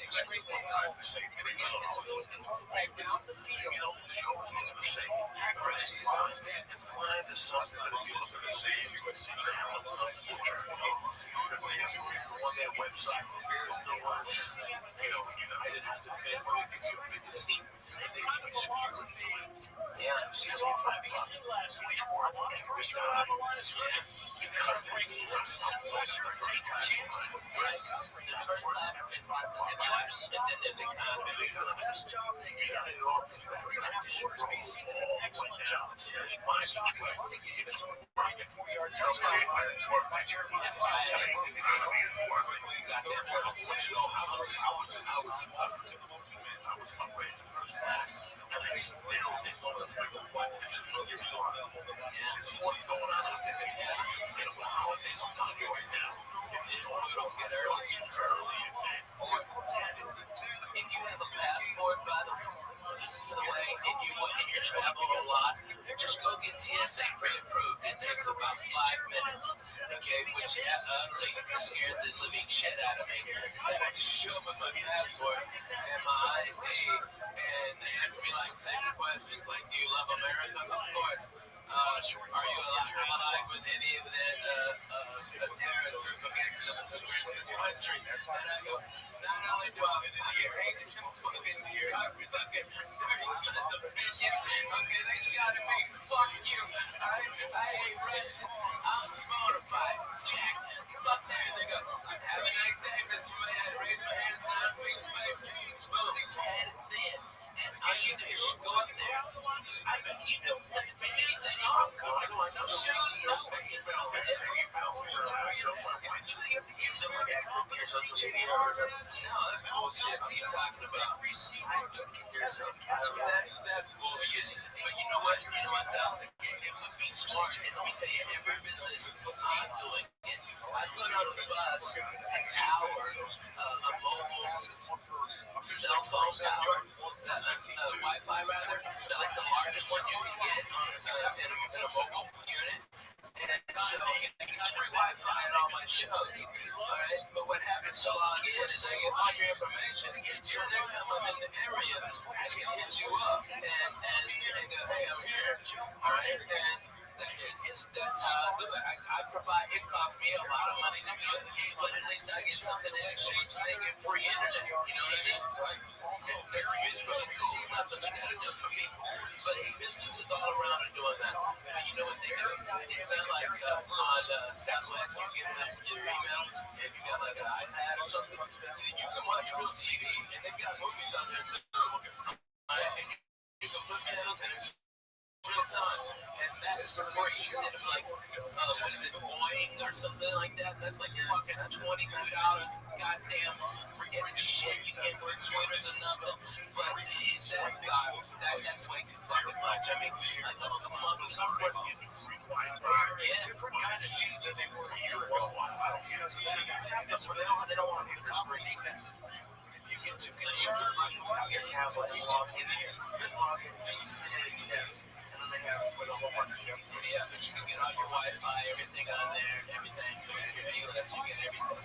Straight one time to say, getting out of the show was the same. Accuracy, and flying the sun. If you have a passport, by the way, and you travel a lot, just go get TSA pre-approved. It takes about 5 minutes. Okay, which utterly scared the living shit out of me. And I show them my passport and my ID, and they ask me like 6 questions, like, do you love America? Of course. Are you allied with any of that terrorist group against the country? And I go, not only do I fucking hate them fucking cocksucking dirty sons of bitches, okay, they shot at me, fuck you, I ain't Russian, I'm bona fide, Jack, fuck that, they go, have a nice day, Mr. Man, raise my hand, sign, please, boom, had it then. And all you do is go up there. You don't have to take anything off. No shoes, no fucking belt. No, that's bullshit. What are you talking about? That's bullshit. But you know what? Though? It would be smart. And let me tell you, every business I'm doing it. I go down to the bus, a tower, a mobile cell phone tower, Wi-Fi rather, like the largest one you can get in a mobile unit. And so it's free Wi-Fi on all my shows. Alright? But what happens to log in is I get all your information. So next time I'm in the area, I can hit you up and go, hey, I'm here. Alright? And that's how I do it. I provide, it costs me a lot of money to do it, but at least I get something in exchange and they get free internet. You know what I mean? So that's really cool. That's what you gotta do for me. But businesses all around are doing that. But you know what they do? It's not like on Southwest, you get your emails. If you got like an iPad or something, you can watch real TV, and they've got movies on there too. And you go flip channels and it's real time, and that's before you instead of like, what is it, Boeing or something like that? That's like fucking $22. Goddamn, forgetting shit. You can't work Twitters or nothing. But that's garbage. That's way too fucking much. I mean, like a month is worth. Yeah. Different kind of cheese than they were a year ago. They don't want to do this great expense. You get to your tablet and log in here. Just log in, just sit and accept. They have for the whole bunch of stuff. Yeah, but you can get all your Wi-Fi, everything on there, everything. You get everything.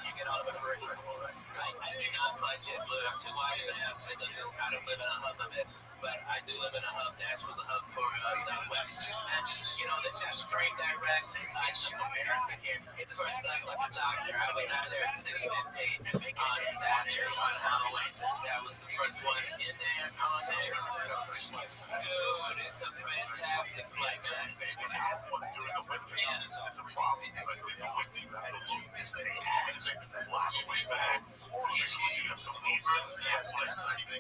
You get all of it for free. I do not fly JetBlue. I'm too wide for that. I don't live in a hub of it, but I do live in a hub. Nashville's a hub for Southwest. And you know, they have straight directs. I took American here. First class like a doctor. I was out there at 6:15 on Saturday on Halloween. That was the first one in there, on there. Dude, it's a fantastic flight, man.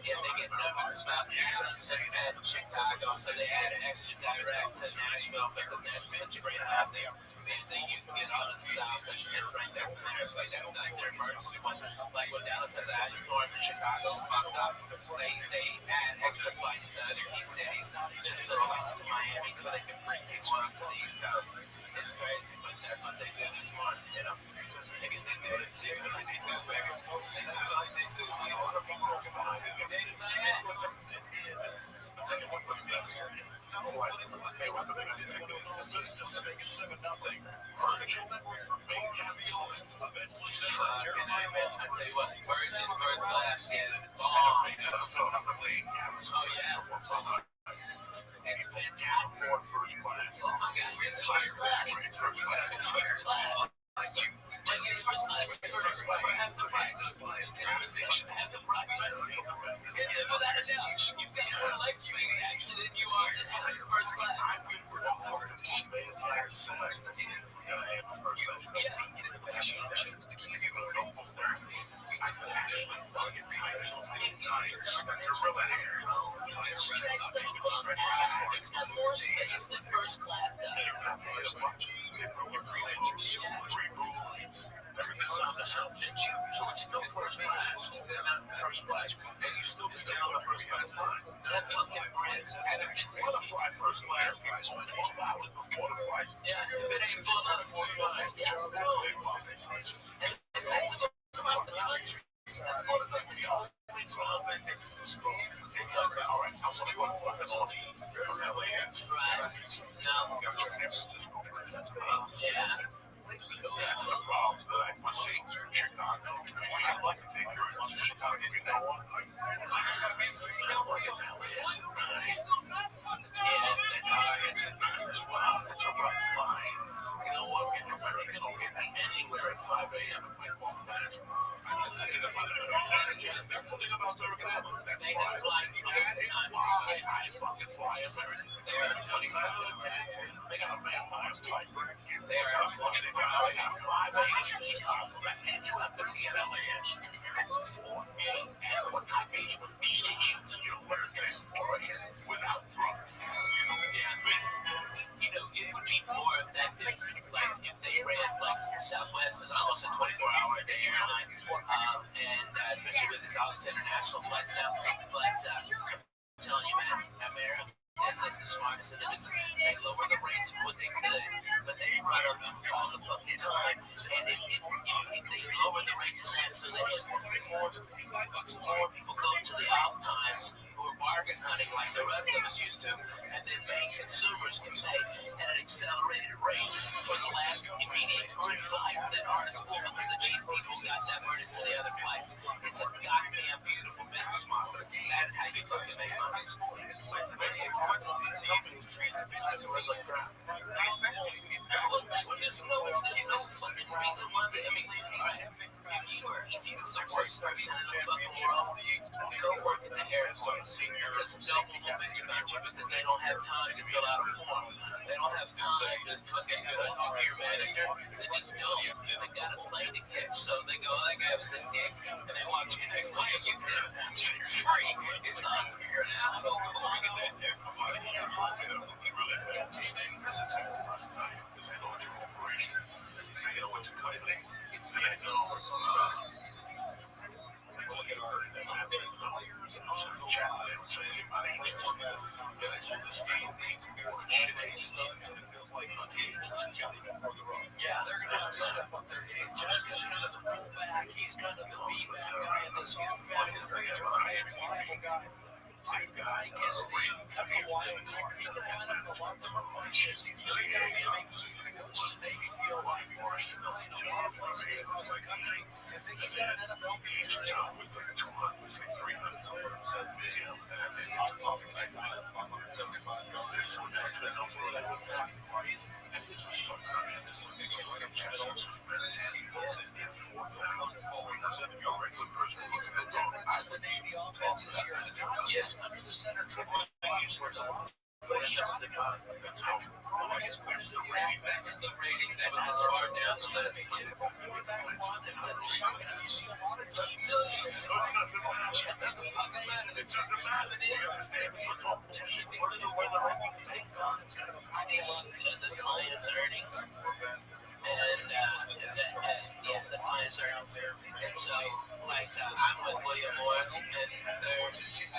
Yeah, they get nervous about Dallas and Chicago, so they add an extra direct to Nashville because Nashville's such a great hub there. They you can get out of the South and right there from there. Like, that's like their emergency one. Like when Dallas has an ice storm and Chicago's fucked up, they add extra flights to other key cities just so like to Miami so they can bring people up to the East Coast. It's crazy, but that's what they do this morning, you know. Niggas, they do it. They do like they do, baby. They do like they do. You know what I'm I tell you what, Virgin first class is bomb. Oh yeah. It's fantastic. For first class. Oh my God, it's first class. It's first class. It's first class. Like you. Like it's first class. It's first class. Have the price. It's first class. Have the price. And without a doubt, you've got more life space actually than you are the entire first class. I would work hard to push the entire semester in for the first class. Yeah. Options to keep you a local learning. I could actually plug in tires. Gorilla hair. Tires. It's got more space than first class does. Everything's on the shelf, so it's still first class. First class, and you still stay on the first class line. That fucking Prince. And if you want to fly first class, you spend 12 hours before the flight. Yeah, if it ain't full up, yeah. And that's the about the country. That's what about the only job that they do is go. All right, I'm only going to fucking Austin from LAX. Right. No. San Francisco. Yeah. That's the problem that I foresee in Chicago. I'd like to think very much of Chicago. You know what? Yeah, that's hard. It's a rough line. You know what? You can get anywhere at 5 a.m. if I walk back. That's the thing about Southern California. That's why I fucking fly American. They're 25 out of 10. They got a vampire type. They're fucking they got 5 a.m. in Chicago. That means you have to be in LAX at 4 a.m. What type of meeting would be to you when you're working without drugs? You know, it would be more if that's like if they ran like Southwest is almost a 24-hour a day airline, and especially with its all its international flights now. But I'm telling you, man, America is the smartest in the business. They lower the rates of what they could, but they run them all the fucking time, and they lower the rates of that so that more people go to the off times. Bargain hunting like the rest of us used to, and then many consumers can pay at an accelerated rate for the last immediate current flights that aren't as full because the cheap people got diverted to the other flights. It's a goddamn beautiful business model. That's how you fucking make money. It's very important to these companies treat the business like crap. There's no fucking reason why they, I mean, alright, if you were the worst person in the fucking world, go work at the airport. Because double will bitch about you because they don't have time to fill out a form. They don't have time to fucking do a gear manager. They just don't. They got a plane to catch, so they go, that guy was a dick, and they watch the next plane get there. It's free. It's awesome. You're an asshole. You really have to stay in this because I know it's your operation. I know what's coming. It's the end of yeah, they're going to step up their game just because he's in the fullback. He's kind of the beat back guy, and this is the funniest thing ever. Reliable guy. I've got a ring. He can line up the lights for lunch. He's very makes the coach to Navy feel like you're familiar to a lot of places across the country. I think he's got an NFL feature job with like 200, like 300 numbers. And it's a fucking like there's so much that numbers I would not fight. And this was fucking like a chance. He goes in there 4,000 followers. Your regular person is the difference in the Navy offense this year is not just under the center triple usually the shot the gun. That's how that's the rating that was as far down the list. You see a lot of teams so it doesn't matter. It doesn't matter. What are the rankings based on? It's kind of the client's earnings. And the client's earnings. And so, like, I'm with William Morris, and I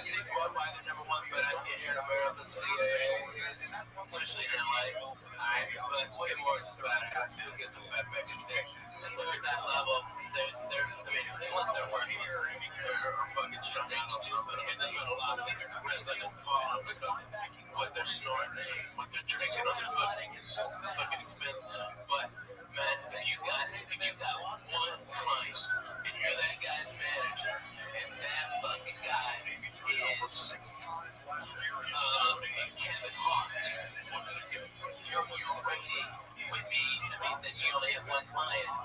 think worldwide they're number one, but I get here in America, CAA is, especially in LA. But William Morris is badass. He gets a fat back stick. And they're at that level, they're I mean, unless they're worthless, they're fucking strange or something. I mean, there's been a lot of things wrestling and falling because of what they're snorting, what they're drinking on their fucking expense. But man, if you got one client and you're that guy's manager, and that fucking guy is Kevin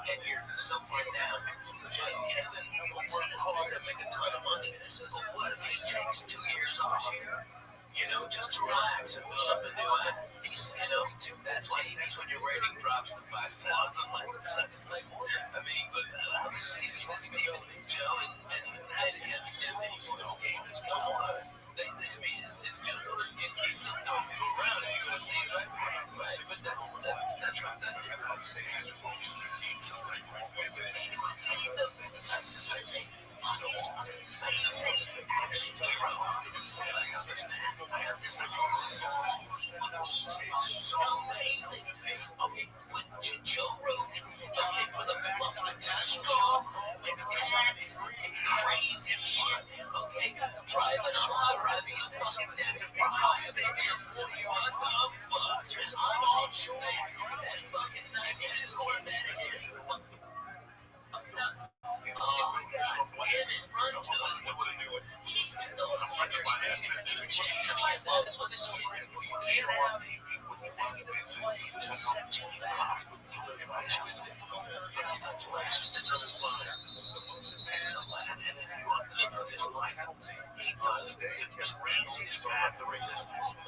and you're so far down. Like Kevin worked hard to make a ton of money. This is what if he takes 2 years off? Just to relax and build up a new act. That's when your rating drops to 5,000. Like, I mean, but Steve Joe and Kevin Devin, this game is no more. It's just, he's still throwing people around in UFCs, right? Right, but that's it. That's such a fucking amazing action hero. I understand. It's so amazing. Okay, with Joe Rogan, okay, with a fucking skull and tats and crazy shit, okay, driving a hot these fucking desert for high bitches. What the fuck? I'm all sure that fucking knife is more than it is. Oh my god, women run to it. He don't understand. Even change my that is what this kid show on TV when you want to be played. It's essentially that. It's a lad, and if you understood his life, he does his craziest path to resistance.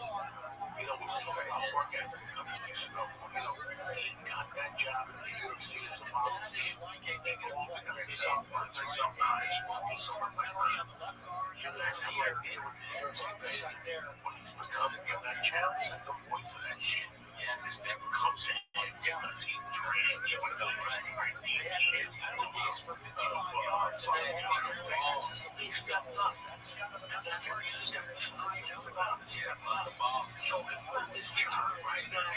We were talking about work ethic a couple weeks ago. He got that job at the UFC as a volunteer. They get all the myself knowledge. Someone like him. You guys have an idea what the UFC pays when he's becoming that challenge and the voice of that shit. This thing comes in because he trained you with the right years of he stepped up. And that's what he's serious about. So with this job right now,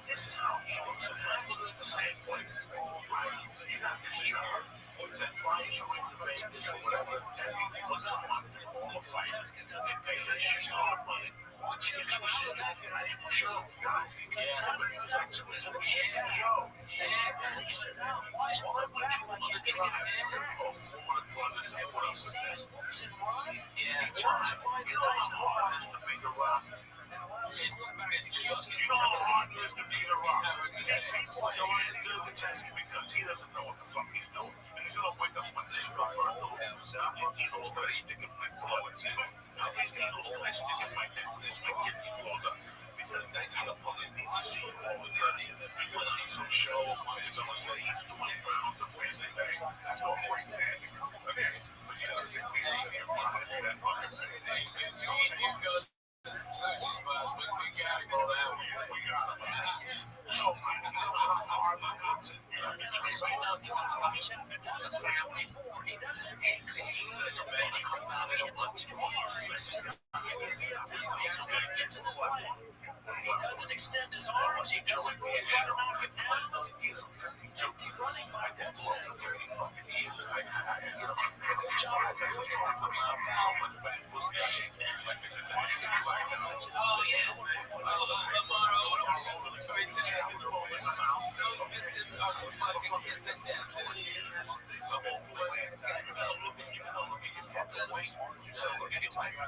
this is how he looks at it. The same way. Right? You got this job that flies you in the face or whatever, and he wants to want to form a fight. They pay that shit a lot of money. It's residual. Show. It's residual. Show. And he said, well, I want you to try. Folks, what he sees, what's in life, he knows how hard it is to beat a rock. You know how hard it is to beat a rock. He's testing because he doesn't know what the fuck he's doing. And he's going to wake up one day and go first to the needles going to stick in my blood. Now these needles going to stick in my neck. This might get me rolled up. Because that's how the public needs to see you all the time. When he's on show, he's going to say he's 20 pounds of Wednesday night. That's all great to have. Okay? But you just think he's going to find that fucking thing. Some sushi spots, we gotta go down. We gotta. So, I don't know how hard my nuts are. It's right now, he's a family. He doesn't make things. He doesn't make it. He don't want to. He doesn't extend his arms. He doesn't go try to knock it down. He's empty running like that for 30 fucking years. His job is to put so much back was there. Like the guys oh yeah. Those bitches are fucking kissing down to the ears. The whole point is got to tell them that you know look at your fucking way. So anyway, so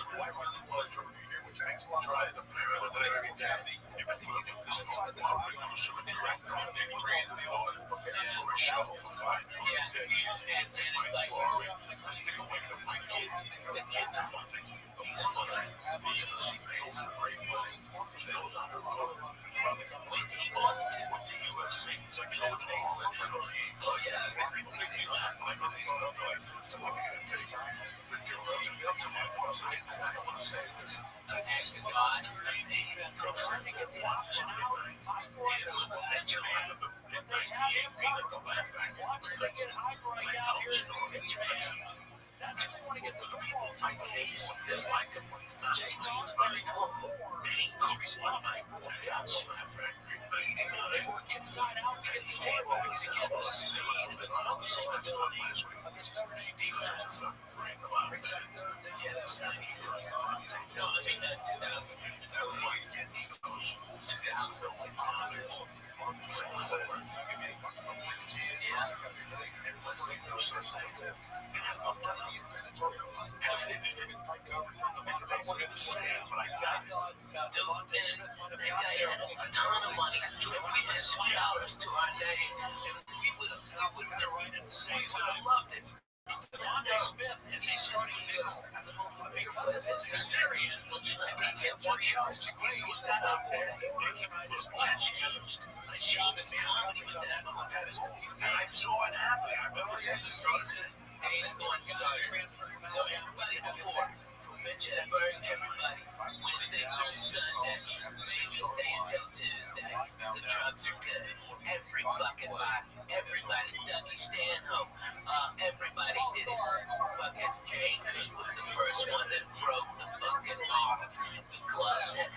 who I really was from here, which makes a lot of sense. If I think you do this inside the door, I'm sure the director of the creative thought is prepared for a show for 5 years. It's my glory. Let's stick away from my kids. The kids are funny. He's funny. The UFC pays him great money. Those are the when he wants to. With the UFC, it's like so tall and negotiate. Oh yeah. People make me laugh like these guys like, so what's it going to take for Joe Rogan up to my boss? I don't want to say this. Thanks to God, so sending it the option out. That's why I want to get the people. My case, dislike him when he's not. Jay knows very normal. He's responsible. That's my factory. They work inside out to get the airways, to get the speed, and the publishing of the last week. He was just a fucking break a lot. Yeah, that's 92. No, I mean that 2000. That guy had a ton of money. And we had $2 to our name. And we would have loved it. Devontae Smith is a experience. And he kept one shot. He was not out there. I changed comedy with that motherfucker. And I saw it happen. I remember in the season. And he was the one who started. Everybody before. From Mitch Hedberg, everybody. Wednesday through Sunday. Maybe stay until Tuesday. The drugs are good. Every fucking body. Everybody. Dougie Stanhope. Everybody did it. Fucking Jane Cook was the first one that broke the fucking law. The clubs had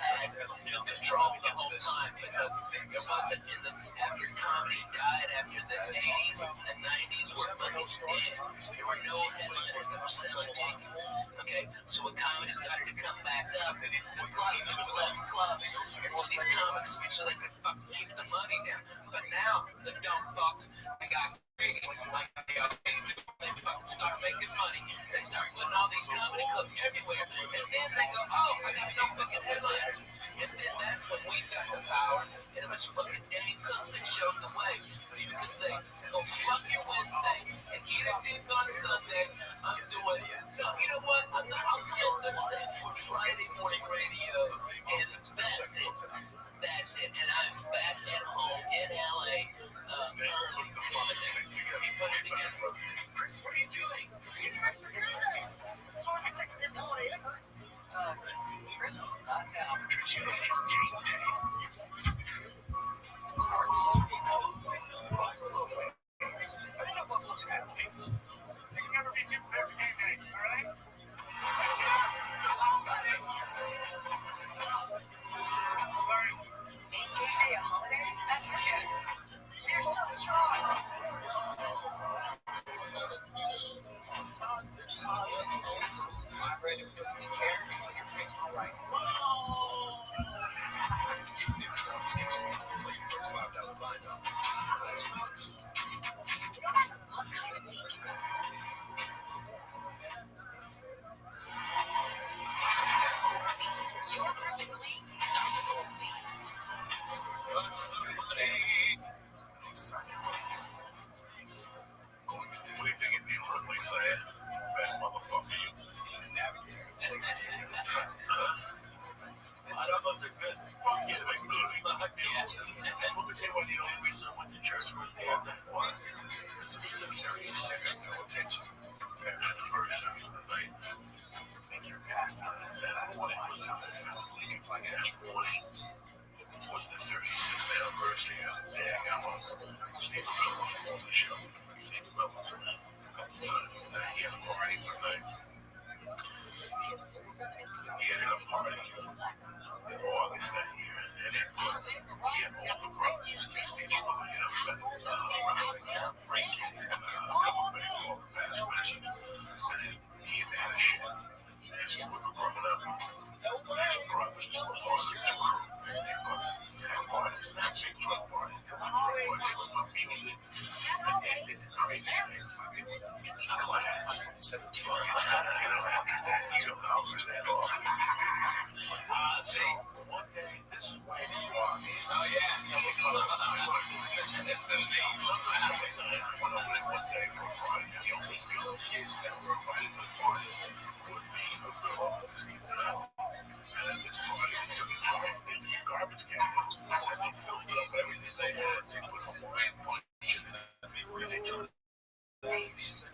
no control the whole time because there wasn't in the after comedy died after the 80s and the 90s were fucking dead. There were no headliners that were selling tickets. Okay, so when comedy started to come back up, the clubs, there was less clubs, and so these comics, so they could fucking keep the money down. But now the dumb fucks, they got greedy, like they always do. They fucking start making money. They start putting all these comedy clubs everywhere, and then they go, oh, I got no fucking headliners. And then that's when we got the power, and it was fucking Dane Cook that showed the way. But you could say, go fuck your Wednesday and eat a dick on Sunday. I'm doing, so you know what? I'll come on Thursday for Friday morning radio, and that's it. That's it, and I'm back at home in LA early from it. He put it together. Chris, what are you doing? Chris, sports. I don't know if Buffalo's a bad wings. They can never be too fair game day, all right? Sorry. Game day a holiday? That's okay. You're so strong. I'm ready to put the chair and your face all right. $5 buy now. What kind of tea can you're perfectly science. What do you think it'd be perfectly science? Fat motherfucker, you navigate places. I don't know if they're good. Yeah, like movie. And what was it when you know we went to church with the other one? There's a serious no attention. And the first time of the night. Make your pastime last a lifetime. Thinking financial warning. Was the 36th anniversary of the day I got on Steve Rebel on the show. Steve Rebel. He had a party for the night. He ended up partying in August that year. And then he had all the brothers. Steve Rebel, you know, Frank, he's got a couple of men called the Past West. And he had had a shit. And we were growing up. His brothers lost his temper. Parties, not big drug parties. Parties with music. And it's crazy. Class. 17. You know, after that, you know, I was that off. See, one day, this is why you are. Oh, yeah. One day, we were partying. The only kids that were invited to the party would be a girl. And at this party, we took a garbage can. And they filled up everything they had. They put a wine punch in it. And they took beans.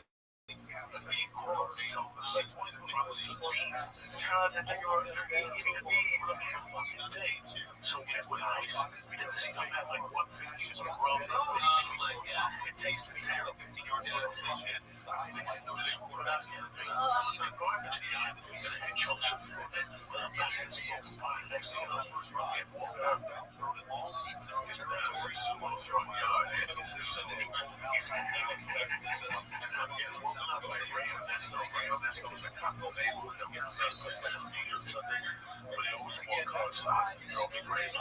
Bean quarter. They told us like 20 was 2 beans. God, and they were eating a bean for a fucking day. So we put ice. And the stuff had like 150 or rum. It tasted terrible. You're fucking. Makes it no squirt out here. It's like garbage can. And chunks of fruit. And smoke pie. Next thing you know, get walking out down. All deep down in the front yard. And this is Sunday. He's like, and I'm getting woken up by rain. That's no rain. That's no taco neighborhood. I'm getting sun because that's New York Sunday. But they always walk outside. They'll be crazy.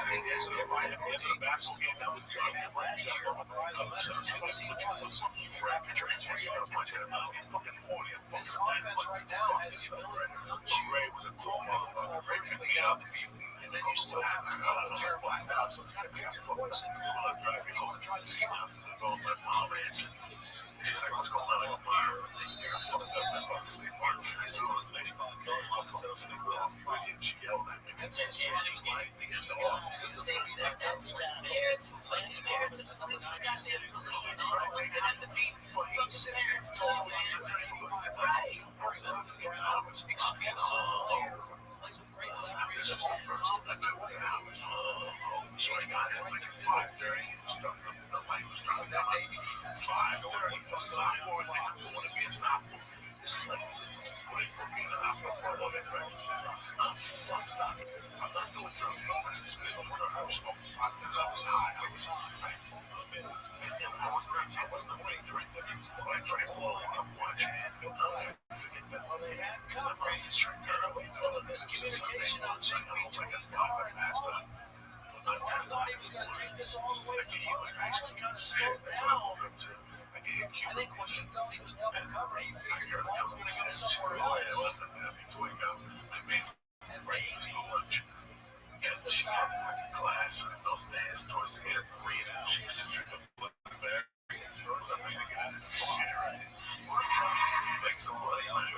think that's if I had been in a basketball game, that was the argument last year. I was so crazy. What you was rapid transfer, you're gonna punch it out. Fucking 40 of them. Sometimes right now, this stuff, Ray was a cool motherfucker. Ray picked me up. And then you still have to go to terrifying now, so it's gotta be a fucking driving home and try to sleep out. Oh, my mom answered. She's like, what's going on? I fucked up my fucking sleep part. So I was like, no, it's my fucking sleep off. And she yelled at me. She's like, the end of all. That's when parents were fucking parents and police were goddamn police. Waking up to be fucking parents too, man. Right. This is the first I took the hours home. So I got in like at 5:30 and started the light was starting at 5:30. A sophomore, I don't want to be a sophomore. This is like they put me in the hospital for a lung infection. I'm fucked up. I'm not doing drugs. I was smoking pot because I was high. I wasn't a late drinker. I drank a lot of watch. I forget that. My brain is trying early. This is Sunday. So I don't drink at 5. I passed out. I thought he was going to take this all the way to the basically kind of slowed down. I think when he felt he was double covered, he figured he was going to go somewhere else. I made brains so much. And she had a class in those days towards the end. She used to drink a blackberry. Make some money on it.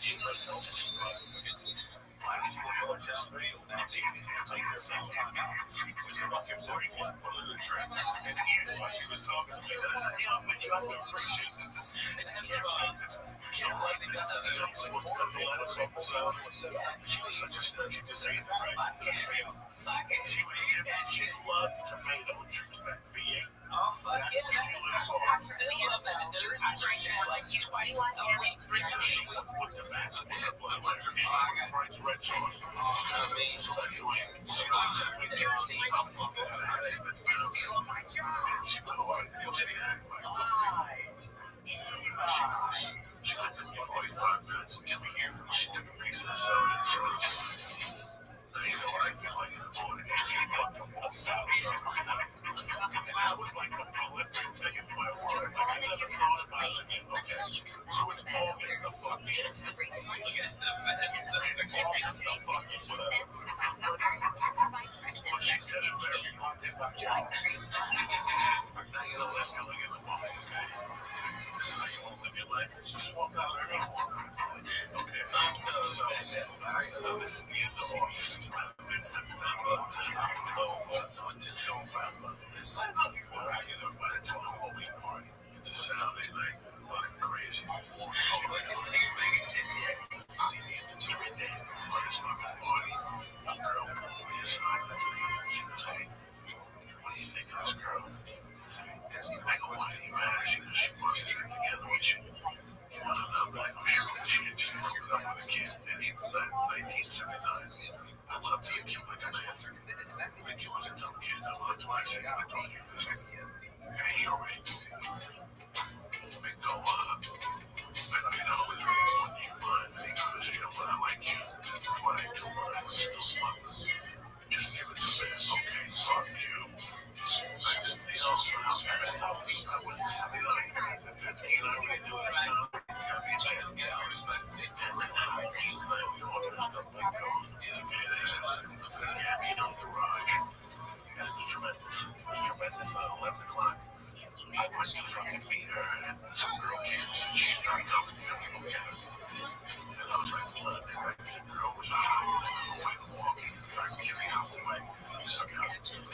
She was such a strong. Just take the same time out. Just about your 41 for the trip. And even while she was talking to me, but you have to appreciate this. She was such a stud. She just said it right. She loved tomato juice back V8. Oh, fuck yeah. I still get up at the nurse. I drink that like twice a week, 3 times a week. What's the matter? French red sauce. So anyway, she likes it with juice. I'm fucking happy. And she was always she looked at me 45 minutes and she took a piece of the soda and she was, you know what I feel like in the morning? She fucking walked out. I was like a prolific taking firework. Like I never thought about it. Okay. So it's August, the fucking but she said it very about you. You know that feeling in the morning, okay? It's like you won't live your life. Just walk out there and walk out. Okay. So, this is the end of August. It's September. I didn't know if I'm this. I get invited to a Halloween party. It's a Saturday night. Fucking crazy. See me in the TV days before this fucking party. A girl pulled me aside. She goes, hey, what do you think of this girl? I go, why are you mad? She goes, she wants to get together with you. And I'm like, I'm sure she had just broken up with a kid. And even back in 1979, I want to be a kid like a man. When she was a dumb kid, I want to twice. I gotta go get this. Hey, you're right. Big no, you know, whether it's one you mind, because you know what I like you. What I do, what I was still just give it to me. Okay, fuck you. I just, you know, I'm telling you, I was 79 years at 15. I really knew that. I respect it. And then now I dream tonight, we all do stuff like those. Okay, that's the Gabby's garage. And it was tremendous. It was tremendous at 11 o'clock. I went to fucking meet her, and some girl came and said she's not coming. I'm going to go get her. And I was like, blood, and the girl was high. I was like, walking, trying to get me out of the way. So I got to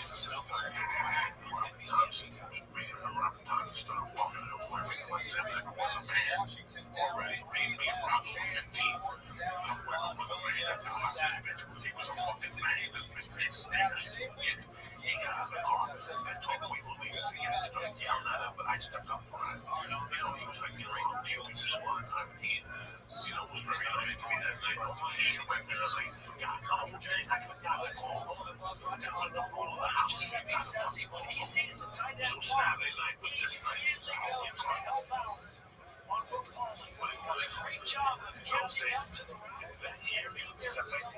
Robert Thompson, who was reading her. Robert Thompson started walking her boyfriend like that. Never was a man. Already made me and Robert 15. My boyfriend was a man. That's how I was. He was a fucking man. He got out of the car and told me we were leaving together and started yelling at him, but I stepped up for him. You know, he was like, you know, I'm dealing with this one time. He, you know, was very nice to me that night. She went there and I forgot. I forgot to call him. That was the whole of the house. So Saturday night was just night. But it was a great job. Those days, that year, 1979,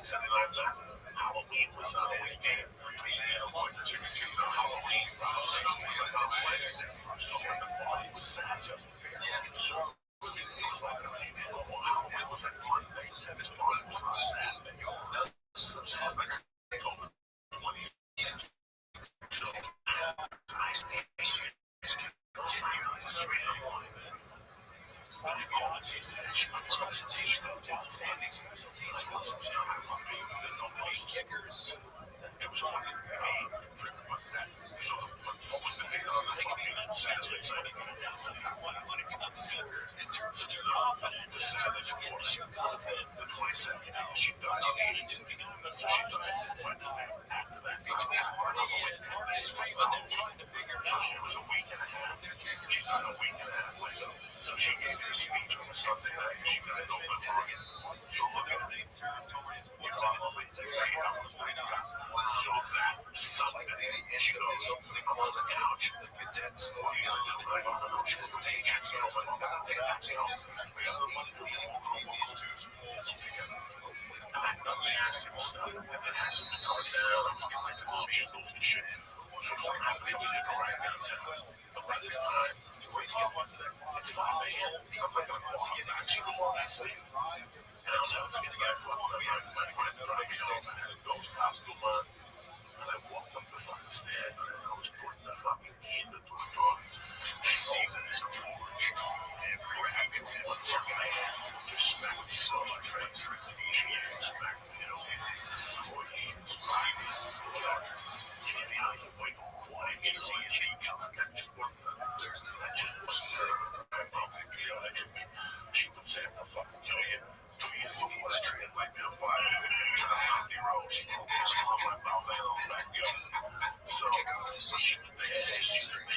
Halloween was a weekend. Me and the boys took it to Halloween. It was like on Wednesday. So the party was Saturday. So it was like a email. It was like Monday. And this party was on Saturday. So I was like, I told them, so I stayed. It's 3 in the morning. I called it. She was outstanding. I want some Rabbi. There's no place kickers. It was like that. So, what was the date on the fucking Saturday? In terms of their confidence, the Saturday before, the 22nd, she died on so she died on Wednesday. After that, so she was a week and a half. She died a week and a half later. So she gave me a speech on Sunday night. She died on the Oregon. So look at it. You follow me? So that Sunday, she goes, I'm on the couch. What are you going to do? I don't know. She goes, take a taxi home. I gotta take a taxi home. We got the money for and I got the acid stuff. And the acid was coming down. I was getting like the little jingles and shit. So something happened to me to go right downtown. But by this time, it's 5 a.m. I'm like, I'm calling it. She was all that sleep. And I'll never forget the guy fucking me. My friends drive me home. I had a ghost costume on. And I walked up the fucking stairs. And as I was putting the fucking key in the door, she sees it as a forge. And grabbed it and one fucking hand. Just smacked me so my face. She had smacked me, 4 years. 5 years. She had me out of the way. I didn't see it. She jumped. That just wasn't her. That just wasn't her. I don't think she ought to hit me. She would say, I'm gonna fucking kill you. 2 years before that train light me on fire. I'm out the road. She won't get me on my mouth. I don't back me up. So, she's bad. She's bad.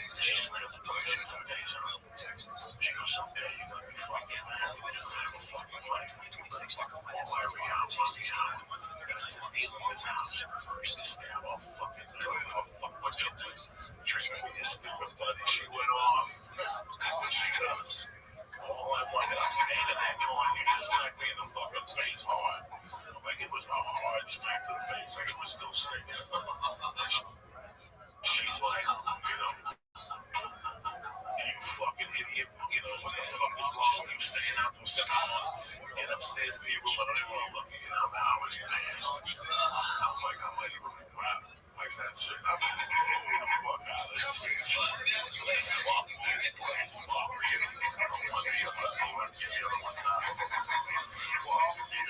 She's like a push. She took days out in Texas. She goes, someday you're gonna be fucking mad. You're gonna have a fucking life. All my reality is out. You're gonna sit in this house. First, stay out all fucking day. What's your places? Treat me, you stupid buddy. She went off. She does. All I wanted, I'm standing there going, you just smacked me in the fucking face hard. Like it was a hard smack to the face, like it was still stinging. She's like, you fucking idiot. What the fuck is wrong? You staying out till 7 Get upstairs to your room, I don't even want to look at you. I'm hours past. I'm like, I might even grab it. Like that's it. I'm gonna get the fuck out of this bitch. Fuck this. Fuck you. I don't want to be able to see what the other one does. Fuck you.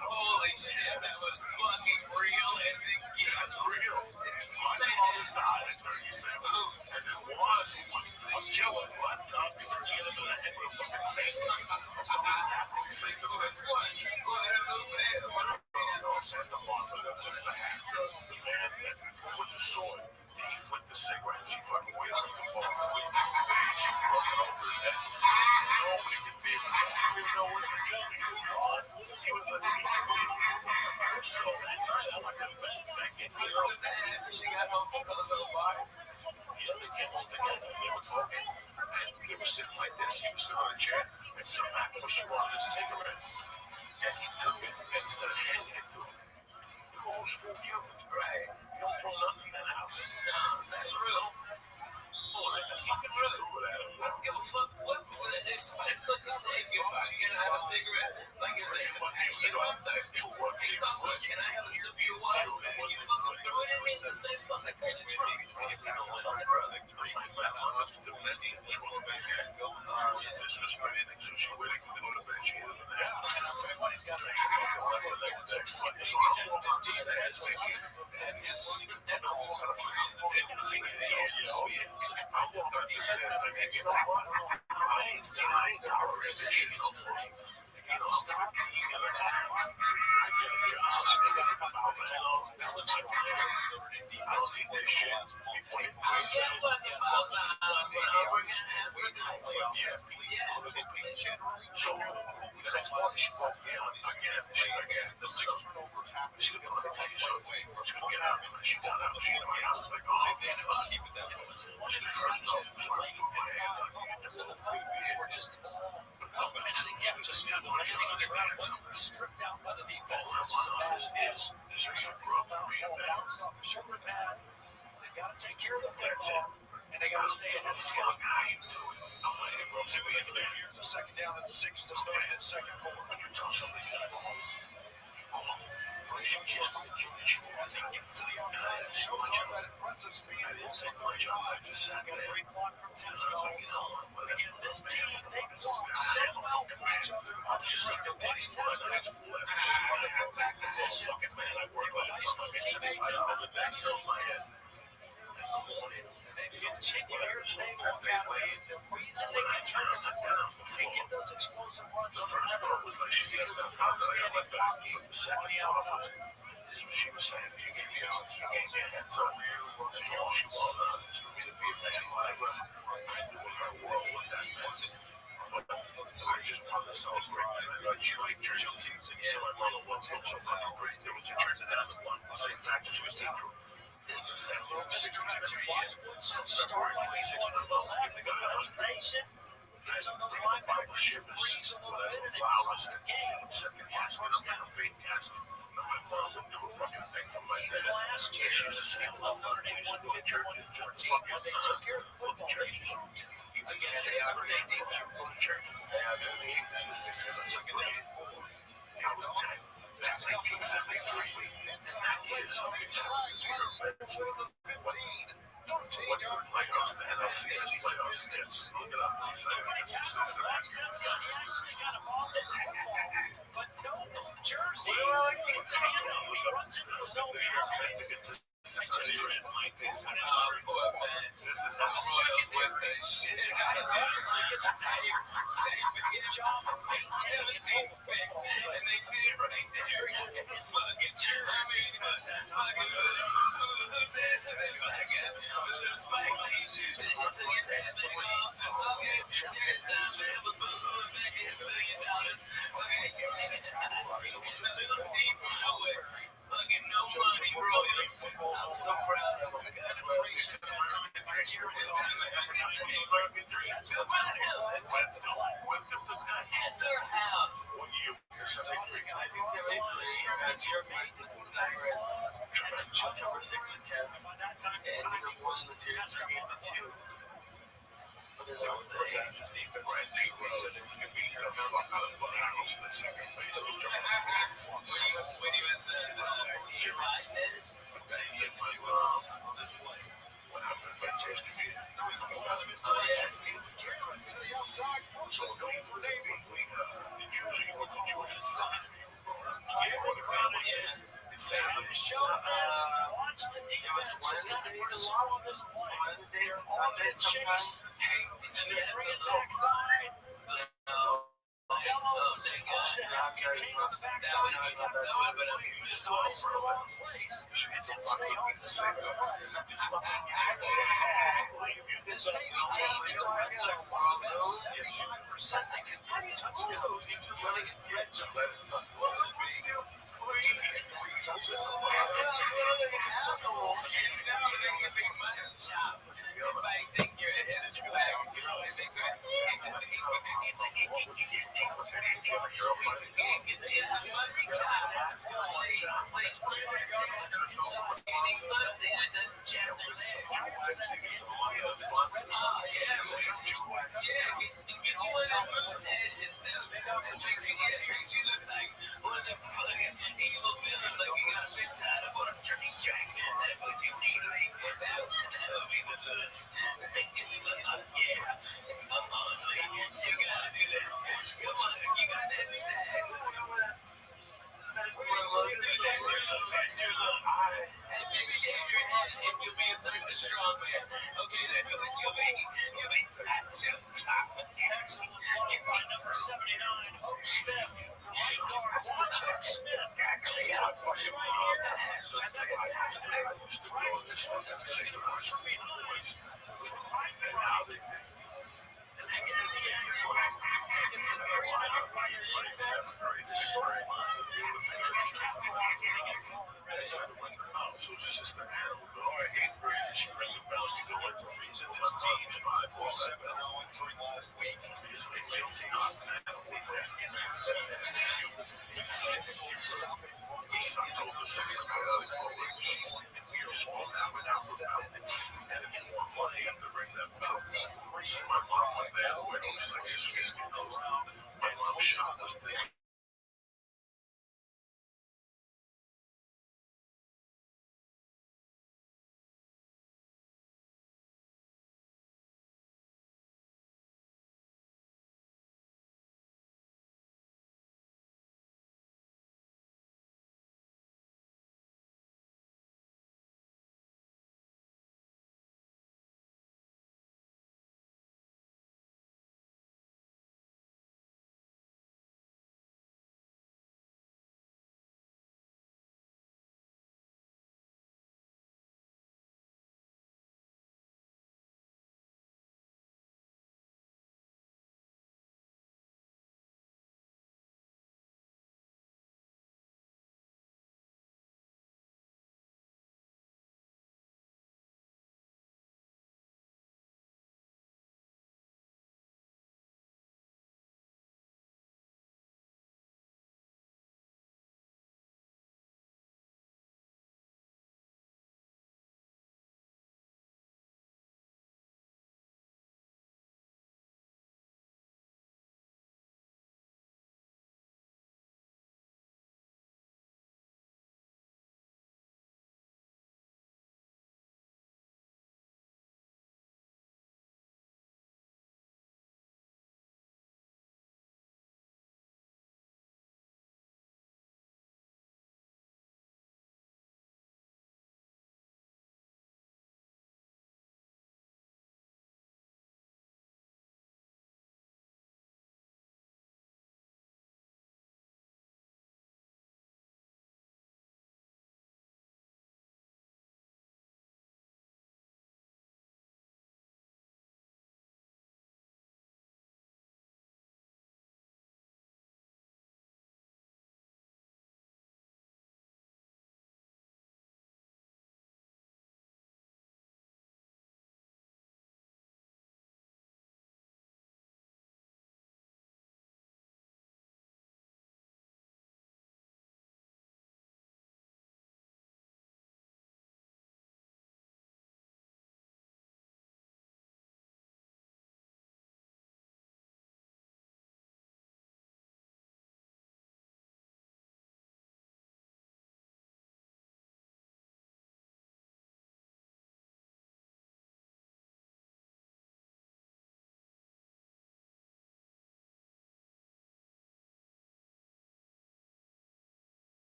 Holy shit, that was fucking real as it gets. That's real. My mother died at 37. And it was a killer laptop because he had a head with a fucking safe. Somebody's happening. Safe the sense. No, it's at the mom. The man with the sword. He flicked the cigarette. She fucking waved him the phone. She broke it over his head. Nobody could be able to know what to do. He was letting me sleep. So that night, I went to bed thinking, She got home because of the bar. Yeah, they came home together. They were talking. And they were sitting like this. He was sitting on a chair. And something happened when she wanted a cigarette. And he took it and instead of handing it to him, old school Cubans, right? You don't throw nothing in that house. That's real. That's fucking real. I don't give a fuck what if somebody flipped the cigarette. Can I have a cigarette? Like you're saying, I'm thirsty. Hey, fuck, can I have a sip of your water? You fucking threw it at me, it's the same fucking thing. It's wrong. It's fucking wrong. Disrespecting, so she waited to go to bed. She hit him in the head. Everybody's got He fucking left the next day. So I'm walking up the stairs thinking, that's just I'm walking up the stairs thinking, you know what? I ain't tolerating this shit no more. I'm 50 years old. I get a job. I got $1,000. That was my plan. I don't need this shit. So the next morning she woke me up again. She's like, she didn't want to tell you something. She couldn't get out. She got out. She got my house. Like, oh, fuck. She was first off. So I put my hand on you. And the both would be here. But no, but she just wanted to understand something. they got to stay ahead of the game. So we hit the back. Here's a second down and 6 to start that second quarter. When you tell somebody you go home, you go home. Just get to the outside and shows off that impressive speed. Just sat there. Great block from Tesco. Again, this team, they walk so well from each other. I was just sitting there watching Tesco. From the throwback position. Man, I work with some teammates in the back of my head. In the morning, and they continue here today work that way. The reason they get through they get those explosive runs. The first one was like she had that outstanding blocking on the outside. This is what she was saying. She gave me out. She gave me a heads up. That's all she wanted is for me to be a man. I knew in her world what that meant. But I just wanted to celebrate that. She liked jerseys. So my mother once had a fucking break. There was a jersey down the one. The same time she was teacher. This was the 60s every year. February 26th, I love the guy on station. And Bible shivers, whatever, flowers, and set the casket up like a fake casket. And my mom would do a fucking thing for my dad. And she used to say, I love her. They used to go to churches just to fucking look at churches. Even yesterday, they used to go to churches. And the 6 of us fucking lady. I was 10. That's 1973. And that is something that was what the playoffs, the NLCS playoffs, it's look it up. But no jersey. This is how the Royals win this shit. They got to do it like it's a good job of maintaining the team's pick. And they did it right there. It's fucking true. I mean, who's that? Who's that? The Spike Lee. It's a okay, cheers out there. The boo back in $1 billion. Okay, it's a little team from nowhere. Fucking no money, Royals. I'm so proud of them. I got a trace of that time. Cheer was also at their house. October 6th and 10th. And we were watching the series 3-2. For this whole thing. When he was watch the defense. Just got to put a lot on this play. They're on the chase. Hey, did you bring it backside? This Navy team in the red zone, about 75% they can touch those. He's running it dead. Just let it fuck. What does we do? Evil villains like you got a fish tied up on a turkey track. That's what you need, like. That would be the villain. Yeah. Come on, like. You gotta do that. Come on, you got that stack. And then shake your head if you're being such a strong man. Okay, that's what you'll be. You'll be fat, you're my number 79, Hope Step. So it's just an animal. Or 8th grade, she rang the bell. You know what the reason this team's 5-7-0-3 last week is they killed the animal. He's October 6th. She's you're supposed to have it out. And if you want money, you have to ring bad boy. Don't just like just get close to. My mom shot with it.